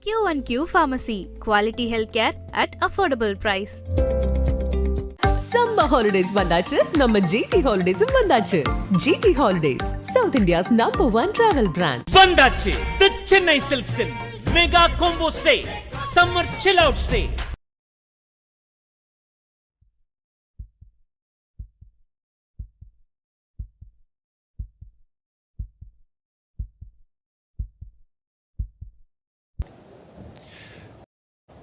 QnQ Pharmacy, quality healthcare at affordable price. Summer holidays vandachu, நம்ம GT Holidays vandachu. GT Holidays, South India's #1 travel brand. Vandachu, the Chennai Silks Mega Combo Sale, Summer Chill Out Sale.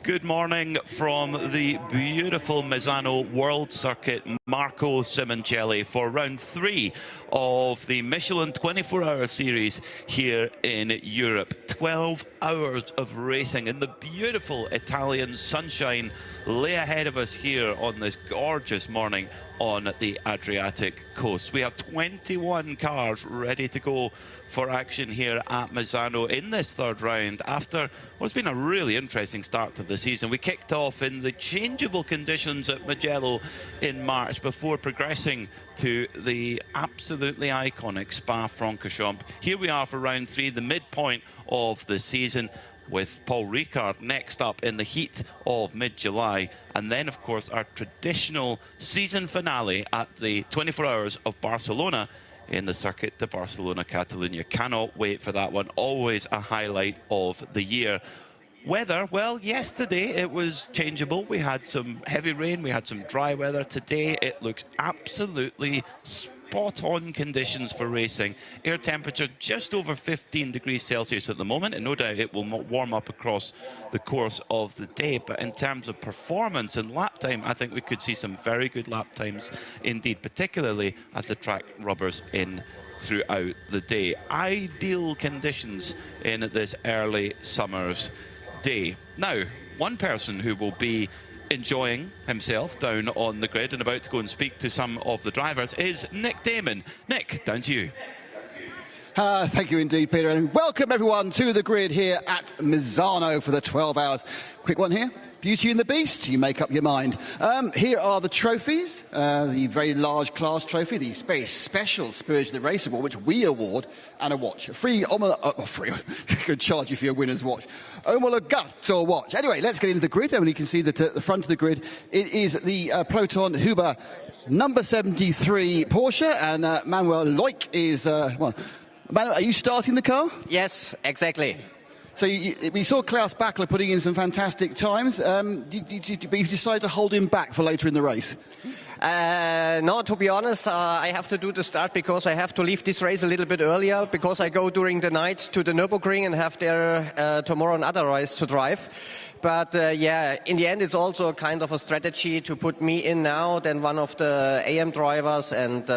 Good morning from the beautiful Misano World Circuit Marco Simoncelli for round 3 of the Michelin 12H Series here in Europe. 12 hours of racing in the beautiful Italian sunshine lay ahead of us here on this gorgeous morning on the Adriatic coast. We have 21 cars ready to go for action here at Misano in this third round after what's been a really interesting start to the season. We kicked off in the changeable conditions at Mugello in March before progressing to the absolutely iconic Spa-Francorchamps. Here we are for round 3, the midpoint of the season, with Paul Ricard next up in the heat of mid-July. And then, of course, our traditional season finale at the 24 Hours of Barcelona in the Circuit de Barcelona, Catalunya. Cannot wait for that one. Always a highlight of the year. Weather, well, yesterday it was changeable. We had some heavy rain, we had some dry weather. Today it looks absolutely spot-on conditions for racing. Air temperature just over 15 degrees Celsius at the moment, and no doubt it will warm up across the course of the day. But in terms of performance and lap time, I think we could see some very good lap times indeed, particularly as the track rubbers in throughout the day. Ideal conditions in this early summer's day. Now, one person who will be enjoying himself down on the grid and about to go and speak to some of the drivers is Nick Damon. Nick, down to you. Thank you indeed, Peter, and welcome everyone to the grid here at Misano for the 12 hours. Quick one here. Beauty and the Beast, you make up your mind. Here are the trophies, the very large class trophy, the very special Spirit of the Race Award, which we award, and a watch. A free, free, could charge you for your winner's watch. Omologato watch. Anyway, let's get into the grid, and you can see that at the front of the grid, it is the Proton Huber number 73 Porsche, and Manuel Loic is, well, Manuel, are you starting the car? Yes, exactly. So we saw Klaus Bachler putting in some fantastic times, but you've decided to hold him back for later in the race. No, to be honest, I have to do the start because I have to leave this race a little bit earlier because I go during the night to the Nürburgring and have there tomorrow another race to drive. But yeah, in the end, it's also kind of a strategy to put me in now than one of the AM drivers, and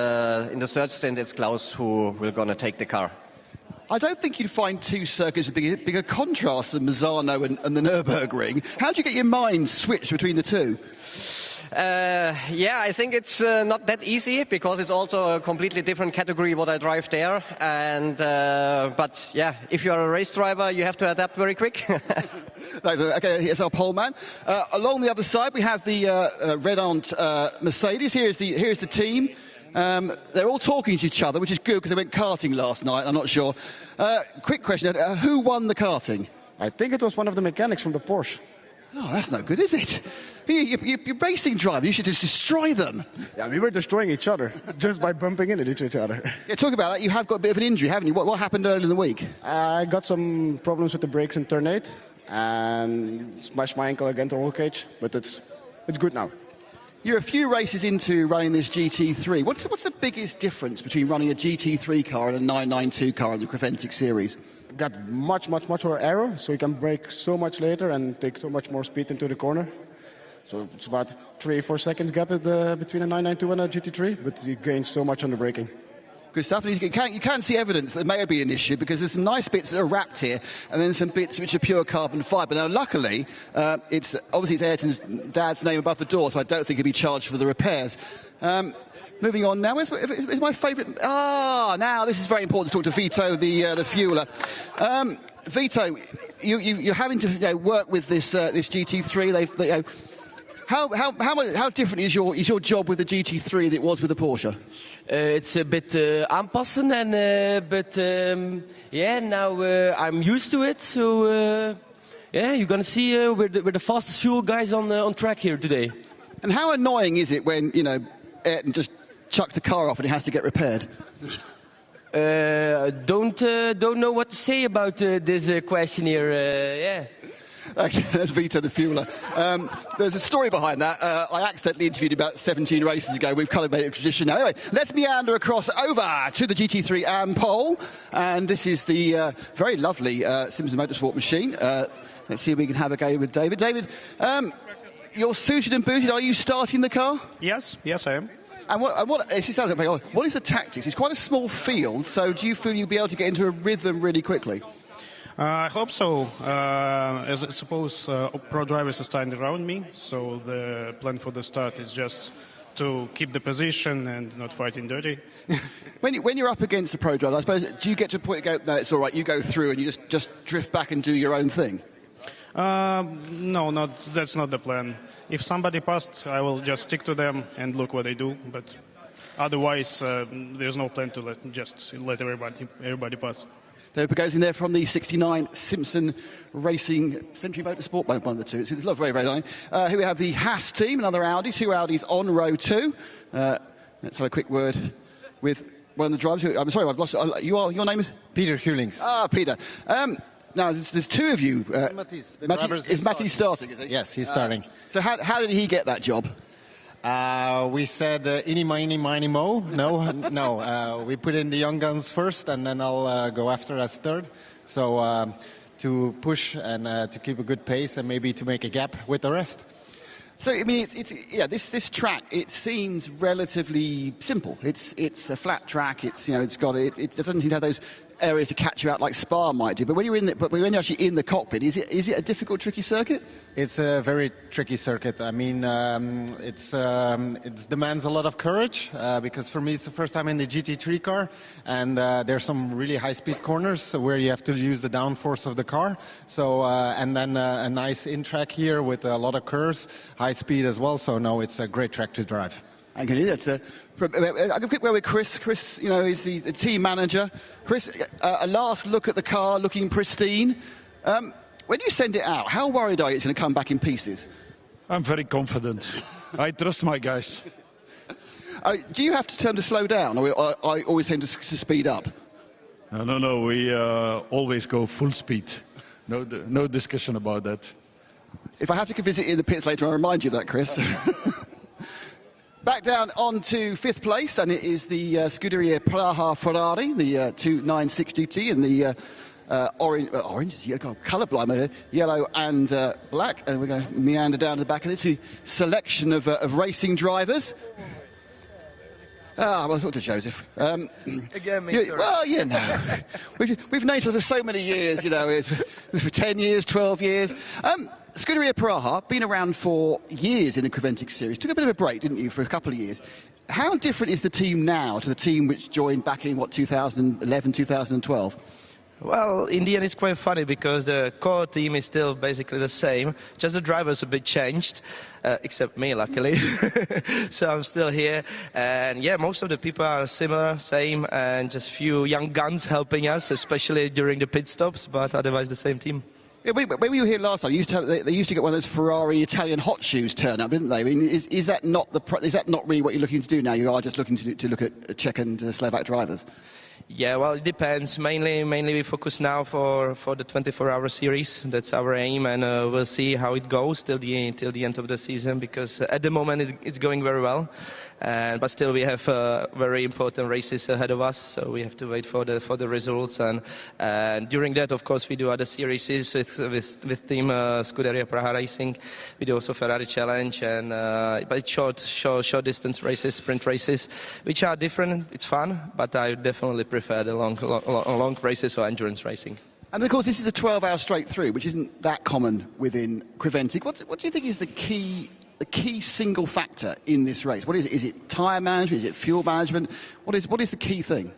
in the third stint, it's Klaus who will gonna take the car. I don't think you'd find two circuits with bigger contrast than Misano and the Nürburgring. How do you get your mind switched between the two? Yeah, I think it's not that easy because it's also a completely different category what I drive there. And but yeah, if you're a race driver, you have to adapt very quick. Okay, here's our pole man. Along the other side, we have the Red Ant Mercedes. Here's the team. They're all talking to each other, which is good because they went karting last night. I'm not sure. Quick question: who won the karting? I think it was one of the mechanics from the Porsche. Oh, that's no good, is it? You're racing driver. You should just destroy them. Yeah, we were destroying each other just by bumping into each other. Yeah, talk about that. You have got a bit of an injury, haven't you? What happened earlier in the week? I got some problems with the brakes in turn 8 and smashed my ankle against the roll cage, but it's good now. You're a few races into running this GT3. What's the biggest difference between running a GT3 car and a 992 car in the Creventic series? Got much more aero, so you can brake so much later and take so much more speed into the corner. So it's about 3-4 seconds gap between a 992 and a GT3, but you gain so much on the braking. Good stuff. And you can see evidence that there may be an issue because there's some nice bits that are wrapped here and then some bits which are pure carbon fibre. Now, luckily, it's Ayrton's dad's name above the door, so I don't think he'll be charged for the repairs. Moving on now, is my favourite... now this is very important to talk to Vito, the fueler. Vito, you're having to work with this GT3. How different is your job with the GT3 than it was with the Porsche? It's a bit aanpassen, but yeah, now I'm used to it. So Yeah, you're gonna see we're the fastest fuel guys on track here today. And how annoying is it when, you know, Ayrton just chucked the car off and it has to get repaired? Don't know what to say about this question here. Yeah. Actually, that's Vito the fueler. There's a story behind that. I accidentally interviewed him about 17 races ago. We've kind of made it a tradition now. Anyway, let's meander across over to the GT3 AM pole. And this is the very lovely Simpson Motorsport machine. Let's see if we can have a go with David. David, you're suited and booted. Are you starting the car? Yes, I am. And what is the tactics? It's quite a small field, so do you feel you'll be able to get into a rhythm really quickly? I hope so. As I suppose, pro drivers are standing around me, so the plan for the start is just to keep the position and not fighting dirty. When you're up against the pro driver, I suppose, do you get to a point to go, no, it's all right, you go through and you just drift back and do your own thing? No, that's not the plan. If somebody passed, I will just stick to them and look what they do. But otherwise, there's no plan to let everybody pass. There goes in there from the 69 Simpson Racing Century Motorsport, one of the two. It's very, very long. Here we have the Haas team, another Audi, 2 Audis on row 2. Let's have a quick word with one of the drivers. I'm sorry, I've lost. Your name is? Peter Hulings. Ah, Peter. Now, there's 2 of you. Is Matty starting, is he? Yes, he's starting. So how did he get that job? We said, eeny, miny, mo. No. We put in the young guns first, and then I'll go after as third. So to push and to keep a good pace and maybe to make a gap with the rest. So, I mean, this track, it seems relatively simple. It's a flat track. It doesn't seem to have those areas to catch you out like Spa might do. But when you're actually in the cockpit, is it a difficult, tricky circuit? It's a very tricky circuit. I mean, it demands a lot of courage because for me it's the first time in the GT3 car, and there's some really high-speed corners where you have to use the downforce of the car. So and then a nice in-track here with a lot of curves, high speed as well. So no, it's a great track to drive. I can hear that. I'll give a quick word with Chris. Chris, you know, is the team manager. Chris, a last look at the car, looking pristine. When you send it out, how worried are you it's going to come back in pieces? I'm very confident. I trust my guys. Do you have to tell them to slow down, or I always tend to speed up? No. We always go full speed. No discussion about that. If I have to visit in the pits later, I'll remind you of that, Chris. Back down on to 5th place, and it is the Scuderia Praha Ferrari, the 296 GT, and the orange, colourblind there, yellow and black. And we're going to meander down to the back of this selection of racing drivers. Well, talk to Joseph. Again, me, sorry. Well, you know, we've known each other for so many years, you know, it's for 10 years, 12 years. Scuderia Praha, been around for years in the Creventic series. Took a bit of a break, didn't you, for a couple of years. How different is the team now to the team which joined back in, 2011, 2012? Well, in the end, it's quite funny because the core team is still basically the same. Just the drivers a bit changed, except me, luckily. So I'm still here. And yeah, most of the people are similar, same, and just few young guns helping us, especially during the pit stops, but otherwise the same team. Yeah, when we were here last time, they used to get one of those Ferrari Italian hot shoes turn up, didn't they? I mean, is that not really what you're looking to do now? You are just looking to look at Czech and Slovak drivers. Yeah, well, it depends. Mainly we focus now for the 24-hour series. That's our aim, and we'll see how it goes till the end of the season. Because at the moment it's going very well, but still we have very important races ahead of us. So we have to wait for the results. And during that, of course, we do other series with team Scuderia Praha Racing. We do also Ferrari Challenge, and but it's short distance races, sprint races, which are different. It's fun, but I definitely prefer the long races or endurance racing. And of course, this is a 12-hour straight through, which isn't that common within Creventic. What do you think is the key single factor in this race? What is it? Is it tyre management? Is it fuel management? What is the key thing?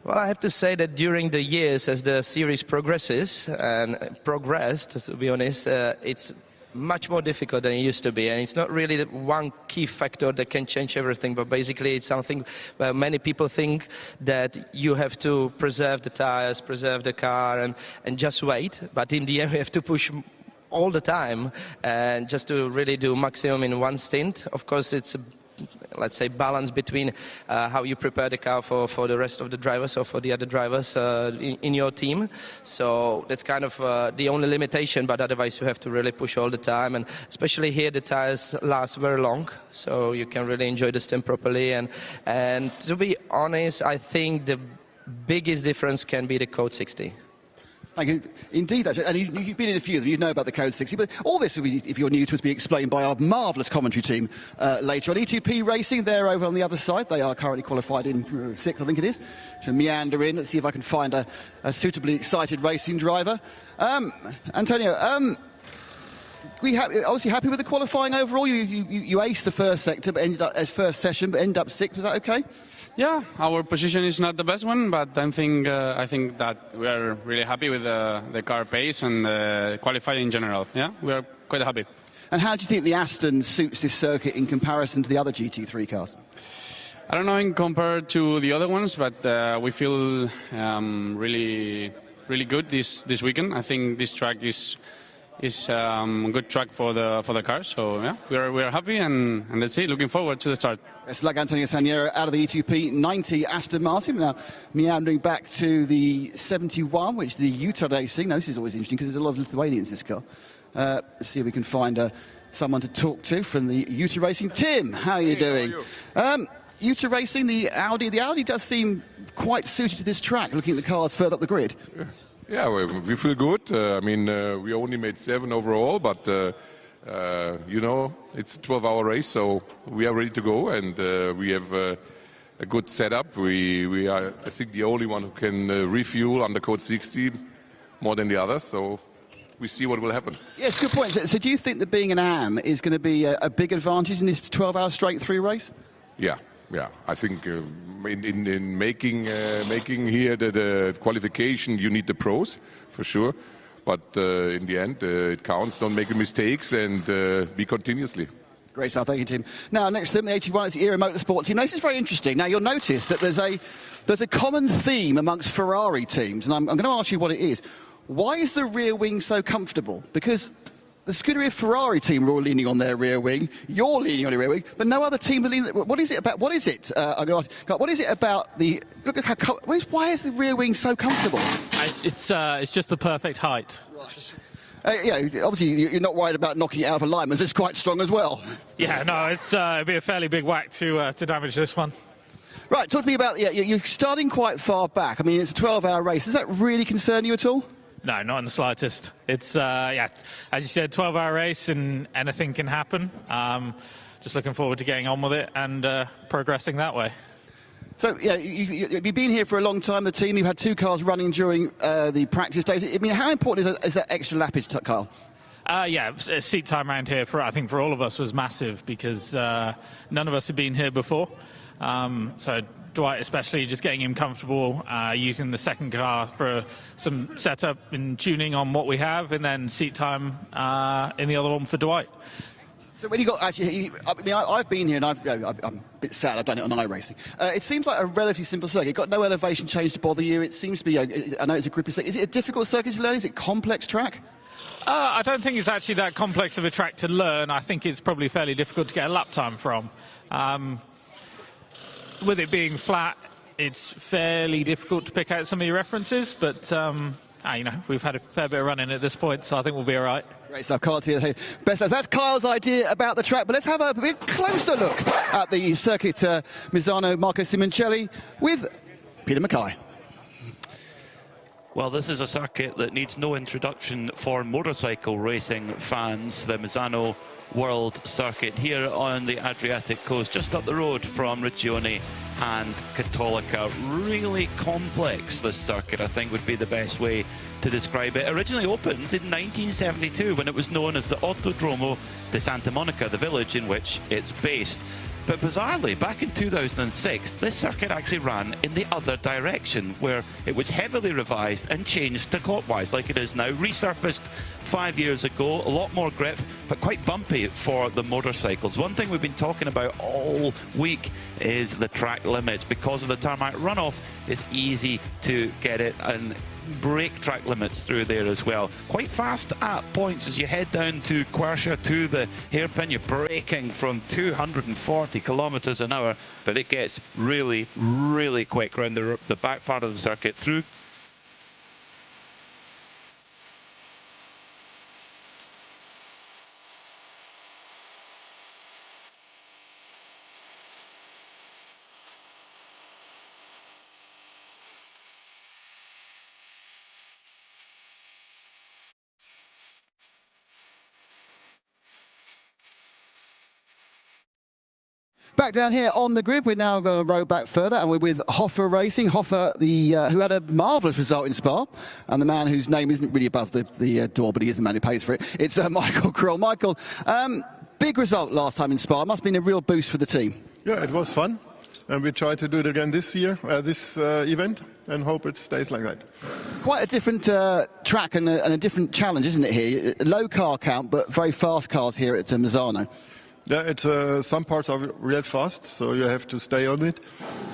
Well, I have to say that during the years, as the series progressed, to be honest, it's much more difficult than it used to be, and it's not really the one key factor that can change everything, but basically it's something where many people think that you have to preserve the tires, preserve the car, and just wait, but in the end we have to push all the time, and just to really do maximum in one stint. Of course, it's let's say balance between how you prepare the car for the rest of the drivers or for the other drivers in your team. So that's kind of the only limitation, but otherwise you have to really push all the time, and especially here the tires last very long, so you can really enjoy the stint properly. And to be honest, I think the biggest difference can be the Code 60. Thank you. Indeed, actually, and you've been in a few of them, you know about the Code 60, but all this will be, if you're new to us, be explained by our marvellous commentary team later on. E2P Racing, they're over on the other side. They are currently qualified in 6th, I think it is. To meander in, let's see if I can find a suitably excited racing driver. Antonio, we obviously happy with the qualifying overall? You aced the first sector, but ended up as first session, but ended up 6th. Was that okay? Yeah, our position is not the best one, but I think that we are really happy with the car pace and qualifying in general. Yeah, we are quite happy. And how do you think the Aston suits this circuit in comparison to the other GT3 cars? I don't know in compared to the other ones, but we feel really good this weekend. I think this track is a good track for the car. So yeah, we are happy, and let's see, looking forward to the start. It's like Antonio Saniero out of the E2P 90 Aston Martin. Now meandering back to the 71, which is the Utah Racing. Now this is always interesting because there's a lot of Lithuanians in this car. Let's see if we can find someone to talk to from the Utah Racing. Tim, how are you doing? How are you? Utah Racing, the Audi does seem quite suited to this track, looking at the cars further up the grid. Yeah, we feel good. I mean, we only made 7 overall, but you know, it's a 12-hour race, so we are ready to go, and we have a good setup. We are, I think, the only one who can refuel under Code 60 more than the others, so we see what will happen. Yes, good point. So do you think that being an AM is going to be a big advantage in this 12-hour straight-through race? Yeah. I think in making here the qualification, you need the pros, for sure. But in the end, it counts. Don't make mistakes and be continuously. Great stuff. Thank you, Tim. Now, next to them, the 81 is the Era Motorsport team. Now, this is very interesting. Now, you'll notice that there's a common theme amongst Ferrari teams, and I'm going to ask you what it is. Why is the rear wing so comfortable? Because the Scuderia Ferrari team are all leaning on their rear wing. You're leaning on your rear wing, but no other team are leaning. What is it about? What is it? I'm going to ask, what is it about the? Look at how. Why is the rear wing so comfortable? It's just the perfect height. Right. Yeah, obviously you're not worried about knocking it out of alignment. It's quite strong as well. Yeah, no, it'd be a fairly big whack to damage this one. Right, talk to me about. Yeah, you're starting quite far back. I mean, it's a 12-hour race. Does that really concern you at all? No, not in the slightest. It's, yeah, as you said, 12-hour race and anything can happen. Just looking forward to getting on with it and progressing that way. So, yeah, you've been here for a long time, the team. You've had 2 cars running during the practice days. I mean, how important is that extra lappage, Carl? Yeah, seat time around here, I think for all of us, was massive because none of us had been here before. So Dwight especially, just getting him comfortable, using the second car for some setup and tuning on what we have, and then seat time in the other one for Dwight. So when you got actually, I mean, I've been here and I'm a bit sad I've done it on iRacing. It seems like a relatively simple circuit. It's got no elevation change to bother you. It seems to be, I know it's a grippy circuit. Is it a difficult circuit to learn? Is it a complex track? I don't think it's actually that complex of a track to learn. I think it's probably fairly difficult to get a lap time from. With it being flat, it's fairly difficult to pick out some of your references, but you know, we've had a fair bit of running at this point, so I think we'll be all right. Great stuff, Kyle. That's Kyle's idea about the track, but let's have a bit closer look at the circuit Misano Marco Simoncelli with Peter Mackay. Well, this is a circuit that needs no introduction for motorcycle racing fans. The Misano World Circuit here on the Adriatic coast, just up the road from Regione and Cattolica. Really complex, this circuit, I think would be the best way to describe it. Originally opened in 1972 when it was known as the Autodromo de Santa Monica, the village in which it's based. But bizarrely, back in 2006, this circuit actually ran in the other direction, where it was heavily revised and changed to clockwise, like it is now. Resurfaced 5 years ago, a lot more grip, but quite bumpy for the motorcycles. One thing we've been talking about all week is the track limits. Because of the tarmac runoff, it's easy to get it and brake track limits through there as well. Quite fast at points as you head down to Quersha to the hairpin. You're braking from 240 kilometers an hour, but it gets really, really quick around the back part of the circuit through. Back down here on the grid, we're now going to row back further, and we're with RAFA Racing. RAFA, who had a marvellous result in Spa, and the man whose name isn't really above the door, but he is the man who pays for it. It's Michael Kroll. Michael, big result last time in Spa. Must have been a real boost for the team. Yeah, it was fun, and we try to do it again this year, this event, and hope it stays like that. Quite a different track and a different challenge, isn't it here? Low car count, but very fast cars here at Misano. Yeah, it's some parts are real fast, so you have to stay on it.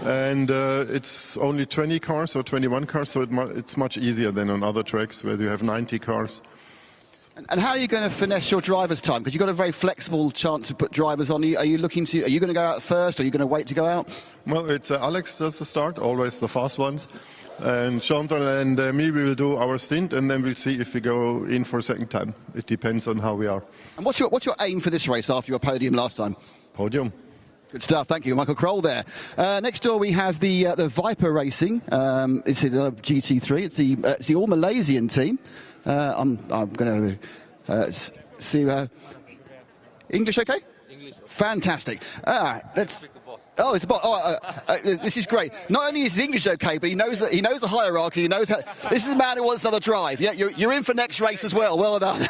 And it's only 20 cars or 21 cars, so it's much easier than on other tracks where you have 90 cars. And how are you going to finesse your driver's time? Because you've got a very flexible chance to put drivers on. Are you going to go out first, or are you going to wait to go out? Well, it's Alex does the start, always the fast ones. And Chantal and me, we will do our stint, and then we'll see if we go in for a second time. It depends on how we are. And what's your aim for this race after your podium last time? Podium. Good stuff, thank you, Michael Kroll there. Next door we have the Viper Racing. It's a GT3. It's the all Malaysian team. I'm going to see. English, okay? English. Fantastic. Let's. Oh, it's this is great. Not only is his English okay, but he knows the hierarchy. He knows how. This is a man who wants another drive. Yeah, you're in for next race as well. Well done.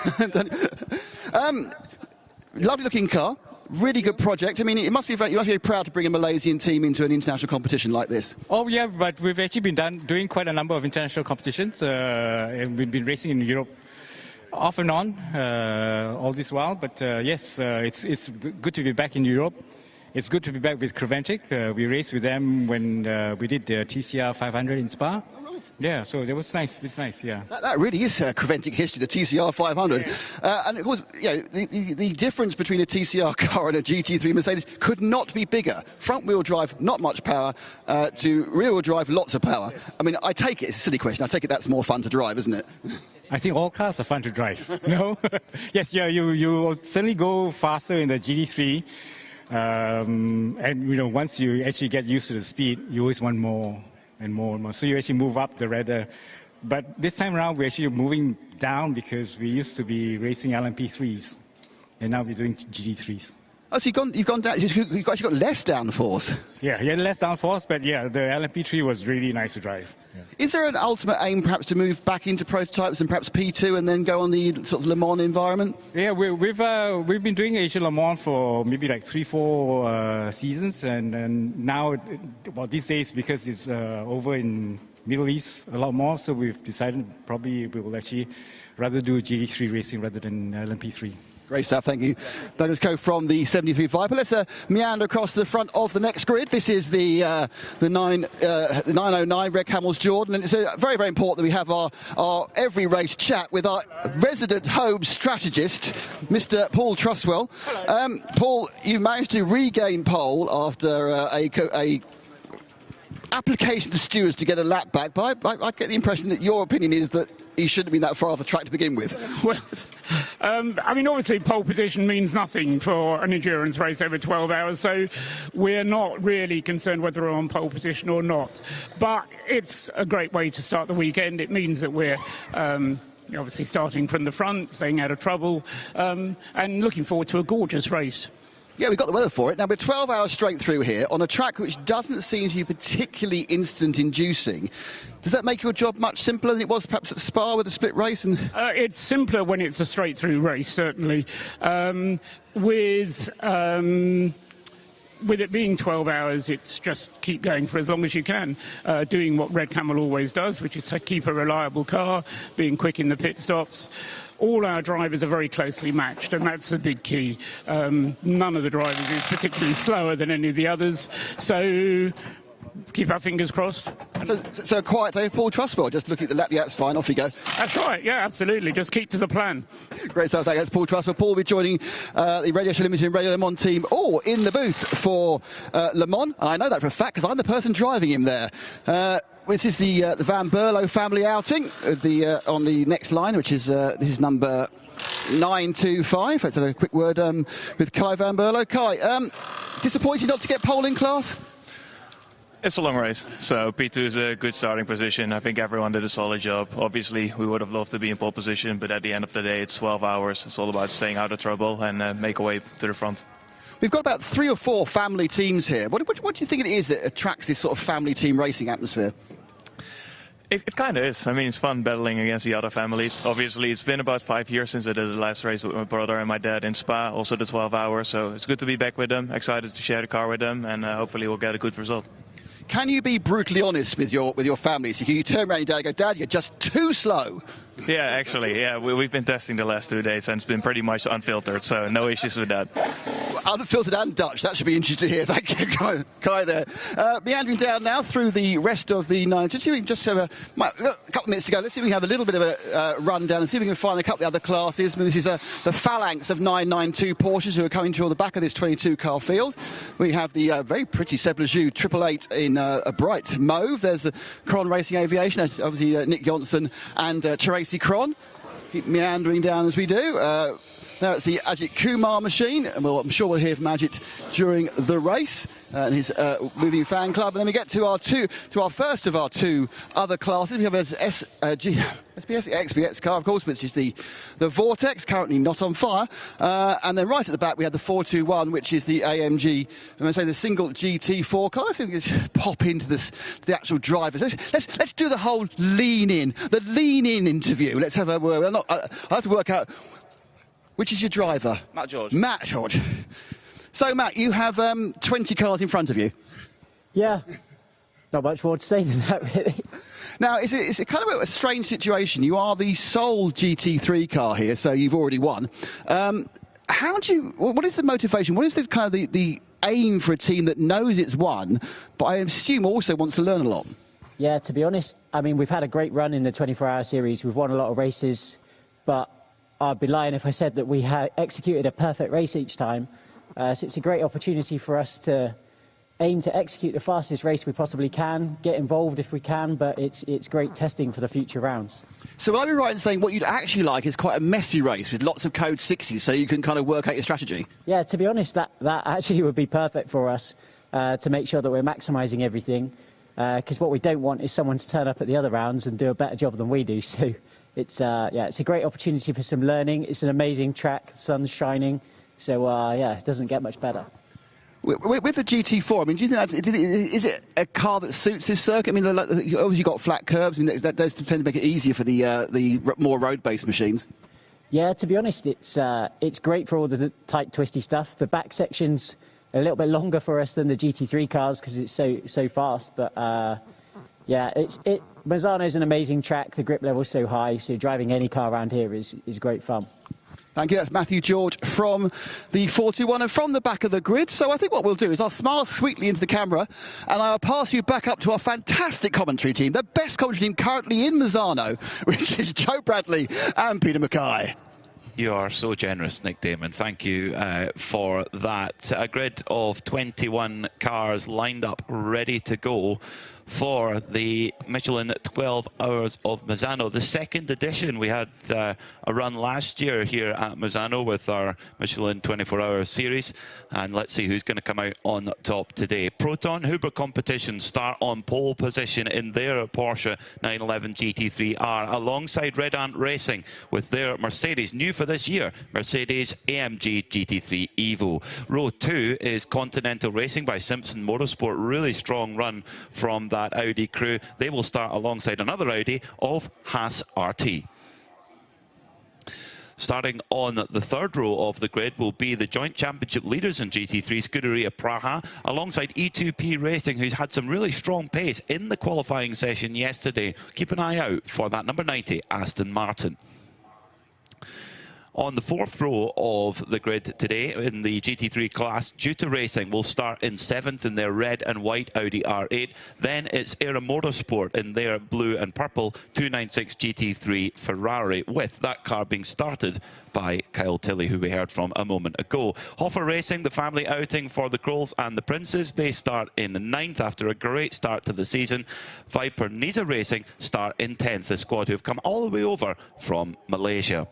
Lovely looking car. Really good project. I mean, you must be very proud to bring a Malaysian team into an international competition like this. Oh yeah, but we've actually been doing quite a number of international competitions. And we've been racing in Europe off and on all this while. But yes, it's good to be back in Europe. It's good to be back with Creventic. We raced with them when we did the TCR 500 in Spa. Yeah, so that was nice. It's nice, yeah. That really is Creventic history, the TCR 500. Yeah. And of course, you know, the difference between a TCR car and a GT3 Mercedes could not be bigger. Front-wheel drive, not much power, to rear-wheel drive, lots of power. Yes. I mean, I take it, it's a silly question, I take it that's more fun to drive, isn't it? I think all cars are fun to drive, no? Yes, yeah, you will certainly go faster in the GT3. And, you know, once you actually get used to the speed, you always want more and more and more. So you actually move up the radar. But this time around, we're actually moving down because we used to be racing LMP3s, and now we're doing GT3s. Oh, so you've gone down, you've actually got less downforce. Yeah, less downforce, but yeah, the LMP3 was really nice to drive. Yeah. Is there an ultimate aim perhaps to move back into prototypes and perhaps P2 and then go on the sort of Le Mans environment? Yeah, we've been doing Asia Le Mans for maybe like 3-4 seasons, and now, well, these days because it's over in Middle East a lot more, so we've decided probably we will actually rather do GT3 racing rather than LMP3. Great stuff, thank you. Douglas Coe from the 73 Viper. Let's meander across to the front of the next grid. This is the 909 Red Camels Jordan, and it's very, very important that we have our every race chat with our resident home strategist, Mr. Paul Truswell. Paul, you managed to regain pole after a application to stewards to get a lap back, but I get the impression that your opinion is that he shouldn't have been that far off the track to begin with. Well, I mean, obviously pole position means nothing for an endurance race over 12 hours, so we're not really concerned whether we're on pole position or not. But it's a great way to start the weekend. It means that we're obviously starting from the front, staying out of trouble, and looking forward to a gorgeous race. Yeah, we've got the weather for it. Now, we're 12 hours straight through here on a track which doesn't seem to be particularly instant-inducing. Does that make your job much simpler than it was perhaps at Spa with a split race? And it's simpler when it's a straight-through race, certainly. With it being 12 hours, it's just keep going for as long as you can, doing what Red Camel always does, which is to keep a reliable car, being quick in the pit stops. All our drivers are very closely matched, and that's the big key. None of the drivers is particularly slower than any of the others. So keep our fingers crossed. So a quiet day of Paul Trustwell. Just look at the lap, yeah, it's fine, off you go. That's right, yeah, absolutely. Just keep to the plan. Great stuff, that's Paul Trustwell. Paul will be joining the Radio Show Limited and Radio Le Mans team all in the booth for Le Mans. And I know that for a fact because I'm the person driving him there. This is the Van Berlo family outing on the next line, which is this is number 925. Let's have a quick word with Kai Van Berlo. Kai, disappointed not to get pole in class? It's a long race, so P2 is a good starting position. I think everyone did a solid job. Obviously, we would have loved to be in pole position, but at the end of the day, it's 12 hours. It's all about staying out of trouble and make a way to the front. We've got about 3 or 4 family teams here. What do you think it is that attracts this sort of family team racing atmosphere? It kind of is. I mean, it's fun battling against the other families. Obviously, it's been about 5 years since I did the last race with my brother and my dad in Spa, also the 12 hours. So it's good to be back with them, excited to share the car with them, and hopefully we'll get a good result. Can you be brutally honest with your families? Can you turn around your dad and go, Dad, you're just too slow? Yeah, actually, yeah. We've been testing the last 2 days, and it's been pretty much unfiltered, so no issues with that. Unfiltered and Dutch, that should be interesting to hear. Thank you, Kai there. Meandering down now through the rest of the nine. Just see if we can just have a couple of minutes to go. Let's see if we can have a little bit of a rundown and see if we can find a couple of other classes. I mean, this is the phalanx of 992 Porsches who are coming through the back of this 22-car field. We have the very pretty Seb Lejeune 888 in a bright mauve. There's the Cron Racing Aviation, that's obviously Nick Johnson and Tracy Cron. Keep meandering down as we do. Now it's the Ajith Kumar machine, and I'm sure we'll hear from Ajit during the race and his moving fan club. And then we get to our first of our 2 other classes. We have SBS XBX car, of course, which is the Vortex, currently not on fire. And then right at the back we have the 421, which is the AMG. I'm going to say the single GT4 car. So we can just pop into the actual drivers. Let's do the whole lean in interview. Let's have a word. I have to work out. Which is your driver? Matt George. Matt George. So, Matt, you have 20 cars in front of you. Yeah. Not much more to say than that, really. Now, it's a kind of a strange situation. You are the sole GT3 car here, so you've already won. What is the motivation? What is the kind of the aim for a team that knows it's won, but I assume also wants to learn a lot? Yeah, to be honest, I mean, we've had a great run in the 24-hour series. We've won a lot of races, but I'd be lying if I said that we had executed a perfect race each time. So it's a great opportunity for us to aim to execute the fastest race we possibly can, get involved if we can, but it's great testing for the future rounds. So will I be right in saying what you'd actually like is quite a messy race with lots of code 60s so you can kind of work out your strategy? Yeah, to be honest, that actually would be perfect for us to make sure that we're maximising everything, because what we don't want is someone to turn up at the other rounds and do a better job than we do. So it's a great opportunity for some learning. It's an amazing track, the sun's shining, so it doesn't get much better. With the GT4, I mean, do you think is it a car that suits this circuit? I mean, obviously you've got flat curbs. I mean, that does tend to make it easier for the more road-based machines. Yeah, to be honest, it's great for all the tight, twisty stuff. The back section's a little bit longer for us than the GT3 cars because it's so fast. But Misano is an amazing track. The grip level's so high, so driving any car around here is great fun. Thank you. That's Matthew George from the 421 and from the back of the grid. So I think what we'll do is I'll smile sweetly into the camera and I'll pass you back up to our fantastic commentary team, the best commentary team currently in Misano, which is Joe Bradley and Peter Mackay. You are so generous, Nick Damon. Thank you for that. A grid of 21 cars lined up, ready to go for the Michelin 12 Hours of Misano. The second edition, we had a run last year here at Misano with our Michelin 24-hour series. And let's see who's going to come out on top today. Proton Huber Competition start on pole position in their Porsche 911 GT3R alongside Red Ant Racing with their Mercedes, new for this year, Mercedes AMG GT3 Evo. Row 2 is Continental Racing by Simpson Motorsport. Really strong run from that Audi crew. They will start alongside another Audi of Haas RT. Starting on the third row of the grid will be the joint championship leaders in GT3, Scuderia Praha, alongside E2P Racing, who's had some really strong pace in the qualifying session yesterday. Keep an eye out for that number 90, Aston Martin. On the 4th row of the grid today in the GT3 class, due to racing, will start in 7th in their red and white Audi R8. Then it's Era Motorsport in their blue and purple 296 GT3 Ferrari, with that car being started by Kyle Tilley, who we heard from a moment ago. Hoffa Racing, the family outing for the Krolls and the Princes, they start in 9th after a great start to the season. Viper Nisa Racing start in 10th, the squad who have come all the way over from Malaysia.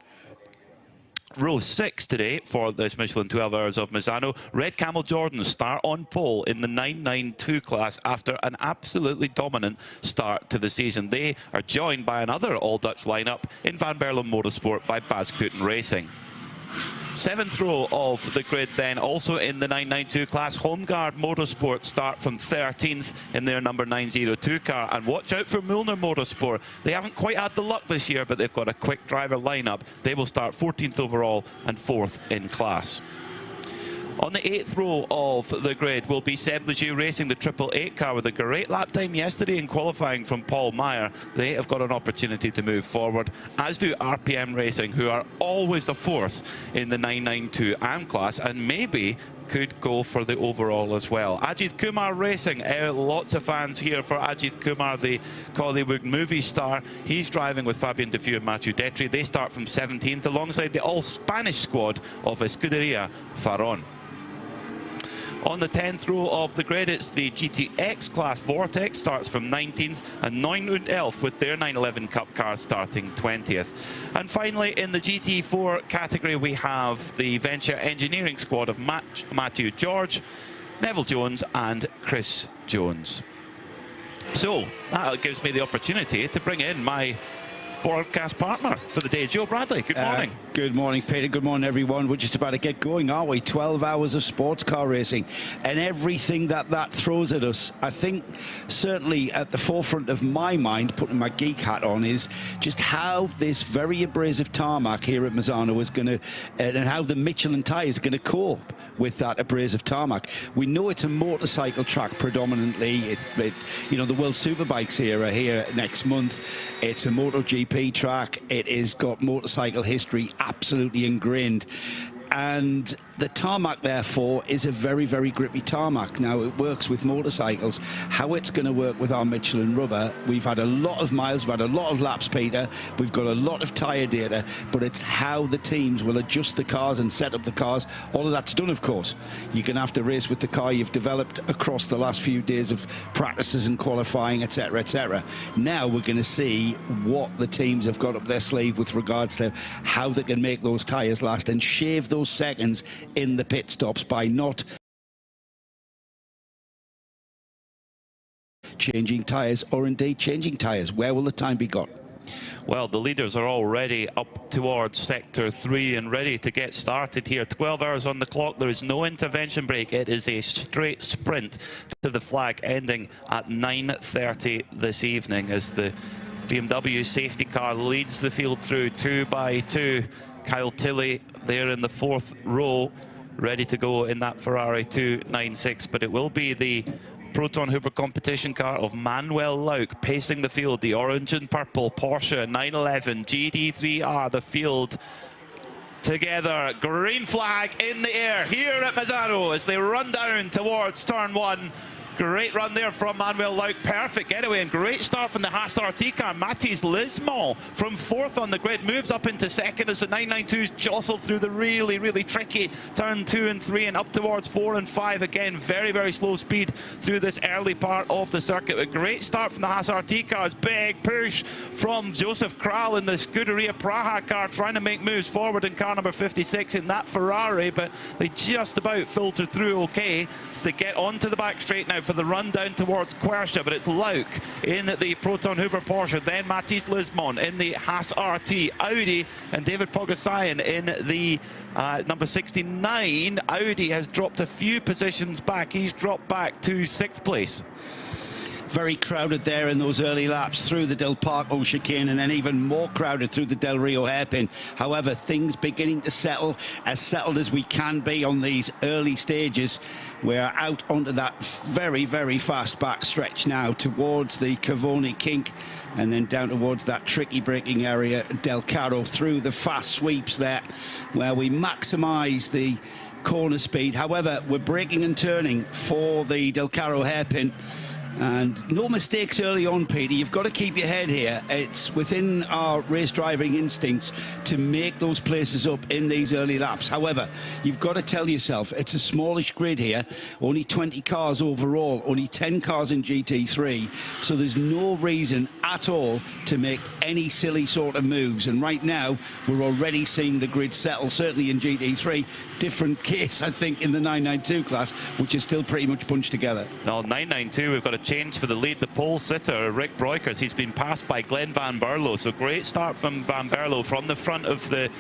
Row 6 today for this Michelin 12 Hours of Misano. Red Camel Jordan start on pole in the 992 class after an absolutely dominant start to the season. They are joined by another all-Dutch lineup in Van Berlem Motorsport by Bas Kooten Racing. 7th row of the grid then, also in the 992 class, Homegaard Motorsport start from 13th in their number 902 car. And watch out for Milner Motorsport. They haven't quite had the luck this year, but they've got a quick driver lineup. They will start 14th overall and 4th in class. On the 8th row of the grid will be Seb Lejeune Racing, the 888 car, with a great lap time yesterday in qualifying from Paul Meyer. They have got an opportunity to move forward, as do RPM Racing, who are always a force in the 992 AM class and maybe could go for the overall as well. Ajith Kumar Racing, lots of fans here for Ajith Kumar, the Hollywood movie star. He's driving with Fabian Defieu and Mathieu Detry. They start from 17th alongside the all-Spanish squad of Escuderia Faron. On the 10th row of the grid, it's the GTX class. Vortex starts from 19th, and 9 und Elf with their 911 Cup car starting 20th. And finally, in the GT4 category, we have the Venture Engineering squad of Matthew George, Neville Jones and Chris Jones. So that gives me the opportunity to bring in my broadcast partner for the day, Joe Bradley. Good morning. Good morning, Peter. Good morning, everyone. We're just about to get going, aren't we? 12 hours of sports car racing and everything that throws at us. I think certainly at the forefront of my mind, putting my geek hat on, is just how this very abrasive tarmac here at Misano is going to, and how the Michelin tyres are going to cope with that abrasive tarmac. We know it's a motorcycle track predominantly. You know, the World Superbikes here are here next month. It's a MotoGP track. It has got motorcycle history absolutely ingrained, and the tarmac therefore is a very, very grippy tarmac. Now it works with motorcycles. How it's going to work with our Michelin rubber, we've had a lot of miles, we've had a lot of laps, Peter, we've got a lot of tyre data, but it's how the teams will adjust the cars and set up the cars. All of that's done, of course. You're going to have to race with the car you've developed across the last few days of practices and qualifying, etc., etc. Now we're going to see what the teams have got up their sleeve with regards to how they can make those tyres last and shave those seconds in the pit stops by not changing tyres, or indeed changing tyres. Where will the time be got? Well, the leaders are already up towards sector 3 and ready to get started here. 12 hours on the clock. There is no intervention break. It is a straight sprint to the flag, ending at 9:30 this evening as the BMW safety car leads the field through 2 by 2. Kyle Tilley there in the 4th row, ready to go in that Ferrari 296, but it will be the Proton Huber competition car of Manuel Lauk pacing the field. The orange and purple Porsche 911 GT3R, the field together. Green flag in the air here at Misano as they run down towards turn 1. Great run there from Manuel Lauk. Perfect getaway and great start from the Haas RT car. Mathis Lismont from 4th on the grid moves up into 2nd as the 992s jostled through the really, really tricky turn 2 and 3 and up towards 4 and 5. Again, very, very slow speed through this early part of the circuit. A great start from the Haas RT cars. Big push from Joseph Kral in the Scuderia Praha car, trying to make moves forward in car number 56 in that Ferrari, but they just about filter through okay as they get onto the back straight now for the run down towards Quersha, but it's Lauk in the Proton Huber Porsche, then Mathis Lismont in the Haas RT Audi, and David Pogosayan in the number 69 Audi has dropped a few positions back. He's dropped back to 6th place. very crowded there in those early laps through the Del Parco chicane, and then even more crowded through the Del Rio hairpin. However, things beginning to settle, as settled as we can be on these early stages. We're out onto that very, very fast back stretch now towards the Cavoni kink, and then down towards that tricky braking area, Del Caro, through the fast sweeps there, where we maximise the corner speed. However, we're braking and turning for the Del Caro hairpin, and no mistakes early on, Peter. You've got to keep your head here. It's within our race driving instincts to make those places up in these early laps. However, you've got to tell yourself it's a smallish grid here, only 20 cars overall, only 10 cars in GT3, so there's no reason at all to make any silly sort of moves. And right now we're already seeing the grid settle, certainly in GT3. Different case, I think, in the 992 class, which is still pretty much bunched together. No, 992, we've got a change for the lead. The pole sitter, Rick Breukers, he's been passed by Glenn Van Berlo. So great start from Van Berlo from the front of the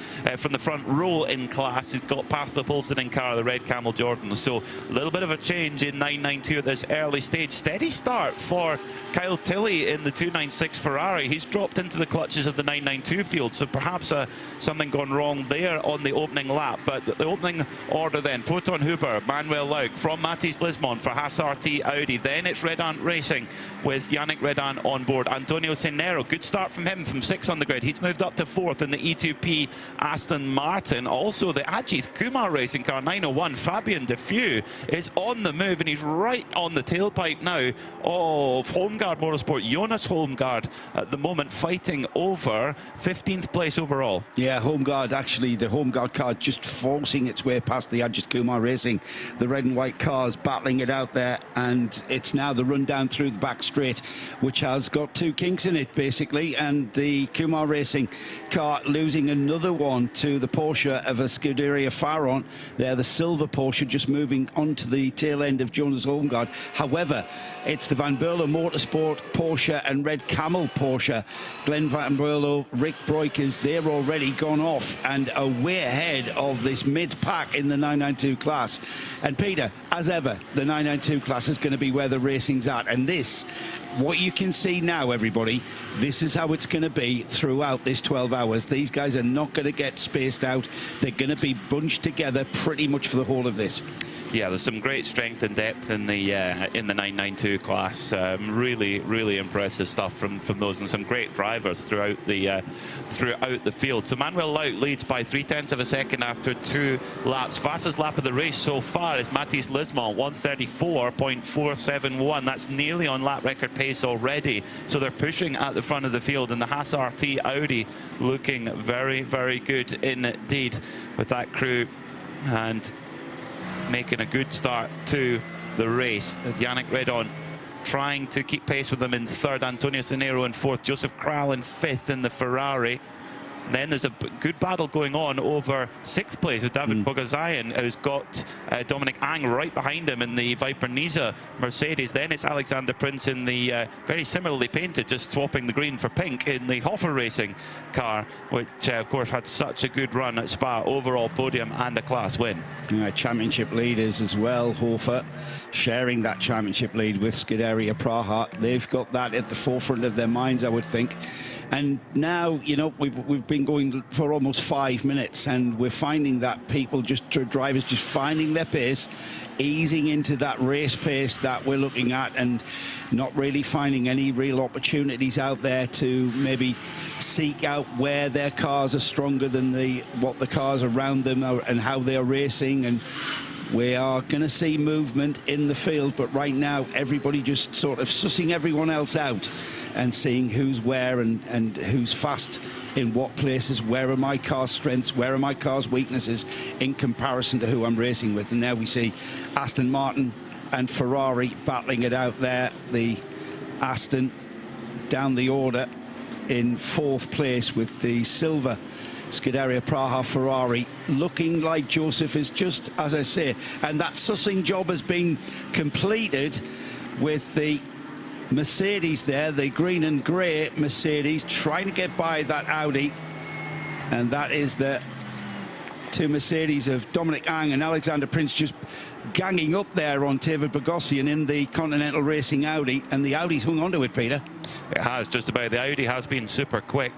front row in class. He's got past the pole sitting car, the red Camel Jordan. So a little bit of a change in 992 at this early stage. Steady start for Kyle Tilley in the 296 Ferrari. He's dropped into the clutches of the 992 field, so perhaps something gone wrong there on the opening lap. But the opening order then, Proton Huber, Manuel Lauk from Mathis Lismon for Haas RT Audi. Then it's Red Ant Racing with Yannick Redan on board. Antonio Cenero, good start from him from 6th on the grid. He's moved up to 4th in the E2P Aston Martin. Also the Ajith Kumar racing car 901, Fabian Defoe, is on the move, and he's right on the tailpipe now of Holmgard Motorsport. Jonas Holmgard at the moment fighting over 15th place overall. Yeah, Holmgard, actually the Holmgard car just forcing its way past the Ajith Kumar Racing. The red and white cars battling it out there, and it's now the run down through the back straight, which has got 2 kinks in it basically, and the Kumar Racing car losing another one to the Porsche of a Scuderia Faron. They're the silver Porsche, just moving onto the tail end of Jonas Holmgard. However, it's the Van Berlo Motorsport Porsche and Red Camel Porsche. Glenn Van Berlo, Rick Breukers, they're already gone off and are way ahead of this mid-pack in the 992 class. And Peter, as ever, the 992 class is going to be where the racing's at. And this, what you can see now, everybody, this is how it's going to be throughout this 12 hours. These guys are not going to get spaced out. They're going to be bunched together pretty much for the whole of this. Yeah, there's some great strength and depth in the 992 class. Really, really impressive stuff from those, and some great drivers throughout the field. So Manuel Laut leads by 0.3 of a second after 2 laps. Fastest lap of the race so far is Mathis Lismon, 1:34.471. That's nearly on lap record pace already. So they're pushing at the front of the field, and the Haas RT Audi looking very, very good indeed with that crew, and making a good start to the race. Yannick Redon trying to keep pace with them in 3rd, Antonio Cenero in 4th, Joseph Kral in 5th in the Ferrari. Then there's a good battle going on over 6th place with David Bogazayan, who's got Dominic Ang right behind him in the Viper Niza Mercedes. Then it's Alexander Prince in the very similarly painted, just swapping the green for pink, in the Hoffer Racing car, which of course had such a good run at Spa, overall podium and a class win. Championship leaders as well, Hofer sharing that championship lead with Scuderia Praha. They've got that at the forefront of their minds, I would think. And now, you know, we've been going for almost 5 minutes, and we're finding that drivers just finding their pace, easing into that race pace that we're looking at, and not really finding any real opportunities out there to maybe seek out where their cars are stronger than what the cars around them are and how they're racing. And we are going to see movement in the field, but right now everybody just sort of sussing everyone else out and seeing who's where and who's fast in what places, where are my car's strengths, where are my car's weaknesses in comparison to who I'm racing with. And now we see Aston Martin and Ferrari battling it out there. The Aston down the order in 4th place with the silver Scuderia Praha Ferrari, looking like Joseph is just, as I say, and that sussing job has been completed with the Mercedes there, the green and grey Mercedes, trying to get by that Audi, and that is the two Mercedes of Dominic Ang and Alexander Prince just ganging up there on David Bogosian in the Continental Racing Audi, and the Audi's hung onto it, Peter. It has, just about. The Audi has been super quick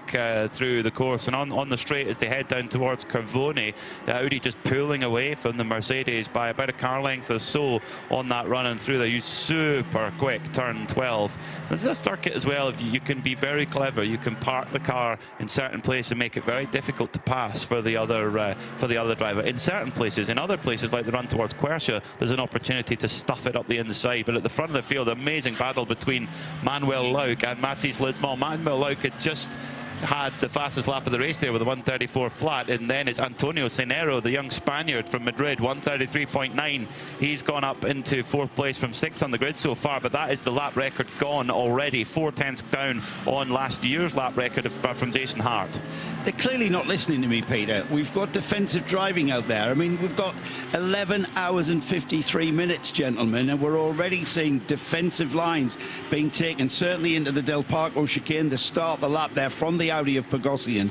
through the course, and on the straight as they head down towards Carvone, the Audi just pulling away from the Mercedes by about a car length or so on that run and through the super quick turn 12. This is a circuit as well. You can be very clever. You can park the car in certain places and make it very difficult to pass for the other driver. In certain places, in other places like the run towards Quercia, there's an opportunity to stuff it up the inside. But at the front of the field, amazing battle between Manuel Lauk and Mathis Lismont. Manuel Lauk had just had the fastest lap of the race there with a 1:34 flat, and then it's Antonio Cenero, the young Spaniard from Madrid, 1:33.9. He's gone up into 4th place from 6th on the grid so far, but that is the lap record gone already, 4/10 down on last year's lap record from Jason Hart. They're clearly not listening to me, Peter. We've got defensive driving out there. I mean, we've got 11 hours and 53 minutes, gentlemen, and we're already seeing defensive lines being taken, certainly into the Del Parco chicane, the start the lap there from the Audi of Bogosian.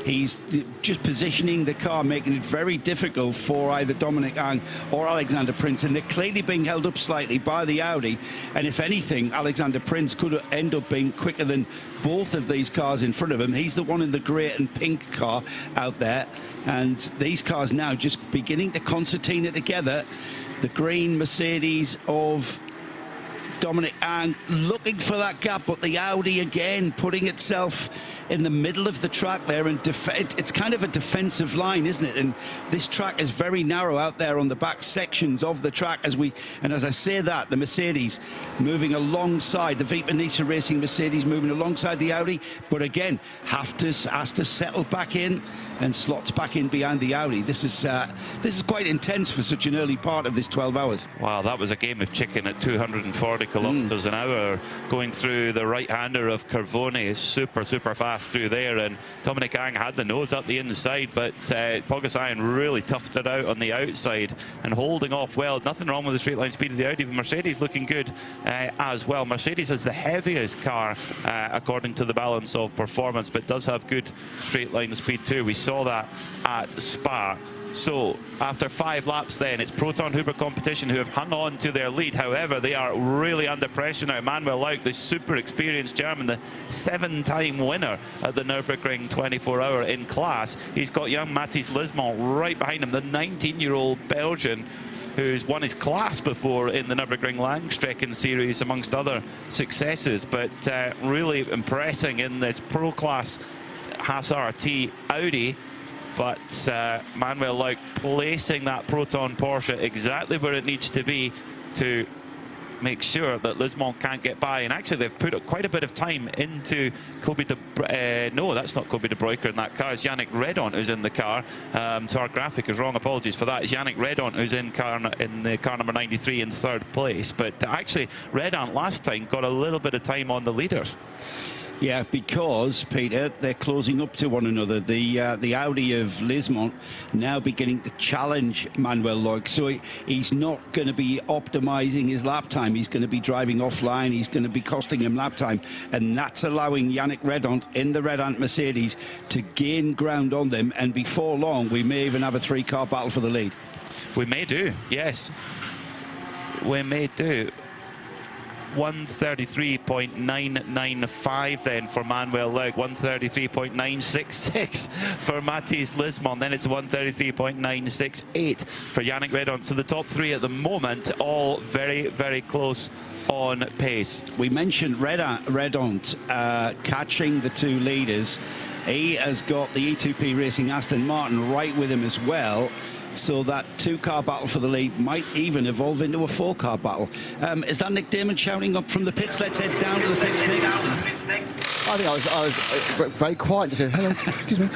He's just positioning the car, making it very difficult for either Dominic Ang or Alexander Prince, and they're clearly being held up slightly by the Audi. And if anything, Alexander Prince could end up being quicker than both of these cars in front of him. He's the one in the grey and pink car out there, and these cars now just beginning to concertina together. The green Mercedes of Dominic Ang looking for that gap, but the Audi again putting itself in the middle of the track there, and it's kind of a defensive line, isn't it? And this track is very narrow out there on the back sections of the track. As I say that, the Mercedes moving alongside the Vipa Nisa Racing Mercedes, moving alongside the Audi, but again has to settle back in and slots back in behind the Audi. This is quite intense for such an early part of this 12 hours. Wow, that was a game of chicken at 240 kilometers an hour, going through the right-hander of Carvone. Is super fast through there, and Dominic Ang had the nose up the inside, but Bogosian really toughed it out on the outside and holding off well. Nothing wrong with the straight line speed of the Audi, but Mercedes looking good as well. Mercedes is the heaviest car according to the balance of performance, but does have good straight line speed too. We saw that at Spa. So after 5 laps then, it's Proton Huber Competition who have hung on to their lead. However, they are really under pressure now. Manuel Lauk, the super experienced German, the 7-time winner at the Nürburgring 24-hour in class. He's got young Mathis Lismont right behind him, the 19-year-old Belgian who's won his class before in the Nürburgring Langstrecken series, amongst other successes, but really impressing in this Pro Class Haas RT Audi. But Manuel Lauk placing that Proton Porsche exactly where it needs to be to make sure that Lismont can't get by. And actually, they've put quite a bit of time into Kobe no, that's not Kobe de Bruyker in that car. It's Yannick Redon who's in the car. So our graphic is wrong. Apologies for that. It's Yannick Redon who's in the car number 93 in 3rd place. But actually, Redon last time got a little bit of time on the leaders. Yeah, because, Peter, they're closing up to one another. The Audi of Lismont now beginning to challenge Manuel Lauk. So he's not going to be optimising his lap time. He's going to be driving offline. He's going to be costing him lap time. And that's allowing Yannick Redon in the Red Ant Mercedes to gain ground on them. And before long, we may even have a 3-car battle for the lead. We may do, yes. We may do. 133.995 then for Manuel Lauk, 133.966 for Mathis Lismont, then it's 133.968 for Yannick Redon. So the top 3 at the moment, all very close on pace. We mentioned Redon catching the 2 leaders. He has got the E2P Racing Aston Martin right with him as well. So that 2-car battle for the lead might even evolve into a 4-car battle. Is that Nick Damon shouting up from the pits? Let's head down to the pits, Nick. I think I was very quiet. Just said, hello, excuse me.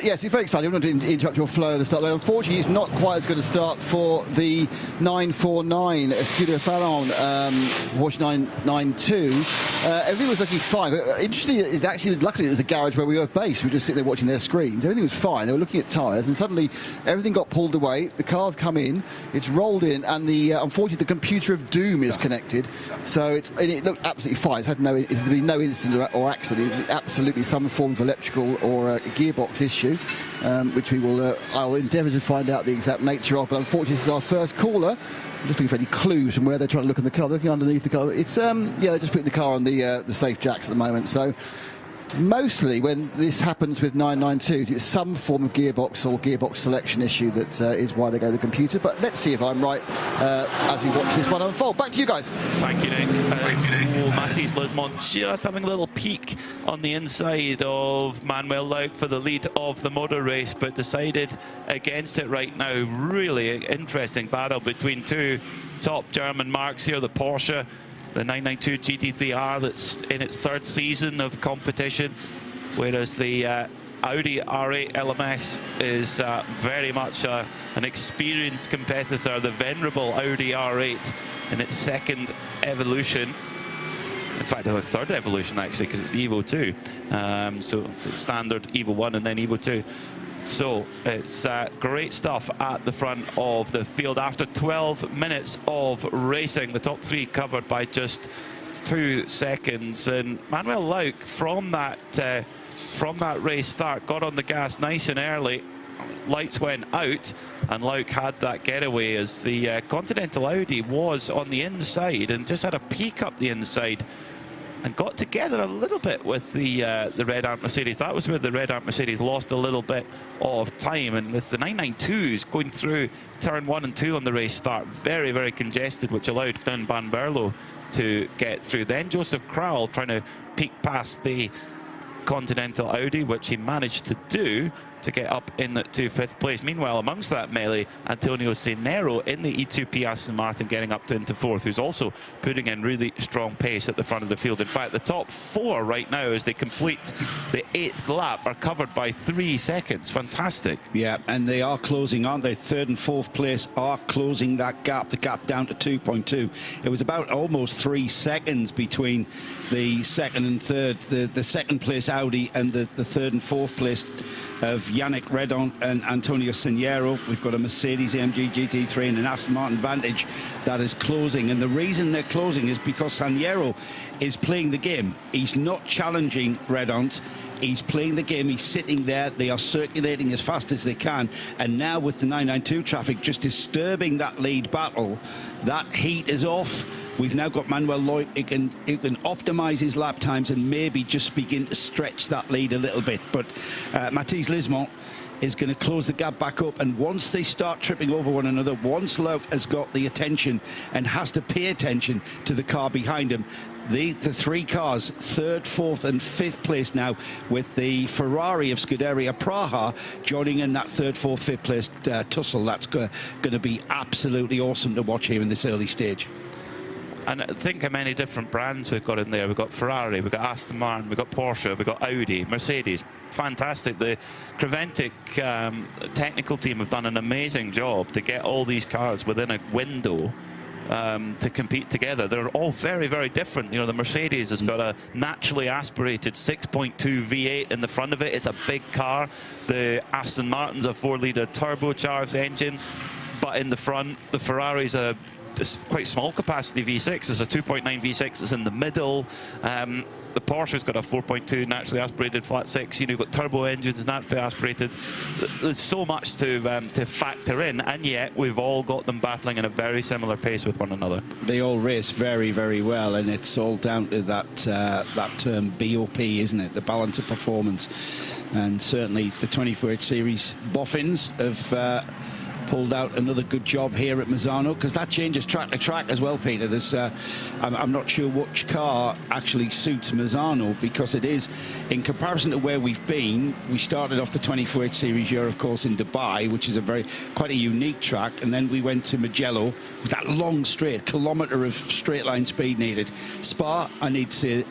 Yes, you're very excited. I don't want to interrupt your flow at the start. Unfortunately, it's not quite as good a start for the 949 Scuderia Fallon Porsche 992. Everything was looking fine. But interestingly, it's actually, luckily, it was a garage where we were based. We were just sitting there watching their screens. Everything was fine. They were looking at tyres, and suddenly everything got pulled away. The cars come in, it's rolled in, and unfortunately, the computer of doom is connected. So it looked absolutely fine. There's been no incident or accident. It's absolutely some form of electrical or a gearbox issue, which I'll endeavour to find out the exact nature of. But unfortunately, this is our first caller. I'm just looking for any clues from where they're trying to look in the car. Looking underneath the car. It's they're just putting the car on the safe jacks at the moment. So mostly when this happens with 992s, it's some form of gearbox or gearbox selection issue that is why they go to the computer. But let's see if I'm right as we watch this one unfold. Back to you guys. Thank you, Nick. Matisse Lismont just having a little peek on the inside of Manuel Lauk for the lead of the motor race, but decided against it right now. Really interesting battle between two top German marques here, the Porsche, the 992 GT3R that's in its third season of competition, whereas the Audi R8 LMS is very much an experienced competitor, the venerable Audi R8 in its second evolution. In fact, the third evolution actually, because it's the Evo 2. So standard Evo 1 and then Evo 2. So it's great stuff at the front of the field after 12 minutes of racing. The top three covered by just 2 seconds. And Manuel Lauk from that race start got on the gas nice and early. Lights went out and Lauk had that getaway as the Continental Audi was on the inside and just had a peek up the inside and got together a little bit with the Red Ant Mercedes. That was where the Red Ant Mercedes lost a little bit of time, and with the 992s going through turn 1 and 2 on the race start, very, very congested, which allowed Dan Van Berlo to get through. Then Joseph Crowell trying to peek past the Continental Audi, which he managed to do to get up in to 5th place. Meanwhile, amongst that melee, Antonio Cenero in the E2P Aston Martin getting up into 4th, who's also putting in really strong pace at the front of the field. In fact, the top 4 right now, as they complete the 8th lap, are covered by 3 seconds. Fantastic. Yeah, and they are closing, aren't they? 3rd and 4th place are closing that gap, the gap down to 2.2. It was about almost 3 seconds between the 2nd and 3rd, the 2nd place Audi and the 3rd and 4th place of Yannick Redon and Antonio Cenero. We've got a Mercedes AMG GT3 and an Aston Martin Vantage that is closing, and the reason they're closing is because Cenero is playing the game. He's not challenging Redon. He's playing the game. He's sitting there. They are circulating as fast as they can, and now with the 992 traffic just disturbing that lead battle, that heat is off. We've now got Manuel Lauk. He can optimise his lap times and maybe just begin to stretch that lead a little bit. But Matisse Lismont is going to close the gap back up, and once they start tripping over one another, once Lauk has got the attention and has to pay attention to the car behind him, the 3 cars, 3rd, 4th and 5th place now, with the Ferrari of Scuderia Praha joining in that 3rd, 4th, 5th place tussle. That's going to be absolutely awesome to watch here in this early stage. And think how many different brands we've got in there. We've got Ferrari, we've got Aston Martin, we've got Porsche, we've got Audi, Mercedes. Fantastic. The Creventic technical team have done an amazing job to get all these cars within a window to compete together. They're all very, very different. You know, the Mercedes has got a naturally aspirated 6.2 V8 in the front of it. It's a big car. The Aston Martin's a 4-litre turbocharged engine, but in the front, the Ferrari's a quite small capacity V6. There's a 2.9 V6 that's in the middle. The Porsche's got a 4.2 naturally aspirated flat 6. You know, you've got turbo engines, naturally aspirated. There's so much to factor in, and yet we've all got them battling in a very similar pace with one another. They all race very, very well, and it's all down to that term BOP, isn't it? The balance of performance. And certainly the 24H Series boffins have pulled out another good job here at Misano, because that changes track to track as well, Peter. There's I'm not sure which car actually suits Misano, because it is, in comparison to where we've been, we started off the 24H Series year, of course, in Dubai, which is quite a unique track, and then we went to Mugello with that long straight, kilometre of straight line speed needed. Spa, I need to say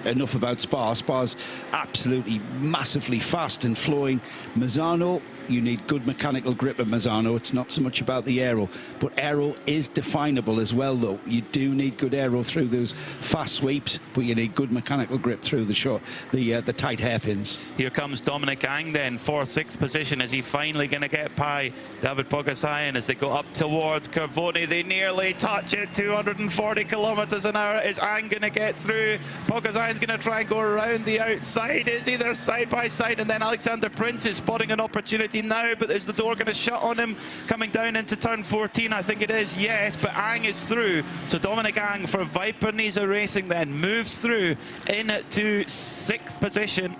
enough about Spa. Spa's absolutely massively fast and flowing. Misano, you need good mechanical grip at Misano. It's not so much about the aero, but aero is definable as well, though. You do need good aero through those fast sweeps, but you need good mechanical grip through the tight hairpins. Here comes Dominic Ang then, 4th, 6th position. Is he finally going to get by David Pogačarin as they go up towards Cervoni? They nearly touch it, 240 kilometers an hour. Is Ang going to get through? Pogačarin's going to try and go around the outside. Is he there side by side? And then Alexander Prince is spotting an opportunity now, but is the door going to shut on him coming down into turn 14? I think it is, yes, but Ang is through. So Dominic Ang for Viper Nisa Racing then moves through into 6th position.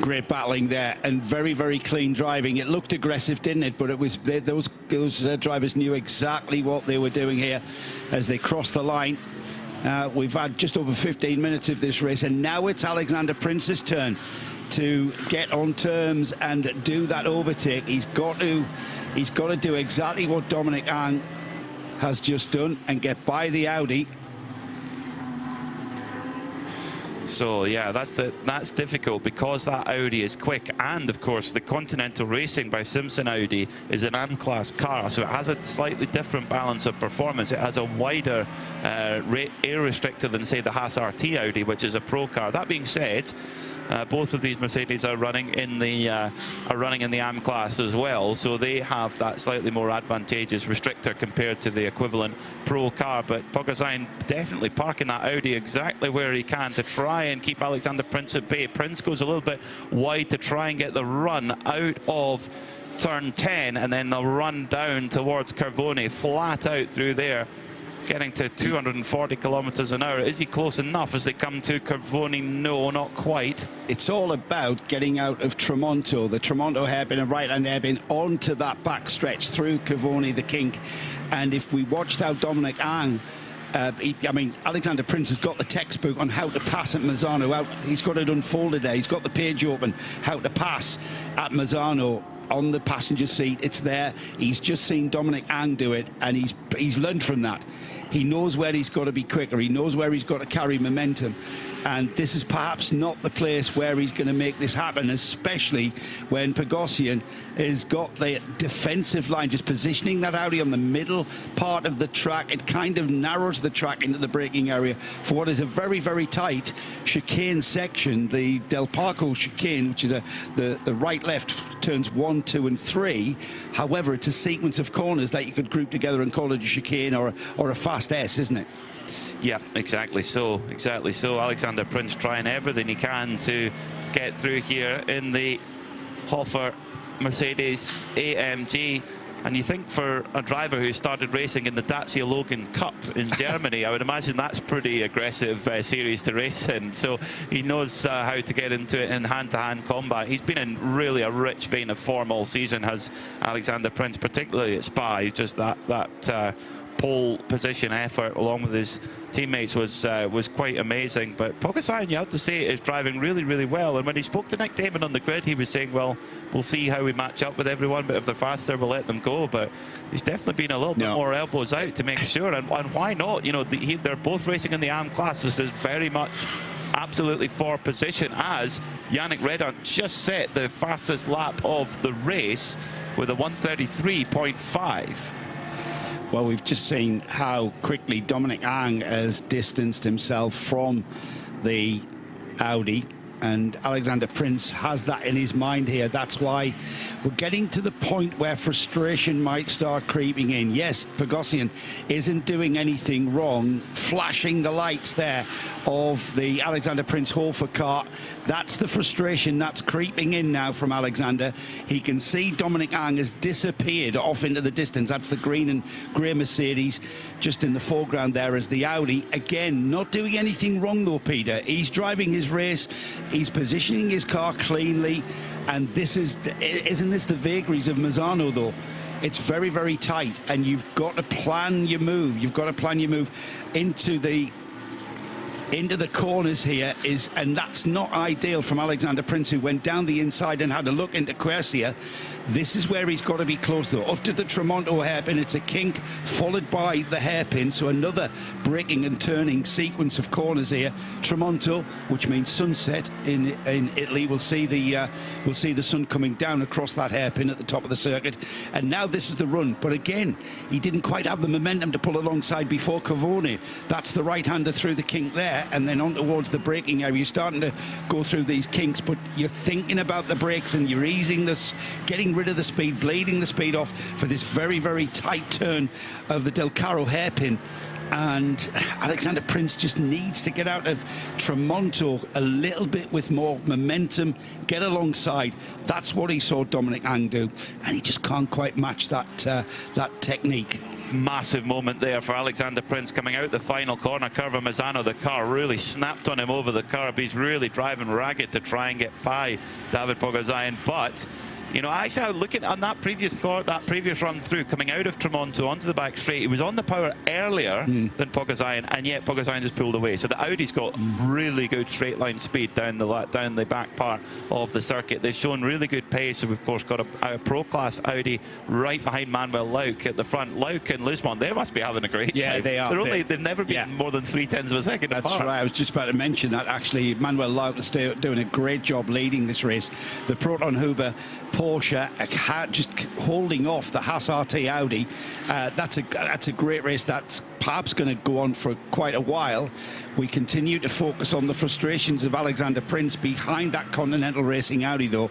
Great battling there and very, very clean driving. It looked aggressive, didn't it? But it was those drivers knew exactly what they were doing here as they crossed the line. We've had just over 15 minutes of this race, and now it's Alexander Prince's turn to get on terms and do that overtake. He's got to do exactly what Dominic Ang has just done and get by the Audi. So yeah, that's difficult because that Audi is quick, and of course the Continental Racing by Simpson Audi is an M-Class car, so it has a slightly different balance of performance. It has a wider air restrictor than say the Haas RT Audi, which is a pro car. That being said, both of these Mercedes are running in the AM class as well, so they have that slightly more advantageous restrictor compared to the equivalent pro car. But Pogačarin definitely parking that Audi exactly where he can to try and keep Alexander Prince at bay. Prince goes a little bit wide to try and get the run out of turn 10, and then they'll run down towards Cervoni, flat out through there, getting to 240 kilometers an hour. Is he close enough as they come to Cervoni? No, not quite. It's all about getting out of Tremonto, the Tremonto hairpin and right-hand hairpin onto that back stretch through Cervoni, the kink. And if we watched how Dominic Ang, I mean, Alexander Prince has got the textbook on how to pass at Misano. He's got it unfolded there. He's got the page open, how to pass at Misano. On the passenger seat, it's there. He's just seen Dominic Ang do it, and he's learned from that. He knows where he's got to be quicker. He knows where he's got to carry momentum. And this is perhaps not the place where he's going to make this happen, especially when Pogačarin has got the defensive line, just positioning that Audi on the middle part of the track. It kind of narrows the track into the braking area for what is a very, very tight chicane section, the Del Parco chicane, which is the right-left turns 1, 2, and 3. However, it's a sequence of corners that you could group together and call it a chicane or a fast S, isn't it? Yeah, exactly so. Alexander Prince trying everything he can to get through here in the Hofer Mercedes AMG. And you think for a driver who started racing in the Dacia Logan Cup in Germany, I would imagine that's pretty aggressive series to race in. So he knows how to get into it in hand-to-hand combat. He's been in really a rich vein of form all season, has Alexander Prince, particularly at Spa. Just that pole position effort along with his teammates was quite amazing. But Pogačarin, you have to say, is driving really, really well. And when he spoke to Nick Damon on the grid, he was saying, well, we'll see how we match up with everyone, but if they're faster, we'll let them go. But he's definitely been a little bit more elbows out to make sure. And why not? You know, they're both racing in the AM class. This is very much absolutely for position, as Yannick Redant just set the fastest lap of the race with a 1:33.5. Well, we've just seen how quickly Dominic Ang has distanced himself from the Audi, and Alexander Prince has that in his mind here. That's why we're getting to the point where frustration might start creeping in. Yes, Pogačarin isn't doing anything wrong, flashing the lights there of the Alexander Prince Hofer car. That's the frustration that's creeping in now from Alexander. He can see Dominic Ang has disappeared off into the distance. That's the green and grey Mercedes just in the foreground there as the Audi. Again, not doing anything wrong though, Peter. He's driving his race. He's positioning his car cleanly. And this isn't this the vagaries of Misano though? It's very, very tight, and you've got to plan your move. You've got to plan your move into the corners here, and that's not ideal from Alexander Prince, who went down the inside and had a look into Quercia. This is where he's got to be close, though. Up to the Tramonto hairpin, it's a kink, followed by the hairpin, so another braking and turning sequence of corners here. Tramonto, which means sunset in Italy. We'll see the sun coming down across that hairpin at the top of the circuit. And now this is the run, but again, he didn't quite have the momentum to pull alongside before Cavone. That's the right-hander through the kink there, and then on towards the braking area. You're starting to go through these kinks, but you're thinking about the brakes and you're easing this, getting rid of the speed, bleeding the speed off for this very, very tight turn of the Del Caro hairpin. And Alexander Prince just needs to get out of Tramonto a little bit with more momentum, get alongside. That's what he saw Dominic Ang do, and he just can't quite match that technique. Massive moment there for Alexander Prince coming out the final corner curve of Misano. The car really snapped on him over the curb. He's really driving ragged to try and get by David Pogazayan, but you know, actually looking on that previous run through, coming out of Tramonto onto the back straight, he was on the power earlier than Pogazayan, and yet Pogazayan just pulled away. So the Audi's got really good straight line speed down the back part of the circuit. They've shown really good pace. So we've of course got a pro class Audi right behind Manuel Lauck at the front. Lauck and Lismont, they must be having a great time. They are. They've never been more than 0.3 of a second That's apart. right. I was just about to mention that actually. Manuel Lauck is doing a great job leading this race. The Proton Huber Porsche just holding off the Haas RT Audi. That's a great race. That's perhaps going to go on for quite a while. We continue to focus on the frustrations of Alexander Prince behind that Continental Racing Audi, though.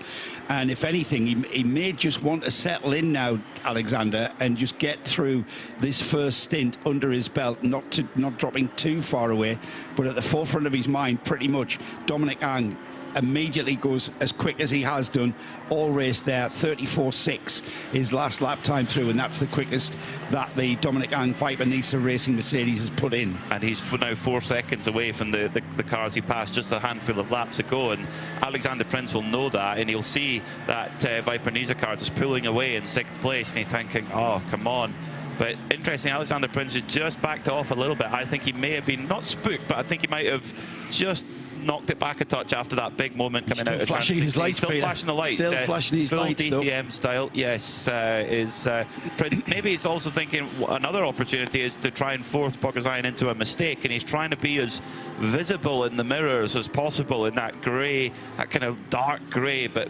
And if anything, he may just want to settle in now, Alexander, and just get through this first stint under his belt, not dropping too far away, but at the forefront of his mind, pretty much, Dominic Ang immediately goes as quick as he has done all race there. 34.6 his last lap time through, and that's the quickest that the Dominic Ang Viper Nisa Racing Mercedes has put in. And he's now 4 seconds away from the cars he passed just a handful of laps ago, and Alexander Prince will know that, and he'll see that Viper Nisa car just pulling away in 6th place, and he's thinking, oh, come on. But interesting, Alexander Prince has just backed off a little bit. I think he may have been, not spooked, but I think he might have just knocked it back a touch after that big moment coming out. Still flashing his lights, still flashing the lights. Still flashing his lights, full DTM style, yes. Maybe he's also thinking another opportunity is to try and force Pogazayan into a mistake, and he's trying to be as visible in the mirrors as possible in that grey, that kind of dark grey, but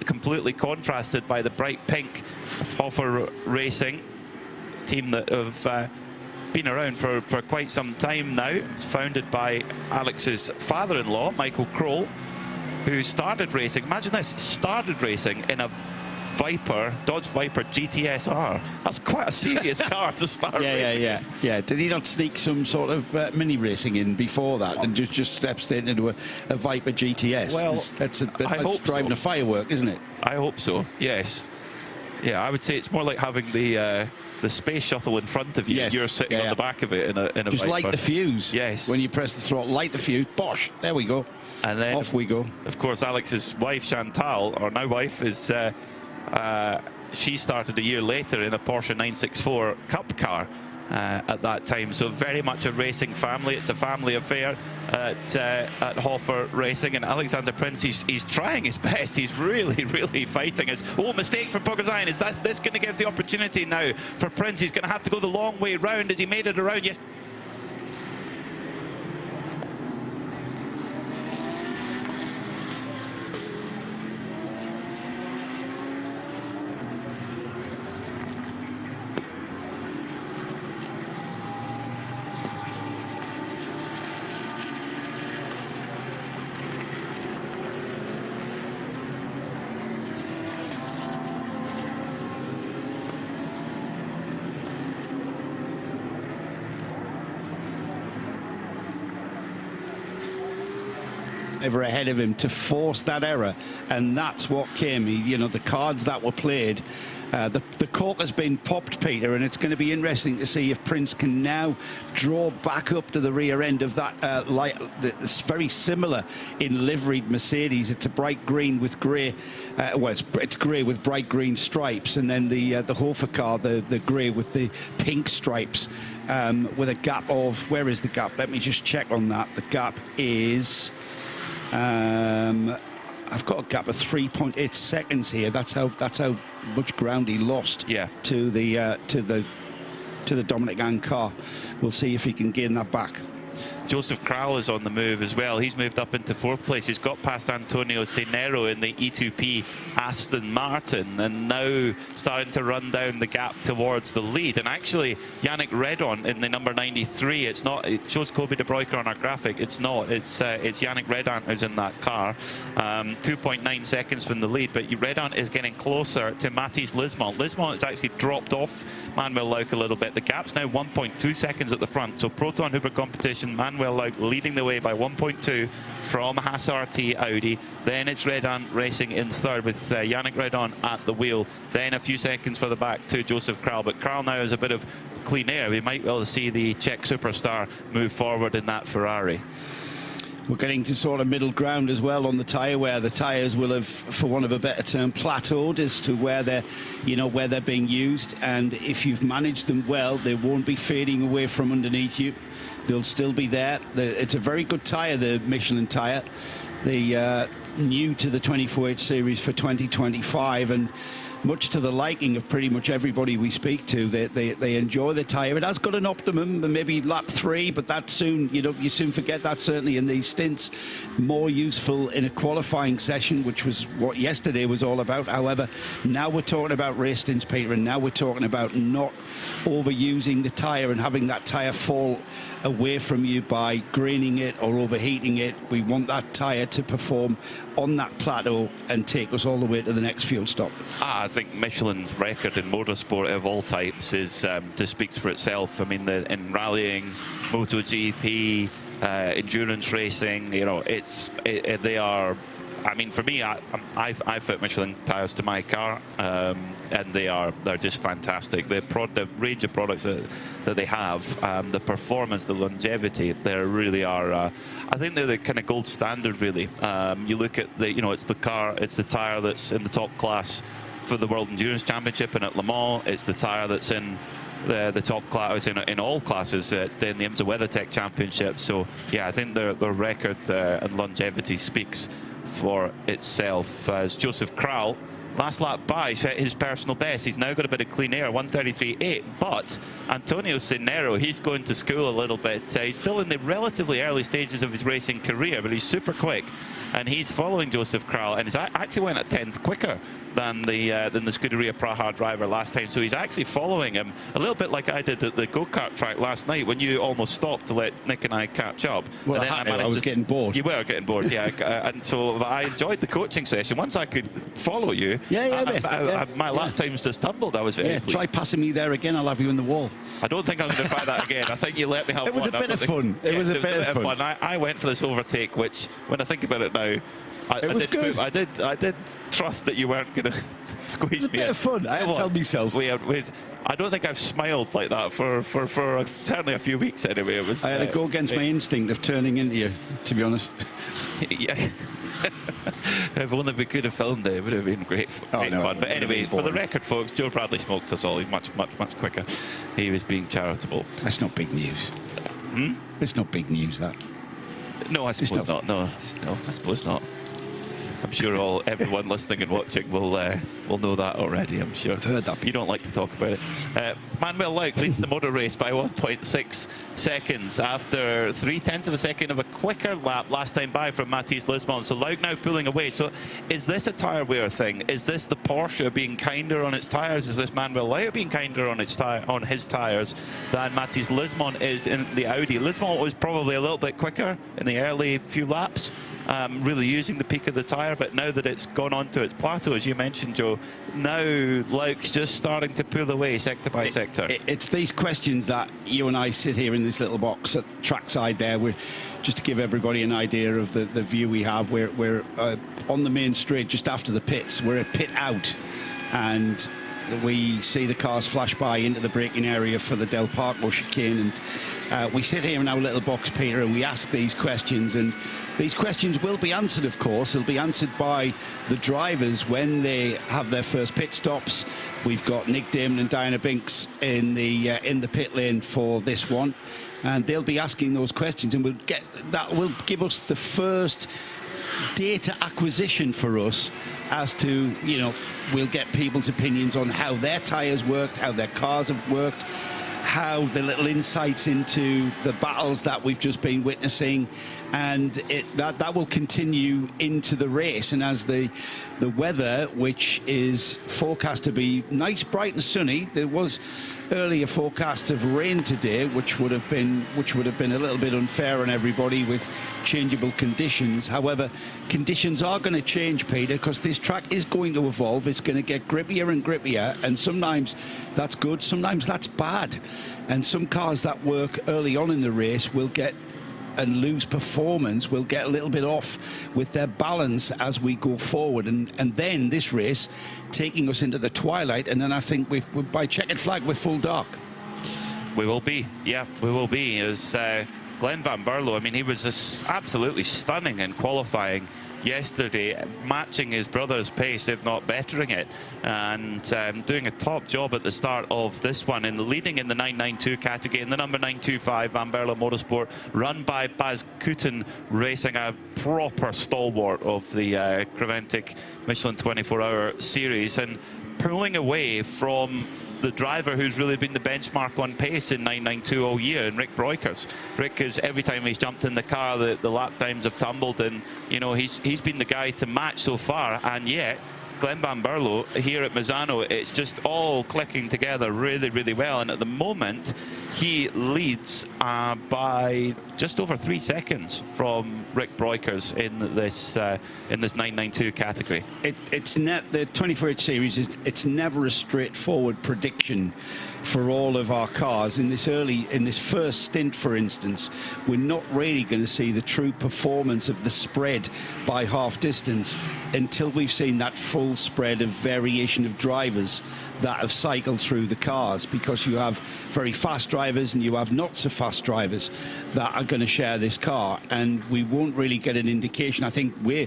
completely contrasted by the bright pink of RAFA Racing, team that have been around for quite some time now. It's founded by Alex's father-in-law, Michael Kroll, who started racing, imagine this, started racing in a Dodge Viper GTSR. That's quite a serious car to start racing. Yeah. Did he not sneak some sort of mini racing in before that and just steps into a Viper GTS? Well, that's a bit like driving a firework, isn't it? I hope so, yes. Yeah, I would say it's more like having the space shuttle in front of you. Yes. You're sitting on the back of it in a just Viper. light the fuse. Yes. When you press the throttle, light the fuse. Bosh. There we go. And then off we go. Of course, Alex's wife Chantal, or now wife, is she started a year later in a Porsche 964 Cup car at that time. So very much a racing family. It's a family affair at RAFA Racing, and Alexander Prince, he's trying his best. He's really fighting. Mistake from Pogazayan. Is this going to give the opportunity now for Prince? He's going to have to go the long way round. As he made it around, yes. Ever ahead of him to force that error, and that's what came. The cards that were played, the cork has been popped, Peter, and it's going to be interesting to see if Prince can now draw back up to the rear end of that light. It's very similar in liveried Mercedes. It's a bright green with grey. It's grey with bright green stripes, and then the Hofer car, the grey with the pink stripes, with a gap of, where is the gap? Let me just check on that. The gap is I've got a gap of 3.8 seconds here. That's how much ground he lost to the Dominic Ang car. We'll see if he can gain that back. Joseph Kral is on the move as well. He's moved up into 4th place. He's got past Antonio Cenero in the E2P Aston Martin, and now starting to run down the gap towards the lead. And actually, Yannick Redon in the number 93, it's not, it shows Kobe de Bruyker on our graphic. It's not. It's Yannick Redon who's in that car. 2.9 seconds from the lead, but Redon is getting closer to Mathys Lismont. Lismont has actually dropped off Manuel Lauk a little bit. The gap's now 1.2 seconds at the front. So Proton Hooper competition, Manuel Lauk leading the way by 1.2 from Haas RT Audi. Then it's Redon racing in 3rd with Yannick Redon at the wheel. Then a few seconds further back to Joseph Kral. But Kral now has a bit of clean air. We might be able to see the Czech superstar move forward in that Ferrari. We're getting to sort of middle ground as well on the tyre, where the tyres will have, for want of a better term, plateaued as to where they're, where they're being used. And if you've managed them well, they won't be fading away from underneath you. They'll still be there. It's a very good tyre, the Michelin tyre. The new to the 24H series for 2025, and much to the liking of pretty much everybody we speak to. They enjoy the tyre. It has got an optimum, maybe lap 3, but that soon, you soon forget that, certainly in these stints. More useful in a qualifying session, which was what yesterday was all about. However, now we're talking about race stints, Peter, and now we're talking about not overusing the tyre and having that tyre fall away from you by graining it or overheating it. We want that tyre to perform on that plateau and take us all the way to the next fuel stop. I think Michelin's record in motorsport of all types is just speaks for itself. I mean, in rallying, MotoGP, endurance racing, they are. I mean, for me, I fit Michelin tyres to my car, and they're just fantastic. The range of products that they have, the performance, the longevity, they really are. I think they're the kind of gold standard, really. You look at it's the tyre that's in the top class for the World Endurance Championship and at Le Mans. It's the tyre that's in the top class in all classes in the IMSA WeatherTech Championship. So yeah, I think their record and longevity speaks for itself. As Joseph Kral, last lap by, set his personal best. He's now got a bit of clean air, 1:33.8. But Antonio Cenero, he's going to school a little bit. He's still in the relatively early stages of his racing career, but he's super quick, and he's following Joseph Kral, and he's actually went a 10th quicker than the Scuderia Praha driver last time. So he's actually following him a little bit like I did at the go-kart track last night when you almost stopped to let Nick and I catch up. Well, and then I was getting bored. You were getting bored, yeah. And so I enjoyed the coaching session. Once I could follow you, my lap times just tumbled. I was very pleased. Try passing me there again. I'll have you in the wall. I don't think I'm going to try that again. I think you let me have It was a bit of fun. It was a bit of fun. I went for this overtake, which, when I think about it now, I did trust that you weren't going to squeeze me. It was a bit of fun. I had to tell myself. I don't think I've smiled like that for certainly a few weeks anyway. It was. I had to go against my instinct of turning into you, to be honest. Yeah. If only we could have filmed it, it would have been great fun. But anyway, for the record, folks, Joe Bradley smoked us all. He's much quicker. He was being charitable. That's not big news. It's not big news, that. No, I suppose not. No, I suppose not. I'm sure everyone listening and watching will know that already, I'm sure. I've heard that. You don't like to talk about it. Manuel Lauk leads the motor race by 1.6 seconds after 0.3 of a second of a quicker lap last time by from Mathys Lismont. So Lauk now pulling away. So is this a tyre wear thing? Is this the Porsche being kinder on its tyres? Is this Manuel Lauk being kinder on his tyres than Mathys Lismont is in the Audi? Lismont was probably a little bit quicker in the early few laps. Really using the peak of the tyre, but now that it's gone on to its plateau, as you mentioned, Joe, now Lauk's just starting to pull away sector by sector. It's these questions that you and I sit here in this little box at trackside there. We're just to give everybody an idea of the view we have. We're on the main straight just after the pits. We're at pit out, and we see the cars flash by into the braking area for the Del Parco chicane, and we sit here in our little box, Peter, and we ask these questions, and these questions will be answered, of course. They'll be answered by the drivers when they have their first pit stops. We've got Nick Damon and Diana Binks in the pit lane for this one, and they'll be asking those questions, and that will give us the first data acquisition for us as to, you know, we'll get people's opinions on how their tyres worked, how their cars have worked, how the little insights into the battles that we've just been witnessing, and that will continue into the race. And as the weather, which is forecast to be nice, bright and sunny, there was earlier forecast of rain today, which would have been a little bit unfair on everybody with changeable conditions. However, conditions are going to change, Peter, because this track is going to evolve. It's going to get grippier and grippier, and sometimes that's good, sometimes that's bad. And some cars that work early on in the race will get and lose performance, will get a little bit off with their balance as we go forward, and then this race taking us into the twilight, and then I think we're by checkered flag we're full dark. We will be, yeah, we will be. As Glenn Van Berlo, I mean, he was just absolutely stunning in qualifying yesterday, matching his brother's pace, if not bettering it, and doing a top job at the start of this one, in leading in the 992 category in the number 925 Van Berlo Motorsport, run by Baz Kooten Racing, a proper stalwart of the Creventic Michelin 24-hour series, and pulling away from the driver who's really been the benchmark on pace in 992 all year, and Rick Breukers. Rick is, every time he's jumped in the car, the lap times have tumbled, and you know, he's been the guy to match so far, and yet Glenn Van Berlo here at Misano, it's just all clicking together really, really well, and at the moment he leads by just over 3 seconds from Rick Breukers in this 992 category. The 24H series it's never a straightforward prediction for all of our cars. In this first stint, for instance, we're not really going to see the true performance of the spread by half distance until we've seen that full spread of variation of drivers that have cycled through the cars, because you have very fast drivers and you have not so fast drivers that are going to share this car, and we won't really get an indication. I think we're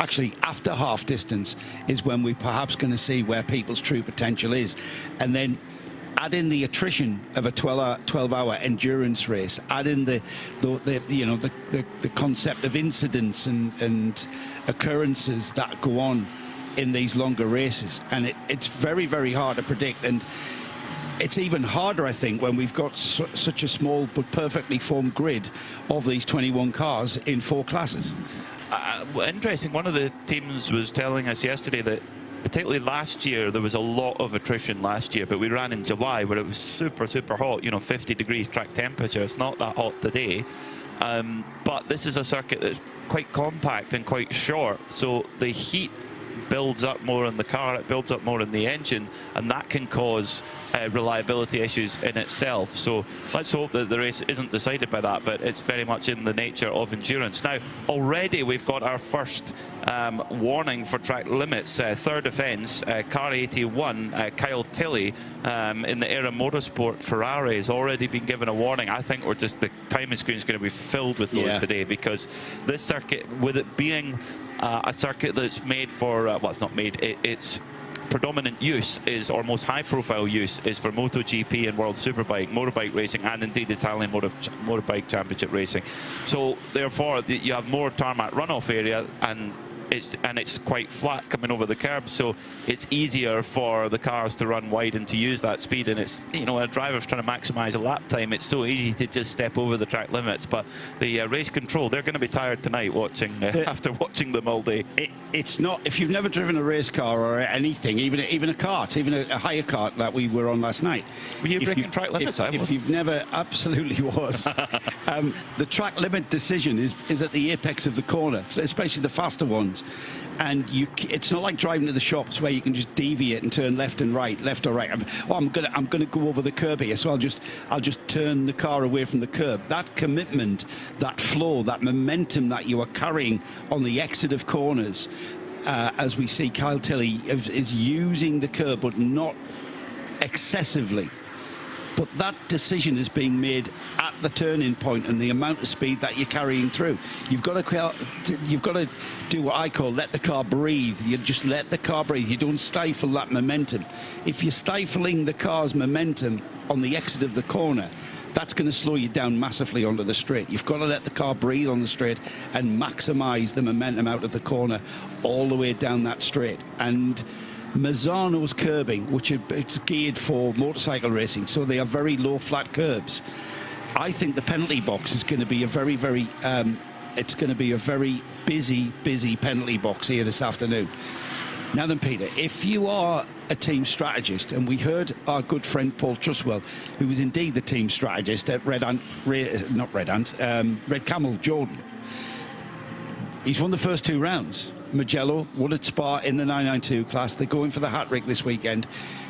actually, after half distance is when we're perhaps going to see where people's true potential is, and then add in the attrition of a 12-hour endurance race, add in the concept of incidents and occurrences that go on in these longer races, and it's very, very hard to predict. And it's even harder, I think, when we've got such a small but perfectly formed grid of these 21 cars in 4 classes. Interesting, one of the teams was telling us yesterday that particularly last year there was a lot of attrition last year, but we ran in July where it was super, super hot, you know, 50 degrees track temperature. It's not that hot today, but this is a circuit that's quite compact and quite short, so the heat builds up more in the car, it builds up more in the engine, and that can cause reliability issues in itself. So let's hope that the race isn't decided by that, but it's very much in the nature of endurance. Now, already we've got our first warning for track limits. Third offence, car 81, Kyle Tilley in the Era Motorsport Ferrari has already been given a warning. I think the timing screen is going to be filled with those today, because this circuit, with it being a circuit that's made for, well, it's not made, its predominant use is, or most high-profile use, is for MotoGP and World Superbike, motorbike racing, and indeed Italian motorbike championship racing. So therefore, you have more tarmac runoff area, and it's quite flat coming over the curb, so it's easier for the cars to run wide and to use that speed. And it's, you know, a driver's trying to maximize a lap time, it's so easy to just step over the track limits. But the race control, they're going to be tired tonight watching after watching them all day. It's not, if you've never driven a race car or anything, even a kart, even a higher kart that we were on last night. Were you breaking track limits? If you've never, absolutely was. The track limit decision is at the apex of the corner, especially the faster ones. And it's not like driving to the shops where you can just deviate and turn left and right, left or right. I'm gonna go over the curb here, so I'll just turn the car away from the curb. That commitment, that flow, that momentum that you are carrying on the exit of corners, as we see Kyle Tilley is using the curb, but not excessively. But that decision is being made at the turning point, and the amount of speed that you're carrying through. You've got to do what I call let the car breathe. You just let the car breathe. You don't stifle that momentum. If you're stifling the car's momentum on the exit of the corner, that's going to slow you down massively onto the straight. You've got to let the car breathe on the straight and maximise the momentum out of the corner all the way down that straight. And Misano's curbing, which is geared for motorcycle racing, so they are very low flat curbs. I think the penalty box is going to be a very, very it's going to be a very busy penalty box here this afternoon. Now then, Peter, if you are a team strategist, and we heard our good friend Paul Truswell, who was indeed the team strategist at Red Camel Jordan. He's won the first 2 rounds. Mugello won at Spa in the 992 class. They're going for the hat-trick this weekend.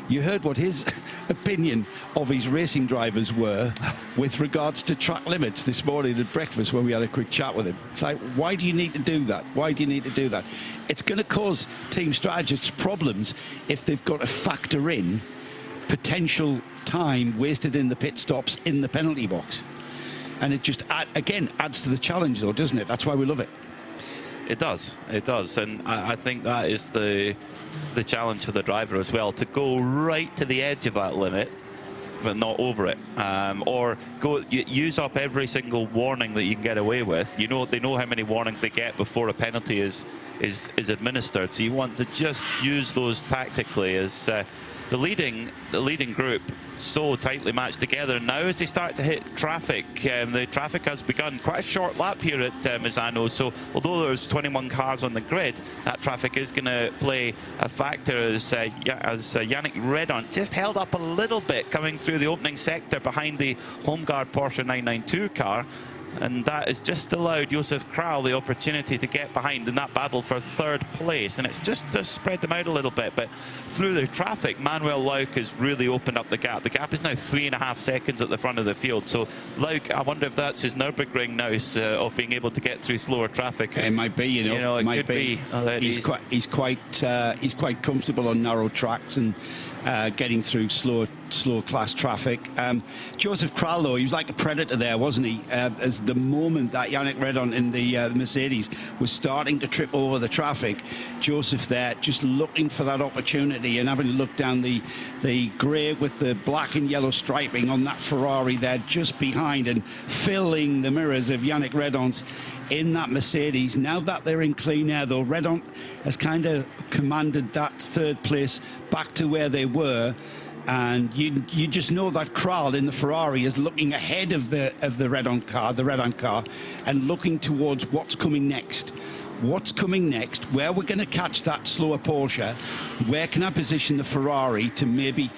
You heard what his opinion of his racing drivers were with regards to track limits this morning at breakfast when we had a quick chat with him. It's like, why do you need to do that? Why do you need to do that? It's going to cause team strategists problems if they've got to factor in potential time wasted in the pit stops in the penalty box. And it just, again, adds to the challenge, though, doesn't it? That's why we love it. It does, and I think that is the challenge for the driver as well, to go right to the edge of that limit but not over it, or use up every single warning that you can get away with. You know, they know how many warnings they get before a penalty is administered, so you want to just use those tactically. As the leading group so tightly matched together. Now as they start to hit traffic, the traffic has begun. Quite a short lap here at Misano, so although there's 21 cars on the grid, that traffic is going to play a factor as Yannick Redon just held up a little bit coming through the opening sector behind the home guard Porsche 992 car. And that has just allowed Josef Kral the opportunity to get behind in that battle for 3rd place. And it's just to spread them out a little bit. But through the traffic, Manuel Lauk has really opened up the gap. The gap is now 3.5 seconds at the front of the field. So Lauk, I wonder if that's his Nürburgring now of being able to get through slower traffic. It might be, you know, it might could be. He's quite comfortable on narrow tracks and getting through slow class traffic. Josef Kral, though, he was like a predator there, wasn't he? As the moment that Yannick Redon in the Mercedes was starting to trip over the traffic, Josef there just looking for that opportunity and having to look down the grey with the black and yellow striping on that Ferrari there just behind and filling the mirrors of Yannick Redon's in that Mercedes. Now that they're in clean air, though, Redon has kind of commanded that 3rd place back to where they were. And you just know that Kral in the Ferrari is looking ahead of the Redon car, and looking towards what's coming next. What's coming next? Where we're going to catch that slower Porsche? Where can I position the Ferrari to maybe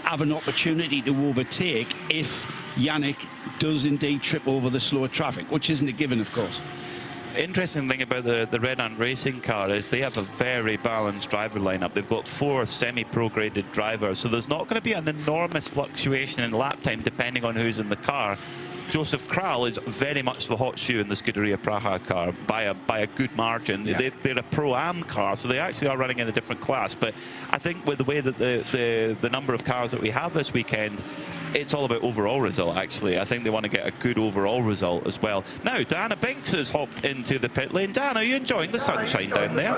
have an opportunity to overtake if Yannick does indeed trip over the slower traffic, which isn't a given, of course. Interesting thing about the Redon racing car is they have a very balanced driver lineup. They've got 4 semi-pro graded drivers, so there's not going to be an enormous fluctuation in lap time depending on who's in the car. Josef Kral is very much the hot shoe in the Scuderia Praha car by a good margin. Yeah. They're a Pro-Am car, so they actually are running in a different class. But I think with the way that the number of cars that we have this weekend, it's all about overall result, actually. I think they want to get a good overall result as well. Now, Diana Binks has hopped into the pit lane. Diana, are you enjoying the sunshine down there?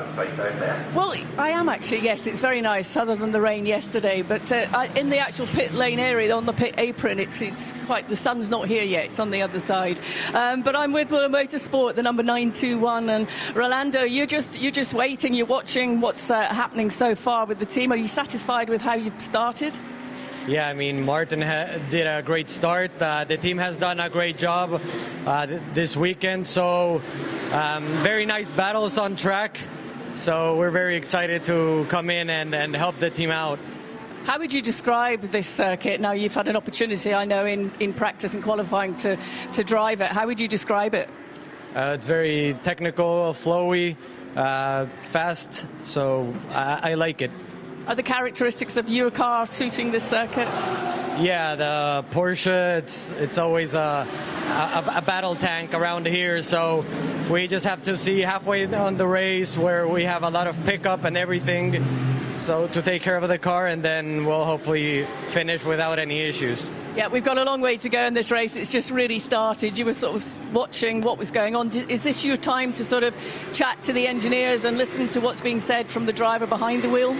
Well, I am actually, yes. It's very nice, other than the rain yesterday. But in the actual pit lane area, on the pit apron, it's quite, the sun's not here yet. It's on the other side. But I'm with Willa Motorsport, the number 921. And Rolando, you're just waiting. You're watching what's happening so far with the team. Are you satisfied with how you've started? Yeah, I mean, Martin did a great start. The team has done a great job this weekend. So very nice battles on track. So we're very excited to come in and help the team out. How would you describe this circuit? Now, you've had an opportunity, I know, in practice and qualifying to drive it. How would you describe it? It's very technical, flowy, fast. So I like it. Are the characteristics of your car suiting this circuit? Yeah, the Porsche, it's always a battle tank around here, so we just have to see halfway on the race where we have a lot of pickup and everything, so to take care of the car, and then we'll hopefully finish without any issues. Yeah, we've got a long way to go in this race. It's just really started. You were sort of watching what was going on. Is this your time to sort of chat to the engineers and listen to what's being said from the driver behind the wheel?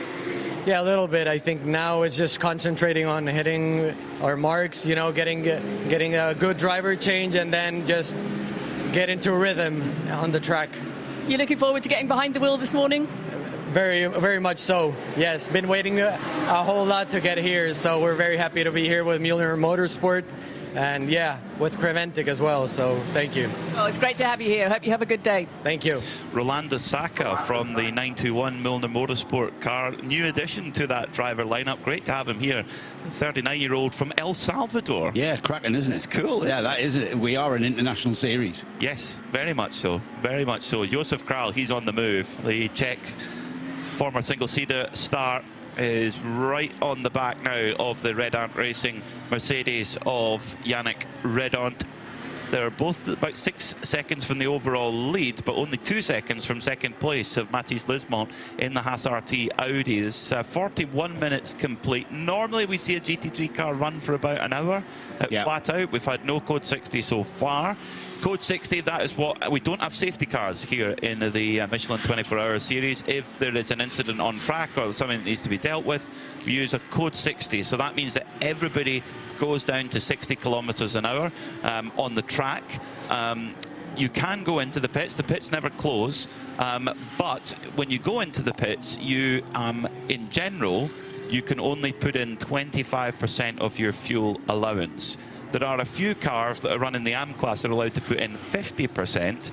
Yeah, a little bit. I think now it's just concentrating on hitting our marks, you know, getting a good driver change and then just get into rhythm on the track. You looking forward to getting behind the wheel this morning? Very, very much so. Yes, been waiting a whole lot to get here, so we're very happy to be here with Mueller Motorsport. And yeah, with Creventic as well, so thank you. Well, it's great to have you here. Hope you have a good day. Thank you. Rolando Saka from the 921 Milner Motorsport car, new addition to that driver lineup. Great to have him here. 39-year-old from El Salvador. Yeah, cracking, isn't it? It's cool. Yeah, that is it. We are an international series. Yes, very much so. Very much so. Josef Kral, he's on the move. The Czech former single-seater star is right on the back now of the Red Ant Racing Mercedes of Yannick Redant. They're both about 6 seconds from the overall lead, but only 2 seconds from second place of Mathis Lismont in the Haas RT Audi. There's 41 minutes complete. Normally we see a GT3 car run for about an hour flat out. We've had no Code 60 so far. Code 60, that is what we don't have safety cars here in the Michelin 24-hour series. If there is an incident on track or something that needs to be dealt with, we use a Code 60. So that means that everybody goes down to 60 kilometers an hour on the track. You can go into the pits never close, but when you go into the pits, you, in general, you can only put in 25% of your fuel allowance. There are a few cars that are running the AM class that are allowed to put in 50%,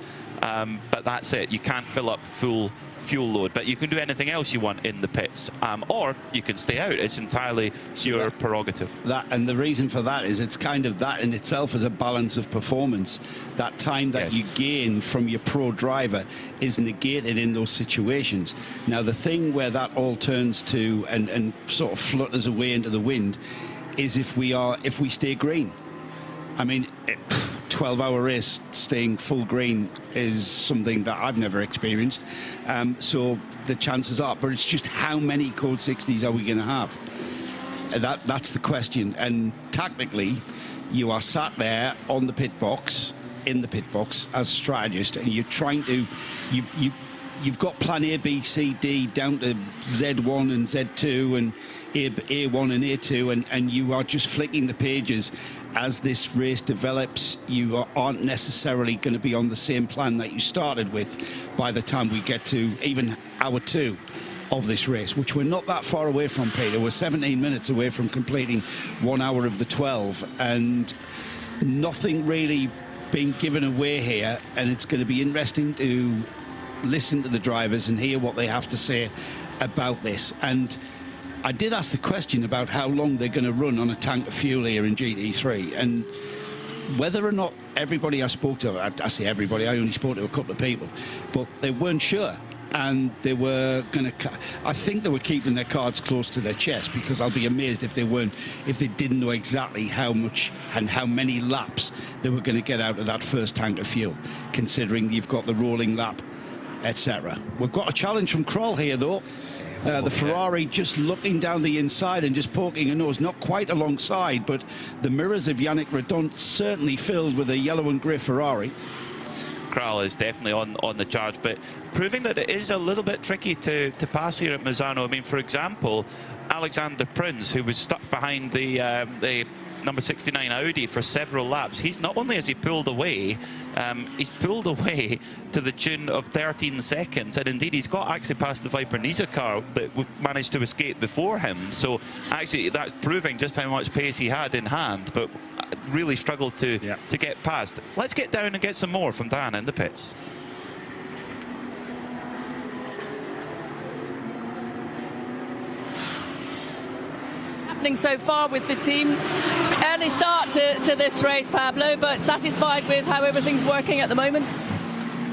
but that's it. You can't fill up full fuel load, but you can do anything else you want in the pits, or you can stay out. It's entirely your prerogative. And the reason for that is it's kind of that in itself as a balance of performance. That time that you gain from your pro driver is negated in those situations. Now, the thing where that all turns to and sort of flutters away into the wind is if we stay green. I mean, 12-hour race staying full green is something that I've never experienced. So the chances are, but it's just how many Code 60s are we going to have? That's the question. And tactically, you are sat there on the pit box, in the pit box as a strategist, and you're trying to, you've got plan A, B, C, D down to Z1 and Z2 and A1 and A2, and you are just flicking the pages as this race develops. You aren't necessarily going to be on the same plan that you started with by the time we get to even hour 2 of this race, which we're not that far away from, Peter. We're 17 minutes away from completing 1 hour of the 12, and nothing really being given away here, and it's going to be interesting to listen to the drivers and hear what they have to say about this. And I did ask the question about how long they're going to run on a tank of fuel here in GT3, and whether or not everybody I spoke to, I say everybody, I only spoke to a couple of people, but they weren't sure. And they were going to, I think they were keeping their cards close to their chest, because I'll be amazed if they didn't know exactly how much and how many laps they were going to get out of that first tank of fuel, considering you've got the rolling lap, etc. We've got a challenge from Kroll here, though. The Ferrari just looking down the inside and just poking a nose, not quite alongside, but the mirrors of Yannick Redant certainly filled with a yellow and grey Ferrari. Kral is definitely on the charge, but proving that it is a little bit tricky to pass here at Misano. I mean, for example, Alexander Prinz, who was stuck behind the number 69 Audi for several laps, not only has he pulled away, he's pulled away to the tune of 13 seconds, and indeed he's got actually past the Viper Niza car that managed to escape before him. So actually that's proving just how much pace he had in hand, but really struggled to get past. Let's get down and get some more from Dan in the pits. So far with the team. Early start to this race, Pablo, but satisfied with how everything's working at the moment?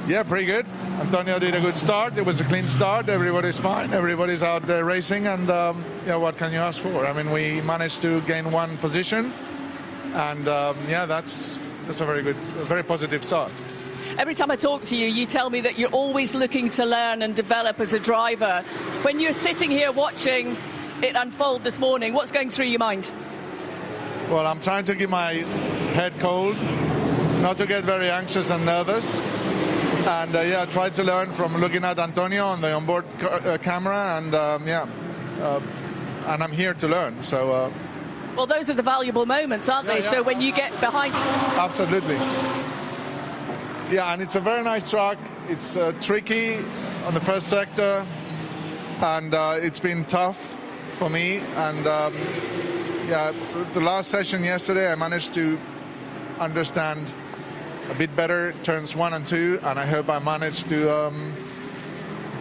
Yeah, pretty good. Antonio did a good start. It was a clean start. Everybody's fine. Everybody's out there racing, and yeah, what can you ask for? I mean, we managed to gain 1 position, and yeah, that's a very positive start. Every time I talk to you, you tell me that you're always looking to learn and develop as a driver. When you're sitting here watching it unfold this morning, what's going through your mind? Well, I'm trying to keep my head cold, not to get very anxious and nervous, and yeah, try to learn from looking at Antonio on the onboard camera, and yeah, and I'm here to learn. So. Well, those are the valuable moments, aren't they? So when you get behind. Absolutely. Yeah, and it's a very nice track. It's tricky on the first sector, and it's been tough for me. And yeah, the last session yesterday, I managed to understand a bit better turns 1 and 2, and I hope I managed to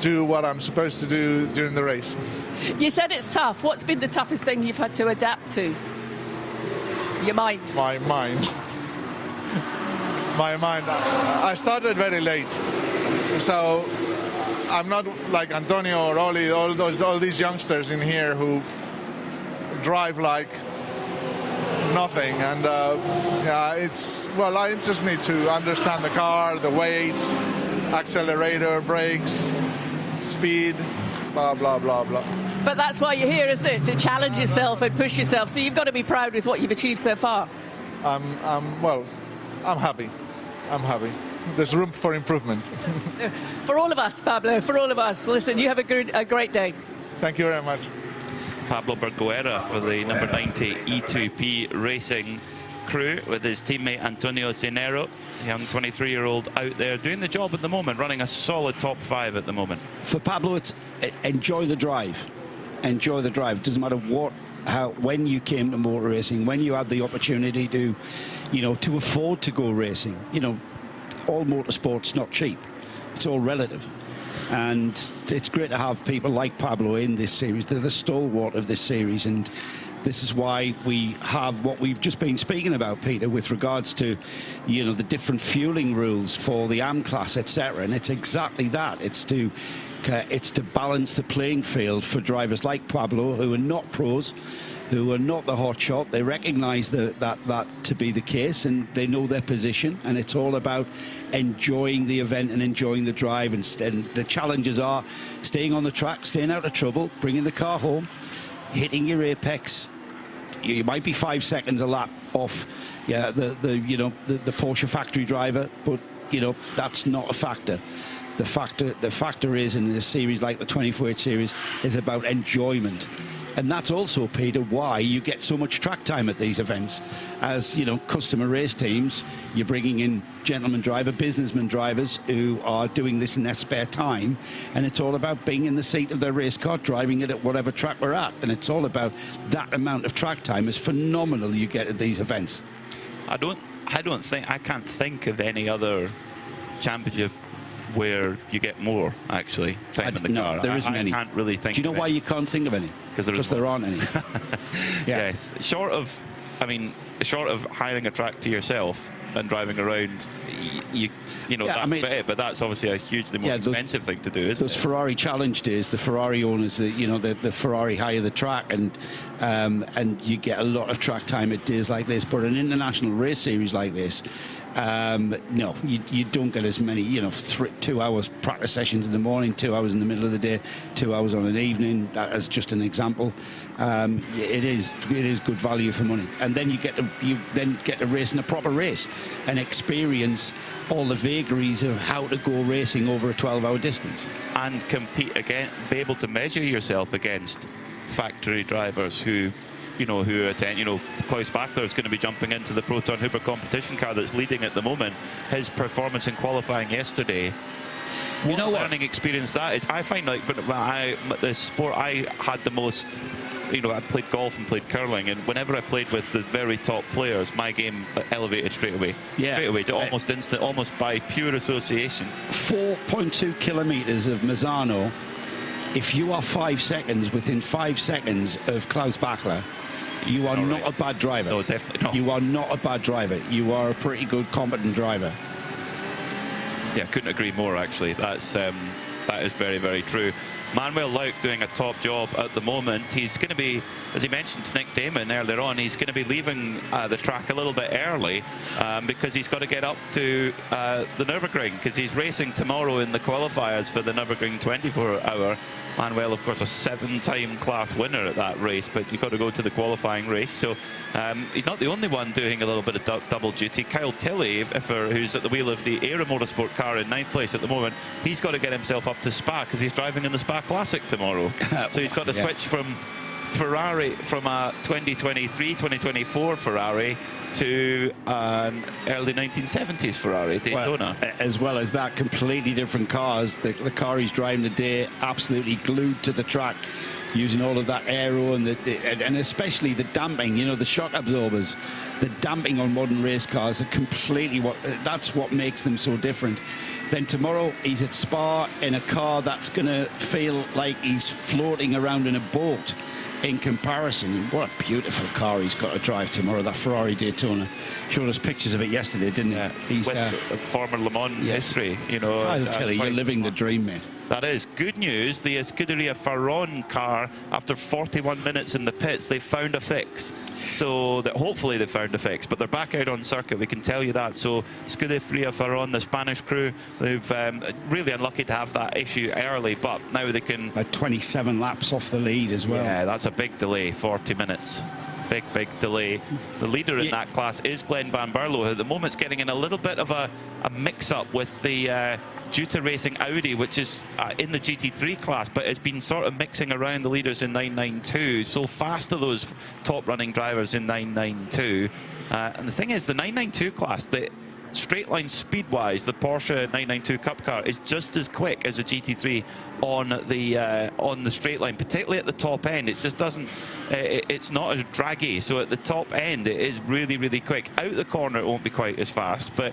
do what I'm supposed to do during the race. You said it's tough. What's been the toughest thing you've had to adapt to? Your mind. My mind. My mind. I started very late, so I'm not like Antonio or Oli, all these youngsters in here who drive like nothing. And yeah, I just need to understand the car, the weights, accelerator, brakes, speed, blah blah blah blah. But that's why you're here, isn't it? To challenge yourself and push yourself. So you've got to be proud with what you've achieved so far. Well, I'm happy. I'm happy. There's room for improvement. For all of us, Pablo, for all of us. Listen, you have a great day. Thank you very much. Pablo Berguera for the number 90 E2P Racing crew with his teammate Antonio Cenero, young 23-year-old out there doing the job at the moment, running a solid top 5 at the moment. For Pablo, it's enjoy the drive. Enjoy the drive. It doesn't matter when you came to motor racing, when you had the opportunity to, to afford to go racing. All motorsport's not cheap. It's all relative. And it's great to have people like Pablo in this series. They're the stalwart of this series, and this is why we have what we've just been speaking about, Peter, with regards to, the different fueling rules for the AM class, etc. And it's exactly that. It's to balance the playing field for drivers like Pablo, who are not pros, who are not the hot shot. They recognise that to be the case, and they know their position. And it's all about enjoying the event and enjoying the drive. And the challenges are staying on the track, staying out of trouble, bringing the car home, hitting your apex. You might be 5 seconds a lap off, the Porsche factory driver, but that's not a factor. The factor is, in a series like the 24H series, is about enjoyment. And that's also, Peter, why you get so much track time at these events. As, customer race teams, you're bringing in gentleman driver, businessman drivers who are doing this in their spare time. And it's all about being in the seat of their race car, driving it at whatever track we're at. And it's all about that amount of track time is phenomenal you get at these events. I can't think of any other championship where you get more, actually, time in the car. There isn't any. I can't really think. Do you know why you can't think of any? Because there aren't any. Yes. Short of hiring a track to yourself and driving around, but that's obviously a hugely more expensive thing to do, isn't it? Those Ferrari Challenge days, the Ferrari owners, the Ferrari hire the track, and you get a lot of track time at days like this. But an international race series like this, no, you don't get as many, 2 hours practice sessions in the morning, 2 hours in the middle of the day, 2 hours on an evening, as just an example. It is good value for money. And then you get to race in a proper race and experience all the vagaries of how to go racing over a 12-hour distance. And compete again, be able to measure yourself against factory drivers who attend, Klaus Bachler is going to be jumping into the Proton Huber competition car that's leading at the moment. His performance in qualifying yesterday, what learning experience that is. I find like the sport I had the most, I played golf and played curling, and whenever I played with the very top players, my game elevated straight away. Straight away, to almost instant, almost by pure association. 4.2 kilometres of Misano. If you are 5 seconds within 5 seconds of Klaus Bachler, you are not a bad driver. No, definitely not. You are not a bad driver. You are a pretty good, competent driver. Yeah, couldn't agree more, actually. That is very, very true. Manuel Lauk doing a top job at the moment. He's going to be, as he mentioned to Nick Damon earlier on, he's going to be leaving the track a little bit early because he's got to get up to the Nürburgring, because he's racing tomorrow in the qualifiers for the Nürburgring 24-hour. Manuel, of course, a 7-time class winner at that race, but you've got to go to the qualifying race. So he's not the only one doing a little bit of double duty. Kyle Tilley, who's at the wheel of the Aero Motorsport car in 9th place at the moment, he's got to get himself up to Spa because he's driving in the Spa Spa Classic tomorrow. So he's got to switch from Ferrari, from a 2023, 2024 Ferrari to an early 1970s Ferrari Daytona. Well, as well as that, completely different cars. The car he's driving today, absolutely glued to the track, using all of that aero and and especially the damping, you know, the shock absorbers. The damping on modern race cars are completely that's what makes them so different. Then tomorrow he's at Spa in a car that's going to feel like he's floating around in a boat in comparison. What a beautiful car he's got to drive tomorrow, that Ferrari Daytona. Showed us pictures of it yesterday, didn't he? He's with former Le Mans history, you know. I'll tell you, you're living the dream, mate. That is good news. The Scuderia Ferron car, after 41 minutes in the pits, they found a fix. So that hopefully they found a fix, but they're back out on circuit, we can tell you that. So Scuderia Ferron, the Spanish crew, they've really unlucky to have that issue early, but now they can... 27 laps off the lead as well. Yeah, that's a big delay, 40 minutes. Big delay. The leader in that class is Glenn Van Berlo, who at the moment's getting in a little bit of a mix-up with the Juta Racing Audi, which is in the GT3 class, but has been sort of mixing around the leaders in 992. So fast are those top-running drivers in 992. And the thing is, the 992 class, the straight line speed-wise, the Porsche 992 Cup car is just as quick as a GT3 on the straight line, particularly at the top end. It just doesn't, it's not as draggy. So at the top end, it is really, really quick. Out the corner, it won't be quite as fast, but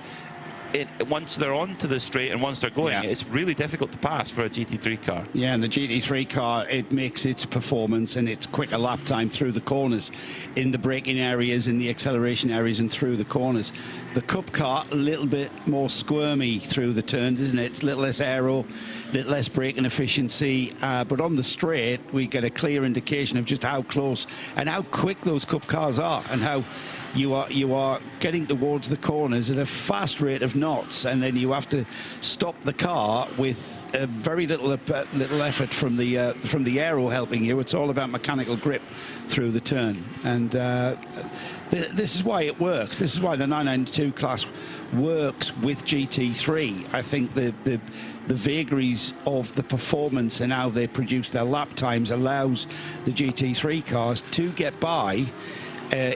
once they're onto the straight and once they're going, it's really difficult to pass for a GT3 car. Yeah, and the GT3 car, it makes its performance and its quicker lap time through the corners, in the braking areas, in the acceleration areas, and through the corners. The Cup car, a little bit more squirmy through the turns, isn't it? It's a little less aero, a little less braking efficiency, but on the straight, we get a clear indication of just how close and how quick those Cup cars are, and how you are getting towards the corners at a fast rate of knots, and then you have to stop the car with very little effort from the aero helping you. It's all about mechanical grip through the turn, and this is why it works. This is why the 992 class works with GT3. I think the vagaries of the performance and how they produce their lap times allows the GT3 cars to get by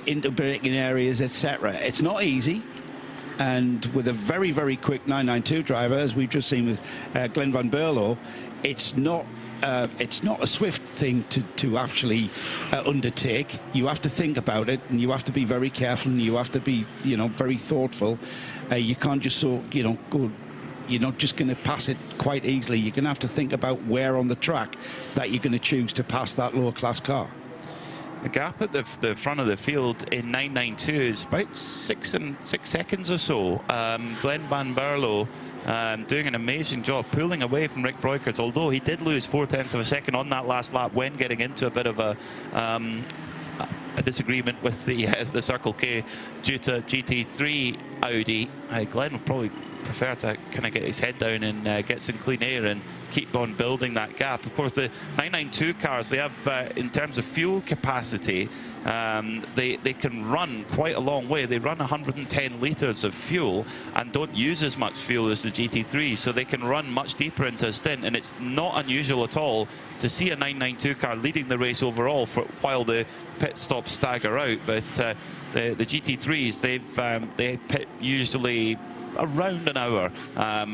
into braking areas, etc. It's not easy, and with a very, very quick 992 driver, as we've just seen with Glenn Van Berlo, it's not a swift thing to actually undertake. You have to think about it, and you have to be very careful, and you have to be, very thoughtful. You can't just go. You're not just going to pass it quite easily. You're going to have to think about where on the track that you're going to choose to pass that lower class car. The gap at the front of the field in 992 is about 6 seconds or so. Glenn Van Berlo doing an amazing job pulling away from Rick Breukers, although he did lose 0.4 of a second on that last lap when getting into a bit of a disagreement with the Circle K due to GT3 Audi. Glenn would probably prefer to kind of get his head down and get some clean air and keep on building that gap. Of course, the 992 cars, they have, in terms of fuel capacity, they can run quite a long way. They run 110 litres of fuel and don't use as much fuel as the GT3, so they can run much deeper into a stint, and it's not unusual at all to see a 992 car leading the race overall while the pit stops stagger out. But the GT3s, they pit usually around an hour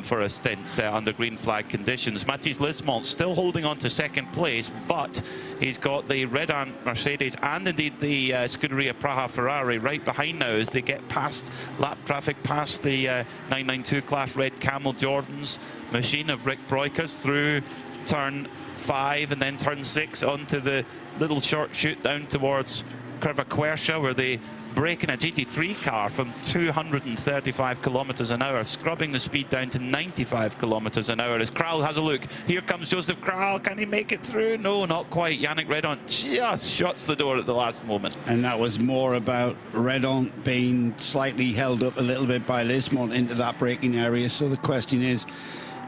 for a stint under green flag conditions. Matthias Lismont still holding on to second place, but he's got the Red Ant Mercedes and indeed the Scuderia Praha Ferrari right behind now as they get past lap traffic, past the 992 class red Camel Jordans machine of Rick Breukers through turn 5 and then turn 6 onto the little short shoot down towards Curva Quercia, where they break in a GT3 car from 235 kilometers an hour, scrubbing the speed down to 95 kilometers an hour as Kral has a look. Here comes Joseph Kral. Can he make it through? No, not quite. Yannick Redon just shuts the door at the last moment. And that was more about Redon being slightly held up a little bit by Lismont into that braking area. So the question is,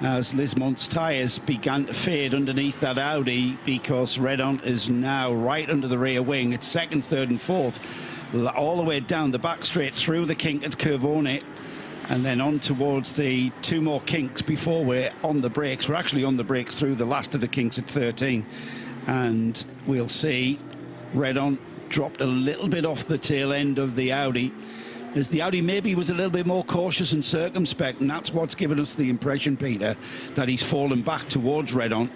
as Lismont's tyres began to fade underneath that Audi, because Redon is now right under the rear wing. It's second, third and fourth, all the way down the back straight through the kink at Curvone. and then on towards the 2 more kinks before we're on the brakes. We're actually on the brakes through the last of the kinks at 13, and we'll see Redon dropped a little bit off the tail end of the Audi, as the Audi maybe was a little bit more cautious and circumspect, and that's what's given us the impression, Peter, that he's fallen back towards Redon.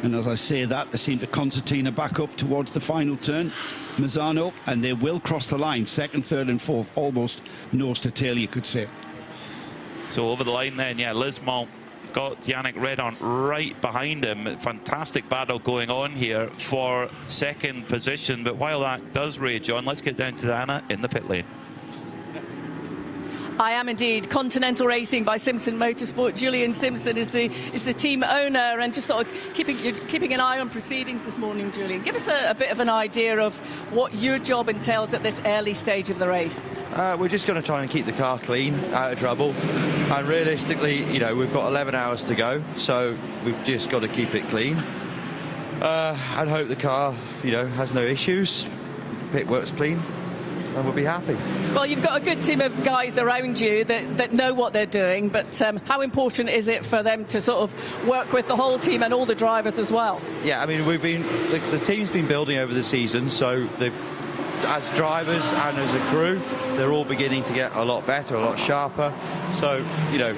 And as I say that, they seem to concertina back up towards the final turn, Misano, and they will cross the line, 2nd, 3rd and 4th, almost nose to tail, you could say. So over the line then, yeah, Lismont got Yannick Redon right behind him. Fantastic battle going on here for 2nd position. But while that does rage on, let's get down to Anna in the pit lane. I am indeed. Continental Racing by Simpson Motorsport. Julian Simpson is the team owner, and just sort of keeping an eye on proceedings this morning. Julian, give us a bit of an idea of what your job entails at this early stage of the race. We're just going to try and keep the car clean, out of trouble, and realistically, you know, we've got 11 hours to go, so we've just got to keep it clean and hope the car, you know, has no issues. The pit works clean, and we'll be happy. Well, you've got a good team of guys around you that know what they're doing, but how important is it for them to sort of work with the whole team and all the drivers as well? Yeah, I mean, the team's been building over the season, so they've, as drivers and as a crew, they're all beginning to get a lot better, a lot sharper. So, you know,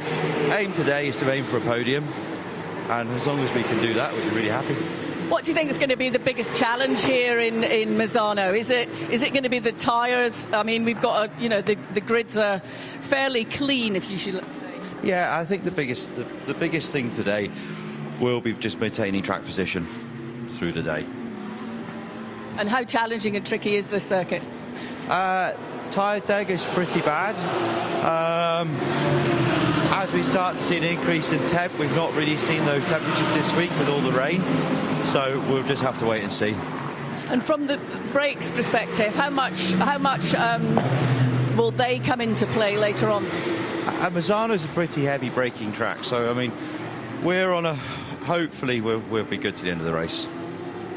aim today is to aim for a podium, and as long as we can do that, we'll be really happy. What do you think is going to be the biggest challenge here in Misano? Is it going to be the tyres? I mean, we've got the grids are fairly clean, if you should say. Yeah, I think the biggest thing today will be just maintaining track position through the day. And how challenging and tricky is this circuit? Tyre deg is pretty bad. As we start to see an increase in temp, we've not really seen those temperatures this week with all the rain, so we'll just have to wait and see. And from the brakes perspective, how much will they come into play later on? Misano is a pretty heavy braking track, so I mean, we're on a, hopefully we'll be good to the end of the race.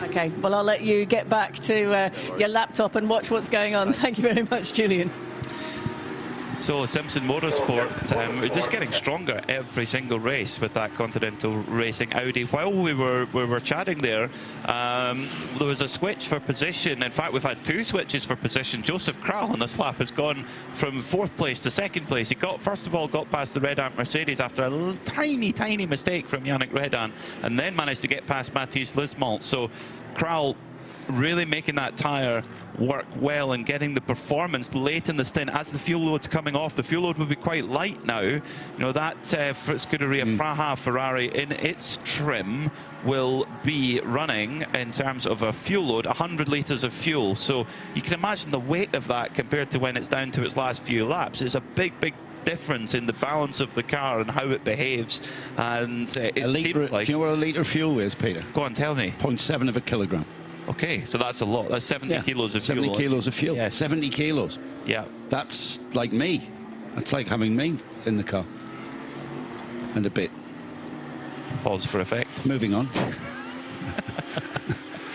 Okay, well, I'll let you get back to your laptop and watch what's going on. Thank you very much, Julian. So Simpson Motorsport, we're just getting stronger every single race with that Continental Racing Audi. While we were chatting there was a switch for position. In fact, we've had 2 switches for position. Joseph Kral on this lap has gone from 4th place to 2nd place. He first of all got past the Red Ant Mercedes after a tiny mistake from Yannick Redon, and then managed to get past Mathis Lismont. So Kral really making that tyre work well and getting the performance late in the stint as the fuel load's coming off. The fuel load will be quite light now. You know, that Scuderia Praha Ferrari in its trim will be running, in terms of a fuel load, 100 litres of fuel. So you can imagine the weight of that compared to when it's down to its last few laps. It's a big difference in the balance of the car and how it behaves. And it seems like... Do you know what a litre of fuel is, Peter? Go on, tell me. 0.7 of a kilogram. Okay, so that's a lot. That's 70 kilos of 70 fuel. 70 kilos of fuel. Yes. 70 kilos. Yeah. That's like me. That's like having me in the car. And a bit. Pause for effect. Moving on.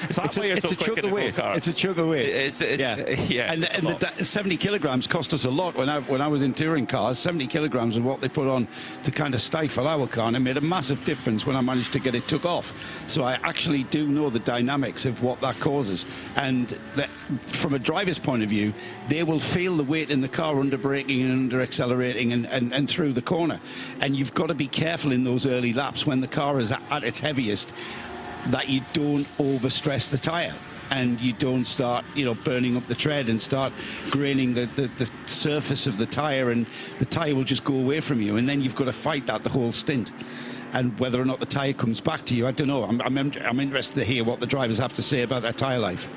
It's a chunk of weight. It's a chunk of weight. Yeah. And the 70 kilograms cost us a lot when I was in touring cars. 70 kilograms is what they put on to kind of stifle our car, and it made a massive difference when I managed to get it took off. So I actually do know the dynamics of what that causes. And from a driver's point of view, they will feel the weight in the car under braking and under accelerating and through the corner. And you've got to be careful in those early laps when the car is at its heaviest, that you don't overstress the tyre and you don't start, burning up the tread and start graining the surface of the tyre, and the tyre will just go away from you, and then you've got to fight that the whole stint. And whether or not the tyre comes back to you, I don't know. I'm interested to hear what the drivers have to say about their tyre life.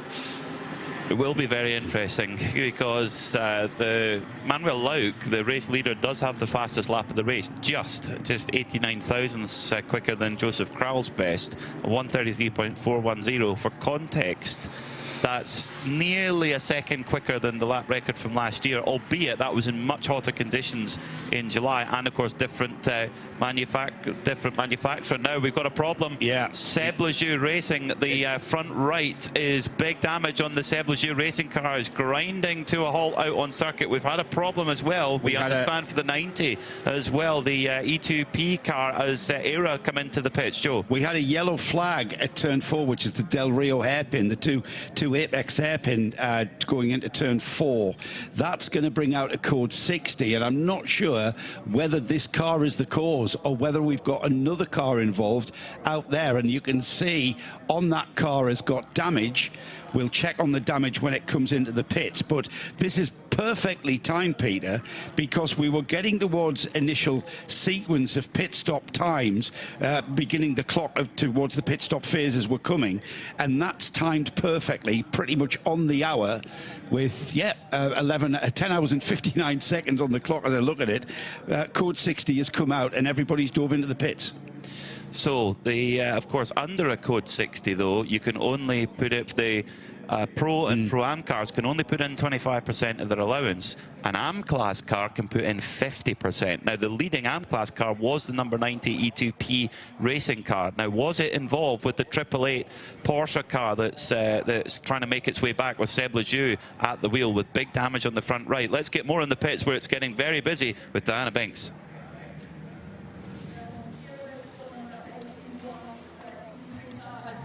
It will be very interesting because the Manuel Lauk, the race leader, does have the fastest lap of the race, just 89 thousandths quicker than Joseph Kral's best, 133.410. For context, That's nearly a second quicker than the lap record from last year, albeit that was in much hotter conditions in July, and of course different manufacturer. Now we've got a problem. Yeah. Seb Lejeune Racing, the front right is big damage on the Seb Lejeune Racing cars, grinding to a halt out on circuit. We've had a problem as well. We understand for the 90 as well. The E2P car as ERA come into the pits. Joe. We had a yellow flag at turn 4, which is the Del Rio hairpin, the two apex hairpin going into turn 4. That's going to bring out a code 60, and I'm not sure whether this car is the cause or whether we've got another car involved out there. And you can see on that car has got damage. We'll check on the damage when it comes into the pits, but this is perfectly timed, Peter, because we were getting towards initial sequence of pit stop times, beginning the clock towards the pit stop phases were coming, and that's timed perfectly, pretty much on the hour, with 10 hours and 59 seconds on the clock as I look at it. Code 60 has come out and everybody's dove into the pits. So, of course, under a code 60, though, you can only put it, the Pro and Pro-Am cars can only put in 25% of their allowance. An AM-class car can put in 50%. Now, the leading AM-class car was the number 90 E2P racing car. Now, was it involved with the 888 Porsche car that's trying to make its way back with Seb Lejeune at the wheel with big damage on the front right? Let's get more in the pits where it's getting very busy with Diana Binks.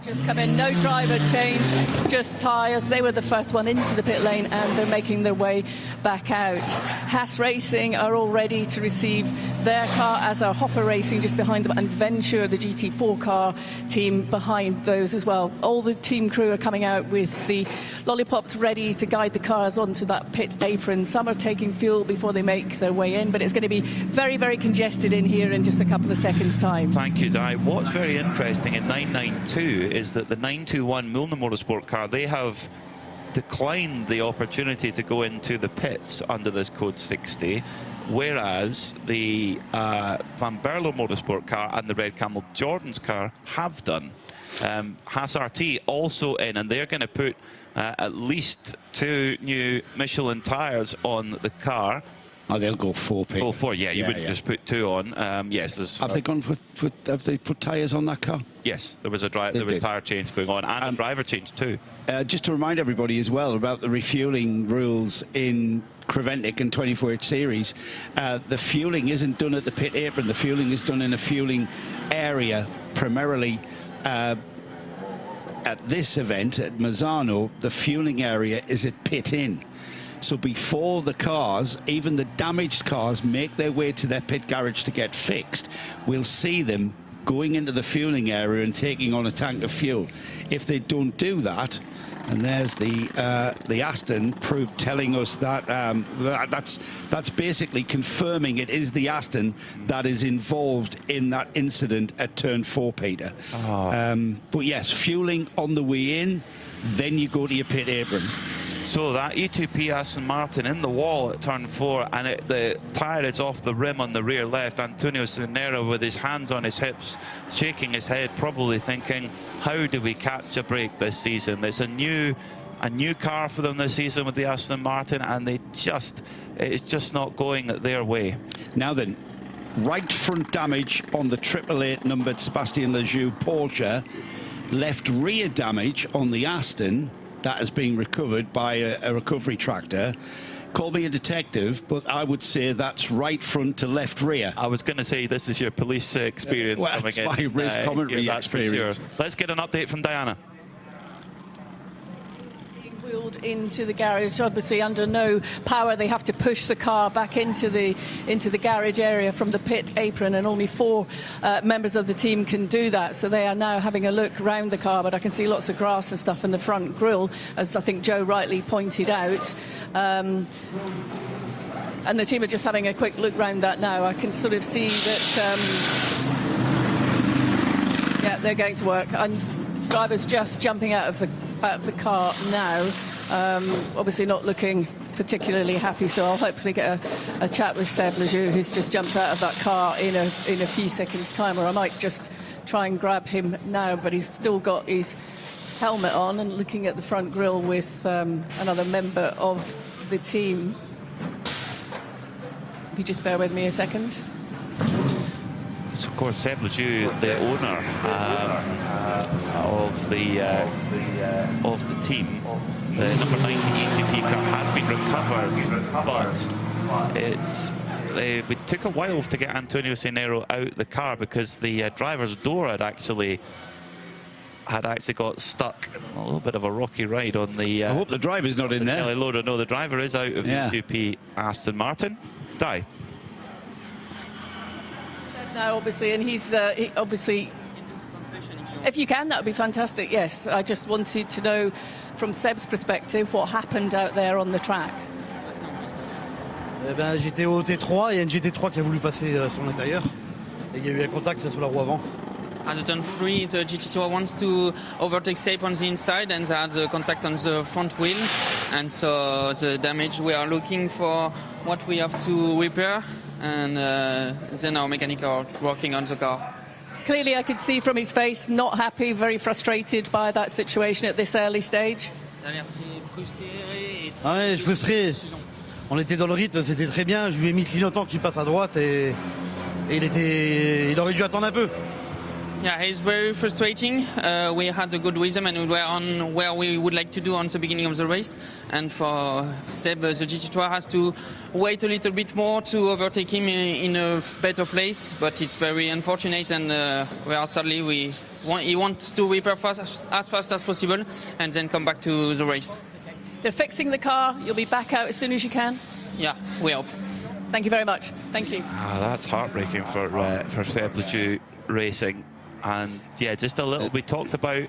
Just come in, no driver change, just tyres. They were the first one into the pit lane and they're making their way back out. Haas Racing are all ready to receive their car, as are RAFA Racing just behind them, and Venture, the GT4 car team, behind those as well. All the team crew are coming out with the lollipops ready to guide the cars onto that pit apron. Some are taking fuel before they make their way in, but it's going to be very, very congested in here in just a couple of seconds' time. Thank you, Di. What's very interesting in 992 is that the 921 Milner Motorsport car, they have declined the opportunity to go into the pits under this code 60, whereas the Van Berlo Motorsport car and the Red Camel Jordan's car have done. Haas RT also in, and they're going to put at least 2 new Michelin tyres on the car. Oh, they'll go 4, Peter. Oh, 4, yeah, you wouldn't just put 2 on. Yes, there's... Have they gone have they put tyres on that car? Yes, there was a tyre change going on, and a driver change too. Just to remind everybody as well about the refuelling rules in Creventic and 24H Series, the fueling isn't done at the pit apron. The fueling is done in a fueling area, primarily at this event, at Misano. The fueling area is at pit in. So before the cars, even the damaged cars, make their way to their pit garage to get fixed, we'll see them going into the fueling area and taking on a tank of fuel. If they don't do that, and there's the Aston telling us that that's basically confirming it is the Aston that is involved in that incident at turn 4, Peter. But yes, fueling on the way in, then you go to your pit apron. So that E2P Aston Martin in the wall at turn 4, and the tyre is off the rim on the rear left. Antonio Cinera with his hands on his hips, shaking his head, probably thinking, how do we catch a break this season? There's a new car for them this season with the Aston Martin, and it's just not going their way. Now then, right front damage on the 888 numbered Sebastian Lejeune Porsche, left rear damage on the Aston. That is being recovered by a recovery tractor. Call me a detective, but I would say that's right front to left rear. I was going to say this is your police experience. Well, that's my race commentary experience. Sure. Let's get an update from Diana. Wheeled into the garage, obviously under no power. They have to push the car back into the garage area from the pit apron, and only 4 members of the team can do that. So they are now having a look round the car, but I can see lots of grass and stuff in the front grille, as I think Joe rightly pointed out. And the team are just having a quick look round that now. I can sort of see that yeah, they're going to work, and driver's just jumping out of the car now, obviously not looking particularly happy, so I'll hopefully get a chat with Seb Lejeune, who's just jumped out of that car in a few seconds time, or I might just try and grab him now, but he's still got his helmet on and looking at the front grille with another member of the team. If you just bear with me a second. So of course, Seb Lejeune, the owner of the team, the number 90 ATP car has been recovered, but it took a while to get Antonio Cenero out the car because the driver's door had actually got stuck. A little bit of a rocky ride on the... I hope the driver's not in there. Loader. No, the driver is out of ATP Aston Martin. Di. Now, obviously, and he's obviously... If you can, that would be fantastic, yes. I just wanted to know, from Seb's perspective, what happened out there on the track. J'étais au T3, il y a une GT4 qui a voulu passer sur l'intérieur, et il y a eu un contact sur la roue avant. At the turn 3, the GT4 wants to overtake Seb on the inside, and they had contact on the front wheel. And so the damage, we are looking for what we have to repair, and then our mechanics are working on the car. Clearly, I could see from his face, not happy, very frustrated by that situation at this early stage. Ouais, frustré. On était dans le rythme, c'était très bien. Je lui ai mis le clignotant qui passe à droite et il aurait dû attendre un peu. Yeah, it's very frustrating. We had a good rhythm and we were on where we would like to do on the beginning of the race. And for Seb, the GT4 has to wait a little bit more to overtake him in a better place. But it's very unfortunate, and sadly he wants to repair as fast as possible and then come back to the race. They're fixing the car. You'll be back out as soon as you can. Yeah, we hope. Thank you very much. Thank you. That's heartbreaking for Seb Lejeune Racing. And yeah, just a little, we talked about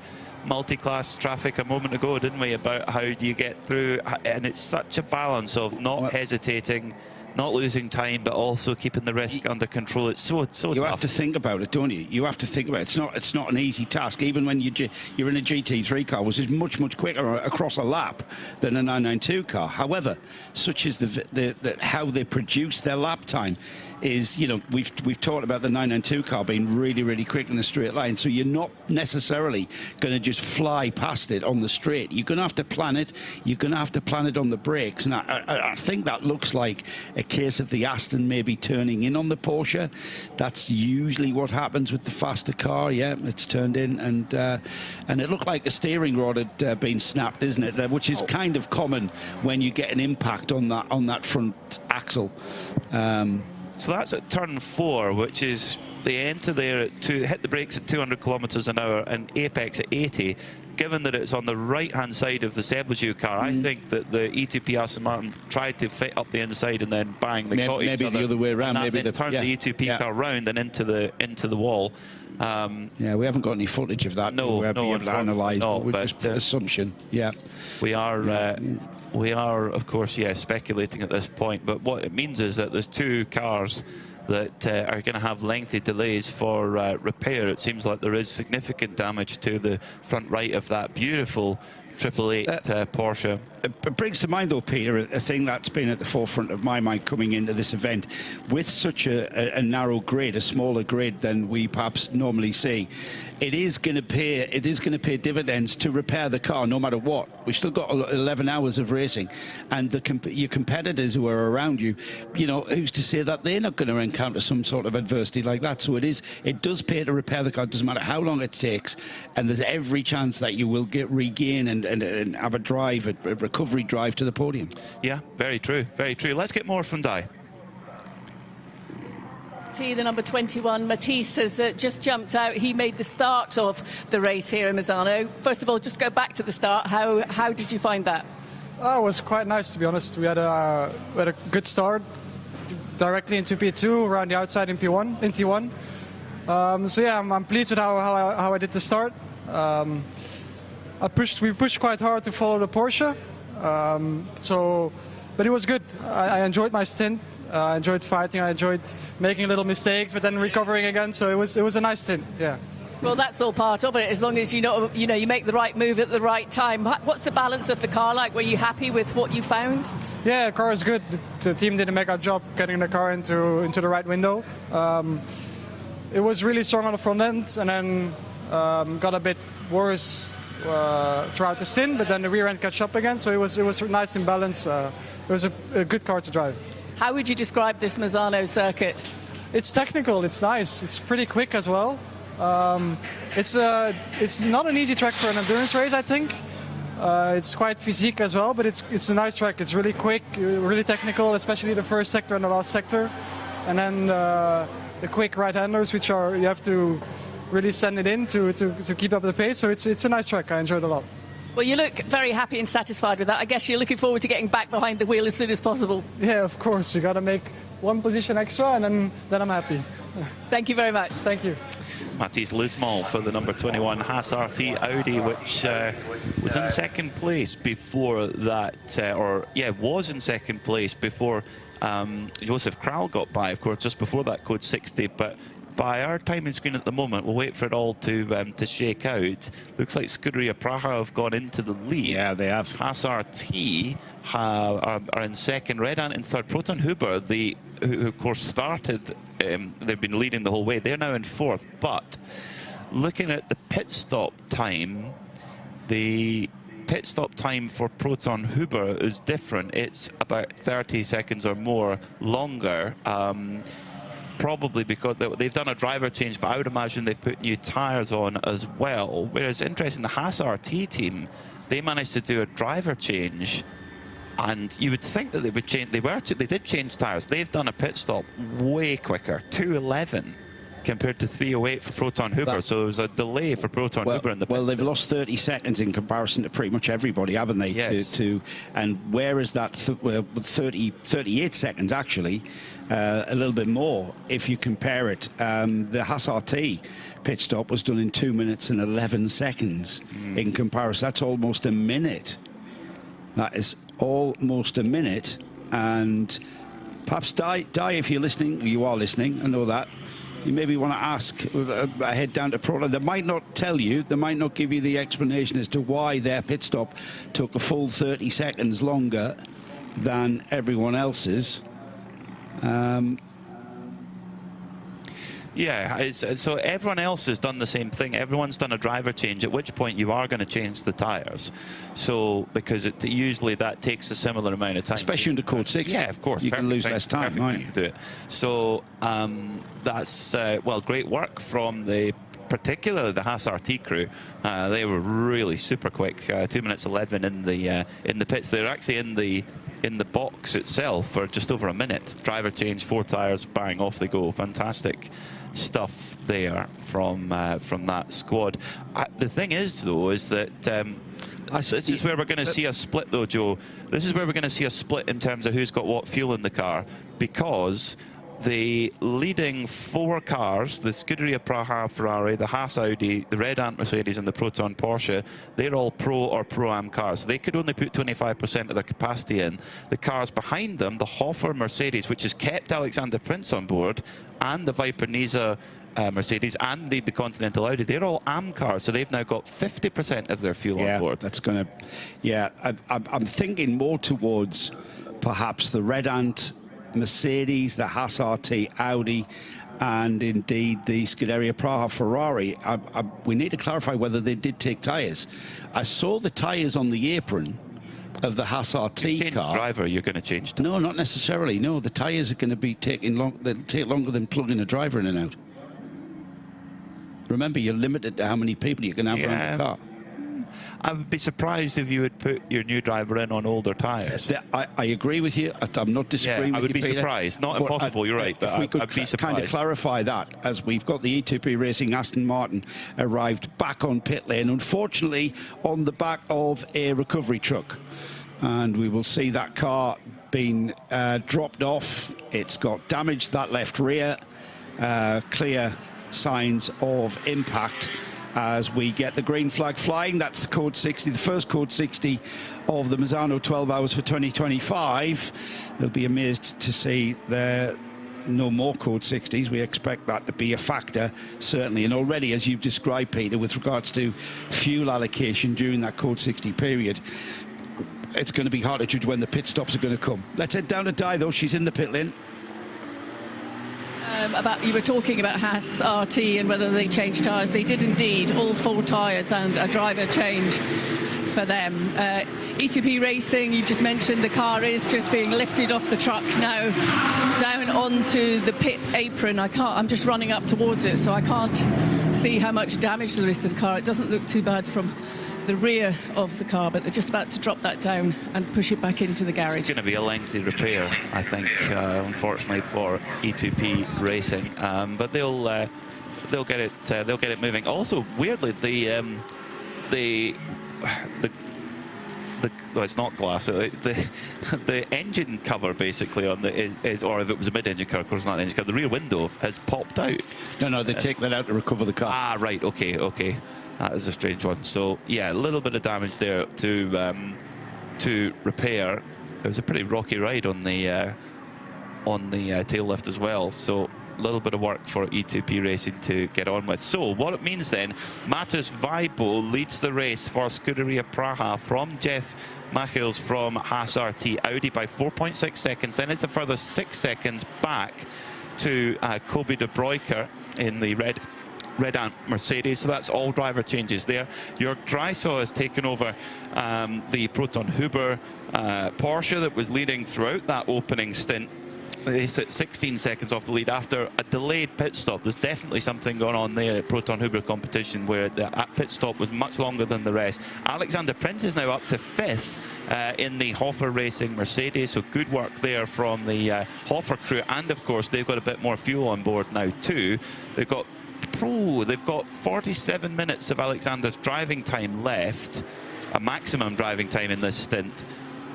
multi-class traffic a moment ago, didn't we, about how do you get through, and it's such a balance of not hesitating, not losing time, but also keeping the risk under control. It's so you tough. have to think about it, don't you? You have to think about it. It's not an easy task, even when you're in a GT3 car, which is much quicker across a lap than a 992 car. However, such is the how they produce their lap time. Is, you know, we've talked about the 992 car being really quick in a straight line, so you're not necessarily going to just fly past it on the straight. You're going to have to plan it. You're going to have to plan it on the brakes, and I think that looks like a case of the Aston maybe turning in on the Porsche. That's usually what happens with the faster car. Yeah, it's turned in, and it looked like the steering rod had been snapped, isn't it? Which is kind of common when you get an impact on that front axle. So that's at turn 4, which is the enter there to hit the brakes at 200 kilometers an hour and apex at 80. Given that it's on the right-hand side of the Seb Lejeune car, I think that the E2P Aston Martin tried to fit up the inside and then bang, they caught each other. Maybe the other way around. Maybe they turned the E2P car round and into the wall. Yeah, we haven't got any footage of that. No, we're able to analyse, but just assumption. Yeah, we are. We are, of course, speculating at this point. But what it means is that there's 2 cars that are going to have lengthy delays for repair. It seems like there is significant damage to the front right of that beautiful 888 Porsche. It brings to mind, though, Peter, a thing that's been at the forefront of my mind coming into this event. With such a narrow grid, a smaller grid than we perhaps normally see, it is going to pay dividends to repair the car no matter what. We've still got 11 hours of racing, and your competitors who are around you, you know, who's to say that they're not going to encounter some sort of adversity like that? So it does pay to repair the car. It doesn't matter how long it takes, and there's every chance that you will regain and have a drive, a recovery drive to the podium. Yeah, very true, very true. Let's get more from Di. The number 21, Matisse, has just jumped out. He made the start of the race here in Misano. First of all, just go back to the start. How did you find that? Oh, it was quite nice, to be honest. We had a good start directly into P2, around the outside in T1. So yeah, I'm pleased with how I did the start. We pushed quite hard to follow the Porsche. But it was good. I enjoyed my stint. I enjoyed fighting. I enjoyed making little mistakes, but then recovering again. So it was a nice stint. Yeah. Well, that's all part of it. As long as you make the right move at the right time. What's the balance of the car like? Were you happy with what you found? Yeah, the car is good. The team did a mega job getting the car into the right window. It was really strong on the front end, and then got a bit worse throughout the stint, but then the rear end catch up again. So it was nice and balanced. It was a good car to drive. How would you describe this Misano circuit? It's technical. It's nice. It's pretty quick as well. It's not an easy track for an endurance race, I think. It's quite physique as well, but it's a nice track. It's really quick, really technical, especially the first sector and the last sector. And then the quick right-handers, which are, you have to really send it in to keep up the pace. So it's a nice track. I enjoyed it a lot. Well, you look very happy and satisfied with that. I guess you're looking forward to getting back behind the wheel as soon as possible. Yeah, of course. You got to make one position extra, and then I'm happy. Thank you very much. Thank you. Matthias Lismall for the number 21 Haas RT Audi, which was in second place before that, was in second place before Josef Kral got by, of course, just before that code 60. But by our timing screen at the moment, we'll wait for it all to shake out. Looks like Scuderia Praha have gone into the lead. Yeah, they have. Haas RT are in second, Red Ant in third. Proton Huber, who of course started, they've been leading the whole way. They're now in fourth. But looking at the pit stop time, the pit stop time for Proton Huber is different. It's about 30 seconds or more longer. Probably because they've done a driver change, but I would imagine they've put new tyres on as well. Whereas, interesting, the Haas RT team, they managed to do a driver change, and you would think that they would change. They did change tyres. They've done a pit stop way quicker, 2:11 compared to 3:08 for Proton Huber. So there was a delay for Proton Huber in the pit. Well, they've lost 30 seconds in comparison to pretty much everybody, haven't they? Yes. And where is that? 38 seconds actually. A little bit more if you compare it. The Haas RT pit stop was done in 2 minutes and 11 seconds in comparison. That's almost a minute. That is almost a minute. And perhaps Di, if you're listening, you are listening, I know that, you maybe want to ask, head down to Proton. They might not tell you, they might not give you the explanation as to why their pit stop took a full 30 seconds longer than everyone else's. So everyone else has done the same thing. Everyone's done a driver change, at which point you are going to change the tyres. So, because usually that takes a similar amount of time. Especially under code 6. Yeah, of course. You can lose less time, aren't you? To do it. So, that's, great work from particularly the Haas RT crew. They were really super quick. 2 minutes 11 in the pits. They're actually in the box itself for just over a minute. Driver change, 4 tyres, bang, off they go. Fantastic stuff there from that squad. The thing is, though, is that this is where we're going to see a split, though, Joe. This is where we're going to see a split in terms of who's got what fuel in the car, because the leading 4 cars, the Scuderia Praha Ferrari, the Haas Audi, the Red Ant Mercedes and the Proton Porsche, they're all Pro or Pro-Am cars. They could only put 25% of their capacity in. The cars behind them, the Hofer Mercedes, which has kept Alexander Prince on board, and the Viper Niza Mercedes, and indeed the Continental Audi, they're all AM cars, so they've now got 50% of their fuel on board. That's going to... Yeah, I'm thinking more towards perhaps the Red Ant Mercedes, the Haas RT Audi, and indeed the Scuderia Praha Ferrari. We need to clarify whether they did take tyres. I saw the tyres on the apron of the Haas RT car. Driver, you're going to change? No, not necessarily. No, the tyres are going to be taking long. They'll take longer than plugging a driver in and out. Remember, you're limited to how many people you can have around the car. I would be surprised if you would put your new driver in on older tyres. I agree with you. I'm not disagreeing with you, I would be Peter, surprised. Not impossible, you're right. If we could kind of clarify that, as we've got the E2P Racing Aston Martin arrived back on pit lane, unfortunately on the back of a recovery truck. And we will see that car being dropped off. It's got damaged, that left rear, clear signs of impact. As we get the green flag flying, that's the code 60, the first code 60 of the Misano 12 hours for 2025. They'll be amazed to see there no more code 60s. We expect that to be a factor, certainly. And already, as you've described, Peter, with regards to fuel allocation during that code 60 period, it's going to be hard to judge when the pit stops are going to come. Let's head down to Di, though. She's in the pit lane. About you were talking about Haas RT and whether they changed tyres. They did indeed, all 4 tyres and a driver change for them. E2P Racing, you've just mentioned the car is just being lifted off the truck now down onto the pit apron. I'm just running up towards it, so I can't see how much damage there is to the car. It doesn't look too bad from the rear of the car, but they're just about to drop that down and push it back into the garage. It's going to be a lengthy repair, I think, unfortunately for E2P Racing, but they'll get it moving. Also, weirdly, well, it's not glass. The engine cover basically on the or if it was a mid-engine car, of course, not an engine cover. The rear window has popped out. No, they take that out to recover the car. Ah, right. Okay. That is a strange one. So yeah, a little bit of damage there to repair. It was a pretty rocky ride on the tail lift as well. So a little bit of work for E2P Racing to get on with. So what it means then, Matus Vaibo leads the race for Scuderia Praha from Jeff Michels from Haas RT Audi by 4.6 seconds. Then it's a further 6 seconds back to Kobe de Broeker in the red Ant Mercedes. So that's all driver changes there. Jörg Dreisau has taken over the Proton Huber Porsche that was leading throughout that opening stint. He's at 16 seconds off the lead after a delayed pit stop. There's definitely something going on there at Proton Huber competition where the pit stop was much longer than the rest. Alexander Prinz is now up to 5th in the Hofer Racing Mercedes, so good work there from the Hofer crew, and of course they've got a bit more fuel on board now too. They've got 47 minutes of Alexander's driving time left, a maximum driving time in this stint.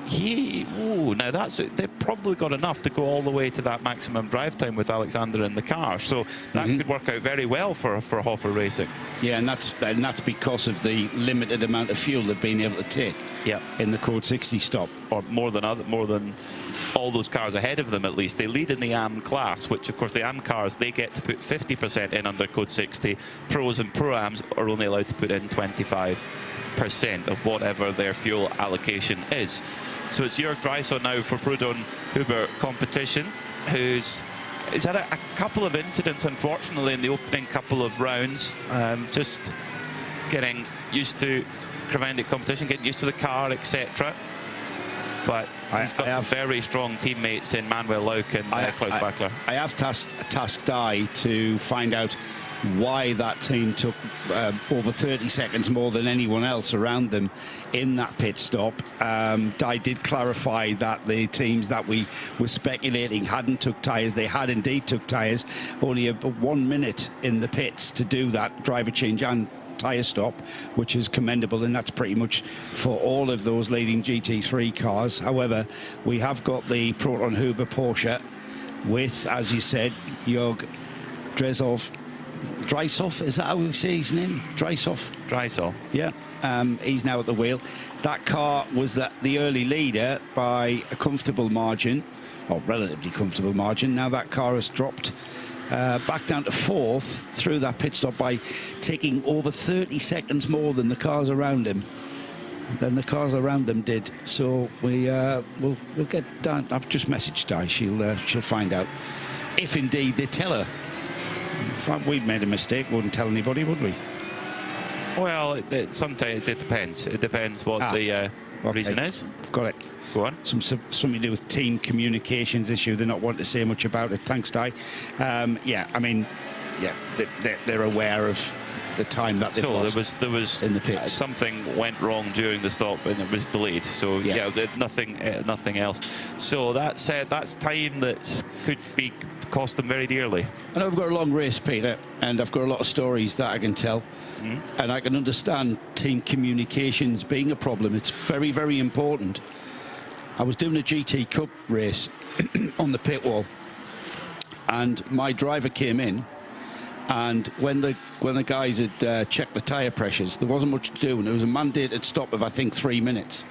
Now they've probably got enough to go all the way to that maximum drive time with Alexander in the car, so that could work out very well for Hofer Racing. Yeah, and that's because of the limited amount of fuel they've been able to take. Yeah, in the Code 60 stop, or more than all those cars ahead of them at least. They lead in the AM class, which of course the AM cars, they get to put 50% in under Code 60. Pros and Pro-Ams are only allowed to put in 25% of whatever their fuel allocation is. So it's Jörg Dreisau now for Proton Huber competition, he's had a couple of incidents, unfortunately, in the opening couple of rounds. Just getting used to Crevendic competition, getting used to the car, etc. But he's got some very strong teammates in Manuel Lauk and Klaus Bachler. I have tasked Di to find out why that team took over 30 seconds more than anyone else around them in that pit stop. Di did clarify that the teams that we were speculating hadn't took tyres. They had indeed took tyres. Only 1 minute in the pits to do that driver change and tyre stop, which is commendable, and that's pretty much for all of those leading GT3 cars. However, we have got the Proton Huber Porsche with, as you said, Jörg Dreisau, is that how we say his name? Dreisau. Yeah, he's now at the wheel. That car was the early leader by a comfortable margin, or relatively comfortable margin. Now that car has dropped back down to 4th through that pit stop by taking over 30 seconds more than the cars around him. Did. So we'll get down. I've just messaged Di. She'll find out if indeed they tell her. If we'd made a mistake, we wouldn't tell anybody, would we? Well, sometimes it depends. It depends what the reason is. Got it. Go on. Something to do with team communications issue. They're not wanting to say much about it. Thanks, Di. Yeah, I mean, yeah, they're aware of the time that they lost. There was in the pits. Something went wrong during the stop and it was delayed. So yes. Yeah, nothing else. So that's time that could be cost them very dearly. I know I've got a long race, Peter, and I've got a lot of stories that I can tell, and I can understand team communications being a problem. It's very, very important. I was doing a GT Cup race on the pit wall, and my driver came in, and when the guys had checked the tyre pressures, there wasn't much to do, and there was a mandated stop of I think 3 minutes.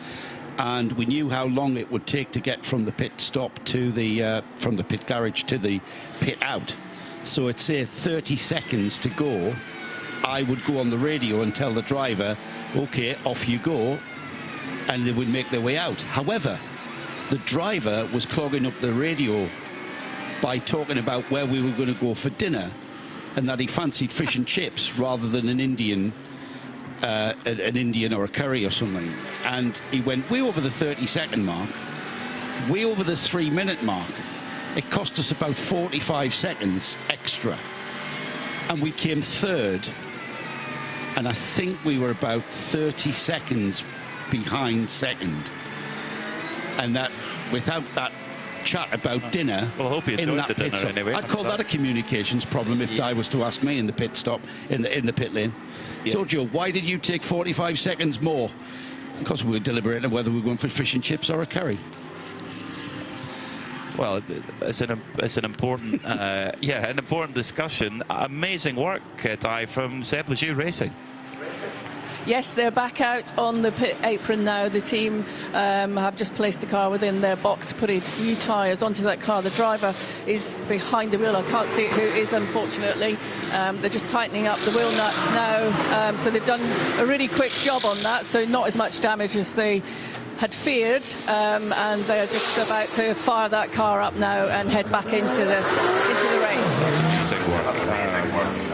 And we knew how long it would take to get from the pit stop to the from the pit garage to the pit out. So it's say 30 seconds to go. I would go on the radio and tell the driver, okay, off you go, and they would make their way out. However, the driver was clogging up the radio by talking about where we were going to go for dinner, and that he fancied fish and chips rather than an Indian or a curry or something. And he went way over the 30-second mark, way over the 3-minute mark. It cost us about 45 seconds extra. And we came third, and I think we were about 30 seconds behind second. And that, without that chat about dinner, well, I hope you enjoyed the dinner anyway. I'd call that a communications problem if Di was to ask me in the pit stop, in the pit lane. Yes. So, Joe, why did you take 45 seconds more? Because we were deliberating whether we were going for fish and chips or a curry. Well, it's an important an important discussion. Amazing work, Di, from Seb Lejeune Racing. Yes, they're back out on the pit apron now. The team have just placed the car within their box, putting new tyres onto that car. The driver is behind the wheel. I can't see who is, unfortunately. They're just tightening up the wheel nuts now. So they've done a really quick job on that, so not as much damage as they had feared, and they're just about to fire that car up now and head back into the race. That's amazing work.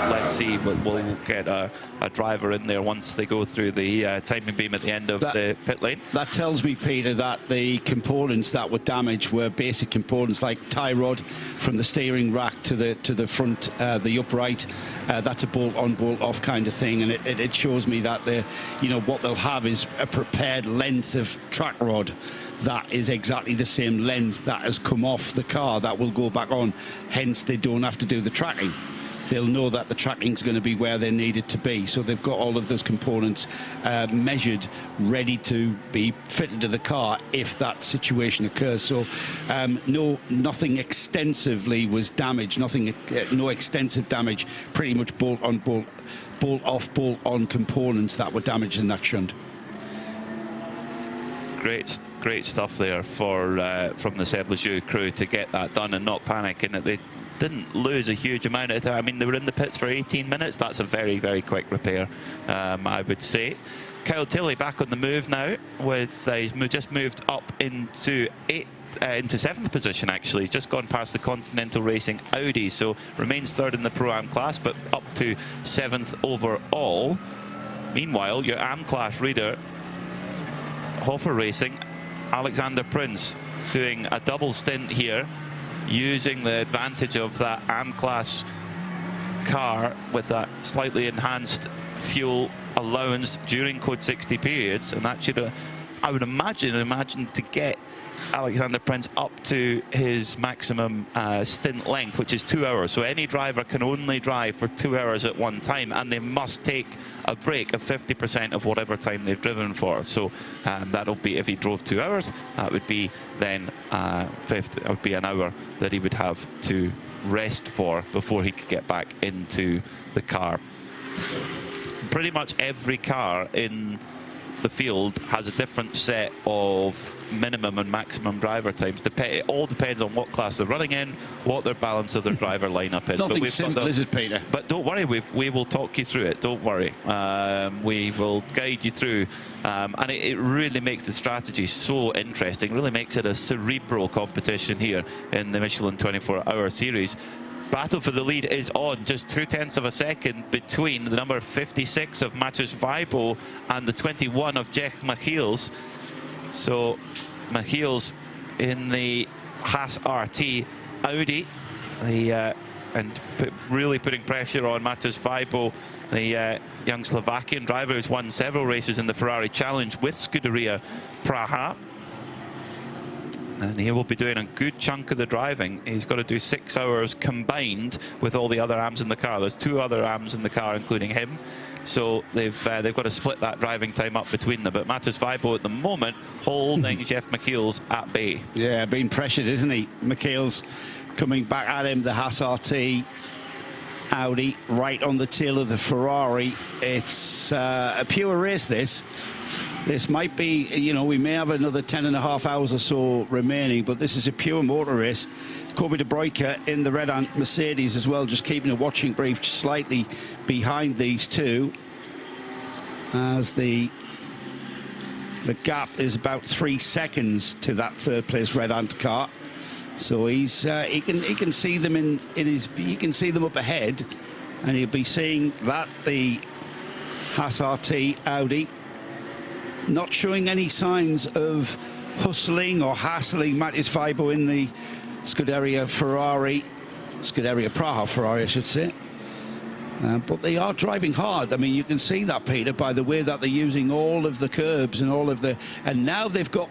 Let's see, we'll get a driver in there once they go through the timing beam at the end of the pit lane. That tells me, Peter, that the components that were damaged were basic components like tie rod from the steering rack to the front, the upright. That's a bolt on, bolt off kind of thing, and it shows me that what they'll have is a prepared length of track rod that is exactly the same length that has come off the car that will go back on. Hence, they don't have to do the tracking. They'll know that the tracking's going to be where they need it to be. So they've got all of those components measured, ready to be fitted to the car if that situation occurs. So nothing extensively was damaged, no extensive damage, pretty much bolt on, bolt off, bolt on components that were damaged in that shunt. Great stuff there from the Seb Lejeune crew to get that done and not panic, and they didn't lose a huge amount of time. I mean, they were in the pits for 18 minutes. That's a very, very quick repair, I would say. Kyle Tilley back on the move now. He's just moved up into 7th position, actually. Just gone past the Continental Racing Audi, so remains 3rd in the Pro-Am class, but up to 7th overall. Meanwhile, your AM class reader, Hofer Racing, Alexander Prince, doing a double stint here, using the advantage of that AM class car with that slightly enhanced fuel allowance during code 60 periods, and that should, I would imagine to get Alexander Prince up to his maximum stint length, which is 2 hours. So any driver can only drive for 2 hours at one time, and they must take a break of 50% of whatever time they've driven for. So that'll be, if he drove 2 hours, that would be then it would be an hour that he would have to rest for before he could get back into the car. Pretty much every car in the field has a different set of minimum and maximum driver times. It all depends on what class they're running in, what their balance of their driver lineup is. Nothing simple, is it, Peter? But don't worry, we will talk you through it. Don't worry. We will guide you through. And it really makes the strategy so interesting. Really makes it a cerebral competition here in the Michelin 24-hour series. Battle for the lead is on, just 0.2 of a second between the number 56 of Matheus Weibo and the 21 of Jech Michiels. So Michiels in the Haas RT Audi, really putting pressure on Matheus Weibo, the young Slovakian driver who's won several races in the Ferrari Challenge with Scuderia Praha. And he will be doing a good chunk of the driving. He's got to do 6 hours combined with all the other AMs in the car. There's 2 other AMs in the car, including him. So they've got to split that driving time up between them. But Matheus Weibo at the moment holding Jech Michiels at bay. Yeah, being pressured, isn't he? Michiels coming back at him, the Haas RT Audi right on the tail of the Ferrari. It's a pure race, this. This might be, we may have another 10.5 hours or so remaining, but this is a pure motor race. Kobe de Bruyker in the red ant Mercedes as well, just keeping a watching brief slightly behind these two, as the gap is about 3 seconds to that third place red ant car. So he can see them he can see them up ahead, and he'll be seeing that the Haas RT Audi not showing any signs of hustling or hassling Matthias Weibo in the Scuderia Praha Ferrari, I should say. But they are driving hard. I mean, you can see that, Peter, by the way that they're using all of the curbs and and now they've got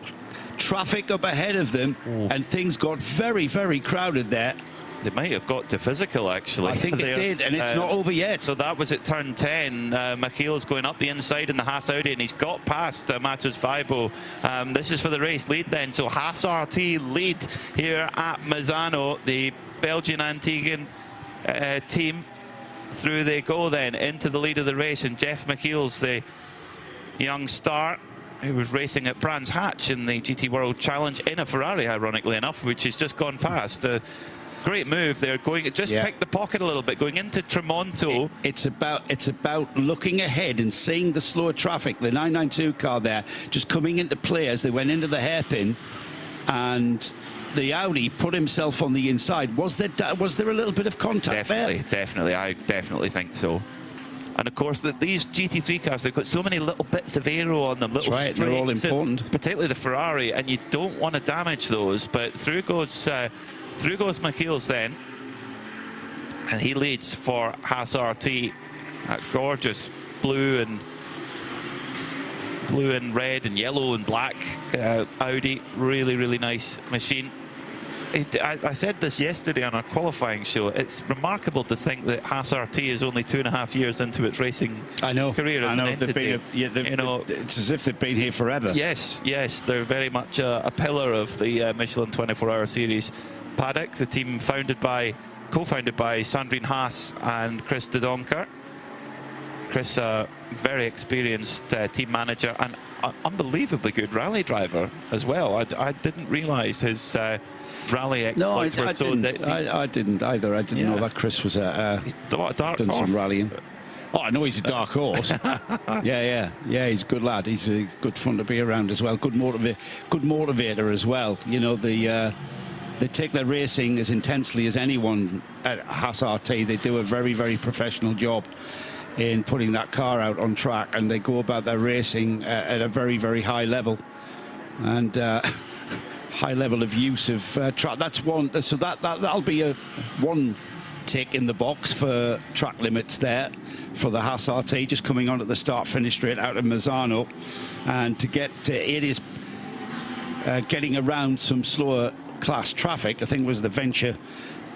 traffic up ahead of them, and things got very, very crowded there. They might have got to physical, actually. I think it did, and it's not over yet. So that was at turn 10. Michiel's going up the inside in the Haas Audi, and he's got past Matthias Weibo. This is for the race lead then. So Haas RT lead here at Misano. The Belgian Antiguan team, through they go then into the lead of the race, and Jeff Michiel's the young star who was racing at Brands Hatch in the GT World Challenge in a Ferrari, ironically enough, which has just gone past. Great move there, picked the pocket a little bit, going into Tremonto. It's about looking ahead and seeing the slower traffic. The 992 car there just coming into play as they went into the hairpin, and the Audi put himself on the inside. Was there a little bit of contact there? Definitely, I definitely think so. And of course, these GT3 cars, they've got so many little bits of aero on them, little straights, they're all important, particularly the Ferrari, and you don't want to damage those. But through goes Michiel's then, and he leads for Haas RT. That gorgeous blue and red and yellow and black Audi, really nice machine. I said this yesterday on our qualifying show. It's remarkable to think that Haas RT is only 2.5 years into its racing career. I know. It's as if they've been here forever. Yes, they're very much a pillar of the Michelin 12H Series paddock. The team co-founded by Sandrine Haas and Chris de Donker. Chris, a very experienced team manager and unbelievably good rally driver as well. I didn't realise his rally exploits were so... I didn't either. I didn't know that Chris was done some rallying. Oh, I know he's a dark horse. yeah, he's a good lad. He's good fun to be around as well. Good motivator as well. You know, they take their racing as intensely as anyone at Haas RT. They do a very, very professional job in putting that car out on track, and they go about their racing at a very, very high level, and high level of use of track. That's one. So that'll be one tick in the box for track limits there for the Haas RT, just coming on at the start-finish straight out of Misano, and to get it is getting around some slower class traffic. I think it was the Venture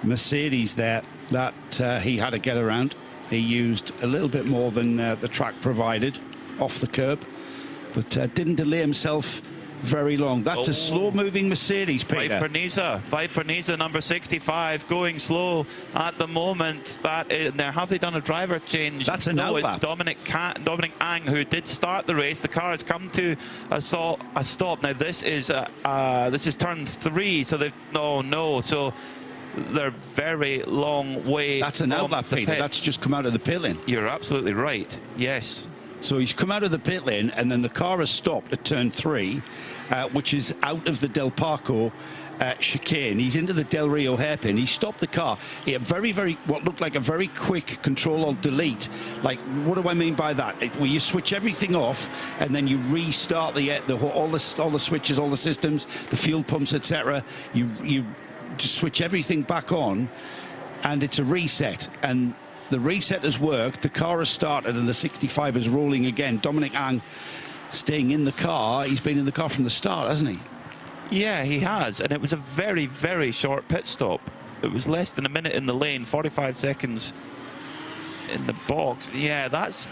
Mercedes there that he had to get around. He used a little bit more than the track provided off the curb, but didn't delay himself very long. That's a slow-moving Mercedes, Peter. Viper Niza, number 65, going slow at the moment. That is, there, have they done a driver change? That's a no. It's Dominic Ang, who did start the race. The car has come to a stop. Now this is turn 3, so they've so they're very long way. That's an outlet, Peter. That's just come out of the pit lane. You're absolutely right. Yes. So he's come out of the pit lane, and then the car has stopped at turn 3, which is out of the Del Parco chicane. He's into the Del Rio hairpin. He stopped the car. He had what looked like a very quick Control-Alt-Delete. Like, what do I mean by that? Where you switch everything off, and then you restart all the switches, all the systems, the fuel pumps, etc. You just switch everything back on, and it's a reset. And the reset has worked, the car has started, and the 65 is rolling again. Dominic Ang staying in the car. He's been in the car from the start, hasn't he? Yeah, he has, and it was a very, very short pit stop. It was less than a minute in the lane, 45 seconds in the box. Yeah, that's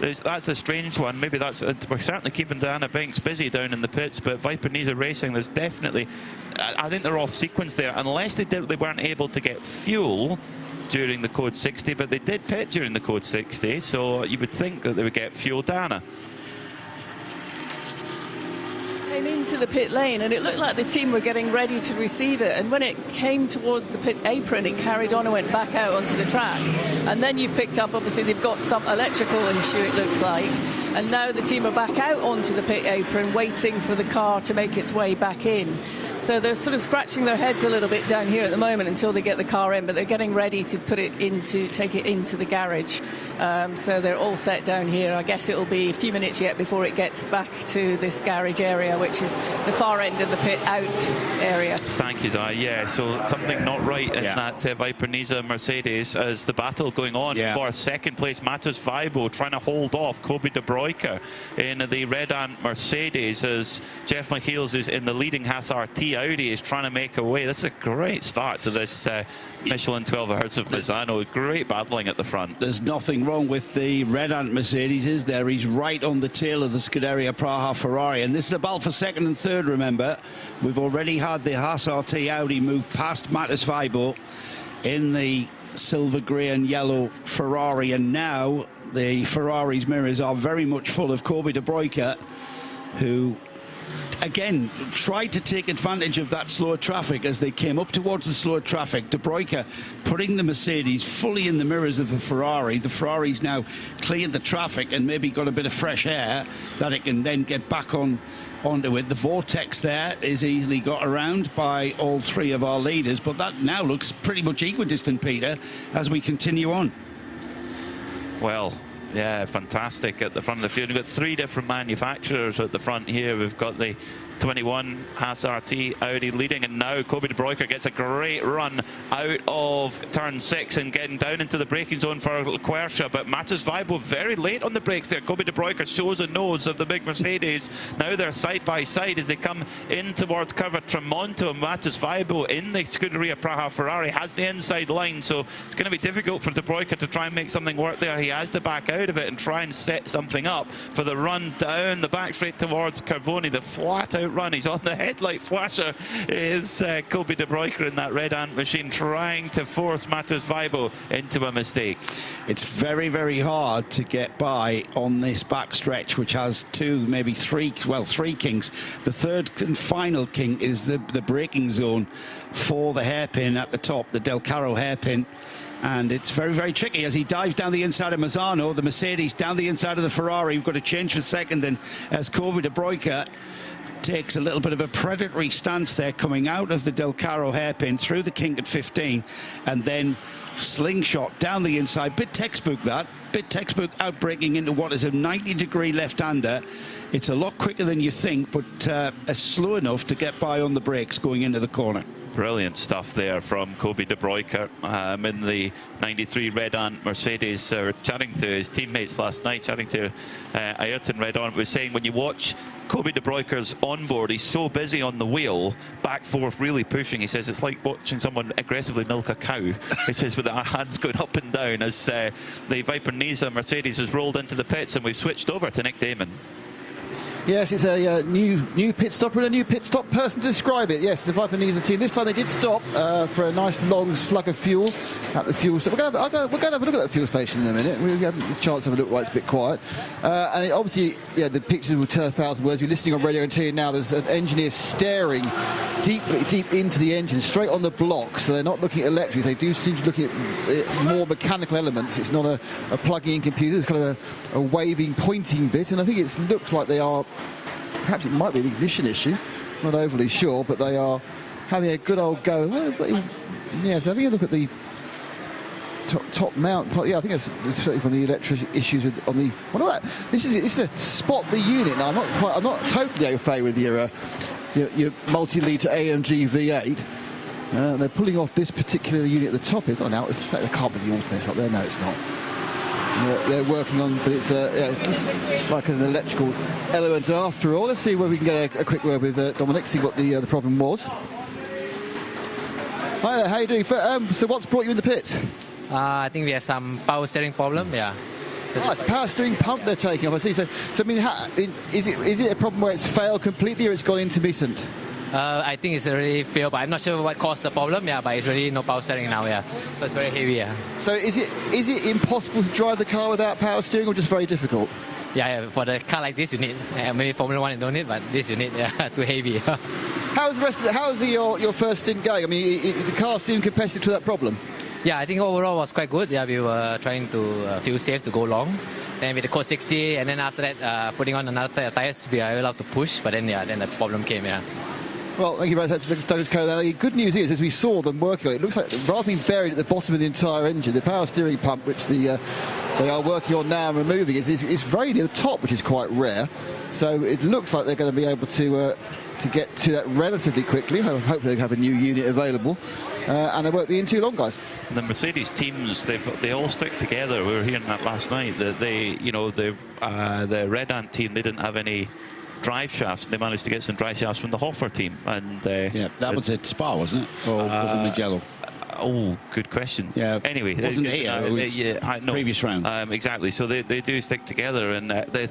a strange one. Maybe we're certainly keeping Diana Binks busy down in the pits, but Viper Niza Racing, there's definitely, I think they're off sequence there, unless they weren't able to get fuel during the Code 60, but they did pit during the Code 60, so you would think that they would get fuel. Dana came into the pit lane, and it looked like the team were getting ready to receive it, and when it came towards the pit apron, it carried on and went back out onto the track. And then you've picked up, obviously they've got some electrical issue, it looks like, and now the team are back out onto the pit apron waiting for the car to make its way back in. So they're sort of scratching their heads a little bit down here at the moment until they get the car in, but they're getting ready to take it into the garage. So they're all set down here. I guess it'll be a few minutes yet before it gets back to this garage area, which is the far end of the pit out area. Thank you, Di. Yeah, so something not right in that Viper Niza Mercedes as the battle going on for second place. Matthias Weibo trying to hold off Kobe De Bruyker in the Red Ant Mercedes as Jeff Michiels is in the leading Haas RT. Audi is trying to make a way. This is a great start to this Michelin 12H of Misano. Great battling at the front. There's nothing wrong with the Red Ant Mercedes, is there? He's right on the tail of the Scuderia Praha Ferrari, and this is a battle for second and third, remember. We've already had the Haas RT Audi move past Matthias Weibo in the silver, grey and yellow Ferrari, and now the Ferrari's mirrors are very much full of Kobe De Bruyker, who again tried to take advantage of that slower traffic as they came up towards the slower traffic. De Bruyker putting the Mercedes fully in the mirrors of the Ferrari. The Ferrari's now cleared the traffic and maybe got a bit of fresh air that it can then get back onto it. The vortex there is easily got around by all three of our leaders, but that now looks pretty much equidistant, Peter, as we continue on. Well, yeah, fantastic at the front of the field. We've got three different manufacturers at the front here. We've got the 21 Haas RT Audi leading, and now Kobe De Bruyker gets a great run out of turn 6 and getting down into the braking zone for Quersha, but Matthias Weibo very late on the brakes there. Kobe De Bruyker shows a nose of the big Mercedes. Now they're side by side as they come in towards Curva Tremonto, and Matthias Weibo in the Scuderia Praha Ferrari has the inside line, so it's going to be difficult for De Bruyker to try and make something work there. He has to back out of it and try and set something up for the run down the back straight towards Carvoni. The flat out run, he's on the headlight flasher, is Kobe De Bruyker in that Red Ant machine, trying to force Matthias Weibo into a mistake. It's very, very hard to get by on this back stretch, which has two, maybe three, well, three kinks. The third and final kink is the braking zone for the hairpin at the top, the Del Caro hairpin. And it's very, very tricky as he dives down the inside of Misano, the Mercedes down the inside of the Ferrari. We've got to change for second, and as Kobe De Bruyker takes a little bit of a predatory stance there, coming out of the Del Caro hairpin through the kink at 15, and then slingshot down the inside. Bit textbook, that. Bit textbook, outbraking into what is a 90-degree left-hander. It's a lot quicker than you think, but slow enough to get by on the brakes going into the corner. Brilliant stuff there from Kobe De Bruyker in the 93 Red Ant Mercedes. Chatting to his teammates last night, chatting to Ayrton Red Ant, was saying when you watch Kobe De Bruyker's onboard, he's so busy on the wheel, back forth, really pushing. He says it's like watching someone aggressively milk a cow. He says with their hands going up and down as the Viper Niza Mercedes has rolled into the pits, and we've switched over to Nick Damon. Yes, it's a new pit stopper and a new pit stop person to describe it. Yes, the Viper Niza team. This time they did stop for a nice long slug of fuel at the fuel station. We're going to have a look at that fuel station in a minute. We'll have a chance to have a look while it's a bit quiet. And obviously, yeah, the pictures will tell 1,000 words. You're listening on radio and TV now. There's an engineer staring deep into the engine, straight on the block. So they're not looking at electrics. They do seem to look at more mechanical elements. It's not a plugging in computer. It's kind of a waving, pointing bit. And I think it looks like they are. Perhaps it might be an ignition issue, not overly sure, but they are having a good old go. Yeah, so having a look at the top mount. Yeah, I think it's one of the electric issues on the. What that? This is a spot the unit. Now I'm not totally au fait with your multi-litre AMG V8. They're pulling off this particular unit at the top. It's not now. There can't be the alternator up there. No, it's not. They're working on, but it's like an electrical element after all. Let's see whether we can get a quick word with Dominic, see what the problem was. Hi there, how you doing? So what's brought you in the pits? I think we have some power steering problem, yeah. It's a power steering pump they're taking off, I see. So I mean, is it a problem where it's failed completely or it's gone intermittent? I think it's already failed, but I'm not sure what caused the problem, yeah, but it's really no power steering now, yeah. So it's very heavy, yeah. So is it impossible to drive the car without power steering or just very difficult? Yeah, for the car like this you need. Maybe Formula 1 you don't need, but this you need, yeah, too heavy. How's the rest of how's your first stint going? I mean, the car seemed competitive to that problem. Yeah, I think overall was quite good. Yeah, we were trying to feel safe to go long. Then with the code 60, and then after that, putting on another tires, we are allowed to push. But then, yeah, then the problem came. Yeah. Well, thank you very much, Douglas Cole. The good news is, as we saw them working on it, it looks like rather than being buried at the bottom of the entire engine, the power steering pump, which they are working on now and removing, is very near the top, which is quite rare. So it looks like they're going to be able to get to that relatively quickly. Hopefully they have a new unit available, and they won't be in too long, guys. The Mercedes teams, they all stick together. We were hearing that last night. That the Red Ant team, they didn't have any drive shafts. They managed to get some drive shafts from the Hoffer team, and yeah, that was at Spa, wasn't it, or was it Mugello? Oh, good question. Yeah. Anyway, it wasn't here. It was no, previous round. Exactly. So they do stick together, and the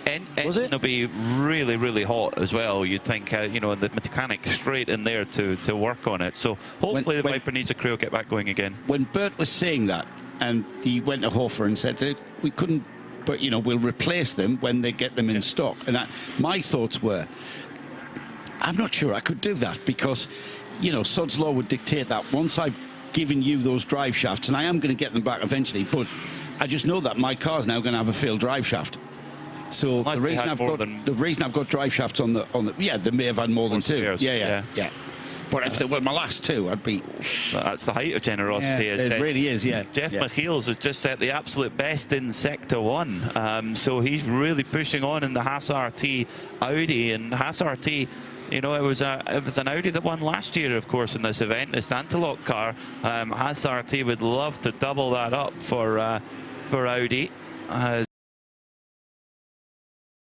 engine will be really, really hot as well. You'd think, and the mechanic straight in there to work on it. So hopefully the Viper needs a crew will get back going again. When Bert was saying that, and he went to Hofer and said we couldn't, but we'll replace them when they get them in stock. And my thoughts were, I'm not sure I could do that, because Sod's Law would dictate that once I've given you those drive shafts, and I am going to get them back eventually, but I just know that my car's now going to have a failed drive shaft. So the reason I've got drive shafts on the yeah, they may have had more than two. Yeah. But if they were my last two, I'd be... That's the height of generosity. Yeah, it really is, yeah. Jeff Michiels has just set the absolute best in Sector 1. So he's really pushing on in the Haas RT Audi. And Haas RT, it was an Audi that won last year, of course, in this event. The Santalock car. Haas RT would love to double that up for Audi.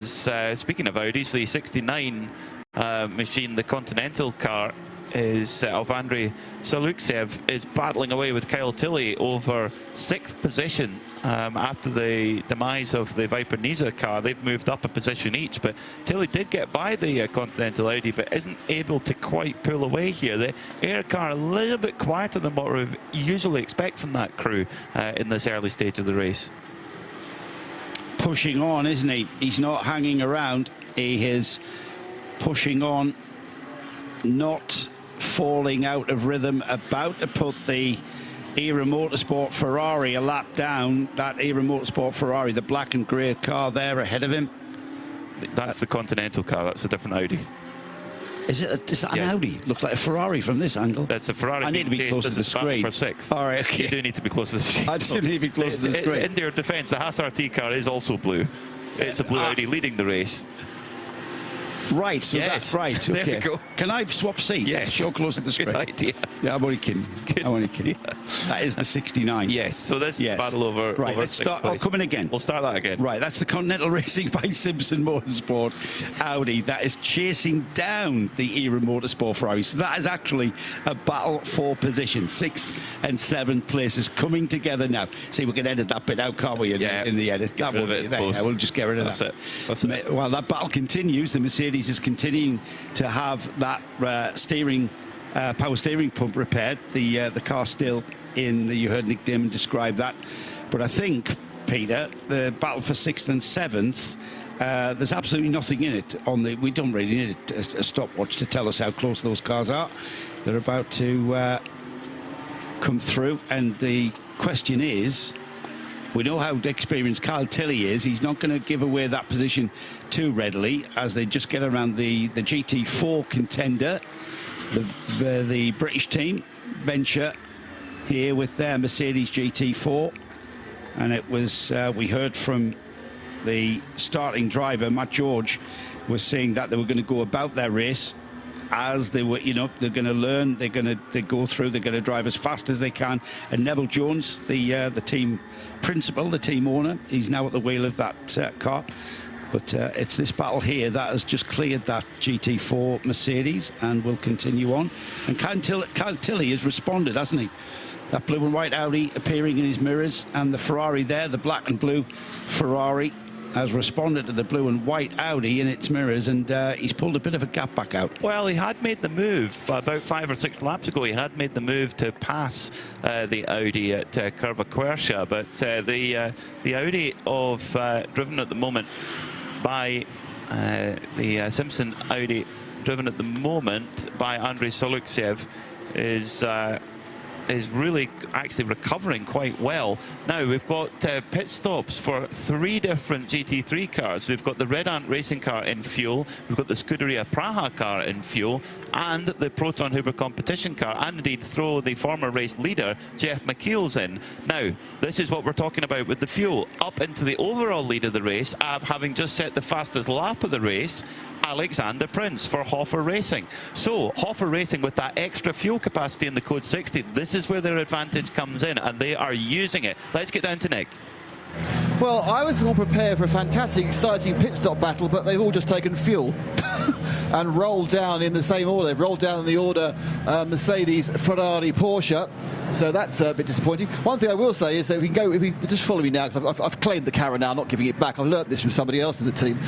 Speaking of Audis, the 69 machine, the Continental car, of Andrei Saluksev, is battling away with Kyle Tilley over 6th position after the demise of the Viper Niza car. They've moved up a position each, but Tilley did get by the Continental Audi, but isn't able to quite pull away here. The Air car a little bit quieter than what we usually expect from that crew in this early stage of the race. Pushing on, isn't he? He's not hanging around. He is pushing on, not falling out of rhythm, about to put the Era Motorsport Ferrari a lap down. That Era Motorsport Ferrari, the black and grey car there ahead of him. That's the Continental car. That's a different Audi. Is that an Audi? Looks like a Ferrari from this angle. That's a Ferrari. I need to be close to the screen. For 6th. All right, okay. You do need to be close to the screen. I do need to be close to the screen. In their defence, the Haas RT car is also blue. It's a blue Audi leading the race. Right, so that's right. Okay. There we go. Can I swap seats? Yes. You're close to the screen. Good idea. Yeah, I'm only kidding. I'm only kidding. Yeah. That is the 69. Yes, so this is battle over. Right, over let's start. Oh, coming again. We'll start that again. Right, that's the Continental Racing by Simpson Motorsport Audi that is chasing down the Era Motorsport Ferrari. So that is actually a battle for position. 6th and 7th places coming together now. See, we can edit that bit out, can't we? In the edit. Get rid of it. We'll just get rid of that. That's it. While that battle continues, the Mercedes is continuing to have that power steering pump repaired. The car still in. You heard Nick Damon describe that. But I think, Peter, the battle for 6th and 7th, there's absolutely nothing in it. We don't really need a stopwatch to tell us how close those cars are. They're about to come through, and the question is, we know how experienced Kyle Tilley is. He's not going to give away that position too readily as they just get around the GT4 contender, the British team, Venture, here with their Mercedes GT4. And it was, we heard from the starting driver, Matt George, was saying that they were going to go about their race as they were, they're going to learn, they're going to go through, they're going to drive as fast as they can. And Neville Jones, the team principal, the team owner, he's now at the wheel of that car. But it's this battle here that has just cleared that GT4 Mercedes and will continue on. And Kyle Tilley has responded, hasn't he? That blue and white Audi appearing in his mirrors, and the Ferrari there, the black and blue Ferrari, has responded to the blue and white Audi in its mirrors, and he's pulled a bit of a gap back out. Well, he had made the move about 5 or 6 laps ago. He had made the move to pass the Audi at Curva Quercia, but the Audi driven at the moment by the Simpson Audi driven at the moment by Andrei Saluksev is is really actually recovering quite well. Now we've got pit stops for 3 different GT3 cars. We've got the Red Ant racing car in fuel, we've got the Scuderia Praha car in fuel, and the Proton Huber competition car, and indeed throw the former race leader Jeff McKeel's in. Now this is what we're talking about with the fuel. Up into the overall lead of the race, having just set the fastest lap of the race, Alexander Prince for RAFA Racing. So RAFA Racing, with that extra fuel capacity in the Code 60, this is where their advantage comes in, and they are using it. Let's get down to Nick. Well, I was all prepared for a fantastic, exciting pit stop battle, but they've all just taken fuel and rolled down in the same order. They've rolled down in the order Mercedes, Ferrari, Porsche. So that's a bit disappointing. One thing I will say is that if you just follow me now, because I've claimed the car now, I'm not giving it back. I've learnt this from somebody else in the team.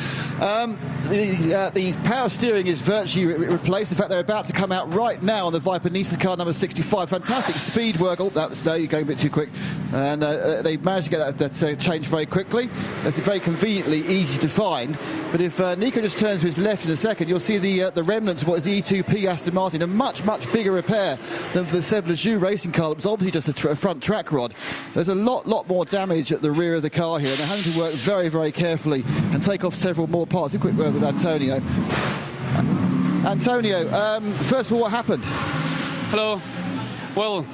The power steering is virtually replaced. In fact, they're about to come out right now on the Viper Nissan car number 65. Fantastic speed work. Oh, no, you're going a bit too quick. And they managed to get that changed very quickly. That's very conveniently easy to find. But if Nico just turns to his left in a second, you'll see the remnants of what is the E2P Aston Martin, a much, much bigger repair than for the Seb Lejeune racing car. It was obviously just a front track rod. There's a lot more damage at the rear of the car here, and they're having to work very, very carefully and take off several more parts. A quick word with Antonio. Antonio, first of all, what happened? Hello. Well,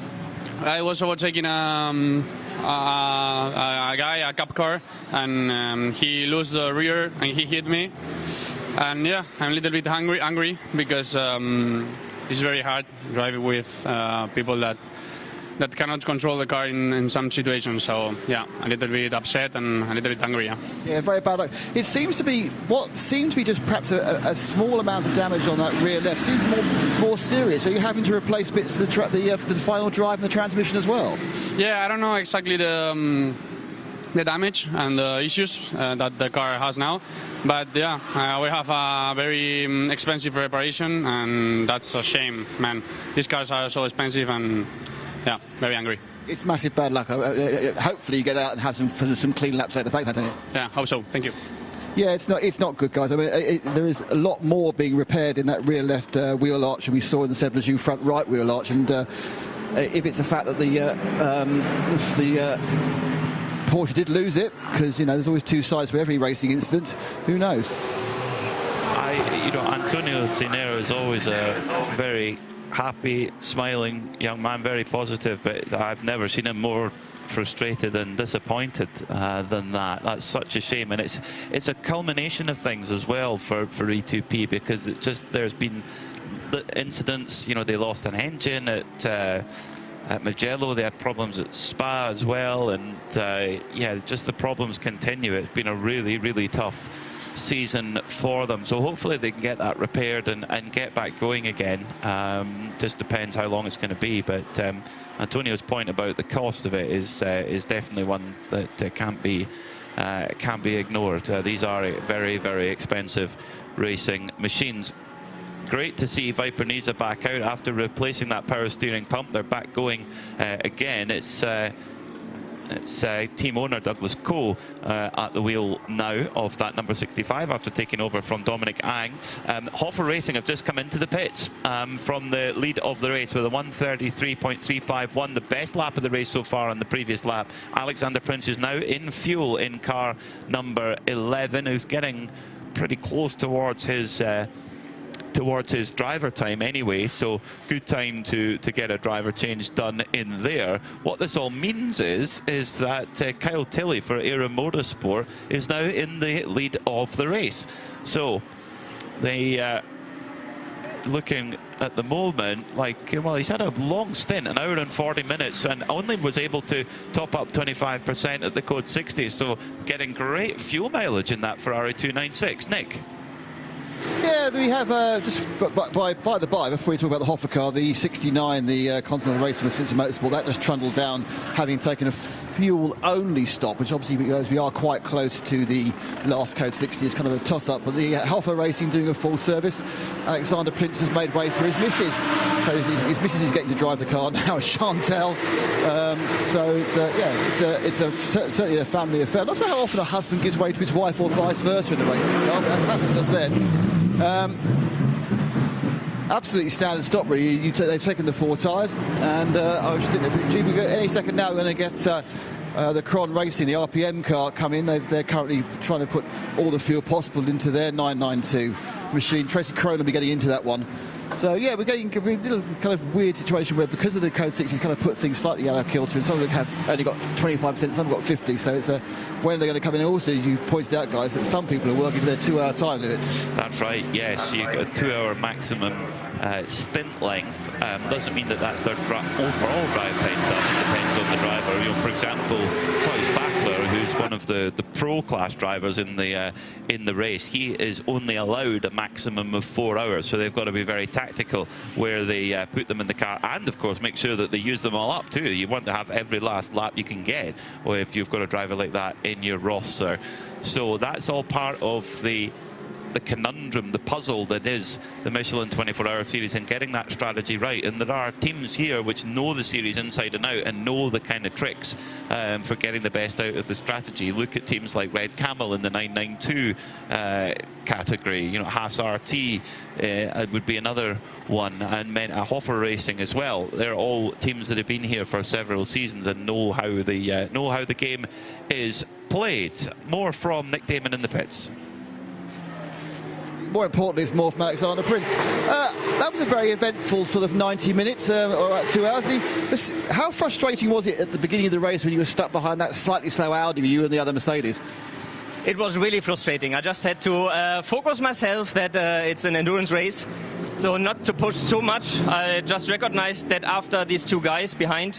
I was overtaking a guy, a cup car, and he lost the rear and he hit me. And yeah, I'm a little bit angry because it's very hard driving with people that cannot control the car in some situations. So yeah, a little bit upset and a little bit angry. Yeah, very bad luck. It seems to be what seems to be just perhaps a small amount of damage on that rear left. Seems more serious. Are you having to replace bits of the final drive and the transmission as well? Yeah, I don't know exactly the damage and the issues that the car has now, but yeah, we have a very expensive reparation, and that's a shame, man. These cars are so expensive, and yeah, very angry. It's massive bad luck. Hopefully you get out and have some clean laps later. Thanks, Antonio. Yeah, hope so. Thank you. Yeah, it's not good, guys. I mean, there is a lot more being repaired in that rear left wheel arch, and we saw in the Seb Lejeune front right wheel arch. And if it's a fact that the Porsche did lose it, because there's always two sides to every racing incident, who knows? Antonio Sinero is always a very happy, smiling young man, very positive, but I've never seen him more frustrated and disappointed than that. That's such a shame, and it's a culmination of things as well for E2P, because there's been the incidents. They lost an engine at Mugello, they had problems at Spa as well, and yeah, just the problems continue. It's been a really, really tough season for them, so hopefully they can get that repaired and get back going again. Just depends how long it's going to be, but Antonio's point about the cost of it is definitely one that can't be ignored. These are very, very expensive racing machines. Great to see Viper Niza back out after replacing that power steering pump. They're back going again. It's team owner Douglas Coe at the wheel now of that number 65 after taking over from Dominic Ang. RAFA Racing have just come into the pits from the lead of the race with a 1:33.351, the best lap of the race so far on the previous lap. Alexander Prince is now in fuel in car number 11, who's getting pretty close towards his driver time anyway, so good time to get a driver change done in there. What this all means is that Kyle Tilley for Era Motorsport is now in the lead of the race. So they looking at the moment like, well, he's had a long stint, an hour and 40 minutes, and only was able to top up 25% at the Code 60, so getting great fuel mileage in that Ferrari 296. Nick? Yeah, we have, just by the by, before we talk about the Hoffa car, the 69, the Continental Racing with Cincinnati Motorsport, that just trundled down, having taken a fuel-only stop, which obviously, because we are quite close to the last Code 60, is kind of a toss-up. But the Hoffa Racing doing a full service. Alexander Prince has made way for his missus. So his missus is getting to drive the car now, Chantel. So it's certainly a family affair. Not sure how often a husband gives way to his wife or vice versa in the racing car, but that's happened just then. absolutely standard stop, really. They've taken the 4 tyres, and I was thinking, any second now we're going to get the Cron Racing, the RPM car, come in. They're currently trying to put all the fuel possible into their 992 machine. Tracy Crone will be getting into that one. So yeah, we're getting a little kind of weird situation where, because of the Code 6, you kind of put things slightly out of kilter, and some of them have only got 25%, some have got 50%. So it's when they're going to come in. And also, you pointed out, guys, that some people are working to their 2-hour time limits. That's right. Yes, you got a 2-hour maximum stint length. Doesn't mean that that's their overall drive time. That depends on the driver. You know, for example, Klaus Bachler, who's one of the pro class drivers in the race, he is only allowed a maximum of 4 hours. So they've got to be very tactical where they put them in the car, and of course make sure that they use them all up too. You want to have every last lap you can get, or if you've got a driver like that in your roster. So that's all part of the conundrum, the puzzle that is the Michelin 24-hour series, and getting that strategy right. And there are teams here which know the series inside and out and know the kind of tricks for getting the best out of the strategy. Look at teams like Red Camel in the 992 category. You know, Haas RT would be another one, and RAFA Racing as well. They're all teams that have been here for several seasons and know how the game is played. More from Nick Damon in the pits. More importantly, it's more from Alexander Prince. That was a very eventful sort of 90 minutes, or 2 hours. How frustrating was it at the beginning of the race when you were stuck behind that slightly slow Audi, you and the other Mercedes? It was really frustrating. I just had to focus myself that it's an endurance race, so not to push too much. I just recognized that after these 2 guys behind,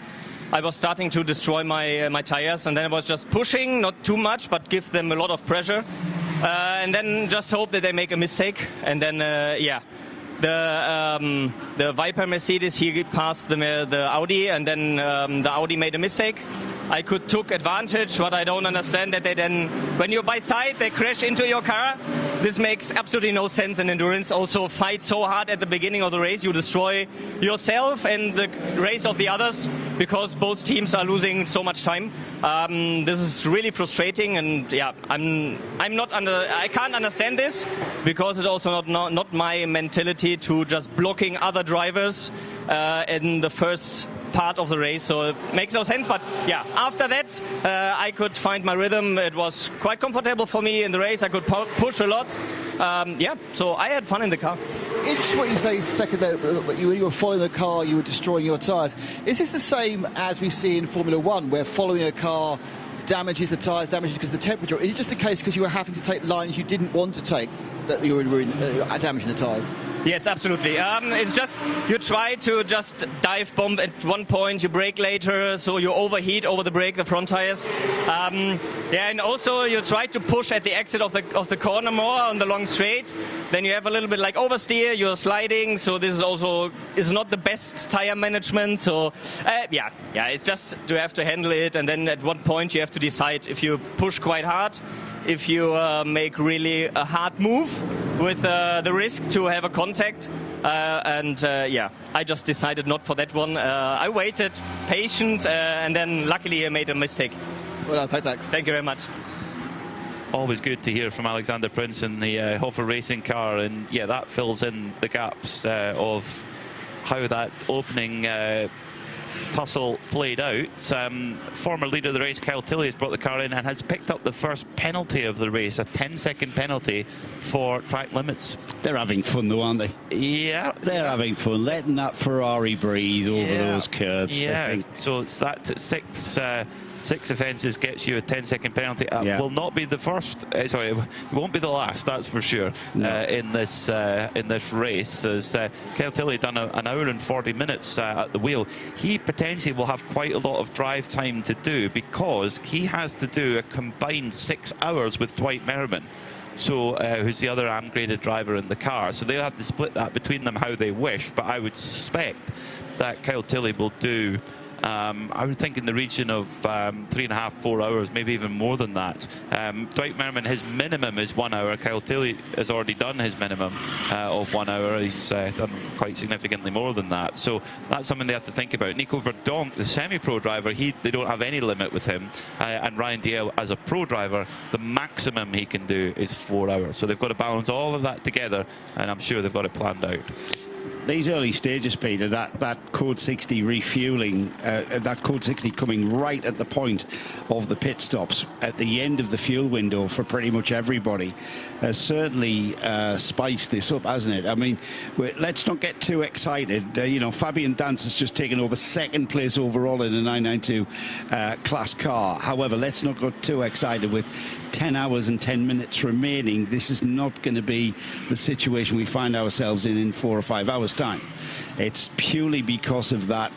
I was starting to destroy my tires, and then I was just pushing, not too much, but give them a lot of pressure. And then just hope that they make a mistake. And then, yeah, the Viper Mercedes, he passed the Audi, and then the Audi made a mistake. I took advantage. What I don't understand that they then, when you're by side, they crash into your car. This makes absolutely no sense in endurance. Also, fight so hard at the beginning of the race, you destroy yourself and the race of the others, because both teams are losing so much time. This is really frustrating, and yeah, I can't understand this, because it's also not my mentality to just blocking other drivers in the first part of the race, so it makes no sense. But yeah, after that I could find my rhythm. It was quite comfortable for me in the race. I could push a lot. Yeah, so I had fun in the car. Interesting what you say second there, when you were following the car, you were destroying your tyres. Is this the same as we see in Formula 1, where following a car damages the tyres, damages because of the temperature? Is it just a case because you were having to take lines you didn't want to take that you were damaging the tyres? Yes, absolutely. It's just you try to just dive bomb at one point, you brake later, so you overheat over the brake, the front tires. Yeah, and also you try to push at the exit of the corner more on the long straight. Then you have a little bit like oversteer, you're sliding, so this is not the best tire management. So yeah, it's just you have to handle it, and then at one point you have to decide if you push quite hard, if you make really a hard move with the risk to have a contact. Yeah, I just decided not for that one. I waited, patient, and then luckily I made a mistake. Well, thanks. Thank you very much. Always good to hear from Alexander Prince in the RAFA Racing car, and yeah, that fills in the gaps of how that opening tussle played out. Former leader of the race, Kyle Tilley, has brought the car in and has picked up the first penalty of the race, a 10-second penalty for track limits. They're having fun though, aren't they? Yeah. They're having fun, letting that Ferrari breeze over those curbs. Yeah, so it's that six offences gets you a 10-second penalty. Will not be the first. Sorry, it won't be the last. That's for sure. No. In this race, as Kyle Tilley done an hour and 40 minutes at the wheel, he potentially will have quite a lot of drive time to do, because he has to do a combined 6 hours with Dwight Merriman. So who's the other AM-graded driver in the car. So they'll have to split that between them how they wish, but I would suspect that Kyle Tilley will do, I would think, in the region of 3.5, 4 hours, maybe even more than that. Dwight Merriman, his minimum is 1 hour. Kyle Tilley has already done his minimum of 1 hour. He's done quite significantly more than that. So that's something they have to think about. Nico Verdonk, the semi-pro driver, they don't have any limit with him. And Ryan Diel, as a pro driver, the maximum he can do is 4 hours. So they've got to balance all of that together, and I'm sure they've got it planned out. these early stages, Peter, that Code 60 refueling, that Code 60 coming right at the point of the pit stops at the end of the fuel window for pretty much everybody, has certainly spiced this up, hasn't it? I mean, let's not get too excited. You know, Fabian Dance has just taken over second place overall in a 992 class car. However, let's not get too excited with 10 hours and 10 minutes remaining. This is not going to be the situation we find ourselves in 4 or 5 hours time. It's purely because of that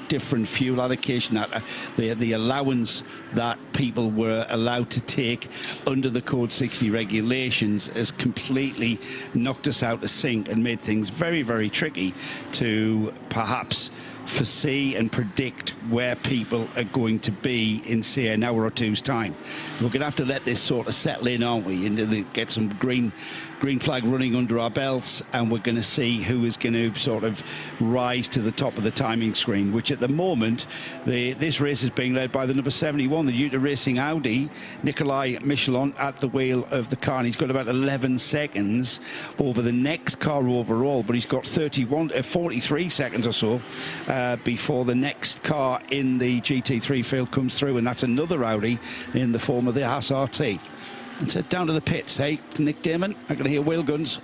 different fuel allocation, that the allowance that people were allowed to take under the Code 60 regulations has completely knocked us out of sync and made things very, very tricky to perhaps foresee and predict where people are going to be in, say, an hour or two's time. We're going to have to let this sort of settle in, aren't we, and get some green flag running under our belts, and we're going to see who is going to sort of rise to the top of the timing screen, which at the moment, this race is being led by the number 71, the Utah Racing Audi, Nikolai Michelin, at the wheel of the car, and he's got about 11 seconds over the next car overall, but he's got 43 seconds or so before the next car in the GT3 field comes through, and that's another Audi in the form of the Haas RT. Let's head down to the pits, hey, Nick Damon. I can hear wheel guns.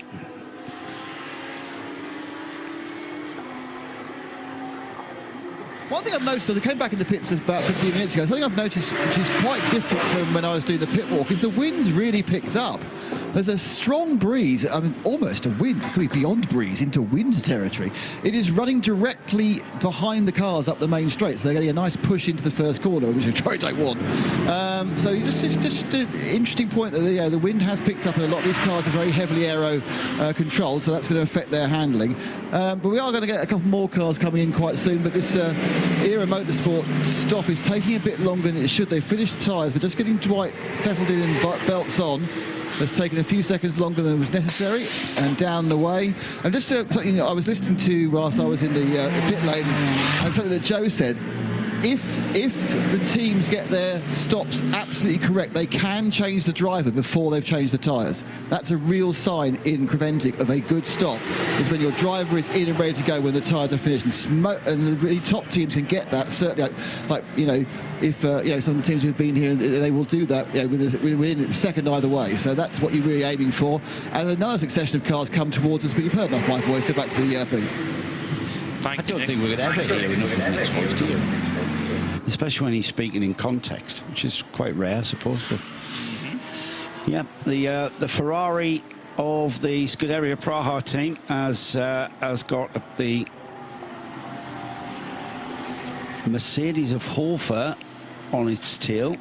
One thing I've noticed, I came back in the pits about 15 minutes ago, something I've noticed which is quite different from when I was doing the pit walk, is the wind's really picked up. There's a strong breeze, I mean, almost a wind, it could be beyond breeze, into wind territory. It is running directly behind the cars up the main straight, so they're getting a nice push into the first corner, which we don't want. So just an interesting point that the wind has picked up, and a lot of these cars are very heavily aero controlled, so that's going to affect their handling. But we are going to get a couple more cars coming in quite soon, but this Era Motorsport stop is taking a bit longer than it should. They finished the tyres, but just getting Dwight settled in and belts on has taken a few seconds longer than was necessary, and down the way. And just something I was listening to whilst I was in the pit lane, and something that Joe said, if the teams get their stops absolutely correct, they can change the driver before they've changed the tyres. That's a real sign in Creventic of a good stop, is when your driver is in and ready to go when the tyres are finished. And the really top teams can get that, certainly, like you know, if you know, some of the teams who've been here, they will do that, you know, within a second either way. So that's what you're really aiming for. And another succession of cars come towards us, but you've heard enough my voice, so back to the booth. I don't think we could ever hear enough of Nick's voice, do you? Especially when he's speaking in context, which is quite rare, I suppose. But yeah, the Ferrari of the Scuderia Praha team has got the Mercedes of Hofer on its tail.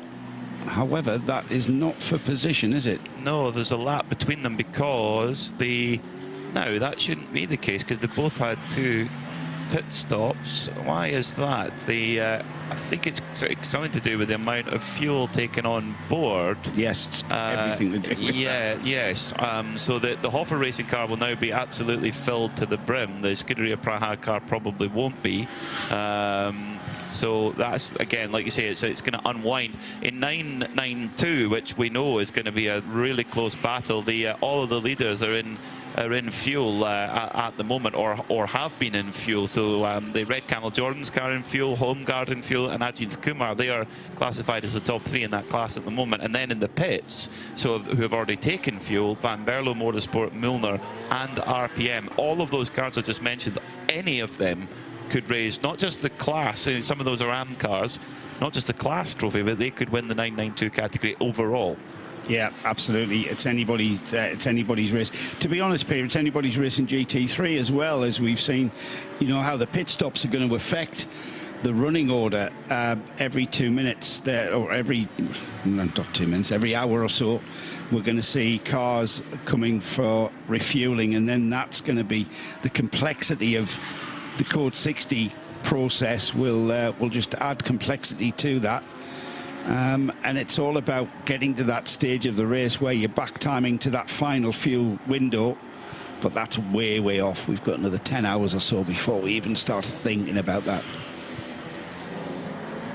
However, that is not for position, is it? No, there's a lap between them because no, that shouldn't be the case, because they both had 2 pit stops. Why is that? I think it's something to do with the amount of fuel taken on board. Yes, it's everything to do with that. Yes. So the Hofer racing car will now be absolutely filled to the brim. The Scuderia Praha car probably won't be. So that's, again, like you say, it's going to unwind. In 992, which we know is going to be a really close battle, all of the leaders are in fuel at the moment, or have been in fuel. So the Red Camel Jordan's car in fuel, Holmgard in fuel, and Ajith Kumar, they are classified as the top 3 in that class at the moment. And then in the pits, so who have already taken fuel, Van Berlo Motorsport, Milner, and RPM, all of those cars I just mentioned, any of them could raise not just the class, some of those are AM cars, not just the class trophy, but they could win the 992 category overall. Yeah, absolutely. It's anybody's race. To be honest, Peter, it's anybody's race in GT3 as well, as we've seen, you know, how the pit stops are going to affect the running order every 2 minutes there, or every, not 2 minutes, every hour or so. We're going to see cars coming for refueling, and then that's going to be the complexity of the Code 60 process will just add complexity to that. And it's all about getting to that stage of the race where you're back timing to that final fuel window, but that's way, way off. We've got another 10 hours or so before we even start thinking about that.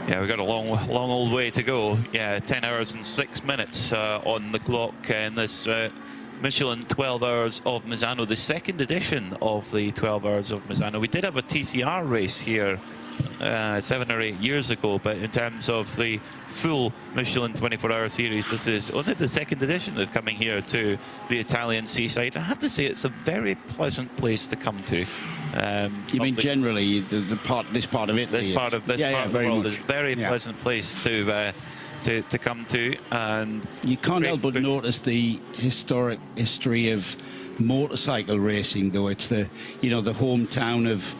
Yeah, we've got a long old way to go. Yeah, 10 hours and 6 minutes on the clock in this Michelin 12 Hours of Misano, the second edition of the 12 Hours of Misano. We did have a TCR race here 7 or 8 years ago, but in terms of the full Michelin 24-hour series, this is only the second edition of coming here to the Italian seaside. I have to say, it's a very pleasant place to come to. You mean generally this part of Italy? This part of the world is a very pleasant place to come to, and you can't help but notice the historic history of motorcycle racing. Though it's the the hometown of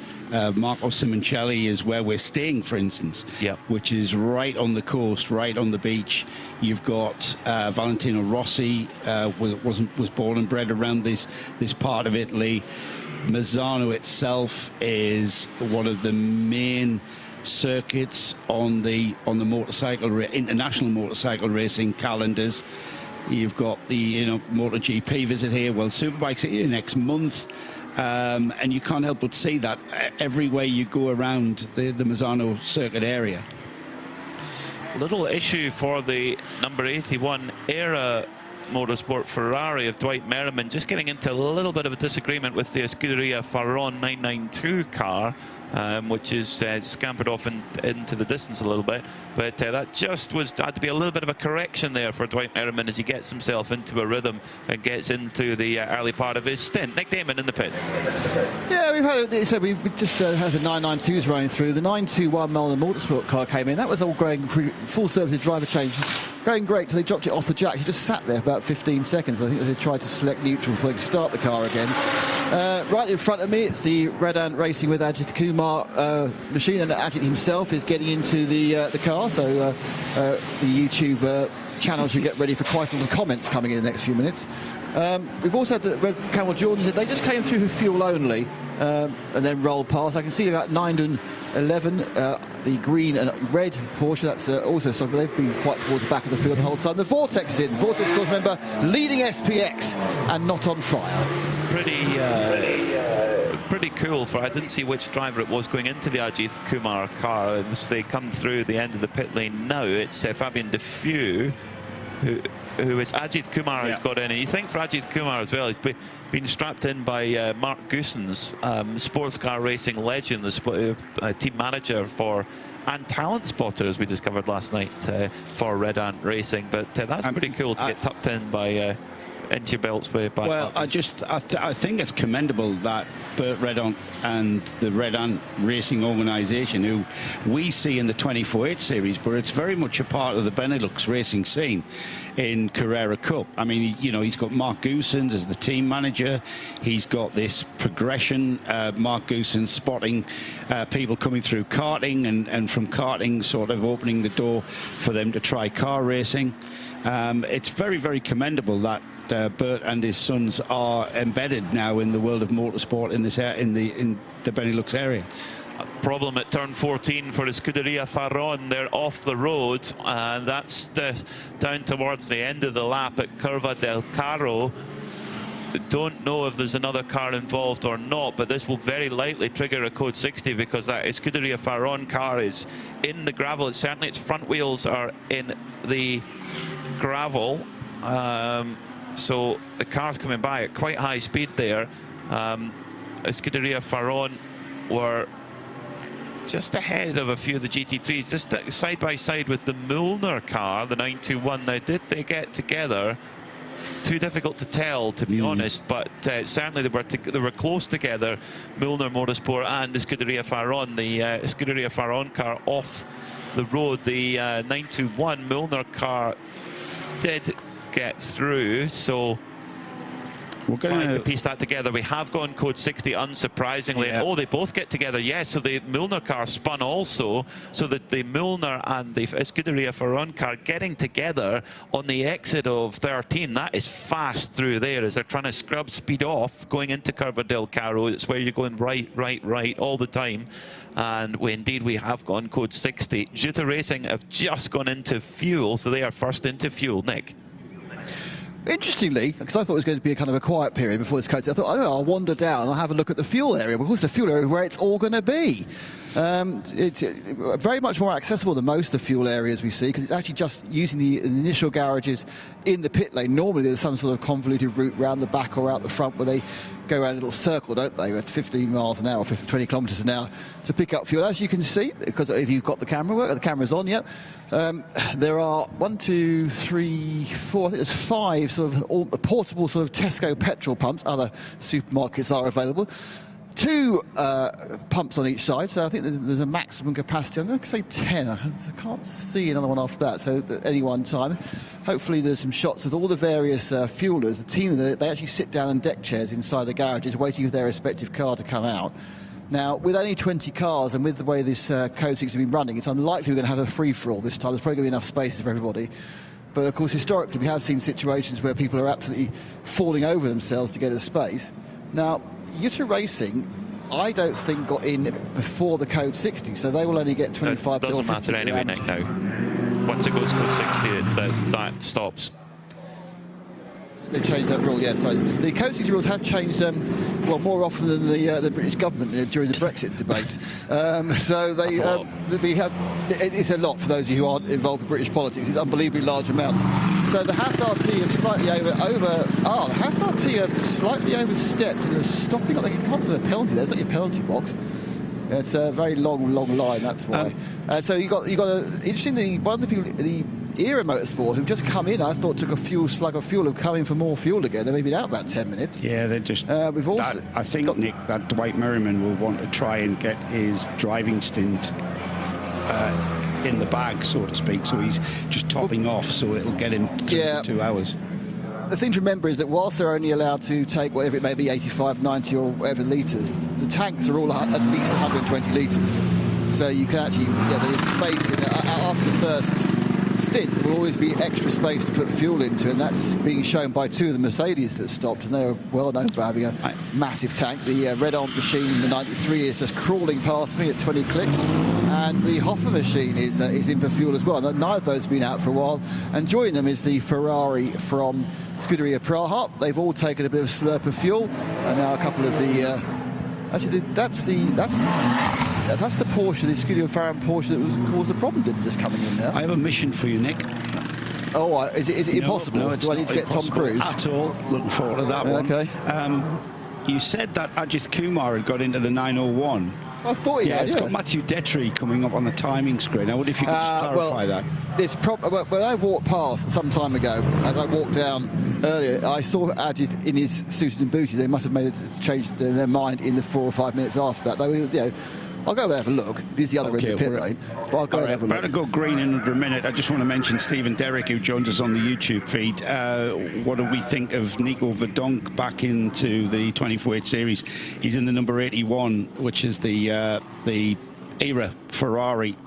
Marco Simoncelli is where we're staying, for instance, which is right on the coast, right on the beach. You've got Valentino Rossi was born and bred around this part of Italy. Misano itself is one of the main circuits on the international motorcycle racing calendars. You've got the MotoGP visit here, World Superbikes here next month. And you can't help but see that everywhere you go around the Misano circuit area. Little issue for the number 81 era Motorsport Ferrari of Dwight Merriman, just getting into a little bit of a disagreement with the Scuderia Farron 992 car, which is scampered off into the distance a little bit. But that just had to be a little bit of a correction there for Dwight Merriman as he gets himself into a rhythm and gets into the early part of his stint. Nick Damon in the pits. Yeah, we just had the 992s running through. The 921 Melbourne Motorsport car came in. That was all going full service driver change. Going great till they dropped it off the jack. He just sat there for about 15 seconds. I think they tried to select neutral before they could start the car again. Right in front of me, it's the Red Ant Racing with Ajith Kumar machine, and Ajith himself is getting into the car. So the YouTube channel should get ready for quite a lot of comments coming in the next few minutes. We've also had the Red Camel Jordans. They just came through for fuel only and then rolled past. I can see about 9 and 11, the green and red Porsche, that's also stock, but they've been quite towards the back of the field the whole time. The Vortex is in. Vortex, of course, remember, leading SPX and not on fire. Pretty cool. I didn't see which driver it was going into the Ajith Kumar car. They come through the end of the pit lane now. It's Fabian Defoe, who is Ajith Kumar has got in. And you think for Ajith Kumar as well, he's been strapped in by Mark Goossens, sports car racing legend, the team manager for and talent spotter, as we discovered last night, for Red Ant Racing. But that's pretty cool to get tucked in by into your belts by well, I think it's commendable that Burt Reddon and the Red Ant Racing organisation, who we see in the 24H series, but it's very much a part of the Benelux racing scene in Carrera Cup. I mean, he's got Mark Goossens as the team manager. He's got this progression, Mark Goossens spotting people coming through karting, and from karting sort of opening the door for them to try car racing. It's very, very commendable that Burt and his sons are embedded now in the world of motorsport in the Benelux area. A problem at turn 14 for Scuderia Farron. They're off the road, and that's down towards the end of the lap at Curva del Carro. Don't know if there's another car involved or not, but this will very likely trigger a code 60 because that Scuderia Farron car is in the gravel. Certainly its front wheels are in the gravel. So the car's coming by at quite high speed there. Scuderia Farron were just ahead of a few of the GT3s, just side by side with the Milner car, the 921. Now, did they get together? Too difficult to tell, to be honest, but certainly they were close together. Milner Motorsport and the Scuderia Farron. The Scuderia Farron car off the road. The 921 Milner car did get through, so we're going to piece that together. We have gone code 60, unsurprisingly. Yeah. Oh, they both get together. Yes, so the Milner car spun also, so that the Milner and the Scuderia Farron car getting together on the exit of 13. That is fast through there as they're trying to scrub speed off going into Curva del Carro. It's where you're going right all the time. And we have gone code 60. Jutta Racing have just gone into fuel, so they are first into fuel. Nick? Interestingly, because I thought it was going to be a kind of a quiet period before this coat, I thought, I'll wander down, I'll have a look at the fuel area. But of course, the fuel area where it's all going to be. It's very much more accessible than most of the fuel areas we see, because it's actually just using the initial garages in the pit lane. Normally there's some sort of convoluted route round the back or out the front where they go around a little circle, don't they, at 15 miles an hour, 20 kilometres an hour to pick up fuel. As you can see, because if you've got the camera work, the camera's on, yep. There are 1, 2, 3, 4, I think there's 5 sort of all portable sort of Tesco petrol pumps. Other supermarkets are available. 2 pumps on each side, so I think there's a maximum capacity. I'm going to say 10. I can't see another one after that, so at any one time. Hopefully there's some shots of all the various fuelers. The team, they actually sit down on deck chairs inside the garages waiting for their respective car to come out. Now, with only 20 cars and with the way this Code 6 has been running, it's unlikely we're going to have a free-for-all this time. There's probably going to be enough spaces for everybody. But, of course, historically, we have seen situations where people are absolutely falling over themselves to get a space. Now, Yutta Racing, I don't think got in before the Code 60, so they will only get 25. It doesn't matter anyway, Nick, now. Once it goes Code 60, that stops. They've changed that rule, yeah. So the Code 60 rules have changed, well, more often than the British government during the Brexit debate. So it's a lot for those of you who aren't involved with British politics. It's unbelievably large amounts. So the Haas RT have slightly the Haas RT have slightly overstepped and are stopping. I think you can't see a penalty. There's not your penalty box. It's a very long line. That's why. So you got interestingly, one of the people, the Era Motorsport, who've just come in, I thought took a slug of fuel, have come in for more fuel again. They've been out about 10 minutes. Yeah, they're just. We've also. I think Nick, that Dwight Merriman will want to try and get his driving stint in the bag, so to speak. So he's just topping off, so it'll get him to 2 hours. The thing to remember is that whilst they're only allowed to take whatever it may be, 85, 90 or whatever litres, the tanks are all at least 120 litres. So you can actually, there is space in it. After the first stint, there will always be extra space to put fuel into, and that's being shown by 2 of the Mercedes that stopped, and they're well known for having a massive tank. The Red Ant machine in the 93 is just crawling past me at 20 clicks, and the Hoffa machine is in for fuel as well. Neither of those have been out for a while, and joining them is the Ferrari from Scuderia Praha. They've all taken a bit of slurp of fuel, and now a couple of the actually that's the Porsche, the Scuderia Ferrari Porsche that was caused the problem, didn't just coming in there. I have a mission for you, Nick. Oh, is it impossible? No, do I need to get Tom Cruise? At all. Looking forward to that one. Okay. You said that Ajith Kumar had got into the 901. I thought he had, it's got Matthew Detry coming up on the timing screen. I wonder if you could just clarify that. When I walked past some time ago, as I walked down earlier, I saw Ajith in his suited and booted. They must have made a change their mind in the 4 or 5 minutes after that. I'll go and have a look. It is the other end of the pit lane, but I'll go and have a look. Better go green in under a minute. I just want to mention Stephen Derrick, who joined us on the YouTube feed. What do we think of Nico Verdonk back into the 24H series? He's in the number 81, which is the Era Ferrari.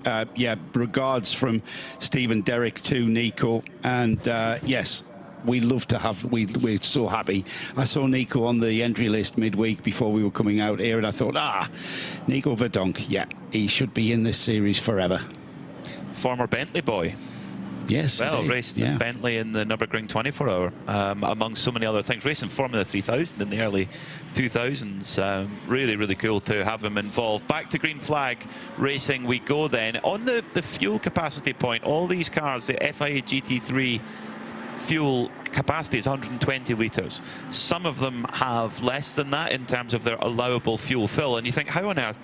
Regards from Stephen Derrick to Nico, and yes. We're so happy. I saw Nico on the entry list midweek before we were coming out here, and I thought, Nico Verdonk, he should be in this series forever. Former Bentley boy. Yes, well, raced Bentley in the Nürburgring 24 Hour, among so many other things. Racing Formula 3000 in the early 2000s. Really, really cool to have him involved. Back to green flag racing we go then. On the fuel capacity point, all these cars, the FIA GT3 fuel capacity is 120 litres. Some of them have less than that in terms of their allowable fuel fill, and you think, how on earth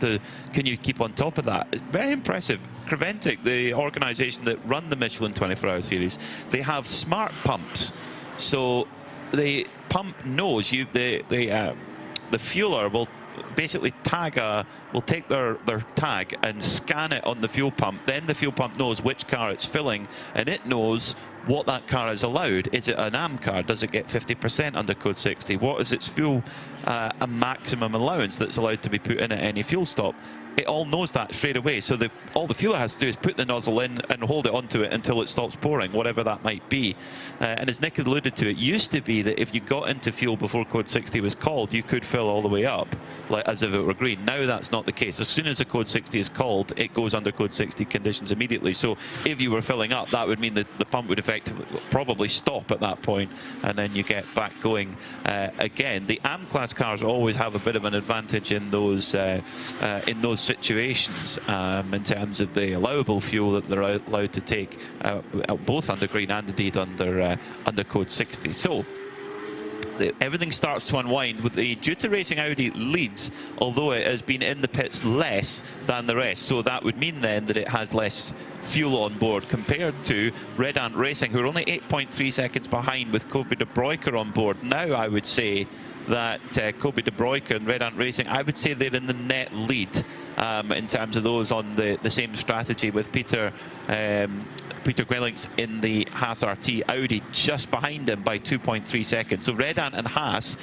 can you keep on top of that? It's very impressive. Creventic, the organisation that run the Michelin 12H series, they have smart pumps. So the pump knows the fueler will basically will take their tag and scan it on the fuel pump. Then the fuel pump knows which car it's filling, and it knows what that car is allowed. Is it an AM car? Does it get 50% under Code 60? What is its fuel a maximum allowance that's allowed to be put in at any fuel stop? It all knows that straight away. So all the fueler has to do is put the nozzle in and hold it onto it until it stops pouring, whatever that might be. And as Nick alluded to, it used to be that if you got into fuel before Code 60 was called, you could fill all the way up, like as if it were green. Now that's not the case. As soon as a Code 60 is called, it goes under Code 60 conditions immediately. So if you were filling up, that would mean that the pump would effectively effectively probably stop at that point, and then you get back going again. The AM class cars always have a bit of an advantage in those situations in terms of the allowable fuel that they're allowed to take, both under green and indeed under code 60. So everything starts to unwind with the GT Racing Audi leads, although it has been in the pits less than the rest. So that would mean then that it has less fuel on board compared to Red Ant Racing, who are only 8.3 seconds behind with Kobe de Broeker on board. Now I would say that Kobe de Broeker and Red Ant Racing, I would say they're in the net lead in terms of those on the same strategy, with Peter Gwelings in the Haas RT Audi just behind him by 2.3 seconds. So Red Ant and Haas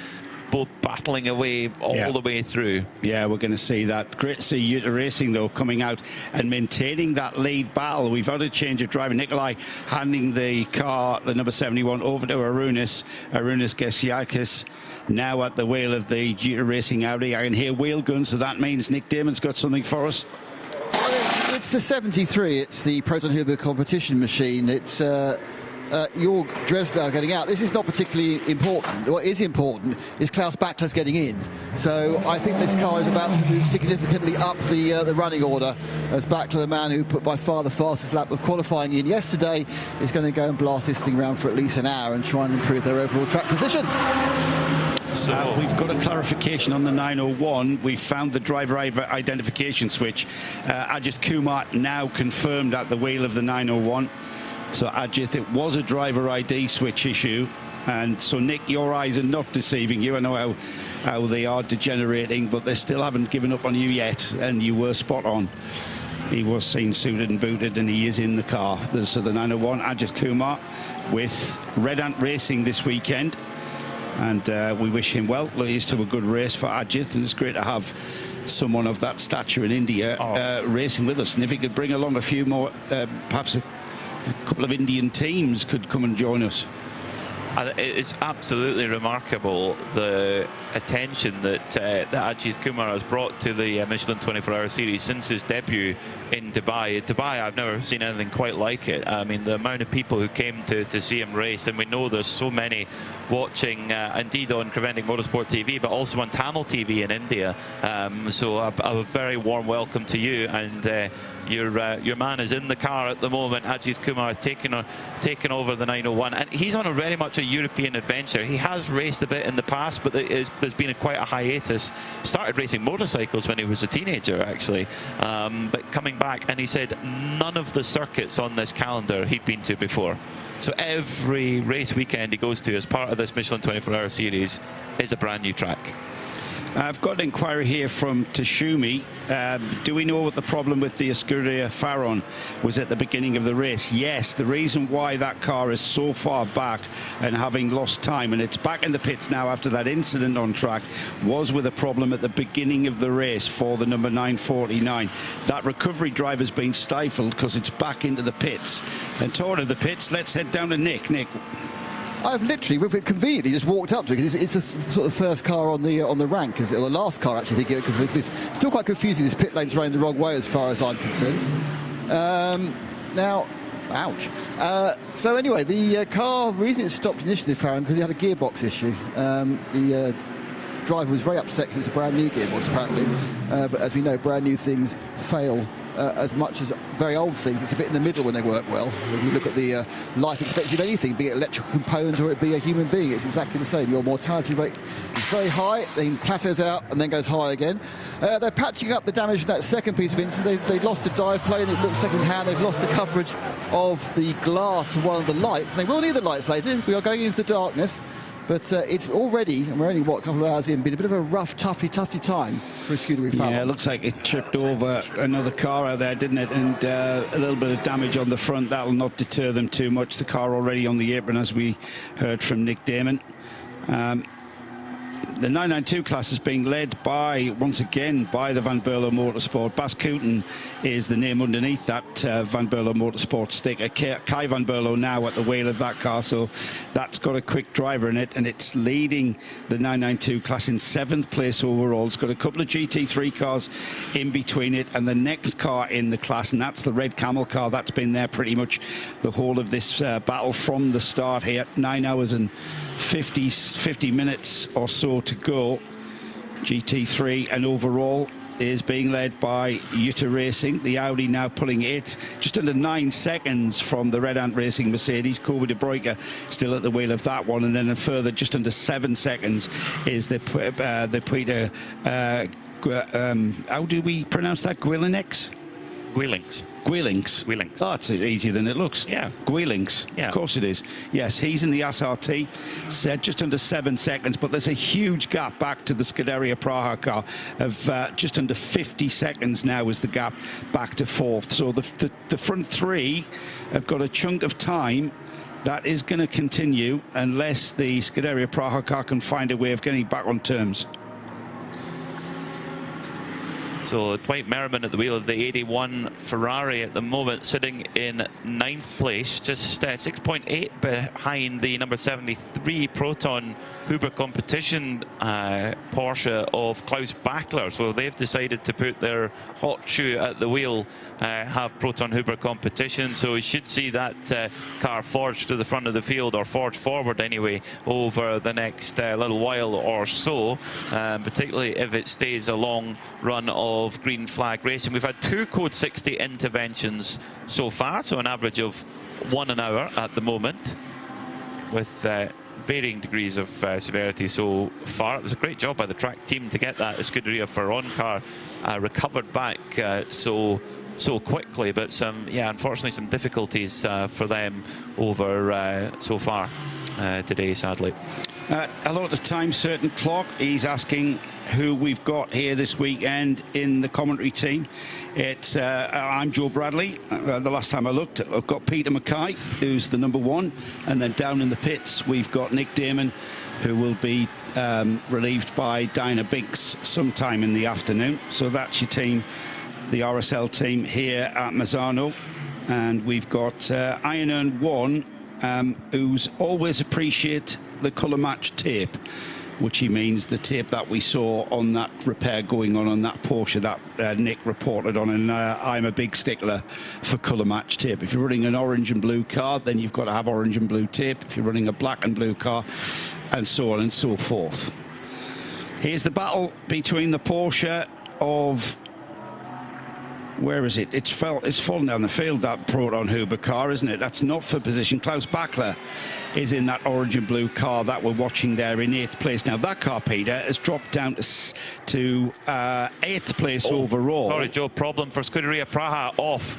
both battling away all the way through. Yeah, we're going to see that. Great to see Utah Racing, though, coming out and maintaining that lead battle. We've had a change of driver. Nikolai handing the car, the number 71, over to Arunas Gesiakis, now at the wheel of the Utah Racing Audi. I can hear wheel guns, so that means Nick Damon's got something for us. It's the 73. It's the Proton Huber competition machine. It's Jorg Dresdau getting out. This is not particularly important. What is important is Klaus Bachler's getting in. So I think this car is about to move significantly up the running order, as Bachler, the man who put by far the fastest lap of qualifying in yesterday, is going to go and blast this thing around for at least an hour and try and improve their overall track position. So we've got a clarification on the 901. We found the driver identification switch. Ajith Kumar now confirmed at the wheel of the 901. So Ajith, it was a driver ID switch issue. And so Nick, your eyes are not deceiving you. I know how they are degenerating, but they still haven't given up on you yet. And you were spot on. He was seen suited and booted, and he is in the car. So the 901, Ajith Kumar, with Red Ant Racing this weekend. And we wish him well. He's to a good race for Ajith, and it's great to have someone of that stature in India racing with us. And if he could bring along a few more, perhaps a couple of Indian teams could come and join us. It's absolutely remarkable the attention that Ajith Kumar has brought to the Michelin 24-hour series since his debut in Dubai. In Dubai, I've never seen anything quite like it. I mean, the amount of people who came to see him race, and we know there's so many watching, indeed on Preventing Motorsport TV, but also on Tamil TV in India. So a very warm welcome to you, and your man is in the car at the moment. Ajith Kumar has taken over the 901, and he's on a very much a European adventure. He has raced a bit in the past, but there's been quite a hiatus. Started racing motorcycles when he was a teenager, actually, but coming back, and he said none of the circuits on this calendar he'd been to before. So every race weekend he goes to as part of this Michelin 24-hour series is a brand new track. I've got an inquiry here from Tashumi. Do we know what the problem with the Escuderia Faron was at the beginning of the race? Yes, the reason why that car is so far back and having lost time, and it's back in the pits now after that incident on track, was with a problem at the beginning of the race for the number 949. That recovery drive has been stifled because it's back into the pits. And talking of the pits, let's head down to Nick. Nick. I've literally, conveniently, just walked up to it because it's the sort of first car on the rank, or the last car actually, because it's still quite confusing. This pit lane's running the wrong way as far as I'm concerned. Now, ouch. So anyway, the car, the reason it stopped initially, Farron, because it had a gearbox issue. The driver was very upset because it's a brand new gearbox apparently, but as we know, brand new things fail as much as very old things. It's a bit in the middle when they work well. If you look at the life expectancy of anything, be it electrical component or it be a human being, it's exactly the same. Your mortality rate is very high, then plateaus out and then goes high again. They're patching up the damage from that second piece of incident. They lost a dive plane, it looks second hand. They've lost the coverage of the glass of one of the lights. And they will need the lights later. We are going into the darkness. But it's already, and we're only, what, a couple of hours in, been a bit of a rough, toughy time for Escuderia Faron. Yeah, it looks like it tripped over another car out there, didn't it? And a little bit of damage on the front. That'll not deter them too much. The car already on the apron, as we heard from Nick Damon. the 992 class is being led by, once again, by the Van Berlo Motorsport. Bas Kooten is the name underneath that Van Berlo Motorsport sticker. Kai Van Berlo now at the wheel of that car, so that's got a quick driver in it, and it's leading the 992 class in 7th place overall. It's got a couple of GT3 cars in between it and the next car in the class, and that's the red Camel car. That's been there pretty much the whole of this battle from the start here. 9 hours and 50 minutes or so to go. GT3 and overall is being led by Jutta Racing. The Audi now pulling it just under 9 seconds from the Red Ant Racing Mercedes. Kobe de Bruyke still at the wheel of that one, and then a further just under 7 seconds is the Puita, how do we pronounce that? Guilinex? Guilings. Oh, it's easier than it looks. Yeah. Guilings. Yeah. Of course it is. Yes, he's in the SRT. Said just under 7 seconds, but there's a huge gap back to the Scuderia Praha car of just under 50 seconds now is the gap back to 4th. So the front three have got a chunk of time. That is going to continue unless the Scuderia Praha car can find a way of getting back on terms. So Dwight Merriman at the wheel of the 81 Ferrari at the moment, sitting in 9th place, just 6.8 behind the number 73 Proton Huber Competition Porsche of Klaus Bachler. So they've decided to put their hot shoe at the wheel, have Proton Huber Competition. So we should see that car forged to the front of the field, or forged forward anyway, over the next little while or so, particularly if it stays a long run of green flag racing. We've had 2 Code 60 interventions so far, so an average of 1 an hour at the moment, with varying degrees of severity so far. It was a great job by the track team to get that Scuderia Ferron car recovered back so quickly, but unfortunately some difficulties for them over so far today, sadly. A lot of the time certain clock, he's asking who we've got here this weekend in the commentary team. It's I'm Joe Bradley. The last time I looked, I've got Peter Mackay, who's the number 1, and then down in the pits we've got Nick Damon, who will be relieved by Dinah Binks sometime in the afternoon. So that's your team, the RSL team here at Misano. And we've got Iron Earn 1, who's always appreciate the colour match tape, which he means the tape that we saw on that repair going on that Porsche that Nick reported on. And I'm a big stickler for colour match tape. If you're running an orange and blue car, then you've got to have orange and blue tape. If you're running a black and blue car, and so on and so forth. Here's the battle between the Porsche of, where is it? It's fallen down the field, that Proton Huber car, isn't it? That's not for position. Klaus Bachler is in that orange and blue car that we're watching there in 8th place. Now that car, Peter, has dropped down to 8th place overall. Sorry, Joe, problem for Scuderia Praha off.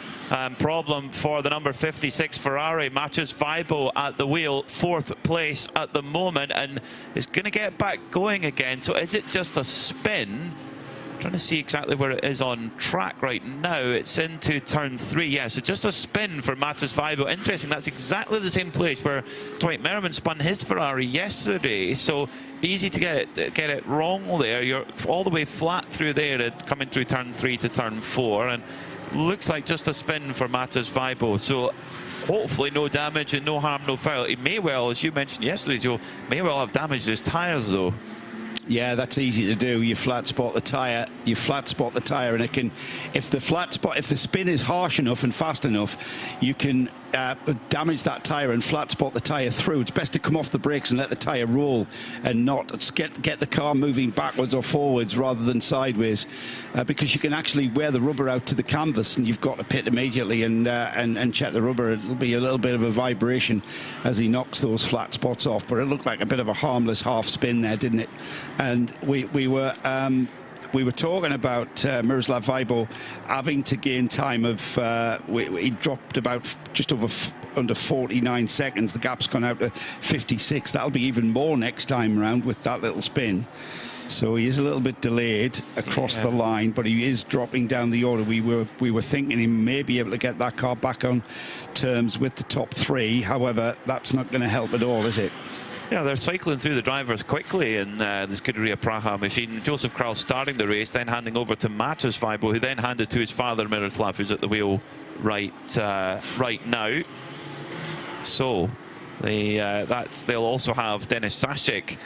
Problem for the number 56 Ferrari. Matches Vibo at the wheel, 4th place at the moment, and is going to get back going again. So is it just a spin? Trying to see exactly where it is on track right now. It's into turn 3. Yeah, so just a spin for Matas Vibo. Interesting, that's exactly the same place where Dwight Merriman spun his Ferrari yesterday. So easy to get it wrong there. You're all the way flat through there, coming through turn 3 to turn 4, and looks like just a spin for Matas Vibo. So hopefully no damage and no harm, no foul. He may well, as you mentioned yesterday, Joe, may well have damaged his tyres though. Yeah, that's easy to do. You flat spot the tyre. You flat spot the tyre, and it can, if the spin is harsh enough and fast enough, you can damage that tyre and flat spot the tyre through. It's best to come off the brakes and let the tyre roll, and not get the car moving backwards or forwards rather than sideways, because you can actually wear the rubber out to the canvas, and you've got to pit immediately and check the rubber. It'll be a little bit of a vibration as he knocks those flat spots off, but it looked like a bit of a harmless half spin there, didn't it? And we were talking about Miroslav Vibo having to gain time of, he dropped about just under 49 seconds. The gap's gone out to 56. That'll be even more next time around with that little spin. So he is a little bit delayed across the line, but he is dropping down the order. We were thinking he may be able to get that car back on terms with the top 3. However, that's not going to help at all, is it? Yeah, they're cycling through the drivers quickly in the Scuderia Praha machine. Joseph Kral starting the race, then handing over to Matas Weibo, who then handed to his father, Miroslav, who's at the wheel right now. So they'll also have Denis Sashik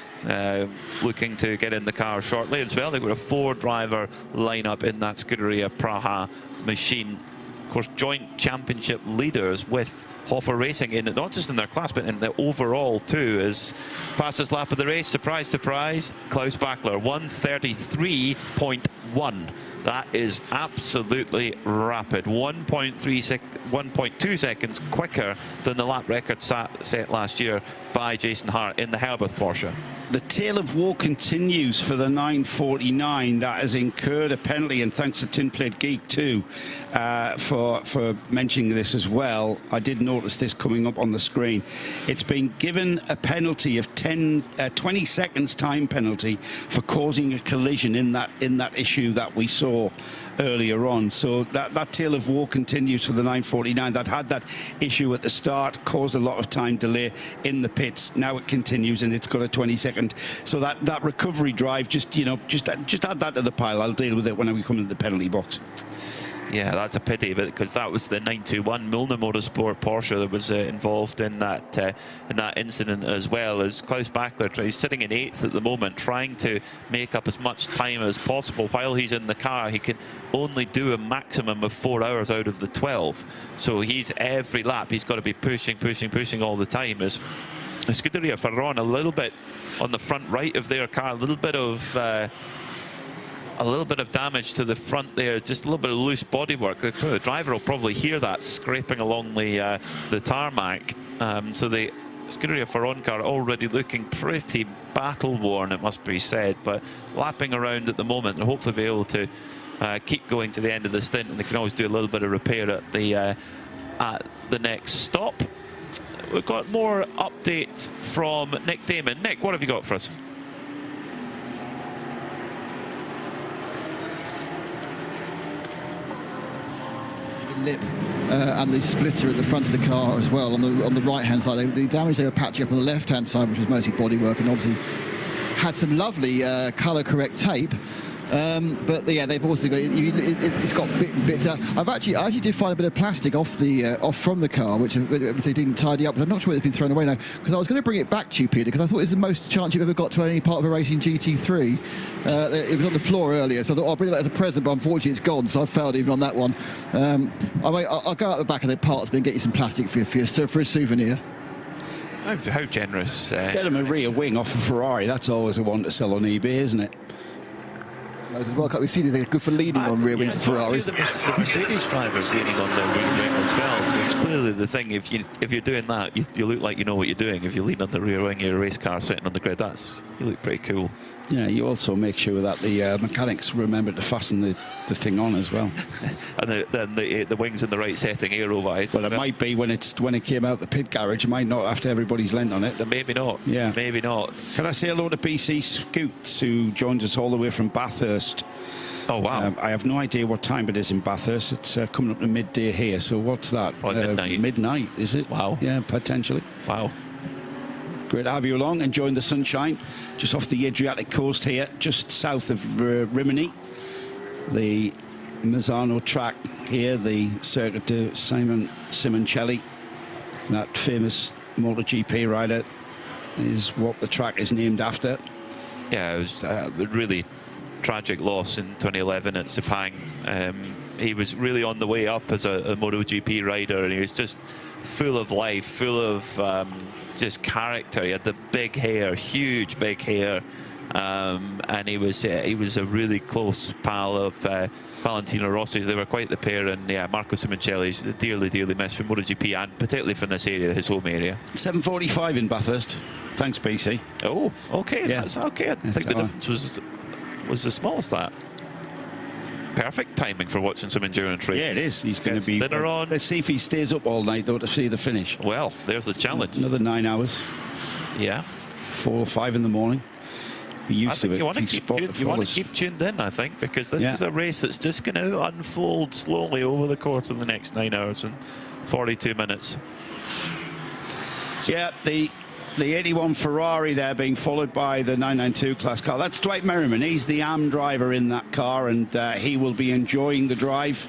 looking to get in the car shortly as well. They've got a 4-driver lineup in that Scuderia Praha machine. Of course, joint championship leaders with RAFA Racing in it, not just in their class, but in the overall too. As fastest lap of the race, surprise, surprise, Klaus Bachler, 1:33.1. That is absolutely rapid. 1.2 seconds quicker than the lap record set last year by Jason Hart in the Herberth Porsche. The tale of woe continues for the 949 that has incurred a penalty, and thanks to Tin Plate Geek too for mentioning this as well. I did notice this coming up on the screen. It's been given a penalty of 20 seconds time penalty for causing a collision in that issue that we saw earlier on. So that tale of woe continues for the 949 that had that issue at the start, caused a lot of time delay in the pits. Now it continues and it's got a 20-second. So that recovery drive, just add that to the pile. I'll deal with it when we come into the penalty box. Yeah, that's a pity, because that was the 921 Milner Motorsport Porsche that was involved in that incident, as well as Klaus Bachler. He's sitting in 8th at the moment, trying to make up as much time as possible. While he's in the car, he can only do a maximum of 4 hours out of the 12. So he's every lap, he's got to be pushing all the time. As Scuderia Ferron, a little bit on the front right of their car, a little bit of damage to the front there, just a little bit of loose bodywork. The driver will probably hear that scraping along the tarmac. So the Scuderia Ferron car already looking pretty battle-worn, it must be said, but lapping around at the moment and hopefully be able to keep going to the end of the stint, and they can always do a little bit of repair at the next stop. We've got more updates from Nick Damon. Nick, what have you got for us? Lip and the splitter at the front of the car as well on the right hand side. The damage they were patching up on the left hand side, which was mostly bodywork, and obviously had some lovely colour correct tape. But yeah, they've also got it's got bits out. I actually did find a bit of plastic off from the car, which they didn't tidy up. But I'm not sure whether it's been thrown away now, because I was going to bring it back to you, Peter, because I thought it was the most chance you've ever got to any part of a racing GT3. It was on the floor earlier, so I thought I'll bring it back as a present, but unfortunately it's gone, so I failed even on that one. I'll go out the back of the parts and get you some plastic for a souvenir. How generous. Get him a rear wing off a Ferrari. That's always a one to sell on eBay, isn't it? As well, we see they're good for leaning on rear wings for Ferraris. The Mercedes drivers leaning on their rear wing as well, so it's clearly the thing. If you're doing that, you look like you know what you're doing. If you lean on the rear wing of your race car sitting on the grid, you look pretty cool. Yeah, you also make sure that the mechanics remember to fasten the thing on as well. And then the wings in the right setting aero-wise. Well, it might be when it came out the pit garage. It might not after everybody's lent on it. Maybe not. Yeah, maybe not. Can I say hello to BC Scoots, who joins us all the way from Bathurst? Oh wow! I have no idea what time it is in Bathurst. It's coming up to midday here. So what's that? Midnight. Midnight, is it? Wow. Yeah, potentially. Wow. Great to have you along, enjoying the sunshine, just off the Adriatic coast here, just south of Rimini. The Misano track here, the Circuit de Simon Simoncelli, that famous MotoGP rider, is what the track is named after. Yeah, it was a really tragic loss in 2011 at Sepang. He was really on the way up as a MotoGP rider, and he was just full of life, full of just character. He had the big hair, huge big hair, and he was a really close pal of Valentino Rossi's. They were quite the pair, and yeah, Marco Simoncelli's dearly missed from MotoGP, and particularly from this area, his home area. 7:45 in Bathurst. Thanks, BC. Oh, okay, yeah. That's okay. I think the difference was the smallest that. Perfect timing for watching some endurance racing. Yeah, it is. He's going to be dinner on. Let's see if he stays up all night though to see the finish. Well, there's the challenge. Another 9 hours. Yeah. 4 or 5 in the morning. Be used to it. You want to keep tuned in, I think, because this is a race that's just going to unfold slowly over the course of the next 9 hours and 42 minutes. Yeah, the the 81 Ferrari there being followed by the 992 class car. That's Dwight Merriman. He's the AM driver in that car, and he will be enjoying the drive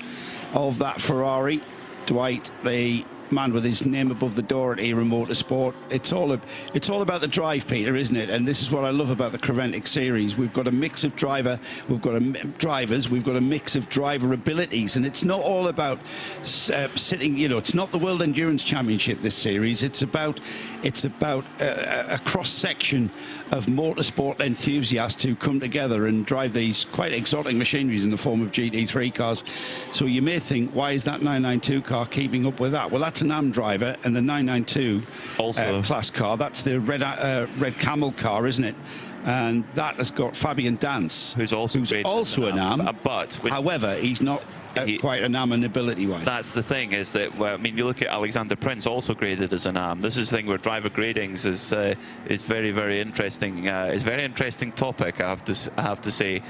of that Ferrari. Dwight, the man with his name above the door at Era Motorsport. It's all about the drive, Peter, isn't it? And this is what I love about the Creventic series. We've got a mix of drivers, we've got a mix of driver abilities, and it's not all about sitting, you know, it's not the World Endurance Championship, this series. It's about a cross-section of motorsport enthusiasts who come together and drive these quite exotic machineries in the form of GT3 cars. So you may think, why is that 992 car keeping up with that? Well, that's an AM driver, and the 992 class car, that's the red camel car, isn't it? And that has got Fabian Dance, who's also an AM, however, he's not quite an AM ability-wise. That's the thing, is that, well, I mean, you look at Alexander Prince, also graded as an AM. This is the thing where driver gradings is very, very interesting. It's a very interesting topic, I have to say,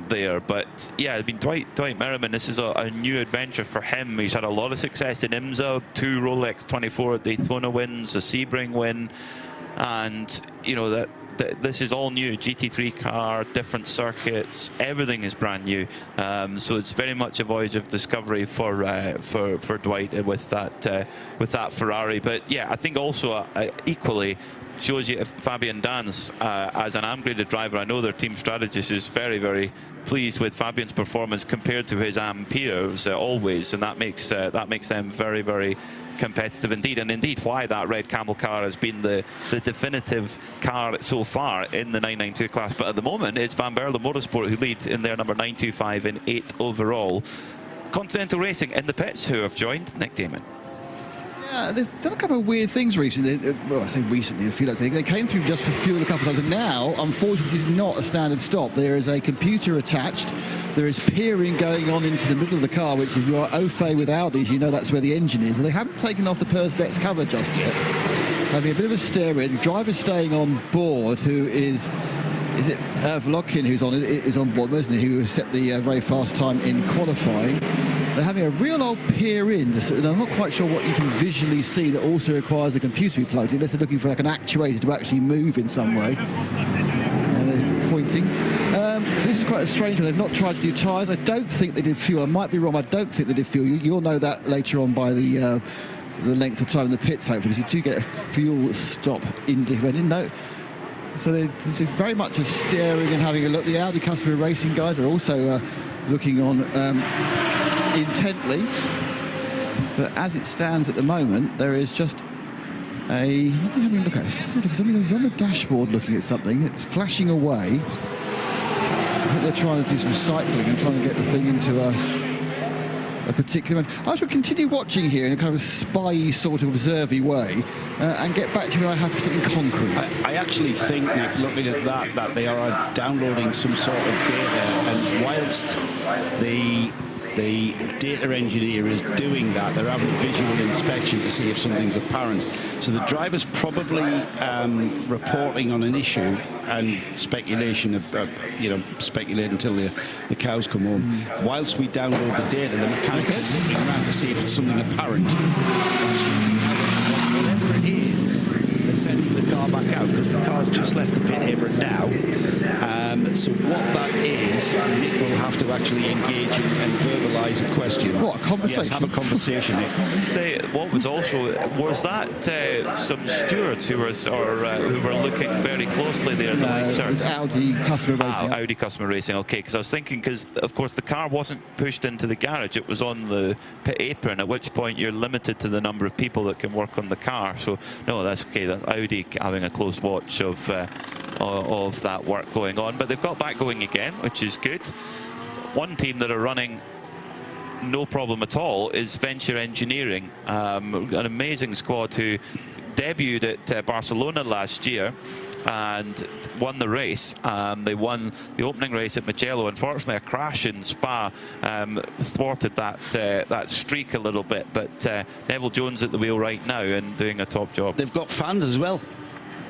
there. But yeah, I mean, Dwight Merriman, this is a new adventure for him. He's had a lot of success in IMSA, 2 Rolex 24 Daytona wins, a Sebring win, and you know that. This is all new, GT3 car, different circuits, everything is brand new. So it's very much a voyage of discovery for Dwight with that Ferrari. But yeah, I think also equally shows you if Fabian Dance as an AM-graded driver, I know their team strategist is very, very pleased with Fabian's performance compared to his AM peers always, and that makes them very, very competitive indeed, and indeed why that red camel car has been the definitive car so far in the 992 class. But at the moment it's Van Berle Motorsport who leads in their number 925 in 8th overall. Continental Racing in the pits, who have joined Nick Damon. Yeah, they've done a couple of weird things recently. Well, I think recently, I feel like they came through just for fuel a couple of times, and now, unfortunately, this is not a standard stop. There is a computer attached. There is peering going on into the middle of the car, which is your au fait with Audis. You know that's where the engine is. And they haven't taken off the Perspex cover just yet. Having a bit of a stare in. Driver staying on board, who is it Vlodkin who's on board, isn't he? Who set the very fast time in qualifying. They're having a real old peer in, and I'm not quite sure what you can visually see that also requires a computer to be plugged in, unless they're looking for like an actuator to actually move in some way. And they're pointing. So this is quite a strange one. They've not tried to do tyres. I don't think they did fuel. I might be wrong. I don't think they did fuel. You'll know that later on by the length of time in the pits, hopefully, because you do get a fuel stop in I didn't know. So this is very much a staring and having a look. The Audi Customer Racing guys are also looking on intently, but as it stands at the moment, there is just what are you having a look at? He's on the dashboard looking at something. It's flashing away. I think they're trying to do some cycling and trying to get the thing into a particular one. I shall continue watching here in a kind of a spy sort of observy way and get back to you when I have something concrete. I actually think, Nick, looking at that they are downloading some sort of data, and whilst the data engineer is doing that, they're having a visual inspection to see if something's apparent. So the driver's probably reporting on an issue and speculation speculate until the cows come home. Whilst we download the data, the mechanics are looking around to see if it's something apparent. Whatever it is, they're sending the car back out, because the car's just left the pit apron now. So what that is, Nick will have to actually engage and verbalise a question. What, a conversation? Yes, have a conversation. What was that some stewards who were looking very closely there? It was Audi Customer Racing. Audi Customer Racing, okay, because I was thinking, because of course the car wasn't pushed into the garage, it was on the pit apron, at which point you're limited to the number of people that can work on the car. So no, that's okay. That's Audi having a close watch of that work going on, but they've got back going again, which is good. One team that are running no problem at all is Venture Engineering, an amazing squad who debuted at Barcelona last year and won the race. They won the opening race at Mugello. Unfortunately, a crash in Spa thwarted that streak a little bit, but Neville Jones at the wheel right now and doing a top job. They've got fans as well.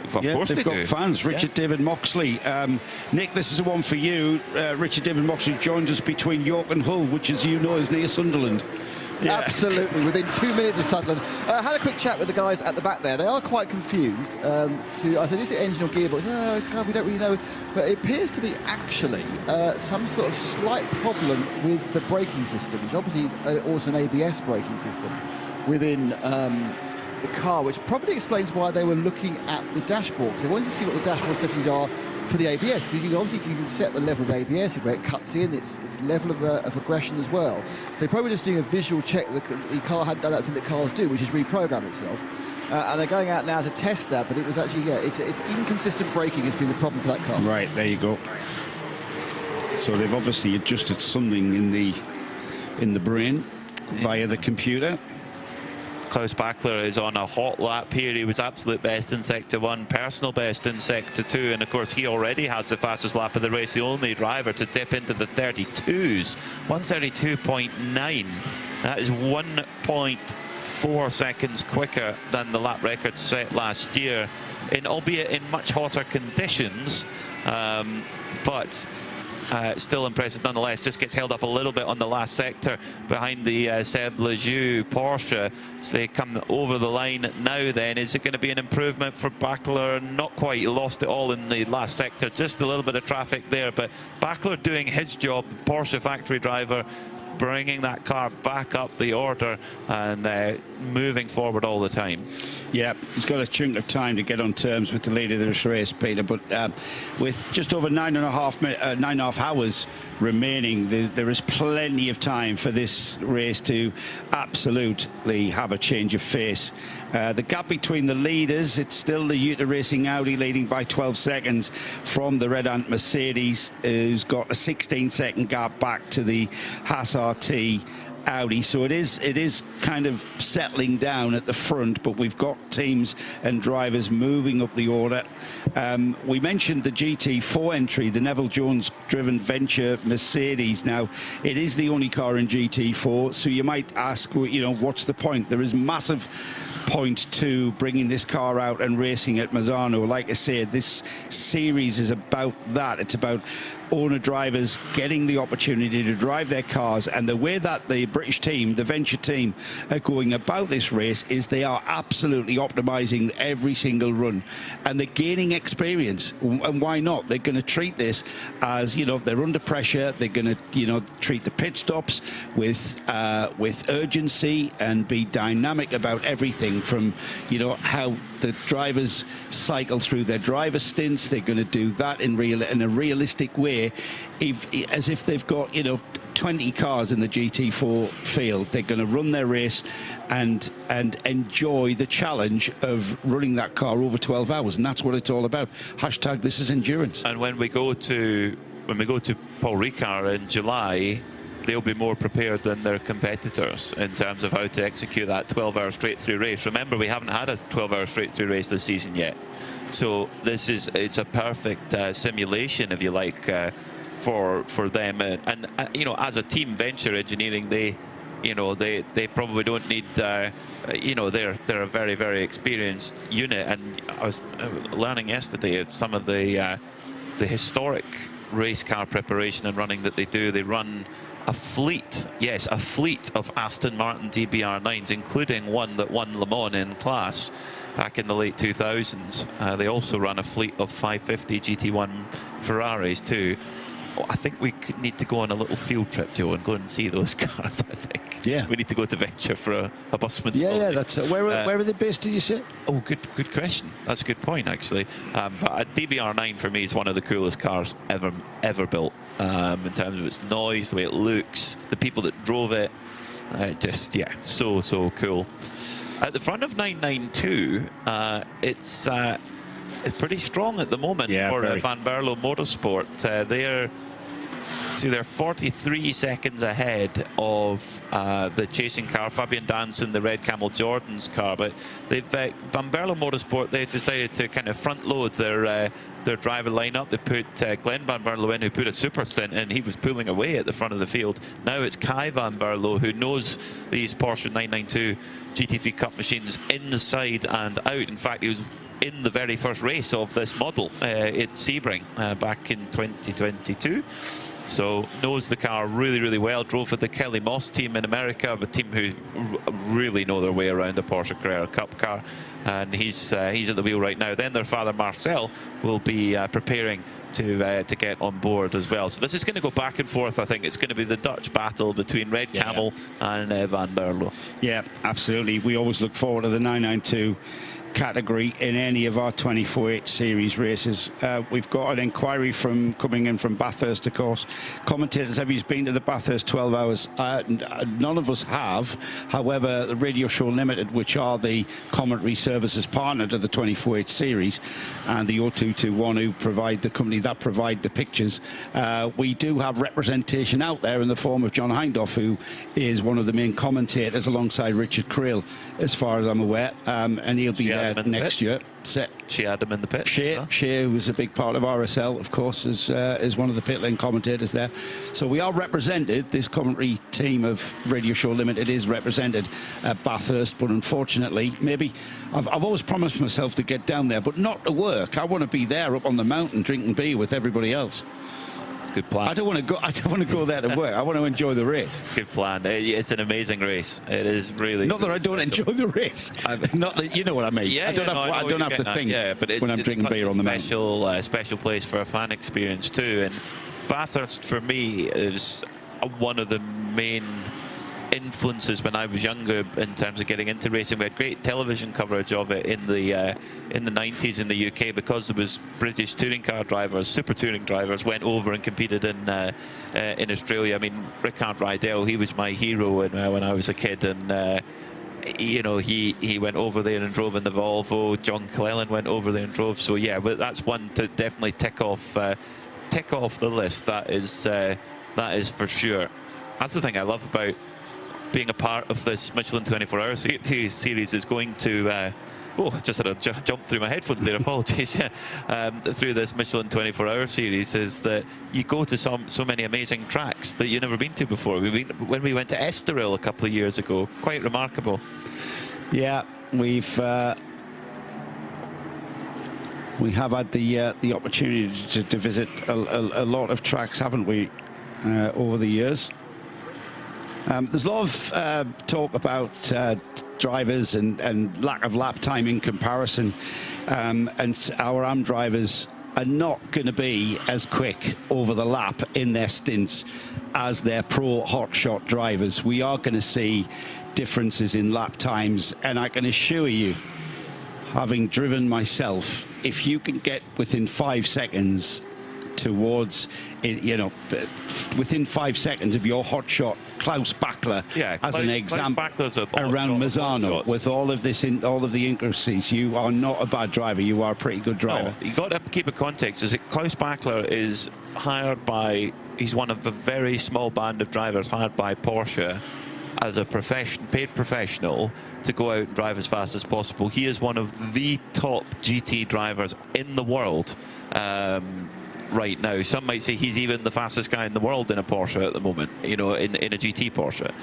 Of course they've got fans. Richard David Moxley. Nick, this is the one for you. Richard David Moxley joins us between York and Hull, which, as you know, is near Sunderland. Absolutely, within 2 minutes of Sunderland. Had a quick chat with the guys at the back there. They are quite confused. I said, is it engine or gearbox? No, it's kind of, we don't really know. But it appears to be actually some sort of slight problem with the braking system, which obviously is also an ABS braking system within the car, which probably explains why they were looking at the dashboard, because they wanted to see what the dashboard settings are for the ABS, because you can set the level of ABS where it cuts in, its level of aggression as well. So they're probably just doing a visual check that the car hadn't done that thing that cars do, which is reprogram itself. And they're going out now to test that, but it was actually, it's inconsistent braking has been the problem for that car. Right, there you go. So they've obviously adjusted something in the brain via the computer. Klaus Bachler is on a hot lap here. He was absolute best in Sector 1, personal best in Sector 2, and of course he already has the fastest lap of the race, the only driver to dip into the 32s. 132.9. That is 1.4 seconds quicker than the lap record set last year, albeit in much hotter conditions, but still impressive nonetheless. Just gets held up a little bit on the last sector behind the Seb Lejeune Porsche. So they come over the line now then. Is it going to be an improvement for Bachler? Not quite. He lost it all in the last sector. Just a little bit of traffic there. But Bachler doing his job, Porsche factory driver, bringing that car back up the order and moving forward all the time. Yeah, he's got a chunk of time to get on terms with the leader of this race, Peter, but with just over 9.5 hours remaining, there is plenty of time for this race to absolutely have a change of face. The gap between the leaders, it's still the Yuta Racing Audi leading by 12 seconds from the Red Ant Mercedes, who's got a 16-second gap back to the Haas RT Audi. So it is kind of settling down at the front, but we've got teams and drivers moving up the order. We mentioned the GT4 entry, the Neville Jones driven Venture Mercedes. Now it is the only car in GT4, so you might ask, you know, what's the point? There is massive point to bringing this car out and racing at Misano. Like I said, this series is about that. It's about owner drivers getting the opportunity to drive their cars, and the way that the British team, the Venture team, are going about this race is they are absolutely optimizing every single run, and they're gaining experience. And why not? They're going to treat this as, you know, they're under pressure. They're going to, you know, treat the pit stops with urgency and be dynamic about everything, from, you know, how the drivers cycle through their driver stints. They're going to do that in a realistic way, as if they've got, you know, 20 cars in the GT4 field. They're going to run their race and enjoy the challenge of running that car over 12 hours, and that's what it's all about. Hashtag this is endurance. And when we go to Paul Ricard in July, they'll be more prepared than their competitors in terms of how to execute that 12-hour straight-through race. Remember, we haven't had a 12-hour straight-through race this season yet. So it's a perfect simulation, if you like, for them. And you know, as a team, Venture Engineering, they probably don't need, you know, they're a very, very experienced unit. And I was learning yesterday of some of the historic race car preparation and running that they do. They run a fleet, yes, a fleet of Aston Martin DBR9s, including one that won Le Mans in class back in the late 2000s. They also run a fleet of 550 GT1 Ferraris too. I think we could need to go on a little field trip, Joe, and go and see those cars. I think. Yeah. We need to go to Venture for a busman's Yeah, holiday. yeah, that's it. Where are they based, did you say? Oh, good question. That's a good point, actually. But a DBR9 for me is one of the coolest cars ever built. In terms of its noise, the way it looks, the people that drove it, just, yeah, so cool. At the front of 992, it's pretty strong at the moment for Van Berlo Motorsport. They're 43 seconds ahead of the chasing car, Fabian Danson, the Red Camel Jordan's car. But they've Van Berlo Motorsport, they decided to kind of front load their driver lineup. They put Glenn Van Berlo in, who put a super stint in. He was pulling away at the front of the field. Now it's Kai Van Berlo, who knows these Porsche 992 GT3 Cup machines inside and out. In fact, he was in the very first race of this model at Sebring back in 2022. So knows the car really, really well. Drove with the Kelly Moss team in America, a team who really know their way around a Porsche Carrera Cup car. And he's at the wheel right now. Then their father Marcel will be preparing to get on board as well. So this is going to go back and forth. I think it's going to be the Dutch battle between Red Camel and Van Berlo. Yeah, absolutely. We always look forward to the 992 category in any of our 24H series races. We've got an inquiry coming in from Bathurst, of course. Commentators, have you been to the Bathurst 12 hours? None of us have. However, the Radio Show Limited, which are the commentary services partner to the 24H series, and the 0221, who provide the company that provide the pictures, we do have representation out there in the form of John Hindhoff, who is one of the main commentators alongside Richard Creel, as far as I'm aware, and he'll be there next year. She had him in the pit. Shea, who was a big part of RSL, of course, is one of the pit lane commentators there. So we are represented. This commentary team of Radio Show Limited is represented at Bathurst, but unfortunately, maybe I've always promised myself to get down there, but not to work. I want to be there up on the mountain drinking beer with everybody else. Good plan. I don't want to go there to work. I want to enjoy the race. Good plan. It's an amazing race. It is really. Not that I don't enjoy the race. Not that, you know what I mean. Yeah, I don't have to think when I'm drinking beer on the mountain. Special place for a fan experience too. And Bathurst for me is one of the main influences when I was younger in terms of getting into racing. We had great television coverage of it in the 90s in the UK, because there was British touring car drivers, super touring drivers, went over and competed in Australia. I mean, Rickard Rydell, he was my hero when I was a kid, and you know, he went over there and drove in the Volvo. John Clellan went over there and drove. So yeah, but that's one to definitely tick off the list. That is for sure. That's the thing I love about being a part of this Michelin 24-hour series, is going to just had a jump through my headphones there, apologies. Through this Michelin 24-hour series, is that you go to so many amazing tracks that you've never been to before. When we went to Estoril a couple of years ago, quite remarkable. Yeah, we have had the opportunity to visit a lot of tracks, haven't we, over the years. There's a lot of talk about drivers and lack of lap time in comparison, and our AM drivers are not going to be as quick over the lap in their stints as their pro hotshot drivers. We are going to see differences in lap times, and I can assure you, having driven myself, if you can get within 5 seconds towards, you know, within 5 seconds of your hotshot Klaus Bachler, as an example, around Misano, with all of the intricacies, you are not a bad driver. You are a pretty good driver. No, you got to keep it context. Is that Klaus Bachler is hired by? He's one of a very small band of drivers hired by Porsche as a paid professional to go out and drive as fast as possible. He is one of the top GT drivers in the world. Right now, some might say he's even the fastest guy in the world in a Porsche at the moment, you know, in a GT Porsche.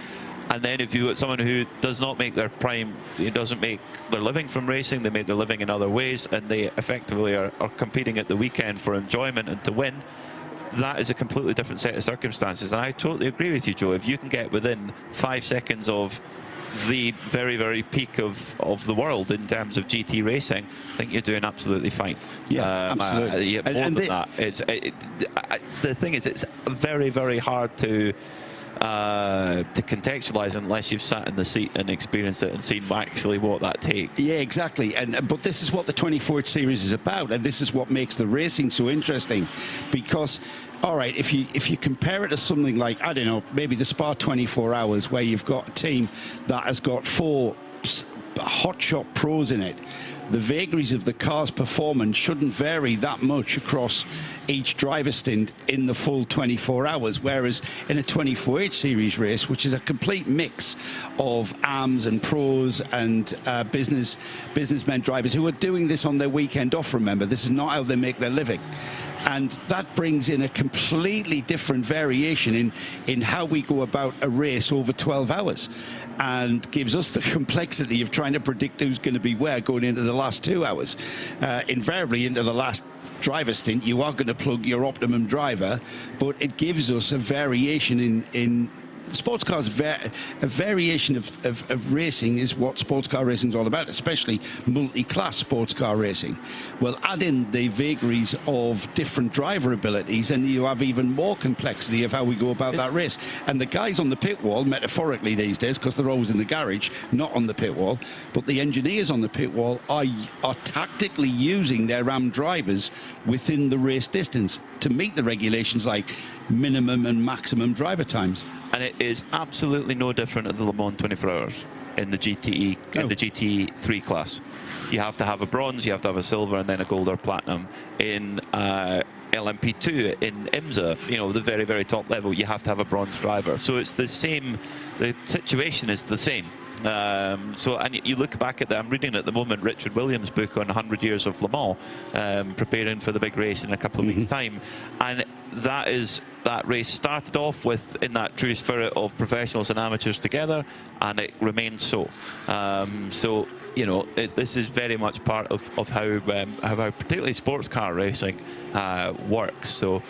And then if you got someone who does not make their prime, who doesn't make their living from racing, they make their living in other ways, and they effectively are competing at the weekend for enjoyment and to win, that is a completely different set of circumstances. And I totally agree with you, Joe. If you can get within 5 seconds of the very, very peak of the world in terms of GT racing, I think you're doing absolutely fine. Yeah, absolutely. More than that. The thing is, it's very, very hard to contextualize unless you've sat in the seat and experienced it and seen actually what that takes. Yeah, exactly. But this is what the 24 series is about, and this is what makes the racing so interesting, because all right, if you compare it to something like, I don't know, maybe the Spa 24 hours, where you've got a team that has got 4 hotshot pros in it, the vagaries of the car's performance shouldn't vary that much across each driver stint in the full 24 hours, whereas in a 24H series race, which is a complete mix of AMs and pros and businessmen drivers who are doing this on their weekend off, remember, this is not how they make their living. And that brings in a completely different variation in how we go about a race over 12 hours, and gives us the complexity of trying to predict who's going to be where going into the last 2 hours. Invariably, into the last driver stint, you are going to plug your optimum driver, but it gives us a variation in sports cars. A variation of racing is what sports car racing is all about, especially multi-class sports car racing. Well, add in the vagaries of different driver abilities and you have even more complexity of how we go about that race. And the guys on the pit wall, metaphorically these days, because they're always in the garage, not on the pit wall, but the engineers on the pit wall are tactically using their RAM drivers within the race distance to meet the regulations like minimum and maximum driver times. And it is absolutely no different at the Le Mans 24 Hours in the GTE, in the GT3 class. You have to have a bronze, you have to have a silver, and then a gold or platinum. In LMP2, in IMSA, you know, the very, very top level, you have to have a bronze driver. So it's the same, the situation is the same. And you look back at that, I'm reading at the moment Richard Williams' book on 100 years of Le Mans, preparing for the big race in a couple of weeks' time, and that race started off with in that true spirit of professionals and amateurs together, and it remains so. So you know, this is very much part of how particularly sports car racing works. So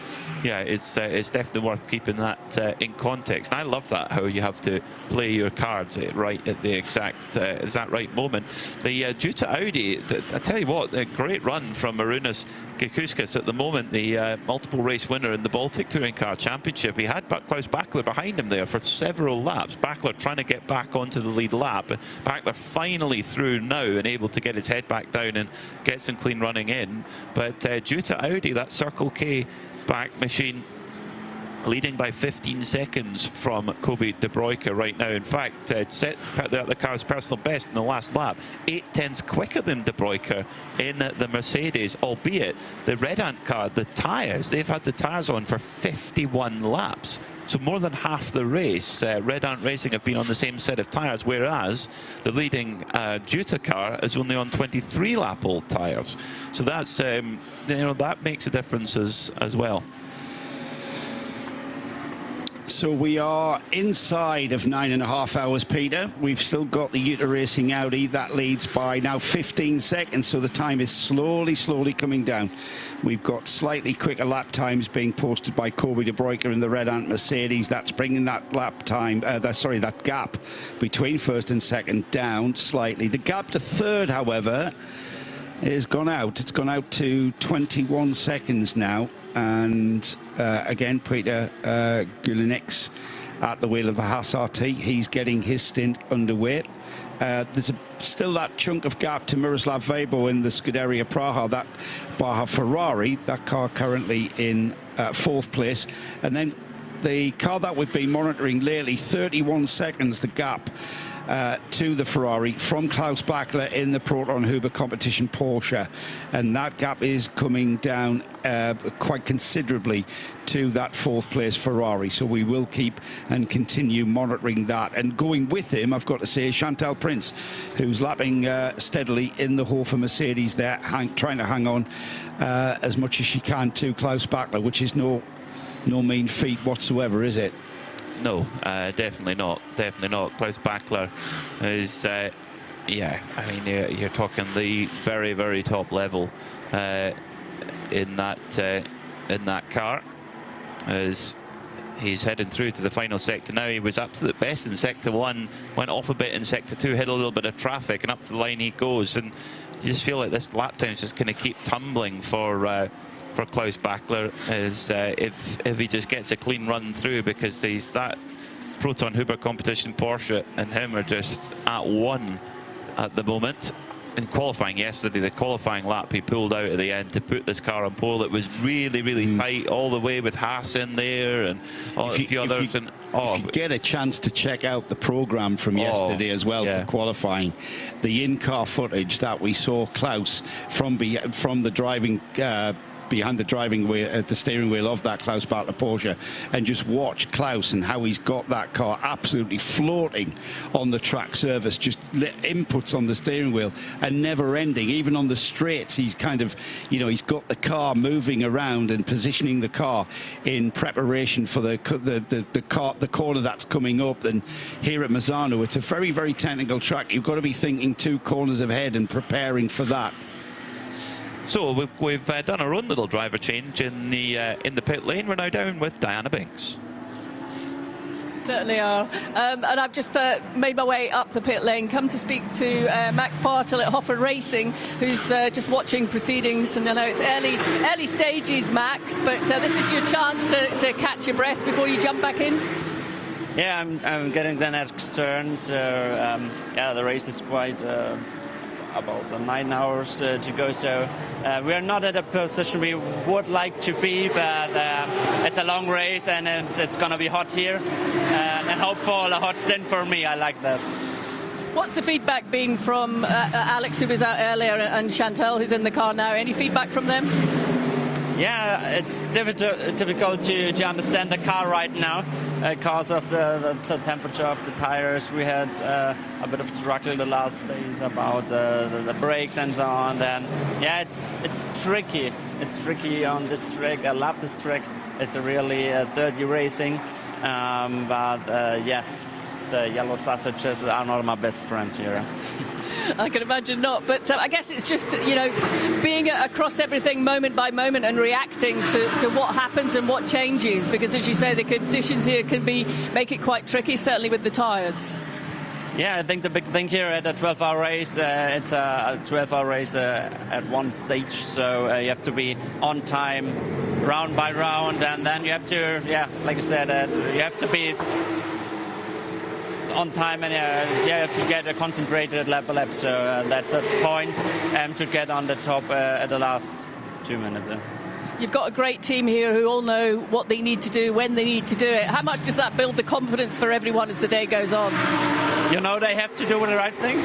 yeah, it's definitely worth keeping that in context. And I love that, how you have to play your cards right at the exact right moment. The due to Audi, I tell you what, a great run from Marunas Kikuskis at the moment, the multiple race winner in the Baltic Touring Car Championship. He had Klaus Bachler behind him there for several laps. Bachler trying to get back onto the lead lap. Bachler finally through now and able to get his head back down and get some clean running in. But due to Audi, that Circle K back machine leading by 15 seconds from Kobe De Bruyker right now. In fact, set the car's personal best in the last lap, 8/10ths quicker than De Bruyker in the Mercedes, albeit the Red Ant car, the tyres, they've had the tyres on for 51 laps. So more than half the race, Red Ant Racing have been on the same set of tyres, whereas the leading Duta car is only on 23 lap old tyres. So that's, you know, that makes a difference as well. So we are inside of 9.5 hours, Peter. We've still got the Utah Racing Audi. That leads by now 15 seconds, so the time is slowly coming down. We've got slightly quicker lap times being posted by Kobe De Bruyker in the Red Ant Mercedes. That's bringing that lap time, that gap between first and second down slightly. The gap to third, however, has gone out. It's gone out to 21 seconds now. And again, Peter Gulinik's at the wheel of the Haas RT. He's getting his stint underway. There's still that chunk of gap to Miroslav Vejbo in the Scuderia Praha, that Baja Ferrari, that car currently in fourth place. And then the car that we've been monitoring lately, 31 seconds the gap to the Ferrari from Klaus Bachler in the Proton Huber competition Porsche, and that gap is coming down quite considerably to that fourth place Ferrari. So we will keep and continue monitoring that, and going with him, I've got to say, Chantal Prince, who's lapping steadily in the Hofer Mercedes there, trying to hang on as much as she can to Klaus Bachler, which is no mean feat whatsoever, is it? No, definitely not. Definitely not. Klaus Bachler is, yeah, I mean, you're talking the very, very top level in that car, as he's heading through to the final sector now. He was absolute best in sector 1, went off a bit in sector 2, hit a little bit of traffic, and up the line he goes. And you just feel like this lap time is just going to keep tumbling for Klaus Bachler, is if he just gets a clean run through, because he's that Proton Huber competition Porsche and him are just at one at the moment. In qualifying yesterday, the qualifying lap he pulled out at the end to put this car on pole. It was really, really tight all the way with Haas in there and a few others. If you get a chance to check out the program from yesterday as well, for qualifying, the in-car footage that we saw Klaus from the driving behind the driving wheel, the steering wheel of that Klaus Bartler Porsche, and just watch Klaus and how he's got that car absolutely floating on the track surface, just inputs on the steering wheel and never ending. Even on the straights, he's kind of, you know, he's got the car moving around and positioning the car in preparation for the corner that's coming up. And here at Misano, it's a very, very technical track. You've got to be thinking 2 corners ahead and preparing for that. So we've done our own little driver change in the pit lane. We're now down with Diana Binks. Certainly are. And I've just made my way up the pit lane, come to speak to Max Partel at RAFA Racing, who's just watching proceedings. And I know it's early stages, Max, but this is your chance to catch your breath before you jump back in. Yeah, I'm getting the next turn, so yeah, the race is quite about 9 hours to go, so we are not at a position we would like to be, but it's a long race and it's going to be hot here, and hope for a hot stint for me. I like that. What's the feedback been from Alex, who was out earlier, and Chantal, who's in the car now? Any feedback from them? Yeah, it's difficult to understand the car right now because of the temperature of the tires. We had a bit of struggle the last days about the brakes and so on. Then yeah, it's tricky. It's tricky on this track. I love this track. It's a really dirty racing, but yeah, the yellow sausages are not my best friends here. I can imagine not, but I guess it's just, you know, being across everything moment by moment and reacting to what happens and what changes, because as you say, the conditions here can make it quite tricky, certainly with the tyres. Yeah, I think the big thing here at a 12-hour race, it's a 12-hour race at one stage, so you have to be on time, round by round, and then you have to, yeah, like I said, you have to be on time, and you have to get concentrated lap by lap, so that's a point to get on the top at the last 2 minutes. You've got a great team here who all know what they need to do, when they need to do it. How much does that build the confidence for everyone as the day goes on? You know, they have to do the right thing.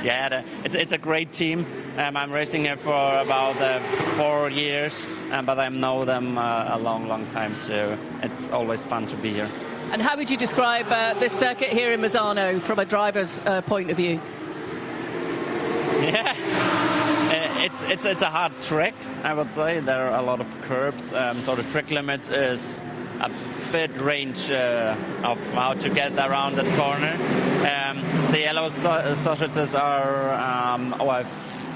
Yeah, it's a great team. I'm racing here for about 4 years, but I know them a long time, so it's always fun to be here. And how would you describe this circuit here in Misano from a driver's point of view? Yeah, it's a hard track, I would say. There are a lot of curbs, so the track limit is a bit range of how to get around that corner. The yellow sausages are, I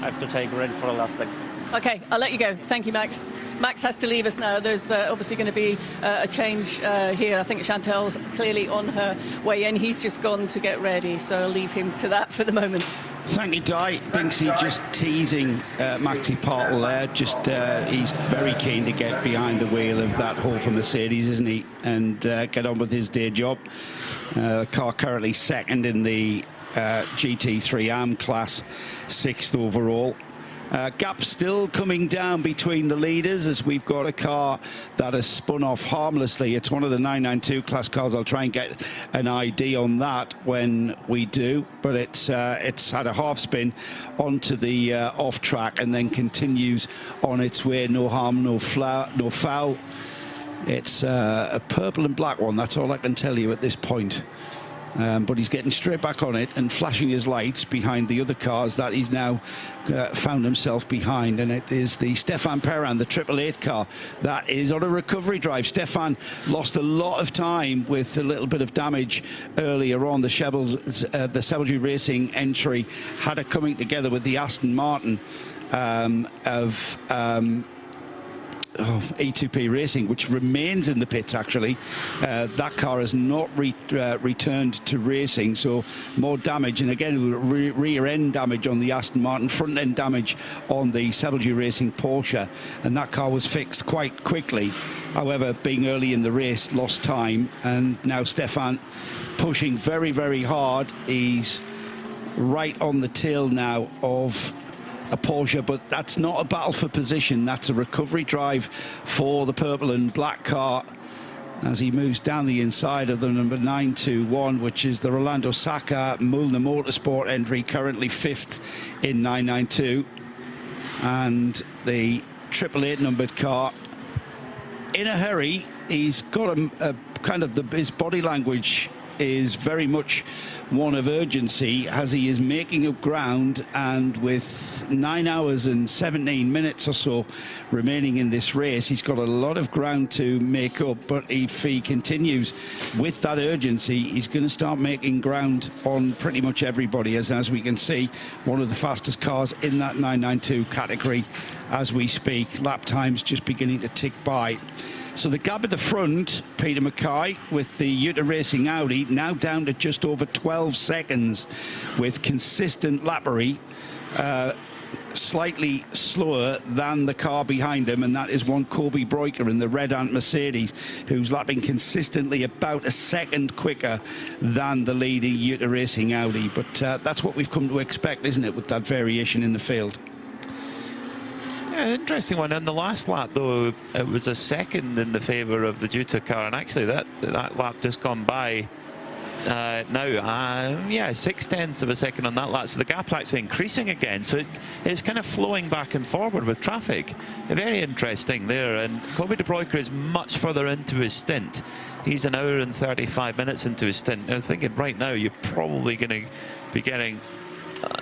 have to take ready for the last leg. Okay, I'll let you go. Thank you, Max. Max has to leave us now. There's obviously going to be a change here. I think Chantal's clearly on her way in. He's just gone to get ready, so I'll leave him to that for the moment. Thank you, Di. Binksy just teasing Maxi Partel there. Just he's very keen to get behind the wheel of that Hofer Mercedes, isn't he? And get on with his day job. The car currently second in the GT3 AM class, 6th overall. Gap still coming down between the leaders as we've got a car that has spun off harmlessly. It's one of the 992 class cars. I'll try and get an ID on that when we do, but it's had a half spin onto the off track and then continues on its way. No harm, no foul. It's a purple and black one. That's all I can tell you at this point. But he's getting straight back on it and flashing his lights behind the other cars that he's now found himself behind, and it is the Stefan Perrin, the 888 car, that is on a recovery drive. Stefan lost a lot of time with a little bit of damage earlier on. The Sebelju Racing entry had a coming together with the Aston Martin of E2P Racing, which remains in the pits actually. That car has not returned to racing, so more damage, and again rear end damage on the Aston Martin, front end damage on the Sebelju Racing Porsche, and that car was fixed quite quickly. However, being early in the race, lost time, and now Stefan pushing very hard. He's right on the tail now of a Porsche, but that's not a battle for position. That's a recovery drive for the purple and black car as he moves down the inside of the number 921, which is the Rolando Saka Mulner Motorsport entry, currently 5th in 992, and the 888 numbered car. In a hurry, he's got a kind of his body language is very much one of urgency as he is making up ground, and with 9 hours and 17 minutes or so remaining in this race, he's got a lot of ground to make up. But if he continues with that urgency, he's going to start making ground on pretty much everybody, as we can see, one of the fastest cars in that 992 category as we speak. Lap times just beginning to tick by. So the gap at the front, Peter Mackay with the Utah Racing Audi, now down to just over 12 seconds with consistent lappery, slightly slower than the car behind him, and that is one Kobe Breuker in the Red Ant Mercedes, who's lapping consistently about a second quicker than the leading Utah Racing Audi. But that's what we've come to expect, isn't it, with that variation in the field? Yeah, interesting one. In the last lap, though, it was a second in the favour of the Utah car, and actually that lap just gone by now. Yeah, 0.6 of a second on that lap, so the gap's actually increasing again. So it's kind of flowing back and forward with traffic. Very interesting there. And Kobe De Bruyker is much further into his stint. He's an hour and 35 minutes into his stint. I'm thinking right now you're probably going to be getting.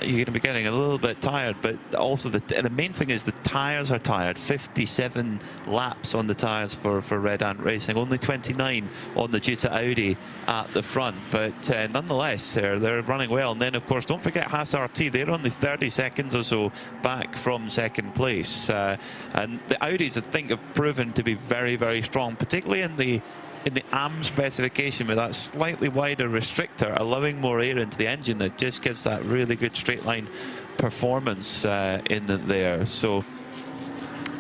You're going to be getting a little bit tired, but also the main thing is the tyres are tired. 57 laps on the tyres for Red Ant Racing, only 29 on the Utah Audi at the front, but nonetheless they're running well. And then of course don't forget Haas RT, they're only 30 seconds or so back from second place, and the Audis I think have proven to be very, very strong, particularly in the AM specification with that slightly wider restrictor, allowing more air into the engine. That just gives that really good straight line performance in there. So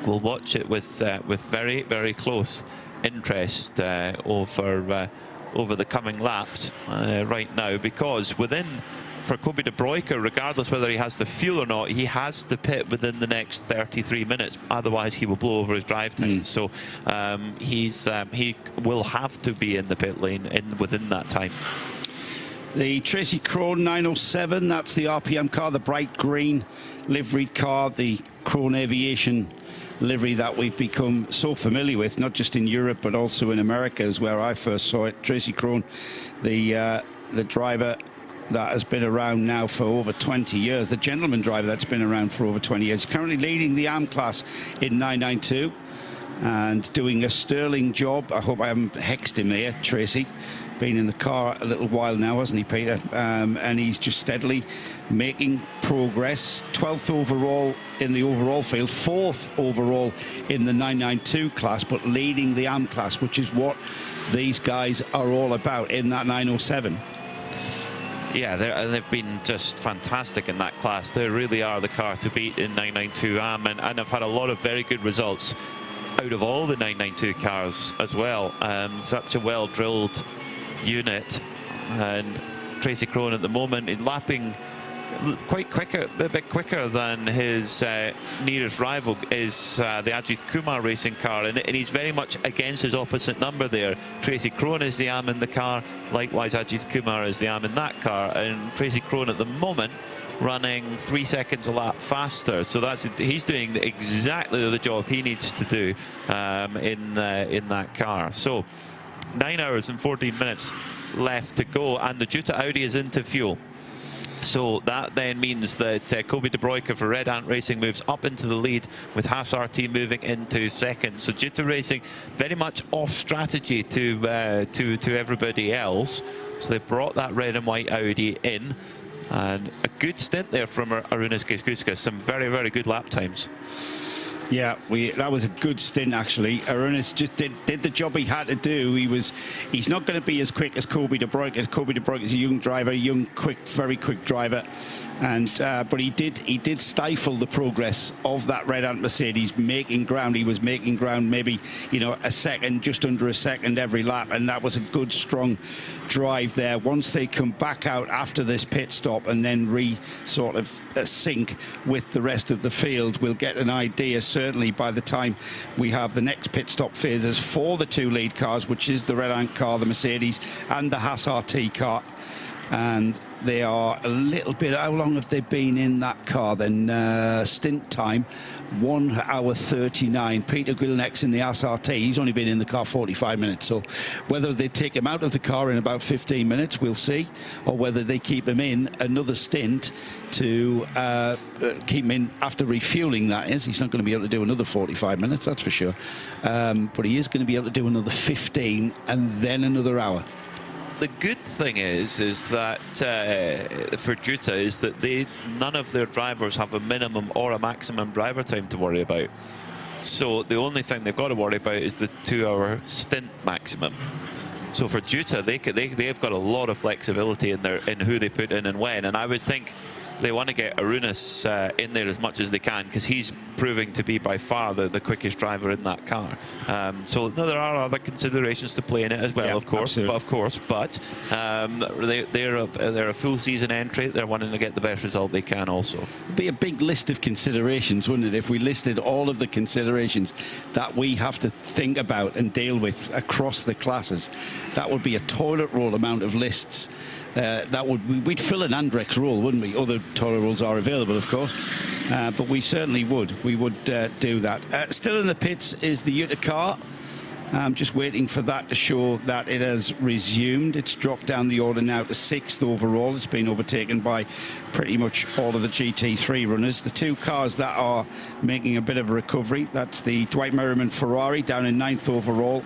we'll watch it with very, very close interest over the coming laps right now, because for Kobe De Bruyker, regardless whether he has the fuel or not, he has to pit within the next 33 minutes. Otherwise, he will blow over his drive time. So he will have to be in the pit lane within that time. The Tracy Crone 907, that's the RPM car, the bright green liveried car, the Crone Aviation livery that we've become so familiar with, not just in Europe but also in America, is where I first saw it. Tracy Crone, the driver that has been around now for over 20 years, the gentleman driver that's been around for over 20 years, currently leading the AM class in 992 and doing a sterling job. I hope I haven't hexed him there, Tracy. Been in the car a little while now, hasn't he, Peter? And he's just steadily making progress. 12th overall in the overall field, 4th overall in the 992 class, but leading the AM class, which is what these guys are all about in that 907. Yeah, they've been just fantastic in that class. They really are the car to beat in 992 AM, and have had a lot of very good results out of all the 992 cars as well. Such a well-drilled unit, and Tracy Crone at the moment in lapping quite quicker, a bit quicker than his nearest rival is the Ajith Kumar racing car, and he's very much against his opposite number there. Tracy Crone is the AM in the car, likewise Ajith Kumar is the AM in that car, and Tracy Crone at the moment running 3 seconds a lap faster, so he's doing exactly the job he needs to do in that car. So 9 hours and 14 minutes left to go, and the Utah Audi is into fuel. So that then means that Kobe De Bruyker for Red Ant Racing moves up into the lead, with Haas RT moving into second. So Utah Racing very much off strategy to everybody else. So they brought that red and white Audi in, and a good stint there from Arūnas Kauskas. Some very, very good lap times. Yeah, that was a good stint, actually. Arūnas just did the job he had to do. He's not going to be as quick as Kobe De Bruyker. Kobe De Bruyker is a young driver, quick, very quick driver, and but he did stifle the progress of that Red Ant Mercedes, making ground. He was making ground, maybe a second, just under a second every lap, and that was a good, strong drive there. Once they come back out after this pit stop and then sort of sync with the rest of the field, we'll get an idea, certainly by the time we have the next pit stop phases for the two lead cars, which is the Red Ant car, the Mercedes, and the Haas RT car, and they are a little bit. How long have they been in that car then? Stint time 1 hour 39. Peter Gilneck's in the SRT. He's only been in the car 45 minutes, so whether they take him out of the car in about 15 minutes, we'll see, or whether they keep him in another stint to keep him in after refueling. That is, he's not going to be able to do another 45 minutes, that's for sure, but he is going to be able to do another 15 and then another hour. The good thing is that for Juta is that none of their drivers have a minimum or a maximum driver time to worry about. So the only thing they've got to worry about is the 2-hour stint maximum. So for Juta, they've got a lot of flexibility in who they put in and when. And I would think they want to get Arunas in there as much as they can, because he's proving to be by far the quickest driver in that car. So no, there are other considerations to play in it as well, of course. But they're a full season entry. They're wanting to get the best result they can also. It'd be a big list of considerations, wouldn't it, if we listed all of the considerations that we have to think about and deal with across the classes. That would be a toilet roll amount of lists. We'd fill an Andrex role, wouldn't we? Other toilet rolls are available, of course, but we certainly would. We would do that. Still in the pits is the Yuta car. I'm just waiting for that to show that it has resumed. It's dropped down the order now to 6th overall. It's been overtaken by pretty much all of the GT3 runners. The two cars that are making a bit of a recovery, that's the Dwight Merriman Ferrari down in 9th overall.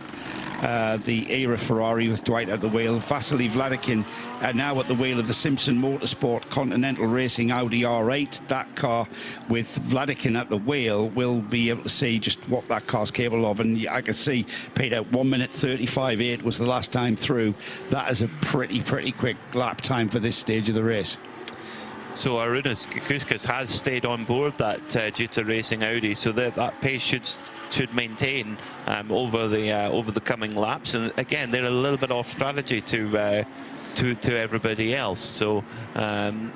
The ERA Ferrari with Dwight at the wheel. Vasily Vladikin now at the wheel of the Simpson Motorsport Continental Racing Audi R8. That car with Vladikin at the wheel will be able to see just what that car's capable of. And I can see, Peter, 1 minute 35.8 was the last time through. That is a pretty quick lap time for this stage of the race. So Arunas Kukuskas has stayed on board that Juta Racing Audi, so that pace should maintain over the coming laps. And again, they're a little bit off strategy to everybody else. So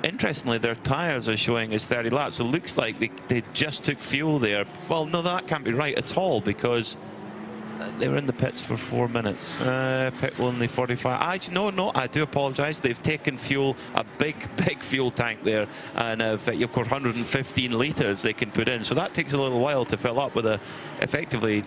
interestingly, their tyres are showing as 30 laps. So it looks like they just took fuel there. Well, no, that can't be right at all, because they were in the pits for 4 minutes. Pit only 45. No, I do apologise. They've taken fuel, a big fuel tank there, and of course 115 litres they can put in. So that takes a little while to fill up with a effectively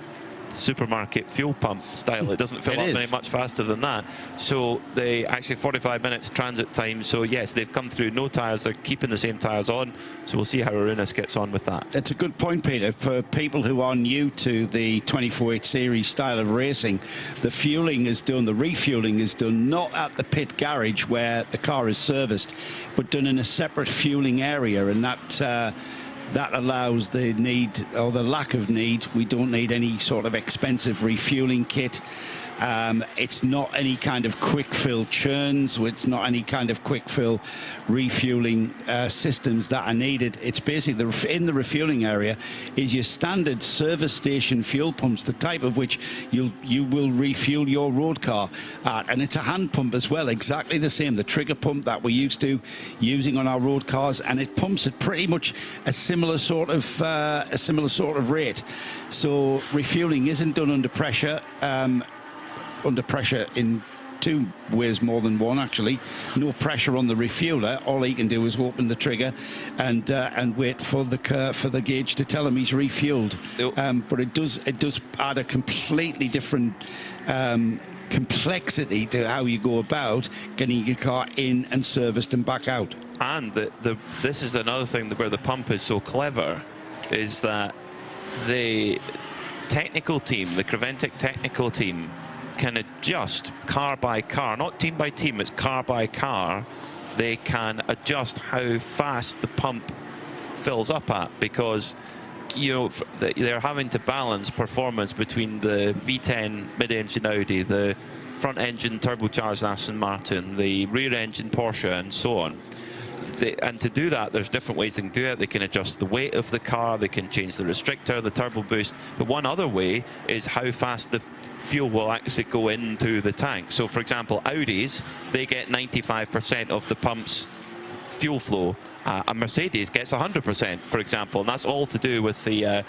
supermarket fuel pump style. It doesn't fill up very much faster than that. So they actually 45 minutes transit time. So yes, they've come through no tyres. They're keeping the same tyres on. So we'll see how Arunas gets on with that. It's a good point, Peter. For people who are new to the 24H series style of racing, the fueling is done, the refueling is done not at the pit garage where the car is serviced, but done in a separate fueling area, and that allows the need, or the lack of need. We don't need any sort of expensive refueling kit. It's not any kind of quick fill churns, it's not any kind of quick fill refueling systems that are needed. It's basically in the refueling area is your standard service station fuel pumps, the type of which you will refuel your road car at, and it's a hand pump as well, exactly the same, the trigger pump that we're used to using on our road cars, and it pumps at pretty much a similar sort of rate. So refueling isn't done under pressure. Under pressure in two ways, more than one actually. No pressure on the refueler. All he can do is open the trigger and wait for the gauge to tell him he's refueled. But it does add a completely different complexity to how you go about getting your car in and serviced and back out. And this is another thing where the pump is so clever, is that the technical team, the Creventic technical team, can adjust car by car, not team by team, it's car by car. They can adjust how fast the pump fills up at, because they're having to balance performance between the V10 mid-engine Audi, the front-engine turbocharged Aston Martin, the rear-engine Porsche, and so on. And to do that, there's different ways they can do it. They can adjust the weight of the car, they can change the restrictor, the turbo boost. But one other way is how fast the fuel will actually go into the tank. So for example, Audis, they get 95% of the pump's fuel flow. A Mercedes gets 100%, for example, and that's all to do with the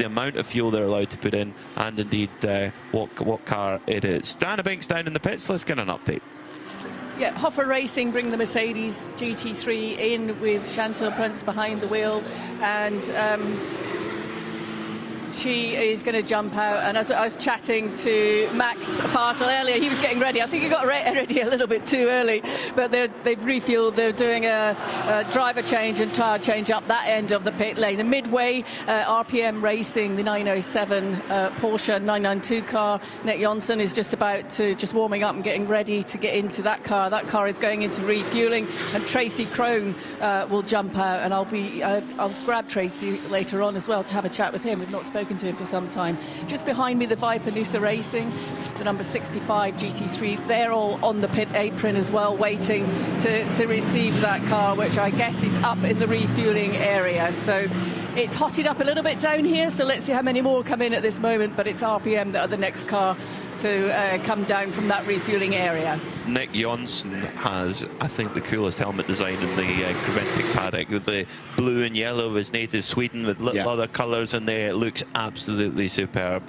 amount of fuel they're allowed to put in, and indeed what car it is. Dan Binks down in the pits. Let's get an update. Yeah, RAFA Racing bring the Mercedes GT3 in with Chantal Prince behind the wheel, and she is going to jump out. And as I was chatting to Max Bartel earlier, he was getting ready. I think he got ready a little bit too early, but they've refueled. They're doing a driver change and tyre change up that end of the pit lane. The midway, RPM Racing, the 907 Porsche 992 car. Nick Johnson is just warming up and getting ready to get into that car. That car is going into refueling, and Tracy Crone will jump out. And I'll grab Tracy later on as well to have a chat with him. We've not spoken to him for some time. Just behind me, the Viper Nisa Racing, the number 65 GT3. They're all on the pit apron as well, waiting to receive that car, which I guess is up in the refueling area. So it's hotted up a little bit down here, so let's see how many more come in at this moment, but it's RPM that are the next car to come down from that refueling area. Nick Johnson has, I think, the coolest helmet design in the Creventic paddock. The blue and yellow is native Sweden with little other colours in there. It looks absolutely superb.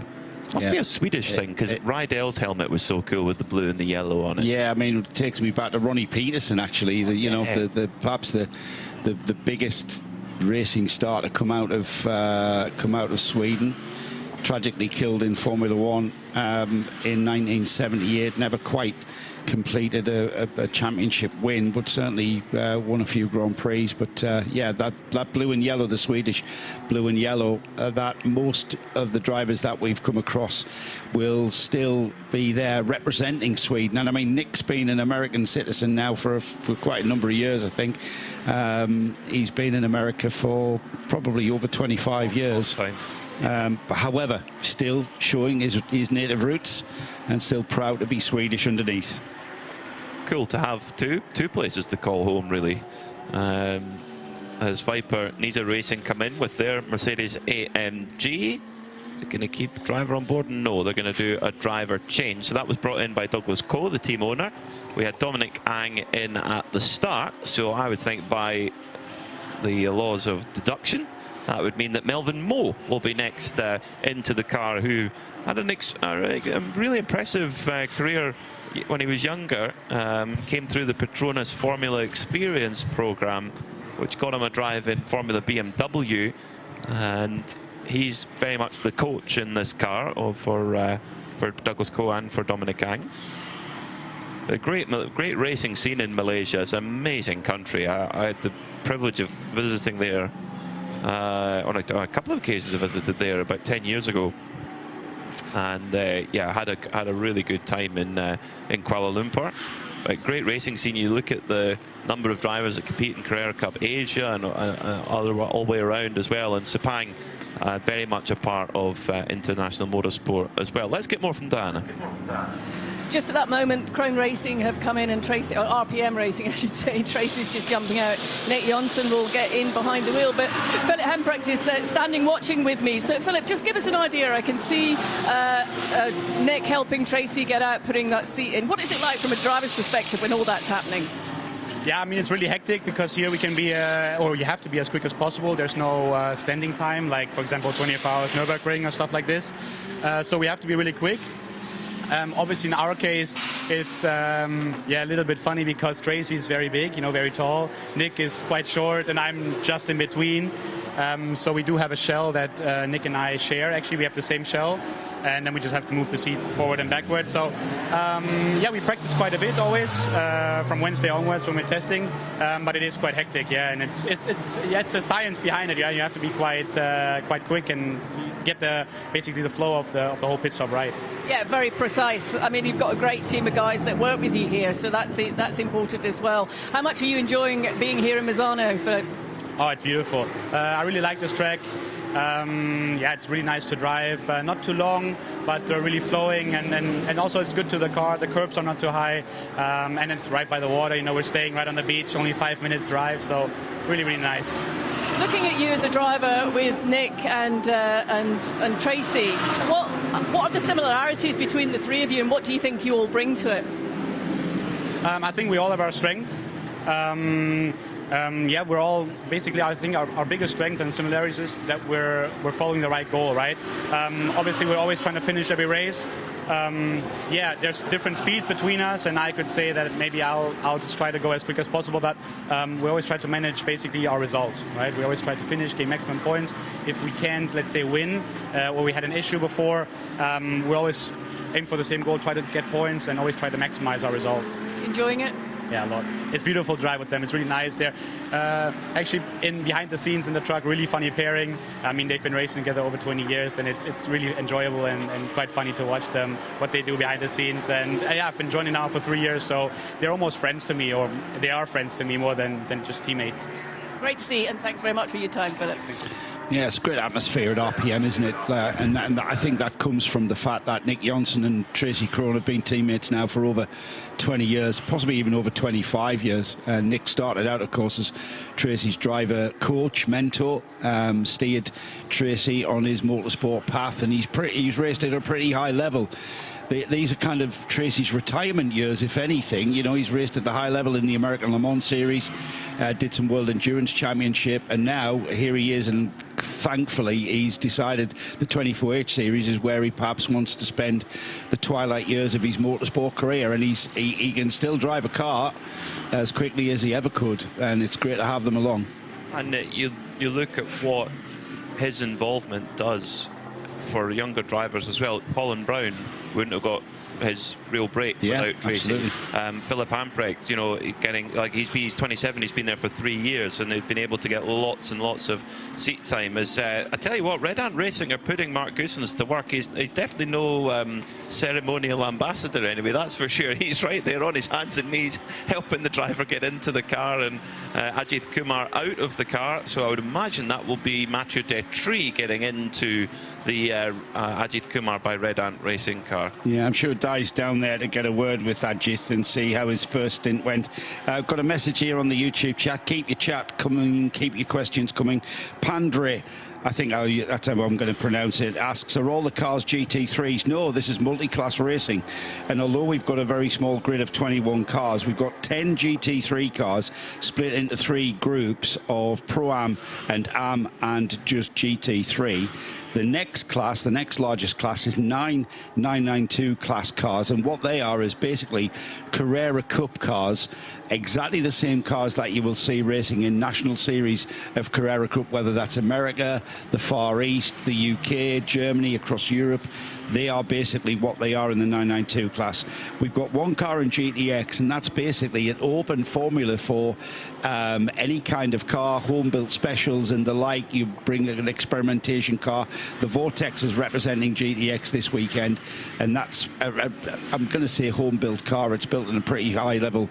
Must be a Swedish thing, because Rydell's helmet was so cool with the blue and the yellow on it. Yeah, I mean, it takes me back to Ronnie Peterson, actually. Perhaps the biggest racing star to come out of Sweden. Tragically killed in Formula One in 1978. Never quite completed a championship win, but certainly won a few Grand Prix. But yeah, that blue and yellow, the Swedish blue and yellow, that most of the drivers that we've come across will still be there representing Sweden. And I mean, Nick's been an American citizen now for quite a number of years, I think. He's been in America for probably over 25 years. But however, still showing his native roots and still proud to be Swedish underneath. Cool to have two places to call home, really. As Viper Nisa Racing come in with their Mercedes AMG. They're going to keep driver on board? No, they're going to do a driver change. So that was brought in by Douglas Coe, the team owner. We had Dominic Ang in at the start, so I would think by the laws of deduction, that would mean that Melvin Moe will be next into the car, who had a really impressive career when he was younger. Came through the Petronas Formula Experience program, which got him a drive in Formula BMW, and he's very much the coach in this car for Douglas Coe and for Dominic Ang. A great racing scene in Malaysia. It's an amazing country. I had the privilege of visiting there. On a couple of occasions I visited there about 10 years ago, and yeah, had a really good time in Kuala Lumpur. A great racing scene. You look at the number of drivers that compete in Carrera Cup Asia and all the way around as well, and Sepang very much a part of international motorsport as well. Let's get more from Diana. Just at that moment, Crone Racing have come in, and Tracy, or RPM Racing, I should say. Tracy's just jumping out. Nick Johnson will get in behind the wheel, but Philip Hemprecht is standing watching with me. So, Philip, just give us an idea. I can see Nick helping Tracy get out, putting that seat in. What is it like from a driver's perspective when all that's happening? Yeah, I mean, it's really hectic, because here we can be, or you have to be as quick as possible. There's no standing time, like, for example, 24 hours Nürburgring or stuff like this. So we have to be really quick. Obviously, in our case, it's a little bit funny, because Tracy is very big, very tall. Nick is quite short, and I'm just in between. So we do have a shell that Nick and I share. Actually, we have the same shell, and then we just have to move the seat forward and backward. So yeah, we practice quite a bit always from Wednesday onwards when we're testing. But it is quite hectic, yeah, and it's a science behind it. Yeah, you have to be quite quick and get basically the flow of the whole pit stop right. Yeah, very precise. I mean, you've got a great team of guys that work with you here, so that's important as well. How much are you enjoying being here in Misano, Philip? Oh, it's beautiful. I really like this track. Yeah, it's really nice to drive. Not too long, but really flowing, and also it's good to the car. The curbs are not too high, and it's right by the water. We're staying right on the beach, only 5 minutes drive, so really, really nice. Looking at you as a driver with Nick and Tracy, what are the similarities between the three of you, and what do you think you all bring to it? I think we all have our strengths. Yeah, we're all basically, I think our biggest strength and similarities is that we're following the right goal, right? Obviously, we're always trying to finish every race, yeah, there's different speeds between us, and I could say that maybe I'll just try to go as quick as possible, but we always try to manage basically our result, right? We always try to finish, gain maximum points. If we can't, let's say, win, or we had an issue before, we always aim for the same goal, try to get points, and always try to maximize our result. Enjoying it? Yeah, a lot. It's beautiful to drive with them. It's really nice. They're actually behind the scenes in the truck, really funny pairing. I mean, they've been racing together over 20 years, and it's really enjoyable and quite funny to watch them, what they do behind the scenes. And yeah, I've been joining now for 3 years, so they're almost friends to me, or they are friends to me more than just teammates. Great to see, and thanks very much for your time, Philip. Yeah, it's a great atmosphere at RPM, isn't it? And I think that comes from the fact that Nick Johnson and Tracy Crone have been teammates now for over 20 years, possibly even over 25 years. Nick started out, of course, as Tracy's driver, coach, mentor, steered Tracy on his motorsport path, and he's raced at a pretty high level. These are kind of Tracy's retirement years, if anything. You know, he's raced at the high level in the American Le Mans Series, did some World Endurance Championship, and now here he is, and thankfully he's decided the 24H Series is where he perhaps wants to spend the twilight years of his motorsport career, and he can still drive a car as quickly as he ever could, and it's great to have them along. And you look at what his involvement does for younger drivers as well. Colin Brown wouldn't have got his real break without Tracy. Philip Amprecht, you know, getting, like, he's 27, he's been there for 3 years, and they've been able to get lots and lots of seat time. As I tell you what, Red Ant Racing are putting Mark Goossens to work. He's definitely no ceremonial ambassador anyway, that's for sure. He's right there on his hands and knees helping the driver get into the car, and Ajith Kumar out of the car, so I would imagine that will be Mathieu Detry getting into the Ajith Kumar by Red Ant Racing car. Yeah, I'm sure Di's down there to get a word with Ajith and see how his first stint went. I've got a message here on the YouTube chat. Keep your chat coming, keep your questions coming. Pandre, I think that's how I'm going to pronounce it, asks, are all the cars GT3s? No, this is multi-class racing. And although we've got a very small grid of 21 cars, we've got 10 GT3 cars split into 3 groups of Pro-Am and Am and just GT3. The next class, the next largest class, is 9 992 class cars, and what they are is basically Carrera Cup cars, exactly the same cars that you will see racing in National Series of Carrera Cup, whether that's America, the Far East, the UK, Germany, across Europe. They are basically what they are in the 992 class. We've got one car in GTX, and that's basically an open formula for any kind of car, home-built specials and the like. You bring an experimentation car. The Vortex is representing GTX this weekend, and that's, I'm going to say, home-built car. It's built in a pretty high-level,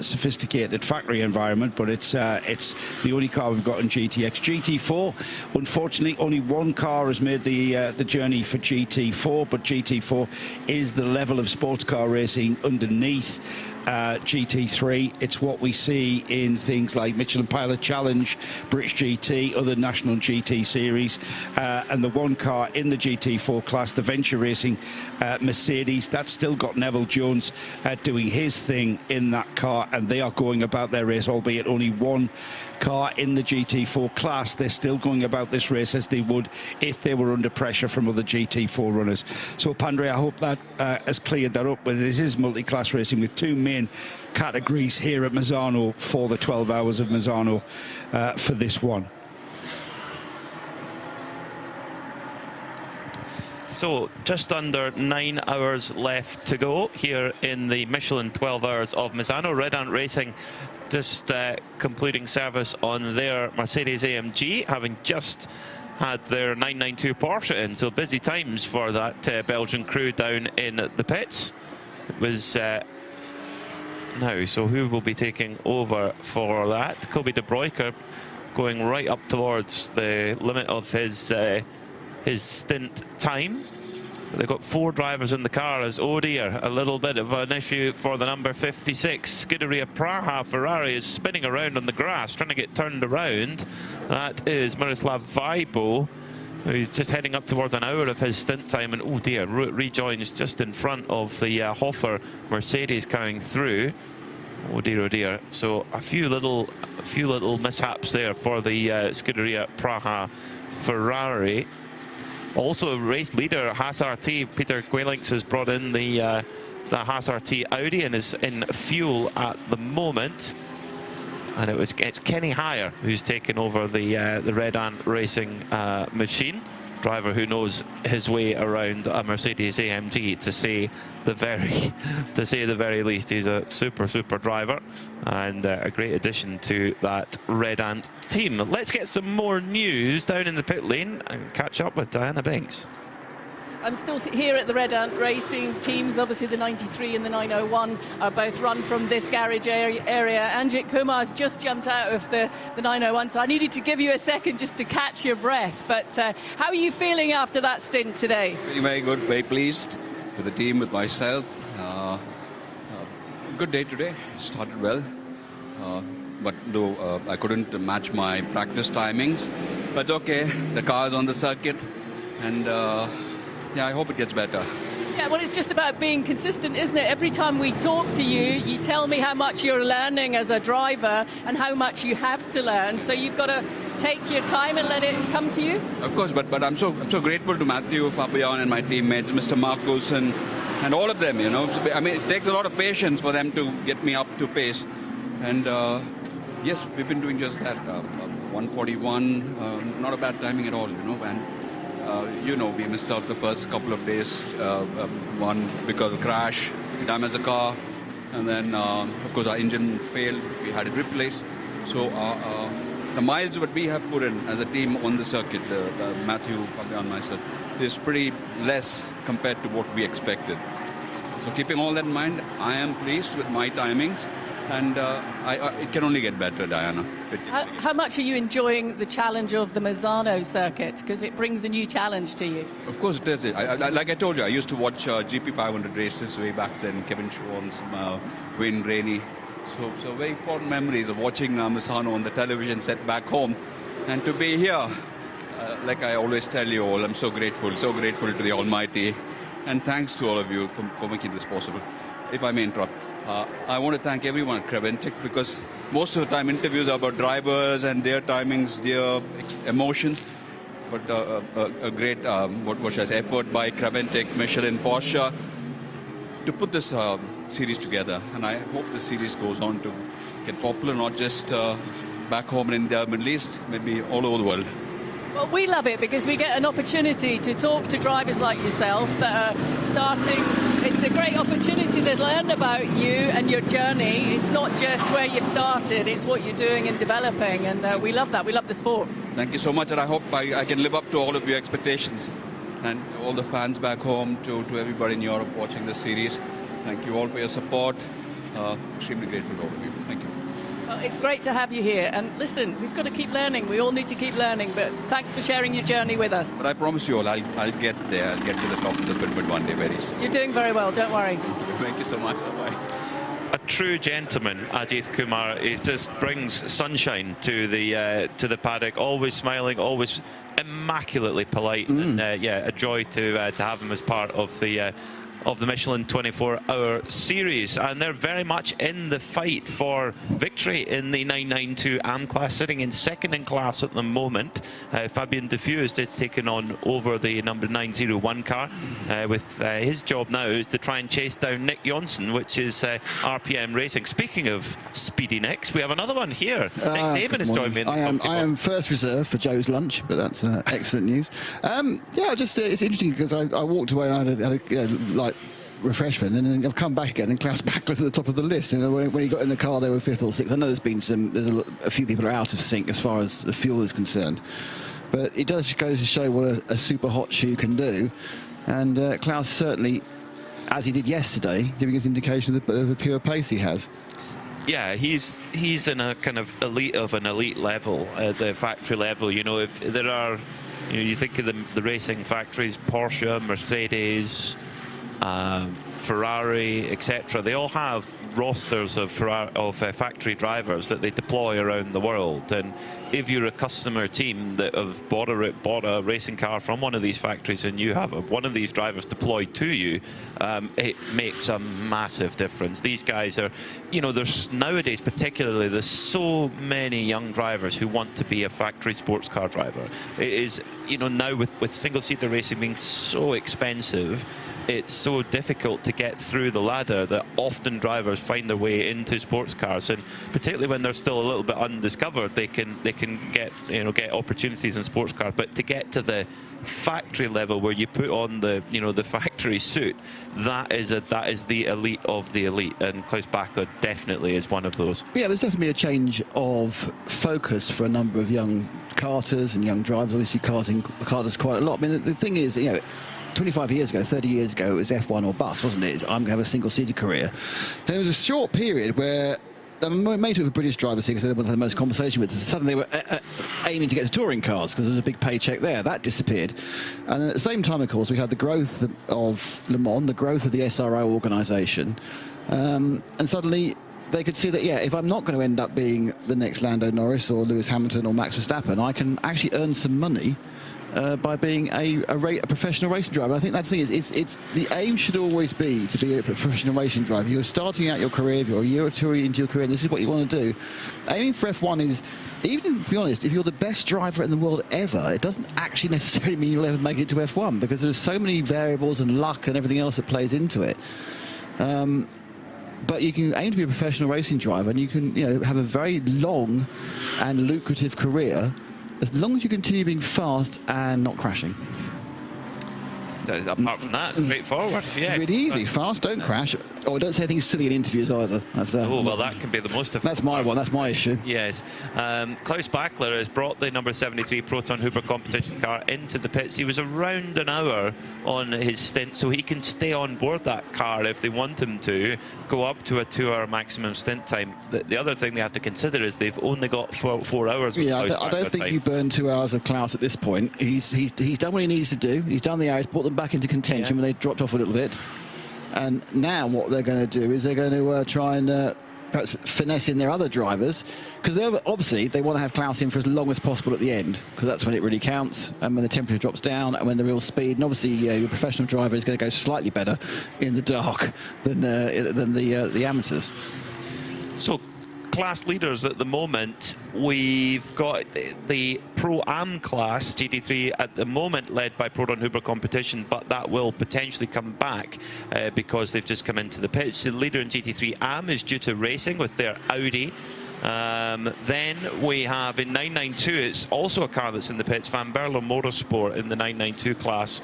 sophisticated factory environment, but it's the only car we've got in GTX. GT4, unfortunately, only one car has made the journey for GT4, but GT4 is the level of sports car racing underneath GT3. It's what we see in things like Michelin Pilot Challenge, British GT, other national GT series, and the one car in the GT4 class, the Venture Racing Mercedes, that's still got Neville Jones doing his thing in that car, and they are going about their race, albeit only one car in the GT4 class. They're still going about this race as they would if they were under pressure from other GT4 runners. So Pandre, I hope that has cleared that up. But this is multi-class racing with 2 main categories here at Misano for the 12 hours of Misano for this one. So just under 9 hours left to go here in the Michelin 12 hours of Misano. Red Ant Racing just completing service on their Mercedes AMG, having just had their 992 Porsche in. So busy times for that Belgian crew down in the pits. It was now, so who will be taking over for that? Kobe de Broeker going right up towards the limit of his stint time. They've got 4 drivers in the car as oh dear, a little bit of an issue for the number 56. Scuderia Praha Ferrari is spinning around on the grass, trying to get turned around. That is Miroslav Weibo, who's just heading up towards an hour of his stint time, and oh dear, rejoins just in front of the Hofer Mercedes coming through. Oh dear, oh dear. So a few little mishaps there for the Scuderia Praha Ferrari. Also, race leader Haas RT, Peter Qualinx, has brought in the Haas RT Audi and is in fuel at the moment. And it's Kenny Hire who's taken over the Red Ant Racing machine. Driver who knows his way around a Mercedes AMG, to say the very least. He's a super driver and a great addition to that Red Ant team. Let's get some more news down in the pit lane and catch up with Diana Binks. I'm still here at the Red Ant Racing teams. Obviously, the 93 and the 901 are both run from this garage area. Ajith Kumar has just jumped out of the 901, so I needed to give you a second just to catch your breath. But how are you feeling after that stint today? Feeling very good, very pleased with the team, with myself. Good day today. Started well, but though I couldn't match my practice timings. But okay, the car's on the circuit, and yeah, I hope it gets better. Yeah, well, it's just about being consistent, isn't it? Every time we talk to you, you tell me how much you're learning as a driver and how much you have to learn. So you've got to take your time and let it come to you. Of course, but I'm so grateful to Matthew, Fabian, and my teammates, Mr. Marcus, and all of them. You know, I mean, it takes a lot of patience for them to get me up to pace. And yes, we've been doing just that. 141, not a bad timing at all, you know. And you know, we missed out the first couple of days. One because of crash, we damaged the car, and then of course our engine failed. We had it replaced. So the miles that we have put in as a team on the circuit, Matthew, Fabian, myself, is pretty less compared to what we expected. So keeping all that in mind, I am pleased with my timings. And it can only get better, Diana. How much are you enjoying the challenge of the Misano circuit? Because it brings a new challenge to you. Of course it does. Like I told you, I used to watch GP500 races way back then, Kevin Schwann's, Wayne Rainey. So very fond memories of watching Misano on the television set back home. And to be here, like I always tell you all, I'm so grateful to the Almighty. And thanks to all of you for making this possible. If I may interrupt. I want to thank everyone at Creventic, because most of the time interviews are about drivers and their timings, their emotions. But a great effort by Creventic, Michelin, Porsche to put this series together. And I hope the series goes on to get popular, not just back home in the Middle East, maybe all over the world. Well, we love it because we get an opportunity to talk to drivers like yourself that are starting. It's a great opportunity to learn about you and your journey. It's not just where you've started, it's what you're doing and developing, and we love that. We love the sport. Thank you so much, and I hope I can live up to all of your expectations. And all the fans back home, to everybody in Europe watching this series, thank you all for your support. Extremely grateful to all of you. Thank you. Well, it's great to have you here. And listen, we've got to keep learning. We all need to keep learning. But thanks for sharing your journey with us. But I promise you all, I'll get there. I'll get to the top of the pyramid one day very soon. You're doing very well. Don't worry. Thank you so much. Bye-bye. A true gentleman, Ajith Kumar. He just brings sunshine to the paddock. Always smiling, always immaculately polite, and yeah, a joy to have him as part of the Michelin 12H Series, and they're very much in the fight for victory in the 992 AM class, sitting in second in class at the moment. Fabien Diffused is taking on over the number 901 car, with his job now is to try and chase down Nick Jonsson, which is RPM Racing. Speaking of speedy Nicks, we have another one here. Nick Damon has joined me in the I am first reserve for Joe's lunch, but that's excellent news. Yeah, just it's interesting because I walked away and I had a refreshment, and then I've come back again, and Klaus Bachler's at the top of the list. You know, when he got in the car, they were 5th or 6th. I know there's a few people are out of sync as far as the fuel is concerned, but it does go to show what a super hot shoe can do. And Klaus certainly, as he did yesterday, giving us indication of the pure pace he has. Yeah, he's in a kind of elite of an elite level, at the factory level. You know, if there are, you think of the racing factories, Porsche, Mercedes, Ferrari, etc. They all have rosters of factory drivers that they deploy around the world. And if you're a customer team that have bought a racing car from one of these factories and you have one of these drivers deployed to you, it makes a massive difference. These guys are, you know, there's nowadays particularly, there's so many young drivers who want to be a factory sports car driver. It is, you know, now with single-seater racing being so expensive, it's so difficult to get through the ladder that often drivers find their way into sports cars, and particularly when they're still a little bit undiscovered, they can get opportunities in sports cars. But to get to the factory level where you put on the factory suit, that is the elite of the elite, and Klaus Bachler definitely is one of those. Yeah, there's definitely a change of focus for a number of young karters and young drivers. Obviously, karters quite a lot. I mean, the thing is, you know, 25 years ago, 30 years ago, it was F1 or bust, wasn't it? I'm going to have a single-seater career. There was a short period where made with a British drivers here because they had the most conversation with. Suddenly they were aiming to get to touring cars because there was a big paycheck there. That disappeared. And at the same time, of course, we had the growth of Le Mans, the growth of the SRO organisation. And suddenly they could see that, yeah, if I'm not going to end up being the next Lando Norris or Lewis Hamilton or Max Verstappen, I can actually earn some money by being a professional racing driver. And I think that's the thing, it's the aim should always be to be a professional racing driver. You're starting out your career, if you're a year or two into your career, and this is what you want to do. Aiming for F1 is, even to be honest, if you're the best driver in the world ever, it doesn't actually necessarily mean you'll ever make it to F1 because there's so many variables and luck and everything else that plays into it. But you can aim to be a professional racing driver, and you can, you know, have a very long and lucrative career as long as you continue being fast and not crashing. Apart from that, straightforward. Yeah, it's really easy. Fast, don't crash. Oh, don't say things silly in interviews either. That's, oh, well, that can be the most difficult. That's my one. That's my issue. Yes. Klaus Bachler has brought the number 73 Proton Huber competition car into the pits. He was around an hour on his stint, so he can stay on board that car if they want him to, go up to a 2-hour maximum stint time. The other thing they have to consider is they've only got 4 hours. Yeah, I don't think you burn 2 hours of Klaus at this point. He's done what he needs to do. He's done the hours, brought them back into contention when they dropped off a little bit. And now what they're going to do is they're going to try and perhaps finesse in their other drivers, because obviously they want to have Klaus in for as long as possible at the end, because that's when it really counts, and when the temperature drops down and when the real speed. And obviously your professional driver is going to go slightly better in the dark than the amateurs. So class leaders at the moment, we've got the Pro-Am class, GT3, at the moment led by Proton Huber competition, but that will potentially come back because they've just come into the pitch. The leader in GT3 Am is due to racing with their Audi. Then we have in 992, it's also a car that's in the pits, Van Berlo Motorsport in the 992 class.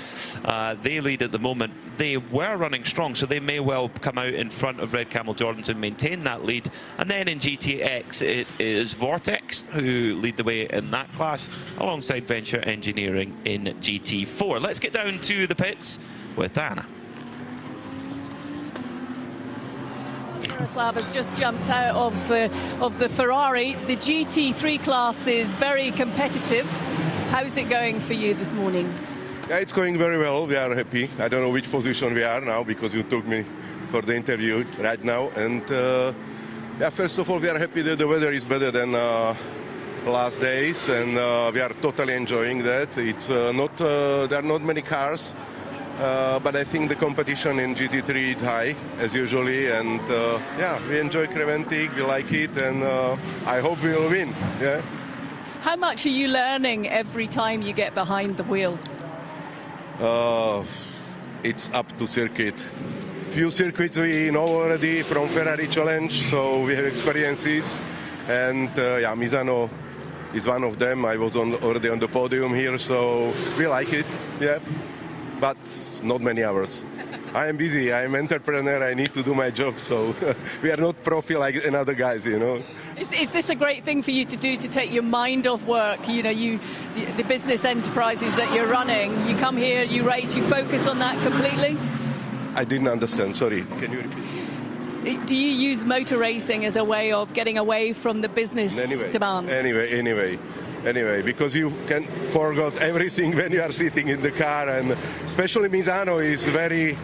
They lead at the moment. They were running strong, so they may well come out in front of Red Camel Jordans and maintain that lead. And then in GTX, it is Vortex who lead the way in that class, alongside Venture Engineering in GT4. Let's get down to the pits with Anna. Miroslav has just jumped out of the Ferrari. The GT3 class is very competitive. How's it going for you this morning? Yeah, it's going very well. We are happy. I don't know which position we are now because you took me for the interview right now. And yeah, first of all, we are happy that the weather is better than last days, and we are totally enjoying that. It's there are not many cars. But I think the competition in GT3 is high, as usually, and yeah, we enjoy Creventic, we like it, and I hope we will win. Yeah. How much are you learning every time you get behind the wheel? It's up to circuit. Few circuits we know already from Ferrari Challenge, so we have experiences, and yeah, Misano is one of them. I was already on the podium here, so we like it. Yeah. But not many hours. I am busy, I am entrepreneur, I need to do my job, so we are not profi like another guys, you know. Is this a great thing for you to do, to take your mind off work? You know, the business enterprises that you're running, you come here, you race, you focus on that completely? I didn't understand, sorry. Can you repeat? Do you use motor racing as a way of getting away from the business demands? Anyway, because you can forget everything when you are sitting in the car, and especially Misano is very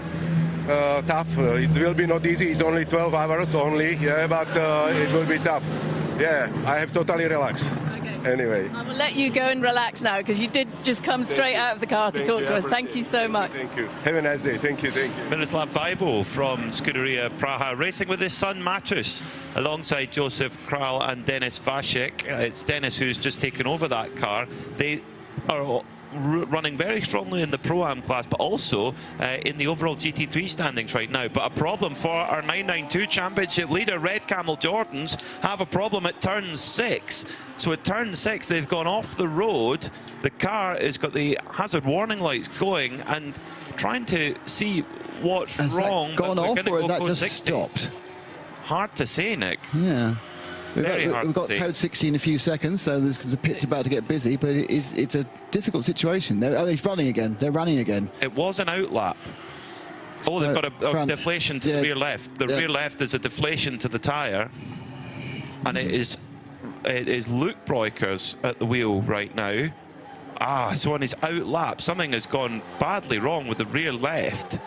tough. It will be not easy. It's only 12 hours only, yeah, but it will be tough. Yeah, I have totally relaxed. Anyway. I will let you go and relax now, because you did just come straight out of the car to talk to us. Thank you so much. Thank you. Have a nice day. Thank you. Miroslav Weibo from Scuderia Praha, racing with his son Matus alongside Joseph Kral and Denis Vashik. It's Denis who's just taken over that car. They are running very strongly in the Pro-Am class, but also in the overall GT3 standings right now. But a problem for our 992 championship leader, Red Camel Jordans, have a problem at turn 6. So at turn 6, they've gone off the road. The car has got the hazard warning lights going and trying to see what's wrong. Has that gone off, or has that just 60. stopped? Hard to say, Nick. Yeah. We've got code 60 in a few seconds, so the pit's about to get busy, but it's a difficult situation. They're running again. They're running again. It was an outlap. Oh, they've got a deflation to the rear left. The rear left is a deflation to the tyre, and it is Luke Breukers at the wheel right now. So on his outlap, something has gone badly wrong with the rear left.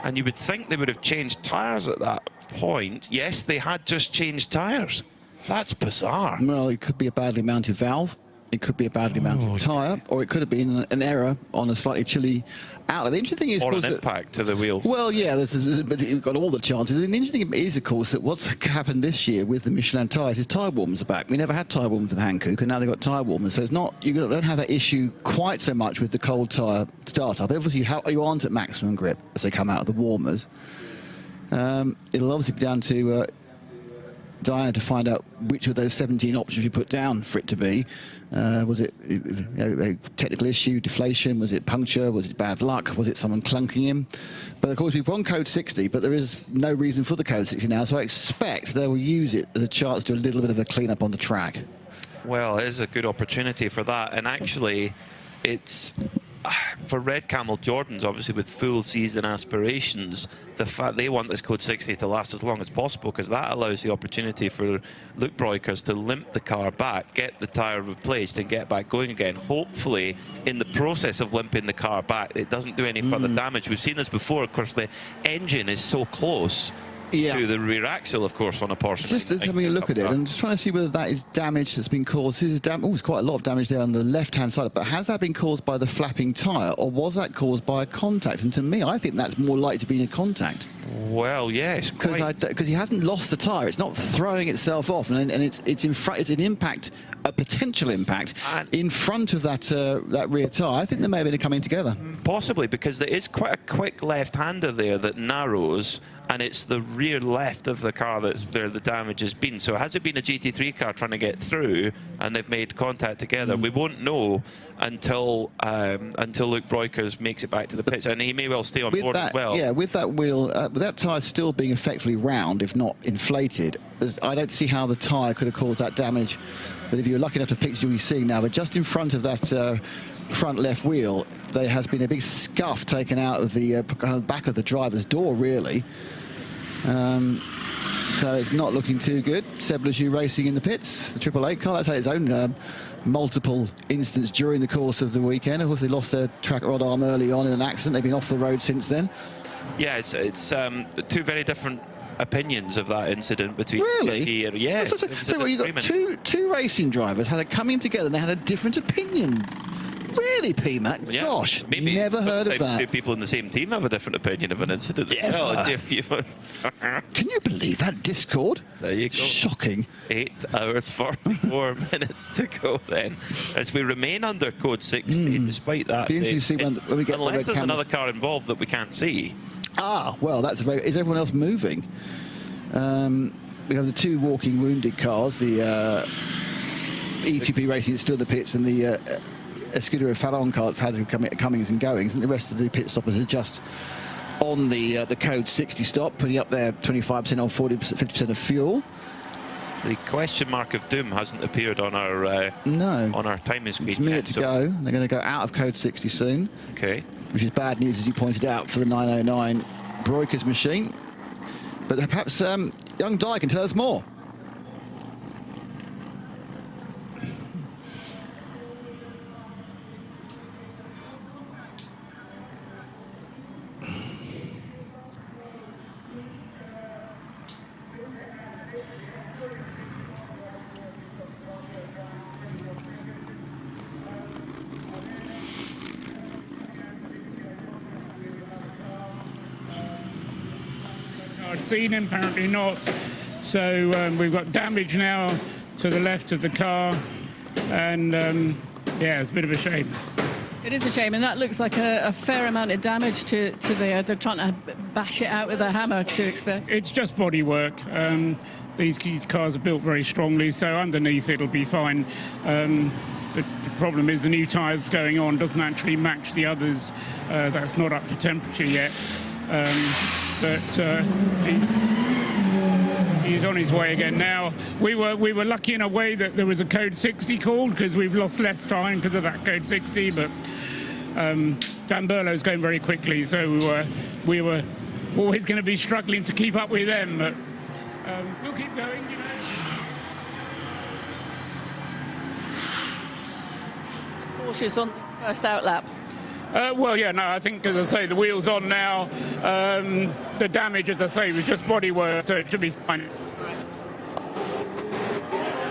And you would think they would have changed tyres at that point. Yes, they had just changed tyres. That's bizarre. Well, it could be a badly mounted valve. It could be a badly mounted tyre, or it could have been an error on a slightly chilly outlet. The interesting thing is, or an impact to the wheel. Well, yeah, but you've got all the chances. And the interesting thing is, of course, that what's happened this year with the Michelin tyres is tyre warmers are back. We never had tyre warmers with Hankook, and now they've got tyre warmers. So it's not, you don't have that issue quite so much with the cold tyre startup. Obviously, you aren't at maximum grip as they come out of the warmers. It'll obviously be down to Diana to find out which of those 17 options you put down for it to be. Was it a technical issue, deflation? Was it puncture? Was it bad luck? Was it someone clunking him? But of course, we've won code 60, but there is no reason for the code 60 now, so I expect they will use it as a chance to do a little bit of a clean-up on the track. Well, it is a good opportunity for that, and actually, it's for Red Camel Jordans, obviously with full season aspirations, the fact they want this code 60 to last as long as possible, because that allows the opportunity for Luke Breukers to limp the car back, get the tyre replaced and get back going again. Hopefully, in the process of limping the car back, it doesn't do any further damage. We've seen this before. Of course, the engine is so close to the rear axle, of course, on a Porsche. Just having a look at it and just trying to see whether that is damage that's been caused. This is there's quite a lot of damage there on the left-hand side, but has that been caused by the flapping tyre, or was that caused by a contact? And to me, I think that's more likely to be a contact. Well, yes, because he hasn't lost the tyre. It's not throwing itself off, and it's in front. It's an impact, a potential impact in front of that rear tyre. I think they may have been coming together. Possibly, because there is quite a quick left-hander there that narrows, and it's the rear left of the car that's there the damage has been. So has it been a GT3 car trying to get through and they've made contact together? We won't know until Luke Breukers makes it back to the pits, and he may well stay on board as well. Yeah, with that wheel, with that tyre still being effectively round, if not inflated, I don't see how the tyre could have caused that damage. That if you're lucky enough to picture you'll be seeing now, but just in front of that front left wheel, there has been a big scuff taken out of the back of the driver's door, really. So it's not looking too good. Seb Lejeune racing in the pits, the Triple 8 car. That's had its own multiple incidents during the course of the weekend. Of course, they lost their track rod arm early on in an accident. They've been off the road since then. Yeah, it's two very different opinions of that incident between. Really? Yes. So well, you've got two racing drivers had a coming together and they had a different opinion. Really, P-Mac? Yeah, gosh, maybe never heard of that. Two people in the same team have a different opinion of an incident. Can you believe that discord? There you go. Shocking. 8 hours 44 minutes to go then, as we remain under code 60, despite that. Be interesting to see when we get the unless red there's cameras. another car involved that we can't see. Well, that's is everyone else moving? We have the two walking wounded cars, the E2P Racing is still in the pits, and the Scuderia Faron cars had comings and goings, and the rest of the pit stoppers are just on the code 60 stop, putting up their 25% or 50% of fuel. The question mark of doom hasn't appeared on our on our timing screen. It's a minute to go. They're going to go out of code 60 soon. Okay. Which is bad news, as you pointed out, for the 909 Breukers machine. But perhaps young Di can tell us more. seen him, apparently not. So we've got damage now to the left of the car, and yeah, it's a bit of a shame. It is a shame, and that looks like a fair amount of damage to they're trying to bash it out with a hammer to expect. It's just bodywork. These cars are built very strongly, so underneath it'll be fine. The problem is the new tyres going on doesn't actually match the others. That's not up to temperature yet. But he's on his way again now. We were lucky in a way that there was a code 60 called, because we've lost less time because of that code 60. But Dan Burlow's going very quickly, so we were always going to be struggling to keep up with them. But we'll keep going, you know. Cautious on the first out lap. Well, yeah, no, I think, as I say, the wheel's on now. The damage, as I say, was just bodywork, so it should be fine.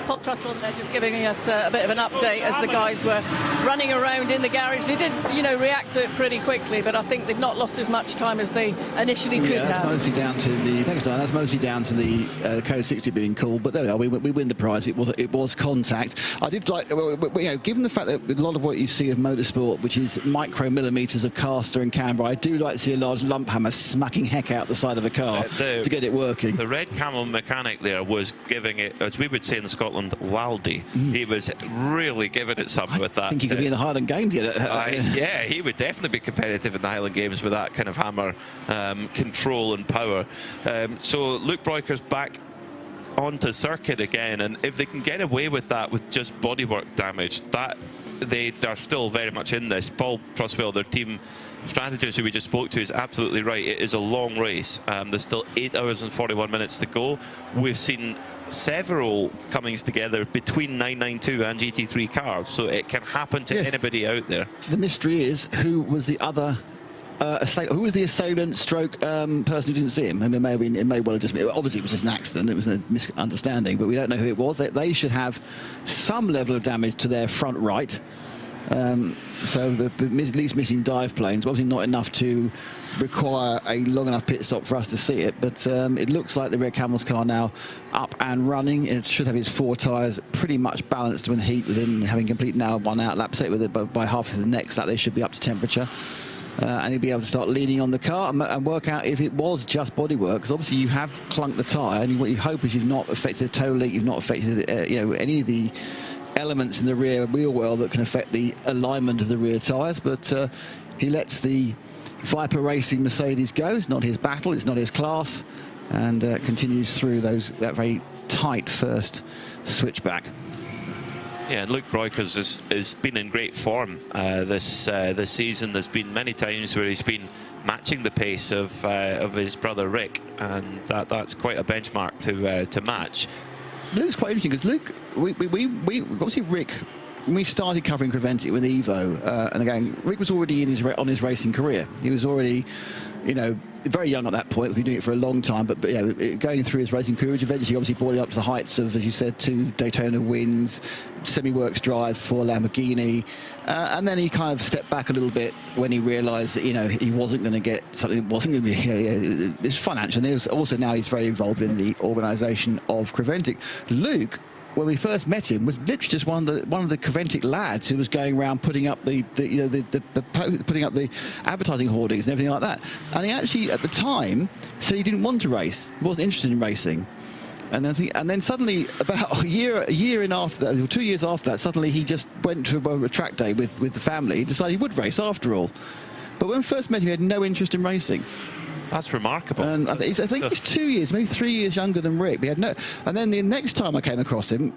Paul Trussell there just giving us a bit of an update as the guys were running around in the garage. They did, you know, react to it pretty quickly, but I think they've not lost as much time as they initially could have. That's mostly down to the That's mostly down to the code 60 being called. But there we are. We win the prize. It was contact. I did like, you know, given the fact that a lot of what you see of motorsport, which is micromillimeters of caster and camber, I do like to see a large lump hammer smacking heck out the side of a car to get it working. The red camel mechanic there was giving it, as we would say in Scotland, Waldy. He was really giving it some with that. I think he could be in the Highland Games. Yeah, he would definitely be competitive in the Highland Games with that kind of hammer control and power. So Luke Broyker's back onto circuit again, and if they can get away with that with just bodywork damage, that they're still very much in this. Paul Truswell, their team strategist who we just spoke to, is absolutely right. It is a long race. There's still 8 hours and 41 minutes to go. We've seen several comings together between 992 and GT3 cars, so it can happen to anybody out there. The mystery is who was the other who was the assailant stroke person who didn't see him. I mean, it may well have just been, obviously it was just an accident, it was a misunderstanding, but we don't know who it was. They should have some level of damage to their front right. So the least missing dive planes, obviously not enough to require a long enough pit stop for us to see it, but it looks like the Red Camel's car now up and running. It should have its 4 tyres pretty much balanced when heat, within having completed now 1 out lap set with it, but by half of the next lap they should be up to temperature. And he'll be able to start leaning on the car and work out if it was just bodywork, because obviously you have clunked the tyre, and what you hope is you've not affected the toe leak, you've not affected you know, any of the elements in the rear wheel well that can affect the alignment of the rear tyres. But he lets the Viper Racing Mercedes go. It's not his battle, it's not his class, and continues through that very tight first switchback. Yeah, and Luke Broyker's has been in great form this season. There's been many times where he's been matching the pace of his brother Rick, and that's quite a benchmark to match. Luke's quite interesting because Luke, we obviously Rick, when we started covering Creventic with Evo, and again, Rick was already on his racing career. He was already, you know, very young at that point. We've been doing it for a long time, but you know, going through his racing career, which eventually obviously brought him up to the heights of, as you said, 2 Daytona wins, semi-works drive for Lamborghini, and then he kind of stepped back a little bit when he realised that, you know, he wasn't going to get something, wasn't going to be it's financial. And also now he's very involved in the organisation of Creventic. Luke, when we first met him, was literally just one of the Creventic lads who was going around putting up putting up the advertising hoardings and everything like that. And he actually, at the time, said he didn't want to race. He wasn't interested in racing. And then suddenly, about a year in after that, or 2 years after that, suddenly he just went to a track day with the family. He decided he would race after all. But when we first met him, he had no interest in racing. That's remarkable. And I think he's 2 years, maybe 3 years younger than Rick. We had no. And then the next time I came across him,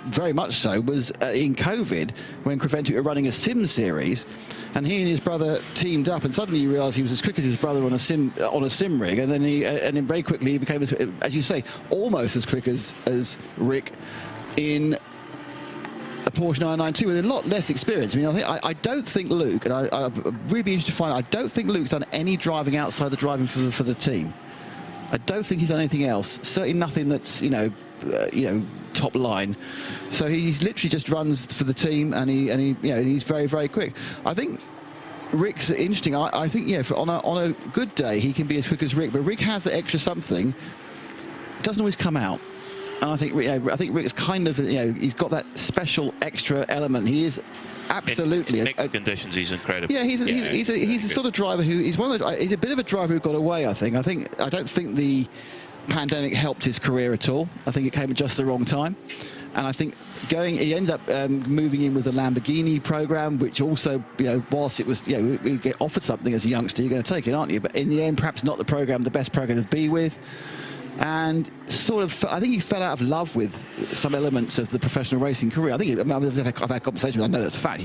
very much so, was in COVID, when Creventic were running a sim series, and he and his brother teamed up, and suddenly you realise he was as quick as his brother on a sim rig, and then very quickly he became, as you say, almost as quick as Rick in a Porsche 992 with a lot less experience. I mean, I don't think Luke, and I'd really be interested to find out, I don't think Luke's done any driving outside the driving for the team. I don't think he's done anything else. Certainly nothing that's, you know, top line. So he's literally just runs for the team, and he's very, very quick. I think Rick's interesting. I think, yeah, on a good day, he can be as quick as Rick, but Rick has the extra something. It doesn't always come out. And I think Rick's kind of, he's got that special extra element. He is absolutely... In mixed conditions, he's incredible. Yeah, he's a sort of driver who... He's a bit of a driver who got away, I think. I don't think the pandemic helped his career at all. I think it came at just the wrong time. And I think he ended up moving in with the Lamborghini program, which also, whilst it was, we get offered something as a youngster, you're going to take it, aren't you? But in the end, perhaps not the best program to be with. And sort of, I think he fell out of love with some elements of the professional racing career. I've had conversations with him, I know that's a fact,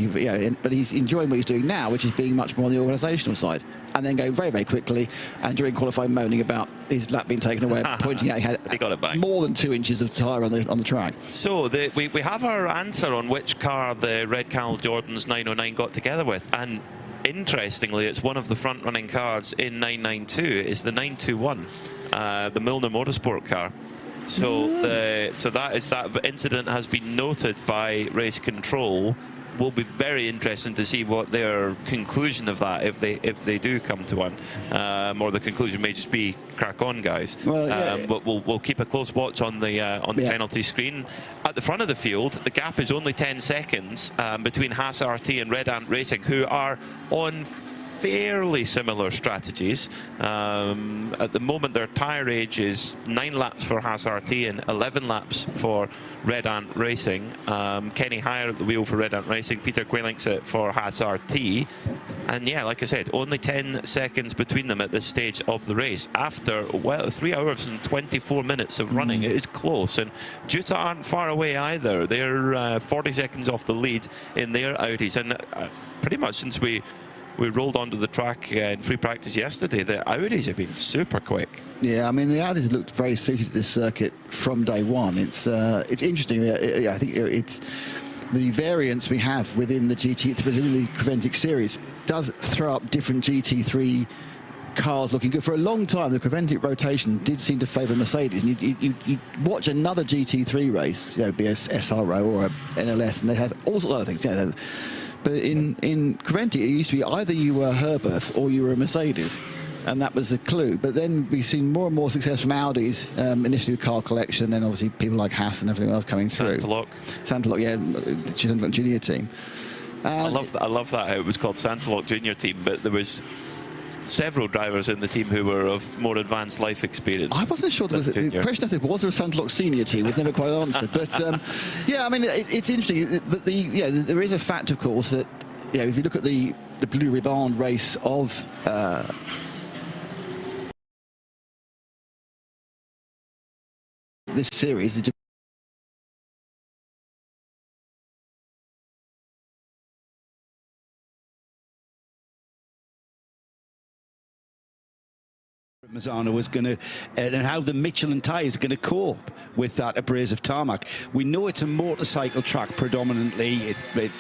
but he's enjoying what he's doing now, which is being much more on the organisational side. And then going very, very quickly, and during qualifying, moaning about his lap being taken away, pointing out he got it back. More than 2 inches of tyre on the track. So we have our answer on which car the Red Cal Jordan's 909 got together with, and interestingly, it's one of the front-running cars in 992. It's the 921. The Milner Motorsport car. So that incident has been noted by race control. Will be very interesting to see what their conclusion of that, if they do come to one, or the conclusion may just be crack on, guys. Well, but we'll keep a close watch on the penalty screen. At the front of the field, the gap is only 10 seconds between Haas RT and Red Ant Racing, who are on fairly similar strategies. At the moment, their tyre age is 9 laps for Haas RT and 11 laps for Red Ant Racing. Kenny Hire at the wheel for Red Ant Racing, Peter Quailinkset for Haas RT. And yeah, like I said, only 10 seconds between them at this stage of the race. After, 3 hours and 24 minutes of running, it is close. And Juta aren't far away either. They're 40 seconds off the lead in their Audis. And pretty much since we rolled onto the track in free practice yesterday, the Audis have been super quick. Yeah, I mean, the Audis looked very suited to this circuit from day one. It's interesting. I think it's the variance we have within the Creventic series does throw up different GT3 cars looking good. For a long time, the Creventic rotation did seem to favour Mercedes. And you watch another GT3 race, be a SRO or a NLS, and they have all sorts of other things. But in Creventic, it used to be either you were Herberth or you were a Mercedes, and that was the clue. But then we've seen more and more success from Audis, initially with car collection, then obviously people like Haas and everything else coming through. Santalock, yeah, Santalock Junior Team. I love that how it was called Santalock Junior Team, but there was several drivers in the team who were of more advanced life experience. I wasn't sure there was the question. I think was there a Santalock Senior team was never quite answered. But yeah, I mean it's interesting. But there is a fact, of course, that if you look at the Blue Ribbon race of this series. Misano was going to, and how the Michelin tyres are going to cope with that abrasive tarmac. We know it's a motorcycle track predominantly. The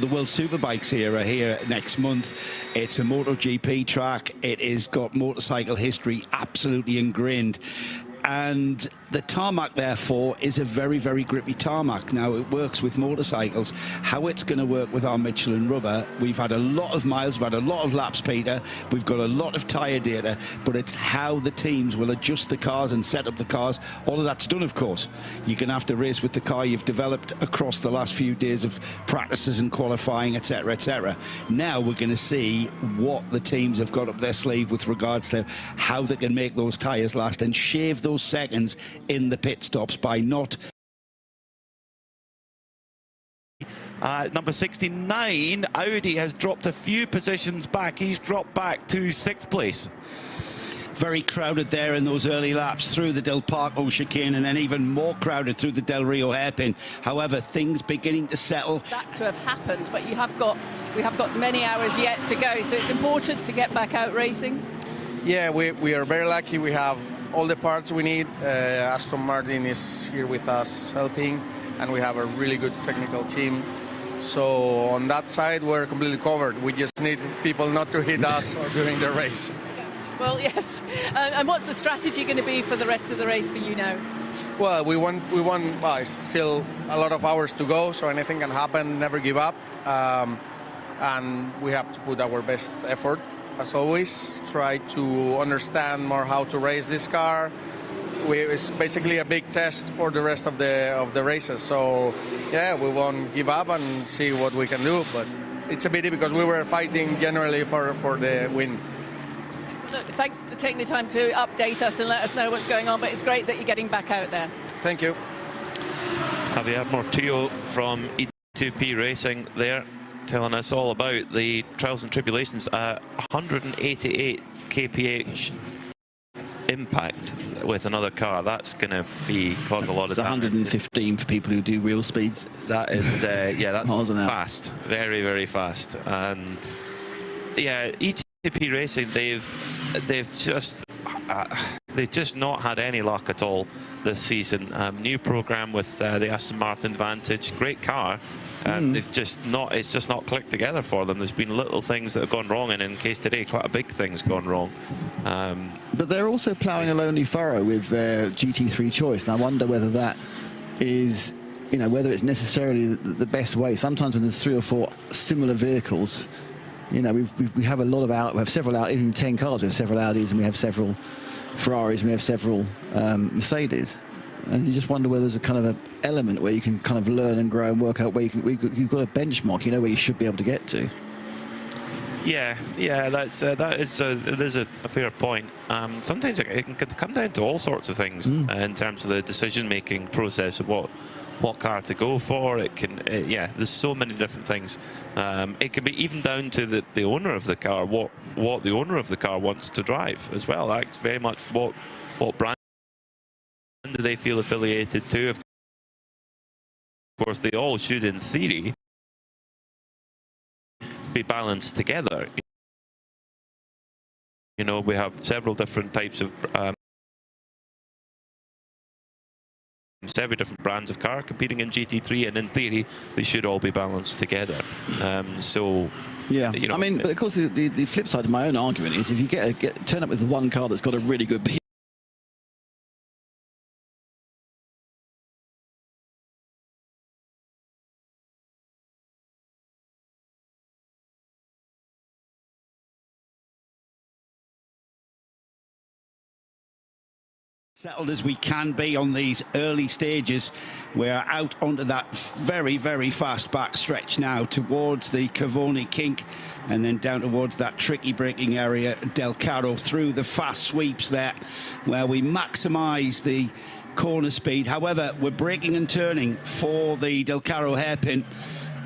World Superbikes here are here next month. It's a MotoGP track. It has got motorcycle history absolutely ingrained. And the tarmac, therefore, is a very, very grippy tarmac. Now, it works with motorcycles. How it's going to work with our Michelin rubber, we've had a lot of miles, we've had a lot of laps, Peter. We've got a lot of tyre data, but it's how the teams will adjust the cars and set up the cars. All of that's done, of course. You're going to have to race with the car you've developed across the last few days of practices and qualifying, etc., etc. Now we're going to see what the teams have got up their sleeve with regards to how they can make those tyres last and shave those seconds in the pit stops by not. Number 69, Audi has dropped a few positions back. He's dropped back to 6th place. Very crowded there in those early laps through the Del Parco chicane, and then even more crowded through the Del Rio hairpin. However, things beginning to settle. That to have happened, but we have got many hours yet to go, so it's important to get back out racing. Yeah, we are very lucky. We have all the parts we need. Aston Martin is here with us helping, and we have a really good technical team. So on that side, we're completely covered. We just need people not to hit us during the race. Well, yes. And what's the strategy going to be for the rest of the race for you now? Well, we want. Well, it's still a lot of hours to go, so anything can happen. Never give up. and we have to put our best effort, as always, try to understand more how to race this car. It's basically a big test for the rest of the races. So, yeah, we won't give up and see what we can do. But it's a pity because we were fighting generally for the win. Look, thanks for taking the time to update us and let us know what's going on. But it's great that you're getting back out there. Thank you. Javier Mortillo from E2P Racing there, telling us all about the trials and tribulations. 188 kph impact with another car. That's going to cause a lot of damage. 115 for people who do real speeds. That is, yeah, that's fast, very, very fast. And yeah, E2P Racing, they've just not had any luck at all this season. New program with the Aston Martin Vantage, great car. It's just not clicked together for them. There's been little things that have gone wrong, and in case today, quite a big thing's gone wrong. But they're also ploughing a lonely furrow with their GT3 choice, and I wonder whether that is, whether it's necessarily the best way. Sometimes when there's 3 or 4 similar vehicles, we have a lot of we have several even 10 cars. We have several Audis and we have several Ferraris and we have several Mercedes. And you just wonder whether there's a kind of an element where you can kind of learn and grow and work out where you've got a benchmark, where you should be able to get to. Yeah, that is a fair point. Sometimes it can come down to all sorts of things in terms of the decision-making process of what car to go for. It can, yeah, there's so many different things. It can be even down to the owner of the car, what the owner of the car wants to drive as well. That's very much what brand do they feel affiliated to. Of course, they all should, in theory, be balanced together. We have several different types of several different brands of car competing in GT3, and in theory they should all be balanced together. So yeah, I mean, but of course the flip side of my own argument is if you turn up with one car that's got a really good settled as we can be on these early stages. We're out onto that very, very fast back stretch now towards the Cavoni kink and then down towards that tricky braking area, Del Caro, through the fast sweeps there where we maximise the corner speed. However, we're braking and turning for the Del Caro hairpin.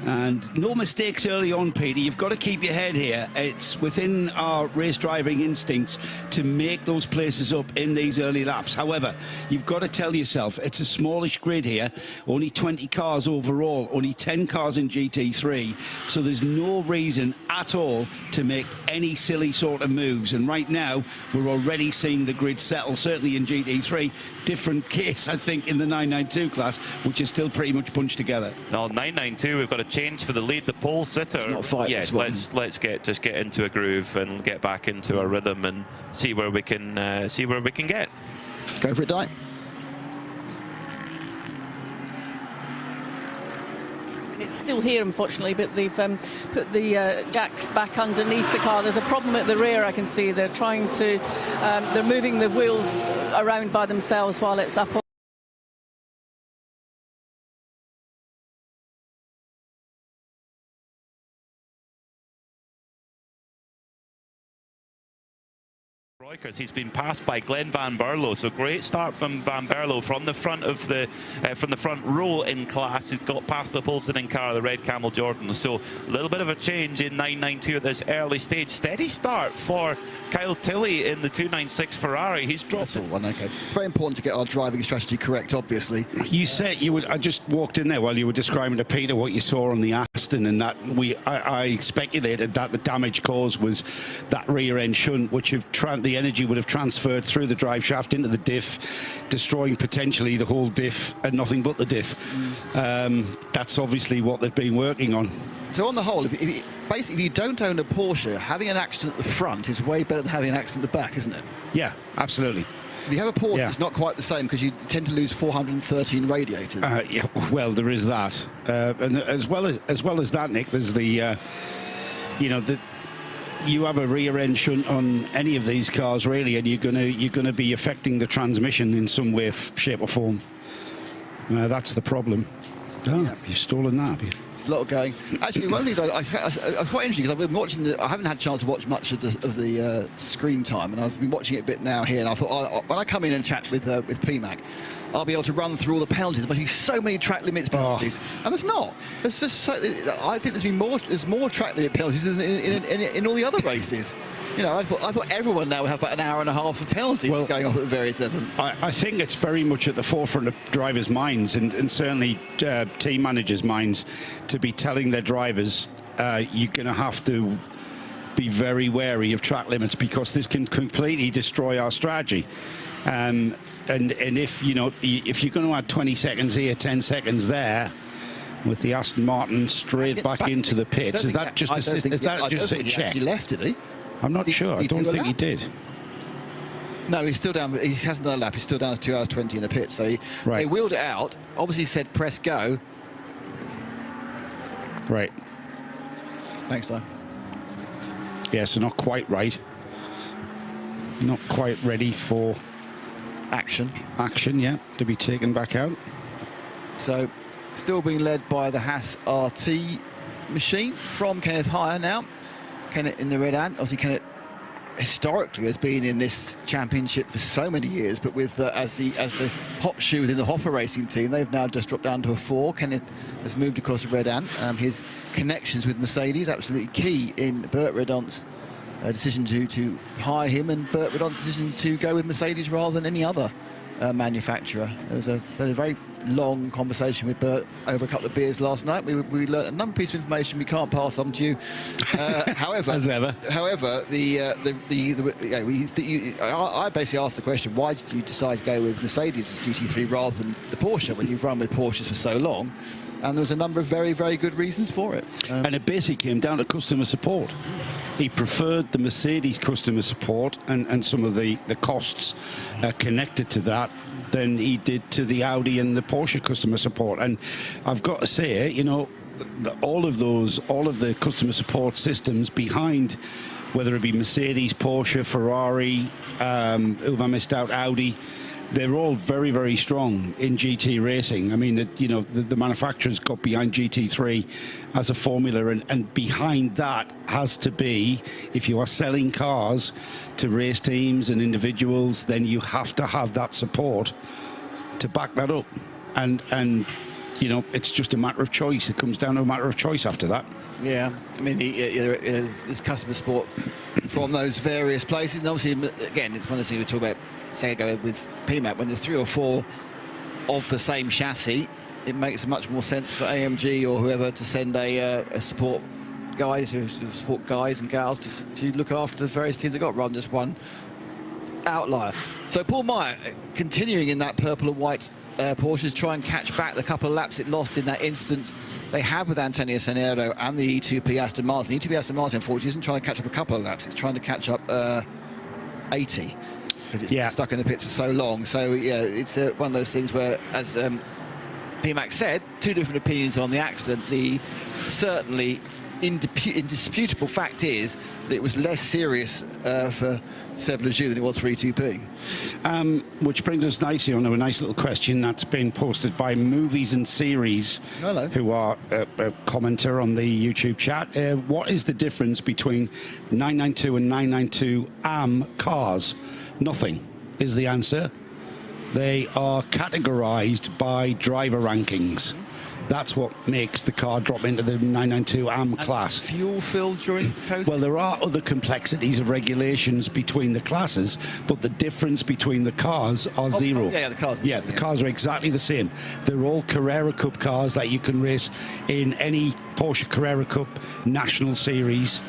And no mistakes early on, Peter. You've got to keep your head here. It's within our race driving instincts to make those places up in these early laps. However, you've got to tell yourself it's a smallish grid here, only 20 cars overall, only 10 cars in GT3. So there's no reason at all to make any silly sort of moves. And right now, we're already seeing the grid settle, certainly in GT3. Different case, I think, in the 992 class, which is still pretty much bunched together. No, 992, we've got a change for the lead, the pole sitter. It's not fight, yeah, let's just get into a groove and get back into a rhythm and see where we can get. Go for it, Di. It's still here, unfortunately, but they've put the jacks back underneath the car. There's a problem at the rear, I can see. They're trying to, they're moving the wheels around by themselves while it's up. He's been passed by Glenn Van Berlo, so great start from Van Berlo from the front of the front row in class. He's got past the pole sitting car, the red Camel Jordan. So a little bit of a change in 992 at this early stage. Steady start for Kyle Tilley in the 296 Ferrari. He's dropped it. Okay. Very important to get our driving strategy correct, obviously. You said you would. I just walked in there while you were describing to Peter what you saw on the Aston, and that I speculated that the damage caused was that rear end shunt, which have the energy would have transferred through the drive shaft into the diff, destroying potentially the whole diff and nothing but the diff. That's obviously what they've been working on. So on the whole, basically if you don't own a Porsche, having an accident at the front is way better than having an accident at the back, isn't it? Yeah, absolutely. If you have a Porsche, it's not quite the same because you tend to lose 413 radiators. Yeah, well, there is that, and as well as that, Nick, there's the you know, you have a rear end shunt on any of these cars, really, and you're gonna be affecting the transmission in some way, shape, or form. That's the problem. Oh, you've stolen that, have you? It's a lot of going. Actually, one of the things I quite interesting, because I've been watching. I haven't had a chance to watch much of the screen time, and I've been watching it a bit now here. And I thought, when I come in and chat with PMAC, I'll be able to run through all the penalties. There must be so many track limits penalties, and there's not. There's just so, I think there's more track limit penalties than in all the other races. You know, I thought everyone now would have about an hour and a half of penalties going off at the various events. I think it's very much at the forefront of drivers' minds and certainly team managers' minds to be telling their drivers, you're going to have to be very wary of track limits because this can completely destroy our strategy. And if you're going to add 20 seconds here, 10 seconds there, with the Aston Martin straight back into the pits, is that just a check? He left, did he? I'm not sure. I don't think he did. No, he's still down. He hasn't done a lap. He's still down to 2 hours 20 in the pit. So they wheeled it out. Obviously said press go. Right. Thanks, Tom. Yeah, so not quite right. Not quite ready for action. Action, yeah, to be taken back out. So still being led by the Haas RT machine from Kenneth Hire now. Kenneth in the red ant. Obviously, Kenneth historically has been in this championship for so many years, but with as the hot shoe within the RAFA Racing team, they've now just dropped down to a 4. Kenneth has moved across the red ant. His connections with Mercedes absolutely key in Bert Redon's decision to hire him, and Bert Redon's decision to go with Mercedes rather than any other manufacturer. There was a very long conversation with Bert over a couple of beers last night. We learned a number of pieces of information we can't pass on to you. However, as ever. However, I basically asked the question: why did you decide to go with Mercedes' GT3 rather than the Porsche when you've run with Porsches for so long? And there was a number of very, very good reasons for it. And it basically came down to customer support. He preferred the Mercedes customer support and some of the costs connected to that than he did to the Audi and the Porsche customer support. And I've got to say, you know, all of the customer support systems behind, whether it be Mercedes, Porsche, Ferrari, who I missed out, Audi, they're all very, very strong in GT racing. I mean, the manufacturers got behind GT3 as a formula, and behind that has to be, if you are selling cars to race teams and individuals, then you have to have that support to back that up. And you know, it's just a matter of choice. It comes down to a matter of choice after that. Yeah, I mean, there's customer support from those various places. And obviously, again, it's one of the things we talk about, say, go with PMAC, when there's 3 or 4 of the same chassis, it makes much more sense for AMG or whoever to send a support guy, to support guys and gals to look after the various teams they've got, rather than just one outlier. So Paul Meyer, continuing in that purple and white Porsches, try and catch back the couple of laps it lost in that instant they had with Antonio Sanero and the E2P Aston Martin. E2P Aston Martin, unfortunately, isn't trying to catch up a couple of laps, it's trying to catch up 80. Because it's been stuck in the pits for so long. So yeah, it's one of those things where, as PMAC said, 2 different opinions on the accident. The certainly indisputable fact is that it was less serious for Seb Lejeune than it was for E2P. Which brings us nicely on to a nice little question that's been posted by Movies and Series, who are a commenter on the YouTube chat. What is the difference between 992 and 992 AM cars? Nothing is the answer. They are categorized by driver rankings. That's what makes the car drop into the 992 AM class. Fuel filled during code? Well, there are other complexities of regulations between the classes, but the difference between the cars are zero. The cars. Yeah, the cars are exactly the same. They're all Carrera Cup cars that you can race in any Porsche Carrera Cup National Series,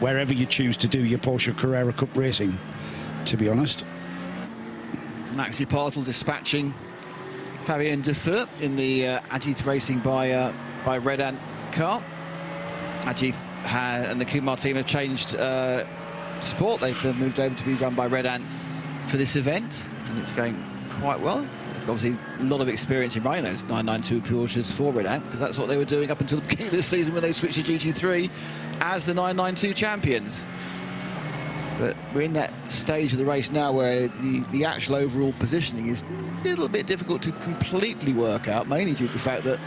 wherever you choose to do your Porsche Carrera Cup racing, to be honest. Maxi Partel dispatching Fabien Defeu in the Ajith Racing by Red Ant car. Ajith and the Kumar team have changed support. They've moved over to be run by Red Ant for this event, and it's going quite well. obviously a lot of experience in running those 992 Porsches for Renault, because that's what they were doing up until the beginning of this season when they switched to GT3 as the 992 champions. But we're in that stage of the race now where the actual overall positioning is a little bit difficult to completely work out, mainly due to the fact that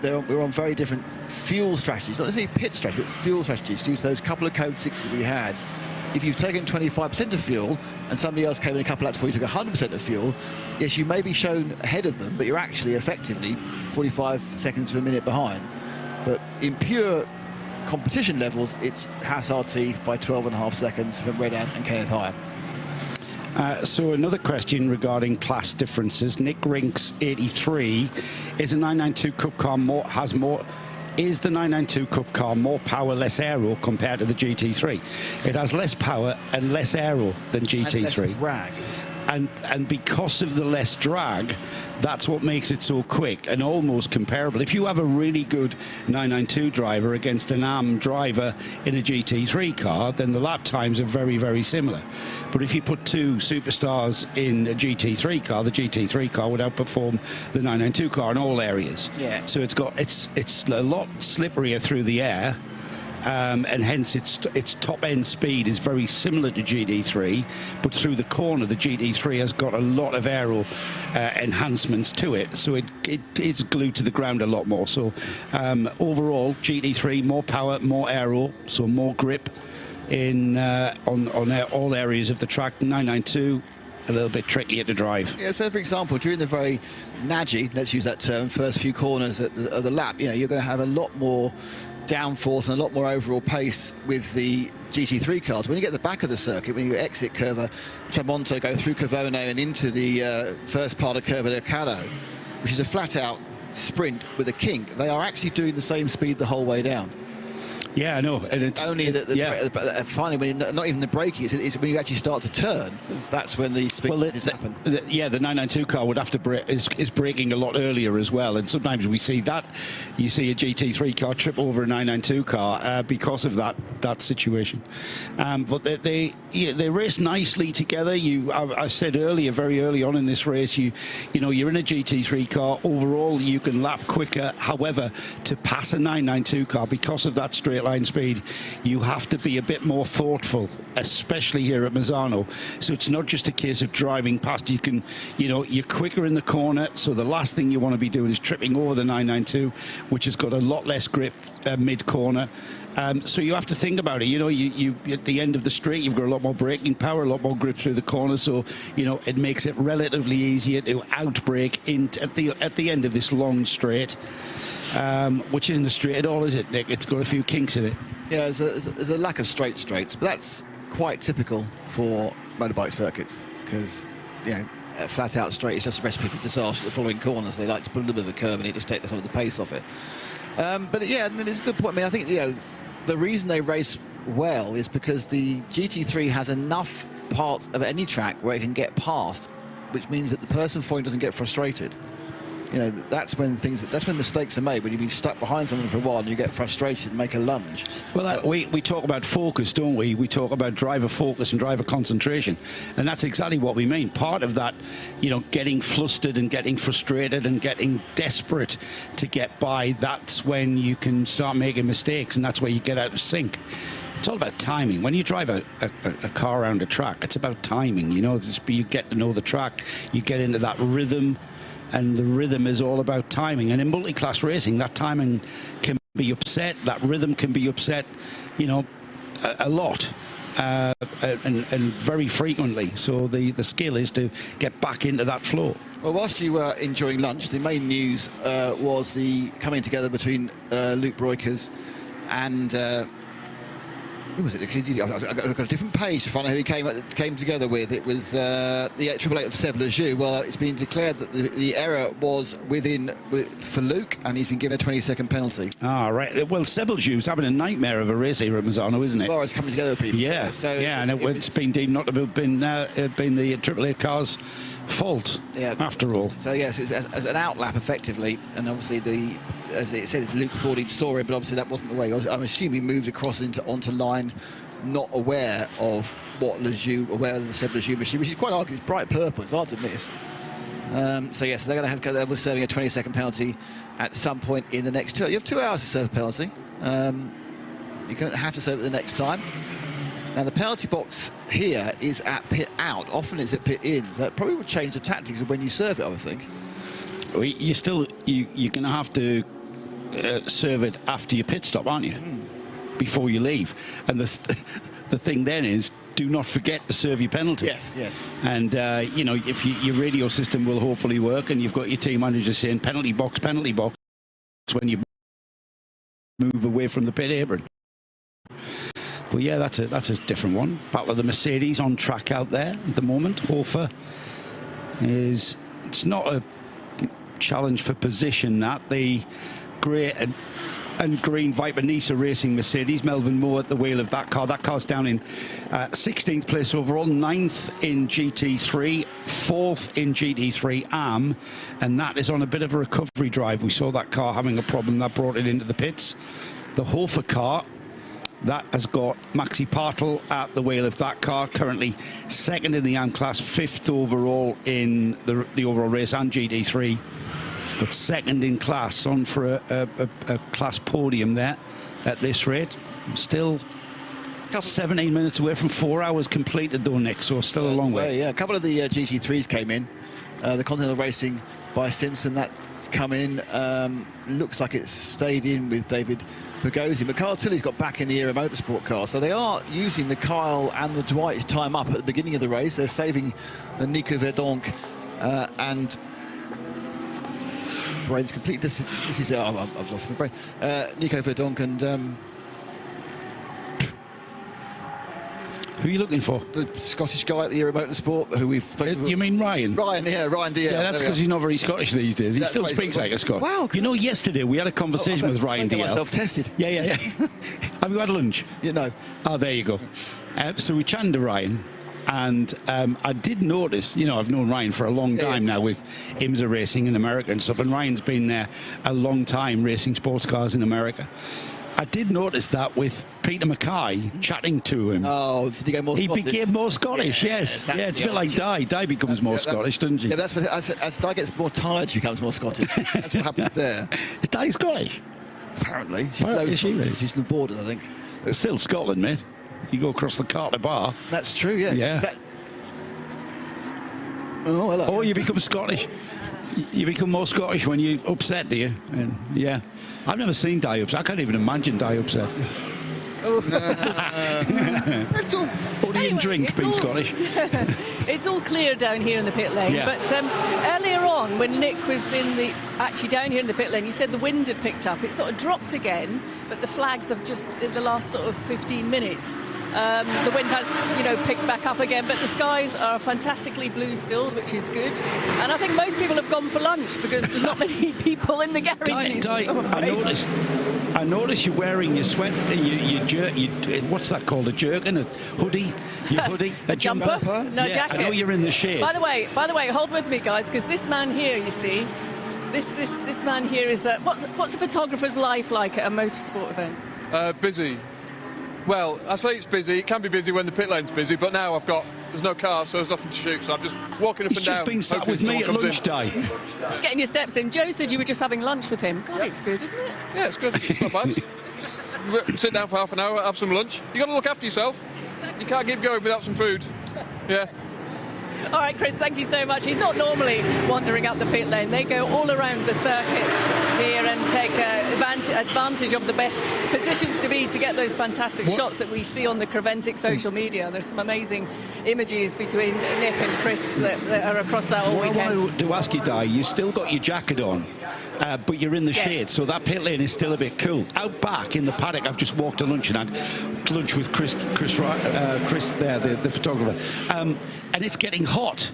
we're on very different fuel strategies, not necessarily pit strategies, but fuel strategies, due to those couple of code 6 that we had. If you've taken 25% of fuel and somebody else came in a couple laps before you took 100% of fuel, yes, you may be shown ahead of them, but you're actually effectively 45 seconds to a minute behind. But in pure competition levels, it's Haas RT by 12.5 seconds from Red Ant and Kenneth Hire. So another question regarding class differences. Nick Rinks 83, is a 992 Cup car is the 992 Cup car more power, less aero compared to the GT3? It has less power and less aero than GT3. And less drag. And because of the less drag, that's what makes it so quick and almost comparable. If you have a really good 992 driver against an AM driver in a GT3 car, then the lap times are very, very similar. But if you put two superstars in a GT3 car, the GT3 car would outperform the 992 car in all areas. Yeah. So it's a lot slipperier through the air. And hence its top end speed is very similar to GT3, but through the corner the GT3 has got a lot of aero enhancements to it, so it is glued to the ground a lot more. So overall GT3 more power, more aero, so more grip in on all areas of the track. 992 a little bit trickier to drive. Yeah, so for example, during the very naggy, let's use that term, first few corners of the lap, you're going to have a lot more downforce and a lot more overall pace with the GT3 cars. When you get to the back of the circuit, when you exit Curva Tramonto, go through Cavone and into the first part of Curva del Cado, which is a flat-out sprint with a kink, they are actually doing the same speed the whole way down. Yeah, I know. And it's only that finally, when not even the braking, it's when you actually start to turn, that's when the speed happen. The 992 car would have to brake, is braking a lot earlier as well, and sometimes we see that. You see a GT3 car trip over a 992 car because of that situation. But they race nicely together. I said earlier, very early on in this race, you're in a GT3 car. Overall, you can lap quicker. However, to pass a 992 car, because of that straight line speed, you have to be a bit more thoughtful, especially here at Misano. So it's not just a case of driving past. You're quicker in the corner, so the last thing you want to be doing is tripping over the 992, which has got a lot less grip mid-corner. So you have to think about it. You at the end of the straight, you've got a lot more braking power, a lot more grip through the corner. So it makes it relatively easier to outbrake at the end of this long straight, which isn't a straight at all, is it, Nick? It's got a few kinks in it. Yeah, there's a lack of straights, but that's quite typical for motorbike circuits, because a flat out straight is just a recipe for disaster. The following corners, they like to put a little bit of a curve and it just takes some of the pace off it. But yeah, it's a good point. I mean, I think the reason they race well is because the GT3 has enough parts of any track where it can get past, which means that the person following doesn't get frustrated. That's when mistakes are made, when you've been stuck behind someone for a while and you get frustrated and make a lunge. Well, we talk about focus, don't we? We talk about driver focus and driver concentration, and that's exactly what we mean. Part of that, getting flustered and getting frustrated and getting desperate to get by, that's when you can start making mistakes, and that's where you get out of sync. It's all about timing. When you drive a car around a track, it's about timing. You get to know the track, you get into that rhythm, and the rhythm is all about timing. And in multi-class racing, that timing can be upset, that rhythm can be upset, a lot and very frequently. So the skill is to get back into that flow. Well, whilst you were enjoying lunch, the main news was the coming together between Luke Breukers and who was it? I've got a different page to find out who he came together with. It was the 888 of Seb Lejeune. Well, it's been declared that the error was for Luke, and he's been given a 20-second penalty. Ah, right. Well, Seb Lejeune's having a nightmare of a race here at Misano, isn't it? As far as coming together with people. Yeah, and it's been deemed not to have been the 888 car's fault, after all. So yes, as an outlap effectively, and obviously as it said, Luke thought he saw it, but obviously that wasn't the way. I'm assuming he moved across onto line, not aware of what aware of the Seb Lejeune machine, which is quite hard because it's bright purple. It's hard to miss. So yes, they're going to have serving a 20-second penalty at some point in the next 2 hours. You have 2 hours to serve a penalty. You don't have to serve it the next time. Now the penalty box here is at pit out. Often it's at pit ins. That probably would change the tactics of when you serve it, I would think. Well, you're going to have to serve it after your pit stop, aren't you? Before you leave. And the thing then is, do not forget to serve your penalty. Yes, yes. And, you know, if your radio system will hopefully work and you've got your team manager saying penalty box, when you move away from the pit apron. But yeah, that's a different one. Battle of the Mercedes on track out there at the moment. Hofer it's not a challenge for position, that the grey and green Viper Nisa Racing Mercedes. Melvin Moore at the wheel of that car. That car's down in 16th place overall, 9th in GT3, 4th in GT3 AM, and that is on a bit of a recovery drive. We saw that car having a problem that brought it into the pits. The Hofer car, that has got Maxi Partel at the wheel of that car, currently 2nd in the AM class, 5th overall in the overall race and GT3, but 2nd in class, on for a class podium there at this rate. Still 17 minutes away from 4 hours completed though, Nick, so still a long way. Yeah, a couple of the GT3s came in. The Continental Racing by Simpson, that's come in. Looks like it's stayed in with David Pagozzi. But Carl Tilley's got back in the Era Motorsport car, so they are using the Kyle and the Dwight's time up at the beginning of the race. They're saving the Nico Verdonk and brain's complete. This is I've lost my brain. Nico Verdonk and who are you looking for? The Scottish guy at the Era Motorsport who we've spoken You mean Ryan? Ryan Diaz. Yeah, that's because he's not very Scottish these days. He still speaks like a Scot. Wow. You know, yesterday we had a conversation with Ryan Diaz. myself tested. Yeah. Have you had lunch? You know. Oh, there you go. So we chatted to Ryan, and I did notice, you know, I've known Ryan for a long time now with IMSA racing in America and stuff, and Ryan's been there a long time racing sports cars in America. I did notice that with Peter Mackay chatting to him. Oh, did he get more Scottish? He became more Scottish, yes. Yeah, it's a bit like Di. Di becomes more Scottish, doesn't she? Yeah, that's what, as Di gets more tired, she becomes more Scottish. That's what happens there. Is Di Scottish? Apparently. She's the borders, I think. It's still Scotland, mate. You go across the Carter Bar. That's true, yeah. Yeah. Oh, hello. Or you become Scottish. You become more Scottish when you're upset, do you? And, yeah. I've never seen Di upset. I can't even imagine Di upset. That's all. What do you drink, being Scottish? It's all clear down here in the pit lane. Yeah. But earlier on, when Nick was actually down here in the pit lane, you said the wind had picked up. It sort of dropped again, but the flags have just, in the last sort of 15 minutes, the wind has, picked back up again. But the skies are fantastically blue still, which is good. And I think most people have gone for lunch because there's not many people in the garages. I noticed you're wearing your sweat, what's that called? A jerkin, a hoodie, your hoodie, a jumper, no jacket. I know you're in the shade. By the way, hold with me, guys, because this man here, you see, this man here is what's a photographer's life like at a motorsport event? Busy. Well, I say it's busy. It can be busy when the pit lane's busy, but now there's no car, so there's nothing to shoot, so I'm just walking up and down. He's just been sat with me at lunch day. Getting your steps in. Joe said you were just having lunch with him. God, It's good, isn't it? Yeah, it's good. It's not bad. Sit down for half an hour, have some lunch. You got to look after yourself. You can't keep going without some food. Yeah. All right, Chris, thank you so much. He's not normally wandering up the pit lane. They go all around the circuits here and take advantage of the best positions to be to get those fantastic shots that we see on the Creventic social media. There's some amazing images between Nick and Chris that are across that all weekend. I wanted to ask you, Di, you still got your jacket on, but you're in the shade, so that pit lane is still a bit cool. Out back in the paddock, I've just walked to lunch and had lunch with Chris there, the photographer, and it's getting hot.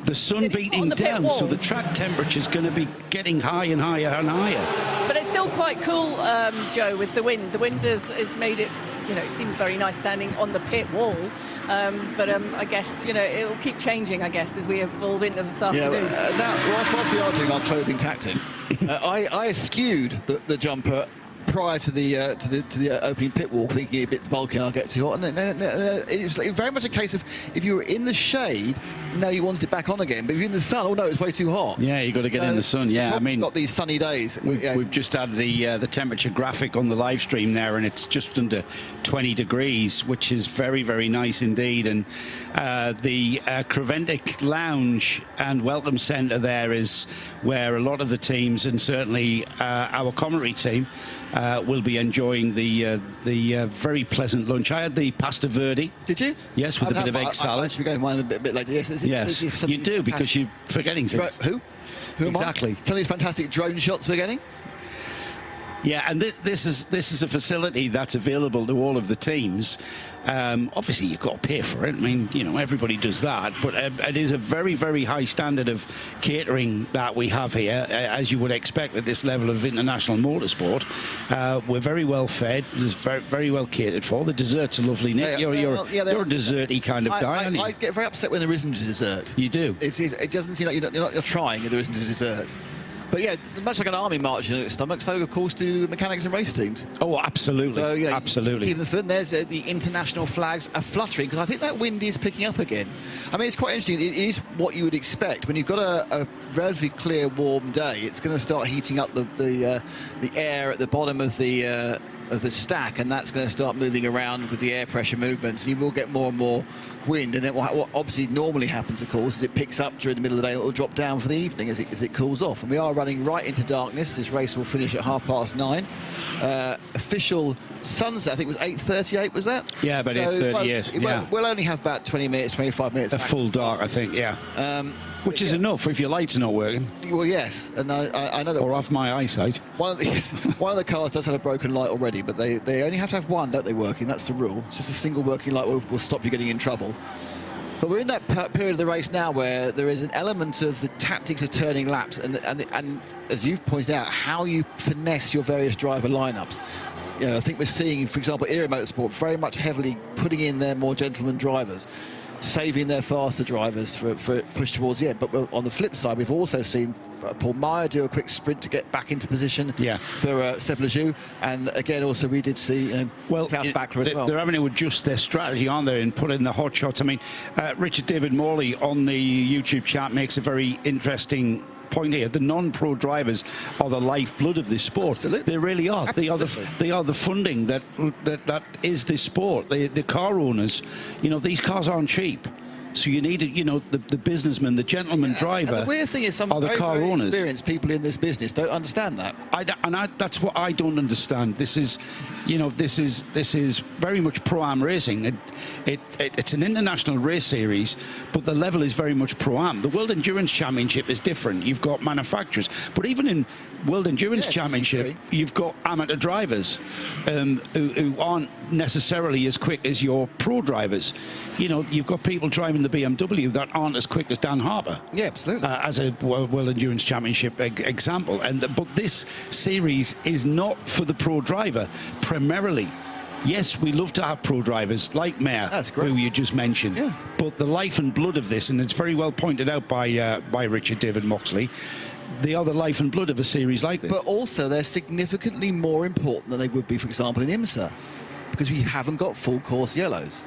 The sun beating down, so the track temperature is going to be getting higher and higher and higher. But it's still quite cool, Joe, with the wind. The wind has made it, it seems very nice standing on the pit wall. But I guess, it'll keep changing, I guess, as we evolve into this afternoon. Now, whilst we are doing our clothing tactics, I eschewed the jumper prior to the opening pit wall, thinking a bit bulky and I'll get too hot. And it was very much a case of if you were in the shade, no, you wanted it back on again. But if you're in the sun, oh no, it's way too hot. Yeah, you got to get in the sun. Yeah, I mean, got these sunny days. We've just had the temperature graphic on the live stream there, and it's just under 20 degrees, which is very, very nice indeed. And the Creventic Lounge and Welcome Centre there is where a lot of the teams, and certainly our commentary team, will be enjoying the very pleasant lunch. I had the pasta verde. Did you? Yes, with a bit of egg salad. I should be going one a bit later. Yes, you do, because you're forgetting things. Who? Who exactly? Am I? Tell me these fantastic drone shots we're getting. Yeah, and this is a facility that's available to all of the teams. Obviously, you've got to pay for it. I mean, you know, everybody does that. But it is a very, very high standard of catering that we have here, as you would expect at this level of international motorsport. We're very well fed. It's very, very well catered for. The desserts are lovely, Nick. You're a desserty kind of guy, aren't you? I get very upset when there isn't a dessert. You do? It doesn't seem like you're trying if there isn't a dessert. But yeah, much like an army march in its stomach, so of course do mechanics and race teams. Oh, absolutely. So, you know, absolutely. Keep them fit. There's the international flags are fluttering, because I think that wind is picking up again. I mean, it's quite interesting. It is what you would expect. When you've got a relatively clear, warm day, it's going to start heating up the air at the bottom of the stack, and that's going to start moving around with the air pressure movements, and you will get more and more wind. And then what obviously normally happens, of course, is it picks up during the middle of the day. It will drop down for the evening as it cools off. And we are running right into darkness. This race will finish at 9:30. Official sunset, I think, was 8:38. Was that? Yeah, about 8:30. Yes. We'll only have about 20 minutes, 25 minutes. A full dark, I think. Yeah. Which is enough if your lights are not working. Well, yes, and I know that. Or off my eyesight. One of the cars does have a broken light already, but they only have to have one, don't they, working? That's the rule. It's just a single working light will stop you getting in trouble. But we're in that period of the race now where there is an element of the tactics of turning laps, and as you've pointed out, how you finesse your various driver lineups. You know, I think we're seeing, for example, Era Motorsport very much heavily putting in their more gentleman drivers, saving their faster drivers for push towards the end. But on the flip side, we've also seen Paul Meyer do a quick sprint to get back into position for Seb Lejeune. And again, also we did see Klaus Bachler as well. They're having to adjust their strategy, aren't they, and put in the hot shots. I mean, Richard David Morley on the YouTube chat makes a very interesting point here. The non-pro drivers are the lifeblood of this sport. Absolutely. They really are. Absolutely. They are the funding that is this sport. The car owners, you know, these cars aren't cheap. So you need, you know, the businessman, the gentleman driver. And the weird thing is, some are the car owners. Experienced people in this business don't understand that. That's what I don't understand. This is, you know, this is very much pro-am racing. It's an international race series, but the level is very much pro-am. The World Endurance Championship is different. You've got manufacturers, but even in World Endurance Championship, you've got amateur drivers who aren't necessarily as quick as your pro drivers. You know, you've got people driving the BMW that aren't as quick as Dan Harper. Yeah, absolutely. As a World Endurance Championship example. But this series is not for the pro driver primarily. Yes, we love to have pro drivers like Mayer, who you just mentioned. Yeah. But the life and blood of this, and it's very well pointed out by Richard David Moxley, they are the life and blood of a series like this. But also, they're significantly more important than they would be, for example, in IMSA, because we haven't got full course yellows.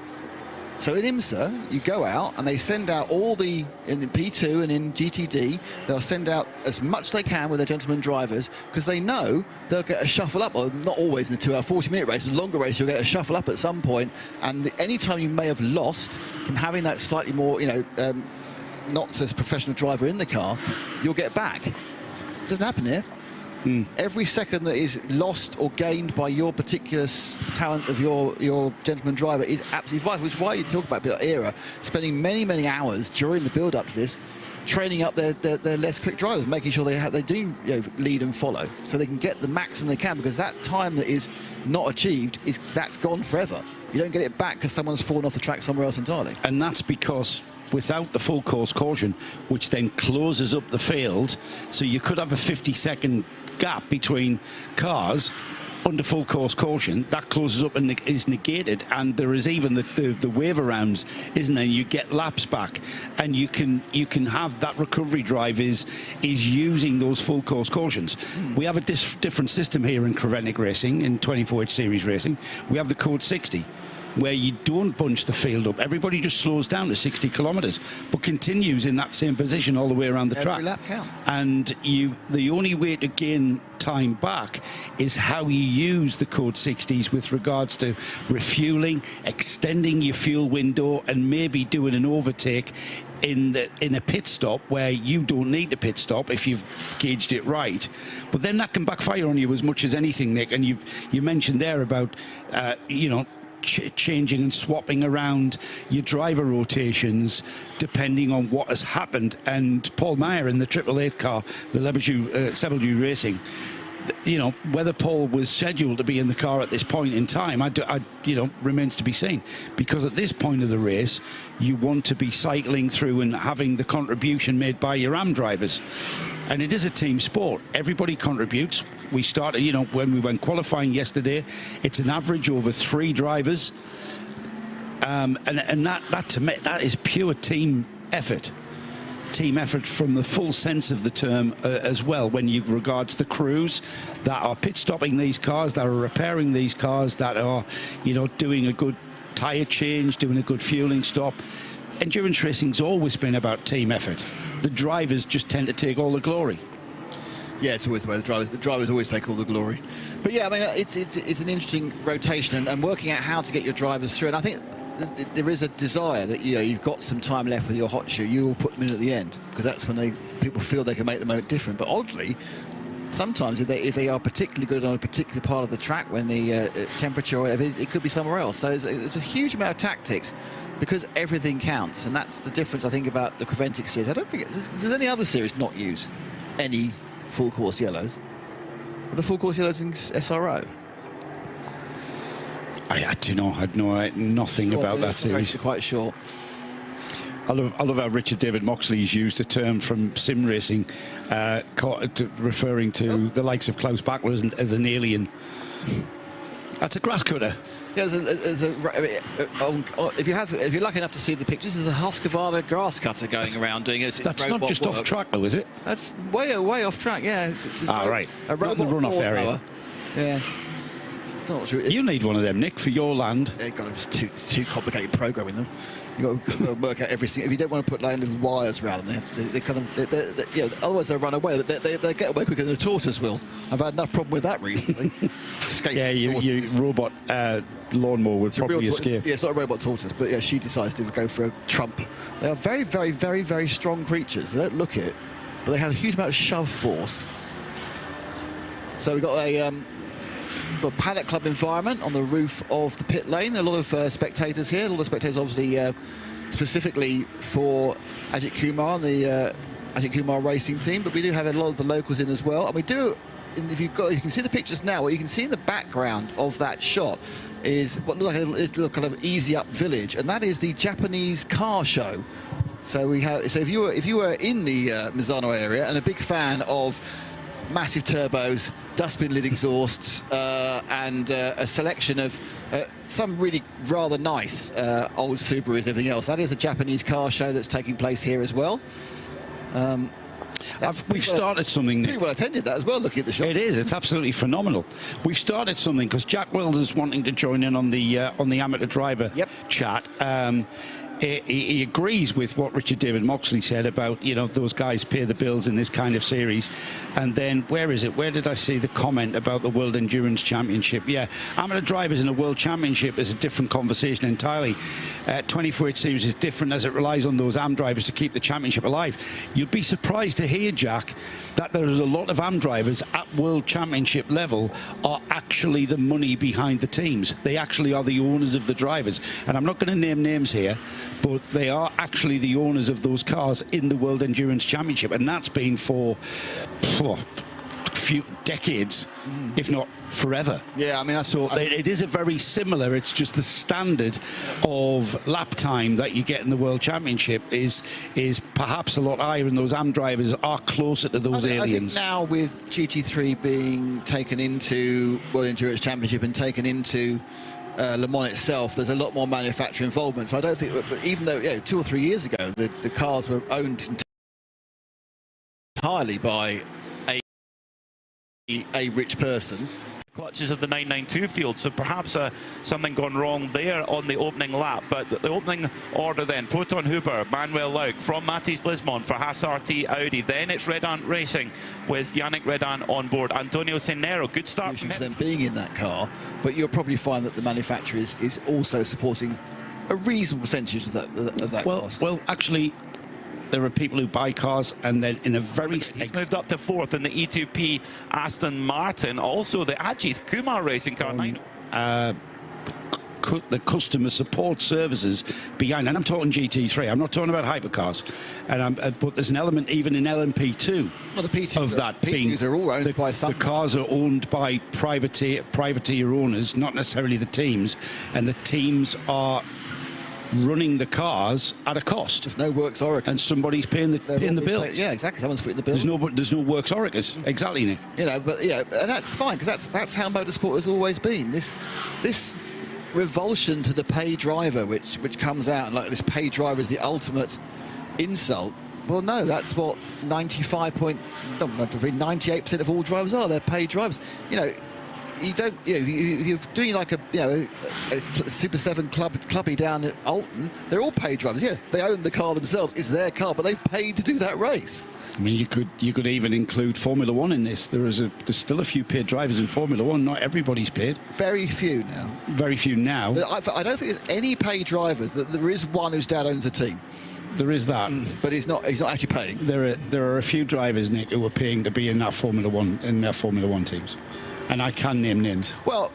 So in IMSA, you go out and they send out in the P2 and in GTD, they'll send out as much as they can with their gentleman drivers, because they know they'll get a shuffle up, or not always in the 2 hour 40-minute race, but longer race, you'll get a shuffle up at some point, and any time you may have lost from having that slightly more, you know, not so professional driver in the car, you'll get back. Doesn't happen here. Every second that is lost or gained by your particular talent of your gentleman driver is absolutely vital, which is why you talk about Era spending many, many hours during the build-up to this training up their less quick drivers, making sure they do, you know, lead and follow, so they can get the maximum they can, because that time that is not achieved, that's gone forever. You don't get it back because someone's fallen off the track somewhere else entirely. And that's because without the full course caution, which then closes up the field, so you could have a 50-second gap between cars under full course caution, that closes up and is negated, and there is even the wave arounds, isn't there? You get laps back, and you can have that recovery drive is using those full course cautions. We have a different system here in Creventic Racing, in 24H Series Racing. We have the code 60, where you don't bunch the field up. Everybody just slows down to 60 kilometres, but continues in that same position all the way around the track. Every lap counts. And the only way to gain time back is how you use the code 60s with regards to refueling, extending your fuel window, and maybe doing an overtake in a pit stop where you don't need a pit stop if you've gauged it right. But then that can backfire on you as much as anything, Nick. And you mentioned there about you know, changing and swapping around your driver rotations depending on what has happened. And Paul Meyer in the 888 car, the Sebelju Racing, you know, whether Paul was scheduled to be in the car at this point in time, you know, remains to be seen. Because at this point of the race, you want to be cycling through and having the contribution made by your AM drivers. And it is a team sport. Everybody contributes. We started, you know, when we went qualifying yesterday, it's an average over 3 drivers. And that to me, that is pure team effort. Team effort from the full sense of the term as well, when you regards the crews that are pit stopping these cars, that are repairing these cars, that are, you know, doing a good tyre change, doing a good fueling stop. Endurance racing's always been about team effort. The drivers just tend to take all the glory. Yeah, it's always the way the drivers always take all the glory. But yeah, I mean, it's an interesting rotation and working out how to get your drivers through. And I think there is a desire that, you know, you've got some time left with your hot shoe, you will put them in at the end, because that's when people feel they can make the moment different. But oddly, sometimes if they are particularly good on a particular part of the track, when the temperature or whatever, it could be somewhere else. So it's a huge amount of tactics, because everything counts. And that's the difference, I think, about the Creventic series. I don't think there's any other series not use any full course yellows. Are the full course yellows in SRO? I do know. I know nothing about that series. Quite sure. I love how Richard David Moxley's used a term from sim racing, referring to the likes of Klaus Bachler as an alien. That's a grass cutter. Yeah, if you're lucky enough to see the pictures, there's a Husqvarna grass cutter going around doing it. That's not just off track, though, is it? That's way off track. Yeah. Right. A robot the runoff area. Mower. Yeah. Not sure. You need one of them, Nick, for your land. Yeah, God, it's too complicated programming them. You've got to work out everything. If you don't want to put like little wires around them, they kind of, you know, otherwise they'll run away. They get away quicker than a tortoise will. I've had enough problem with that recently. Yeah, your robot lawnmower would probably escape. Yeah, it's not a robot tortoise, but yeah, she decides to go for a trump. They are very, very, very, very strong creatures. They don't look it, but they have a huge amount of shove force. So we've got a Paddock Club environment on the roof of the pit lane. A lot of spectators here. A lot of spectators, obviously, specifically for Ajith Kumar and the Ajith Kumar racing team. But we do have a lot of the locals in as well. And we do, you can see the pictures now. What you can see in the background of that shot is what looks like a little kind of easy up village, and that is the Japanese car show. So we have. So if you were in the Misano area and a big fan of massive turbos, dustbin lid exhausts, and a selection of some really rather nice old Subarus and everything else. That is a Japanese car show that's taking place here as well. We've started something. Pretty well attended that as well, looking at the shop. It is. It's absolutely phenomenal. We've started something because Jack Wells is wanting to join in on the amateur driver chat. He agrees with what Richard David Moxley said about, you know, those guys pay the bills in this kind of series. And then, where is it? Where did I see the comment about the World Endurance Championship? Yeah, amateur drivers in a World Championship is a different conversation entirely. 24H Series is different as it relies on those AM drivers to keep the championship alive. You'd be surprised to hear, Jack, that there's a lot of AM drivers at World Championship level are actually the money behind the teams. They actually are the owners of the drivers. And I'm not going to name names here, but they are actually the owners of those cars in the World Endurance Championship. And that's been for a few decades, if not forever. Yeah, I mean, it is a very similar. It's just the standard of lap time that you get in the World Championship is perhaps a lot higher, and those AM drivers are closer to those aliens. I think now with GT3 being taken into World Endurance Championship and taken into Le Mans itself, there's a lot more manufacturer involvement. So I don't think, but even though 2 or 3 years ago the cars were owned entirely by a rich person, clutches of the 992 field, so perhaps something gone wrong there on the opening lap. But the opening order then, Proton Huber, Manuel Lauk from Matthias Lismon for Haas RT Audi. Then it's Red Ant Racing with Yannick Redan on board. Antonio Cenero, good start from him. Them being in that car, but you'll probably find that the manufacturer is also supporting a reasonable percentage of that cost. Well, actually, there are people who buy cars and then in a very... He's moved up to 4th in the E2P Aston Martin. Also the Ajith Kumar racing car. The customer support services behind, and I'm talking GT3, I'm not talking about hypercars, and but there's an element even in LMP2 the P2s of that P2s are all owned by some. The cars are owned by privateer owners, not necessarily the teams, and the teams are running the cars at a cost. There's no works Orica, and somebody's paying the bills. Yeah, exactly. Someone's footing the bill. There's no works Oricas. Exactly, Nick. You know, but and that's fine because that's how motorsport has always been. This revulsion to the pay driver, which comes out like this pay driver is the ultimate insult. Well, no, that's what 98% of all drivers are. They're paid drivers. You know. You don't, you're doing like a Super 7 clubby down at Alton. They're all paid drivers. Yeah, they own the car themselves. It's their car, but they've paid to do that race. I mean, you could even include Formula One in this. There's still a few paid drivers in Formula One. Not everybody's paid. Very few now. Very few now. I don't think there's any paid drivers. There is one whose dad owns a team. There is that, but he's not actually paying. There are a few drivers, Nick, who are paying to be in that Formula One their Formula One teams. And I can name names. Well,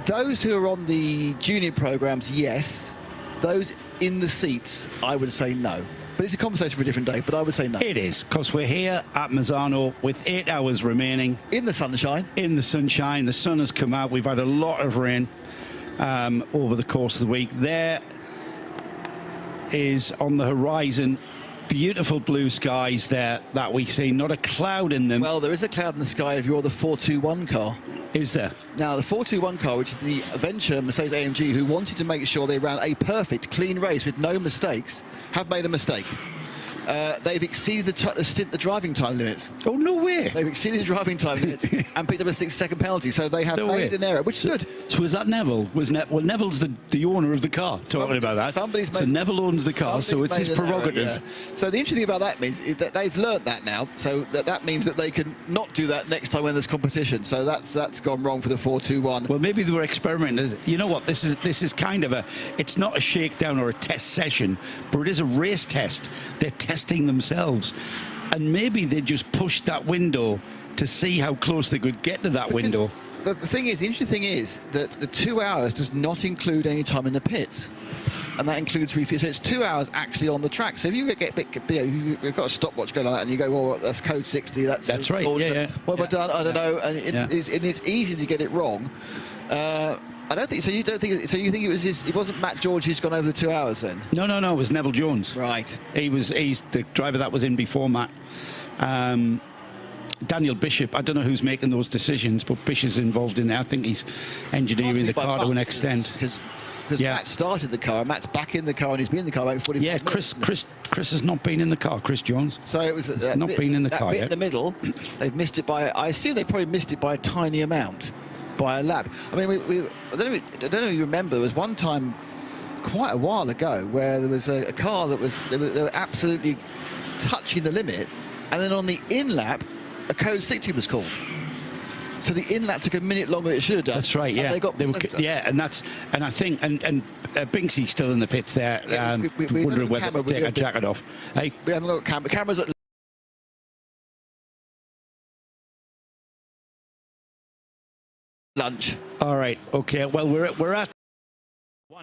those who are on the junior programs, yes. Those in the seats, I would say no. But it's a conversation for a different day, but I would say no. It is, because we're here at Misano with 8 hours remaining. In the sunshine. In the sunshine. The sun has come out. We've had a lot of rain over the course of the week. There is on the horizon beautiful blue skies there that we see, not a cloud in them. Well, there is a cloud in the sky if you're the 421 car. Is there? Now, the 421 car, which is the venture Mercedes-AMG, who wanted to make sure they ran a perfect, clean race with no mistakes, have made a mistake. They've exceeded the driving time limits. Oh, no way. They've exceeded the driving time limits and picked up a 6-second penalty, so they have made an error, which is good. So was that Neville? Well, Neville's the owner of the car, talking about that. So Neville owns the car, so it's his prerogative. Error, yeah. So the interesting thing about that means is that they've learnt that now, so that means that they can not do that next time when there's competition. So that's gone wrong for the 421. Well, maybe they were experimenting. You know what? This is kind of it's not a shakedown or a test session, but it is a race test. They're testing themselves, and maybe they just pushed that window to see how close they could get to that window. The thing is, the interesting thing is that the 2 hours does not include any time in the pits, and that includes refits. So it's 2 hours actually on the track. So if you you've got a stopwatch going like that, and you go, well, that's code 60. That's right. Yeah. What have I done? I don't know. And it's easy to get it wrong. I don't think so. You don't think so? You think it wasn't Matt George who's gone over the 2 hours then? No. It was Neville Jones. Right. He's the driver that was in before Matt. Daniel Bishop. I don't know who's making those decisions, but Bishop's involved in there. I think he's engineering the car to an extent. Because Matt started the car, Matt's back in the car, and he's been in the car about 45 minutes. Chris has not been in the car. Chris Jones. So it was not been in the car bit yet. In the middle, they've missed it by. I assume they probably missed it by a tiny amount. By a lap. I mean, I don't know if you remember, there was one time quite a while ago where there was a car that they were absolutely touching the limit, and then on the in lap, a code 60 was called. So the in lap took a minute longer than it should have done. That's right. Yeah. And I think Binksy's still in the pits there, wondering whether to take her jacket off. Hey, we haven't got cameras at lunch. All right. Okay. Well, we're at.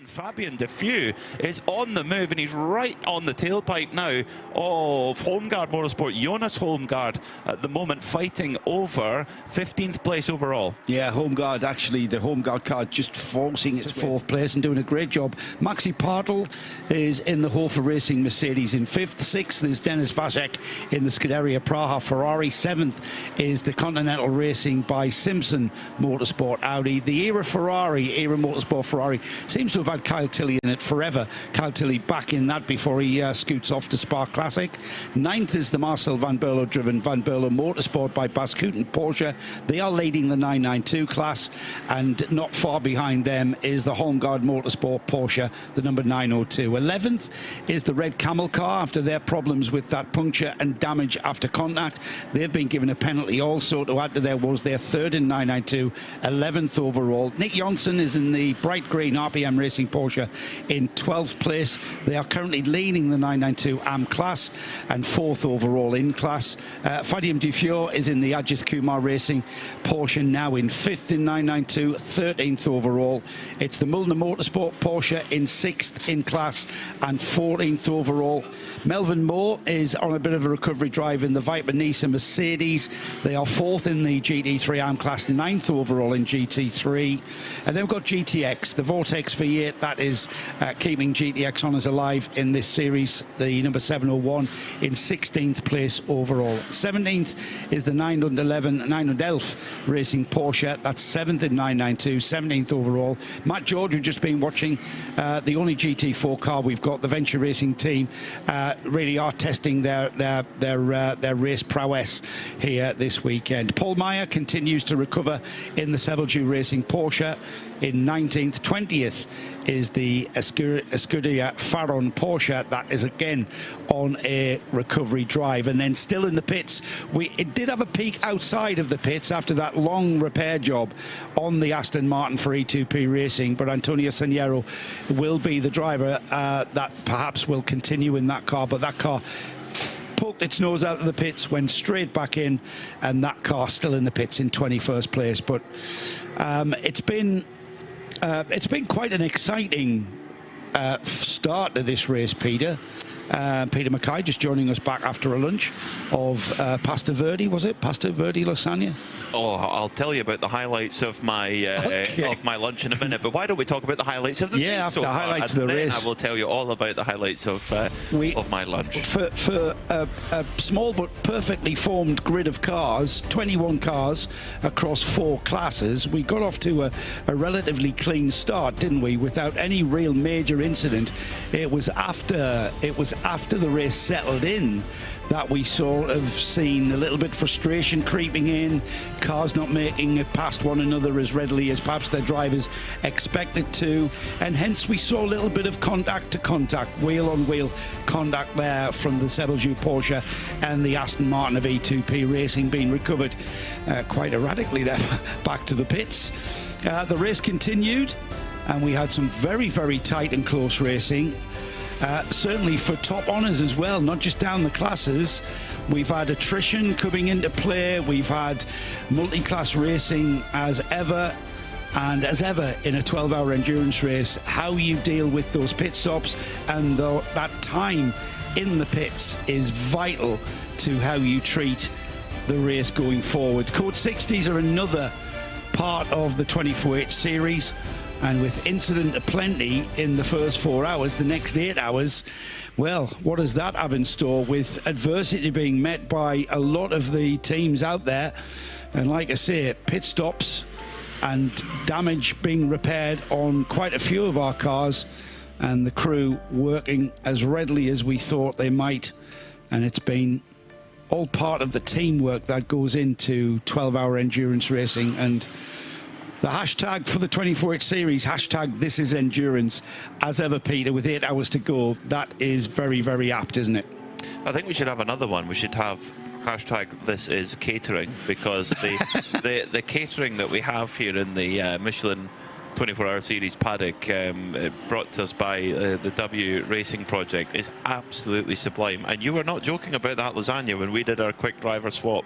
Fabian Defoe is on the move, and he's right on the tailpipe now of Holmgard Motorsport. Jonas Holmgard at the moment fighting over 15th place overall. Yeah, Holmgard, actually, the Holmgard car just forcing its 4th place and doing a great job. Maxi Partel is in the RAFA Racing Mercedes in 5th. 6th is Dennis Vasek in the Scuderia Praha Ferrari. 7th is the Continental Racing by Simpson Motorsport Audi. The Era Motorsport Ferrari seems to to have had Kyle Tilley in it forever. Kyle Tilley back in that before he scoots off to Spa Classic. 9th is the Marcel Van Berlo driven Van Berlo Motorsport by Bascuten Porsche. They are leading the 992 class, and not far behind them is the Holmgard Motorsport Porsche, the number 902. 11th is the Red Camel car after their problems with that puncture and damage after contact. They've been given a penalty also to add to their woes. They're 3rd in 992, 11th overall. Nick Johnson is in the bright green RPM Racing Porsche in 12th place. They are currently leading the 992 AM class and 4th overall in class. Fadim Dufour is in the Ajith Kumar Racing Porsche now in 5th in 992, 13th overall. It's the Mulliner Motorsport Porsche in 6th in class and 14th overall. Melvin Moore is on a bit of a recovery drive in the Viper Nisa Mercedes. They are 4th in the GT3 AM class, 9th overall in GT3. And then we've got GTX, the Vortex V8, that is keeping GTX honours alive in this series. The number 701 in 16th place overall. 17th is the 911 Racing Porsche. That's 7th in 992, 17th overall. Matt George, we've just been watching the only GT4 car we've got, the Venture Racing team, really are testing their race prowess here this weekend. Paul Meyer continues to recover in the Sebelju Racing Porsche in 19th. 20th is the Escuderia Faron Porsche. That is again on a recovery drive. And then still in the pits, it did have a peak outside of the pits after that long repair job on the Aston Martin for E2P Racing, but Antonio Saniero will be the driver that perhaps will continue in that car. But that car poked its nose out of the pits, went straight back in, and that car still in the pits in 21st place. But it's been quite an exciting start to this race, Peter. Peter Mackay just joining us back after a lunch of Pasta Verde, was it? Pasta Verde lasagna? Oh, I'll tell you about the highlights of my lunch in a minute, but why don't we talk about the highlights of the race? After so the highlights of the race. I will tell you all about the highlights of my lunch. For a small but perfectly formed grid of cars, 21 cars across 4 classes, we got off to a relatively clean start, didn't we? Without any real major incident. It was after the race settled in that we sort of seen a little bit frustration creeping in, cars not making it past one another as readily as perhaps their drivers expected to, and hence we saw a little bit of contact to contact, wheel-on-wheel contact there from the Sebelju Porsche and the Aston Martin of E2P Racing being recovered quite erratically there back to the pits. The race continued, and we had some very, very tight and close racing. Certainly for top honours as well, not just down the classes. We've had attrition coming into play. We've had multi-class racing as ever. And as ever in a 12-hour endurance race, how you deal with those pit stops and that time in the pits is vital to how you treat the race going forward. Code 60s are another part of the 24H series. And with incident aplenty in the first 4 hours, the next 8 hours, well, what does that have in store with adversity being met by a lot of the teams out there? And like I say, pit stops and damage being repaired on quite a few of our cars, and the crew working as readily as we thought they might. And it's been all part of the teamwork that goes into 12-hour endurance racing. And the hashtag for the 24H series, hashtag this is endurance, as ever, Peter, with 8 hours to go, that is very, very apt, isn't it? I think we should have another one. We should have hashtag this is catering, because the catering that we have here in the Michelin 24-hour series paddock, brought to us by the W Racing Project, is absolutely sublime. And you were not joking about that lasagna when we did our quick driver swap.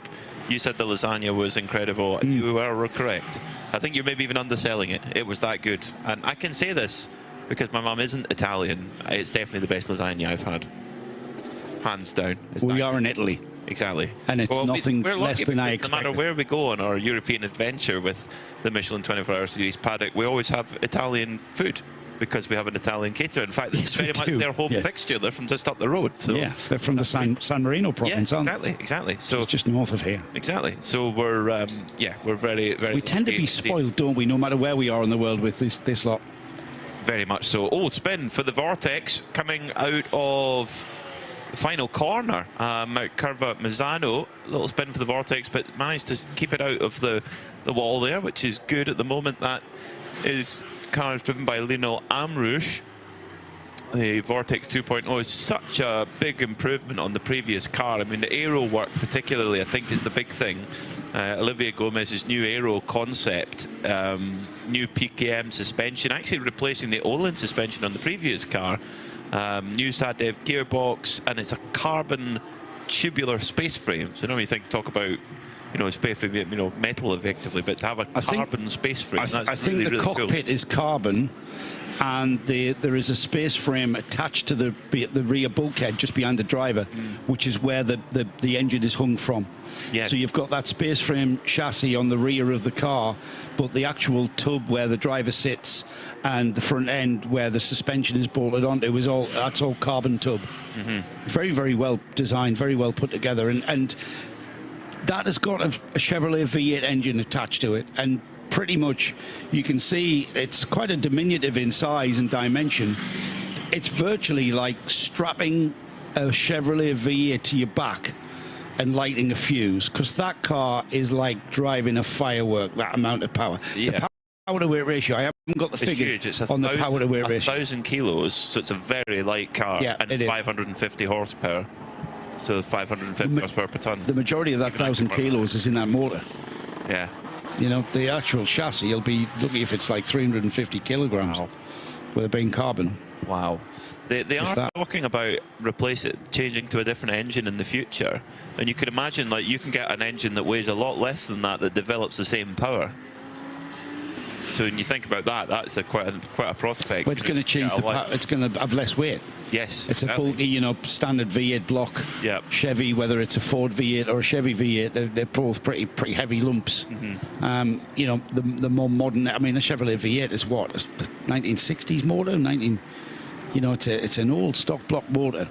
You said the lasagna was incredible, and you were correct. I think you're maybe even underselling it. It was that good. And I can say this because my mum isn't Italian. It's definitely the best lasagna I've had. Hands down. We are in Italy. Exactly. And it's nothing less than I expected. No matter where we go on our European adventure with the Michelin 24-hour series paddock, we always have Italian food, because we have an Italian caterer. In fact, it's very much their home fixture. They're from just up the road. So yeah, they're from the San Marino province, aren't they? Exactly. So it's just north of here. Exactly. So we're we're very, very. We tend to be spoiled, don't we? No matter where we are in the world with this lot. Very much so. Oh, spin for the Vortex coming out of the final corner. Mount Curva Misano, little spin for the Vortex, but managed to keep it out of the wall there, which is good at the moment. That is car driven by Lionel Amrouche. The Vortex 2.0 is such a big improvement on the previous car. I mean, the aero work particularly, I think, is the big thing. Olivier Gomez's new aero concept, new PKM suspension, actually replacing the Olin suspension on the previous car. New Sadev gearbox, and it's a carbon tubular space frame. So, you think, talk about, space frame, metal effectively, but to have a carbon space frame. I think the cockpit is carbon, and there is a space frame attached to the rear bulkhead just behind the driver, which is where the engine is hung from. Yeah. So you've got that space frame chassis on the rear of the car, but the actual tub where the driver sits and the front end where the suspension is bolted onto that's all carbon tub. Very, very well designed, very well put together, and that has got a Chevrolet V8 engine attached to it, and pretty much you can see it's quite a diminutive in size and dimension. It's virtually like strapping a Chevrolet V8 to your back and lighting a fuse, because that car is like driving a firework, that amount of power. Yeah. The power to weight ratio, I haven't got the figures on the power to weight ratio. 1,000 kilos, so it's a very light car, and 550 horsepower. So 550 horsepower per ton. The majority of that 1,000 kilos is in that motor. Yeah. The actual chassis, you'll be lucky if it's like 350 kilograms with it being carbon. Wow. They are talking about changing to a different engine in the future, and you can imagine, like, you can get an engine that weighs a lot less than that develops the same power. So when you think about that, that's quite a prospect. Well, it's going to change it's going to have less weight. Yes. It's a bulky, standard V8 block. Yeah. Chevy, whether it's a Ford V8 or a Chevy V8, they're both pretty heavy lumps. The more modern, I mean, the Chevrolet V8 is what, a 1960s motor, it's an old stock block motor.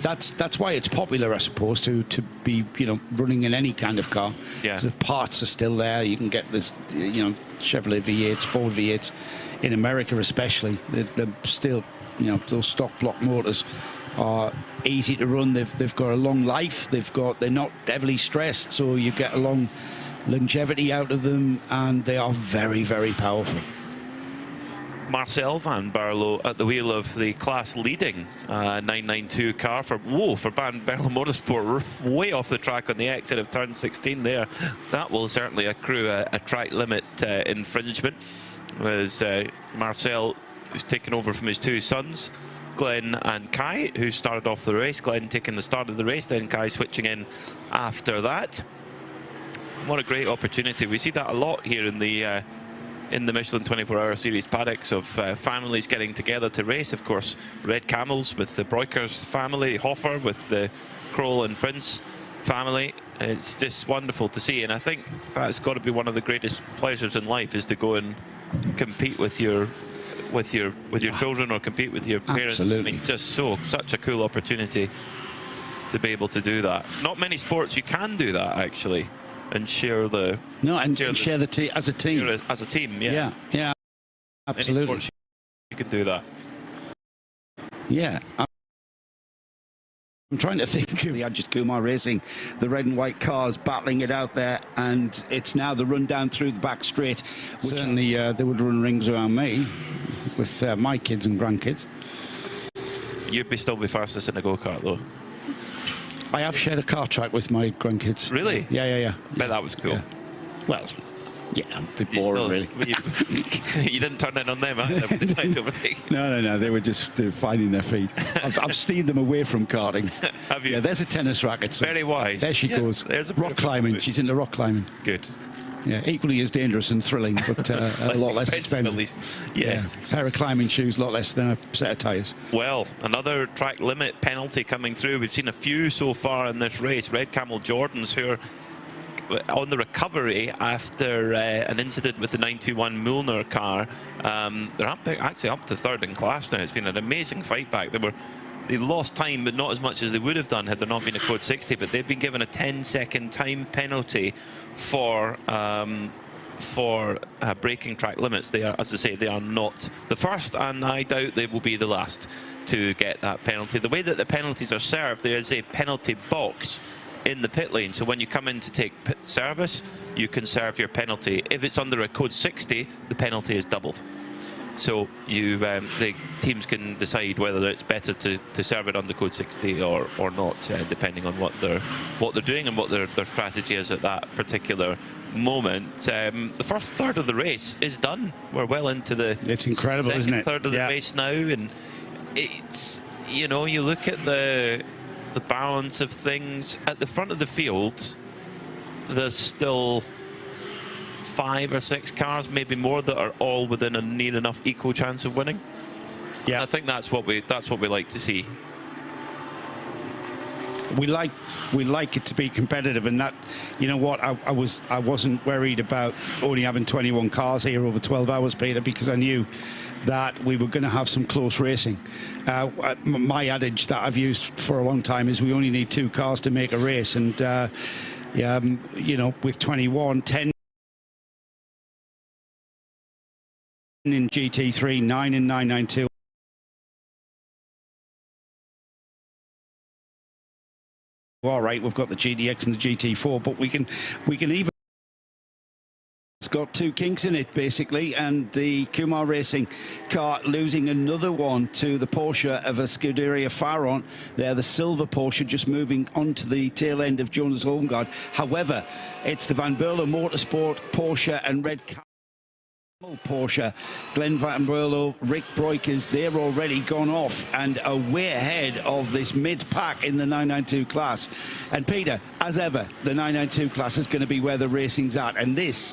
That's why it's popular, I suppose, to be running in any kind of car. Yeah. The parts are still there. You can get this, Chevrolet V8s, Ford V8s, in America especially. They're still, those stock block motors are easy to run. They've got a long life. They're not heavily stressed, so you get a long longevity out of them, and they are very, very powerful. Marcel Van Barlo at the wheel of the class-leading 992 car for Van Barlo Motorsport, way off the track on the exit of turn 16 there. That will certainly accrue a track limit infringement, as Marcel is taken over from his two sons, Glenn and Kai, who started off the race. Glenn taking the start of the race, then Kai switching in after that. What a great opportunity. We see that a lot here in the Michelin 24-hour series paddocks, of families getting together to race. Of course, Red Camels with the Breukers family, Hoffer with the Kroll and Prince family. It's just wonderful to see, and I think that's got to be one of the greatest pleasures in life, is to go and compete with your children, or compete with your parents. Absolutely. I mean, just such a cool opportunity to be able to do that. Not many sports you can do that, actually, and share the share the team as a team. As a team, yeah. Yeah, absolutely. You can do that. Yeah. I'm trying to think of the Ajith Kumar Racing, the red and white cars battling it out there, and it's now the run down through the back straight. Certainly they would run rings around me with my kids and grandkids. You'd still be fastest in a go-kart, though. I have shared a car track with my grandkids. Really? Yeah. I bet that was cool. Yeah. Well, yeah, a bit boring, really. You didn't turn in on them either. No, they were just finding their feet. I've steered them away from karting. Have you? Yeah, there's a tennis racket. So very wise. There she goes. There's rock climbing. She's into rock climbing. Good. Yeah, equally as dangerous and thrilling, but a lot less expensive. At least. Yes. Yeah. Pair of climbing shoes, a lot less than a set of tyres. Well, another track limit penalty coming through. We've seen a few so far in this race. Red Camel Jordans, who are on the recovery after an incident with the 921 Mullner car. They're actually up to third in class now. It's been an amazing fight back. They lost time, but not as much as they would have done had there not been a code 60. But they've been given a 10-second time penalty for for breaking track limits. They are, as I say, they are not the first, and I doubt they will be the last to get that penalty. The way that the penalties are served, there is a penalty box in the pit lane. So when you come in to take pit service, you can serve your penalty. If it's under a code 60, the penalty is doubled. So you, the teams can decide whether it's better to serve it under code 60 or not, depending on what they're doing and what their strategy is at that particular moment. The first third of the race is done. We're well into the incredible, isn't it? Third of the race now, and it's, you know, you look at the balance of things at the front of the field. There's still 5 or 6 cars, maybe more, that are all within a near enough equal chance of winning. Yeah, and I think that's what we like to see. We like it to be competitive, and that, you know what, I wasn't worried about only having 21 cars here over 12 hours, Peter, because I knew that we were going to have some close racing. My adage that I've used for a long time is we only need 2 cars to make a race, and you know, with 21, 10 in GT3, 9 in 992. All right, we've got the GDX and the GT4, but we can even. It's got 2 kinks in it, basically, and the Kumar Racing car losing another one to the Porsche of a Scuderia Faron. They're the silver Porsche, just moving onto the tail end of Jonas Holmgaard. However, it's the Van Berlo Motorsport Porsche and Red Porsche, Glenn Van Berlo, Rick Breukers, they're already gone off and are way ahead of this mid-pack in the 992 class. And Peter, as ever, the 992 class is going to be where the racing's at. And this,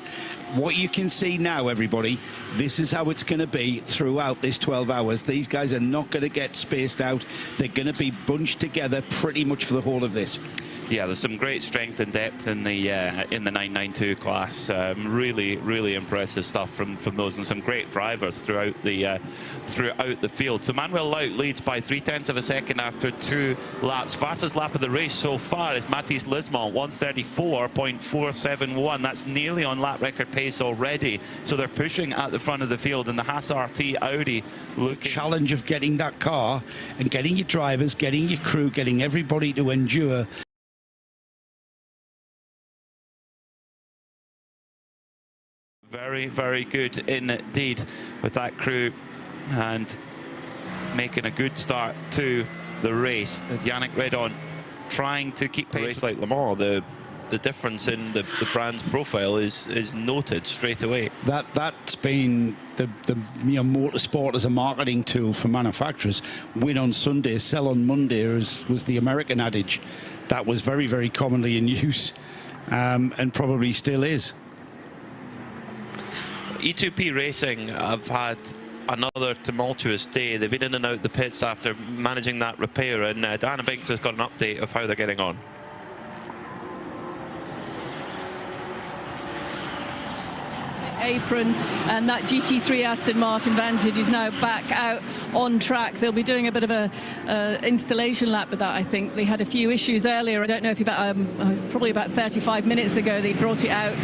what you can see now, everybody, this is how it's going to be throughout this 12 hours. These guys are not going to get spaced out. They're going to be bunched together pretty much for the whole of this. Yeah, there's some great strength and depth in the 992 class. Really impressive stuff from those, and some great drivers throughout the field. So Manuel Laut leads by 0.3 of a second after 2 laps. Fastest lap of the race so far is Mathis Lismont, 1:34.471. That's nearly on lap record pace already. So they're pushing at the front of the field, and the Haas RT Audi looking. Challenge of getting that car and getting your drivers, getting your crew, getting everybody to endure. Very good indeed with that crew, and making a good start to the race. Yannick Redon trying to keep pace. A race like Le Mans, the difference in the brand's profile is noted straight away. That's been the you know, motorsport as a marketing tool for manufacturers. Win on Sunday, sell on Monday was the American adage that was very commonly in use, and probably still is. E2P Racing have had another tumultuous day. They've been in and out the pits after managing that repair, and Diana Binks has got an update of how they're getting on. Apron, and that GT3 Aston Martin Vantage is now back out on track. They'll be doing a bit of a installation lap with that. I think they had a few issues earlier. I don't know if probably about 35 minutes ago they brought it out,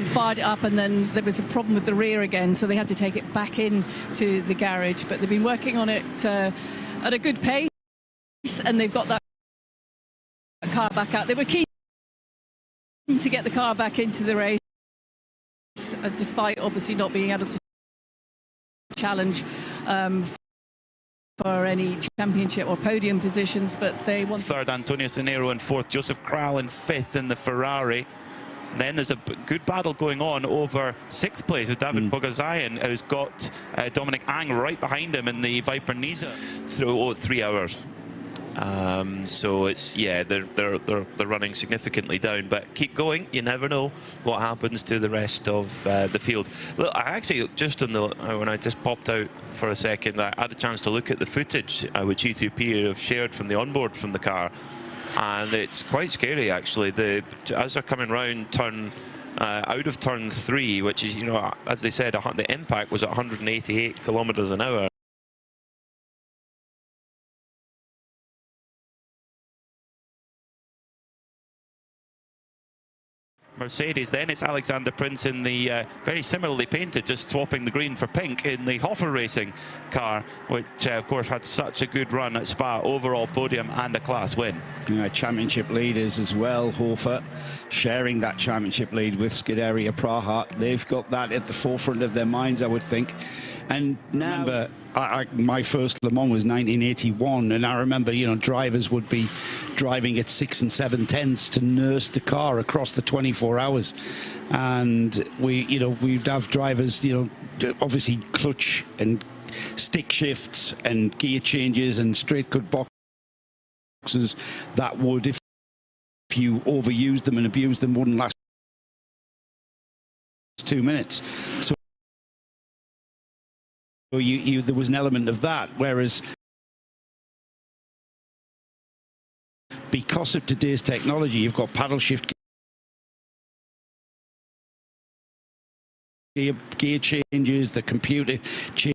fired it up, and then there was a problem with the rear again, so they had to take it back in to the garage. But they've been working on it at a good pace, and they've got that car back out. They were keen to get the car back into the race, despite obviously not being able to challenge for any championship or podium positions, but they want. Third, Antonio Zanero in fourth, Joseph Kral in fifth in the Ferrari. Then there's a good battle going on over sixth place with David Bogazayan, who's got Dominic Ang right behind him in the Viper Niza through 3 hours. So it's, yeah, they're running significantly down, but keep going. You never know what happens to the rest of the field. Look, I actually just when I just popped out for a second, I had a chance to look at the footage which E2P have shared from the onboard from the car, and it's quite scary actually. As they're coming round out of turn 3, which is, you know, as they said, the impact was at 188 kilometers an hour. Mercedes. Then it's Alexander Prince in the very similarly painted, just swapping the green for pink, in the RAFA Racing car, which of course had such a good run at Spa, overall podium and a class win. Championship leaders as well, Hofer sharing that championship lead with Scuderia Praha. They've got that at the forefront of their minds, I would think. And now, my first Le Mans was 1981, and I remember, you know, drivers would be driving at 6 7/10 to nurse the car across the 24 hours. And we'd have drivers, you know, obviously clutch and stick shifts and gear changes and straight cut boxes that would, if you overused them and abused them, wouldn't last 2 minutes. So there was an element of that, whereas because of today's technology, you've got paddle shift gear changes, the computer changes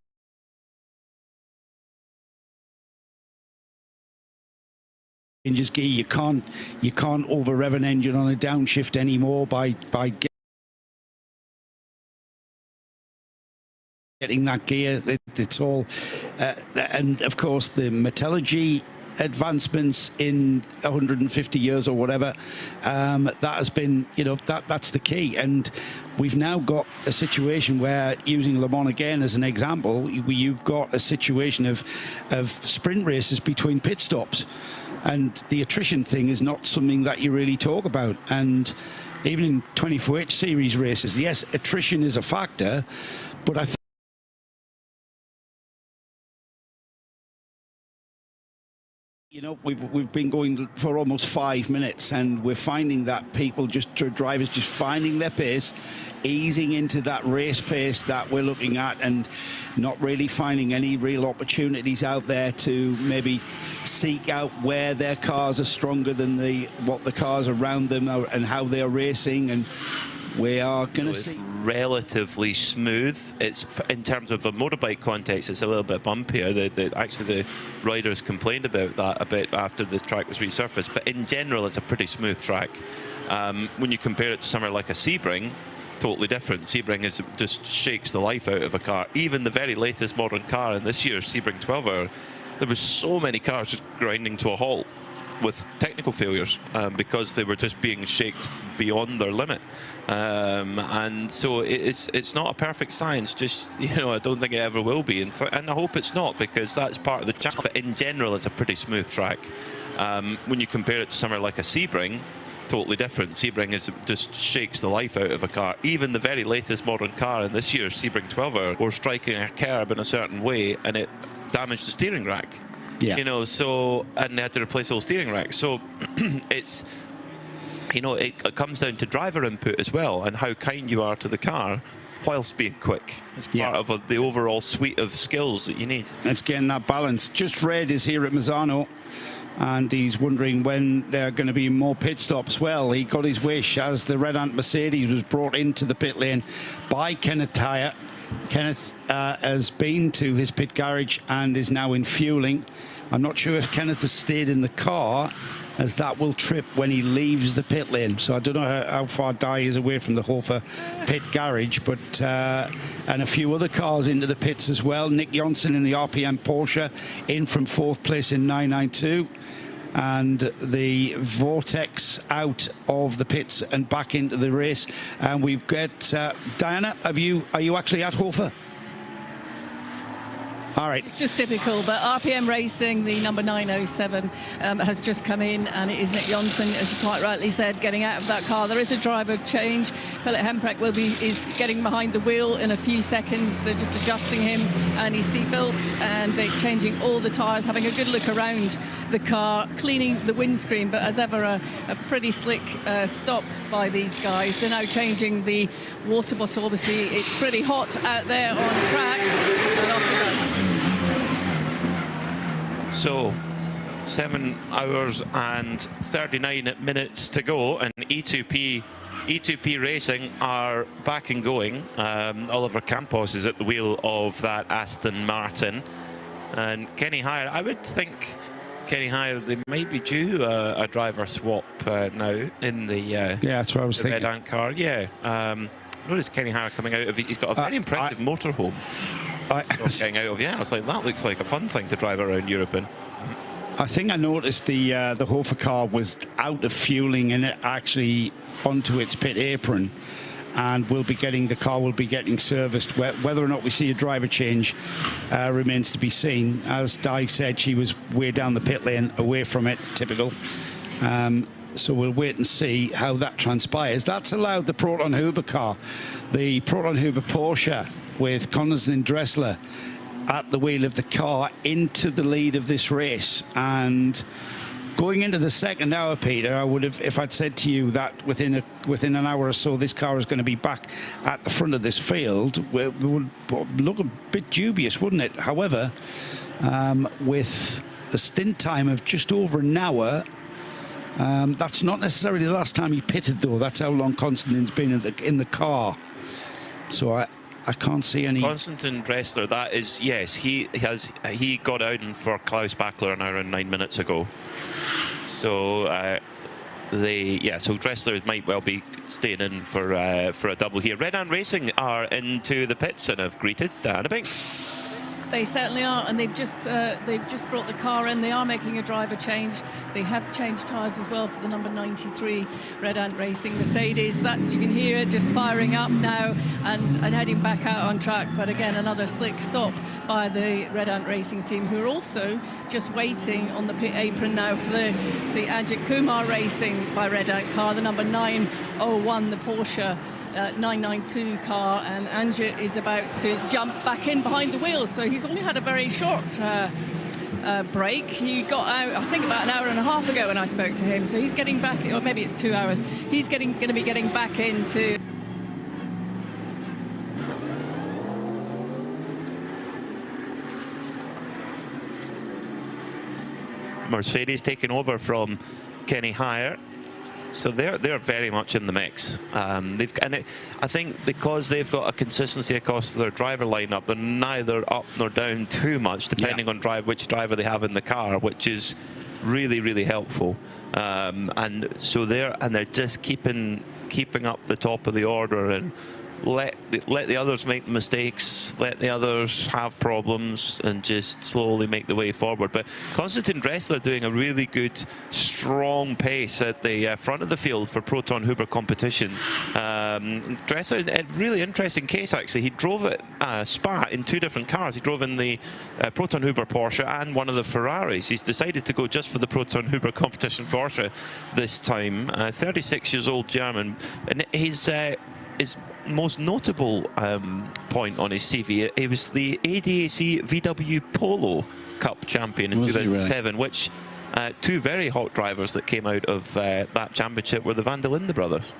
gear. You can't over rev an engine on a downshift anymore by getting that gear. It's all and of course the metallurgy advancements in 150 years or whatever, that has been, you know, that's the key. And we've now got a situation where, using Le Mans again as an example, you've got a situation of sprint races between pit stops, and the attrition thing is not something that you really talk about. And even in 24H series races, yes, attrition is a factor, but I think, you know, we've been going for almost 5 minutes, and we're finding that drivers just finding their pace, easing into that race pace that we're looking at, and not really finding any real opportunities out there to maybe seek out where their cars are stronger than what the cars around them are and how they're racing. And we are going to see relatively smooth. It's, in terms of a motorbike context, it's a little bit bumpier. Actually, the riders complained about that a bit after the track was resurfaced, but in general it's a pretty smooth track. When you compare it to somewhere like a Sebring, totally different. Sebring just shakes the life out of a car. Even the very latest modern car in this year's Sebring 12-hour, there was so many cars just grinding to a halt with technical failures because they were just being shaked beyond their limit. And so it's not a perfect science, just, you know, I don't think it ever will be, and I hope it's not, because that's part of the challenge. But in general, it's a pretty smooth track. When you compare it to somewhere like a Sebring, totally different. Sebring just shakes the life out of a car. Even the very latest modern car in this year's Sebring 12-hour were striking a curb in a certain way, and it damaged the steering rack. Yeah. You know, so, and they had to replace the whole steering rack. So it's, you know, it comes down to driver input as well, and how kind you are to the car whilst being quick. It's part of the overall suite of skills that you need. It's getting that balance. Just Red is here at Misano, and he's wondering when there are going to be more pit stops. Well, he got his wish as the Red Ant Mercedes was brought into the pit lane by Kenneth Tyre. Kenneth has been to his pit garage and is now in fueling. I'm not sure if Kenneth has stayed in the car, as that will trip when he leaves the pit lane. So I don't know how far Dye is away from the Hofer pit garage, but and a few other cars into the pits as well. Nick Johnson in the RPM Porsche in from 4th place in 992. And the Vortex out of the pits and back into the race. And we've got Diana, are you actually at Hofer? All right. It's just typical, but RPM Racing, the number 907, has just come in, and it is Nick Johnson, as you quite rightly said, getting out of that car. There is a driver change. Philip Hemprecht is getting behind the wheel in a few seconds. They're just adjusting him and his seatbelts, and they're changing all the tyres, having a good look around the car, cleaning the windscreen, but as ever, a pretty slick stop by these guys. They're now changing the water bottle. Obviously, it's pretty hot out there on track. And off we go. So 7 hours and 39 minutes to go, and E2P Racing are back and going. Oliver Campos is at the wheel of that Aston Martin, and Kenny Hire, I would think Kenny Hire, they might be due a driver swap now in the that's what I was thinking. Red Ant car. Yeah. Notice Kenny Hire coming out of. He's got a very impressive motorhome. Getting out of. Yeah, I was like, that looks like a fun thing to drive around Europe in. I think I noticed the Hofer car was out of fueling and it actually onto its pit apron, and the car will be getting serviced. Whether or not we see a driver change remains to be seen. As Di said, she was way down the pit lane, away from it, typical. So we'll wait and see how that transpires. That's allowed the Proton Huber car, the Proton Huber Porsche with Konstantin Dressler at the wheel of the car, into the lead of this race. And going into the second hour, Peter, I would have, if I'd said to you that within an hour or so this car is going to be back at the front of this field, it would look a bit dubious, wouldn't it? However, with the stint time of just over an hour, that's not necessarily the last time he pitted, though. That's how long Konstantin's been in the car. So I can't see any. Konstantin Dressler, that is, yes, he got out for Klaus Bachler an hour and 9 minutes ago. So so Dressler might well be staying in for a double here. Red Ant Racing are into the pits and have greeted Diana Binks. They certainly are, and they've just brought the car in. They are making a driver change. They have changed tyres as well for the number 93 Red Ant Racing Mercedes. That you can hear it just firing up now and heading back out on track. But again, another slick stop by the Red Ant Racing team, who are also just waiting on the pit apron now for the Ajith Kumar Racing by Red Ant car, the number 901, the Porsche 992 car, and Ajith is about to jump back in behind the wheel. So he's only had a very short break. He got out, I think, about an hour and a half ago when I spoke to him. So he's getting back, or maybe it's 2 hours. He's going to be getting back into. Mercedes taking over from Kenny Hire. So they're very much in the mix. I think because they've got a consistency across their driver lineup, they're neither up nor down too much, depending on which driver they have in the car, which is really, really helpful. And so they're just keeping up the top of the order and let the others make mistakes, let the others have problems, and just slowly make the way forward. But Konstantin Dressler doing a really good, strong pace at the front of the field for Proton Huber competition. Dressler, a really interesting case, actually. He drove at Spa in two different cars. He drove in the Proton Huber Porsche and one of the Ferraris. He's decided to go just for the Proton Huber competition Porsche this time. 36 years old German, and his most notable point on his CV, he was the ADAC VW Polo Cup champion in 2007, really? Which two very hot drivers that came out of that championship were the Van der Linde brothers.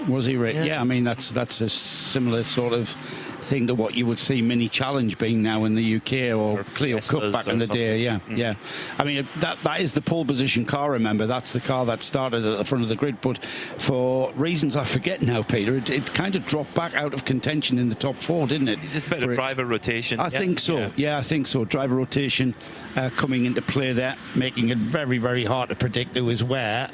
Was he right? Yeah, I mean, that's a similar sort of thing to what you would see Mini Challenge being now in the UK, or Clio Cup back in the day. Yeah. I mean, that is the pole position car, remember. That's the car that started at the front of the grid, but for reasons I forget now, Peter, it kind of dropped back out of contention in the top four, didn't it? Just a bit of driver rotation. I think so. Yeah, I think so. Driver rotation coming into play there, making it very, very hard to predict who is where.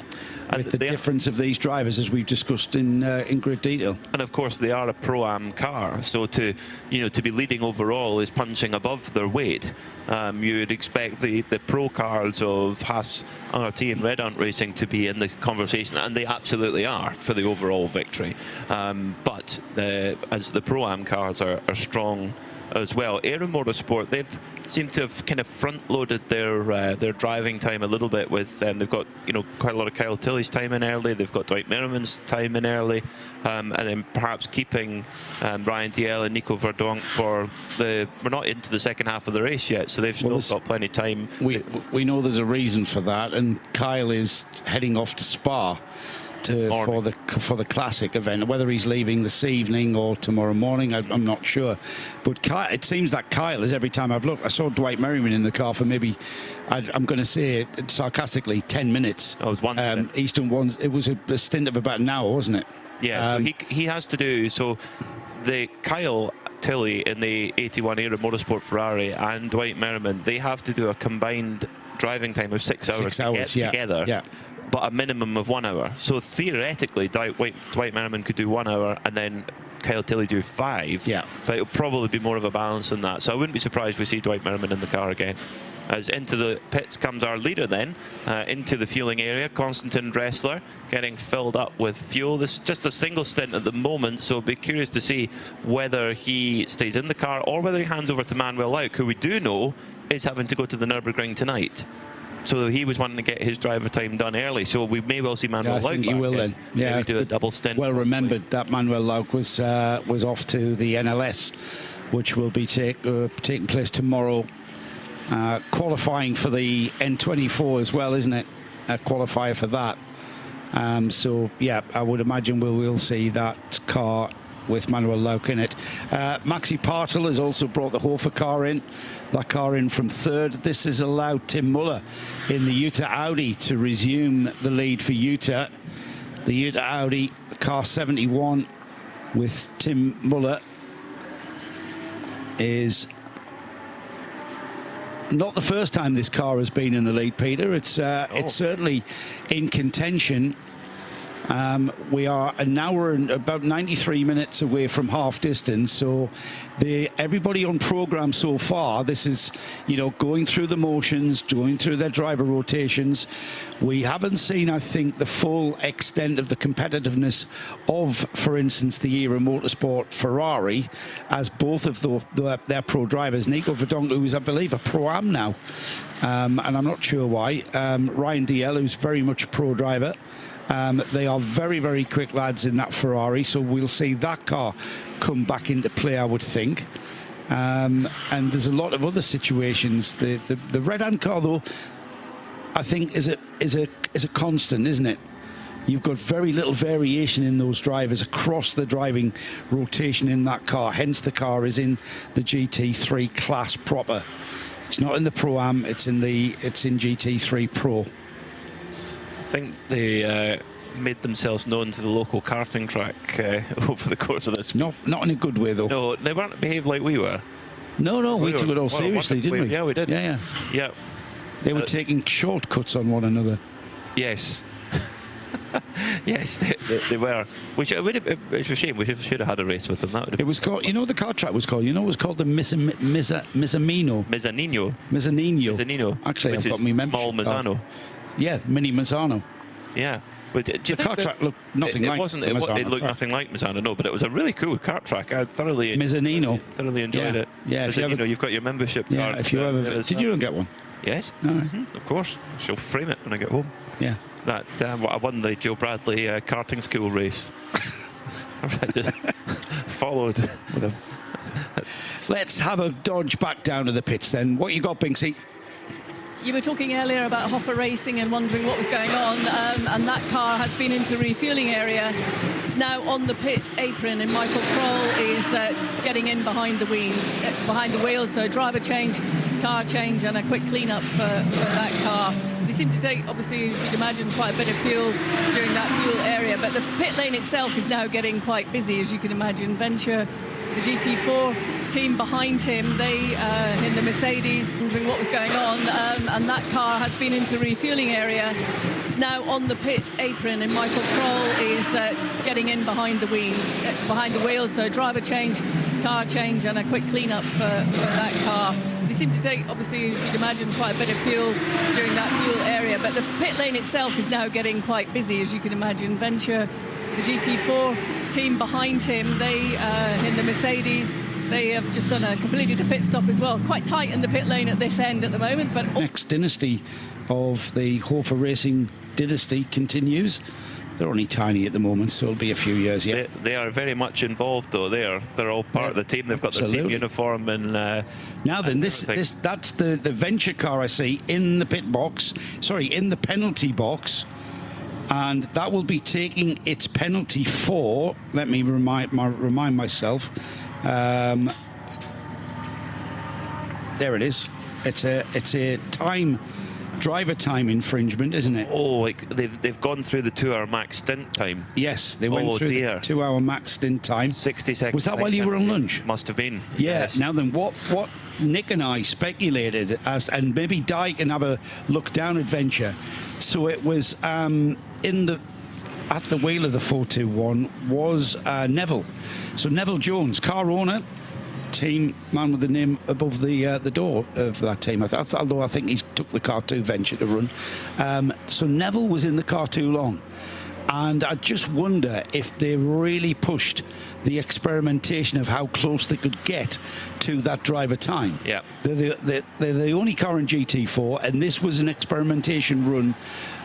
With the difference of these drivers, as we've discussed in great detail. And of course, they are a Pro-Am car, so to be leading overall is punching above their weight. You would expect the pro cars of Haas, RT and Red Ant Racing to be in the conversation, and they absolutely are for the overall victory. But as the Pro-Am cars are strong as well. Aero Motorsport, they've seemed to have kind of front-loaded their driving time a little bit with, they've got quite a lot of Kyle Tilley's time in early, they've got Dwight Merriman's time in early, and then perhaps keeping Brian DL and Nico Verdonk we're not into the second half of the race yet, so they've still got plenty of time. We know there's a reason for that, and Kyle is heading off to Spa for the classic event. Whether he's leaving this evening or tomorrow morning, I'm not sure. But it seems that Kyle is, every time I've looked, I saw Dwight Merriman in the car for maybe, I'm going to say it sarcastically, 10 minutes. Oh, it was one Eastern ones. It was a stint of about an hour, wasn't it? Yeah. So he has to do the Kyle Tilley in the 81 Aero Motorsport Ferrari and Dwight Merriman, they have to do a combined driving time of 6 hours, 6 hours, to get together. Yeah. But a minimum of 1 hour. So theoretically, Dwight Merriman could do 1 hour and then Kyle Tilley do 5. Yeah. But it'll probably be more of a balance than that. So I wouldn't be surprised if we see Dwight Merriman in the car again. As into the pits comes our leader then, into the fueling area, Konstantin Dressler, getting filled up with fuel. This is just a single stint at the moment, so I'll be curious to see whether he stays in the car or whether he hands over to Manuel Lauk, who we do know is having to go to the Nürburgring tonight. So he was wanting to get his driver time done early, so we may well see Manuel Lauk. I think he will then. Yeah, maybe do a double stint. Well remembered that Manuel Lauk was off to the NLS, which will be taking place tomorrow. Qualifying for the N24 as well, isn't it? A qualifier for that. So yeah, I would imagine we'll see that car with Manuel Lauk in it. Maxi Partel has also brought the Hofer car in. That car in from third. This has allowed Tim Muller in the Utah Audi to resume the lead for Utah. The Utah Audi, car 71 with Tim Muller, is not the first time this car has been in the lead, Peter. It's certainly in contention. We are an hour and about 93 minutes away from half distance, so everybody on program so far, this is, going through the motions, going through their driver rotations. We haven't seen, I think, the full extent of the competitiveness of, for instance, the ERA Motorsport Ferrari, as both of their pro drivers, Nico Verdonk, who is, I believe, a Pro-Am now, and I'm not sure why, Ryan DL, who's very much a pro driver. They are very, very quick lads in that Ferrari, so we'll see that car come back into play, I would think. And there's a lot of other situations. The Red Ant car, though, I think is a constant, isn't it? You've got very little variation in those drivers across the driving rotation in that car. Hence, the car is in the GT3 class proper. It's not in the Pro-Am. It's in GT3 Pro. I think they made themselves known to the local karting track over the course of this. Not in a good way, though. No, they weren't behaved like we were. No, we took it all seriously, didn't we? Yeah, we did. Yeah. They were taking shortcuts on one another. Yes. Yes, they were. Which it's a shame. We should have had a race with them. That would have. It was called. The car track was called. It was called the Mezzanino. Actually, I've got me membership. Small Misano. Yeah, mini Misano. Yeah. But the car track looked nothing like Misano. It looked nothing like Misano, no, but it was a really cool kart track. I thoroughly enjoyed it. Yeah, you've got your membership card. Yeah, if you ever... Did you get one? Yes, of course. I shall frame it when I get home. Yeah. That I won the Joe Bradley karting school race. I just followed. Let's have a dodge back down to the pits then. What you got, Binksy? You were talking earlier about RAFA Racing and wondering what was going on, and that car has been into the refueling area. It's now on the pit apron, and Michael Kroll is getting in behind the wheel. So driver change, tyre change, and a quick clean-up for that car. They seem to take, obviously, as you'd imagine, quite a bit of fuel during that fuel area. But the pit lane itself is now getting quite busy, as you can imagine. Venture, the GT4 team behind him, they in the Mercedes, wondering what was going on, and that car has been into the refueling area. It's now on the pit apron, and Michael Kroll is getting in behind the wheel. So driver change, tyre change, and a quick clean-up for that car. They seem to take, obviously, as you'd imagine, quite a bit of fuel during that fuel area. But the pit lane itself is now getting quite busy, as you can imagine. Venture, the GT4 team behind him, they in the Mercedes, they have just done a completed a pit stop as well. Quite tight in the pit lane at this end at the moment. But next dynasty of the RAFA Racing dynasty continues. They're only tiny at the moment, so it'll be a few years yet. They are very much involved, though. They're all part of the team. They've got their team uniform and. Now then, that's the Venture car I see in the pit box. Sorry, in the penalty box, and that will be taking its penalty for. Let me remind myself. There it is. It's a time driver time infringement, isn't it? Oh, they've gone through the 2 hour max stint time. Yes, they went through the 2 hour max stint time. 60 seconds. Was that while you were on lunch? Must have been. Yeah. Yes. Now then, what Nick and I speculated as, and maybe Di can have a look down adventure. So it was at the wheel of the 421 was Neville. So Neville Jones, car owner, team man with the name above the door of that team. Although I think he took the car 2 venture to run. So Neville was in the car too long. And I just wonder if they really pushed the experimentation of how close they could get to that driver time. Yeah. They're the only car in GT4, and this was an experimentation run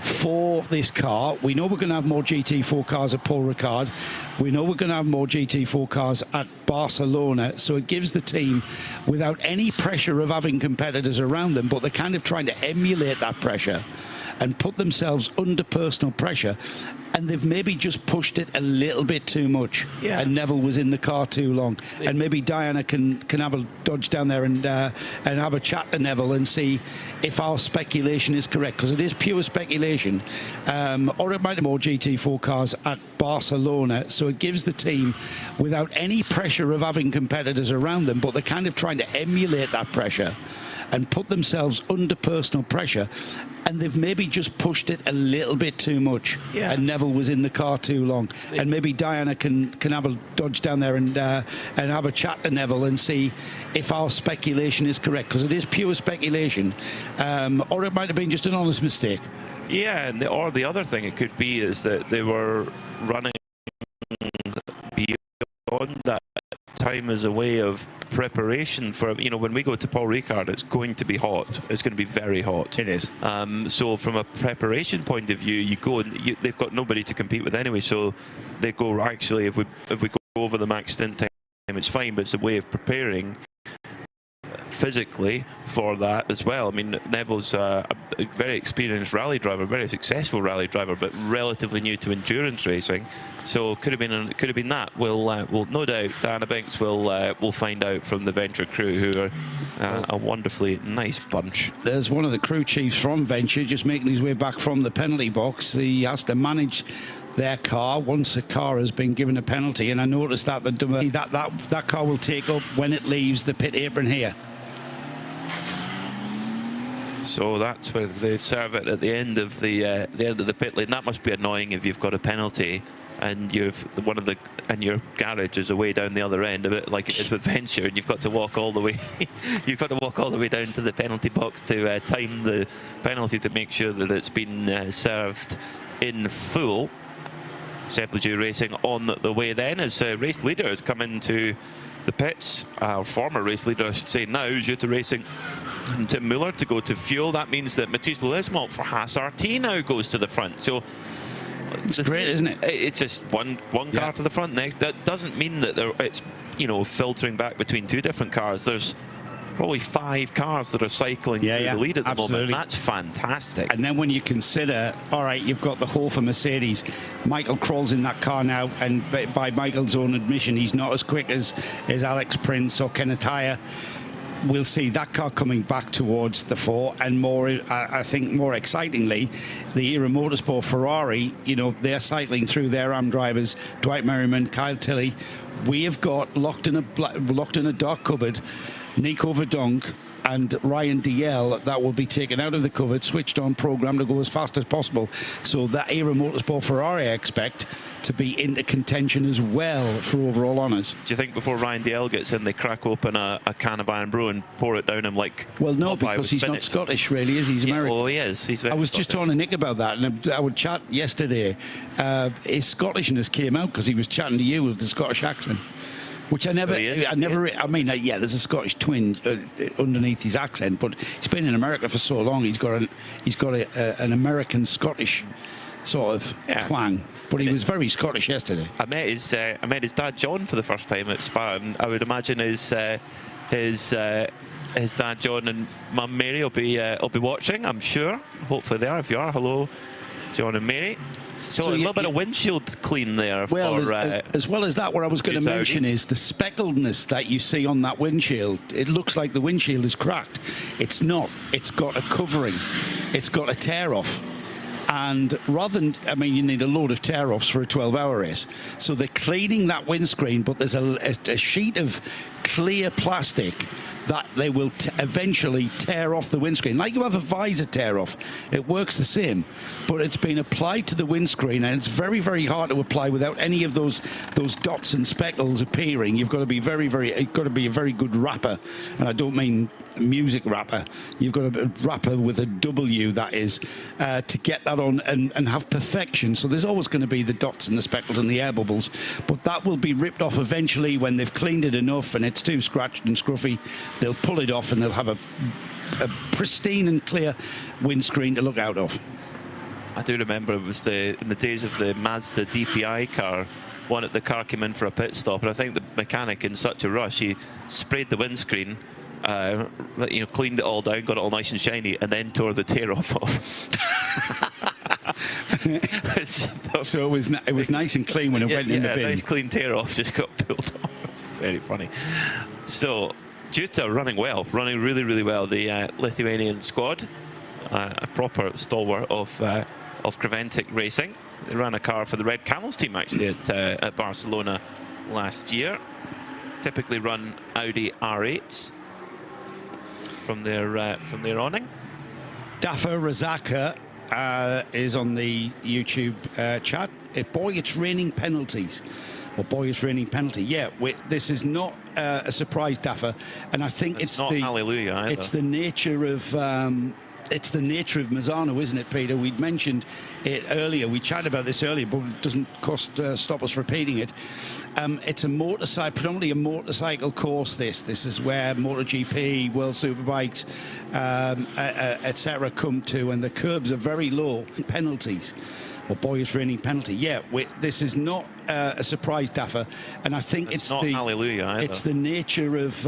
for this car. We know we're going to have more GT4 cars at Paul Ricard. We know we're going to have more GT4 cars at Barcelona. So it gives the team, without any pressure of having competitors around them, but they're kind of trying to emulate that pressure and put themselves under personal pressure, and they've maybe just pushed it a little bit too much. Yeah. And Neville was in the car too long. And maybe Diana can have a dodge down there and have a chat to Neville and see if our speculation is correct, because it is pure speculation. Or it might have more GT4 cars at Barcelona, so it gives the team, without any pressure of having competitors around them, but they're kind of trying to emulate that pressure and put themselves under personal pressure, and they've maybe just pushed it a little bit too much. Yeah. And Neville was in the car too long. And maybe Diana can have a dodge down there and have a chat to Neville and see if our speculation is correct, because it is pure speculation. Or it might have been just an honest mistake. Yeah, and or the other thing it could be is that they were running beyond that time as a way of preparation for, when we go to Paul Ricard, it's going to be hot. It's going to be very hot. It is. So from a preparation point of view, you go and they've got nobody to compete with anyway. So they go, actually, if we go over the max stint time, it's fine, but it's a way of preparing physically for that as well. I mean, Neville's a very experienced rally driver, very successful rally driver, but relatively new to endurance racing. So could have been that. We'll no doubt Diana Binks will find out from the Venture crew, who are a wonderfully nice bunch. There's one of the crew chiefs from Venture just making his way back from the penalty box. He has to manage their car once a car has been given a penalty, and I noticed that that car will take up when it leaves the pit apron here. So that's where they serve it at the end of the pit lane. That must be annoying if you've got a penalty and your garage is away down the other end, a bit like it is with Venture, and you've got to walk all the way. You've got to walk all the way down to the penalty box to time the penalty to make sure that it's been served in full. Sepulchre Racing on the way then, as race leader has come into the pits. Our former race leader, I should say, now due to racing, and Tim Muller to go to fuel. That means that Matisse Lesmont for Haas RT now goes to the front. So it's great, isn't it? It's just one car to the front next. That doesn't mean that it's filtering back between 2 different cars. There's probably 5 cars that are cycling through the lead at the moment. That's fantastic. And then when you consider, all right, you've got the Hofer Mercedes. Michael Kroll's in that car now, and by Michael's own admission, he's not as quick as Alex Prince or Kenneth Heyer. We'll see that car coming back towards the 4, and more, I think more excitingly, the Era Motorsport Ferrari, they're cycling through their AM drivers, Dwight Merriman, Kyle Tilley. We have got locked in a dark cupboard, Nico Verdonk and Ryan DL, that will be taken out of the cupboard, switched on, programmed to go as fast as possible. So that Era Motorsport Ferrari, I expect to be into contention as well for overall honours. Do you think before Ryan DL gets in, they crack open a can of Iron Brew and pour it down him like? Well, no, because he's not Scottish, really, is he? He's American. Oh, he is. He's very I was just talking to Nick about that, and I would chat yesterday. His Scottishness came out because he was chatting to you with the Scottish accent. Which I mean, there's a Scottish twin underneath his accent, but he's been in America for so long. He's got an American Scottish sort of twang. But he was very Scottish yesterday. I met his dad John for the first time at Spa, and I would imagine his dad John and Mum Mary will be watching. I'm sure. Hopefully they are. If you are, hello, John and Mary. So a little bit of windshield clean there. Well, for, as well as that, what I was going to mention is the speckledness that you see on that windshield. It looks like the windshield is cracked. It's not. It's got a covering. It's got a tear off. And rather than, I mean, you need a load of tear-offs for a 12-hour race. So they're cleaning that windscreen, but there's a sheet of clear plastic that they will eventually tear off the windscreen. Like you have a visor tear off, it works the same, but it's been applied to the windscreen, and it's very, very hard to apply without any of those dots and speckles appearing. You've got to be you've got to be a very good rapper, and I don't mean music rapper. You've got a rapper with a W, that is, to get that on and have perfection. So there's always going to be the dots and the speckles and the air bubbles, but that will be ripped off eventually when they've cleaned it enough and it's too scratched and scruffy. They'll pull it off and they'll have a pristine and clear windscreen to look out of. I do remember it was in the days of the Mazda DPI car. The car came in for a pit stop, and I think the mechanic, in such a rush, he sprayed the windscreen, cleaned it all down, got it all nice and shiny, and then tore the tear off. So it was nice and clean when it went in the bin. Nice clean tear off just got pulled off. It's very funny. So Juta running really, really well. The Lithuanian squad, a proper stalwart of Creventic Racing. They ran a car for the Red Camels team actually at Barcelona last year. Typically run Audi R8s from their awning. Dafa Razaka is on the YouTube chat. Boy, it's raining penalties. Or boy, it's raining penalty. Yeah, this is not a surprise, Dafa, and I think it's not hallelujah either. It's the nature of. It's the nature of Misano, isn't it, Peter? We'd mentioned it earlier. We chatted about this earlier, but it doesn't stop us repeating it. It's predominantly a motorcycle course. This is where MotoGP, World Superbikes, etc. come to, and the curbs are very low. Penalties. Or boy, it's raining penalty. Yeah, this is not a surprise, Dafa, and I think it's not hallelujah either. It's the nature of.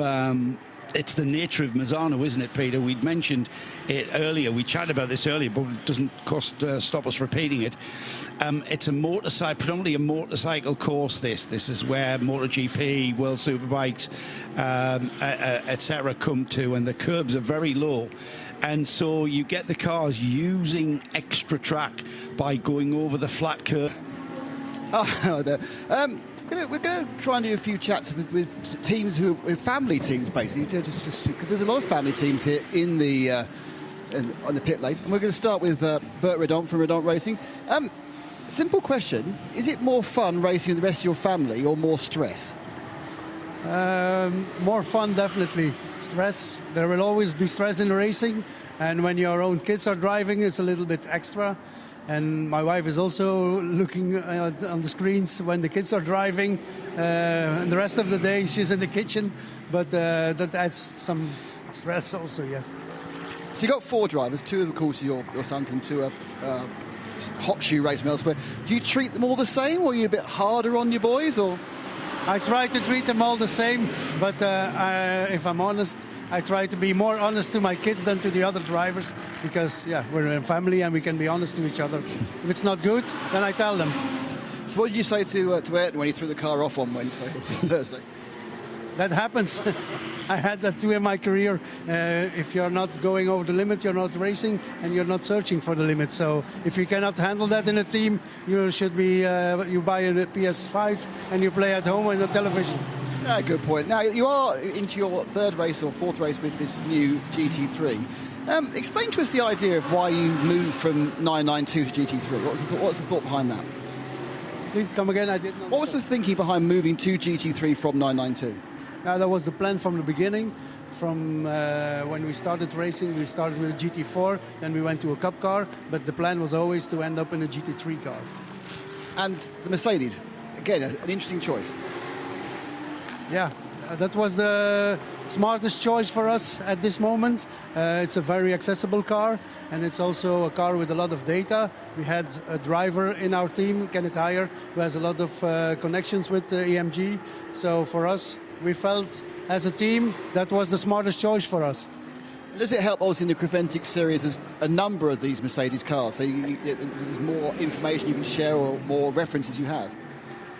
It's the nature of Misano, isn't it, Peter? We'd mentioned it earlier. We chatted about this earlier, but it doesn't stop us repeating it. It's predominantly a motorcycle course. This is where MotoGP, World Superbikes, etc. come to, and the curbs are very low. And so you get the cars using extra track by going over the flat curve. Oh, there. We're going to try and do a few chats with teams with family teams, basically, just because there's a lot of family teams here on the pit lane. And we're going to start with Bert Redont from Redont Racing. Simple question: is it more fun racing with the rest of your family, or more stress? More fun, definitely. Stress. There will always be stress in racing, and when your own kids are driving, it's a little bit extra. And my wife is also looking on the screens when the kids are driving. And the rest of the day, she's in the kitchen. But that adds some stress also, yes. So you got 4 drivers, 2 of course your sons and 2 are hot shoe racing elsewhere. Do you treat them all the same, or are you a bit harder on your boys? Or I try to treat them all the same, but if I'm honest, I try to be more honest to my kids than to the other drivers, because we're a family and we can be honest to each other. If it's not good, then I tell them. So what did you say to Ayrton when he threw the car off on Wednesday or Thursday? That happens. I had that too in my career. If you're not going over the limit, you're not racing, and you're not searching for the limit. So if you cannot handle that in a team, you should be you buy a PS5 and you play at home on the television. Yeah, good point. Now you are into your 3rd race or 4th race with this new GT3. Explain to us the idea of why you moved from 992 to GT3. What's the thought behind that? Please come again. I didn't. What was the thinking behind moving to GT3 from 992? That was the plan from the beginning. From when we started racing, we started with a GT4, then we went to a Cup car, but the plan was always to end up in a GT3 car. And the Mercedes, again, an interesting choice. Yeah, that was the smartest choice for us at this moment. It's a very accessible car, and it's also a car with a lot of data. We had a driver in our team, Kenneth Heyer, who has a lot of connections with EMG. So for us, we felt as a team that was the smartest choice for us. Does it help, obviously, in the Creventic series, there's a number of these Mercedes cars, so there's more information you can share or more references you have?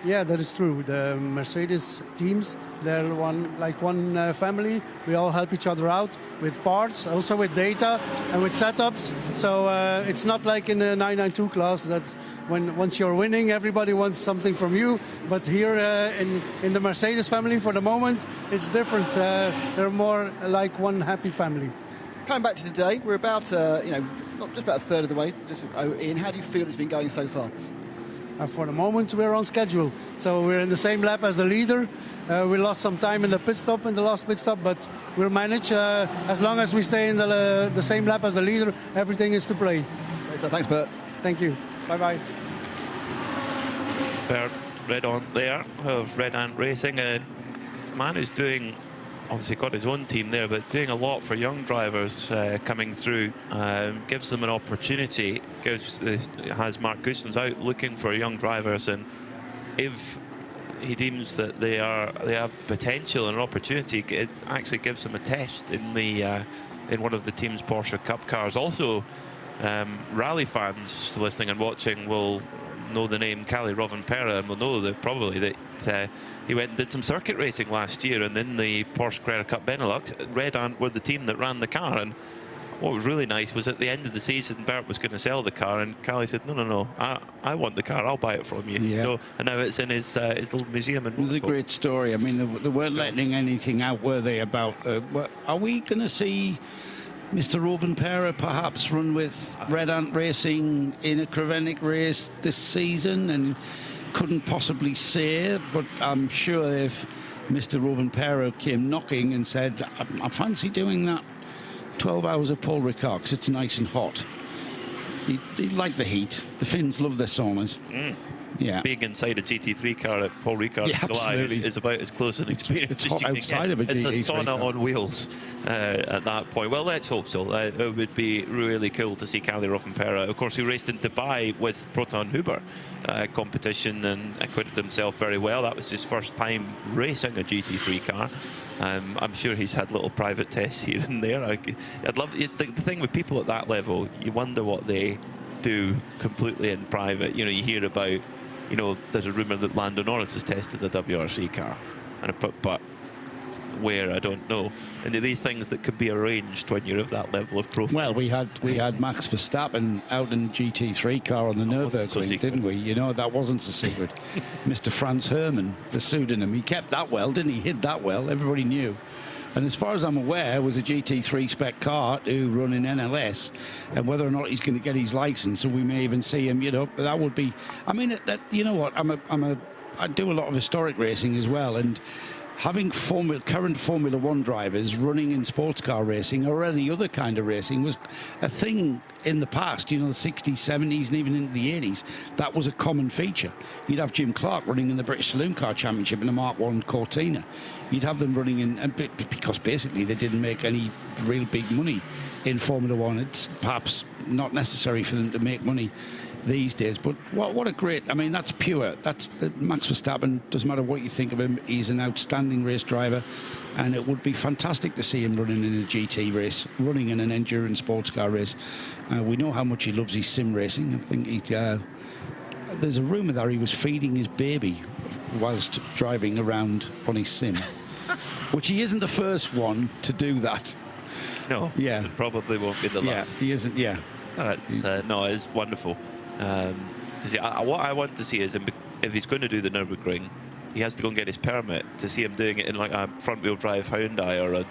Yeah, that is true. The Mercedes teams, they're one family. We all help each other out with parts, also with data and with setups. So it's not like in the 992 class that once you're winning, everybody wants something from you. But here in the Mercedes family, for the moment, it's different. They're more like one happy family. Coming back to today, we're about, not just about a third of the way. Ian, how do you feel it's been going so far? For the moment, we're on schedule. So we're in the same lap as the leader. We lost some time in the last pit stop, but we'll manage. As long as we stay in the same lap as the leader, everything is to play. So thanks, Bert. Thank you. Bye-bye. Bert, Red On there of Red Ant Racing. A man who's doing, obviously got his own team there, but doing a lot for young drivers coming through. Gives them an opportunity. Has Mark Goossens out looking for young drivers, and if he deems that they have potential and an opportunity, it actually gives them a test in one of the team's Porsche Cup cars. Also, rally fans listening and watching will know the name Kalle Rovanperä, and will know that probably that he went and did some circuit racing last year, and in the Porsche Carrera Cup Benelux, Red Ant were the team that ran the car. And what was really nice was at the end of the season, Bert was going to sell the car, and Kalle said, no, I want the car, I'll buy it from you. Yeah. So, and now it's in his little museum. It was a great story. I mean, they weren't letting anything out, were they, about, are we going to see Mr. Rovanperä perhaps run with Red Ant Racing in a Creventic race this season? And couldn't possibly say, but I'm sure if Mr. Rovanperä came knocking and said, I fancy doing that 12 hours of Paul Ricard, because it's nice and hot. He'd like the heat. The Finns love their saunas. Yeah. Being inside a GT3 car at Paul Ricard's July is about as close an experience as you can outside get. Of a GT3 it's a sauna car on wheels at that point. Well, let's hope so. It would be really cool to see Kalle Rovanperä. Of course, he raced in Dubai with Proton Huber competition and acquitted himself very well. That was his first time racing a GT3 car. I'm sure he's had little private tests here and there. I'd love the thing with people at that level. You wonder what they do completely in private. You know, you hear about, there's a rumour that Lando Norris has tested a WRC car, but where, I don't know. And these things that could be arranged when you're of that level of profile. Well, we had Max Verstappen out in GT3 car on the Nürburgring, didn't we? That wasn't so secret. Mr. Franz Hermann, the pseudonym, he kept that well, didn't he? Hid that well. Everybody knew. And as far as I'm aware, it was a GT3 spec car to run in NLS, and whether or not he's going to get his license, and we may even see him, that would be. I mean, you know what? I do a lot of historic racing as well, and having current Formula One drivers running in sports car racing or any other kind of racing was a thing in the past, the 60s, 70s, and even into the 80s. That was a common feature. You'd have Jim Clark running in the British Saloon Car Championship in a Mark I Cortina. You'd have them running in, because basically they didn't make any real big money in Formula One. It's perhaps not necessary for them to make money these days, but what a great, that's pure. That's Max Verstappen. Doesn't matter what you think of him, he's an outstanding race driver, and it would be fantastic to see him running in a GT race, running in an endurance sports car race. We know how much he loves his sim racing. I think there's a rumour that he was feeding his baby whilst driving around on his sim, which he isn't the first one to do that. No, yeah, it probably won't be the last. Yeah, he isn't. Yeah, no, it's wonderful. To see, what I want to see is if he's going to do the Nürburgring, he has to go and get his permit. To see him doing it in like a front-wheel drive Hyundai or a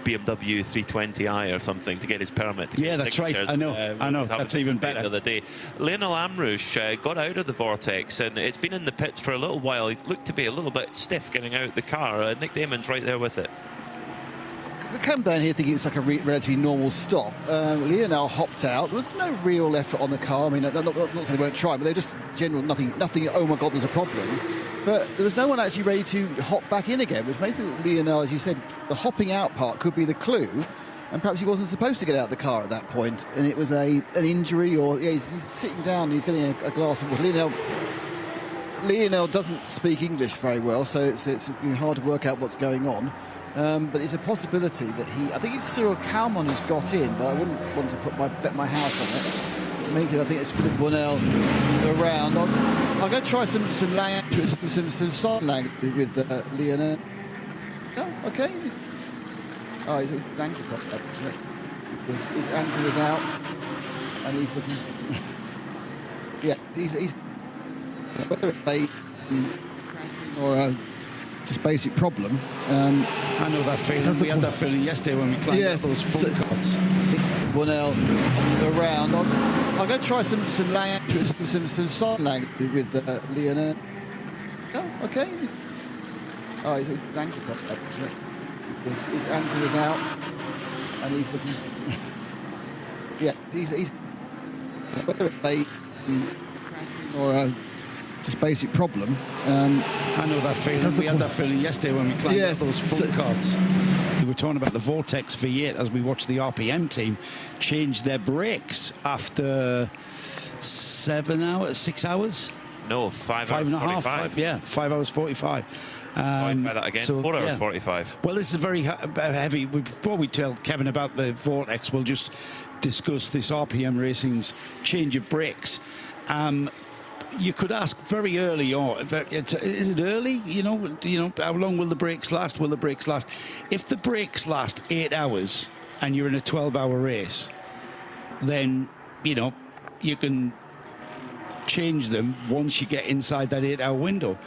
BMW 320i or something to get his permit. Yeah, that's right. I know. That's even better. The other day, Lionel Amrouche got out of the vortex, and it's been in the pits for a little while. He looked to be a little bit stiff getting out the car. Nick Damon's right there with it. I came down here thinking it's like a relatively normal stop. Lionel hopped out. There was no real effort on the car. I mean, not saying they weren't trying, but they're just general nothing, oh my God, there's a problem. But there was no one actually ready to hop back in again, which makes it Lionel, as you said, the hopping out part could be the clue. And perhaps he wasn't supposed to get out of the car at that point, and it was an injury, or he's sitting down, he's getting a glass of water. Lionel doesn't speak English very well, so it's hard to work out what's going on. But it's a possibility that I think it's Cyril Kalman who's got in, but I wouldn't want to bet my house on it. Mainly, I think it's Philip Bonnell around. I'm going to try some language, some sign language with Leonard. Oh, okay. He's an ankle prop up, isn't it? His ankle is out, and he's looking. Yeah, he's whether it's or just basic problem. I know that feeling. We had that feeling yesterday when we climbed up those full cards. Bonnell around. I'm going to try some language, some sign language with Leonard. Oh, okay. He's an ankle prop up, isn't it? His ankle is out, and he's looking. Yeah, he's whether it's or just basic problem. I know that feeling. We had that feeling yesterday when we climbed up those full cards. We were talking about the Vortex V8 as we watched the RPM team change their brakes after 6 hours. No, 5 and a half. 5 hours 45. By that again, 4 hours 45. Well, this is very heavy. Before we tell Kevin about the Vortex, we'll just discuss this RPM Racing's change of brakes. You could ask very early on, is it early? You know, how long will the brakes last? Will the brakes last? If the brakes last 8 hours and you're in a 12-hour race, then, you know, you can change them once you get inside that 8-hour window.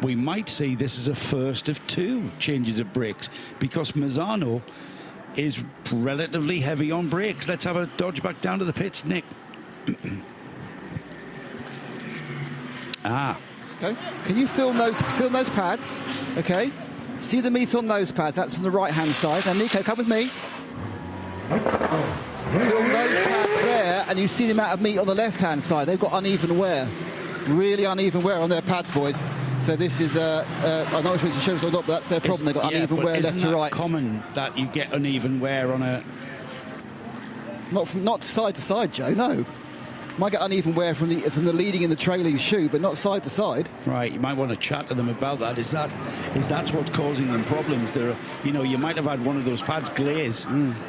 We might see this as a first of 2 changes of brakes because Misano is relatively heavy on brakes. Let's have a dodge back down to the pits, Nick. Okay. Can you film those pads? Okay. See the meat on those pads. That's from the right-hand side. Now, Nico, come with me. Film those pads there, and you see the amount of meat on the left-hand side. They've got uneven wear, really uneven wear on their pads, boys. So this is I'm not sure it's a show or not, but that's their problem. They've got uneven wear left to right. Isn't that common that you get uneven wear on a? Not side to side, Joe. No. Might get uneven wear from the leading and the trailing shoe, but not side to side. Right, you might want to chat to them about that. Is that what's causing them problems? You might have had one of those pads glaze,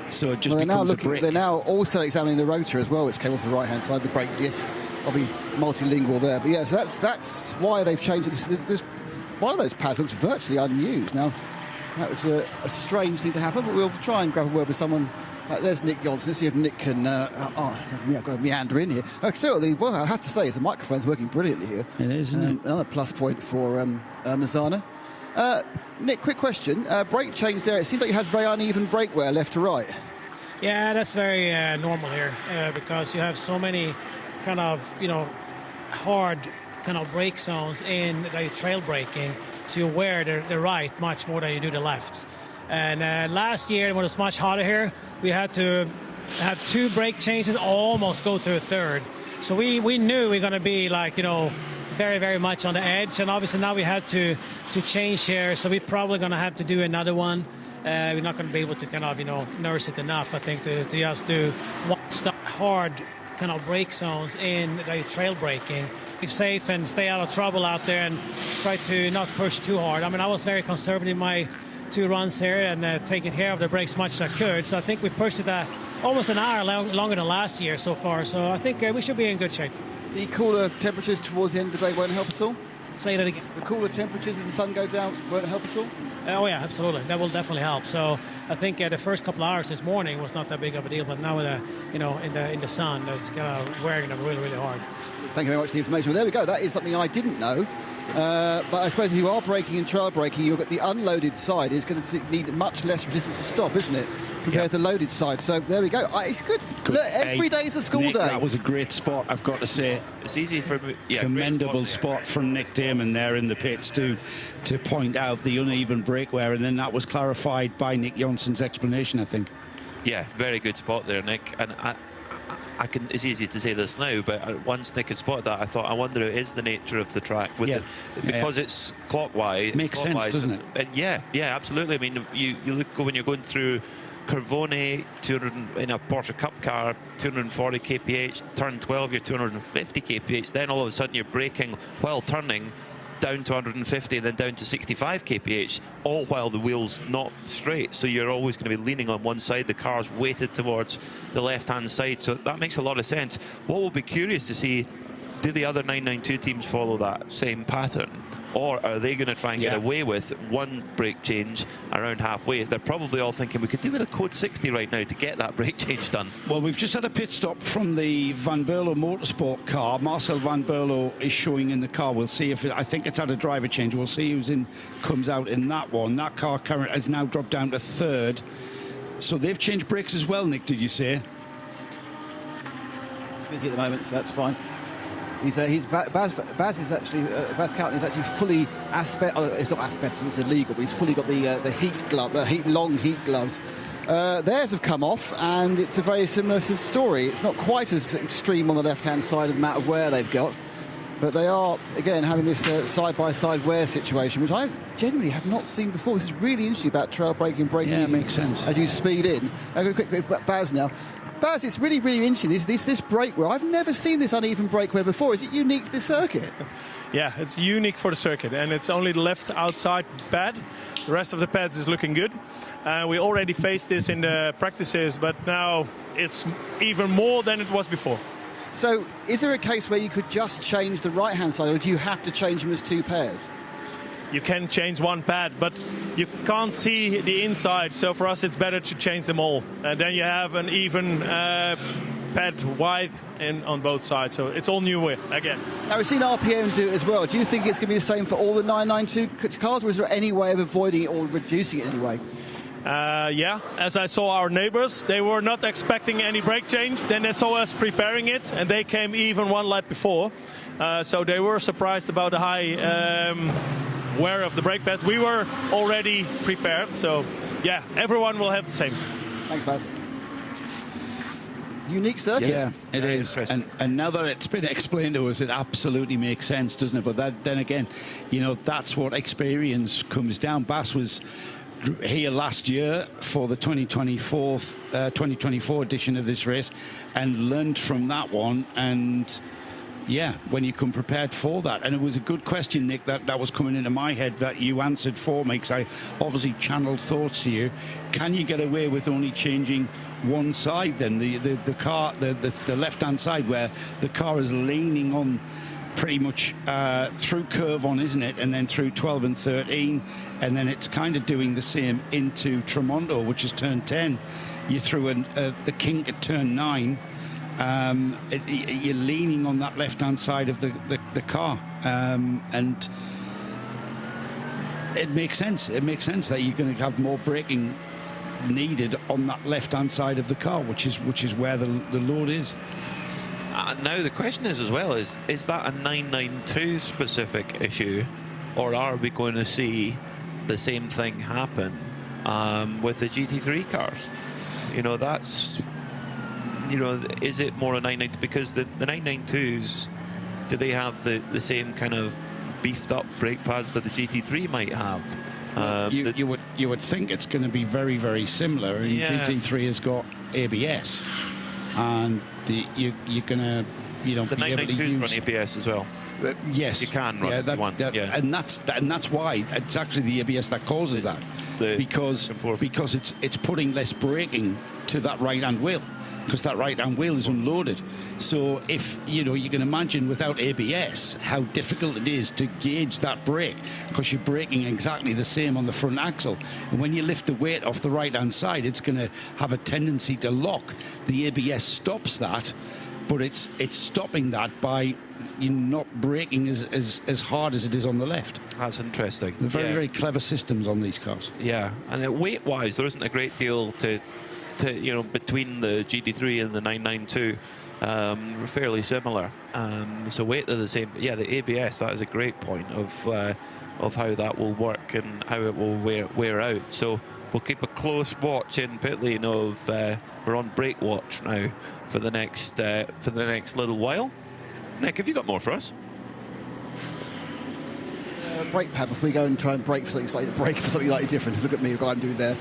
so it just becomes a brick. They're now also examining the rotor as well, which came off the right-hand side, the brake disc. I'll be multilingual there, but yeah, so that's why they've changed it. This one of those pads looks virtually unused. Now, that was a strange thing to happen, but we'll try and grab a word with someone. There's Nick Johnson. Let's see if Nick can. I've got to meander in here. Well, I have to say, the microphone's working brilliantly here. It is, isn't it? Another plus point for Misano. Nick, quick question. Brake change there. It seems like you had very uneven brake wear left to right. Yeah, that's very normal here because you have so many kind of, hard kind of brake zones in the trail braking. So you wear the right much more than you do the left. And last year, when it was much hotter here, we had to have 2 brake changes, almost go to a third. So we knew we were going to be very, very much on the edge. And obviously now we had to change here. So we're probably going to have to do another one. We're not going to be able to kind of, nurse it enough, I think, to just do one hard kind of brake zones in the trail braking. Be safe and stay out of trouble out there and try to not push too hard. I mean, I was very conservative in my 2 runs here and taking care of the brakes much as I could. So I think we pushed it almost an hour longer than last year so far. So I think we should be in good shape. The cooler temperatures towards the end of the day won't help at all? Say that again. The cooler temperatures as the sun goes down won't help at all? Oh, yeah, absolutely. That will definitely help. So I think the first couple of hours this morning was not that big of a deal, but now in the sun, it's kind of wearing them really, really hard. Thank you very much for the information. Well, there we go. That is something I didn't know. But I suppose if you are braking and trail braking, you've got the unloaded side is going to need much less resistance to stop, isn't it, compared to the loaded side? So there we go. It's good. Look, every day is a school Nick, day. That was a great spot, I've got to say. It's easy for me. Yeah, commendable spot from Nick Damon there in the pits to point out the uneven brake wear, and then that was clarified by Nick Johnson's explanation, I think. Yeah, very good spot there, Nick. And it's easy to say this now, but once Nick had spotted that, I thought, I wonder if it is the nature of the track. Because it's clockwise. Makes sense, doesn't it? And yeah, absolutely. I mean, you look when you're going through Carvone, 200 in a Porsche Cup car, 240 kph, turn 12, you're 250 kph. Then all of a sudden you're braking while turning down to 150 and then down to 65 kph, all while the wheel's not straight. So you're always going to be leaning on one side. The car's weighted towards the left-hand side. So that makes a lot of sense. What will be curious to see, do the other 992 teams follow that same pattern? Or are they going to try and get away with one brake change around halfway? They're probably all thinking we could do with a code 60 right now to get that brake change done. Well, we've just had a pit stop from the Van Berlo Motorsport car. Marcel Van Berlo is showing in the car. We'll see if I think it's had a driver change. We'll see who's comes out in that one. That car current has now dropped down to third. So they've changed brakes as well, Nick, did you say? Busy at the moment, so that's fine. Baz is actually Baz Cowton is actually fully it's not asbestos, it's illegal, but he's fully got the heat glove, long heat gloves. Theirs have come off, and it's a very similar story. It's not quite as extreme on the left-hand side of the matter of wear they've got, but they are again having this side-by-side wear situation, which I genuinely have not seen before. This is really interesting about trail braking. Yeah, it makes sense as you speed in. I'll go quick Baz now. Baz, it's really, really interesting. This brake wear, I've never seen this uneven brake wear before. Is it unique to the circuit? Yeah, it's unique for the circuit, and it's only the left outside pad. The rest of the pads is looking good. We already faced this in the practices, but now it's even more than it was before. So is there a case where you could just change the right-hand side, or do you have to change them as two pairs? You can change one pad, but you can't see the inside, so for us it's better to change them all. And then you have an even pad wide on both sides, so it's all new again. Now, we've seen RPM do it as well. Do you think it's going to be the same for all the 992 cars, or is there any way of avoiding it or reducing it anyway? Yeah, as I saw our neighbors, they were not expecting any brake change. Then they saw us preparing it, and they came even one lap before. So they were surprised about the high wear of the brake pads. We were already prepared, so yeah, everyone will have the same. Thanks, Baz. Unique circuit. Yeah, it is. And now that it's been explained to us, it absolutely makes sense, doesn't it? But then again, you know, that's what experience comes down. Baz was here last year for the 2024 edition of this race and learned from that one. And yeah, when you come prepared for that. And it was a good question, Nick, that was coming into my head that you answered for me, because I obviously channeled thoughts to you. Can you get away with only changing one side then? The car, the left-hand side, where the car is leaning on pretty much through curve on, isn't it? And then through 12 and 13. And then it's kind of doing the same into Tremonto, which is turn 10. You threw the kink at turn 9. You're leaning on that left-hand side of the car, and it makes sense. It makes sense that you're going to have more braking needed on that left-hand side of the car, which is where the load is. Now the question is as well, is that a 992 specific issue, or are we going to see the same thing happen with the GT3 cars? You know, that's... You know, is it more a 992? Because the 992s, do they have the same kind of beefed up brake pads that the GT3 might have? You would think it's going to be very, very similar. And GT3 has got ABS, and you're going to, you know, the be able to 992s use run ABS as well. Yes, you can run if you want. And that's why it's actually the ABS that causes that, because it's putting less braking to that right-hand wheel, because that right-hand wheel is unloaded. So if, you know, you can imagine without ABS how difficult it is to gauge that brake, because you're braking exactly the same on the front axle. And when you lift the weight off the right-hand side, it's going to have a tendency to lock. The ABS stops that, but it's stopping that by not braking as hard as it is on the left. That's interesting. They're very, very clever systems on these cars. Yeah, and weight-wise, there isn't a great deal to you know, between the GT3 and the 992. Fairly similar. So weight are the same. But yeah, the ABS, that is a great point of how that will work and how it will wear out. So we'll keep a close watch in pit lane of we're on brake watch now for the next little while. Nick, have you got more for us? Brake pad before we go and try and brake for something slightly different. Look at me, what I'm doing there.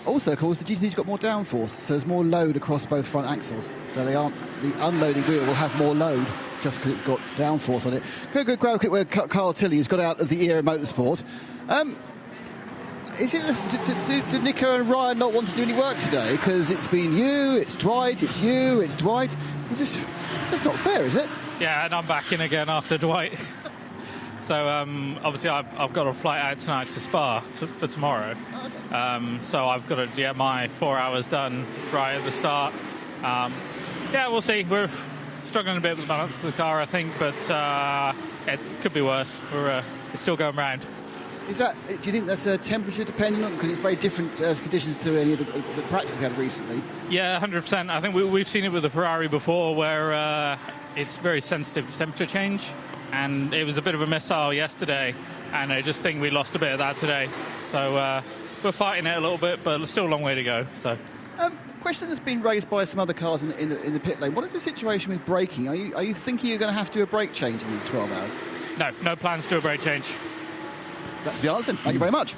Also, of course, the GT3's got more downforce, so there's more load across both front axles. So the unloading wheel will have more load. just because it's got downforce on it. Go grab a quick word, Carl Tilley, who's got out of the era motorsport. Is it do Nico and Ryan not want to do any work today? Because it's been you, it's Dwight, it's you, it's Dwight. It's just not fair, is it? Yeah, and I'm back in again after Dwight. So obviously I've got a flight out tonight to Spa for tomorrow. So I've got to get my 4 hours done right at the start. Yeah, we'll see. We're struggling a bit with the balance of the car, I think, but it could be worse. It's still going round. Do you think that's temperature dependent on, because it's very different conditions to any of the practice we had recently? Yeah, 100%. I think we've seen it with the Ferrari before, where it's very sensitive to temperature change, and it was a bit of a missile yesterday, and I just think we lost a bit of that today. So we're fighting it a little bit, but still a long way to go. So. Question that's been raised by some other cars in the pit lane. What is the situation with braking? Are you thinking you're going to have to do a brake change in these 12 hours? No plans to do a brake change. That's the answer. Thank you very much.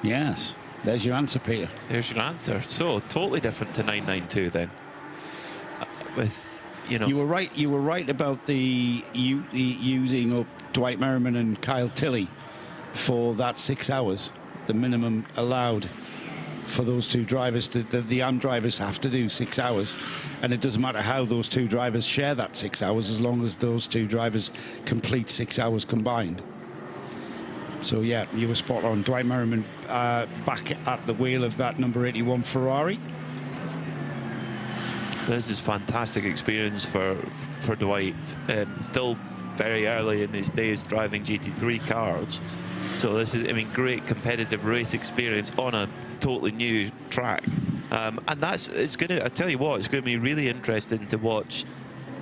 Yes, there's your answer, Peter. There's your answer. So totally different to 992 then. You were right. You were right about the using up Dwight Merriman and Kyle Tilley for that 6 hours, the minimum allowed for those two drivers. The AM drivers have to do 6 hours, and it doesn't matter how those two drivers share that 6 hours, as long as those two drivers complete 6 hours combined. So yeah, you were spot on. Dwight Merriman back at the wheel of that number 81 Ferrari. This is fantastic experience for Dwight. Still very early in his days driving GT3 cars. So this is, great competitive race experience on a totally new track. And it's going to, I tell you what, it's going to be really interesting to watch.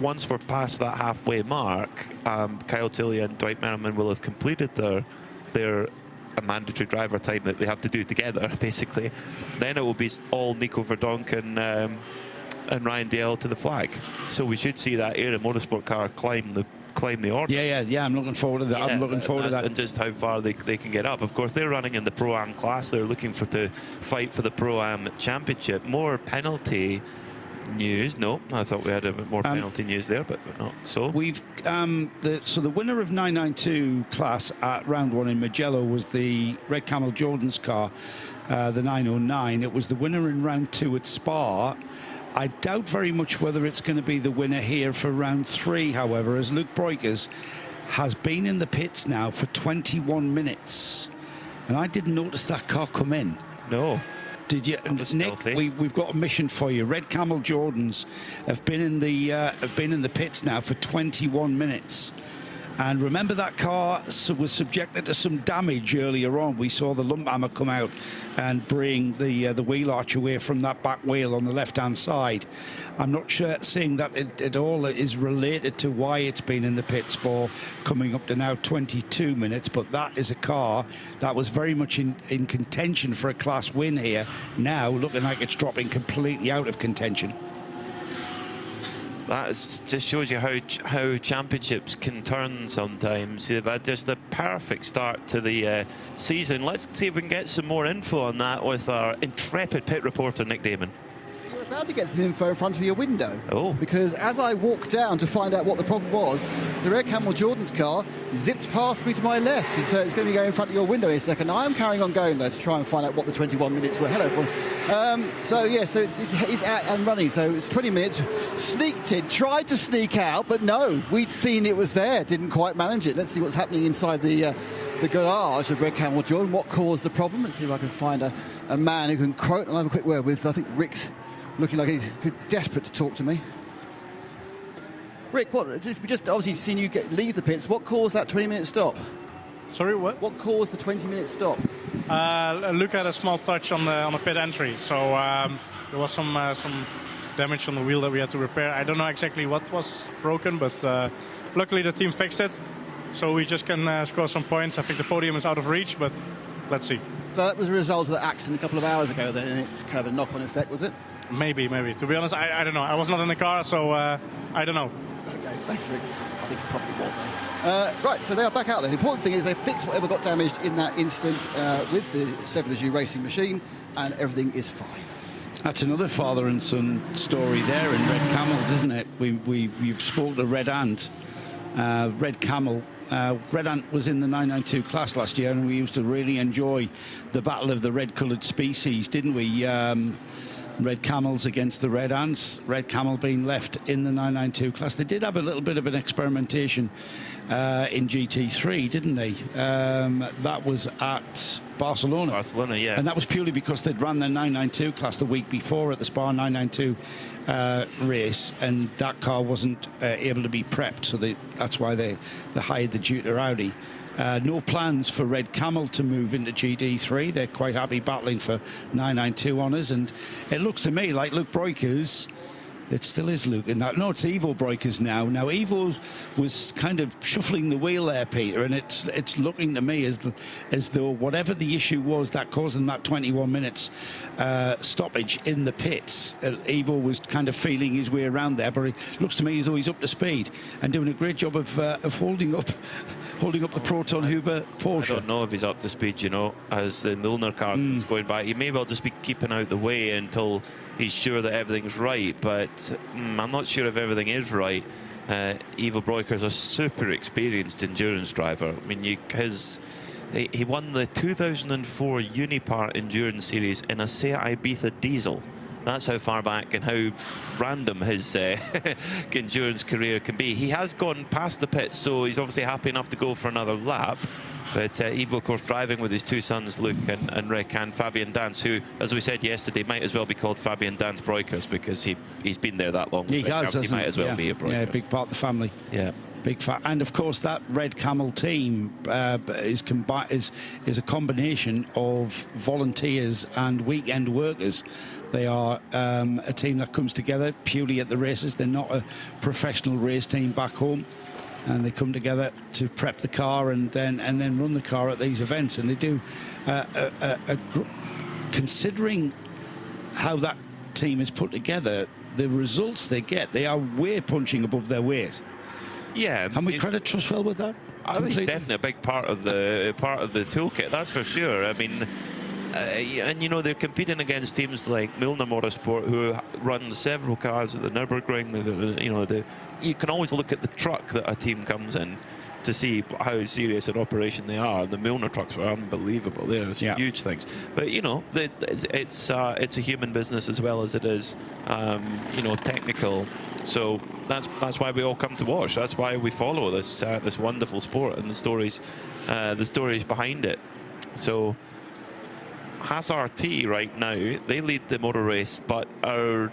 Once we're past that halfway mark, Kyle Tilley and Dwight Merriman will have completed their mandatory driver time that they have to do together, basically. Then it will be all Nico Verdonk and Ryan Dale to the flag. So we should see that Era Motorsport car climb the order. Yeah, I'm looking forward to that. I'm looking forward to that. And just how far they can get up. Of course, they're running in the Pro-Am class. They're looking to fight for the Pro-Am championship. More penalty news. No, I thought we had a bit more penalty news there, but not so. We've the winner of 992 class at round 1 in Mugello was the Red Camel Jordan's car, the 909. It was the winner in round 2 at Spa. I doubt very much whether it's going to be the winner here for round 3, however, as Luke Breukers has been in the pits now for 21 minutes. And I didn't notice that car come in. No. Did you, Nick? We've got a mission for you. Red Camel Jordans have been in the pits now for 21 minutes. And remember, that car was subjected to some damage earlier on. We saw the lump hammer come out and bring the wheel arch away from that back wheel on the left-hand side. I'm not sure seeing that it all is related to why it's been in the pits for coming up to now 22 minutes, but that is a car that was very much in contention for a class win here. Now looking like it's dropping completely out of contention. That just shows you how championships can turn sometimes. They've had just the perfect start to the season. Let's see if we can get some more info on that with our intrepid pit reporter, Nick Damon. You're about to get some info in front of your window. Oh. Because as I walked down to find out what the problem was, the Red Camel Jordan's car zipped past me to my left, and so it's going to be going in front of your window in a second. I am carrying on going, though, to try and find out what the 21 minutes were. Hello, everyone. So it's out and running, so it's 20 minutes. Sneaked in, tried to sneak out, but no, we'd seen it was there, didn't quite manage it. Let's see what's happening inside the garage of Red Camel Jordan. What caused the problem? Let's see if I can find a man who can quote, and I'll have a quick word with, I think, Rick's looking like he's desperate to talk to me. Rick, we just obviously seen you leave the pits. What caused that 20-minute stop? Sorry, what? What caused the 20-minute stop? Look at a small touch on the pit entry. So there was some damage on the wheel that we had to repair. I don't know exactly what was broken, but luckily the team fixed it. So we just can score some points. I think the podium is out of reach, but let's see. So that was a result of the accident a couple of hours ago then, and it's kind of a knock-on effect, was it? Maybe. To be honest, I don't know. I was not in the car, so I don't know. Okay, thanks, Rick. I think it probably was. Right, so they are back out there. The important thing is they fixed whatever got damaged in that instant with the 7G racing machine, and everything is fine. That's another father and son story there in Red Camels, isn't it? You've spoken to Red Ant. Red Camel. Red Ant was in the 992 class last year, and we used to really enjoy the battle of the red-coloured species, didn't we? Red Camels against the Red Ants. Red Camel being left in the 992 class. They did have a little bit of an experimentation in GT3, didn't they? That was at Barcelona. Barcelona, yeah. And that was purely because they'd run their 992 class the week before at the Spa 992 race, and that car wasn't able to be prepped, so that's why they hired the Duke Audi. No plans for Red Camel to move into GD3. They're quite happy battling for 992 honours, and it looks to me like Luke Breukers. It still is Luke in that. No, it's Ivo Breukers now. Now, Ivo was kind of shuffling the wheel there, Peter, and it's looking to me as though whatever the issue was that caused them that 21 minutes stoppage in the pits, Ivo was kind of feeling his way around there, but it looks to me as though he's up to speed and doing a great job of holding up the Proton Huber Porsche. I don't know if he's up to speed, you know, as the Milner car is going by. He may well just be keeping out the way until he's sure that everything's right, but I'm not sure if everything is right. Ivo Breukers, a super experienced endurance driver. I mean, he won the 2004 Unipart Endurance Series in a Seat Ibiza diesel. That's how far back and how random his endurance career can be. He has gone past the pits, so he's obviously happy enough to go for another lap. But Ivo, of course, driving with his two sons, Luke and Rick, and Fabian Dance, who, as we said yesterday, might as well be called Fabian Dance Breukers because he's been there that long. He has, he might as well be a Breukers. Yeah, big part of the family. Yeah. Big fat, and of course that Red Camel team is a combination of volunteers and weekend workers. They are a team that comes together purely at the races. They're not a professional race team back home, and they come together to prep the car and then run the car at these events. And they do, considering how that team is put together, the results they get, they are way punching above their weight. Yeah, can we credit Trustwell with that? It's definitely a big part of the toolkit. That's for sure. I mean, and you know, they're competing against teams like Milner Motorsport, who run several cars at the Nürburgring. You know, you can always look at the truck that a team comes in to see how serious an operation they are. The Milner trucks are unbelievable. They're huge things. But you know, it's a human business as well as it is, you know, technical. So that's why we all come to watch. That's why we follow this wonderful sport and the stories behind it. So Haas RT right now, they lead the motor race, but are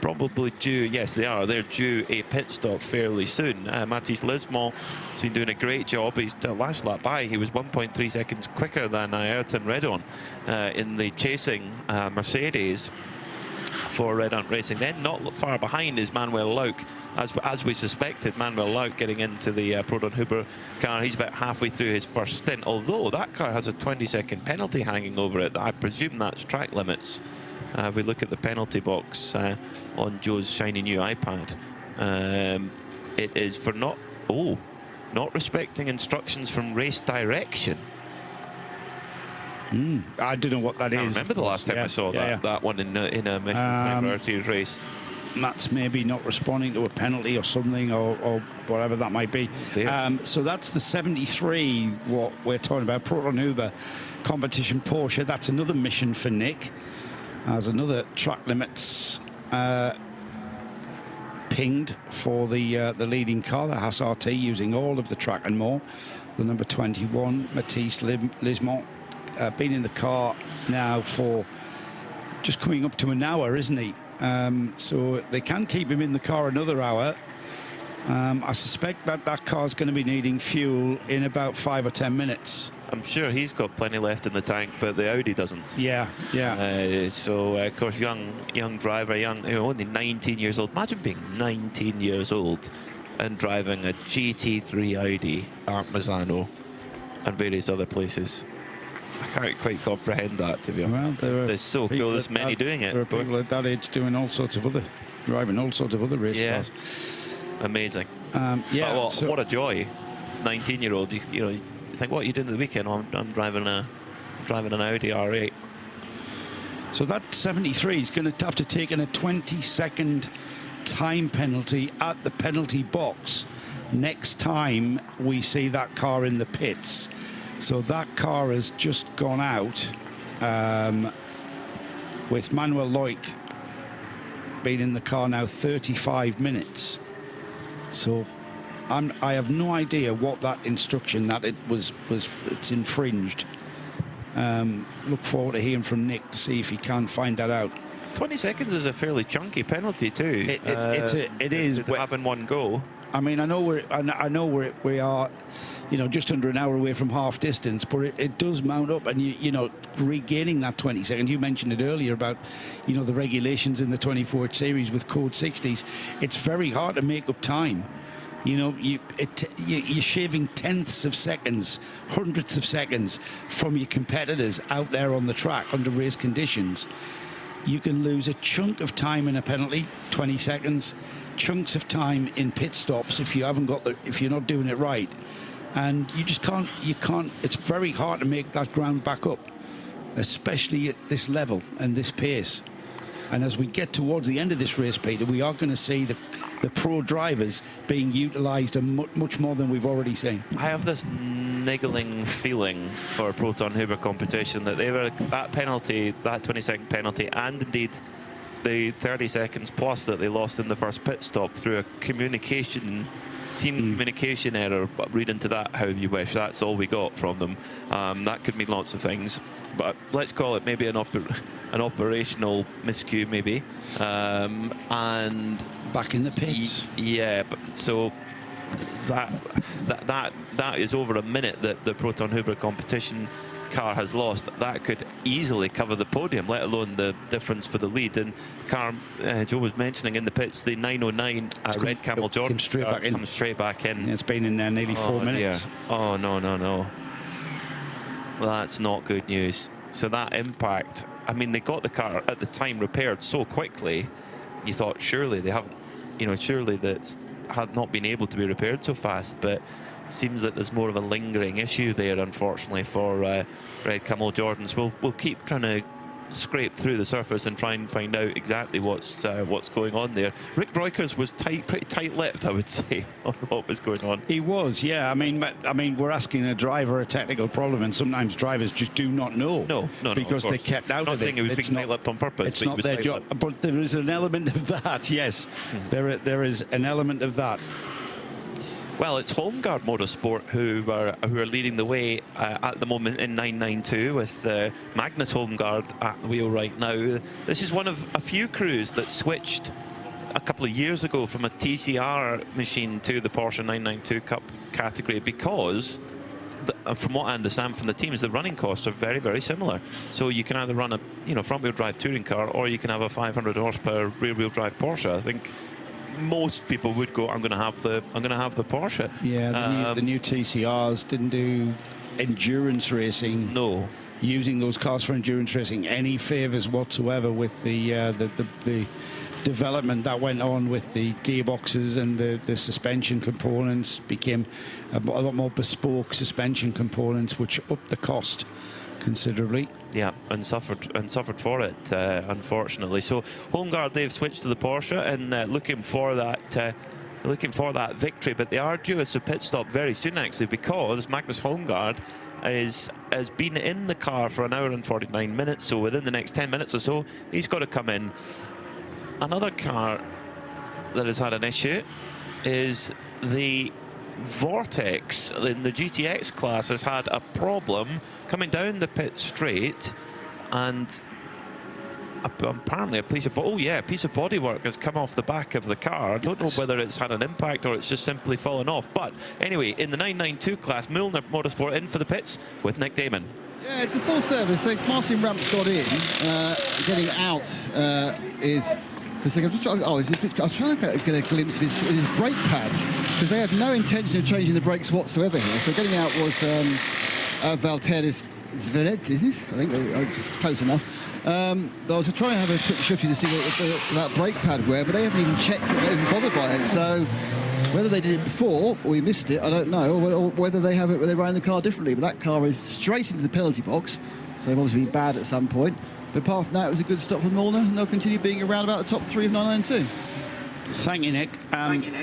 probably due, yes they are, they're due a pit stop fairly soon. Mathis Lismont has been doing a great job. He's last lap by, he was 1.3 seconds quicker than Ayrton Redon in the chasing Mercedes for Red Ant Racing. Then not far behind is Manuel Lauk, as we suspected. Manuel Lauk getting into the Proton Huber car. He's about halfway through his first stint, although that car has a 20-second penalty hanging over it. I presume that's track limits. If we look at the penalty box on Joe's shiny new iPad, it is for not respecting instructions from race direction. I don't know what that is. I remember the last time I saw that one in a Michelin 12H Series race. That's maybe not responding to a penalty or something, or whatever that might be. So that's the 73, what we're talking about, Proton Huber competition Porsche. That's another mission for Nick. As another track limits pinged for the leading car, the Haas RT, using all of the track and more. The number 21, Mathis Lismont, been in the car now for just coming up to an hour, isn't he? So they can keep him in the car another hour. I suspect that car's going to be needing fuel in about 5 or 10 minutes. I'm sure he's got plenty left in the tank, but the Audi doesn't. Yeah. So of course, young driver, only 19 years old. Imagine being 19 years old and driving a GT3 Audi at Misano and various other places. I can't quite comprehend that, to be honest. Well, it's so cool. There's many doing it. There are people at that age doing driving all sorts of other race cars. Amazing. What a joy. 19-year-old. You think, what are you doing the weekend? I'm driving an Audi R8. So that 73 is going to have to take in a 20-second time penalty at the penalty box next time we see that car in the pits. So that car has just gone out with Manuel Loic been in the car now 35 minutes. So I have no idea what that instruction that it's infringed. Look forward to hearing from Nick to see if he can find that out. 20 seconds is a fairly chunky penalty too. It is having one go. I mean, I know we are, you know, just under an hour away from half distance, but it does mount up, and you know, regaining that 20 seconds. You mentioned it earlier about, you know, the regulations in the 24H series with code 60s. It's very hard to make up time. You know, you're shaving tenths of seconds, hundredths of seconds from your competitors out there on the track under race conditions. You can lose a chunk of time in a penalty, 20 seconds, chunks of time in pit stops if you haven't got if you're not doing it right, and you just can't. It's very hard to make that ground back up, especially at this level and this pace. And as we get towards the end of this race, Peter, we are going to see the pro drivers being utilised much more than we've already seen. I have this niggling feeling for Proton Huber competition that they were that penalty, that 20-second penalty, and indeed the 30 seconds plus that they lost in the first pit stop through a team communication error. But read into that how you wish. That's all we got from them. That could mean lots of things, but let's call it maybe an operational miscue, maybe. And back in the pits. Yeah, but so that is over a minute that the Proton Huber competition car has lost. That could easily cover the podium, let alone the difference for the lead. And car Joe was mentioning in the pits, the 909 Red Camel Jordan comes straight back in. It's been in there nearly 4 minutes. Dear. Oh no. Well, that's not good news. So that impact, I mean, they got the car at the time repaired so quickly, you thought surely they haven't, you know, surely that had not been able to be repaired so fast, but seems that there's more of a lingering issue there, unfortunately, for Red Camel Jordans. We'll keep trying to scrape through the surface and try and find out exactly what's going on there. Rick Breukers was pretty tight-lipped, I would say, on what was going on. He was, yeah. I mean, we're asking a driver a technical problem, and sometimes drivers just do not know. No, because they kept out of it. I'm not saying he was being tight-lipped on purpose. It's not their job, but there is an element of that. Yes, there is an element of that. Well, it's Holmgard Motorsport who are leading the way at the moment in 992 with Magnus Holmgard at the wheel right now. This is one of a few crews that switched a couple of years ago from a TCR machine to the Porsche 992 Cup category because, from what I understand from the teams, the running costs are very, very similar. So you can either run a front-wheel drive touring car, or you can have a 500 horsepower rear-wheel drive Porsche. I think most people would go, I'm going to have the Porsche. Yeah, the new TCRs didn't do endurance racing. No, using those cars for endurance racing any favors whatsoever with the development that went on with the gearboxes and the suspension components. Became a lot more bespoke suspension components, which upped the cost considerably. Yeah, and suffered for it, unfortunately. So Holmgard, they've switched to the Porsche and looking for that victory. But they are due a pit stop very soon, actually, because Magnus Holmgard has been in the car for 1 hour and 49 minutes. So within the next 10 minutes or so, he's got to come in. Another car that has had an issue is the Vortex in the GTX class has had a problem coming down the pit straight, and apparently a piece of bodywork has come off the back of the car. I don't know whether it's had an impact or it's just simply fallen off. But anyway, in the 992 class, Milner Motorsport in for the pits with Nick Damon. Yeah, it's a full service. So Martin Ramp's got in. Getting out is... I was trying to get a glimpse of his brake pads, because they have no intention of changing the brakes whatsoever here. So getting out was Valteris Zvenet, is this? I think it's close enough. But I was trying to have a quick shifty to see what that brake pad were, but they haven't even checked it, they haven't even bothered by it. So whether they did it before or we missed it, I don't know, or whether they have it where they ran the car differently. But that car is straight into the penalty box, so they've obviously been bad at some point. But apart from that, it was a good stop for Milner, and they'll continue being around about the top 3 of 992. Thank you, Nick.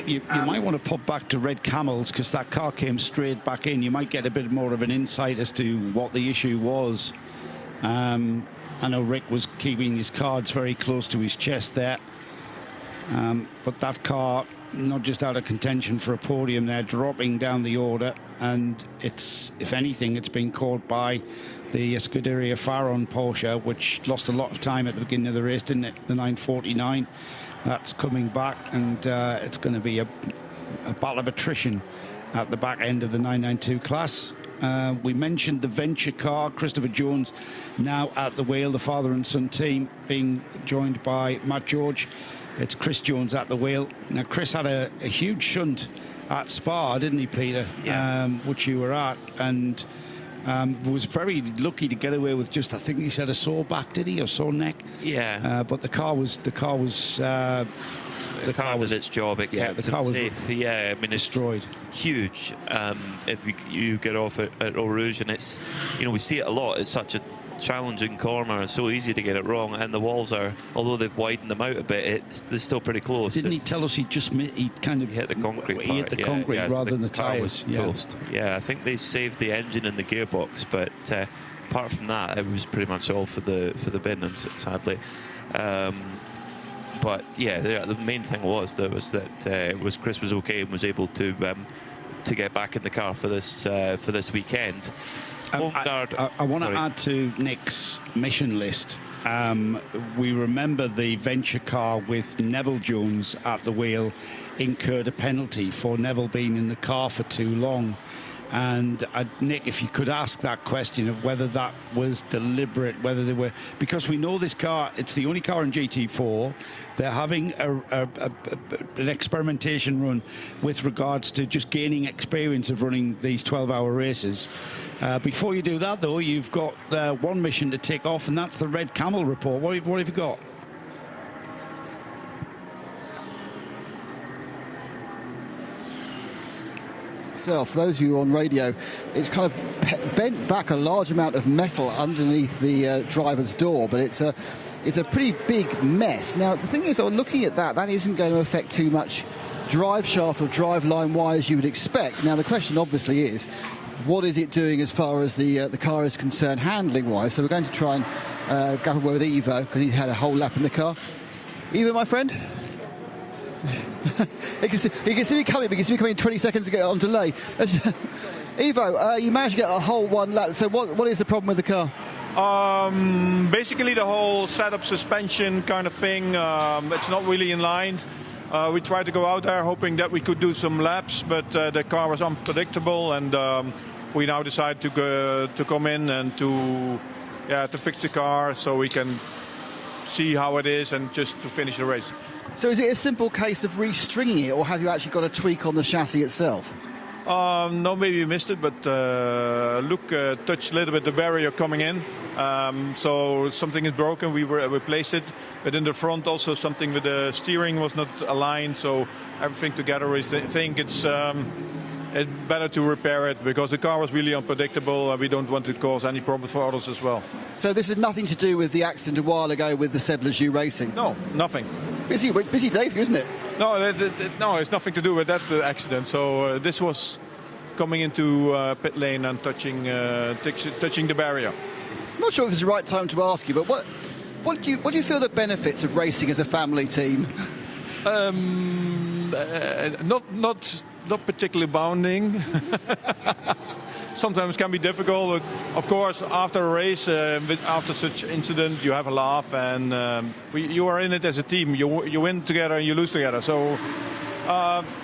You might want to pop back to Red Camels, because that car came straight back in. You might get a bit more of an insight as to what the issue was. I know Rick was keeping his cards very close to his chest there. But that car, not just out of contention for a podium, they're dropping down the order, and it's, if anything, it's been caught by the Scuderia Faron Porsche, which lost a lot of time at the beginning of the race, didn't it? The 949. That's coming back, and it's going to be a battle of attrition at the back end of the 992 class. We mentioned the venture car, Christopher Jones now at the wheel, the father and son team being joined by Matt George. It's Chris Jones at the wheel. Now, Chris had a huge shunt at Spa, didn't he, Peter? Yeah. Which you were at, and was very lucky to get away with just, I think he said, a sore back, did he, or sore neck? Yeah. But the car was did its job. It kept the car was safe. Yeah, I mean, destroyed. It's huge. If you get off at Eau Rouge, and it's, you know, we see it a lot. It's such a challenging corner. It's so easy to get it wrong, and the walls are, although they've widened them out a bit, they're still pretty close. Didn't he tell us he kind of hit the concrete part? He hit the concrete rather than the tyres. Toast. Yeah, I think they saved the engine and the gearbox, but apart from that, it was pretty much all for the bin, sadly. But yeah, the main thing was that Chris was okay and was able to get back in the car for this weekend. I want to add to Nick's mission list. We remember the venture car with Neville Jones at the wheel incurred a penalty for Neville being in the car for too long. And Nick, if you could ask that question of whether that was deliberate, whether they were, because we know this car, it's the only car in GT4. They're having an experimentation run with regards to just gaining experience of running these 12-hour races. Before you do that, though, you've got one mission to tick off, and that's the Red Camel report. What have you got? For those of you on radio, it's kind of bent back a large amount of metal underneath the driver's door, but it's a pretty big mess. Now, the thing is, looking at that isn't going to affect too much drive shaft or drive line wise you would expect. Now, the question obviously is, what is it doing as far as the car is concerned, handling wise? So we're going to try and go with Ivo, because he had a whole lap in the car. Ivo, my friend? You can see me coming, 20 seconds ago on delay. Ivo, you managed to get a whole one lap. So what is the problem with the car? Basically the whole setup, suspension kind of thing. It's not really in line. We tried to go out there hoping that we could do some laps, but the car was unpredictable, and we now decided to come in and to fix the car so we can see how it is and just to finish the race. So is it a simple case of restringing it, or have you actually got a tweak on the chassis itself? No, maybe you missed it, but Luke touched a little bit the barrier coming in. So something is broken, we replaced it. But in the front also something with the steering was not aligned, so everything together is, I think it's better to repair it, because the car was really unpredictable and we don't want to cause any problems for others as well. So this has nothing to do with the accident a while ago with the Seb Lejeune Racing? No, nothing. Busy day for you, isn't it? No, it's nothing to do with that accident. So this was coming into pit lane and touching the barrier. I'm not sure if this is the right time to ask you, but what do you feel the benefits of racing as a family team? Not particularly bounding. Sometimes can be difficult, but of course after a race, after such incident, you have a laugh, and you are in it as a team. You win together and you lose together, so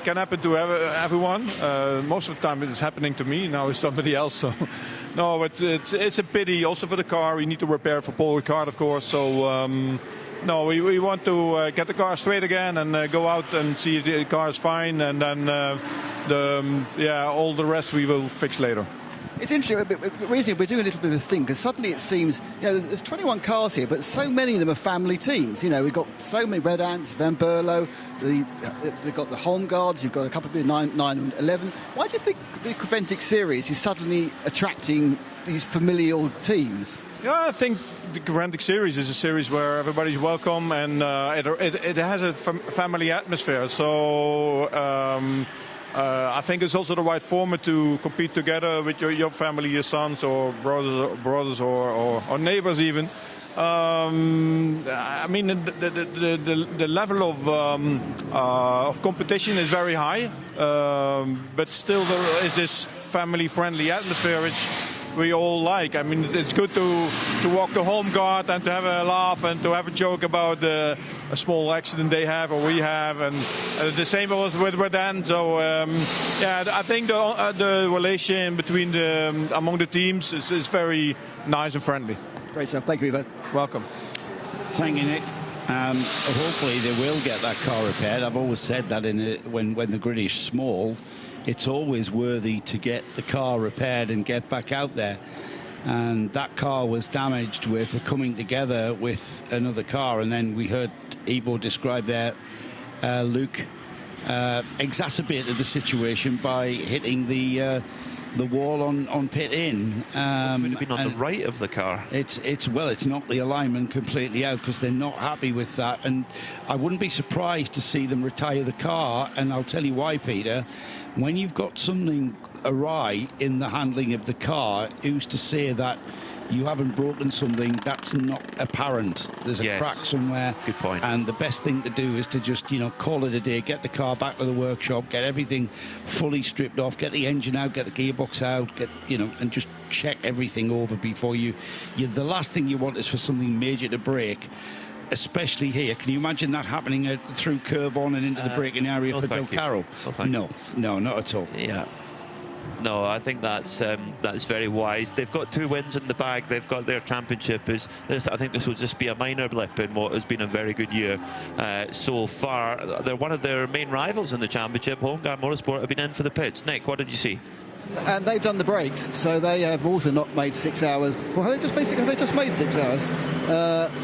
can happen to everyone. Most of the time it is happening to me. Now it's somebody else. So no, it's a pity also for the car. We need to repair for Paul Ricard, of course. So no, we want to get the car straight again and go out and see if the car is fine, and then all the rest we will fix later. It's interesting. Recently, we're doing a little bit of a thing, because suddenly it seems, there's 21 cars here, but so many of them are family teams. We've got so many Red Ants, Van Berlo, they've got the Home Guards, you've got a couple of 9 and 11. Why do you think the Quventic series is suddenly attracting these familial teams? Yeah, I think the GT4 Series is a series where everybody's welcome, and it has a family atmosphere. So I think it's also the right format to compete together with your family, your sons or brothers or neighbors even. I mean, the level of competition is very high, but still there is this family-friendly atmosphere which we all like. I mean, it's good to walk the home guard and to have a laugh and to have a joke about a small accident they have or we have, and the same was with Dan. So yeah, I think the relation between among the teams is very nice and friendly. Great stuff. Thank you, Ivo. Welcome. Thank you, Nick. Hopefully they will get that car repaired. I've always said that when the grid is small, it's always worthy to get the car repaired and get back out there. And that car was damaged with coming together with another car, and then we heard Ivo describe there, Luke exacerbated the situation by hitting the wall on pit in. Would have been on the right of the car. It's knocked the alignment completely out because they're not happy with that, and I wouldn't be surprised to see them retire the car. And I'll tell you why, Peter. When you've got something awry in the handling of the car, who's to say that you haven't broken something that's not apparent? There's a crack somewhere. Good point. And the best thing to do is to just, call it a day, get the car back to the workshop, get everything fully stripped off, get the engine out, get the gearbox out, and just check everything over before you. The last thing you want is for something major to break. Especially here. Can you imagine that happening through curve on and into the braking area for Del Caro? No, not at all. Yeah. No, I think that's very wise. They've got 2 wins in the bag. They've got their championship. I think this will just be a minor blip in what has been a very good year so far. They're one of their main rivals in the championship. Homeguard Motorsport have been in for the pits. Nick, what did you see? And they've done the brakes, so they have also not made 6 hours. Well, have they just made 6 hours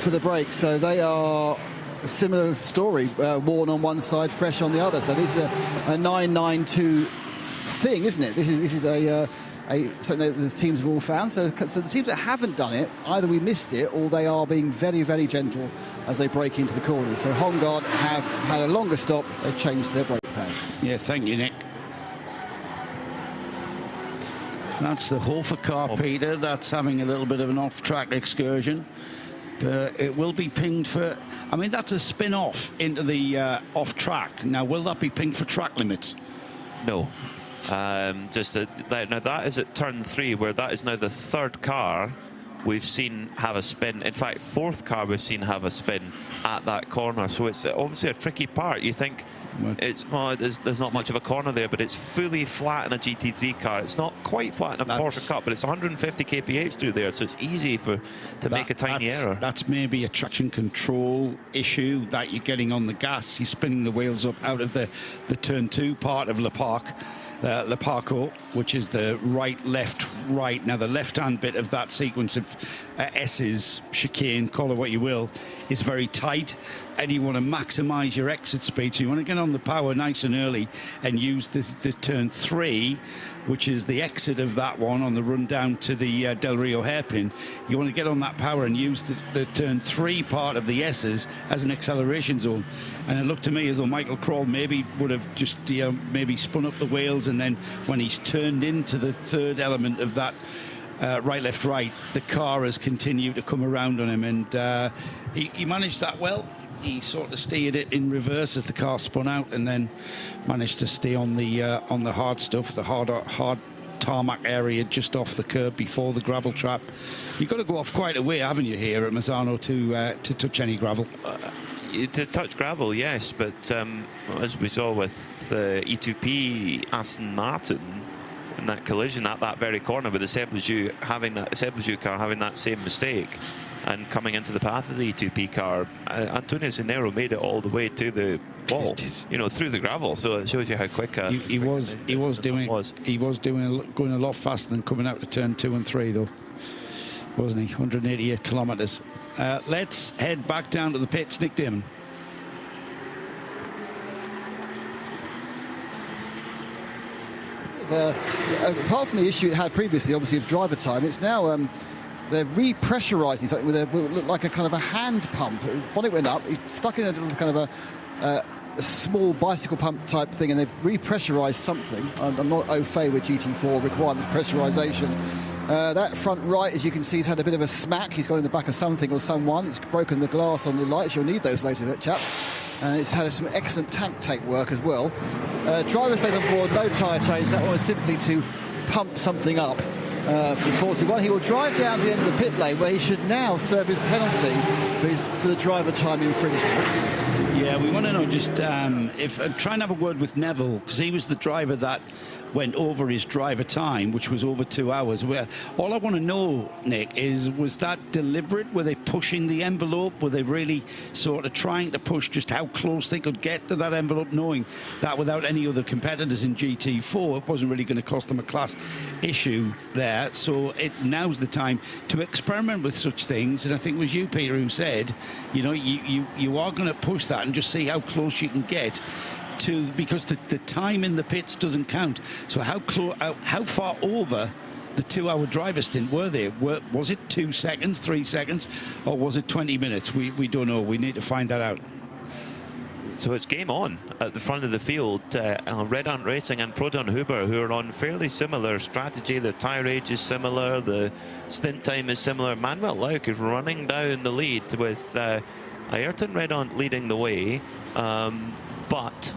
for the brakes? So they are a similar story, worn on one side, fresh on the other. So this is a 992 thing, isn't it? This is something that the teams have all found. So the teams that haven't done it, either we missed it or they are being very, very gentle as they break into the corners. So Homeguard have had a longer stop. They've changed their brake pads. Yeah, thank you, Nick. That's the Hofer car, Peter. That's having a little bit of an off-track excursion. It will be pinged for... I mean, that's a spin-off into the off-track. Now, will that be pinged for track limits? No. Now, that is at turn 3, where that is now the 3rd car we've seen have a spin. In fact, 4th car we've seen have a spin at that corner. So it's obviously a tricky part. You think... there's not much of a corner there, but it's fully flat in a GT3 car. It's not quite flat in a Porsche Cup, but it's 150 kph through there, so it's easy to make a tiny error. That's maybe a traction control issue that you're getting on the gas. You're spinning the wheels up out of the turn 2 part of Le Parco, which is the right, left, right. Now, the left-hand bit of that sequence of S's, chicane, call it what you will, is very tight, and you want to maximize your exit speed. So you want to get on the power nice and early and use the turn 3, which is the exit of that one on the run down to the Del Rio hairpin. You want to get on that power and use the turn 3 part of the S's as an acceleration zone. And it looked to me as though Michael Kroll maybe would have just maybe spun up the wheels, and then when he's turned into the 3rd element of that right, left, right, the car has continued to come around on him, and he managed that well. He sort of steered it in reverse as the car spun out, and then managed to stay on the hard stuff, the hard tarmac area just off the curb before the gravel trap. You've got to go off quite a way, haven't you, here at Misano to touch any gravel? To touch gravel, yes, but as we saw with the E2P Aston Martin in that collision at that very corner with the Sebleju car having that same mistake and coming into the path of the E2P car, Antonio Zinero made it all the way to the wall, through the gravel. So it shows you how quick he was going a lot faster than coming out to turn 2 and 3, though, wasn't he? 188 kilometers. Let's head back down to the pits. Nick Damon. Apart from the issue it had previously, obviously, of driver time, it's now they're repressurising something with what looked like a kind of a hand pump. Bonnet went up, he stuck in a little kind of a small bicycle pump type thing, and they've repressurised something. I'm not au fait with GT4 requirements pressurisation. That front right, as you can see, has had a bit of a smack. He's got in the back of something or someone. It's broken the glass on the lights. You'll need those later, chaps. And it's had some excellent tank tape work as well. Driver stayed on board, no tyre change. That one was simply to pump something up for 41. He will drive down to the end of the pit lane, where he should now serve his penalty for the driver time infringement. Yeah, we want to know just if try and have a word with Neville, because he was the driver that went over his driver time, which was over 2 hours. All I want to know, Nick, is was that deliberate? Were they pushing the envelope? Were they really sort of trying to push just how close they could get to that envelope, knowing that without any other competitors in GT4, it wasn't really going to cost them a class issue there? So now's the time to experiment with such things. And I think it was you, Peter, who said, you know, you are going to push that and just see how close you can get to, because the time in the pits doesn't count. So how far over the 2 hour driver stint were they? Was it 2 seconds, 3 seconds, or was it 20 minutes? We don't know. We need to find that out. So it's game on at the front of the field. Red Ant Racing and Proton Huber, who are on fairly similar strategy. The tyre age is similar, the stint time is similar. Manuel Lauk is running down the lead with Ayrton Red Ant leading the way. But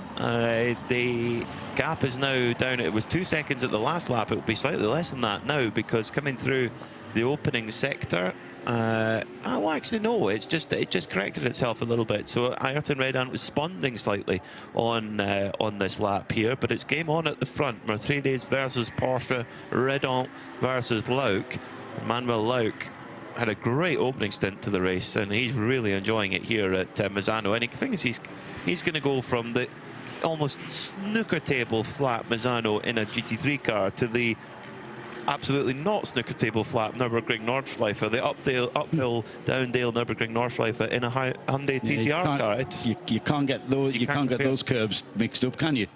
the gap is now down. It was 2 seconds at the last lap. It will be slightly less than that now, because coming through the opening sector, well, actually no, it just corrected itself a little bit. So Ayrton Red Ant was responding slightly on this lap here, but it's game on at the front. Mercedes versus Porsche, Red Ant versus Lauk. Manuel Lauk had a great opening stint to the race, and he's really enjoying it here at Misano. And he thinks he's going to go from the almost snooker table flat Misano in a GT3 car to the absolutely not snooker table flat Nürburgring Nordschleife, the uphill Downdale Nürburgring Nordschleife in a Hyundai TCR car. You can't get those. You can't get those curbs mixed up, can you?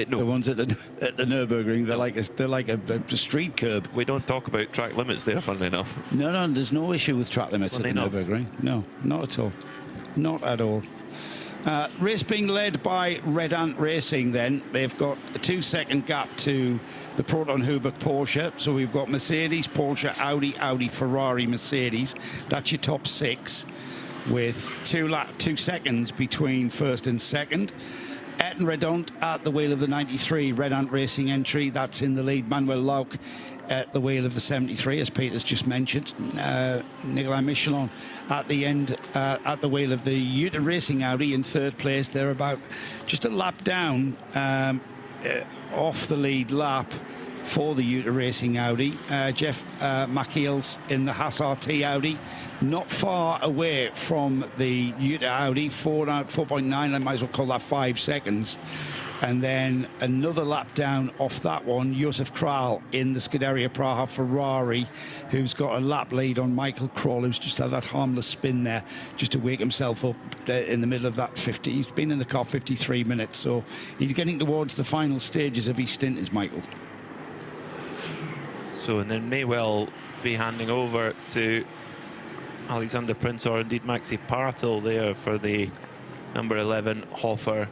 No. The ones at the Nürburgring, they're like a street curb. We don't talk about track limits there, funnily enough. No, there's no issue with track limits at the Nürburgring. No, not at all. Not at all. Race being led by Red Ant Racing then. They've got a 2 second gap to the Proton Huber Porsche. So we've got Mercedes, Porsche, Audi, Ferrari, Mercedes. That's your top 6, with 2 seconds between first and second. Ayrton Red Ant at the wheel of the 93 Red Ant Racing entry. That's in the lead. Manuel Lauk at the wheel of the 73, as Peter's just mentioned. Nicolas Michelin at the end, at the wheel of the Utah Racing Audi in third place. They're about just a lap down off the lead lap for the Utah Racing Audi. Jeff McKeel's in the Haas RT Audi, not far away from the Utah Audi, 4.9, I might as well call that 5 seconds. And then another lap down off that one, Josef Kral in the Scuderia Praha Ferrari, who's got a lap lead on Michael Kroll, who's just had that harmless spin there just to wake himself up in the middle of that 50. He's been in the car 53 minutes, so he's getting towards the final stages of his stint, is Michael. So, and then may well be handing over to Alexander Prince, or indeed Maxi Partel there for the number 11 Hofer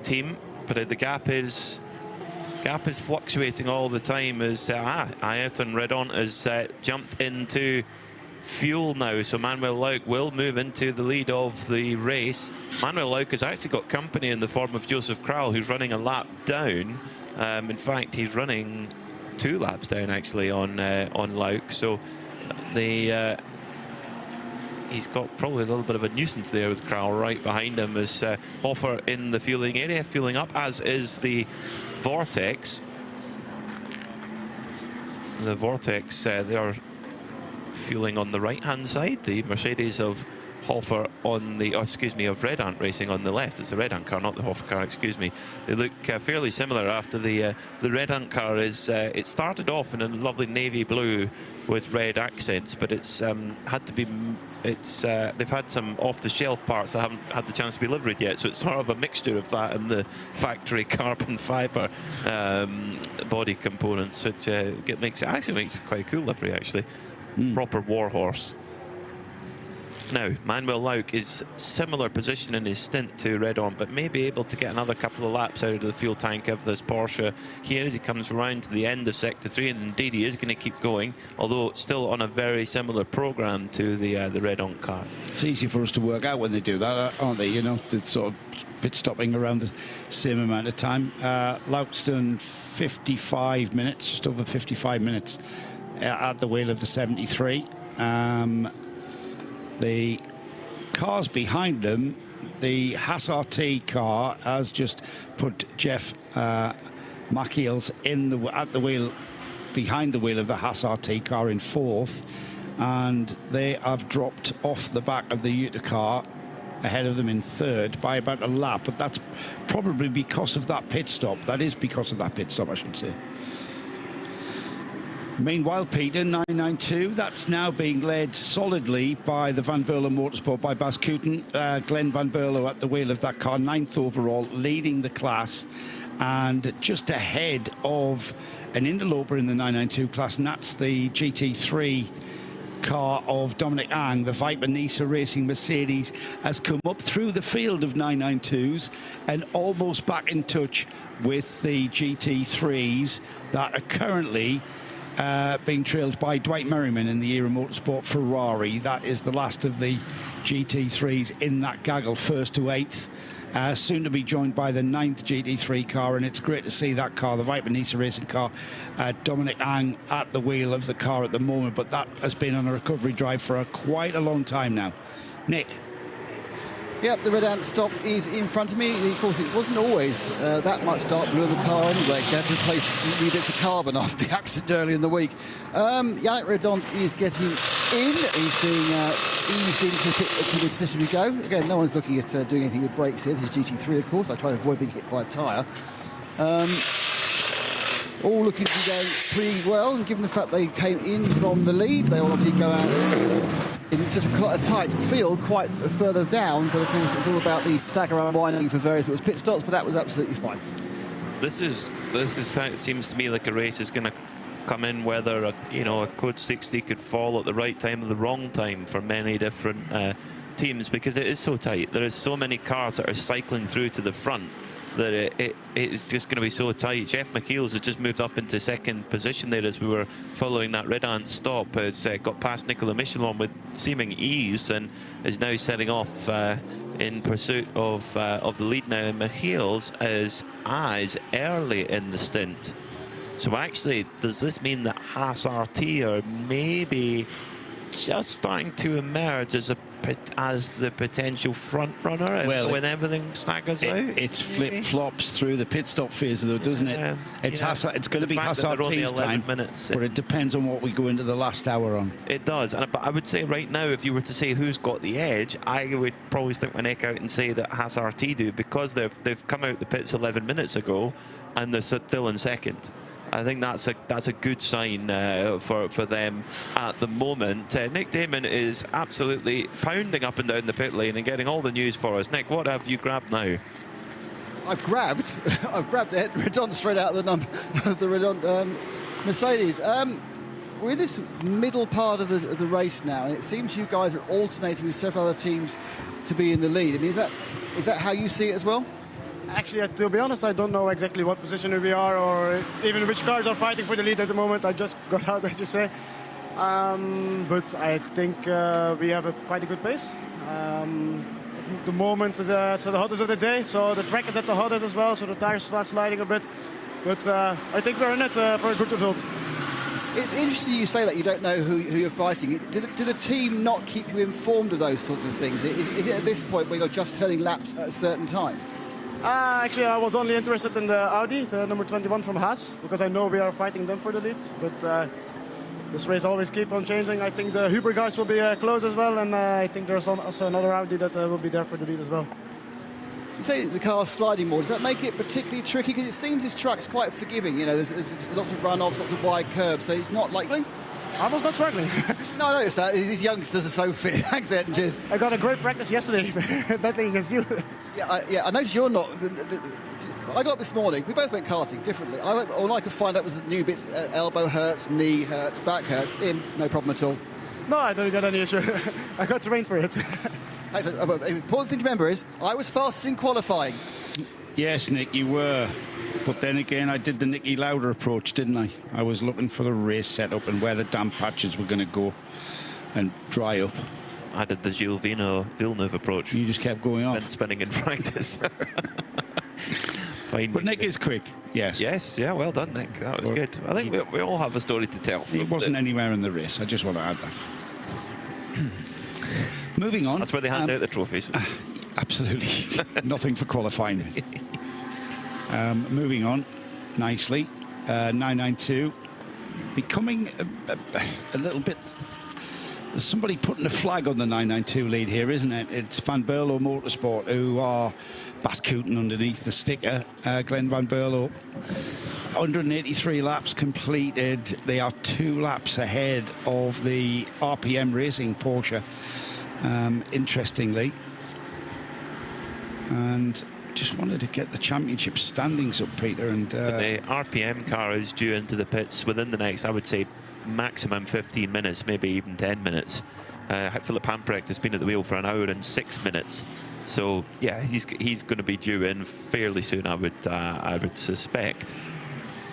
team. But the gap is fluctuating all the time as Ayrton Red Ant has jumped into fuel now. So Manuel Lauk will move into the lead of the race. Manuel Lauk has actually got company in the form of Josef Kral, who's running a lap down. In fact, he's running 2 laps down actually on Lauk. So he's got probably a little bit of a nuisance there with Kral right behind him as Hofer in the fueling area, fueling up, as is the Vortex. The Vortex, they are fueling on the right-hand side. The Mercedes of Hofer on the, of Red Ant Racing on the left. It's the Red Ant car, not the Hofer car, excuse me. They look fairly similar after the Red Ant car is, it started off in a lovely navy blue with red accents, but it's had to be, they've had some off-the-shelf parts that haven't had the chance to be livered yet, so it's sort of a mixture of that and the factory carbon fibre body components, which actually makes quite a cool livery, actually. proper warhorse. Now, Manuel Lauk is similar position in his stint to Redon, but may be able to get another couple of laps out of the fuel tank of this Porsche here as he comes around to the end of Sector 3, and indeed he is going to keep going, although still on a very similar programme to the Redon car. It's easy for us to work out when they do that, aren't they? You know, it's sort of pit stopping around the same amount of time. Lauk's done 55 minutes, just over 55 minutes at the wheel of the 73. The cars behind them, the Haas RT car has just put Jeff Machiels at the wheel, behind the wheel of the Haas RT car in 4th, and they have dropped off the back of the Yuta car ahead of them in 3rd by about a lap, but that's probably because of that pit stop. That is because of that pit stop, I should say. Meanwhile, Peter, 992, that's now being led solidly by the Van Berlo Motorsport, by Bas Kooten. Glenn Van Berlo at the wheel of that car, 9th overall, leading the class, and just ahead of an interloper in the 992 class, and that's the GT3 car of Dominic Ang. The Viper Nisa Racing Mercedes has come up through the field of 992s and almost back in touch with the GT3s that are currently being trailed by Dwight Merriman in the Era Motorsport Ferrari. That is the last of the GT3s in that gaggle, 1st to 8th. Soon to be joined by the 9th GT3 car, and it's great to see that car, the Viper Nisa Racing car, Dominic Ang at the wheel of the car at the moment, but that has been on a recovery drive for quite a long time now. Nick? Yep, the red ant stop is in front of me. Of course, it wasn't always that much dark blue in the car anyway. They had to replace new bits of carbon after the accident earlier in the week. Yannick Redon is getting in. He's being eased into the position we go. Again, no one's looking at doing anything with brakes here. This is GT3, of course. I try to avoid being hit by a tyre. All looking to be going pretty well, and given the fact they came in from the lead, they all obviously go out in such a tight field quite further down, but of course it's all about the stagger unwinding for various pit stops, but that was absolutely fine. This is it seems to me like a race is going to come in whether a code 60 could fall at the right time or the wrong time for many different teams, because it is so tight. There is so many cars that are cycling through to the front that it is just going to be so tight. Jeff Machiels has just moved up into 2nd position there as we were following that red ant stop. Has got past Nicolas Michelin with seeming ease and is now setting off in pursuit of the lead now. And Machiels is as early in the stint. So actually, does this mean that Haas RT are maybe just starting to emerge as the potential front runner when everything staggers out? It's flip-flops through the pit stop phase, though, doesn't it? It's going to be Haas RT's time, but it depends on what we go into the last hour on. It does, but I would say right now, if you were to say who's got the edge, I would probably stick my neck out and say that Haas RT do, because they've come out the pits 11 minutes ago and they're still in 2nd. I think that's a good sign for them at the moment. Nick Damon is absolutely pounding up and down the pit lane and getting all the news for us. Nick, what have you grabbed now? I've grabbed it, Redon straight out of the Redon Mercedes. We're in this middle part of the race now, and it seems you guys are alternating with several other teams to be in the lead. I mean, is that how you see it as well? Actually, to be honest, I don't know exactly what position we are or even which cars are fighting for the lead at the moment. I just got out, as you say. But I think we have quite a good pace. The moment it's the hottest of the day, so the track is at the hottest as well, so the tires start sliding a bit. But I think we're in it for a good result. It's interesting you say that you don't know who you're fighting. Do the team not keep you informed of those sorts of things? Is it at this point where you're just turning laps at a certain time? Actually, I was only interested in the Audi, the number 21 from Haas, because I know we are fighting them for the lead. But this race always keep on changing. I think the Huber guys will be close as well, and I think there's also another Audi that will be there for the lead as well. You say the car's sliding more. Does that make it particularly tricky? Because it seems this track's quite forgiving. You know, there's lots of runoffs, lots of wide curbs, so it's not likely. I was not struggling. No, I noticed that. These youngsters are so fit. Thanks, Ed, and cheers. I got a great practice yesterday, battling against you. I noticed you're not. I got up this morning. We both went karting differently. All I could find out was the new bits: elbow hurts, knee hurts, back hurts. No problem at all. No, I don't got any issue. I got trained for it. The important thing to remember is I was fastest in qualifying. Yes, Nick, you were. But then again, I did the Nicky Lauda approach, didn't I? I was looking for the race setup and where the damp patches were going to go and dry up. I did the Gilles Villeneuve approach. You just kept going off. And spinning in practice. Fine. But Nick is quick, yes. Yes, yeah, well done, Nick. That was good. I think we all have a story to tell. He wasn't anywhere in the race. I just want to add that. Moving on. That's where they hand out the trophies. Absolutely. Nothing for qualifying. Moving on nicely. 992. Becoming a little bit... There's somebody putting a flag on the 992 lead here, isn't it? It's Van Berlo Motorsport who are Bascooting underneath the sticker. Glenn Van Berlo, 183 laps completed. They are 2 laps ahead of the RPM Racing Porsche, interestingly. And just wanted to get the championship standings up, Peter. And the RPM car is due into the pits within the next, I would say, maximum 15 minutes, maybe even 10 minutes. Philip Hamprecht has been at the wheel for 1 hour and 6 minutes, so yeah, he's going to be due in fairly soon, I would suspect.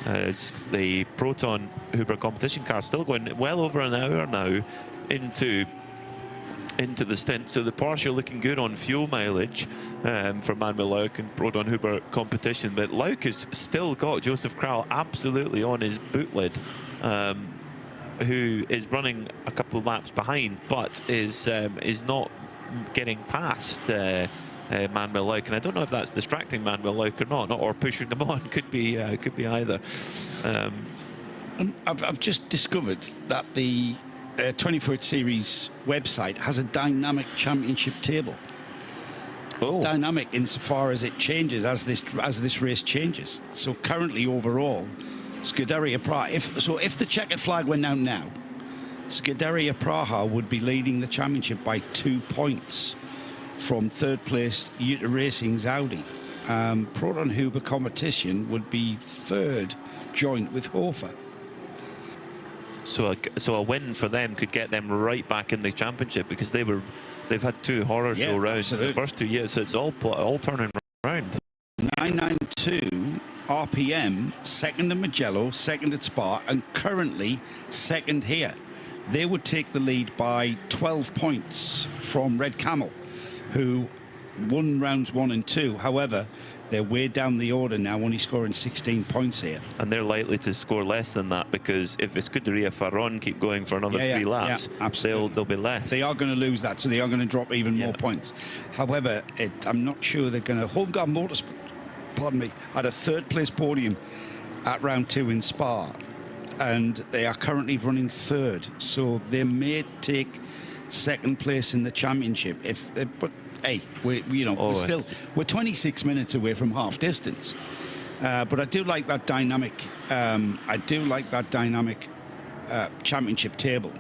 As the Proton Huber competition car still going well over 1 hour now into the stint, so the Porsche looking good on fuel mileage for Manuel Lauk and Proton Huber competition, but Lauk has still got Joseph Kral absolutely on his boot lid. Who is running a couple of laps behind, but is not getting past Manuel Lauk, and I don't know if that's distracting Manuel Lauk or not, or pushing him on. Could be either. I've just discovered that the 24H Series website has a dynamic championship table. Oh. Dynamic insofar as it changes as this race changes. So currently, overall, Scuderia Praha, if the checkered flag went out now, Scuderia Praha would be leading the championship by 2 points from third place Yuta Racing's Audi. Proton Huber competition would be third, joint with Hofer. So a win for them could get them right back in the championship, because they've had 2 horror show rounds in the first 2 years, so it's all turning around. 992 RPM, second at Mugello, second at Spa, and currently second here. They would take the lead by 12 points from Red Camel, who won rounds 1 and 2. However, they're way down the order now, only scoring 16 points here. And they're likely to score less than that, because if Scuderia Farron keep going for another 3 laps, they'll be less. They are going to lose that, so they are going to drop even more points. However, I'm not sure they're going to... Holmgar Motorsport, pardon me, had a third place podium at round 2 in Spa, and they are currently running third, so they may take second place in the championship. But hey, we're 26 minutes away from half distance. But I do like that dynamic. Championship table.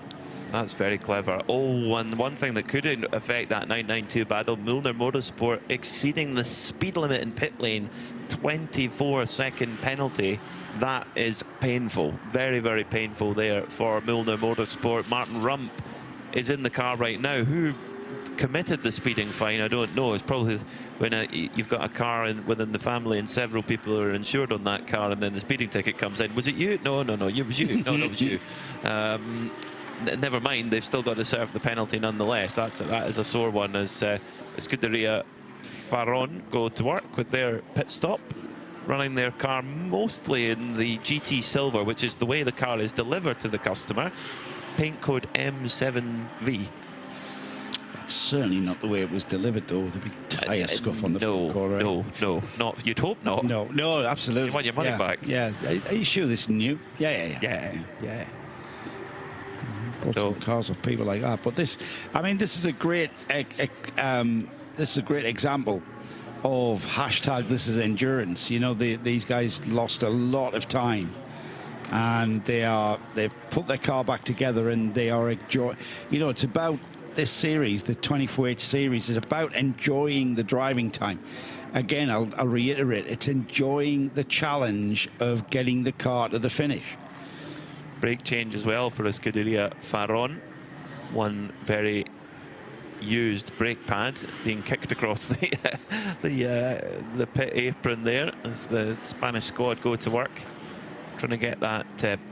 That's very clever. One thing that could affect that 992 battle, Milner Motorsport exceeding the speed limit in pit lane, 24-second penalty. That is painful, very, very painful there for Milner Motorsport. Martin Rump is in the car right now. Who committed the speeding fine? I don't know. It's probably when you've got a car within the family and several people are insured on that car, and then the speeding ticket comes in. Was it you? No, it was you. No, it was you. Never mind, they've still got to serve the penalty nonetheless. That is a sore one, as Scuderia Farron go to work with their pit stop, running their car mostly in the GT Silver, which is the way the car is delivered to the customer. Paint code M7V. That's certainly not the way it was delivered, though, with a big tyre scuff on the front car. No, not. You'd hope not. No, absolutely. You want your money back. Yeah. Are you sure this is new? Yeah. Bought some cars of people like that, but this is a great example of hashtag this is endurance. You know, these guys lost a lot of time, and they've put their car back together, and they are enjoying. You know, it's about this series, the 24H series, is about enjoying the driving time. Again, I'll reiterate, it's enjoying the challenge of getting the car to the finish. Brake change as well for Scuderia Faron. One very used brake pad being kicked across the pit apron there as the Spanish squad go to work, trying to get that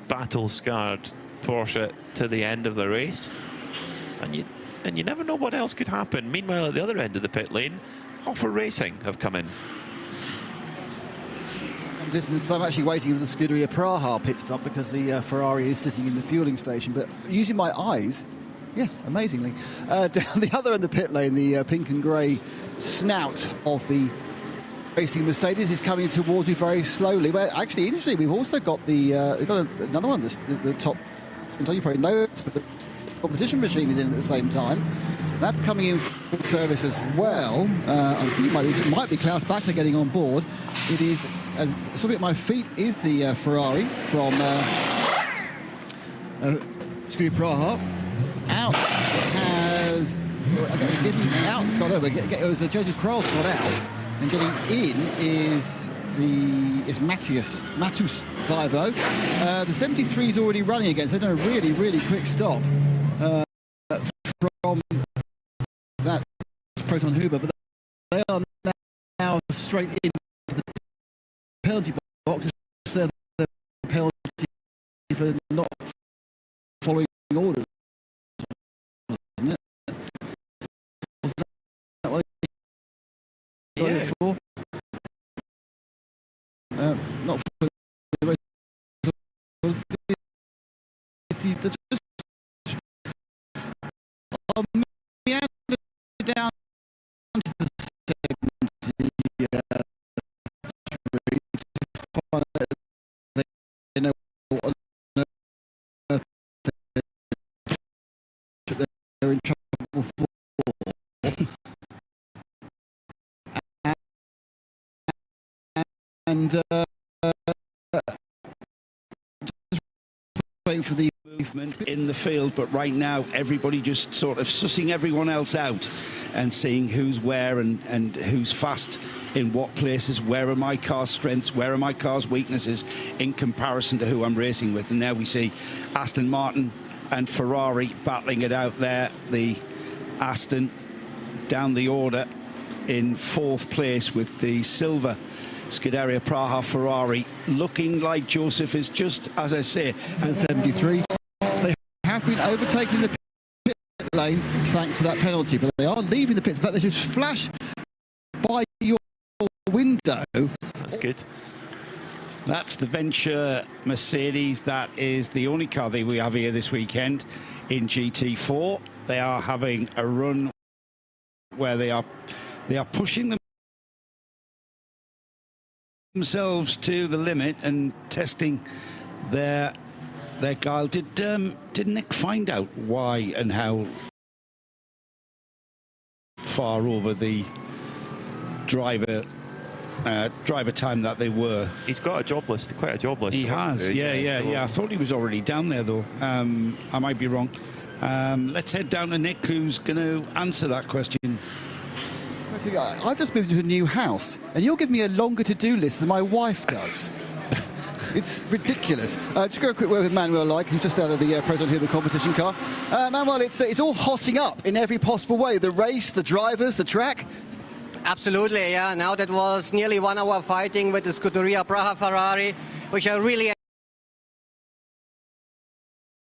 battle-scarred Porsche to the end of the race. And you never know what else could happen. Meanwhile, at the other end of the pit lane, RAFA Racing have come in. So I'm actually waiting for the Scuderia Praha pit stop because the Ferrari is sitting in the fueling station. But using my eyes, yes, amazingly, down the other end of the pit lane, the pink and grey snout of the racing Mercedes is coming towards me very slowly. But actually, interestingly, we've also got another one, the top. You probably know it, but the competition machine is in at the same time. That's coming in for service as well. I think it might be Klaus Bachler getting on board. It is, something at my feet is the Ferrari from Scuderia Praha. Out has, out has got over. It was Joseph Kroll's got out, and getting in is Matus 5-0. The 73 is already running again, so they've done a really, really quick stop from that Proton Huber, but they are now straight into the penalty box. So the penalty for not following orders, wasn't it? Wasn't that what they got it for? Not for the race. Down to the 73 to find out they know what on earth they're in trouble for. And just waiting for the movement in the field, but right now everybody just sort of sussing everyone else out and seeing who's where and who's fast in what places, where are my car's strengths, where are my car's weaknesses in comparison to who I'm racing with. And now we see Aston Martin and Ferrari battling it out there. The Aston down the order in 4th place with the silver Scuderia Praha Ferrari, looking like Joseph is just, as I say, for the 73. They have been overtaking the pit lane thanks to that penalty, but they are leaving the pits. In fact, they just flash by your window. That's good. That's the Venture Mercedes. That is the only car that we have here this weekend in GT4. They are having a run where they are pushing themselves to the limit and testing their guile. Did Nick find out why and how far over the driver time that they were? He's got a job list, quite a job list. He has, yeah. I thought he was already down there though. I might be wrong. Let's head down to Nick, who's going to answer that question. I've just moved into a new house, and you'll give me a longer to-do list than my wife does. It's ridiculous. Just go a quick word with Manuel, who's just out of the Proton Huber competition car. Manuel, it's all hotting up in every possible way. The race, the drivers, the track. Absolutely, yeah. Now that was nearly 1 hour fighting with the Scuderia Praha Ferrari, which I really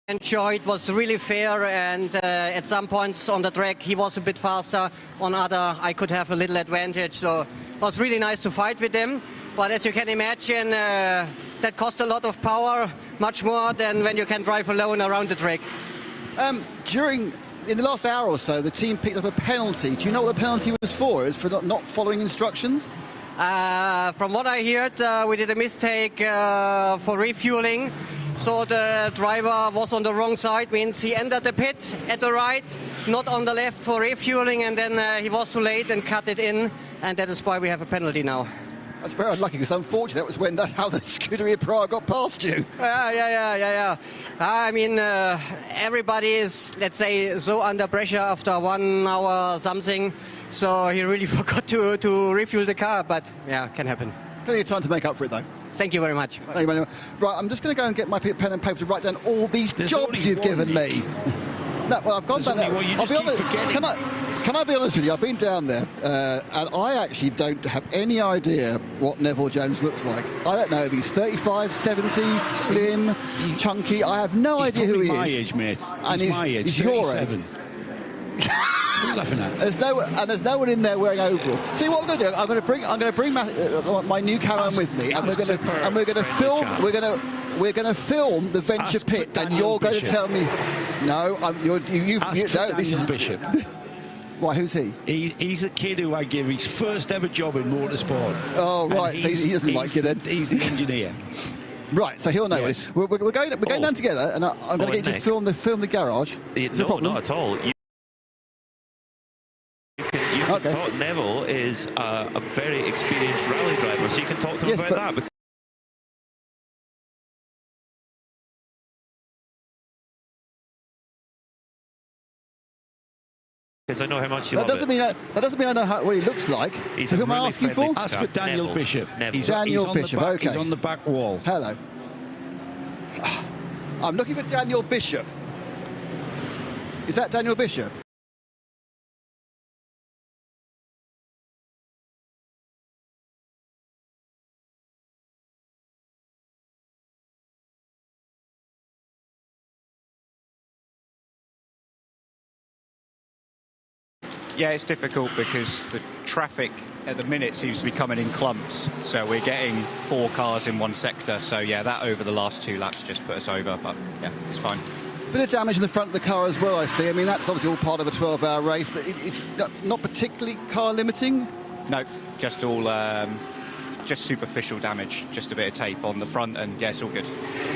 enjoyed. Was really fair, and at some points on the track he was a bit faster, on other I could have a little advantage, so it was really nice to fight with them. But as you can imagine, that cost a lot of power, much more than when you can drive alone around the track. In the last hour or so, the team picked up a penalty. Do you know what the penalty was for? It was for not following instructions? From what I heard, we did a mistake for refueling. So the driver was on the wrong side, means he entered the pit at the right, not on the left for refueling, and then he was too late and cut it in, and that is why we have a penalty now. That's very unlucky, because unfortunately that was when how the Scuderia Prague got past you. Yeah. I mean, everybody is, let's say, so under pressure after 1 hour something, so he really forgot to refuel the car, but yeah, can happen. Plenty of time to make up for it, though. Thank you very much. Thank you very much. Right, I'm just going to go and get my pen and paper to write down all these jobs you've given me. No, well, I've gone down there. I'll be honest. Can I be honest with you? I've been down there, and I actually don't have any idea what Neville Jones looks like. I don't know if he's 35, 70, slim, chunky. I have no idea who he is. He's my age, mate. And he's my age. He's your age. What are you laughing at? There's no one in there wearing overalls. See what I'm going to do? I'm going to bring my new camera with me, and we're going to film the Venture Pit, and you're going to tell me. No, this is Bishop. Why, who's he? He's a kid who I give his first ever job in motorsport. Oh, right. So he doesn't like you then. He's the engineer. Right, so he'll know yes. it. We're going down together, and I'm going to get you to film the garage. No, not at all. You can talk. Neville is a very experienced rally driver, so you can talk to him about that. Because I know how much you love it. That doesn't mean I know what he looks like. He's so who am I asking for? Ask for Daniel Bishop. Daniel Bishop, okay. He's on the back wall. Hello. I'm looking for Daniel Bishop. Is that Daniel Bishop? Yeah, it's difficult because the traffic at the minute seems to be coming in clumps. So we're getting 4 cars in one sector. So yeah, that over the last 2 laps just put us over. But yeah, it's fine. Bit of damage in the front of the car as well, I see. I mean, that's obviously all part of a 12-hour race, but it's not particularly car limiting? No, just all just superficial damage, just a bit of tape on the front, and yeah, it's all good.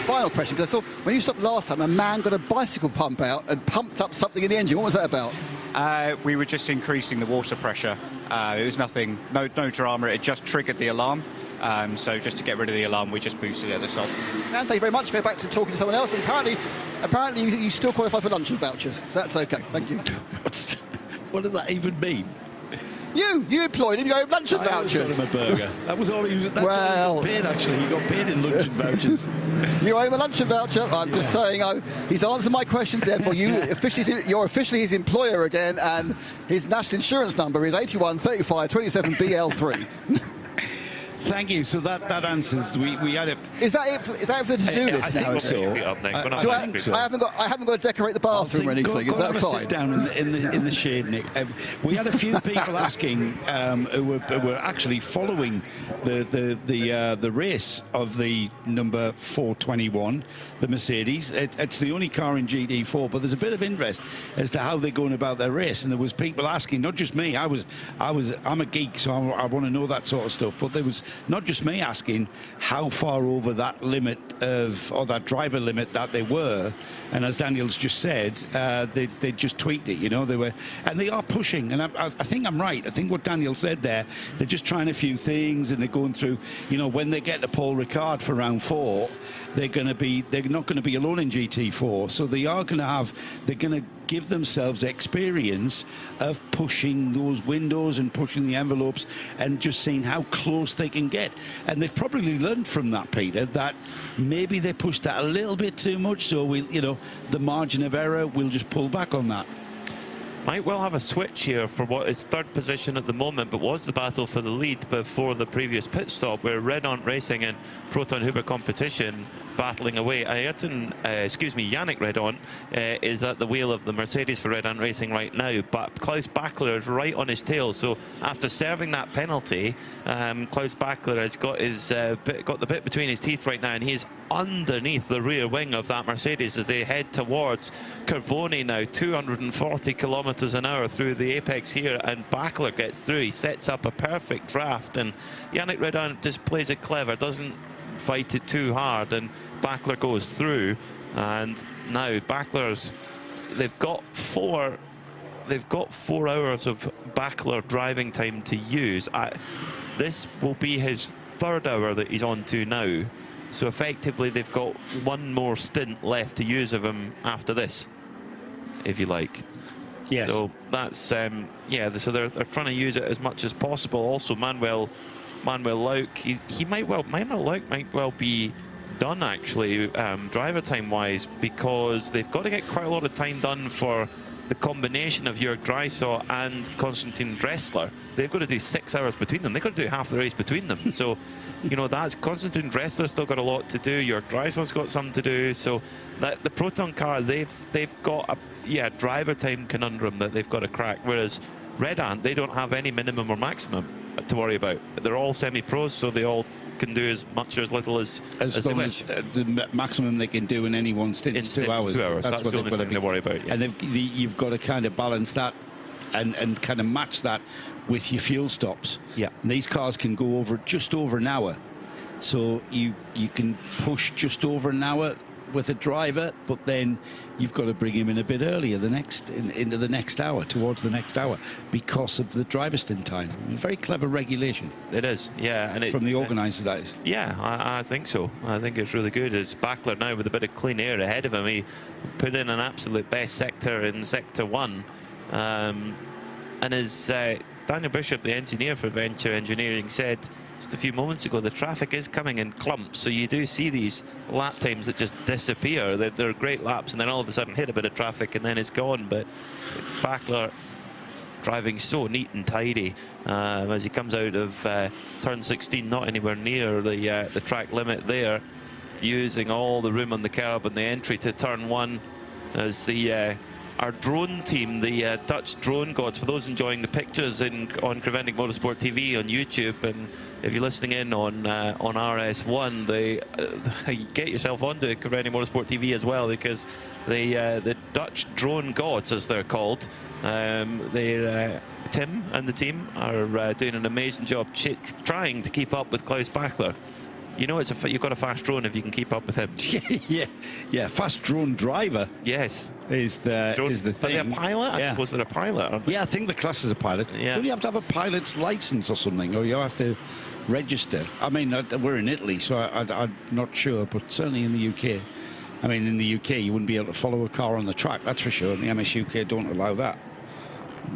Final question, because I saw when you stopped last time, a man got a bicycle pump out and pumped up something in the engine. What was that about? We were just increasing the water pressure. It was nothing, no drama. It just triggered the alarm. So just to get rid of the alarm, we just boosted it at the stop. And thank you very much. Go back to talking to someone else. And apparently you still qualify for luncheon vouchers. So that's okay. Thank you. What does that even mean? You employed him. You got luncheon vouchers. Got him a burger. That was all he was. That's all he got paid. Actually, he got paid in luncheon vouchers. You owe him a luncheon voucher. I'm just saying. He's answered my questions. Therefore, you're officially his employer again, and his national insurance number is 81 35 27 BL3. Thank you. So that answers. We had it. Is that it for the to-do list now? I haven't got to decorate the bathroom or anything. Is that fine? Sit down in the shade, Nick. We had a few people asking who were actually following the race of the number 421, the Mercedes. It's the only car in GT4, but there's a bit of interest as to how they're going about their race. And there was people asking, not just me. I'm a geek, so I want to know that sort of stuff. But there was not just me asking how far over that limit or that driver limit that they were, and as Daniel's just said, they just tweaked it. They are pushing, and I think I'm right. I think what Daniel said there, they're just trying a few things, and they're going through. When they get to Paul Ricard for round 4, they're not going to be alone in GT4, so they're going to give themselves experience of pushing those windows and pushing the envelopes and just seeing how close they can get. And they've probably learned from that, Peter, that maybe they pushed that a little bit too much, so the margin of error, we'll just pull back on that. Might well have a switch here for what is 3rd position at the moment, but was the battle for the lead before the previous pit stop, where Redon Racing and Proton Huber Competition battling away. Yannick Redon is at the wheel of the Mercedes for Redon Racing right now, but Klaus Bachler is right on his tail. So after serving that penalty, Klaus Bachler has got the bit between his teeth right now, and he is underneath the rear wing of that Mercedes as they head towards Kervoni now. 240 kilometers an hour through the apex here, and Bachler gets through. He sets up a perfect draft, and Yannick Redon just plays it clever, doesn't fight it too hard, and Bachler goes through. And now they've got 4 hours of Bachler driving time to use. This will be his 3rd hour that he's on to now. So effectively, they've got one more stint left to use of him after this, if you like. Yes. So that's yeah. So they're trying to use it as much as possible. Also, Manuel Lauk, he might well be done actually, driver time wise, because they've got to get quite a lot of time done for the combination of Jörg Dreisaw and Konstantin Dressler. They've got to do 6 hours between them. They've got to do half the race between them. So, you know, that's Konstantin Dressler's still got a lot to do. Jörg Dreisaw's got some to do. So that the Proton car, they've got a driver time conundrum that they've got to crack. Whereas Red Ant, they don't have any minimum or maximum to worry about. They're all semi-pros, so they all can do as much or as little as they wish. The maximum they can do in any one stint is 2 hours. 2 hours. That's what the only thing to worry about. Yeah. And you've got to kind of balance that and kind of match that with your fuel stops. Yeah. And these cars can go just over an hour. So you can push just over an hour with a driver, but then you've got to bring him in a bit earlier into the next hour, towards the next hour, because of the driver stint time. Very clever regulation. It is, yeah. And from the organisers, that is. Yeah, I think so. I think it's really good. As Backler now with a bit of clean air ahead of him, he put in an absolute best sector in Sector 1. And as Daniel Bishop, the engineer for Venture Engineering, said just a few moments ago, the traffic is coming in clumps, so you do see these lap times that just disappear. They're great laps, and then all of a sudden hit a bit of traffic and then it's gone. But Backler driving so neat and tidy as he comes out of turn 16, not anywhere near the track limit there, using all the room on the curb and the entry to turn 1 as our drone team, the Dutch drone gods, for those enjoying the pictures on Preventing Motorsport TV on YouTube, and if you're listening in on RS1, get yourself onto Preventing Motorsport TV as well, because the Dutch drone gods, as they're called, Tim and the team are doing an amazing job trying to keep up with Klaus Backler. You know, you've got a fast drone if you can keep up with him. yeah, fast drone driver. Yes, is the thing. Are they a pilot? Yeah. I suppose they're a pilot, aren't they? Yeah, I think the class is a pilot. Yeah. Don't you have to have a pilot's license or something, or you have to register? I mean, we're in Italy, so I'm not sure, but certainly in the UK. I mean, in the UK, you wouldn't be able to follow a car on the track, that's for sure. And the MSUK don't allow that.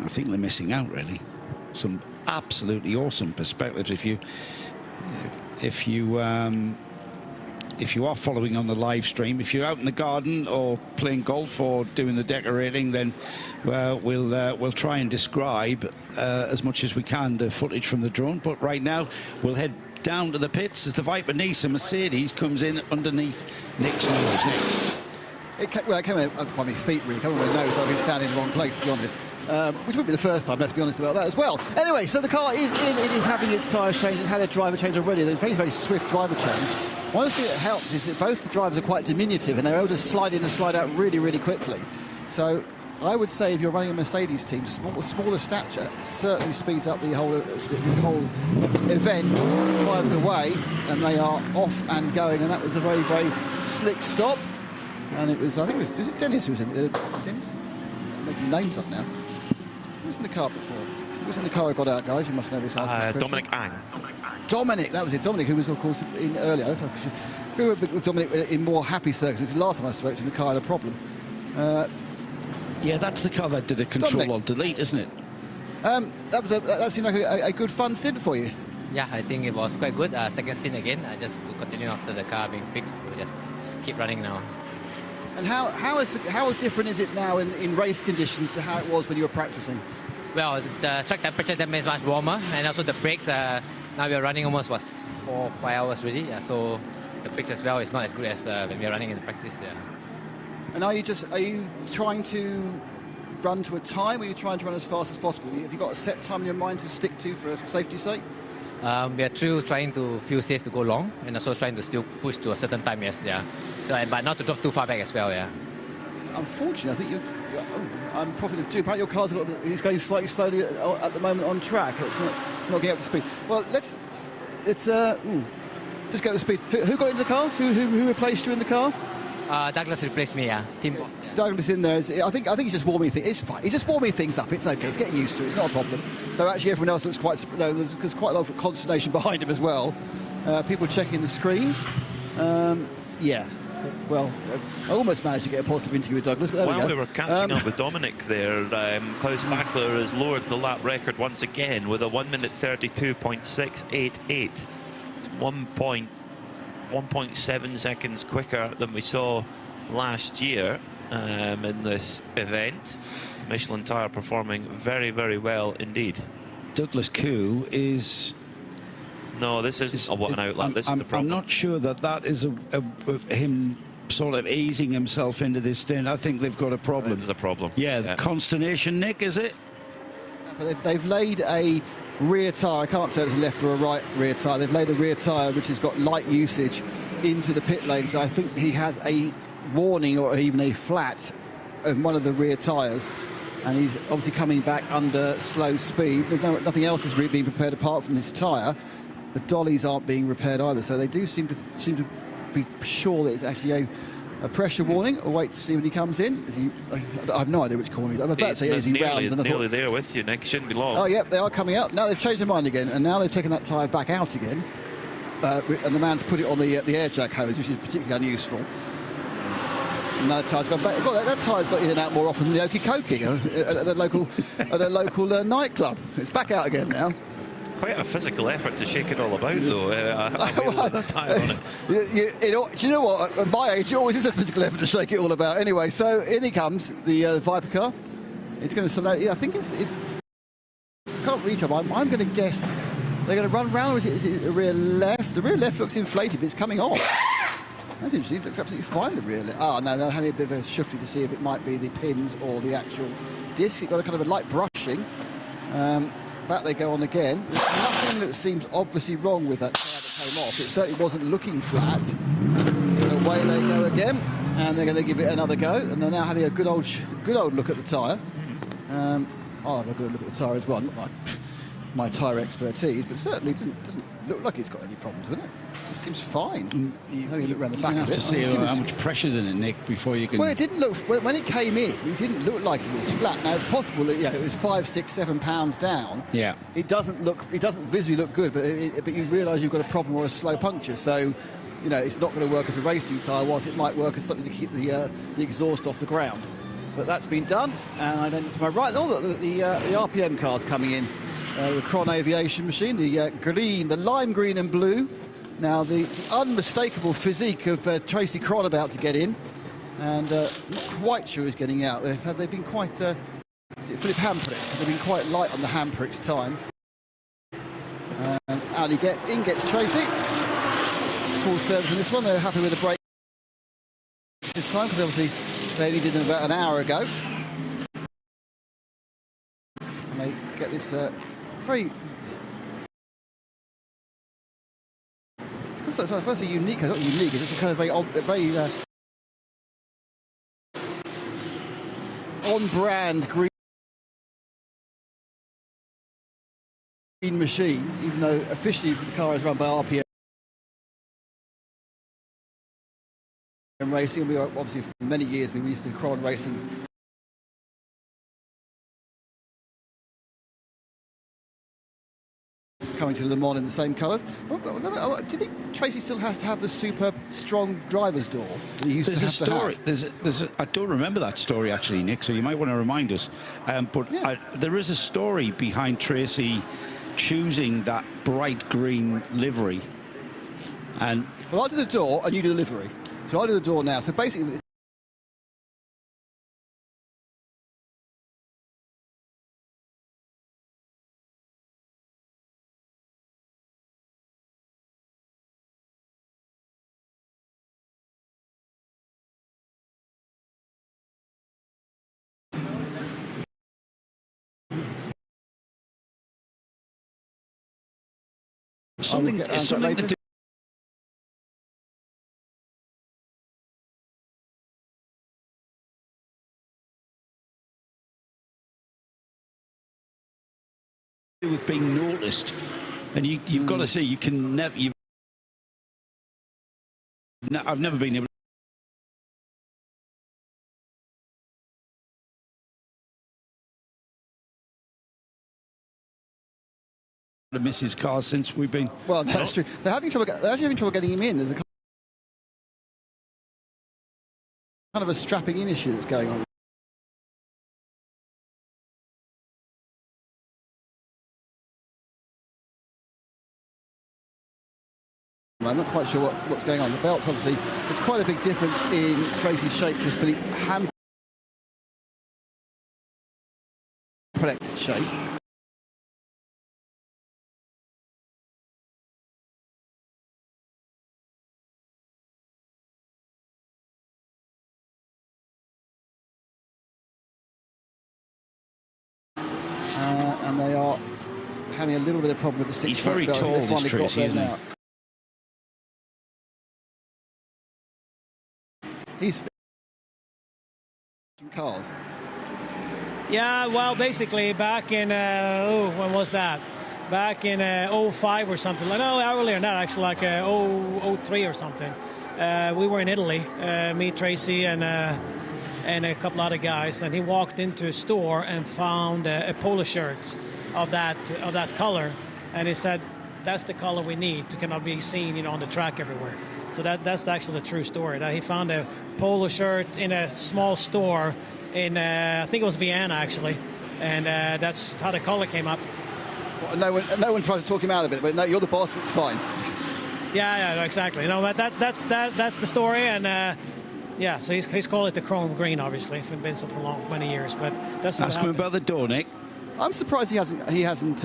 I think they're missing out, really. Some absolutely awesome perspectives. If you are following on the live stream, if you're out in the garden or playing golf or doing the decorating, then we'll try and describe as much as we can the footage from the drone. But right now, we'll head down to the pits as the Viper Nice Mercedes comes in underneath Nick's nose. It came up by my feet, really. It came on my nose. I've been standing in the wrong place, to be honest. Which wouldn't be the first time, let's be honest about that as well. Anyway, so the car is in. It is having its tyres changed. It's had a driver change already. They're very, very swift driver change. One of the things that helps is that both the drivers are quite diminutive, and they're able to slide in and slide out really, really quickly. So I would say if you're running a Mercedes team, smaller stature certainly speeds up the whole event. Drives away, and they are off and going. And that was a very, very slick stop. And it was, I think was it Dennis who was in it? Dennis? I'm making names up now. Who was in the car before? Who was in the car who got out, guys? You must know this answer. Dominic Ang. Dominic, that was it. Dominic, who was, of course, in earlier. We were with Dominic in more happy circles, because last time I spoke to him, the car had a problem. Yeah, that's the car that did a Control-Alt-Delete, isn't it? That seemed like a good fun stint for you. Yeah, I think it was quite good. Second stint again, just to continue after the car being fixed. So just keep running now. And how different is it now in race conditions to how it was when you were practicing? Well, the track temperature that is much warmer, and also the brakes. Now we are running almost 4 or 5 hours really. Yeah, so the brakes as well is not as good as when we are running in the practice. Yeah. And are you trying to run to a time, or are you trying to run as fast as possible? Have you got a set time in your mind to stick to for safety's sake? We are trying to feel safe to go long, and also trying to still push to a certain time, yes, yeah. So, but not to drop too far back as well, yeah. Unfortunately, I think I'm profit too. Apparently your car's it's going slightly slowly at the moment on track. It's not getting up to speed. Well, let's just go to speed. Who got into the car? Who replaced you in the car? Douglas replaced me, yeah. Team boss. Yeah. Douglas in there. I think he's just warming things. It's fine. He's just warming things up. It's okay. It's getting used to it. It's not a problem. Though actually everyone else looks quite. There's quite a lot of consternation behind him as well. People checking the screens. Yeah. Well, I almost managed to get a positive interview with Douglas, but there While we were catching up with Dominic there, Klaus Bachler has lowered the lap record once again with a 1 minute 32.688. It's 1.7 seconds quicker than we saw last year in this event. Michelin tyre performing very, very well indeed. Douglas Koo is... No, this isn't a what an outlap. This is the problem. I'm not sure that is him sort of easing himself into this stint. I think they've got a problem. There's a problem. Yeah, the consternation, Nick, is it? But they've laid a rear tyre. I can't say it's a left or a right rear tyre. They've laid a rear tyre which has got light usage into the pit lane. So I think he has a warning or even a flat of one of the rear tyres. And he's obviously coming back under slow speed. Nothing else is really being prepared apart from this tyre. The dollies aren't being repaired either, so they do seem to be sure that it's actually a pressure warning. I'll wait to see when he comes in. I have no idea which corner he's. I'm about to say as he rounds, and I thought, nearly there with you, Nick. Shouldn't be long. Oh, yeah, they are coming out. Now they've changed their mind again, and now they've taken that tyre back out again. And the man's put it on the air jack hose, which is particularly unuseful. And that tyre's gone back. That tyre's got in and out more often than the Okie Kokie at a local nightclub. It's back out again now. Quite a physical effort to shake it all about, though. The tyre on it. Do you know what? At my age, it always is a physical effort to shake it all about. Anyway, so in he comes, the Viper car. It's going to. Yeah, I think it's. Can't read him. I'm going to guess they're going to run round, or is it a rear left? The rear left looks inflated, but it's coming off. That's interesting. It looks absolutely fine, the rear left. Oh, no, they're having a bit of a shifty to see if it might be the pins or the actual disc. It got a kind of a light brushing. Back they go on again. There's nothing that seems obviously wrong with that tyre that came off. It certainly wasn't looking flat. And away they go again, and they're going to give it another go. And they're now having a good old look at the tyre. I'll have a good look at the tyre as well. Not like my tyre expertise, but certainly doesn't look like it's got any problems with it. It seems fine. You look around the back of it. You have to see how much pressure's in it, Nick, before you can... Well, it didn't look... When it came in, it didn't look like it was flat. Now, it's possible that, it was 5, 6, 7 pounds down. Yeah. It doesn't visibly look good, but you realise you've got a problem or a slow puncture. So, it's not going to work as a racing tyre, whilst it might work as something to keep the exhaust off the ground. But that's been done. And then to my right, the RPM car's coming in. The Cron Aviation machine, the lime green and blue. Now, the unmistakable physique of Tracy Cron about to get in, and not quite sure who's getting out. They've been quite... is it Philip Hamprick? They've been quite light on the Hamprick time. And out he gets. In gets Tracy. Full service in this one. They're happy with the brake this time, because obviously they only did them about an hour ago. And they get this very... So first, unique. It's not unique. It's just a kind of very on-brand green machine. Even though officially the car is run by RPM Racing, we are obviously for many years we used to Cron Racing. Coming to Le Mans in the same colours. Do you think Tracy still has to have the super strong driver's door that he used to have to have? I don't remember that story actually, Nick. So you might want to remind us. There is a story behind Tracy choosing that bright green livery. And well, I do the door and you do the livery. So I do the door now. So basically. Something to do. With being noticed, and you've got to see, you can never. I've never been able to miss his car since we've been... Well, that's true. They're actually having trouble getting him in. There's a kind of a strapping in issue that's going on. I'm not quite sure what's going on. The belts, obviously, there's quite a big difference in Tracy's shape to Philippe Ham product shape. And they are having a little bit of problem with the 6 He's very belt. tall, this Tracy, isn't he? He's some cars. Yeah, well, basically back in, when was that? Back in 05 or something. No, earlier than that, actually, like 03 or something. We were in Italy, me, Tracy, and a couple other guys, and he walked into a store and found a polo shirt of that color, and he said, that's the color we need to kind of be seen, on the track everywhere. So that's actually the true story. That he found a polo shirt in a small store in, I think it was Vienna, actually, and that's how the color came up. Well, no one tried to talk him out of it, but no, you're the boss, it's fine. Yeah, exactly. That's the story, and yeah, so he's called it the chrome green, obviously. It's been so for many years, but that's Ask him about the door, Nick. I'm surprised he hasn't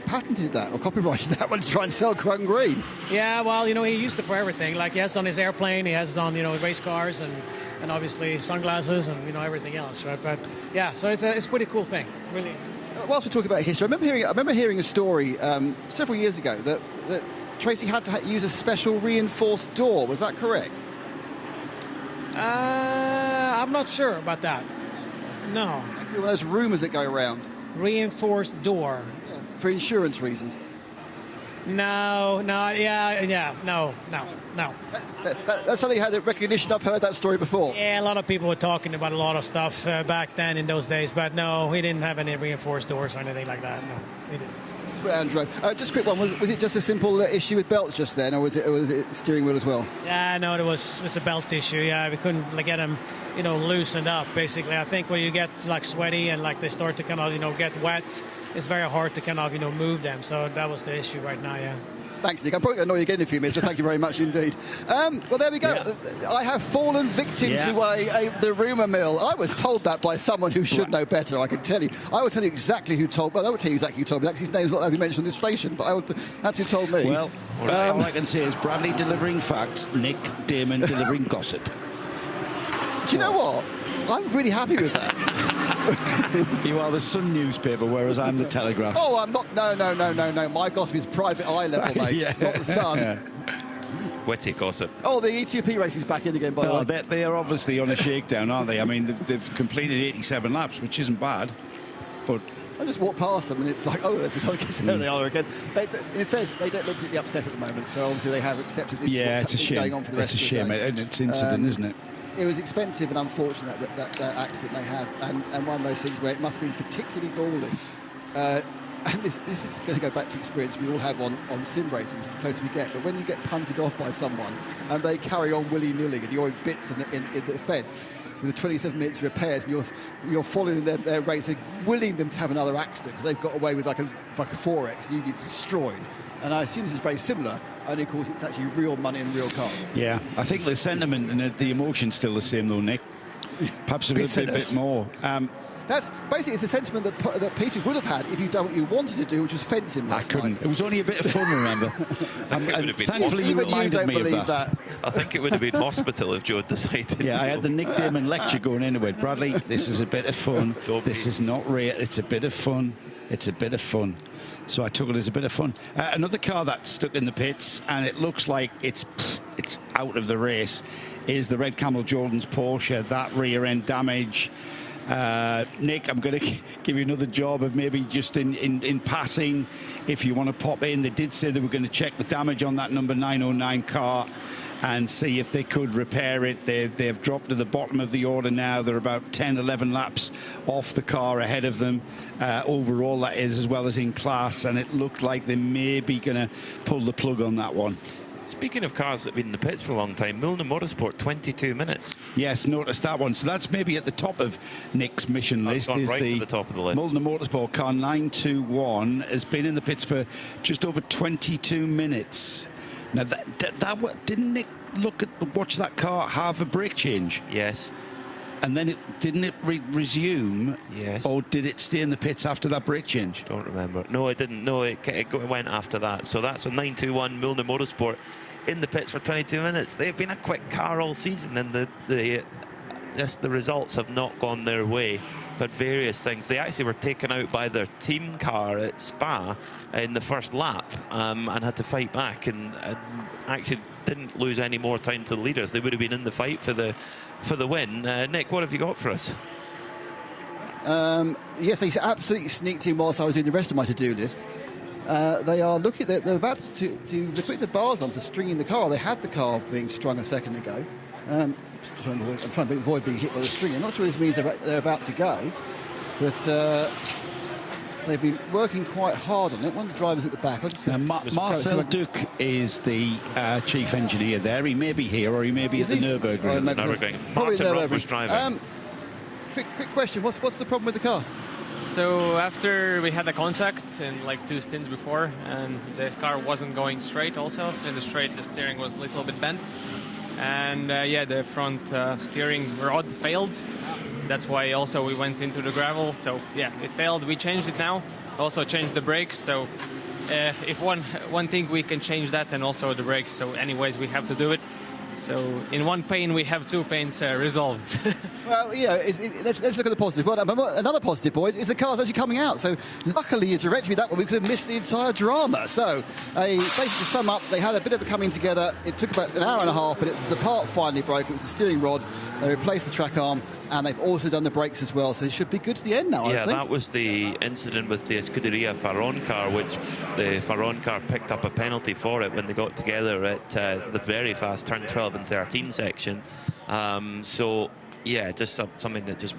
patented that or copyrighted that one to try and sell chrome green. Yeah, well, he used it for everything. Like he has it on his airplane, he has it on race cars, and obviously sunglasses and everything else, right? But yeah, so it's a pretty cool thing, it really is. Whilst we're talking about history, I remember hearing a story several years ago that Tracy had to use a special reinforced door. Was that correct? I'm not sure about that. No. One of those rumours that go around. Reinforced door. Yeah, for insurance reasons. No. That's something had the recognition. I've heard that story before. Yeah, a lot of people were talking about a lot of stuff back then in those days, but no, he didn't have any reinforced doors or anything like that. No, he didn't. Andrew, just a quick one. Was it just a simple issue with belts just then, or was it steering wheel as well? Yeah, no, it was a belt issue. Yeah, we couldn't get them, loosened up. Basically, I think when you get sweaty and they start to kind of get wet, it's very hard to kind of you move them. So that was the issue right now. Yeah. Thanks, Nick. I'm probably going to annoy you again in a few minutes, but thank you very much indeed. Well, there we go. Yeah. I have fallen victim to the rumour mill. I was told that by someone who should know better, I can tell you. I will tell you exactly who told me. Well, I won't tell you exactly who told me, because his name's not allowed to be mentioned on this station, but that's who told me. Well, all I can say is Bradley delivering facts, Nick Damon delivering gossip. Do you know what? I'm really happy with that. You are the Sun newspaper, whereas I'm the Telegraph. Oh, I'm not. No. My gossip is private eye level, mate. It's not the Sun. Witty gossip. Oh, the ETP race is back in again, by the way. They are obviously on a shakedown, aren't they? I mean, they've completed 87 laps, which isn't bad, but... I just walked past them and it's like, oh, there they are again. In fact, they don't look particularly upset at the moment, so obviously they have accepted this. Yeah, it's a shame. Going on for the rest it's a shame, and it's incident, isn't it? It was expensive and unfortunate that accident they had, and one of those things where it must have been particularly galling. And this is going to go back to experience we all have on sim racing, which is the closer we get. But when you get punted off by someone and they carry on willy-nilly and you're in bits in the fence with the 27 minutes repairs, and you're following their race, and willing them to have another accident because they've got away with like a 4X and you've been destroyed. And I assume this is very similar, only of course it's actually real money and real cars. Yeah, I think the sentiment and the emotion's still the same though, Nick. Perhaps a bit more. That's basically, it's a sentiment that Peter would have had if you'd done what you wanted to do, which was fencing last night. It was only a bit of fun, remember? Thankfully, you reminded me of that. I think it would have been hospital if Joe had decided. Yeah, I had the Nick Damon lecture going into it. Bradley, this is a bit of fun. This is not real. It's a bit of fun. It's a bit of fun. So I took it as a bit of fun. Another car that's stuck in the pits, and it looks like it's out of the race, is the Red Camel Jordan's Porsche. That rear end damage. Nick, I'm going to give you another job of maybe just in passing, if you want to pop in. They did say they were going to check the damage on that number 909 car. and see if they could repair it. They've dropped to the bottom of the order now. They're about 10, 11 laps off the car ahead of them. Overall, that is, as well as in class, and it looked like they may be going to pull the plug on that one. Speaking of cars that have been in the pits for a long time, Milner Motorsport, 22 minutes. Yes, noticed that one. So that's maybe at the top of Nick's mission list. That's is right at the top of the list. Milner Motorsport car 921 has been in the pits for just over 22 minutes. Now, didn't Nick watch that car have a brake change? Yes. And then didn't it resume? Yes. Or did it stay in the pits after that brake change? Don't remember. No, it didn't. No, it went after that. So that's a 921 Milner Motorsport in the pits for 22 minutes. They've been a quick car all season, and the results have not gone their way for various things. They actually were taken out by their team car at Spa in the first lap and had to fight back and actually didn't lose any more time to the leaders. They would have been in the fight for the win. Nick, what have you got for us? Yes, they absolutely sneaked in whilst I was doing the rest of my to-do list. They are looking. They're about to they're putting the bars on for stringing the car. They had the car being strung a second ago. I'm trying to avoid being hit by the string. I'm not sure this means they're about to go, but they've been working quite hard on it. One of the drivers at the back. Marcel Duc is the chief engineer there. He may be here or he may be at the Nürburgring. Probably Martin was driving. Quick question. What's the problem with the car? So after we had a contact in like 2 stints before, and the car wasn't going straight also. In the straight, the steering was a little bit bent. And yeah, the front steering rod failed. That's why also we went into the gravel. So yeah, it failed. We changed it now. Also changed the brakes. So if one thing we can change that, and also the brakes. So anyways, we have to do it. So in one pain, we have 2 pains resolved. Well, let's look at the positive. Well, another positive, boys, is the car's actually coming out. So luckily you directed me that one. We could have missed the entire drama. So basically to sum up, they had a bit of a coming together. It took about an hour and a half, but the part finally broke. It was the steering rod. They replaced the track arm, and they've also done the brakes as well. So it should be good to the end now, I think. Yeah, that was the incident with the Scuderia Farron car, which the Farron car picked up a penalty for it when they got together at the very fast turn 12 and 13 section. So yeah, just something that just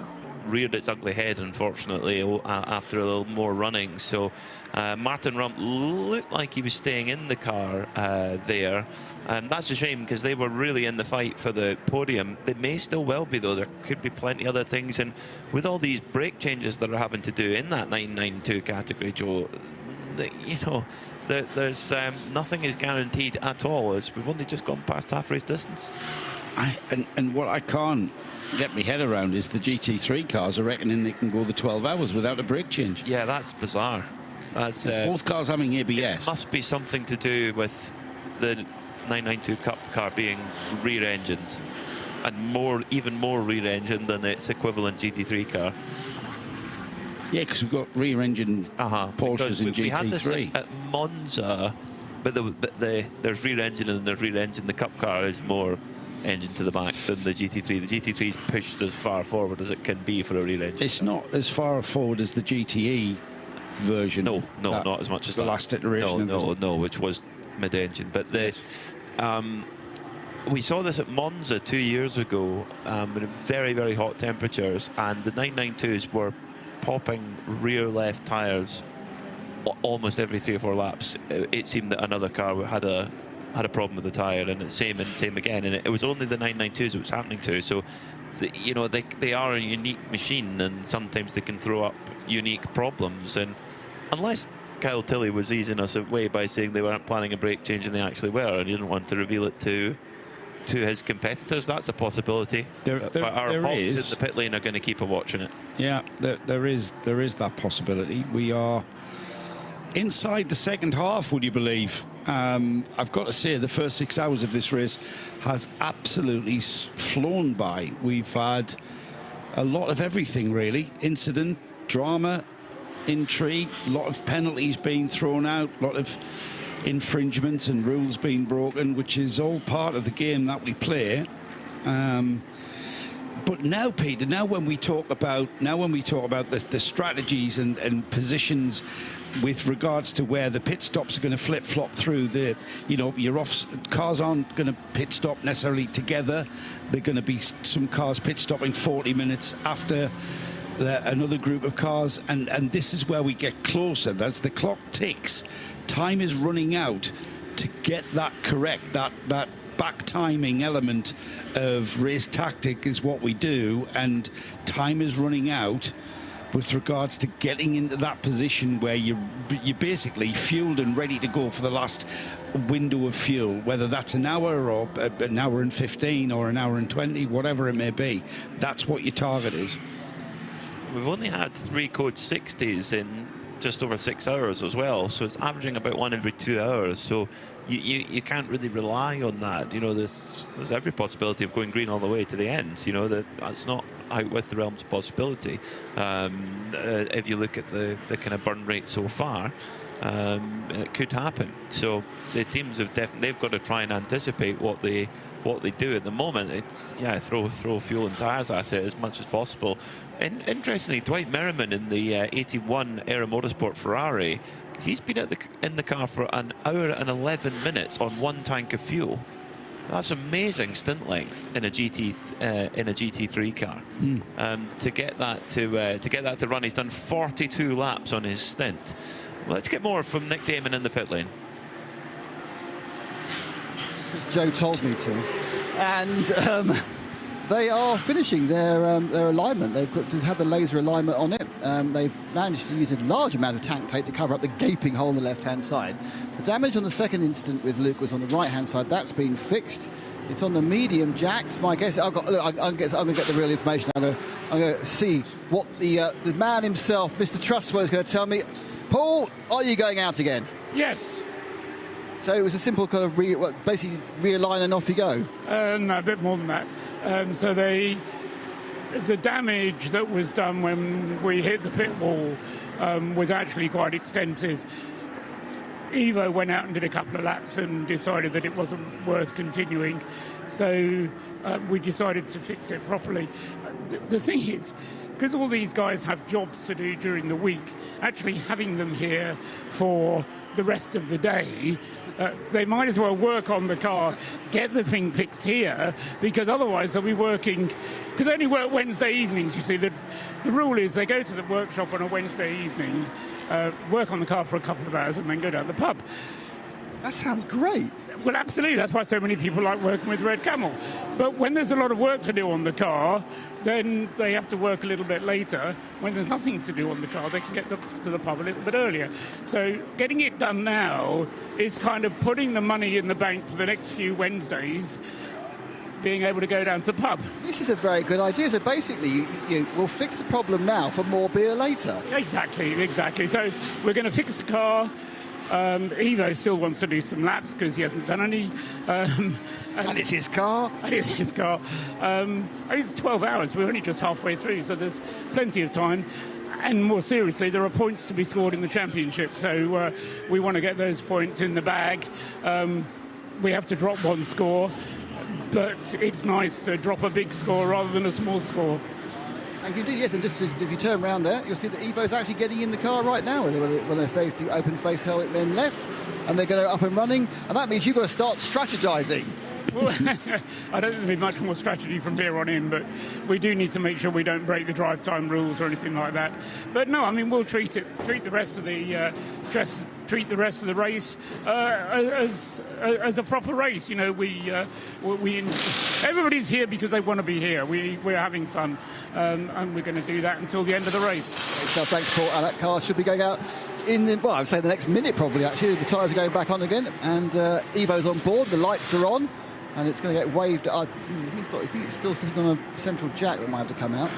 reared its ugly head, unfortunately, after a little more running. So Martin Rump looked like he was staying in the car there. That's a shame, because they were really in the fight for the podium. They may still well be, though. There could be plenty other things, and with all these brake changes that are having to do in that 992 category, Joe, there's nothing is guaranteed at all, as we've only just gone past half race distance. And what I can't get my head around is the GT3 cars are reckoning they can go the 12 hours without a brake change. Yeah, that's bizarre. That's both cars having ABS. It must be something to do with the 992 Cup car being rear-engined, and even more rear-engined than its equivalent GT3 car. Yeah, because we've got rear-engine Porsches in GT3. We had this at Monza, but there's rear-engine and there's rear-engine. The Cup car is more engine to the back than the GT3. The GT3 is pushed as far forward as it can be for a rear engine. It's not as far forward as the GTE version. No, not as much as the last iteration. No, which was mid-engine. But we saw this at Monza 2 years ago in very, very hot temperatures, and the 992s were popping rear left tyres almost every 3 or 4 laps. It seemed that another car had a problem with the tyre, and same again, and it was only the 992s it was happening to. So they are a unique machine, and sometimes they can throw up unique problems. And unless Kyle Tilley was easing us away by saying they weren't planning a brake change and they actually were, and he didn't want to reveal it to his competitors, that's a possibility. Our hogs in the pit lane are going to keep a watch on it. Yeah, there is that possibility. We are inside the second half, would you believe? I've got to say, the first 6 hours of this race has absolutely flown by. We've had a lot of everything, really. Incident, drama, intrigue, a lot of penalties being thrown out, a lot of infringements and rules being broken, which is all part of the game that we play. But now, Peter, when we talk about the strategies and positions with regards to where the pit stops are going to flip-flop through the, cars aren't going to pit stop necessarily together. They're going to be some cars pit stopping 40 minutes after another group of cars, and this is where we get closer. As the clock ticks, time is running out to get that correct. That back timing element of race tactic is what we do, and time is running out with regards to getting into that position where you're basically fueled and ready to go for the last window of fuel, whether that's an hour or an hour and 15 or an hour and 20, whatever it may be. That's what your target is. We've only had 3 code 60s in just over 6 hours as well, so it's averaging about 1 every 2 hours. So you can't really rely on that. There's every possibility of going green all the way to the end. That's not out with the realms of possibility. If you look at the kind of burn rate so far, it could happen. So the teams have they've got to try and anticipate what they do at the moment. It's throw fuel and tires at it as much as possible. And interestingly, Dwight Merriman in the 81 Aero Motorsport Ferrari, he's been in the car for an hour and 11 minutes on 1 tank of fuel. That's amazing stint length in a GT3 car. To get that to run, he's done 42 laps on his stint. Well, let's get more from Nick Damon in the pit lane. Because Joe told me to, and they are finishing their alignment. They've had the laser alignment on it. They've managed to use a large amount of tank tape to cover up the gaping hole on the left-hand side. The damage on the second instant with Luke was on the right-hand side. That's been fixed. It's on the medium jacks. My guess, I'm going to get the real information. I'm going to see what the man himself, Mr. Trustwell, is going to tell me. Paul, are you going out again? Yes. So it was a simple kind of basically realign and off you go. No, a bit more than that. So the damage that was done when we hit the pit wall was actually quite extensive. Evo went out and did a couple of laps and decided that it wasn't worth continuing, so we decided to fix it properly. The thing is, because all these guys have jobs to do during the week, actually having them here for the rest of the day, they might as well work on the car, get the thing fixed here, because otherwise they'll be working, because they only work Wednesday evenings. You see, the rule is they go to the workshop on a Wednesday evening, work on the car for a couple of hours, and then go down to the pub. That sounds great. Well, absolutely. That's why so many people like working with Red Camel. But when there's a lot of work to do on the car, then they have to work a little bit later. When there's nothing to do on the car, they can get to the pub a little bit earlier. So getting it done now is kind of putting the money in the bank for the next few Wednesdays, being able to go down to the pub. This is a very good idea. So basically, you will fix the problem now for more beer later. Exactly. So we're going to fix the car. Evo still wants to do some laps because he hasn't done any. And it's his car. It's 12 hours. We're only just halfway through, so there's plenty of time. And more seriously, there are points to be scored in the championship, so we want to get those points in the bag. We have to drop 1 score, but it's nice to drop a big score rather than a small score. And you do, yes, and just if you turn around there, you'll see that Evo's actually getting in the car right now when they're very few open face helmet men left, and they're going to up and running, and that means you've got to start strategizing. Well, I don't think there'll be much more strategy from here on in, but we do need to make sure we don't break the drive time rules or anything like that. But no, I mean, we'll treat the rest of the race as a proper race. Everybody's here because they want to be here. We're having fun, and we're going to do that until the end of the race. So thanks, Paul. And that car should be going out I would say the next minute probably, actually. The tyres are going back on again, and Evo's on board, the lights are on, and it's going to get waved. I think it's still sitting on a central jack that might have to come out.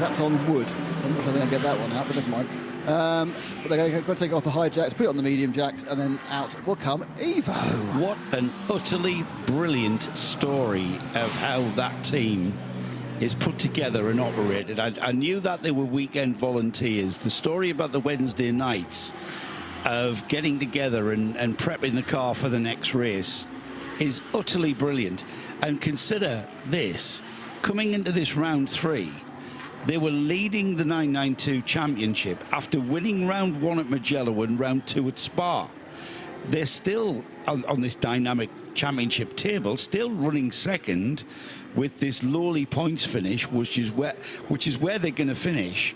That's on wood, so I'm not sure they're going to get that one out, but never mind. But they're going to take off the high jacks, put it on the medium jacks, and then out will come Evo. What an utterly brilliant story of how that team is put together and operated. I knew that they were weekend volunteers. The story about the Wednesday nights of getting together and prepping the car for the next race is utterly brilliant. And consider this, coming into this round 3, They were leading the 992 championship after winning round 1 at Mugello and round 2 at Spa. They're still on this dynamic championship table, still running second with this lowly points finish, which is where they're going to finish,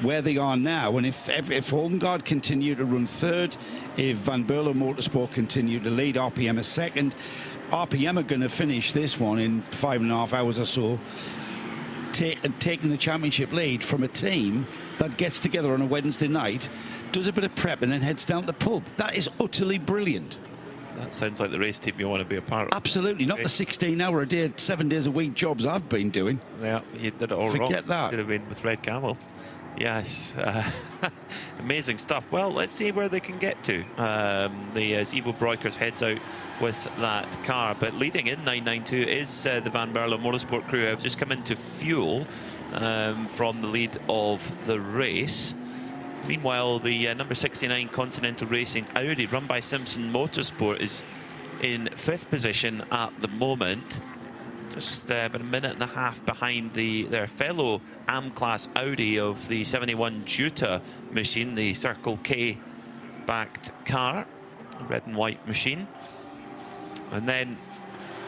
where they are now. And if Holmgaard continue to run third, if Van Berlo Motorsport continue to lead, RPM is second. RPM are going to finish this one in 5.5 hours or so, taking the championship lead from a team that gets together on a Wednesday night, does a bit of prep and then heads down to the pub. That is utterly brilliant. That sounds like the race team you want to be a part of. Absolutely, not the 16-hour a day, 7 days a week jobs I've been doing. Yeah, you did it all wrong. Forget that. Should have been with Red Camel. Yes, amazing stuff. Well, let's see where they can get to. As Ivo Breukers heads out with that car, but leading in 992 is the Van Berlo Motorsport crew. Have just come into fuel from the lead of the race. Meanwhile, the number 69 Continental Racing Audi, run by Simpson Motorsport, is in 5th position at the moment. Just about a minute and a half behind their fellow AM-class Audi of the 71 Jutta machine, the Circle K-backed car, red and white machine. And then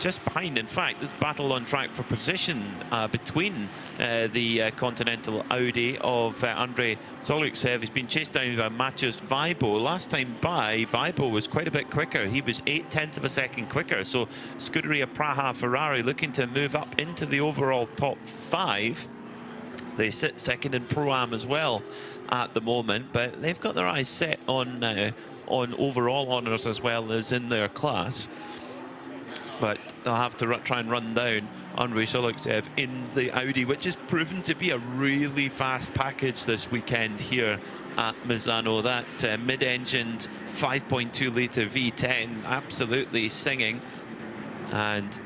just behind, in fact, this battle on track for position between the Continental Audi of Andrei Solyksev. He's been chased down by Maciej Weibo. Last time by, Weibo was quite a bit quicker. He was 0.8 of a second quicker. So Scuderia Praha Ferrari looking to move up into the overall top 5. They sit second in Pro-Am as well at the moment, but they've got their eyes set on overall honours as well as in their class. But they'll have to try and run down Andrei Solyksev in the Audi, which has proven to be a really fast package this weekend here at Misano. That mid-engined 5.2-litre V10 absolutely singing, and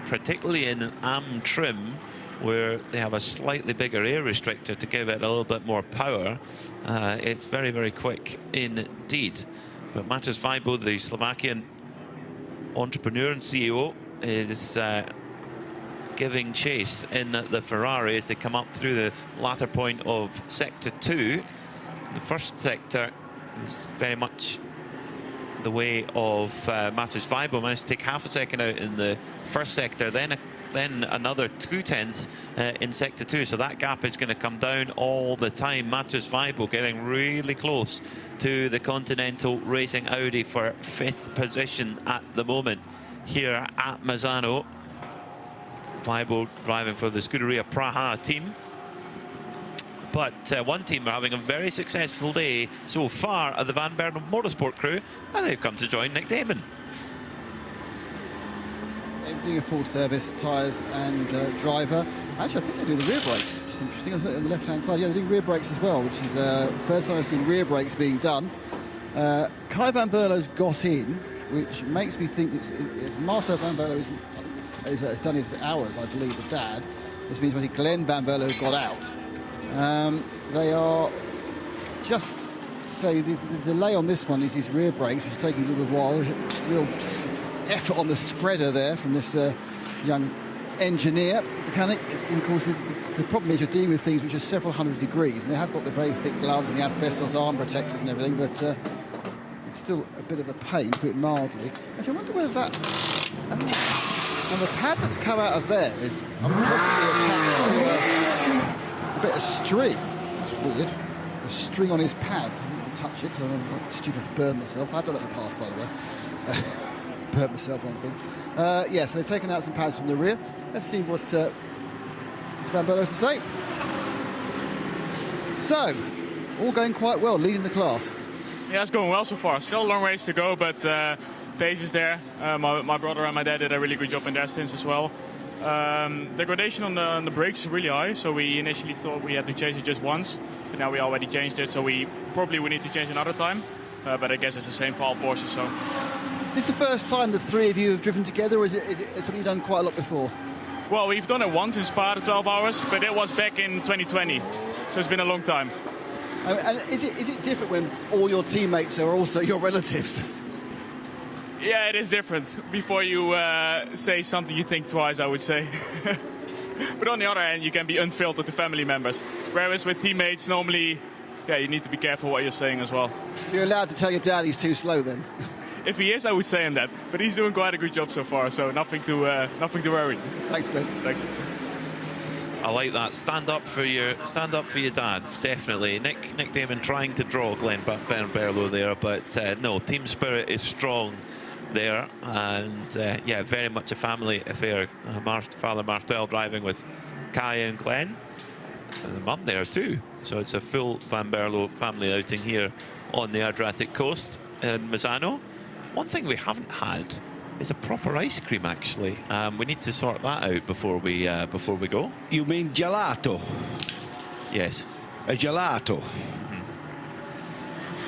particularly in an AM trim where they have a slightly bigger air restrictor to give it a little bit more power, it's very, very quick indeed. But Maciej Weibo, the Slovakian entrepreneur and CEO, is giving chase in the Ferrari as they come up through the latter point of Sector 2. The first sector is very much the way of Maciej Weibo. Managed to take half a second out in the first sector, then another 0.2 in Sector 2. So that gap is going to come down all the time. Maciej Weibo getting really close to the Continental Racing Audi for 5th position at the moment here at Misano. Weibo driving for the Scuderia Praha team. But one team are having a very successful day so far at the Van Berlo Motorsport crew, and they've come to join Nick Damon. They're doing a full service, tyres and driver. Actually, I think they do the rear brakes, which is interesting. On the left-hand side, yeah, they're doing rear brakes as well, which is first time I've seen rear brakes being done. Kai Van Berlo's got in, which makes me think it's Marcel Van Berlo has done his hours, I believe, the dad. This means maybe Glenn Van Berlo got out. They are just, say, the delay on this one is his rear brakes, which is taking a little while. Real effort on the spreader there from this young engineer, mechanic. And of course, the problem is you're dealing with things which are several hundred degrees, and they have got the very thick gloves and the asbestos arm protectors and everything, but it's still a bit of a pain, to put it mildly. Actually, I wonder whether that... and the pad that's come out of there is possibly attached to a bit of string. That's weird. A string on his pad. I didn't touch it because I'm stupid to burn myself. I've done that in the past, by the way. Burnt myself on things. Yeah, so they've taken out some pads from the rear. Let's see what Van Berlo has to say. So, all going quite well, leading the class. Yeah, it's going well so far. Still a long ways to go, but pace is there. My brother and my dad did a really good job in their stints as well. The gradation on the brakes is really high, so we initially thought we had to change it just once, but now we already changed it, so we probably would need to change another time. But I guess it's the same for all Porsches. So. This is the first time the three of you have driven together, or is it something you've done quite a lot before? Well, we've done it once in Spa, the 12 hours, but it was back in 2020, so it's been a long time. And is it different when all your teammates are also your relatives? Yeah, it is different. Before you say something, you think twice, I would say. But on the other hand, you can be unfiltered to family members. Whereas with teammates, normally, yeah, you need to be careful what you're saying as well. So you're allowed to tell your dad he's too slow then? If he is, I would say him that. But he's doing quite a good job so far, so nothing to worry. Thanks, Glenn. Thanks. I like that. Stand up for your dad, definitely. Nick Damon trying to draw Glenn Van Berlo there, but no, team spirit is strong there, and yeah, very much a family affair. Father Martel driving with Kai and Glenn, and the mum there too. So it's a full Van Berlo family outing here on the Adriatic coast in Misano. One thing we haven't had is a proper ice cream, actually. We need to sort that out before we go. You mean gelato? Yes. A gelato.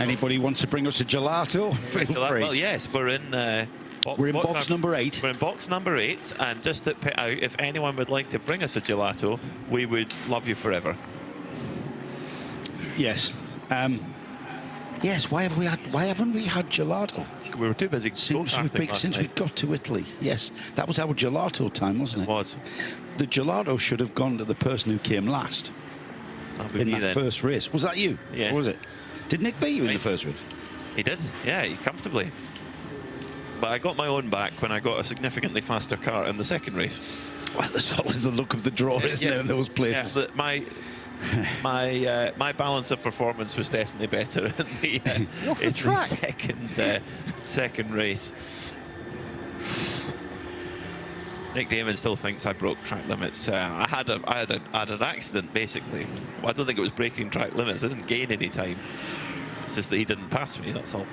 Anybody wants to bring us a gelato? Feel free. Well, yes, we're in box number 8. We're in box number 8, and just to put out, if anyone would like to bring us a gelato, we would love you forever. Yes. Yes. Why haven't we had gelato? We were too busy since we got to Italy. Yes, that was our gelato time, wasn't it? It was. The gelato should have gone to the person who came last in that first race. Was that you? Yes. Or was it? Did Nick beat you in the first race? He did. Yeah, comfortably. But I got my own back when I got a significantly faster car in the second race. Well, there's always the look of the draw, isn't there, in those places? Yeah, my balance of performance was definitely better in the second race. Nick Damon still thinks I broke track limits. I had an accident basically. Well, I don't think it was breaking track limits. I didn't gain any time. It's just that he didn't pass me. That's all.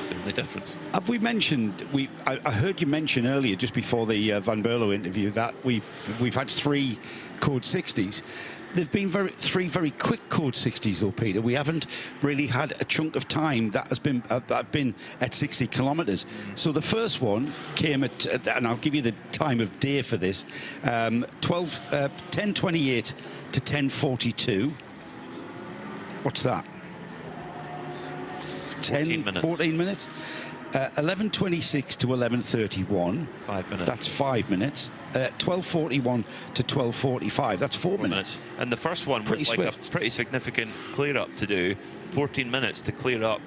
It's the only difference. Have we mentioned? I heard you mention earlier, just before the Van Berlo interview, that we've had 3 Code 60s. They've been three very quick Code 60s, though, Peter. We haven't really had a chunk of time that has been at 60 kilometres. So the first one came at, and I'll give you the time of day for this, 10:28 to 10:42. What's that? 14 minutes. 11:26 to 11:31. 5 minutes. That's 5 minutes. 12:41 to 12:45. That's 4 minutes. And the first one was like a pretty significant clear up to do. 14 minutes to clear up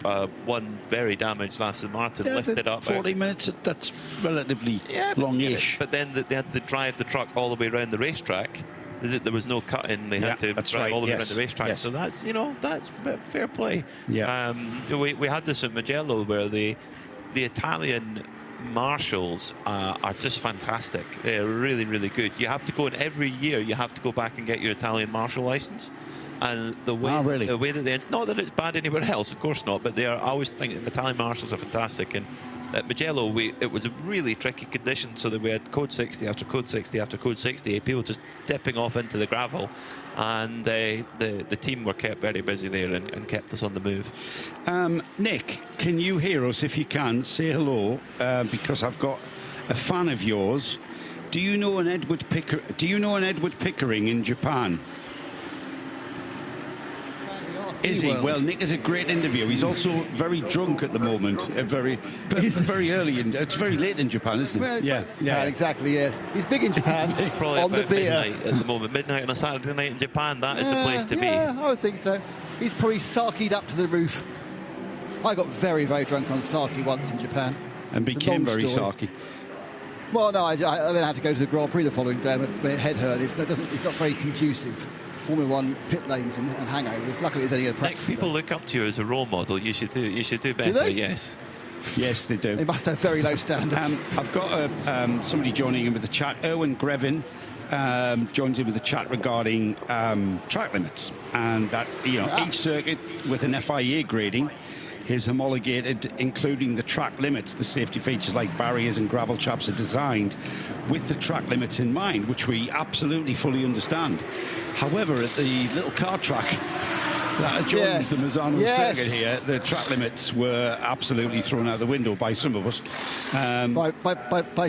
one very damaged Aston Martin, lift it up. 40 minutes, that's relatively longish. But then they had to drive the truck all the way around the racetrack. There was no cut in. They had to drive all the way around the racetrack. Yes. So that's fair play. Yeah. We had this at Mugello where the Italian marshals are just fantastic. They're really, really good. You have to go in every year. You have to go back and get your Italian marshal license. And the way that they, not that it's bad anywhere else, of course not, but they are always thinking Italian marshals are fantastic. And at Mugello, it was a really tricky condition, so that we had Code 60 after Code 60 after Code 60, people just dipping off into the gravel, and the team were kept very busy there and kept us on the move. Nick, can you hear us? If you can, say hello, because I've got a fan of yours. Do you know an Edward Pickering in Japan? Is he? Well, Nick is a great interview. He's also very drunk at the moment. Very early. It's very late in Japan, isn't it? Well, yeah, exactly. Yes, he's big in Japan. Probably on the beer midnight at the moment. Midnight on a Saturday night in Japan. That is the place to be. Yeah, I would think so. He's probably saki'd up to the roof. I got very, very drunk on sake once in Japan. And became very sake. Well, no, I then had to go to the Grand Prix the following day. My head hurt. It's not very conducive. Formula One pit lanes and hangovers. Luckily, there's only a practice. People look up to you as a role model. You should do better. Do they? Yes. Yes, they do. They must have very low standards. I've got somebody joining in with the chat. Erwin Grevin joins in with the chat regarding track limits, and that each circuit with an FIA grading is homologated, including the track limits. The safety features like barriers and gravel traps are designed with the track limits in mind, which we absolutely fully understand. However, at the little car track that adjoins the Misano circuit here, the track limits were absolutely thrown out the window by some of us. By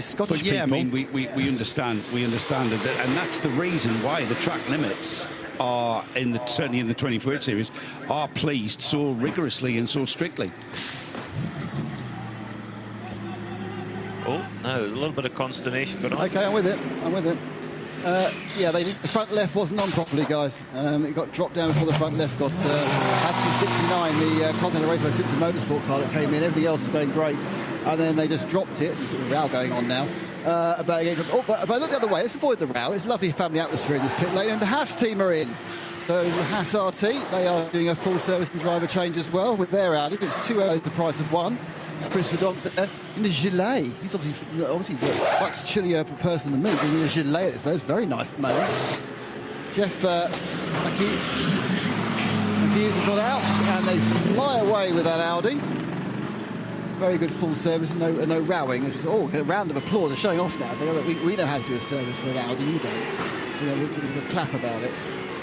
Scottish people. Yeah, I mean, we understand. We understand that, and that's the reason why the track limits are certainly in the 24H series are placed so rigorously and so strictly. Oh, no, a little bit of consternation going on. Okay, I'm with it. Yeah, the front left wasn't on properly, guys. It got dropped down before the front left got had to 69, the Continental Raceway Simpson Motorsport car that came in. Everything else was going great. And then they just dropped it. There's a bit of a row going on now. But if I look the other way, let's avoid the row. It's a lovely family atmosphere in this pit lane. And the Haas team are in. So the Haas RT, they are doing a full service and driver change as well with their Audi. It's 2 Audis the price of one. Chris Verdonk in a gilet. He's obviously a much chillier person than me, but in a gilet at this moment. It's very nice at the moment. Jeff McHughes have got out and they fly away with that Audi. Very good full service, no rowing. A round of applause. They're showing off now. So we know how to do a service for an Audi. You don't. You know, we'll clap about it.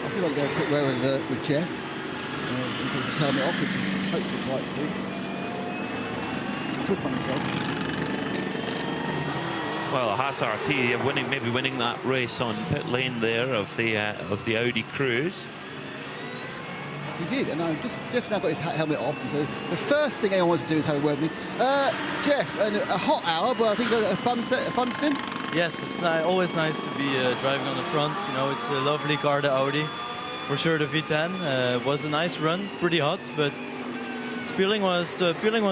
I'll see if I can go a quick way with Jeff. He takes his helmet off, which is hopefully quite soon. Talk about himself. Well, Haas RT maybe winning that race on pit lane there of the Audi Cruise. He did, and Jeff now got his helmet off, and so the first thing anyone wants to do is have a word with me. Jeff, a hot hour, but I think a fun stint? Yes, it's always nice to be driving on the front. You know, it's a lovely car, the Audi. For sure, the V10 was a nice run, pretty hot, but feeling was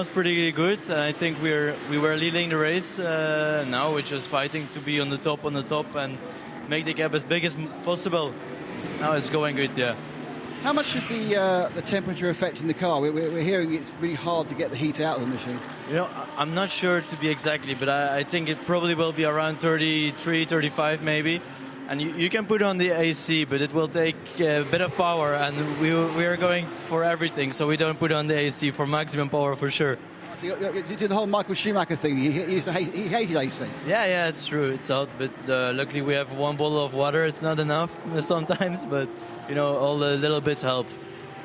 pretty good. I think we were leading the race. Now we're just fighting to be on the top, and make the gap as big as possible. Now it's going good, yeah. How much is the temperature affecting the car? We're hearing it's really hard to get the heat out of the machine. You know, I'm not sure to be exactly, but I think it probably will be around 33, 35 maybe. And you can put on the AC, but it will take a bit of power, and we are going for everything, so we don't put on the AC for maximum power for sure. So you do the whole Michael Schumacher thing. He hated AC. Yeah, it's true. It's out, but luckily we have one bottle of water. It's not enough sometimes, but you know, all the little bits help.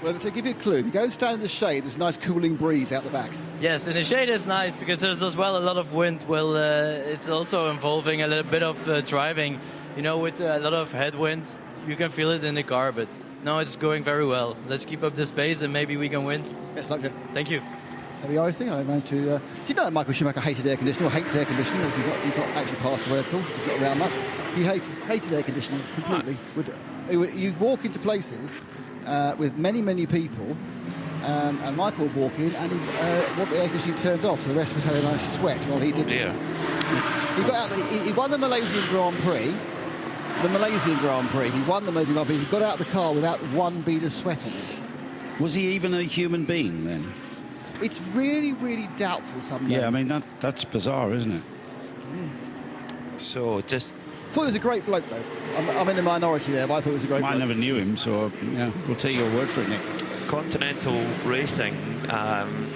Well, to give you a clue, if you go stand in the shade, there's a nice cooling breeze out the back. Yes, in the shade is nice because there's as well a lot of wind. Well, it's also involving a little bit of driving. You know, with a lot of headwinds, you can feel it in the car, but no, it's going very well. Let's keep up this pace and maybe we can win. Best luck, Jeff. Thank you. There we are, I think. I managed to... do you know that Michael Schumacher hated air conditioning, or hates air conditioning? He's not actually passed away, of course. He's not around much. He hated air conditioning completely. You'd walk into places with many people, and Michael would walk in and he'd want the air conditioning turned off, so the rest of us had a nice sweat while he did it. He got out. He won the Malaysian Grand Prix. He won the Malaysian Grand Prix. He got out of the car without one bead of sweat on it. Was he even a human being then? It's really doubtful some days. Yeah, I mean, that's bizarre, isn't it? So just... Thought he was a great bloke, though. I'm in the minority there, but I thought he was a great bloke. I never knew him, so yeah, we'll take your word for it, Nick. Continental Racing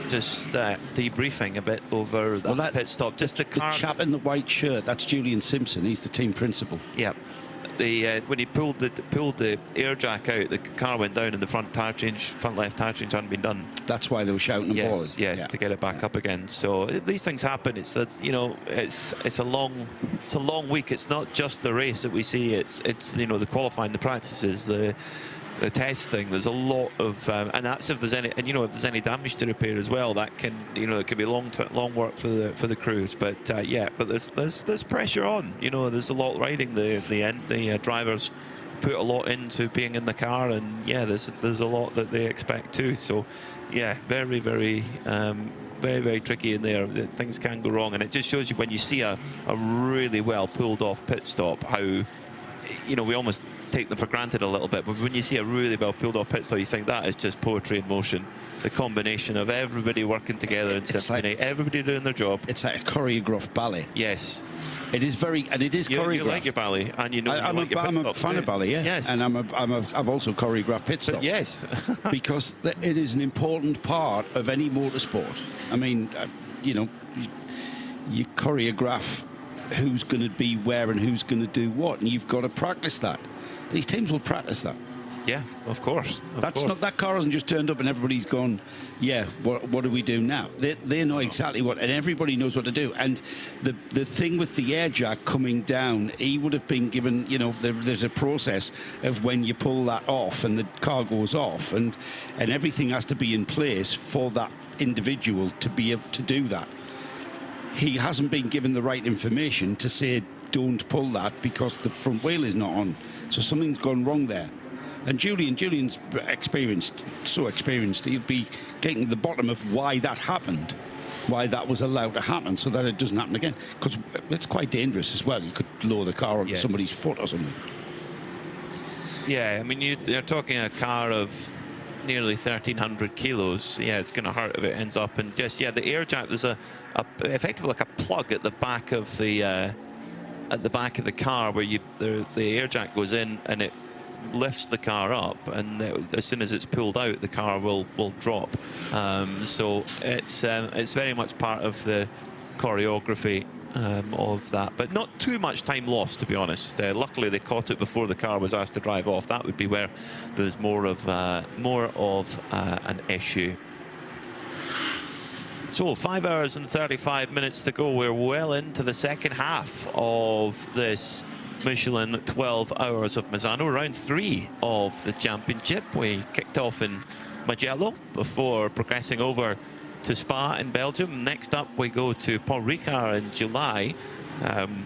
just debriefing a bit over that pit stop. Just the chap in the white shirt, that's Julian Simpson. He's the team principal. Yeah. When he pulled the air jack out, the car went down and the front left tire change hadn't been done. That's why they were shouting forward. Yes, to get it back up again. So these things happen. It's that, you know, it's a long week. It's not just the race that we see. It's you know, the qualifying, the practices, the testing. There's a lot of and that's if there's any damage to repair as well. That can, you know, it can be long work for the crews. But but there's pressure on. You know, there's a lot riding. The drivers put a lot into being in the car, and there's a lot that they expect too. So very tricky in there. Things can go wrong, and it just shows you when you see a really well pulled off pit stop how, you know, we almost take them for granted a little bit, but when you see a really well pulled off pit stop, you think that is just poetry in motion. The combination of everybody working together in symphony, everybody doing their job. It's like a choreographed ballet. Yes. It is choreographed. You like your ballet, and you know I'm a fan of ballet, yeah. Yes. And I've also choreographed pit stops. Yes. Because it is an important part of any motorsport. I mean, you know, you choreograph who's going to be where and who's going to do what, and you've got to practice that. These teams will practice that. Yeah, of course. That car hasn't just turned up and everybody's gone, yeah, what do we do now? They know exactly what, and everybody knows what to do. And the thing with the air jack coming down, he would have been given, you know, there's a process of when you pull that off and the car goes off, and everything has to be in place for that individual to be able to do that. He hasn't been given the right information to say, don't pull that because the front wheel is not on. So something's gone wrong there. And Julian's experienced, so experienced, he'll be getting to the bottom of why that happened, why that was allowed to happen, so that it doesn't happen again. Because it's quite dangerous as well. You could lower the car onto somebody's foot or something. Yeah, I mean, you're talking a car of nearly 1,300 kilos. Yeah, it's going to hurt if it ends up. And just, yeah, the air jack, there's effectively like a plug at the back of the car where the air jack goes in and it lifts the car up, and as soon as it's pulled out, the car will drop. So it's very much part of the choreography of that, but not too much time lost, to be honest. Luckily, they caught it before the car was asked to drive off. That would be where there's more of an issue. So 5 hours and 35 minutes to go. We're well into the second half of this Michelin 12 Hours of Misano, round 3 of the championship. We kicked off in Mugello before progressing over to Spa in Belgium. Next up we go to Paul Ricard in July, and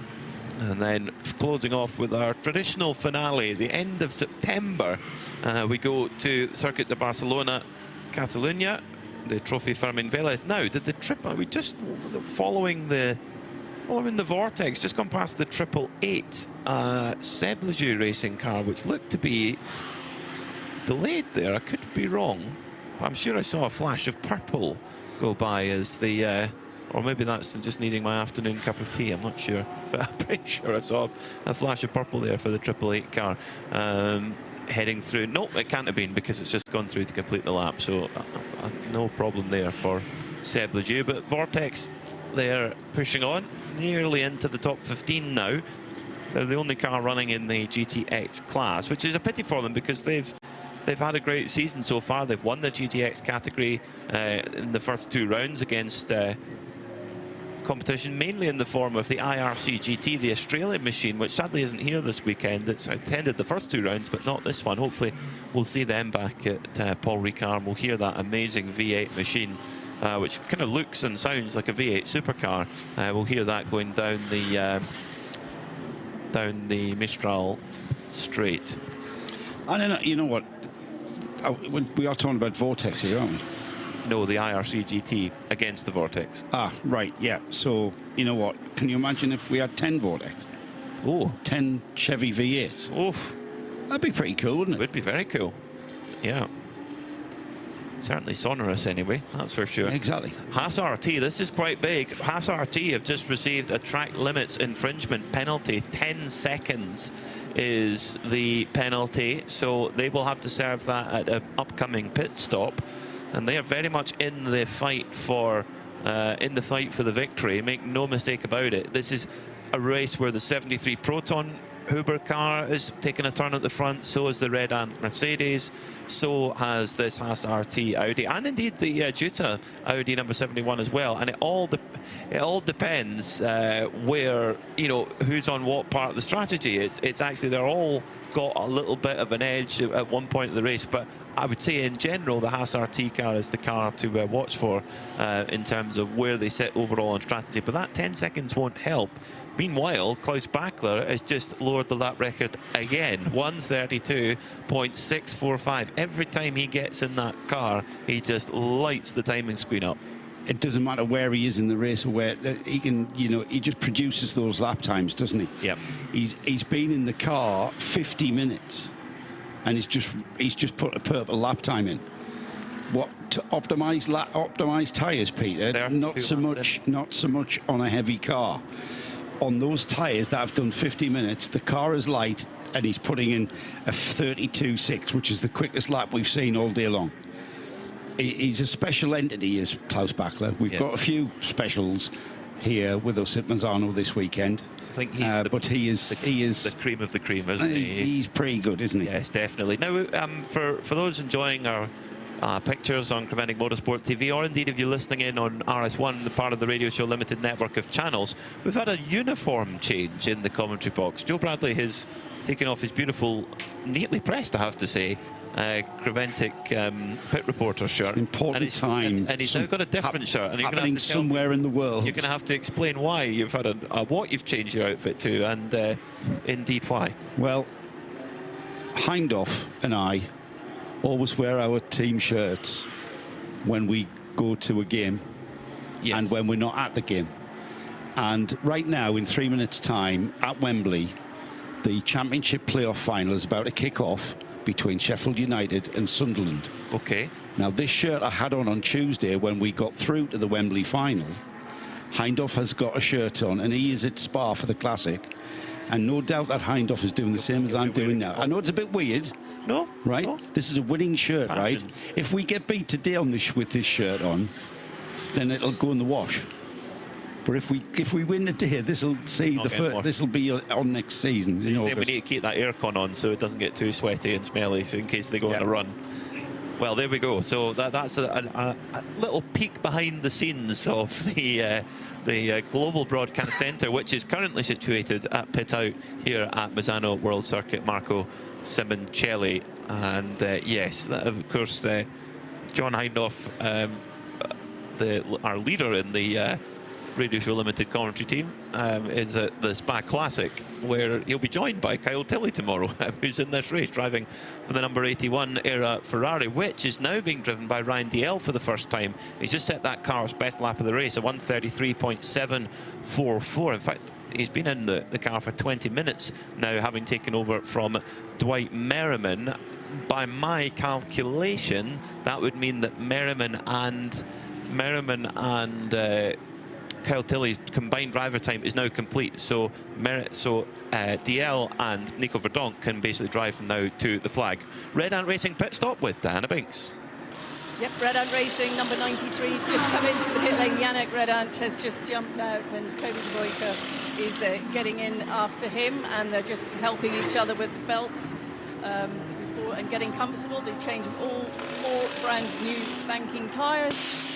then closing off with our traditional finale, the end of September. We go to Circuit de Barcelona, Catalunya, the Trophy Fermín Vélez. Now, did the trip, are we just following the vortex, just gone past the 888 Seb Lejeune racing car, which looked to be delayed there. I could be wrong, but I'm sure I saw a flash of purple go by as the, or maybe that's just needing my afternoon cup of tea, I'm not sure, but I'm pretty sure I saw a flash of purple there for the 888 car heading through. No, it can't have been, because it's just gone through to complete the lap, so no problem there for Seb Lejeune. But Vortex, they're pushing on nearly into the top 15 now. They're the only car running in the GTX class, which is a pity for them, because they've had a great season so far. They've won the GTX category in the first 2 rounds against competition, mainly in the form of the IRC GT, the Australian machine, which sadly isn't here this weekend. It's attended the first 2 rounds, but not this one. Hopefully we'll see them back at Paul Ricard. We'll hear that amazing V8 machine, which kind of looks and sounds like a V8 supercar. We'll hear that going down the Mistral straight. And then, you know what? We are talking about Vortex here, aren't we? No, the IRC GT against the Vortex. Ah, right, yeah. So, you know what? Can you imagine if we had 10 Vortex? Oh. 10 Chevy V8s. Oof. That'd be pretty cool, wouldn't it? It would be very cool. Yeah. Certainly sonorous anyway, that's for sure. Exactly. Haas RT, this is quite big. Haas RT have just received a track limits infringement penalty. 10 seconds is the penalty, so they will have to serve that at an upcoming pit stop. And they are very much in the fight for the victory. Make no mistake about it. This is a race where the 73 Proton Huber car is taking a turn at the front. So is the Red Ant Mercedes. So has this Haas RT Audi, and indeed the Jutta Audi number 71 as well. And it all depends where, you know, who's on what part of the strategy. It's actually, they're all got a little bit of an edge at one point of the race, but I would say in general the Haas RT car is the car to watch for in terms of where they sit overall on strategy. But that 10 seconds won't help. Meanwhile, Klaus Bachler has just lowered the lap record again, 1:32.645. Every time he gets in that car, he just lights the timing screen up. It doesn't matter where he is in the race or where he can, you know, he just produces those lap times, doesn't he? Yeah. He's been in the car 50 minutes, and he's just put a purple lap time in. What, to optimize tyres, Peter? Not so much on a heavy car. On those tyres that have done 50 minutes, the car is light, and he's putting in a 32.6, which is the quickest lap we've seen all day long. He's a special entity, is Klaus Bachler. We've got a few specials here with us at Misano this weekend. I think he's he is the cream of the cream, isn't he? He's pretty good, isn't he? Yes, definitely. Now, for those enjoying our pictures on QnQ Motorsport TV, or indeed if you're listening in on RS1, the part of the Radio Show Limited network of channels, we've had a uniform change in the commentary box. Joe Bradley has taken off his beautiful, neatly pressed, I have to say, Creventic pit reporter shirt. It's an important time. And he's now got a different shirt. And you're gonna have to somewhere in the world. You're going to have to explain why you've had what you've changed your outfit to, and indeed why. Well, Hindhoff and I always wear our team shirts when we go to a game and when we're not at the game. And right now, in 3 minutes' time, at Wembley, the Championship playoff final is about to kick off between Sheffield United and Sunderland. Okay. Now, this shirt I had on Tuesday when we got through to the Wembley final. Hindhoff has got a shirt on, and he is at Spa for the Classic. And no doubt that Hindhoff is doing the same as I'm doing now. I know it's a bit weird. No. Right? No. This is a winning shirt, right? If we get beat today on this with this shirt on, then it'll go in the wash. But if we win today, this'll see the first. This'll be on next season. So you say we need to keep that aircon on so it doesn't get too sweaty and smelly, so in case they go on a run. Well, there we go. So that's a little peek behind the scenes of the Global Broadcast Centre, which is currently situated at Pit Out here at Misano World Circuit. Marco Simoncelli, and yes, of course, John Hindhoff, our leader in the Radio Show Limited commentary team, is at the Spa Classic, where he'll be joined by Kyle Tilley tomorrow, who's in this race driving for the number 81 era Ferrari, which is now being driven by Ryan DL for the first time. He's just set that car's best lap of the race, a 1:33.744. In fact, he's been in the car for 20 minutes now, having taken over from Dwight Merriman. By my calculation, that would mean that Merriman and Kyle Tilley's combined driver time is now complete, so DL and Nico Verdonk can basically drive from now to the flag. Red Ant Racing pit stop with Diana Binks. Yep, Red Ant Racing, number 93, just come into the pit lane. Yannick Red Ant has just jumped out, and Kobe De Boyka is getting in after him, and they're just helping each other with the belts and getting comfortable. They're changing all 4 brand new spanking tyres.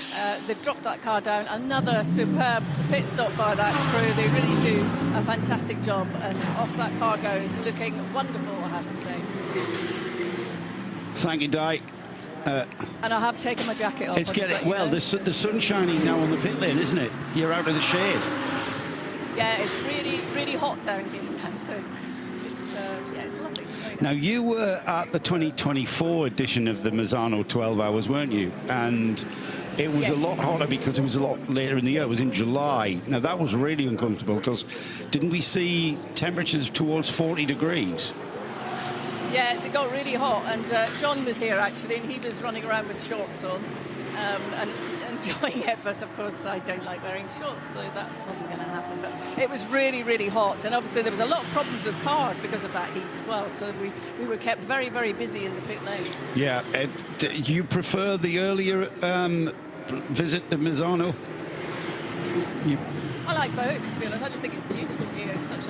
They've dropped that car down. Another superb pit stop by that crew. They really do a fantastic job, and off that car goes, looking wonderful, I have to say. Thank you, Di. And I have taken my jacket off. It's getting, well, the sun's shining now on the pit lane, isn't it? You're out of the shade. Yeah, it's really, really hot down here now, so it's lovely. Now, you were at the 2024 edition of the Misano 12 Hours, weren't you? And it was a lot hotter because it was a lot later in the year. It was in July. Now, that was really uncomfortable because didn't we see temperatures towards 40 degrees? Yes, it got really hot, and John was here actually, and he was running around with shorts on and enjoying it, but of course I don't like wearing shorts, so that wasn't going to happen. But it was really, really hot, and obviously there was a lot of problems with cars because of that heat as well, so we were kept very, very busy in the pit lane. Yeah, do you prefer the earlier visit to Misano? I like both, to be honest. I just think it's beautiful here. It's such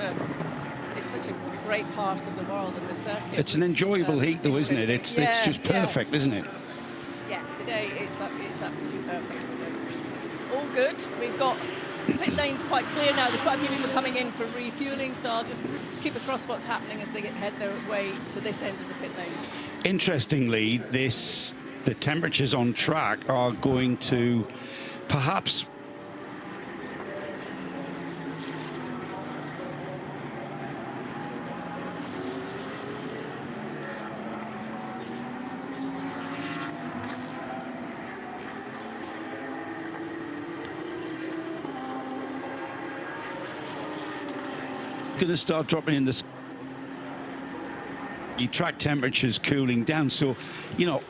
a great part of the world in the circuit. It's an enjoyable heat, though, isn't it? It's just perfect, isn't it? Yeah, today it's absolutely perfect. So all good. We've got pit lanes quite clear now. Quite a few people coming in for refueling, so I'll just keep across what's happening as they head their way to this end of the pit lane. Interestingly, the temperatures on track are going to perhaps going to start dropping in the track temperatures cooling down. So, you know,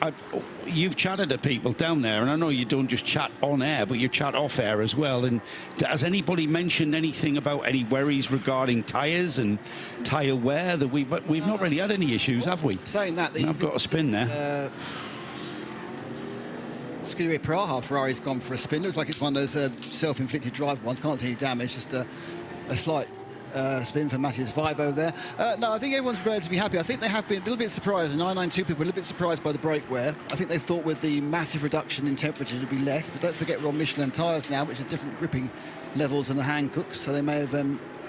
you've chatted to people down there, and I know you don't just chat on air, but you chat off air as well. And has anybody mentioned anything about any worries regarding tyres and tyre wear? That we've not really had any issues, have we? Saying that, I've got a spin there. Scuderia Praha, Ferrari's gone for a spin. Looks like it's one of those self-inflicted drive ones. Can't see any damage, just a slight spin for Matthias Vibo there. No, I think everyone's relatively happy. I think they have been a little bit surprised. The 992 people were a little bit surprised by the brake wear. I think they thought with the massive reduction in temperatures it would be less, but don't forget we're on Michelin tyres now, which are different gripping levels than the Hancooks, so they may have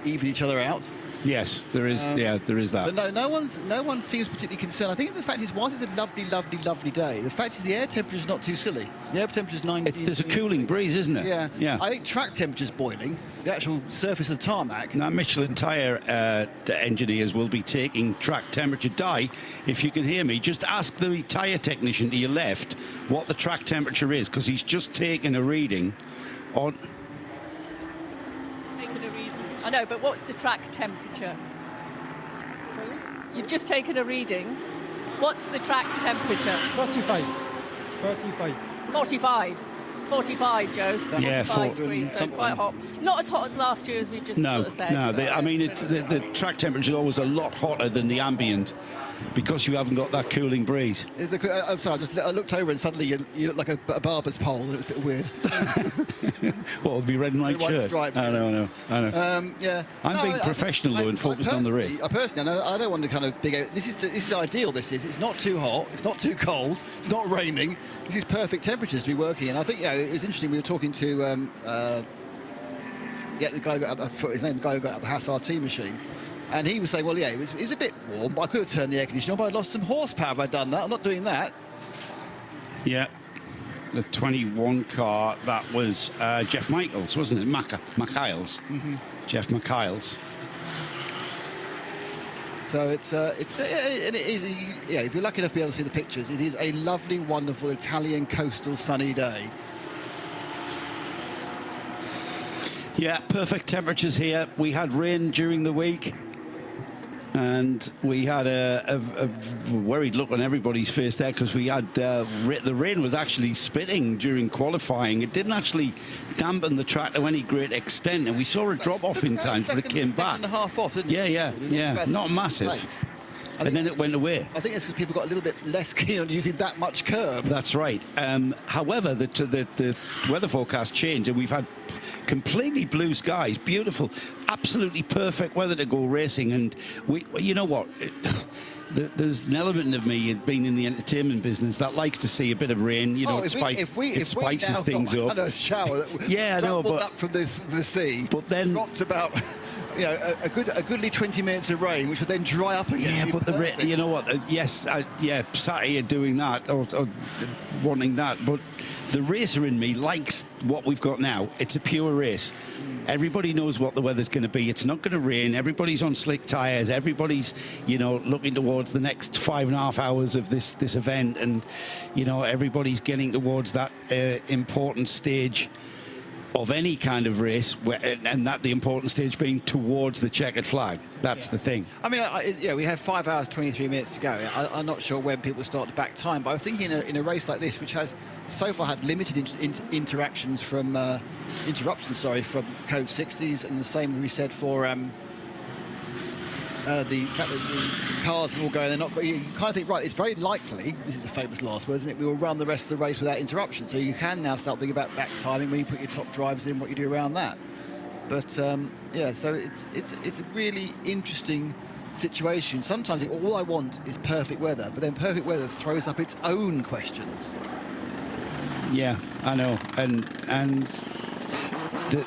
evened each other out. Yes, there is. Yeah, there is that. But no one seems particularly concerned. I think the fact is, whilst it's a lovely, lovely, lovely day, the fact is the air temperature is not too silly. The air temperature is 19. There's a cooling breeze, isn't it? Yeah. Yeah. I think track temperature's boiling. The actual surface of the tarmac. Now, Michelin tyre engineers will be taking track temperature. Di, if you can hear me, just ask the tyre technician to your left what the track temperature is, because he's just taken a reading on. I know, but what's the track temperature? Sorry? You've just taken a reading. What's the track temperature? 45. 45, Joe. Yeah, 45 degrees, so quite hot. Not as hot as last year, as we just sort of said. No, I mean, the track temperature is always a lot hotter than the ambient because you haven't got that cooling breeze. I'm sorry, I looked over and suddenly you look like a barber's pole. It was a bit weird. Well, it'll be red and white shirt. Stripes. I know. Yeah. I'm being professional though and focused on the race. Personally, I don't want to kind of this is ideal. It's not too hot. It's not too cold. It's not raining. This is perfect temperatures to be working in. I think it was interesting. We were talking to the guy who got out the guy who got out the Haas RT machine. And he was saying, well, yeah, it was a bit warm, but I could have turned the air conditioner on, but I'd lost some horsepower if I'd done that. I'm not doing that. Yeah. The 21 car, that was Jeff Michaels, wasn't it? Michaels. Mm-hmm. Jeff Michaels. So it is, if you're lucky enough to be able to see the pictures, it is a lovely, wonderful Italian coastal sunny day. Yeah, perfect temperatures here. We had rain during the week, and we had a worried look on everybody's face there because we had the rain was actually spitting during qualifying. It didn't actually dampen the track to any great extent, and we saw a drop off in times, but it came back. Second and a half off, didn't it? Yeah, not massive. And then it went away. I think it's because people got a little bit less keen on using that much curb. That's right. However, the weather forecast changed, and we've had completely blue skies, beautiful, absolutely perfect weather to go racing. And you know what? There's an element of me, being in the entertainment business, that likes to see a bit of rain. You know, it spices things up. A shower yeah, I know, but up from the sea. But then dropped about. A goodly 20 minutes of rain, which would then dry up again. Yeah, but you know what? Saturday are doing that or wanting that, but the racer in me likes what we've got now. It's a pure race. Everybody knows what the weather's going to be. It's not going to rain. Everybody's on slick tyres. Everybody's, looking towards the next 5.5 hours of this event, and everybody's getting towards that important stage of any kind of race, and that the important stage being towards the checkered flag. That's the thing. I mean, we have 5 hours 23 minutes to go. I'm not sure when people start to back time, but I think in a race like this, which has so far had limited interruptions from code 60s, and the same we said for the fact that the cars are all going, they're not. You kind of think, right, it's very likely, this is the famous last word, isn't it? We will run the rest of the race without interruption. So you can now start thinking about back timing when you put your top drivers in, what you do around that. But so it's a really interesting situation. Sometimes all I want is perfect weather, but then perfect weather throws up its own questions. Yeah, I know, and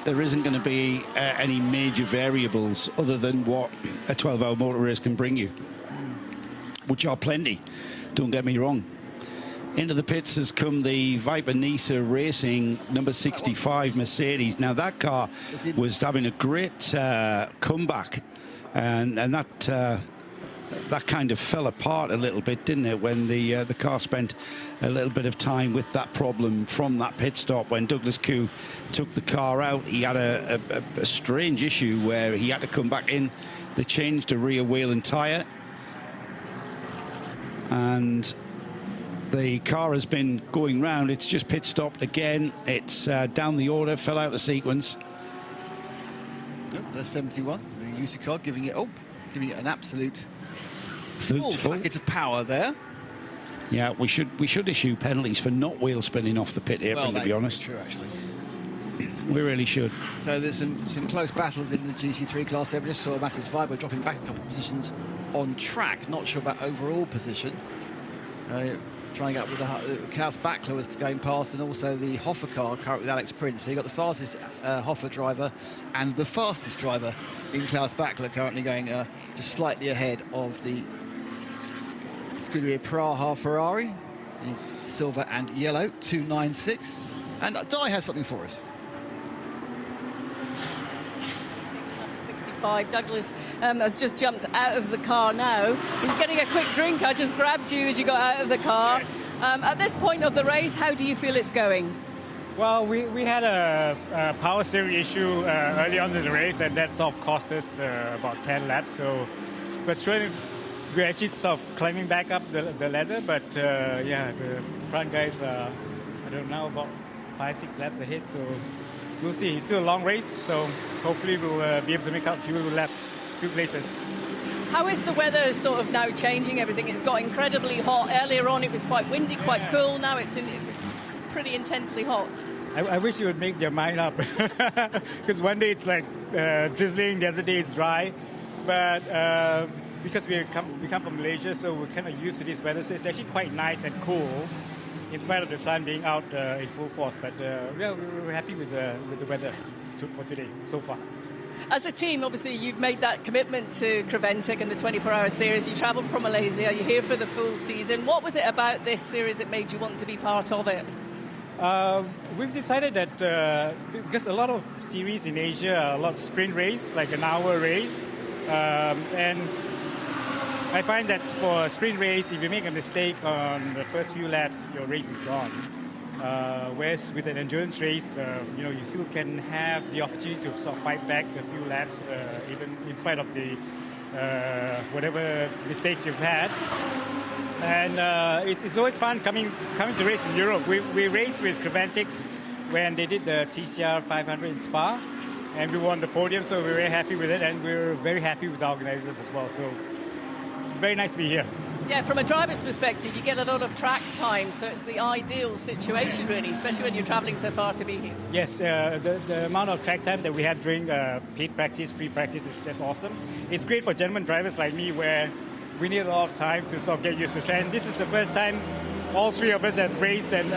there isn't going to be any major variables other than what a 12-hour motor race can bring you, which are plenty, don't get me wrong. Into the pits has come the Viper Nisa Racing number 65 Mercedes. Now that car was having a great comeback, and that kind of fell apart a little bit, didn't it, when the car spent a little bit of time with that problem from that pit stop. When Douglas Koo took the car out, he had a strange issue where he had to come back in. They changed a rear wheel and tyre, and the car has been going round. It's just pit stopped again. It's down the order, fell out of sequence. Nope, there's 71. The UC car giving it an absolute full packet of power there. Yeah, we should issue penalties for not wheel spinning off the pit apron, to be honest. True, actually. We really should. So there's some close battles in the GT3 class. I just saw Matthias Weber dropping back a couple of positions on track. Not sure about overall positions. trying to get up with the Klaus Bachler was going past, and also the Hoffa car currently with Alex Prince. So you've got the fastest Hoffa driver and the fastest driver in Klaus Bachler currently going just slightly ahead of the Scuderia Praha Ferrari, the silver and yellow 296. And Di has something for us. 65. Douglas has just jumped out of the car now. He was getting a quick drink. I just grabbed you as you got out of the car. At this point of the race, how do you feel it's going? Well, we had a power steering issue early on in the race, and that sort of cost us about 10 laps. So we're actually sort of climbing back up the ladder, but yeah, the front guys are, I don't know, about 5-6 laps ahead. So we'll see. It's still a long race, so hopefully we'll be able to make up a few laps, few places. How is the weather sort of now changing everything? It's got incredibly hot. Earlier on it was quite windy, quite cool. Now it's pretty intensely hot. I wish you would make your mind up, because one day it's like drizzling, the other day it's dry. But because we come from Malaysia, so we're kind of used to this weather, so it's actually quite nice and cool, in spite of the sun being out in full force. But yeah, we're happy with the weather for today so far. As a team, obviously, you've made that commitment to Creventic and the 24-hour series. You travelled from Malaysia. You're here for the full season. What was it about this series that made you want to be part of it? We've decided that because a lot of series in Asia are a lot of sprint race, like an hour race. And I find that for a sprint race, if you make a mistake on the first few laps, your race is gone. Whereas with an endurance race, you still can have the opportunity to sort of fight back a few laps, even in spite of the whatever mistakes you've had. And it's always fun coming to race in Europe. We raced with Creventic when they did the TCR 500 in Spa, and we won the podium, so we're very happy with it, and we're very happy with the organizers as well. So it's very nice to be here. Yeah, from a driver's perspective, you get a lot of track time, so it's the ideal situation, really, especially when you're travelling so far to be here. Yes, the amount of track time that we had during paid practice, free practice is just awesome. It's great for gentleman drivers like me, where we need a lot of time to sort of get used to track. And this is the first time all three of us have raced at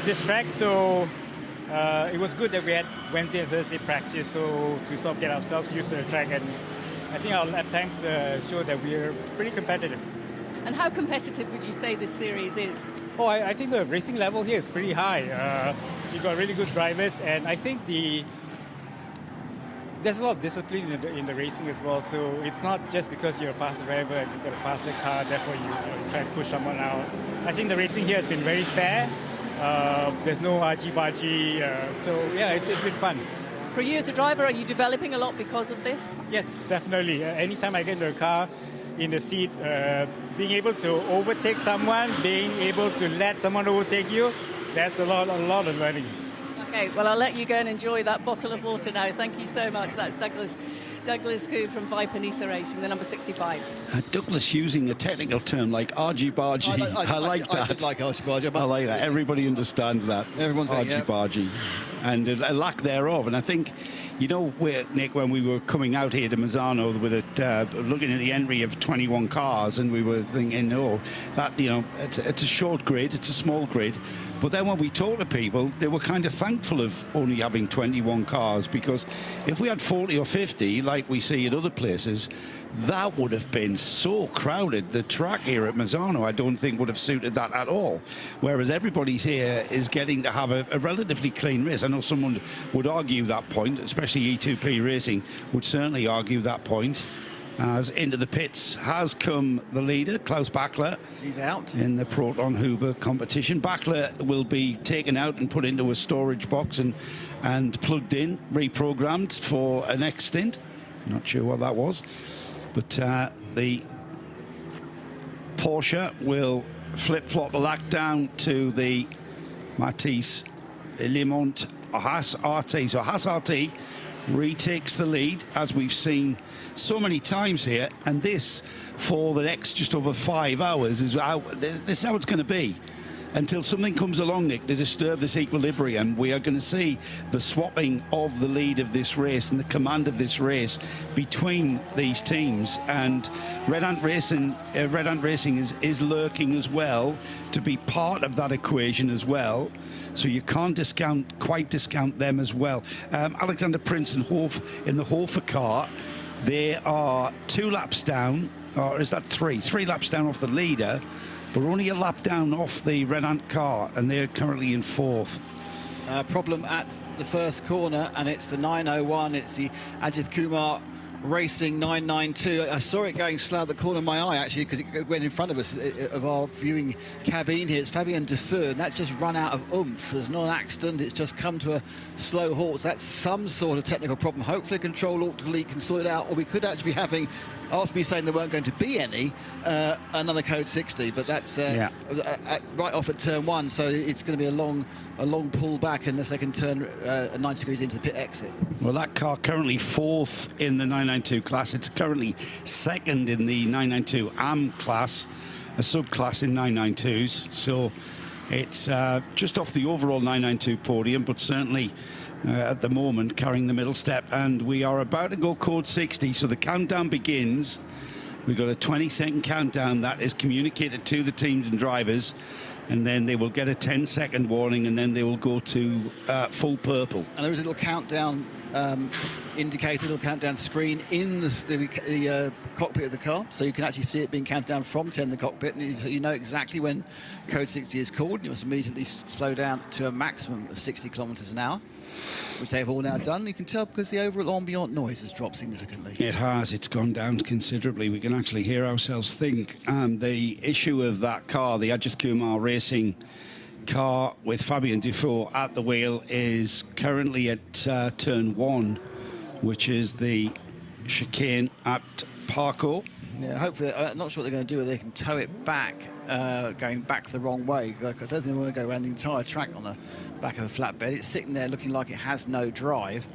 this track, so it was good that we had Wednesday and Thursday practice, so to sort of get ourselves used to the track. And I think our lap times show that we're pretty competitive. And how competitive would you say this series is? Oh, I think the racing level here is pretty high. You've got really good drivers, and I think there's a lot of discipline in the racing as well. So it's not just because you're a faster driver and you've got a faster car, therefore you try to push someone out. I think the racing here has been very fair. There's no argy-bargy, so yeah, it's been fun. For you as a driver, are you developing a lot because of this? Yes, definitely. Anytime I get into a car, in the seat, being able to overtake someone, being able to let someone overtake you, that's a lot of learning. Okay, well, I'll let you go and enjoy that bottle of water now. Thank you so much. That's Douglas Koo from Viper Nisa Racing, the number 65. Douglas using a technical term like argy-bargy. I like that. I did like argy-bargy. I like that. Everybody understands that. Everyone's argy-bargy. And a lack thereof. And I think, Nick, when we were coming out here to Misano with it, looking at the entry of 21 cars, and we were thinking, it's a short grid, it's a small grid. But then when we talked to people, they were kind of thankful of only having 21 cars, because if we had 40 or 50, like we see at other places, that would have been so crowded. The track here at Misano, I don't think would have suited that at all. Whereas everybody's here is getting to have a relatively clean race. I know someone would argue that point, especially E2P Racing would certainly argue that point. As into the pits has come the leader, Klaus Bachler. He's out. In the Proton Huber competition. Bachler will be taken out and put into a storage box and plugged in, reprogrammed for a next stint. Not sure what that was. But the Porsche will flip-flop the lap down to the Matisse Limont Haas RT. So Haas RT retakes the lead, as we've seen so many times here, and this for the next just over 5 hours is how it's going to be. until something comes along, Nick, to disturb this equilibrium, we are going to see the swapping of the lead of this race and the command of this race between these teams. And Red Ant Racing is lurking as well to be part of that equation as well. So you can't quite discount them as well. Alexander Prince and in the Hofer car, they are 2 laps down, or is that 3? 3 laps down off the leader, but only a lap down off the Red Ant car, and they're currently in 4th. Problem at the first corner, and it's the 901. It's the Ajith Kumar Racing 992. I saw it going slow at the corner of my eye, actually, because it went in front of us, of our viewing cabine here. It's Fabien Defoe, and that's just run out of oomph. There's not an accident. It's just come to a slow halt. So that's some sort of technical problem. Hopefully control alt delete can sort it out, or we could actually be having, after me saying there weren't going to be any, another code 60, but that's right off at turn 1, so it's going to be a long pull back unless they can turn 90 degrees into the pit exit. Well, that car currently 4th in the 992 class. It's currently 2nd in the 992 AM class, a subclass in 992s. So it's just off the overall 992 podium, but certainly at the moment carrying the middle step. And we are about to go code 60, so the countdown begins. We've got a 20-second countdown that is communicated to the teams and drivers, and then they will get a 10-second warning, and then they will go to full purple. And there is a little countdown indicator, a little countdown screen in the cockpit of the car, so you can actually see it being counted down from 10 in the cockpit, and you know exactly when code 60 is called. You must immediately slow down to a maximum of 60 kilometers an hour, which they have all now done. You can tell because the overall ambient noise has dropped significantly. It has. It's gone down considerably. We can actually hear ourselves think. The issue of that car, the Ajith Kumar Racing car with Fabien Defoe at the wheel, is currently at turn 1, which is the chicane at Parco. Yeah, hopefully, I'm not sure what they're going to do, whether they can tow it back, going back the wrong way. I don't think they want to go around the entire track on the back of a flatbed. It's sitting there looking like it has no drive.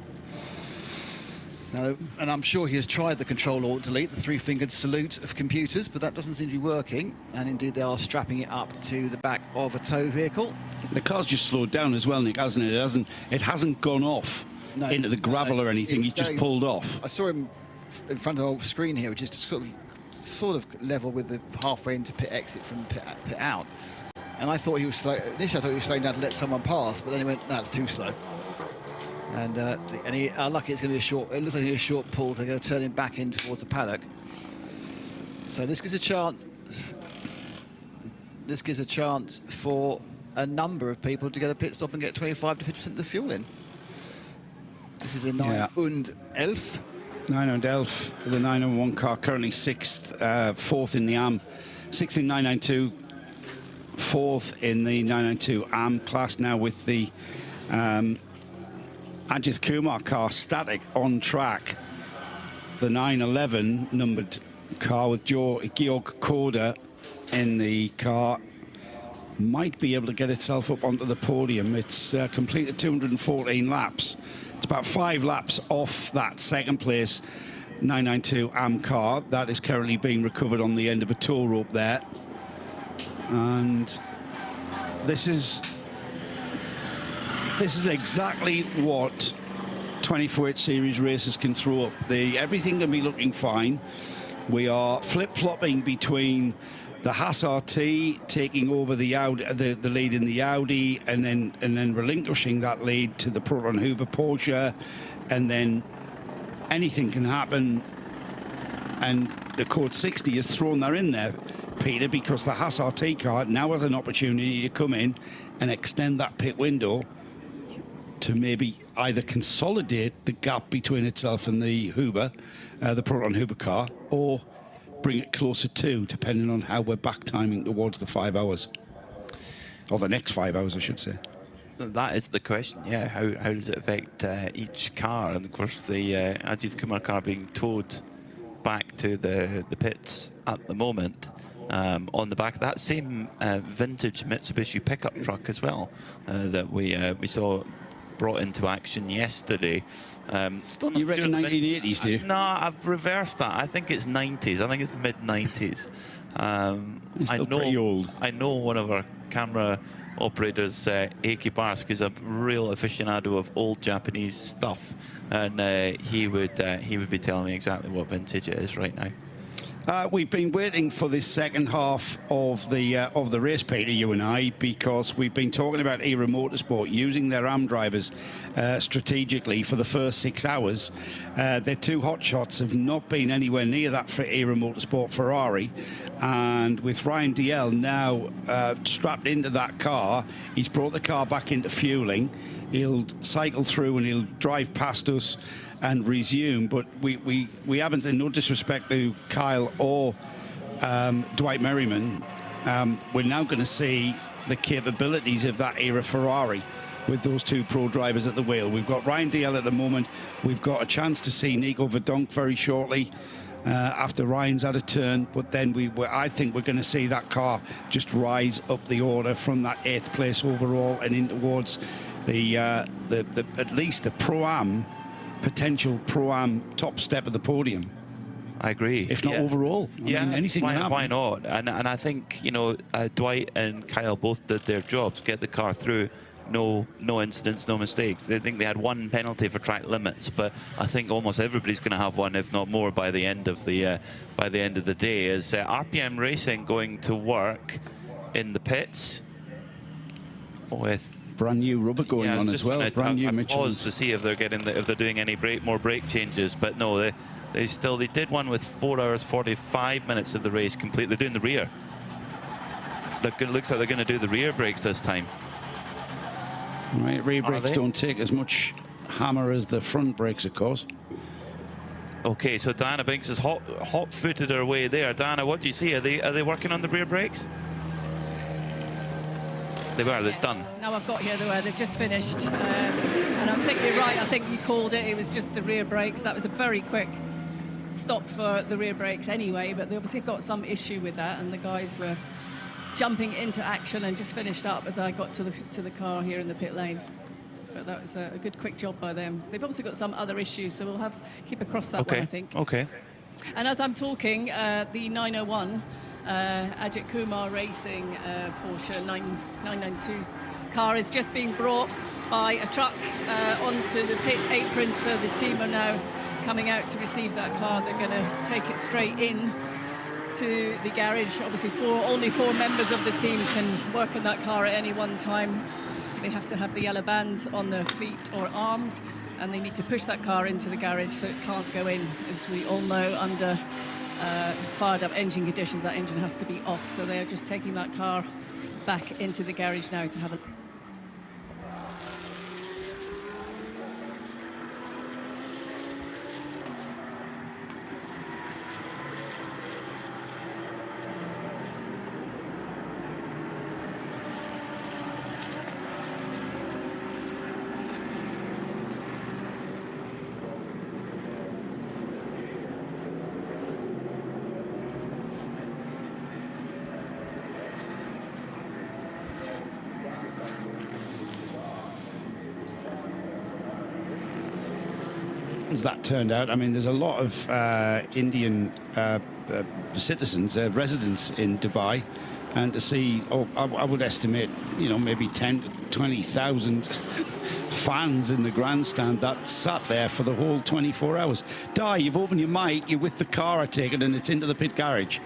Now, and I'm sure he has tried the control alt delete, the 3-fingered salute of computers, but that doesn't seem to be working. And indeed, they are strapping it up to the back of a tow vehicle. The car's just slowed down as well, Nick, hasn't it? It hasn't gone off into the gravel or anything. He's just pulled off. I saw him in front of the screen here, which is sort of level with the halfway into pit exit from pit out. And I thought he was slow. Initially, I thought he was slowing down to let someone pass, but then he went, "That's too slow." And he lucky it's going to be a short. It looks like a short pull. They're going to turn him back in towards the paddock. So this gives a chance. This gives a chance for a number of people to get a pit stop and get 25 to 50% of the fuel in. This is a 911. 911, the 901 car currently 6th, 4th in the AM, 6th in 992, 4th in the 992 AM class now, with the Ajith Kumar car static on track. The 911 numbered car with Georg Koda in the car might be able to get itself up onto the podium. It's completed 214 laps. It's about 5 laps off that second place 992 AM car. That is currently being recovered on the end of a tow rope there. And this is exactly what 24H Series races can throw up. Everything can be looking fine. We are flip-flopping between the Haas RT taking over the lead in the Audi, and then relinquishing that lead to the Proton Huber Porsche, and then anything can happen. And the code 60 is thrown there in there, Peter, because the Haas RT car now has an opportunity to come in and extend that pit window to maybe either consolidate the gap between itself and the Huber, the Proton Huber car, or bring it closer to, depending on how we're back timing towards the 5 hours, or the next 5 hours, I should say. That is the question, yeah. How does it affect each car? And of course, the Ajith Kumar car being towed back to the pits at the moment, on the back of that same vintage Mitsubishi pickup truck as well, that we saw brought into action yesterday. Still not. You reckon 1980s, do you? No, I've reversed that. I think it's 90s. I think it's mid-90s. Still pretty old. I know one of our camera operator's Heikki Barsk, who's a real aficionado of old Japanese stuff, and he would be telling me exactly what vintage it is right now. We've been waiting for this second half of the race, Peter, you and I, because we've been talking about Era Motorsport using their AM drivers strategically for the first 6 hours. Their two hotshots have not been anywhere near that for Era Motorsport Ferrari, and with Ryan Dalziel now strapped into that car, he's brought the car back into fueling. He'll cycle through and he'll drive past us and resume, but we haven't, in no disrespect to Kyle or Dwight Merriman, we're now going to see the capabilities of that era Ferrari with those two pro drivers at the wheel. We've got Ryan Dalziel at the moment. We've got a chance to see Nico Verdonk very shortly after Ryan's had a turn, but then I think we're going to see that car just rise up the order from that 8th place overall and in towards the at least the Pro-Am, potential Pro-Am top step of the podium. I agree. If not overall. I mean, anything can happen. Why not? And I think, you know, Dwight and Kyle both did their jobs, get the car through, no incidents, no mistakes. They think they had one penalty for track limits, but I think almost everybody's going to have one, if not more, by the end of the day. Is RPM Racing going to work in the pits with brand new rubber going on as well, brand new Michelin. Pause to see if they're getting if they're doing any more brake changes, but no, they did one with 4 hours 45 minutes of the race complete. They're doing the rear. It looks like they're going to do the rear brakes this time. Right, rear brakes don't take as much hammer as the front brakes, of course. Okay, so Diana Binks has hot-footed her way there. Diana, what do you see? Are they working on the rear brakes? They were. It's done. Now I've got here they've just finished, and I think you're right. I think you called it. It was just the rear brakes. That was a very quick stop for the rear brakes anyway, but they obviously got some issue with that, and the guys were jumping into action and just finished up as I got to the car here in the pit lane. But that was a good quick job by them. They've obviously got some other issues, so we'll keep across that one, I think. Okay. And as I'm talking, the 901 Ajith Kumar Racing Porsche 992 car is just being brought by a truck onto the pit apron, so the team are now coming out to receive that car. They're going to take it straight in to the garage. Obviously only 4 members of the team can work on that car at any one time. They have to have the yellow bands on their feet or arms, and they need to push that car into the garage so it can't go in. As we all know, under fired up engine conditions, that engine has to be off, so they are just taking that car back into the garage now to have a that turned out. I mean, there's a lot of Indian citizens, residents in Dubai, and to see, I would estimate, you know, maybe 10 to 20,000 fans in the grandstand that sat there for the whole 24 hours. Di, you've opened your mic, you're with the car, I take it, and it's into the pit garage.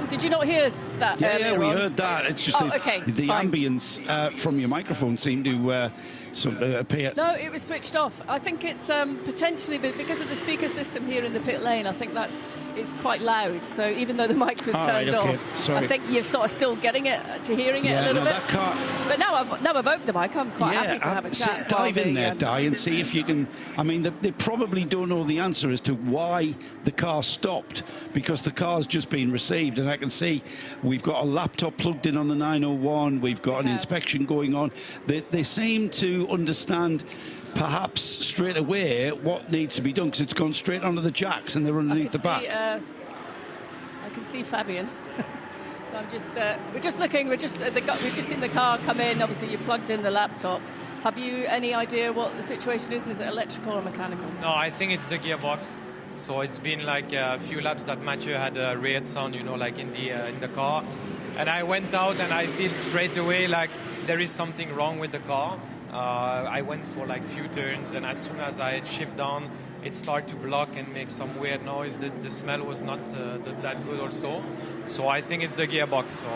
Did you not hear that? Yeah, we heard that. It's just the fine. ambience from your microphone seemed to sort of appear. No, it was switched off. I think it's potentially because of the speaker system here in the pit lane. I think it's quite loud. So even though the mic was turned off, sorry. I think you're sort of still getting it to hearing it a little bit. But now I've opened the mic. I'm quite happy to have a chat. Dive in there, Di, and see if you can. I mean, they probably don't know the answer as to why the car stopped, because the car's just been received, and I can see we've got a laptop plugged in on the 901. We've got an inspection going on. They seem to understand perhaps straight away what needs to be done, because it's gone straight onto the jacks and they're underneath the back. I can see Fabian. So I'm just we're just looking. We've just seen the car come in. Obviously, you plugged in the laptop. Have you any idea what the situation is? Is it electrical or mechanical? No, I think it's the gearbox. So it's been like a few laps that Mathieu had a weird sound, you know, like in the car. And I went out and I feel straight away like there is something wrong with the car. I went for like few turns, and as soon as I shift down, it started to block and make some weird noise. The smell was not that good also. So I think it's the gearbox.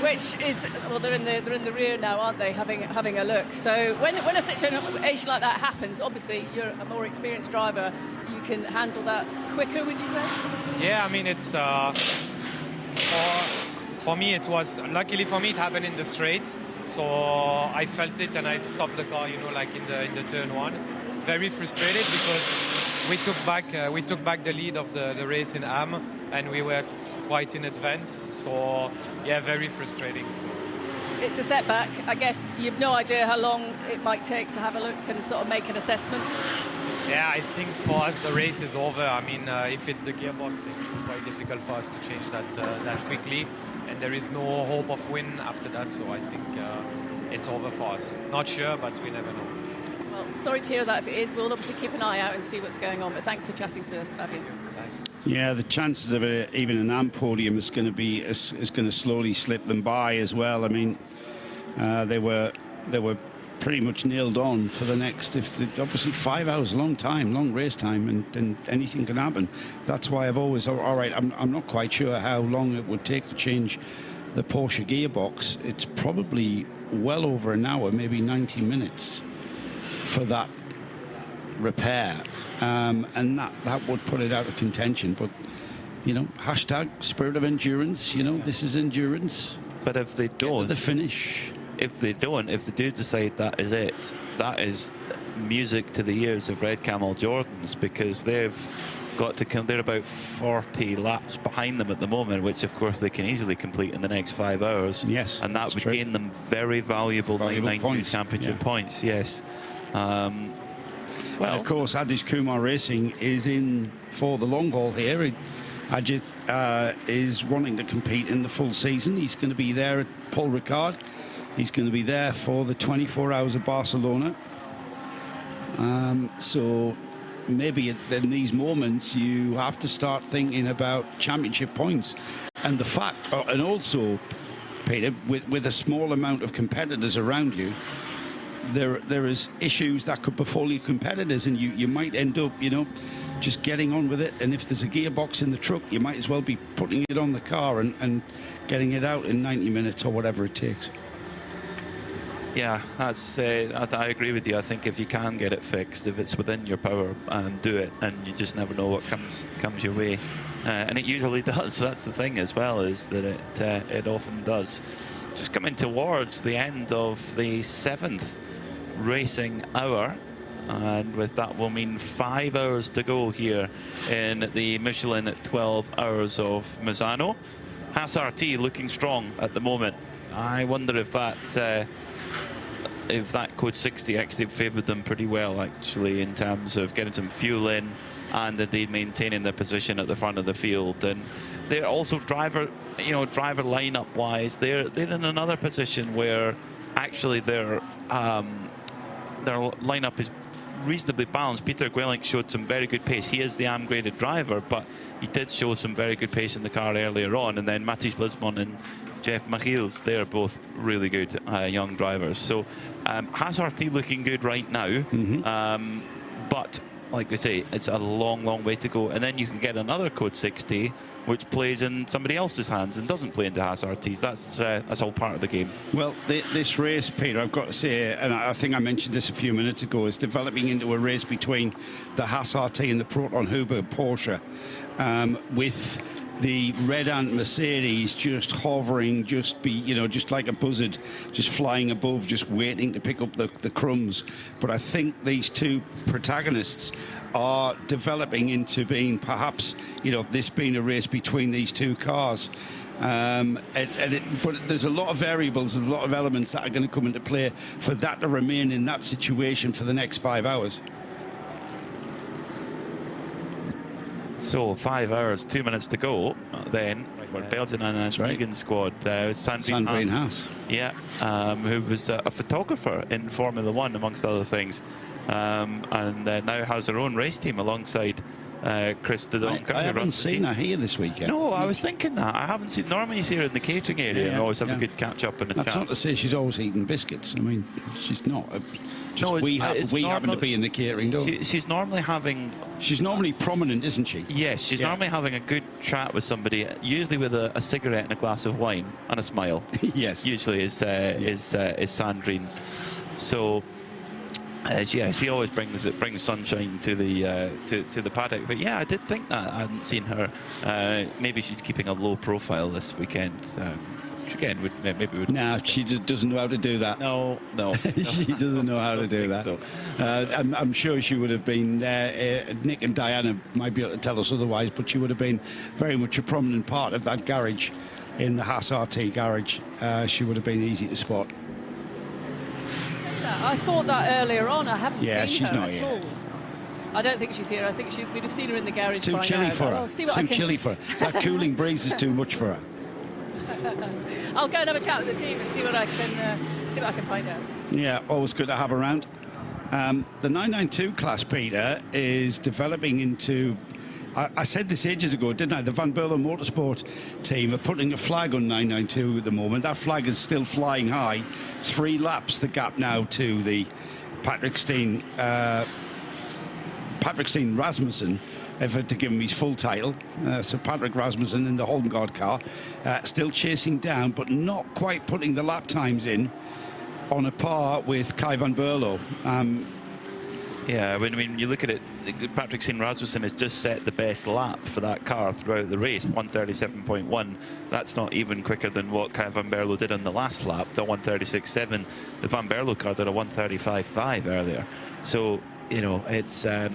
Which is, well, they're in the rear now, aren't they? Having a look. So when a situation like that happens, obviously you're a more experienced driver. You can handle that quicker, would you say? Yeah, I mean it's. For me, it was, luckily for me, it happened in the straight. So I felt it and I stopped the car, you know, like in the turn one. Very frustrated because we took back the lead of the race in Am, and we were quite in advance. So yeah, very frustrating. So it's a setback. I guess you've no idea how long it might take to have a look and sort of make an assessment. Yeah, I think for us the race is over. I mean, if it's the gearbox, it's quite difficult for us to change that quickly, and there is no hope of win after that. So I think it's over for us. Not sure, but we never know. Well, sorry to hear that. If it is, we'll obviously keep an eye out and see what's going on. But thanks for chatting to us, Fabian. Yeah, the chances of even an AMP podium is going to slowly slip them by as well. I mean, they were pretty much nailed on for the next. Obviously 5 hours, long race time, and anything can happen. That's why I've always, all right, I'm not quite sure how long it would take to change the Porsche gearbox. It's probably well over an hour, maybe 90 minutes for that repair, and that would put it out of contention. But you know, hashtag spirit of endurance, you know, this is endurance. But if they don't, the finish. If they do decide that is it, that is music to the ears of Red Camel Jordans, because they've got to come. They're about 40 laps behind them at the moment, which of course they can easily complete in the next 5 hours. Yes, and that would true. gain them very valuable points. championship points. Yes. Well, of course, Ajith Kumar Racing is in for the long haul here. Ajith is wanting to compete in the full season. He's going to be there at Paul Ricard. He's going to be there for the 24 hours of Barcelona. So maybe in these moments you have to start thinking about championship points. And the fact, and also, Peter, with a small amount of competitors around you, there is issues that could befall your competitors, and you might end up, you know, just getting on with it. And if there's a gearbox in the truck, you might as well be putting it on the car and getting it out in 90 minutes or whatever it takes. Yeah, that's. I agree with you. I think if you can get it fixed, if it's within your power, do it, and you just never know what comes your way, and it usually does. That's the thing as well, is that it often does. Just coming towards the end of the 7th racing hour, and with that will mean 5 hours to go here in the Michelin 12 Hours of Misano. Haas RT looking strong at the moment. I wonder if that code 60 actually favoured them pretty well, actually, in terms of getting some fuel in and indeed maintaining their position at the front of the field. And they're also driver lineup wise, they're in another position where actually their lineup is reasonably balanced. Peter Gwelink showed some very good pace. He is the AM graded driver, but he did show some very good pace in the car earlier on. And then Mathis Lisbon and Jeff Michiels, they're both really good young drivers. So Haas RT looking good right now, but like we say, it's a long way to go. And then you can get another code 60 which plays in somebody else's hands and doesn't play into Haas RTs. That's all part of the game. Well, this race, Peter, I've got to say, and I think I mentioned this a few minutes ago, is developing into a race between the Haas RT and the Proton Huber Porsche, with the Red Ant Mercedes just hovering, just like a buzzard, just flying above, just waiting to pick up the crumbs. But I think these two protagonists are developing into being perhaps, this being a race between these two cars. But there's a lot of variables, there's a lot of elements that are going to come into play for that to remain in that situation for the next 5 hours. So 5 hours, 2 minutes to go. Then Belgian and Egan squad, Sandrine Haas. Yeah, who was a photographer in Formula One, amongst other things, and now has her own race team alongside Chris Dodonker. I haven't seen her here this weekend. No, I was thinking that. I haven't seen. Normally you see her in the catering area and always have a good catch up and a That's chat. not to say she's always eating biscuits. I mean, she's not. Just No, we happen to be in the catering, don't we? She's normally having. She's normally prominent, isn't she? Yes, she's normally having a good chat with somebody, usually with a cigarette and a glass of wine and a smile. Yes. Usually is Sandrine. So. Yeah, she always brings sunshine to the paddock. But yeah, I did think that. I hadn't seen her. Maybe she's keeping a low profile this weekend. Which again, Nah, she just doesn't know how to do that. No. She doesn't know how to do that. So. I'm sure she would have been there. Nick and Diana might be able to tell us otherwise, but she would have been very much a prominent part of that garage in the Haas RT garage. She would have been easy to spot. I thought that earlier on. I haven't seen her not at here. all. I don't think she's here. I think we'd have seen her in the garage. It's too by chilly now. for her. I'll see what Too I can... chilly for her. That cooling breeze is too much for her. I'll go and have a chat with the team and see what I can find out. Yeah, always good to have around. The 992 class, Peter, is developing into. I said this ages ago, didn't I? The Van Berlo Motorsport team are putting a flag on 992 at the moment. That flag is still flying high. 3 laps the gap now to the Patrick Steen Rasmussen, if I had to give him his full title. So Patrick Rasmussen in the Holmgaard car, still chasing down, but not quite putting the lap times in on a par with Kai Van Berlo. Yeah, I mean, you look at it, Patrick Steen Rasmussen has just set the best lap for that car throughout the race, 1:37.1. That's not even quicker than what Kai Van Berlo did on the last lap, the 1:36.7. The Van Berlo car did a 1:35.5 earlier. So, you know, it's the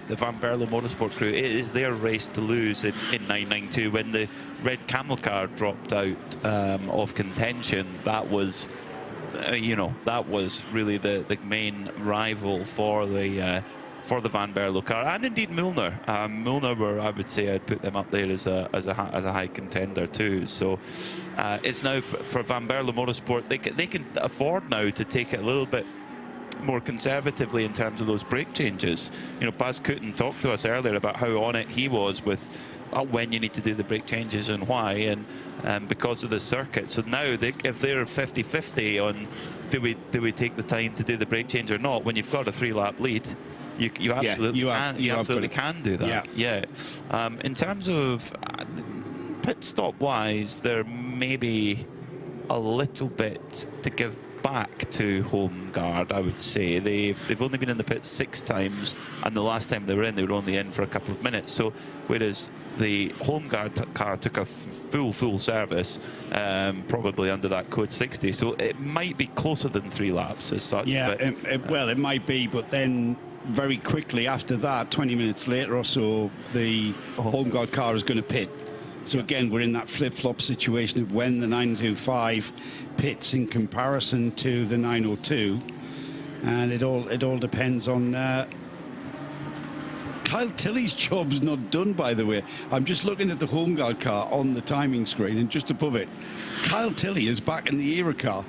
Van Berlo Motorsport crew, it is their race to lose in 992. When the red camel car dropped out of contention, that was... that was really the main rival for the Van Berlo car, and indeed Milner. Milner, were, I would say, I'd put them up there as a high contender too. So it's now for Van Berlo Motorsport. They can afford now to take it a little bit more conservatively in terms of those brake changes. You know, Baz Kutten talked to us earlier about how on it he was with when you need to do the brake changes and why, and because of the circuit. So now if they're 50-50 on do we take the time to do the brake change or not, when you've got a 3-lap lead, you absolutely can do that. Yeah. In terms of pit stop wise, there may be a little bit to give back to Holmgaard, I would say. They've only been in the pit 6 times, and the last time they were only in for a couple of minutes. So whereas the Holmgaard car took a full service, probably under that code 60, so it might be closer than 3 laps as such. Yeah, but, well, it might be, but then very quickly after that, 20 minutes later or so, the Holmgaard car is going to pit. So again, we're in that flip-flop situation of when the 925 pits in comparison to the 902, and it all depends on. Kyle Tilley's job's not done, by the way. I'm just looking at the Holmgaard car on the timing screen, and just above it, Kyle Tilley is back in the ERA car.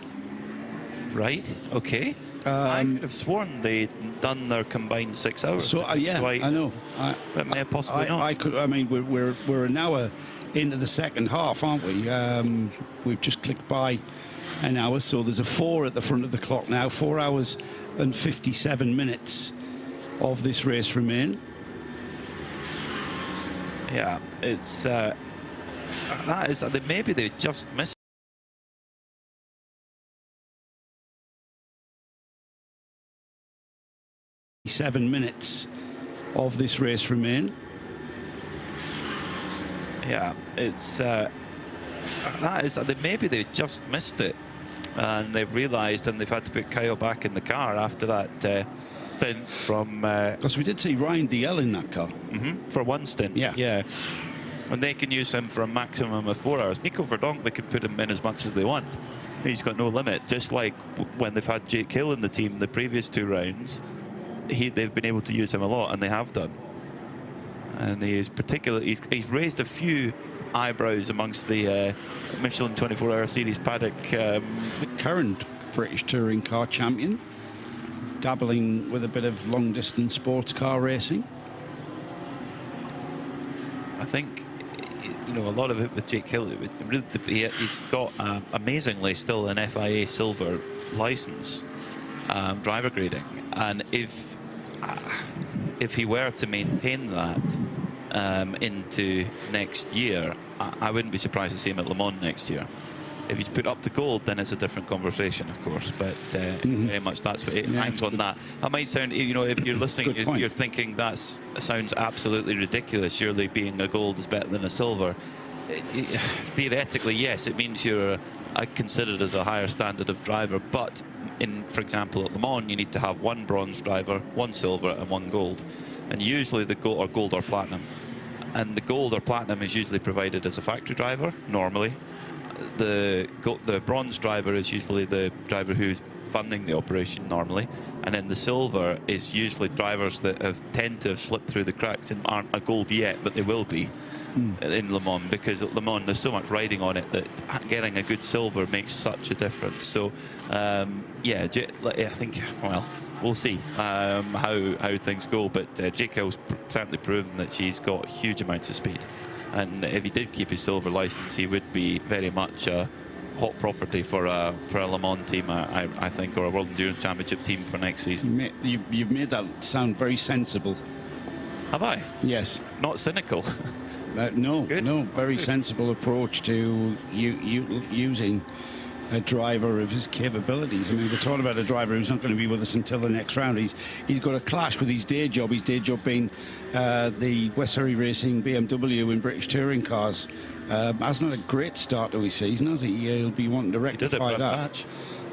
Right. Okay. I could have sworn they'd done their combined 6 hours. So yeah, I know. But may possibly not. I mean, we're an hour into the second half, aren't we? We've just clicked by an hour, so there's a 4 at the front of the clock now. 4 hours and 57 minutes of this race remain. Yeah, it's that is maybe they just missed. 7 minutes of this race remain. Yeah, it's that is maybe they just missed it, and they've realised, and they've had to put Kyle back in the car after that stint from. Because we did see Ryan DL in that car. For one stint. Yeah. And they can use him for a maximum of 4 hours. Nico Verdonk, they can put him in as much as they want. He's got no limit. Just like when they've had Jake Hill in the team the previous 2 rounds, they've been able to use him a lot, and they have done. And he's raised a few eyebrows amongst the Michelin 24-hour series paddock. Current British touring car champion, dabbling with a bit of long-distance sports car racing. I think, you know, a lot of it with Jake Hill, he's got amazingly still an FIA silver license, driver grading, and if he were to maintain that into next year, I wouldn't be surprised to see him at Le Mans next year. If he's put up to gold, then it's a different conversation, of course. But very much that's what it hangs on that. That might sound, you know, if you're listening, you're thinking that sounds absolutely ridiculous. Surely being a gold is better than a silver. Theoretically, yes, it means you're considered as a higher standard of driver. But for example, at Le Mans, you need to have one bronze driver, one silver, and one gold. And usually the gold or platinum. And the gold or platinum is usually provided as a factory driver, normally. The bronze driver is usually the driver who's funding the operation normally, and then the silver is usually drivers that tend to have slipped through the cracks and aren't a gold yet, but they will be in Le Mans, because at Le Mans there's so much riding on it that getting a good silver makes such a difference. So yeah, I think, well, we'll see how things go, but Jake Hill's certainly proven that she's got huge amounts of speed. And if he did keep his silver license, he would be very much a hot property for a Le Mans team, I think, or a World Endurance Championship team for next season. You've made that sound very sensible. Have I? Yes. Not cynical? No, very sensible approach to using a driver of his capabilities. I mean, we're talking about a driver who's not going to be with us until the next round. He's got a clash with his day job being the West Surrey Racing BMW in British touring cars. Hasn't had a great start to his season, has he? He'll be wanting to rectify that.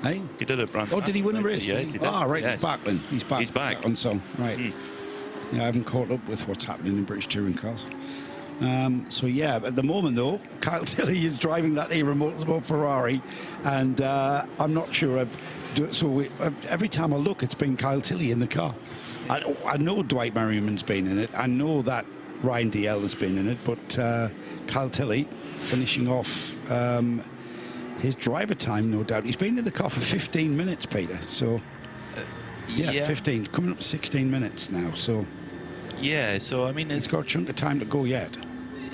Hey? He did it, Brands. Oh, did he win a race? Yes, he did. Ah, right, yes. he's back then. He's back on some. Right. Yeah, I haven't caught up with what's happening in British touring cars. So yeah, at the moment though, Kyle Tilley is driving that Era Motorsport Ferrari, and I'm not sure every time I look, it's been Kyle Tilley in the car. I know Dwight Merriman's been in it, I know that Ryan DL has been in it, but Kyle Tilley finishing off his driver time, no doubt. He's been in the car for 15 minutes, Peter, so yeah, 15, coming up to 16 minutes now, so yeah, so I mean, it's got a chunk of time to go yet.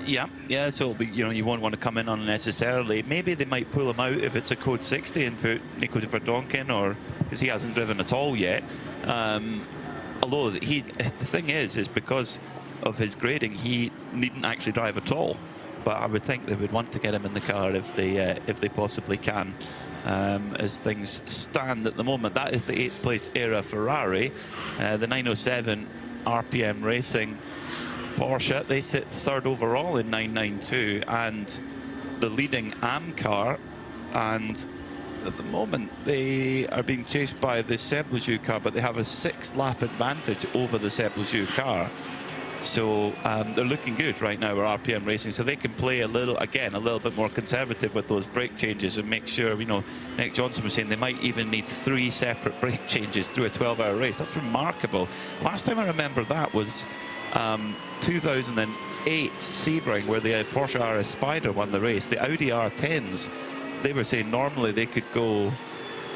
Yeah, so it'll be, you know, you won't want to come in unnecessarily. Maybe they might pull him out if it's a code 60 and put Nico de Verdonken, or because he hasn't driven at all yet. Although the thing is because of his grading, he needn't actually drive at all. But I would think they would want to get him in the car if they possibly can. As things stand at the moment, that is the 8th place Era Ferrari, the 907 RPM Racing Porsche. They sit 3rd overall in 992, and the leading AM car, and at the moment they are being chased by the Seb Lejeune car, but they have a 6-lap advantage over the Seb Lejeune car. So they're looking good right now with RPM Racing, so they can play a little bit more conservative with those brake changes and make sure, you know, Nick Johnson was saying they might even need 3 separate brake changes through a 12-hour race. That's remarkable. Last time I remember that was 2008 Sebring, where the Porsche RS Spider won the race. The Audi R10s, they were saying normally they could go,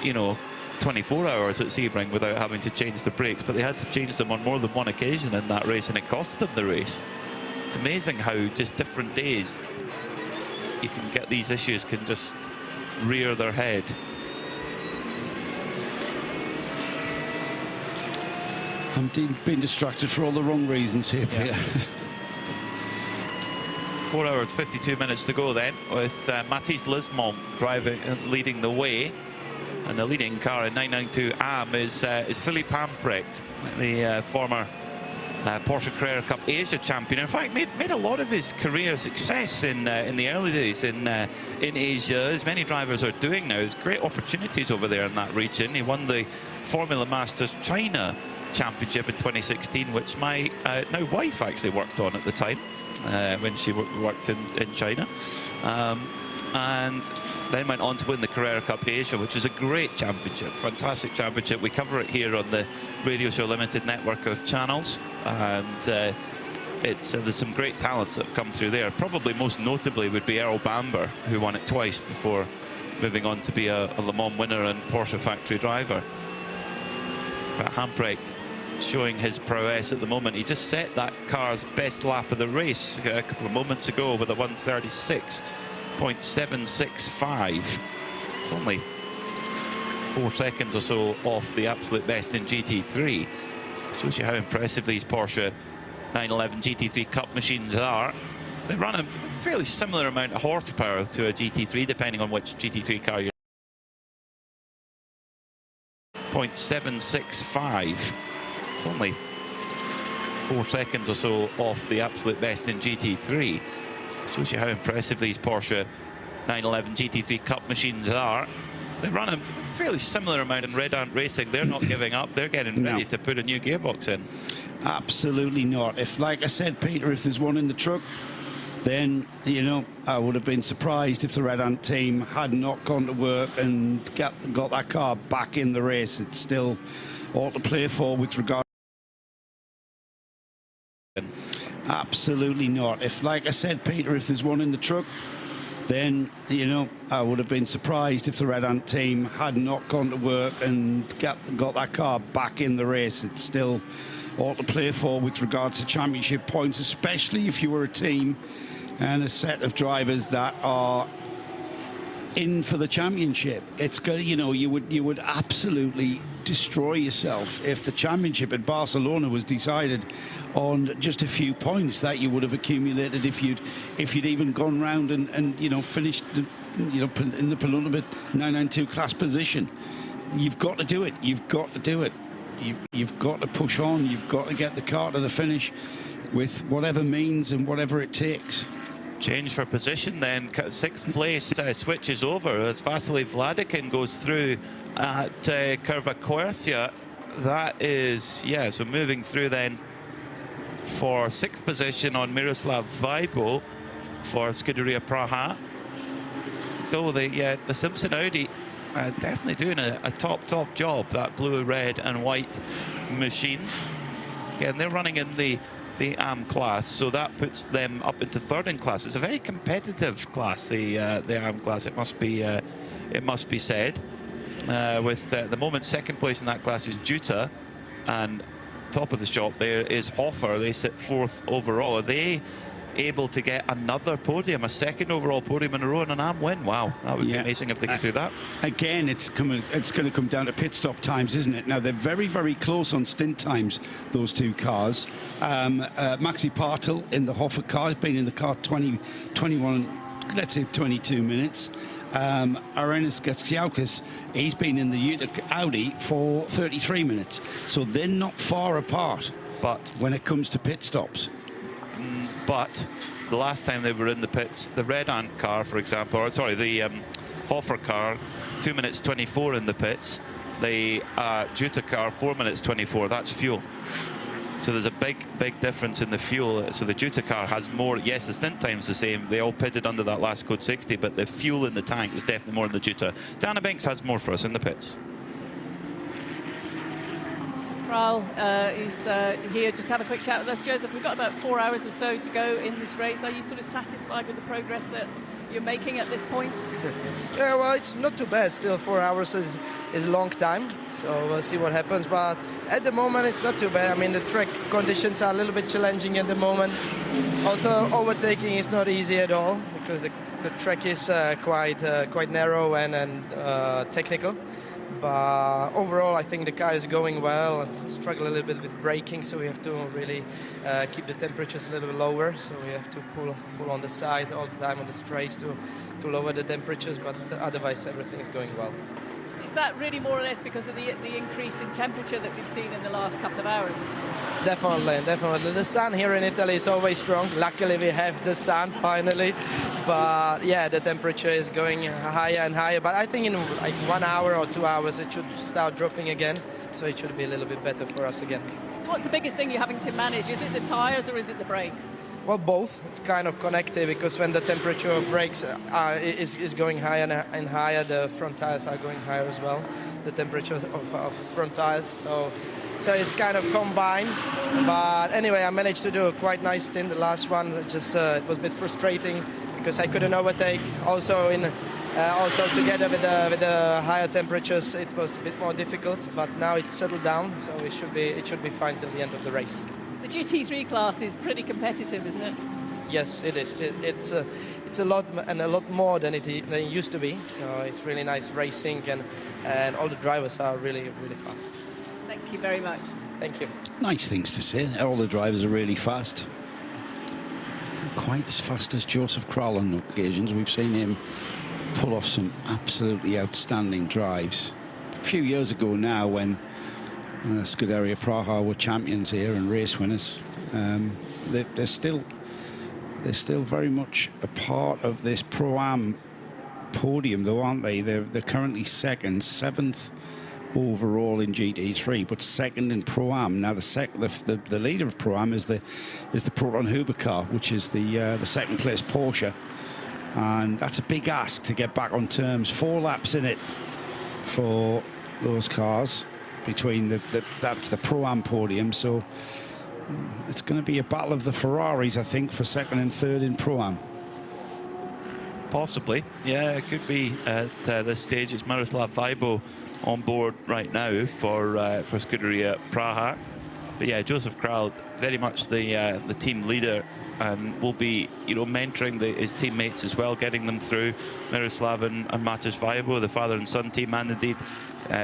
you know, 24 hours at Sebring without having to change the brakes, but they had to change them on more than one occasion in that race, and it cost them the race. It's amazing how just different days you can get these issues can just rear their head. I'm being distracted for all the wrong reasons here, Peter. 4 hours 52 minutes to go then, with Mathis Lismont driving and leading the way. And the leading car in 992 AM is Philippe Hamprecht, the former Porsche Carrera Cup Asia champion. In fact, made a lot of his career success in the early days in Asia, as many drivers are doing now. There's great opportunities over there in that region. He won the Formula Masters China Championship in 2016, which my now wife actually worked on at the time when she worked in China. And then went on to win the Carrera Cup Asia, which is a great championship, fantastic championship. We cover it here on the Radio Show Limited network of channels, and there's some great talents that have come through there. Probably most notably would be Earl Bamber, who won it twice before moving on to be a Le Mans winner and Porsche factory driver. But Hamprecht showing his prowess at the moment. He just set that car's best lap of the race a couple of moments ago with a 1:36.765. It's only 4 seconds or so off the absolute best in GT3. Shows you how impressive these Porsche 911 GT3 Cup machines are. They run a fairly similar amount of horsepower to a GT3, depending on which GT3 car you're 0.765. It's only 4 seconds or so off the absolute best in GT3. Shows you how impressive these Porsche 911 GT3 Cup machines are. They run a fairly similar amount in Red Ant Racing. They're not giving up. They're getting ready to put a new gearbox in. Absolutely not. If, like I said, Peter, if there's one in the truck, then, you know, I would have been surprised if the Red Ant team had not gone to work and got that car back in the race. It's still all to play for with regard. Absolutely not. If, like I said, Peter, if there's one in the truck, then, you know, I would have been surprised if the Red Ant team had not gone to work and got that car back in the race. It's still all to play for with regards to championship points, especially if you were a team and a set of drivers that are in for the championship. It's good, you know, you would absolutely destroy yourself if the championship at Barcelona was decided on just a few points that you would have accumulated if you'd even gone round and you know, finished in the penultimate 992 class position. You've got to do it. You've got to do it. You've got to push on. You've got to get the car to the finish with whatever means and whatever it takes. Change for position then. 6th place switches over as Vasily Vladikin goes through at Curva Quercia. That is, yeah, so moving through then for 6th position on Miroslav Weibo for Scuderia Praha. So the Simpson Audi definitely doing a top job, that blue, red and white machine. Again, they're running in the AM class, so that puts them up into 3rd in class. It's a very competitive class, the AM class, it must be said. With the moment 2nd place in that class is Juta, and top of the shop there is Hoffer. They sit 4th overall. Are they able to get another podium, a 2nd overall podium in a row and an AM win? Wow, that would be amazing if they could do that. Again, it's going to come down to pit stop times, isn't it? Now, they're very, very close on stint times, those two cars. Maxi Partel in the Hoffer car has been in the car 21, let's say 22 minutes. Arenas Gatsiaukis, he's been in the Audi for 33 minutes. So they're not far apart. But when it comes to pit stops. But the last time they were in the pits, the Red Ant car, for example, or sorry, the Hoffer car, 2 minutes 24 in the pits. The Juta car, 4 minutes 24. That's fuel. So there's a big difference in the fuel. So the Juta car has more. Yes, the stint time's the same. They all pitted under that last code 60, but the fuel in the tank is definitely more in the Juta. Dana Binks has more for us in the pits. Kral is here just to have a quick chat with us. Joseph, we've got about 4 hours or so to go in this race. Are you sort of satisfied with the progress that you're making at this point? Yeah, well, it's not too bad. Still 4 hours is a long time, so we'll see what happens. But at the moment, it's not too bad. I mean, the track conditions are a little bit challenging at the moment. Also, overtaking is not easy at all because the track is quite narrow and technical. But overall, I think the car is going well. Struggle a little bit with braking, so we have to really keep the temperatures a little bit lower. So we have to pull on the side all the time on the straights to lower the temperatures. But otherwise, everything is going well. Is that really more or less because of the increase in temperature that we've seen in the last couple of hours? Definitely. The sun here in Italy is always strong. Luckily, we have the sun finally. But yeah, the temperature is going higher and higher. But I think in like 1 hour or 2 hours, it should start dropping again. So it should be a little bit better for us again. So what's the biggest thing you're having to manage? Is it the tyres or is it the brakes? Well, both. It's kind of connected because when the temperature of brakes is going higher and higher, the front tires are going higher as well. The temperature of front tires. So it's kind of combined. But anyway, I managed to do a quite nice stint. The last one, it was a bit frustrating because I couldn't overtake. Also Also together with the higher temperatures, it was a bit more difficult, but now it's settled down, so it should be fine till the end of the race. The GT3 class is pretty competitive, isn't it? Yes, it is. It's a lot and a lot more than it used to be. So it's really nice racing, and all the drivers are really fast. Thank you very much. Thank you. Nice things to say. All the drivers are really fast. Quite as fast as Joseph Kral on occasions. We've seen him pull off some absolutely outstanding drives. A few years ago now, when Scuderia Praha were champions here and race winners, they're still very much a part of this Pro-Am podium, though, aren't they? They're currently second, 7th overall in GT3, but second in Pro-Am. Now the leader of Pro-Am is the Proton Huber car, which is the second place Porsche, and that's a big ask to get back on terms. 4 laps in it for those cars between that's the Pro-Am podium, so it's going to be a battle of the Ferraris, I think, for second and third in Pro-Am. Possibly, yeah, it could be at this stage. It's Miroslav Weibo on board right now for Scuderia Praha, but yeah, Joseph Kral very much the team leader, and will be, you know, mentoring his teammates as well, getting them through. Miroslav and Matas Weibo, the father and son team, and indeed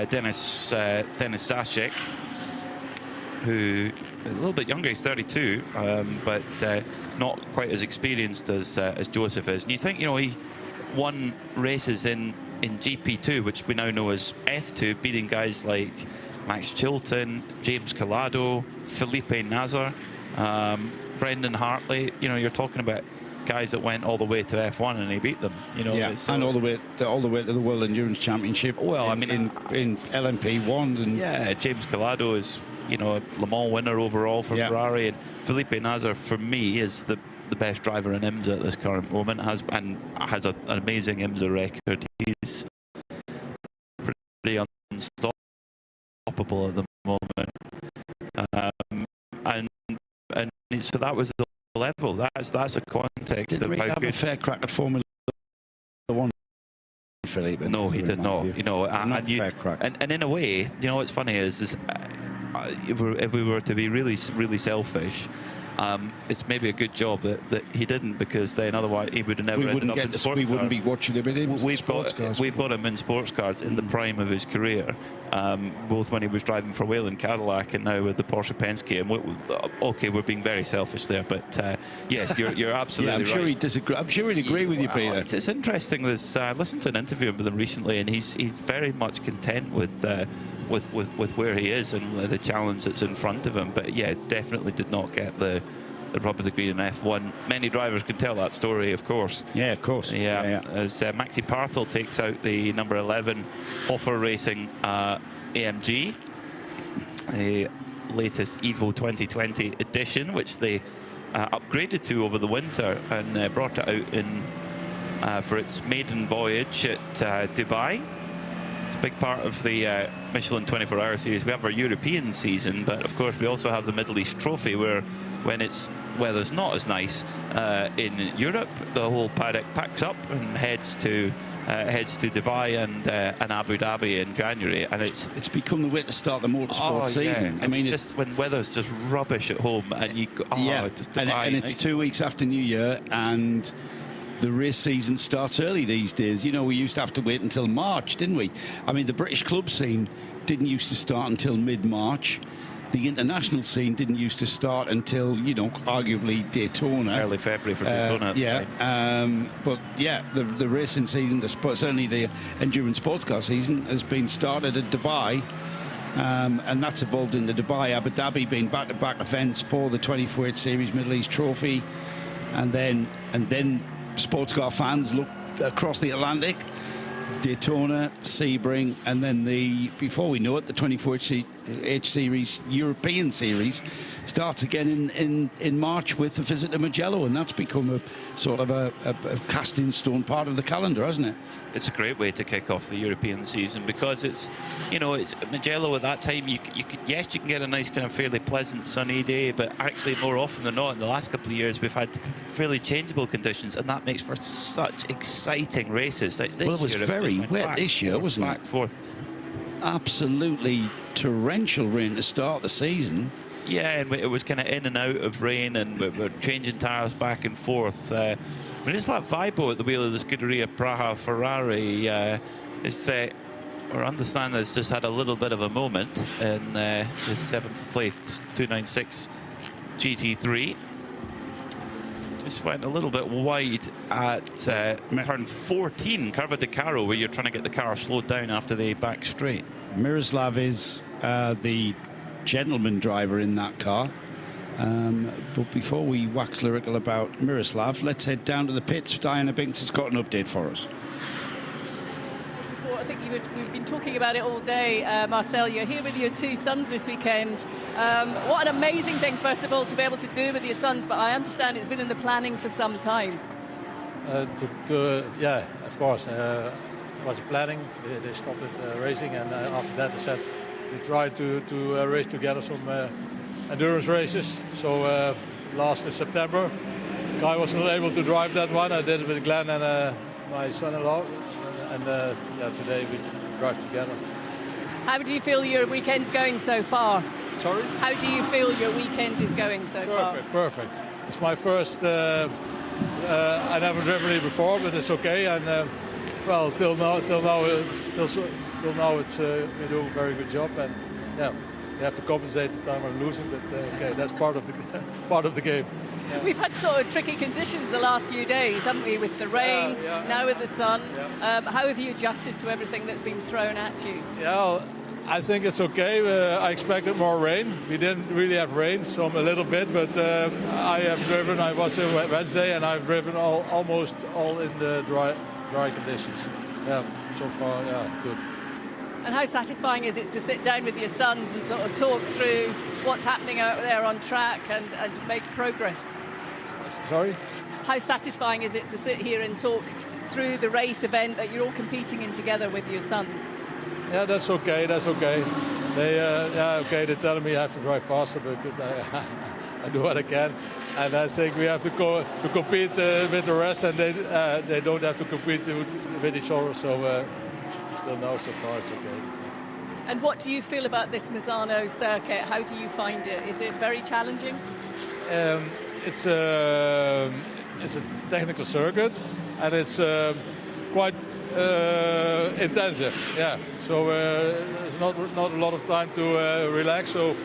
Denis Sasek, who a little bit younger, he's 32, but not quite as experienced as Joseph is. And you think, you know, he won races in GP2, which we now know as F2, beating guys like Max Chilton, James Collado, Felipe Nasr, Brendan Hartley. You know, you're talking about guys that went all the way to F1 and he beat them. You know, yeah, and all the way to the World Endurance Championship. Well, I mean, in LMP1s, and yeah, James Collado is, you know, a Le Mans winner overall for Ferrari, and Felipe Nasr for me is the best driver in IMSA at this current moment. Has an amazing IMSA record. He's pretty unstoppable at the moment, and so that was the level. That's a context. Didn't really have a fair crack at Formula 1, Philippe. No, he did not. You know, and in a way, you know, what's funny is if we were to be really selfish, it's maybe a good job that he didn't, because then otherwise he would have never ended up in sports cars. We wouldn't be watching him in We've got him in sports cars in the prime of his career, both when he was driving for Wayland Cadillac and now with the Porsche Penske. And okay, we're being very selfish there, but yes, you're absolutely I'm sure right. he'd disagree. I'm sure he'd agree with you, Peter. It's interesting. I listened to an interview with him recently, and he's very much content with where he is and the challenge that's in front of him. But yeah, definitely did not get the rub of the green in F1. Many drivers can tell that story, of course. Yeah, of course. Yeah. As Maxi Partel takes out the number 11 RAFA Racing AMG, the latest Evo 2020 edition, which they upgraded to over the winter and brought it out in for its maiden voyage at Dubai. It's a big part of the Michelin 24-hour series. We have our European season, but of course we also have the Middle East Trophy, where when weather's not as nice in Europe, the whole paddock packs up and heads to Dubai and Abu Dhabi in January, and it's become the way to start the motorsport season. Yeah. I mean, just when weather's just rubbish at home, and you go, just Dubai, and it's 2 weeks after New Year, and the race season starts early these days. You know, we used to have to wait until March, didn't we? I mean, the British club scene didn't used to start until mid-March. The international scene didn't used to start until, you know, arguably Daytona. Early February for Daytona. But yeah, the racing season, certainly the endurance sports car season, has been started at Dubai. And that's evolved into Dubai, Abu Dhabi being back-to-back events for the 24H Series Middle East Trophy. And then sports car fans look across the Atlantic, Daytona, Sebring, and then before we know it, the 24H 12H Series European Series starts again in March with the visit to Mugello, and that's become a sort of a cast in stone part of the calendar, hasn't it? It's a great way to kick off the European season because it's, you know, it's Mugello at that time. You could, yes, you can get a nice kind of fairly pleasant sunny day, but actually more often than not in the last couple of years we've had fairly changeable conditions, and that makes for such exciting races. Like this well, it was very wet this year, wasn't it? Back forth. Absolutely torrential rain to start the season. Yeah, and it was kind of in and out of rain, and we're changing tyres back and forth. Miroslav Vibo at the wheel of the Scuderia Praha Ferrari or understand has just had a little bit of a moment in his 7th place 296 GT3. Just went a little bit wide at turn 14, Curva de Caro, where you're trying to get the car slowed down after the back straight. Miroslav is the gentleman driver in that car. But before we wax lyrical about Miroslav, let's head down to the pits. Diana Binks has got an update for us. I think we've been talking about it all day, Marcel. You're here with your 2 sons this weekend. What an amazing thing, first of all, to be able to do with your sons, but I understand it's been in the planning for some time. Yeah, of course. It was planning. They stopped racing, and after that they said we tried to race together some endurance races. So last September, Kai was not able to drive that one. I did it with Glenn and my son-in-law. And yeah, today we drive together. How do you feel your weekend's going so far? Sorry? How do you feel your weekend is going so far? Perfect. It's my first. I never driven it before, but it's okay. And well, till now, it's we do a very good job. And yeah, you have to compensate the time I'm losing, but okay, that's part of the game. Yeah. We've had sort of tricky conditions the last few days, haven't we, with the rain, now with the sun. Yeah. How have you adjusted to everything that's been thrown at you? Yeah, well, I think it's okay. I expected more rain. We didn't really have rain, so a little bit, but I have driven. I was here Wednesday, and I've driven almost all in the dry conditions. Yeah, so far, yeah, good. And how satisfying is it to sit down with your sons and sort of talk through what's happening out there on track and make progress? Sorry? How satisfying is it to sit here and talk through the race event that you're all competing in together with your sons? Yeah, that's okay. They tell me I have to drive faster, but I do what I can. And I think we have to go to compete with the rest, and they don't have to compete with each other. So till now, so far, it's okay. And what do you feel about this Misano circuit? How do you find it? Is it very challenging? It's a technical circuit, and it's quite intensive. Yeah. So there's not a lot of time to relax. So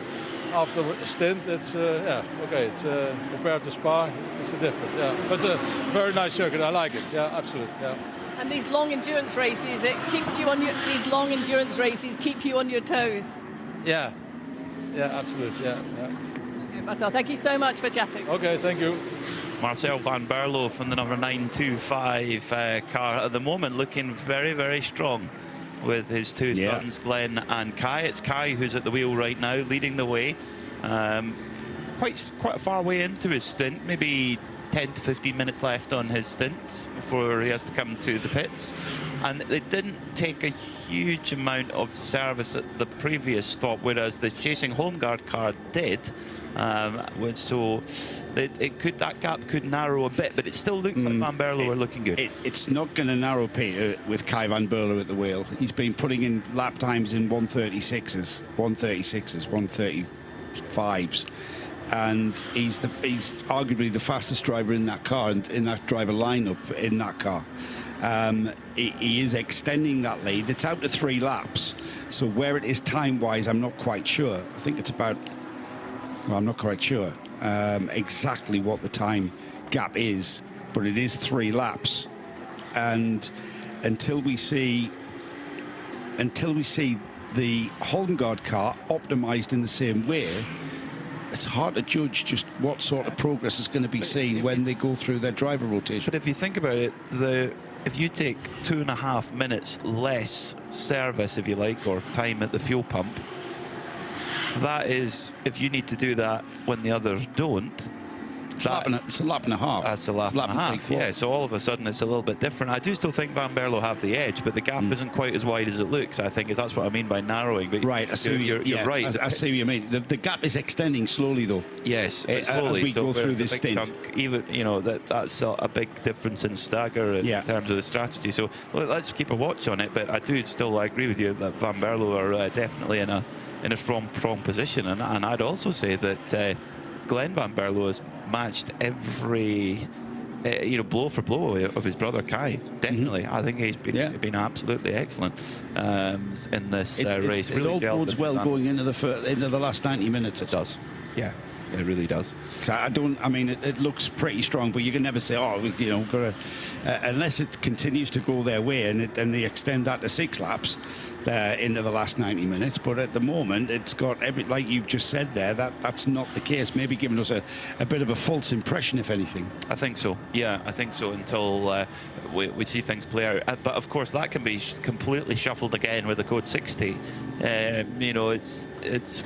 after a stint, it's okay. It's compared to Spa, it's a different. Yeah, but it's a very nice circuit. I like it. Yeah, absolutely. Yeah. And these long endurance races, keep you on your toes. Yeah, absolutely. Yeah. Marcel, thank you so much for chatting. Okay, thank you. Marcel van Berlo from the number 925 car at the moment, looking very, very strong with his 2 sons, Glenn and Kai. It's Kai who's at the wheel right now, leading the way. Quite a far way into his stint, maybe 10 to 15 minutes left on his stint before he has to come to the pits. And they didn't take a huge amount of service at the previous stop, whereas the chasing Holmgaard car did. So that gap could narrow a bit, but it still looks like Van Berlo are looking good. It's not going to narrow, Peter, with Kai Van Berlo at the wheel. He's been putting in lap times in 136s, 135s. And he's arguably the fastest driver in that car, and in that driver lineup in that car. He is extending that lead. It's out to 3 laps. So where it is time-wise, I'm not quite sure. I think it's about, well, I'm not quite sure exactly what the time gap is, but it is 3 laps. And until we see the Holmgaard car optimized in the same way, it's hard to judge just what sort of progress is going to be seen when they go through their driver rotation. But if you think about it, if you take 2.5 minutes less service, if you like, or time at the fuel pump, that is, if you need to do that when the others don't, it's a lap and a half. That's a lap and a half, yeah. So all of a sudden it's a little bit different. I do still think Van Berlo have the edge, but the gap isn't quite as wide as it looks. I think that's what I mean by narrowing. But right, I see you're right. I see what you mean. The gap is extending slowly, though. Yes, slowly. As we go through this stint. Chunk, even that's a big difference in stagger in terms of the strategy. So let's keep a watch on it. But I do still agree with you that Van Berlo are definitely in a strong position, and I'd also say that Glenn Van Berlo has matched every blow for blow of his brother Kai. Definitely, I think he's been absolutely excellent in this race. It all bodes well going into the last 90 minutes. It does, yeah. It really does. I mean, it looks pretty strong, but you can never say, unless it continues to go their way and they extend that to 6 laps into the last 90 minutes. But at the moment, it's got like you've just said there, that's not the case. Maybe giving us a bit of a false impression, if anything. I think so. Yeah, I think so until we see things play out. But of course, that can be completely shuffled again with the code 60. It's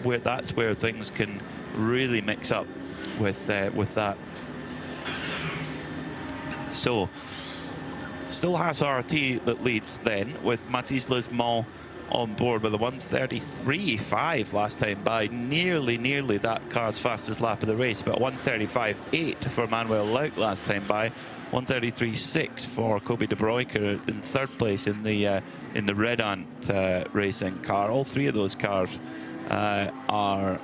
where things can really mix up with that. So still has RT that leads then, with Mathis Lismont on board with a 1:33.5 last time by, nearly that car's fastest lap of the race, but 1:35.8 for Manuel Lauk last time by, 1:33.6 for Kobe De Bruyker in 3rd place in the Red Ant racing car. All 3 of those cars are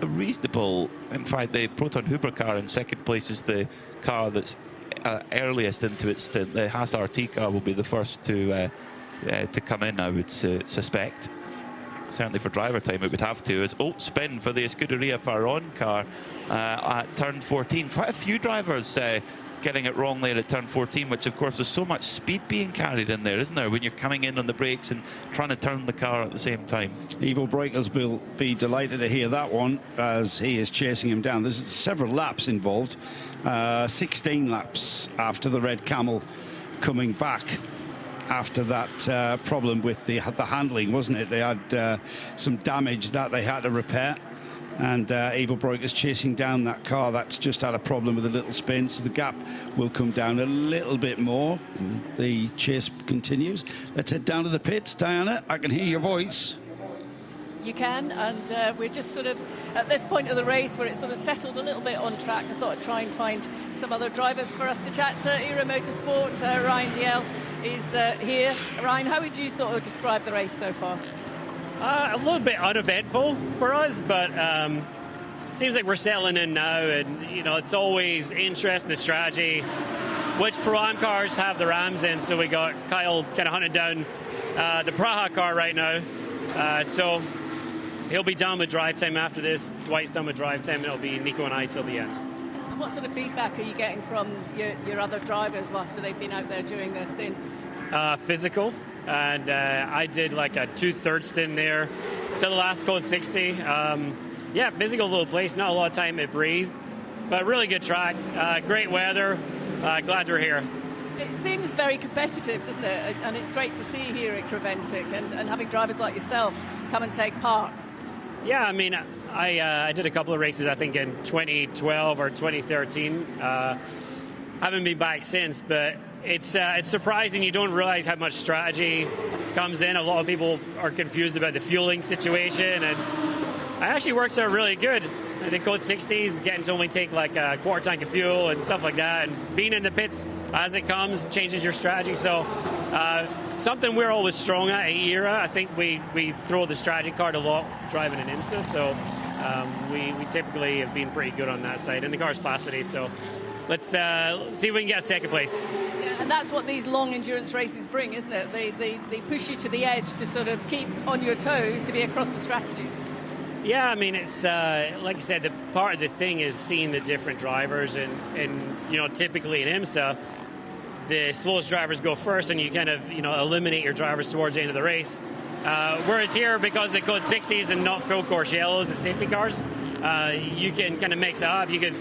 reasonable. In fact, the Proton Huber car in 2nd place is the car that's earliest into its stint. The Haas RT car will be the first to come in, I would suspect. Certainly for driver time it would have to. As spin for the Scuderia Farron car at turn 14. Quite a few drivers getting it wrong there at turn 14, which of course there's so much speed being carried in there, isn't there, when you're coming in on the brakes and trying to turn the car at the same time. Ivo Breukels will be delighted to hear that one as he is chasing him down. There's several laps involved, 16 laps after the Red Camel coming back after that problem with the handling, wasn't it? They had some damage that they had to repair, and Ivo Breukels chasing down that car that's just had a problem with a little spin, so the gap will come down a little bit more. The chase continues. Let's head down to the pits. Diana, I can hear your voice. You can, and we're just sort of at this point of the race where it's sort of settled a little bit on track. I thought I'd try and find some other drivers for us to chat to. Era Motorsport, Ryan Diel is here. Ryan, how would you sort of describe the race so far? A little bit uneventful for us, but seems like we're settling in now, and it's always interesting, the strategy, which Pro-Am cars have the Rams in. So we got Kyle kind of hunting down the Praha car right now, so he'll be done with drive time after this. Dwight's done with drive time, and it'll be Nico and I till the end. What sort of feedback are you getting from your other drivers after they've been out there doing their stints? Physical, and I did like a 2/3 stint there till the last code 60. Yeah, physical little place, not a lot of time to breathe, but really good track, great weather, glad we're here. It seems very competitive, doesn't it? And it's great to see here at Creventic and having drivers like yourself come and take part. Yeah, I mean, I did a couple of races, I think, in 2012 or 2013. Haven't been back since, but it's surprising. You don't realize how much strategy comes in. A lot of people are confused about the fueling situation, and it actually works out really good. I think code 60s, getting to only take like a quarter tank of fuel and stuff like that, and being in the pits as it comes changes your strategy. So something we're always strong at ERA. I think we throw the strategy card a lot driving in IMSA, so we typically have been pretty good on that side, and the car's fast today, so let's see if we can get a 2nd place. Yeah, and that's what these long endurance races bring, isn't it? They push you to the edge to sort of keep on your toes to be across the strategy. Yeah, I mean, it's like I said, the part of the thing is seeing the different drivers, and typically in IMSA, the slowest drivers go first, and you kind of eliminate your drivers towards the end of the race. Whereas here, because the code 60s and not full course yellows and safety cars, you can kind of mix it up. You can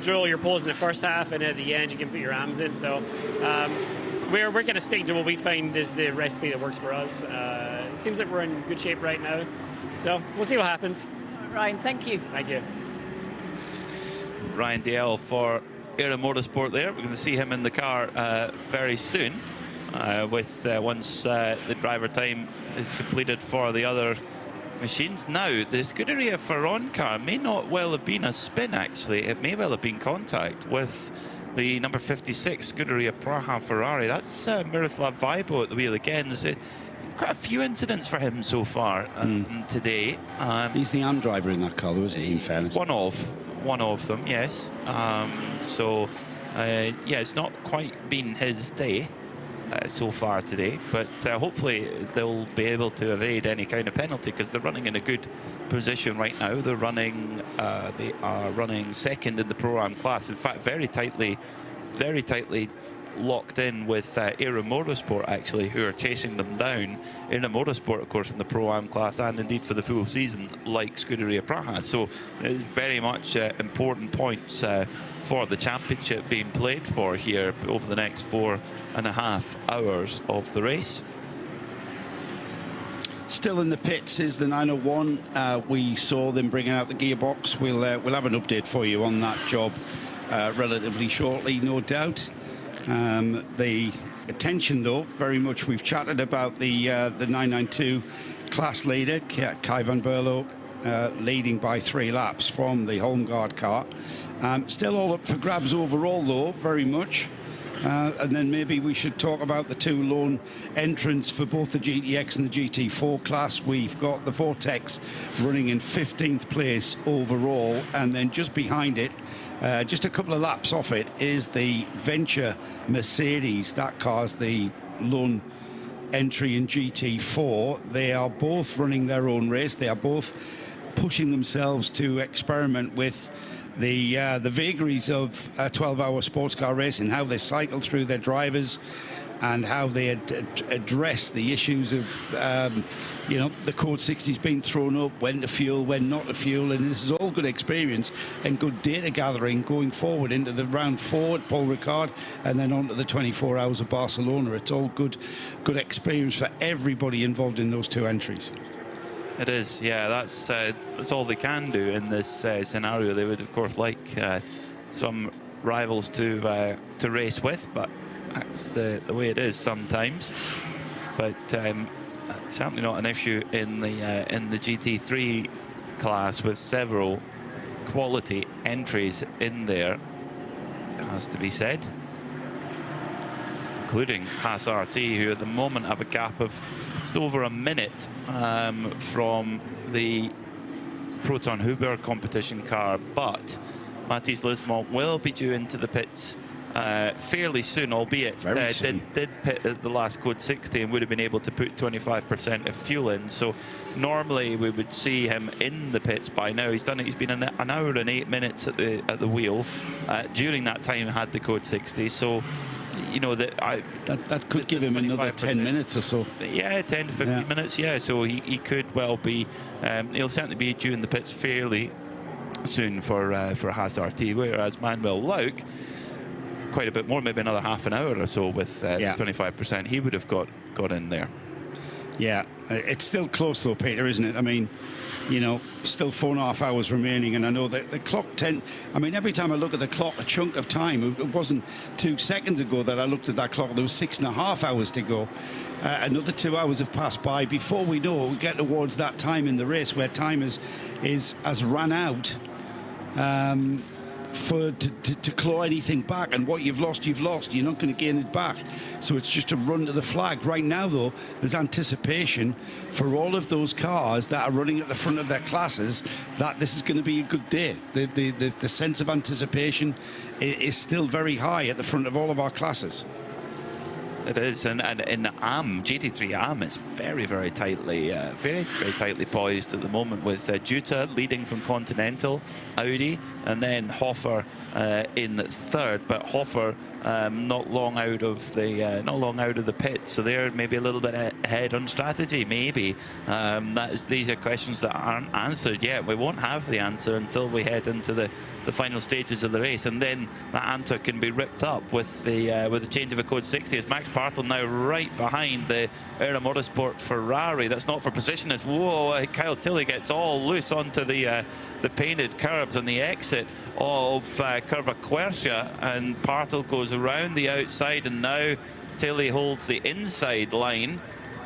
drill your poles in the first half, and at the end you can put your AMs in. So we're going to stick to what we find is the recipe that works for us. it seems like we're in good shape right now. So we'll see what happens. Ryan, thank you. Thank you. Ryan Dale for Era Motorsport there. We're going to see him in the car very soon once the driver time is completed for the other machines. Now, the Scuderia Ferron car may not well have been a spin, actually. It may well have been contact with the number 56 Scuderia Praha Ferrari. That's Miroslav Vajbo at the wheel again. There's quite a few incidents for him so far today. He's the AM driver in that car, though, isn't he, in fairness? One of them, yes. Yeah, it's not quite been his day so far today, but hopefully they'll be able to evade any kind of penalty, because they're running in a good position right now. They are running second in the Pro-Am class. In fact, very tightly locked in with Era Motorsport, actually, who are chasing them down. Era Motorsport, of course, in the Pro-Am class, and indeed for the full season, like Scuderia Praha. So it's very much important points for the championship being played for here over the next 4.5 hours of the race. Still in the pits is the 901. We saw them bringing out the gearbox. We'll have an update for you on that job relatively shortly, no doubt. The attention, though, very much, we've chatted about the 992 class leader, Kai van Berlo, leading by 3 laps from the Holmgaard car. Still all up for grabs overall, though, very much. And then maybe we should talk about the 2 lone entrants for both the GTX and the GT4 class. We've got the Vortex running in 15th place overall, and then just behind it, just a couple of laps off it, is the Venture Mercedes. That car's the lone entry in GT4. They are both running their own race. They are both pushing themselves to experiment with the vagaries of 12-hour sports car racing, how they cycle through their drivers and how they address the issues of you know, the code 60's being thrown up, when to fuel, when not to fuel, and this is all good experience and good data gathering going forward into the round 4 at Paul Ricard and then on to the 24 hours of Barcelona. It's all good experience for everybody involved in those 2 entries. It is, yeah. That's all they can do in this scenario. They would, of course, like some rivals to race with, but that's the way it is sometimes. But certainly not an issue in the GT3 class, with several quality entries in there, it has to be said, including Haas RT, who at the moment have a gap of just over a minute from the Proton Huber competition car. But Matthias Lismont will be due into the pits fairly soon, albeit did pit at the last code 60 and would have been able to put 25% of fuel in. So normally we would see him in the pits by now. He's done it. He's been an hour and 8 minutes at the wheel. During that time, had the code 60. So, you know, that could give him another 10 minutes or so. Yeah, 10 to 15 minutes. Yeah, so he could well be. He'll certainly be due in the pits fairly soon for Haas RT, whereas Manuel Lauk, quite a bit more, maybe another half an hour or so with 25%. He would have got in there. Yeah, it's still close though, Peter, isn't it? I mean, you know, still 4.5 hours remaining, and I know that the clock I mean, every time I look at the clock, a chunk of time, it wasn't 2 seconds ago that I looked at that clock, there was 6.5 hours to go. Another 2 hours have passed by. Before we know it, we get towards that time in the race where time has run out to claw anything back, and what you've lost, you're not going to gain it back. So it's just a run to the flag. Right now, though, there's anticipation for all of those cars that are running at the front of their classes that this is going to be a good day. The sense of anticipation is still very high at the front of all of our classes. It is, and in the GT3 AM, it's very, very tightly poised at the moment, with Juta leading from Continental, Audi, and then Hofer in 3rd. But Hofer not long out of the pit, so they're maybe a little bit ahead on strategy. Maybe these are questions that aren't answered yet. We won't have the answer until we head into the final stages of the race, and then that answer can be ripped up with the change of a code 60. As Max Bartel now right behind the Era Motorsport Ferrari. That's not for position. As Kyle Tilley gets all loose onto the painted curbs on the exit of Curva Quercia, and Bartel goes around the outside, and now Tilley holds the inside line.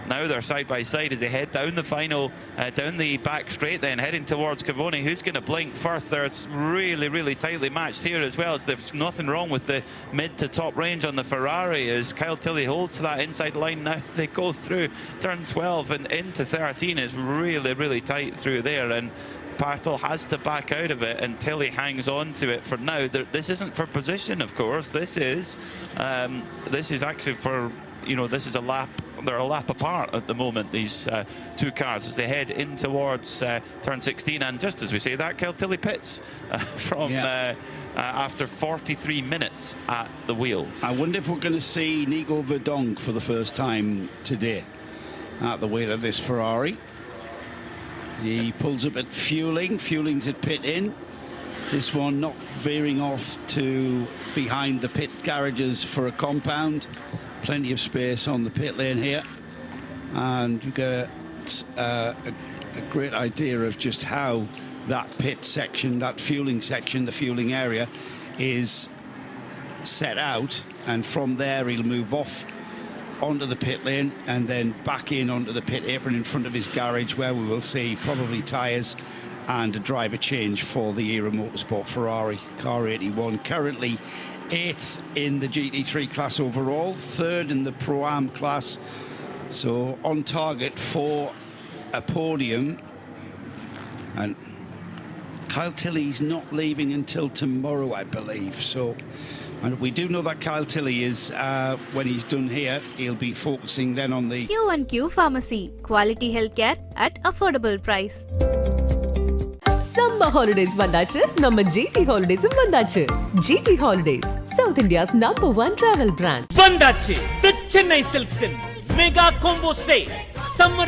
Now they're side by side as they head down the final, down the back straight, then heading towards Cavoni. Who's going to blink first? There's really tightly matched here as well, as there's nothing wrong with the mid to top range on the Ferrari as Kyle Tilley holds that inside line. Now they go through turn 12 and into 13. Is really tight through there, and Bartel has to back out of it, and Tilley hangs on to it for now. This isn't for position, of course. This is actually for, this is a lap. They're a lap apart at the moment, these two cars, as they head in towards turn 16. And just as we say that, Kyle Tilley pits after 43 minutes at the wheel. I wonder if we're going to see Nico Verdonk for the first time today at the wheel of this Ferrari. He pulls up at fueling. Fueling's at pit in. This one not veering off to behind the pit garages for a compound. Plenty of space on the pit lane here, and you get a great idea of just how that pit section, that fueling section, the fueling area is set out, and from there he'll move off onto the pit lane and then back in onto the pit apron in front of his garage, where we will see probably tyres and a driver change for the Era Motorsport Ferrari car 81, currently 8th in the GT3 class overall, 3rd in the Pro-Am class, so on target for a podium. And Kyle Tilley's not leaving until tomorrow, I believe, so, and we do know that Kyle Tilley is, when he's done here, he'll be focusing then on the QnQ Pharmacy, quality healthcare at affordable price. Summer holidays vandachu, நம்ம GT Holidays vandachu. GT Holidays, South India's #1 travel brand. Vandachu, the Chennai Silks Mega Combo Sale, Summer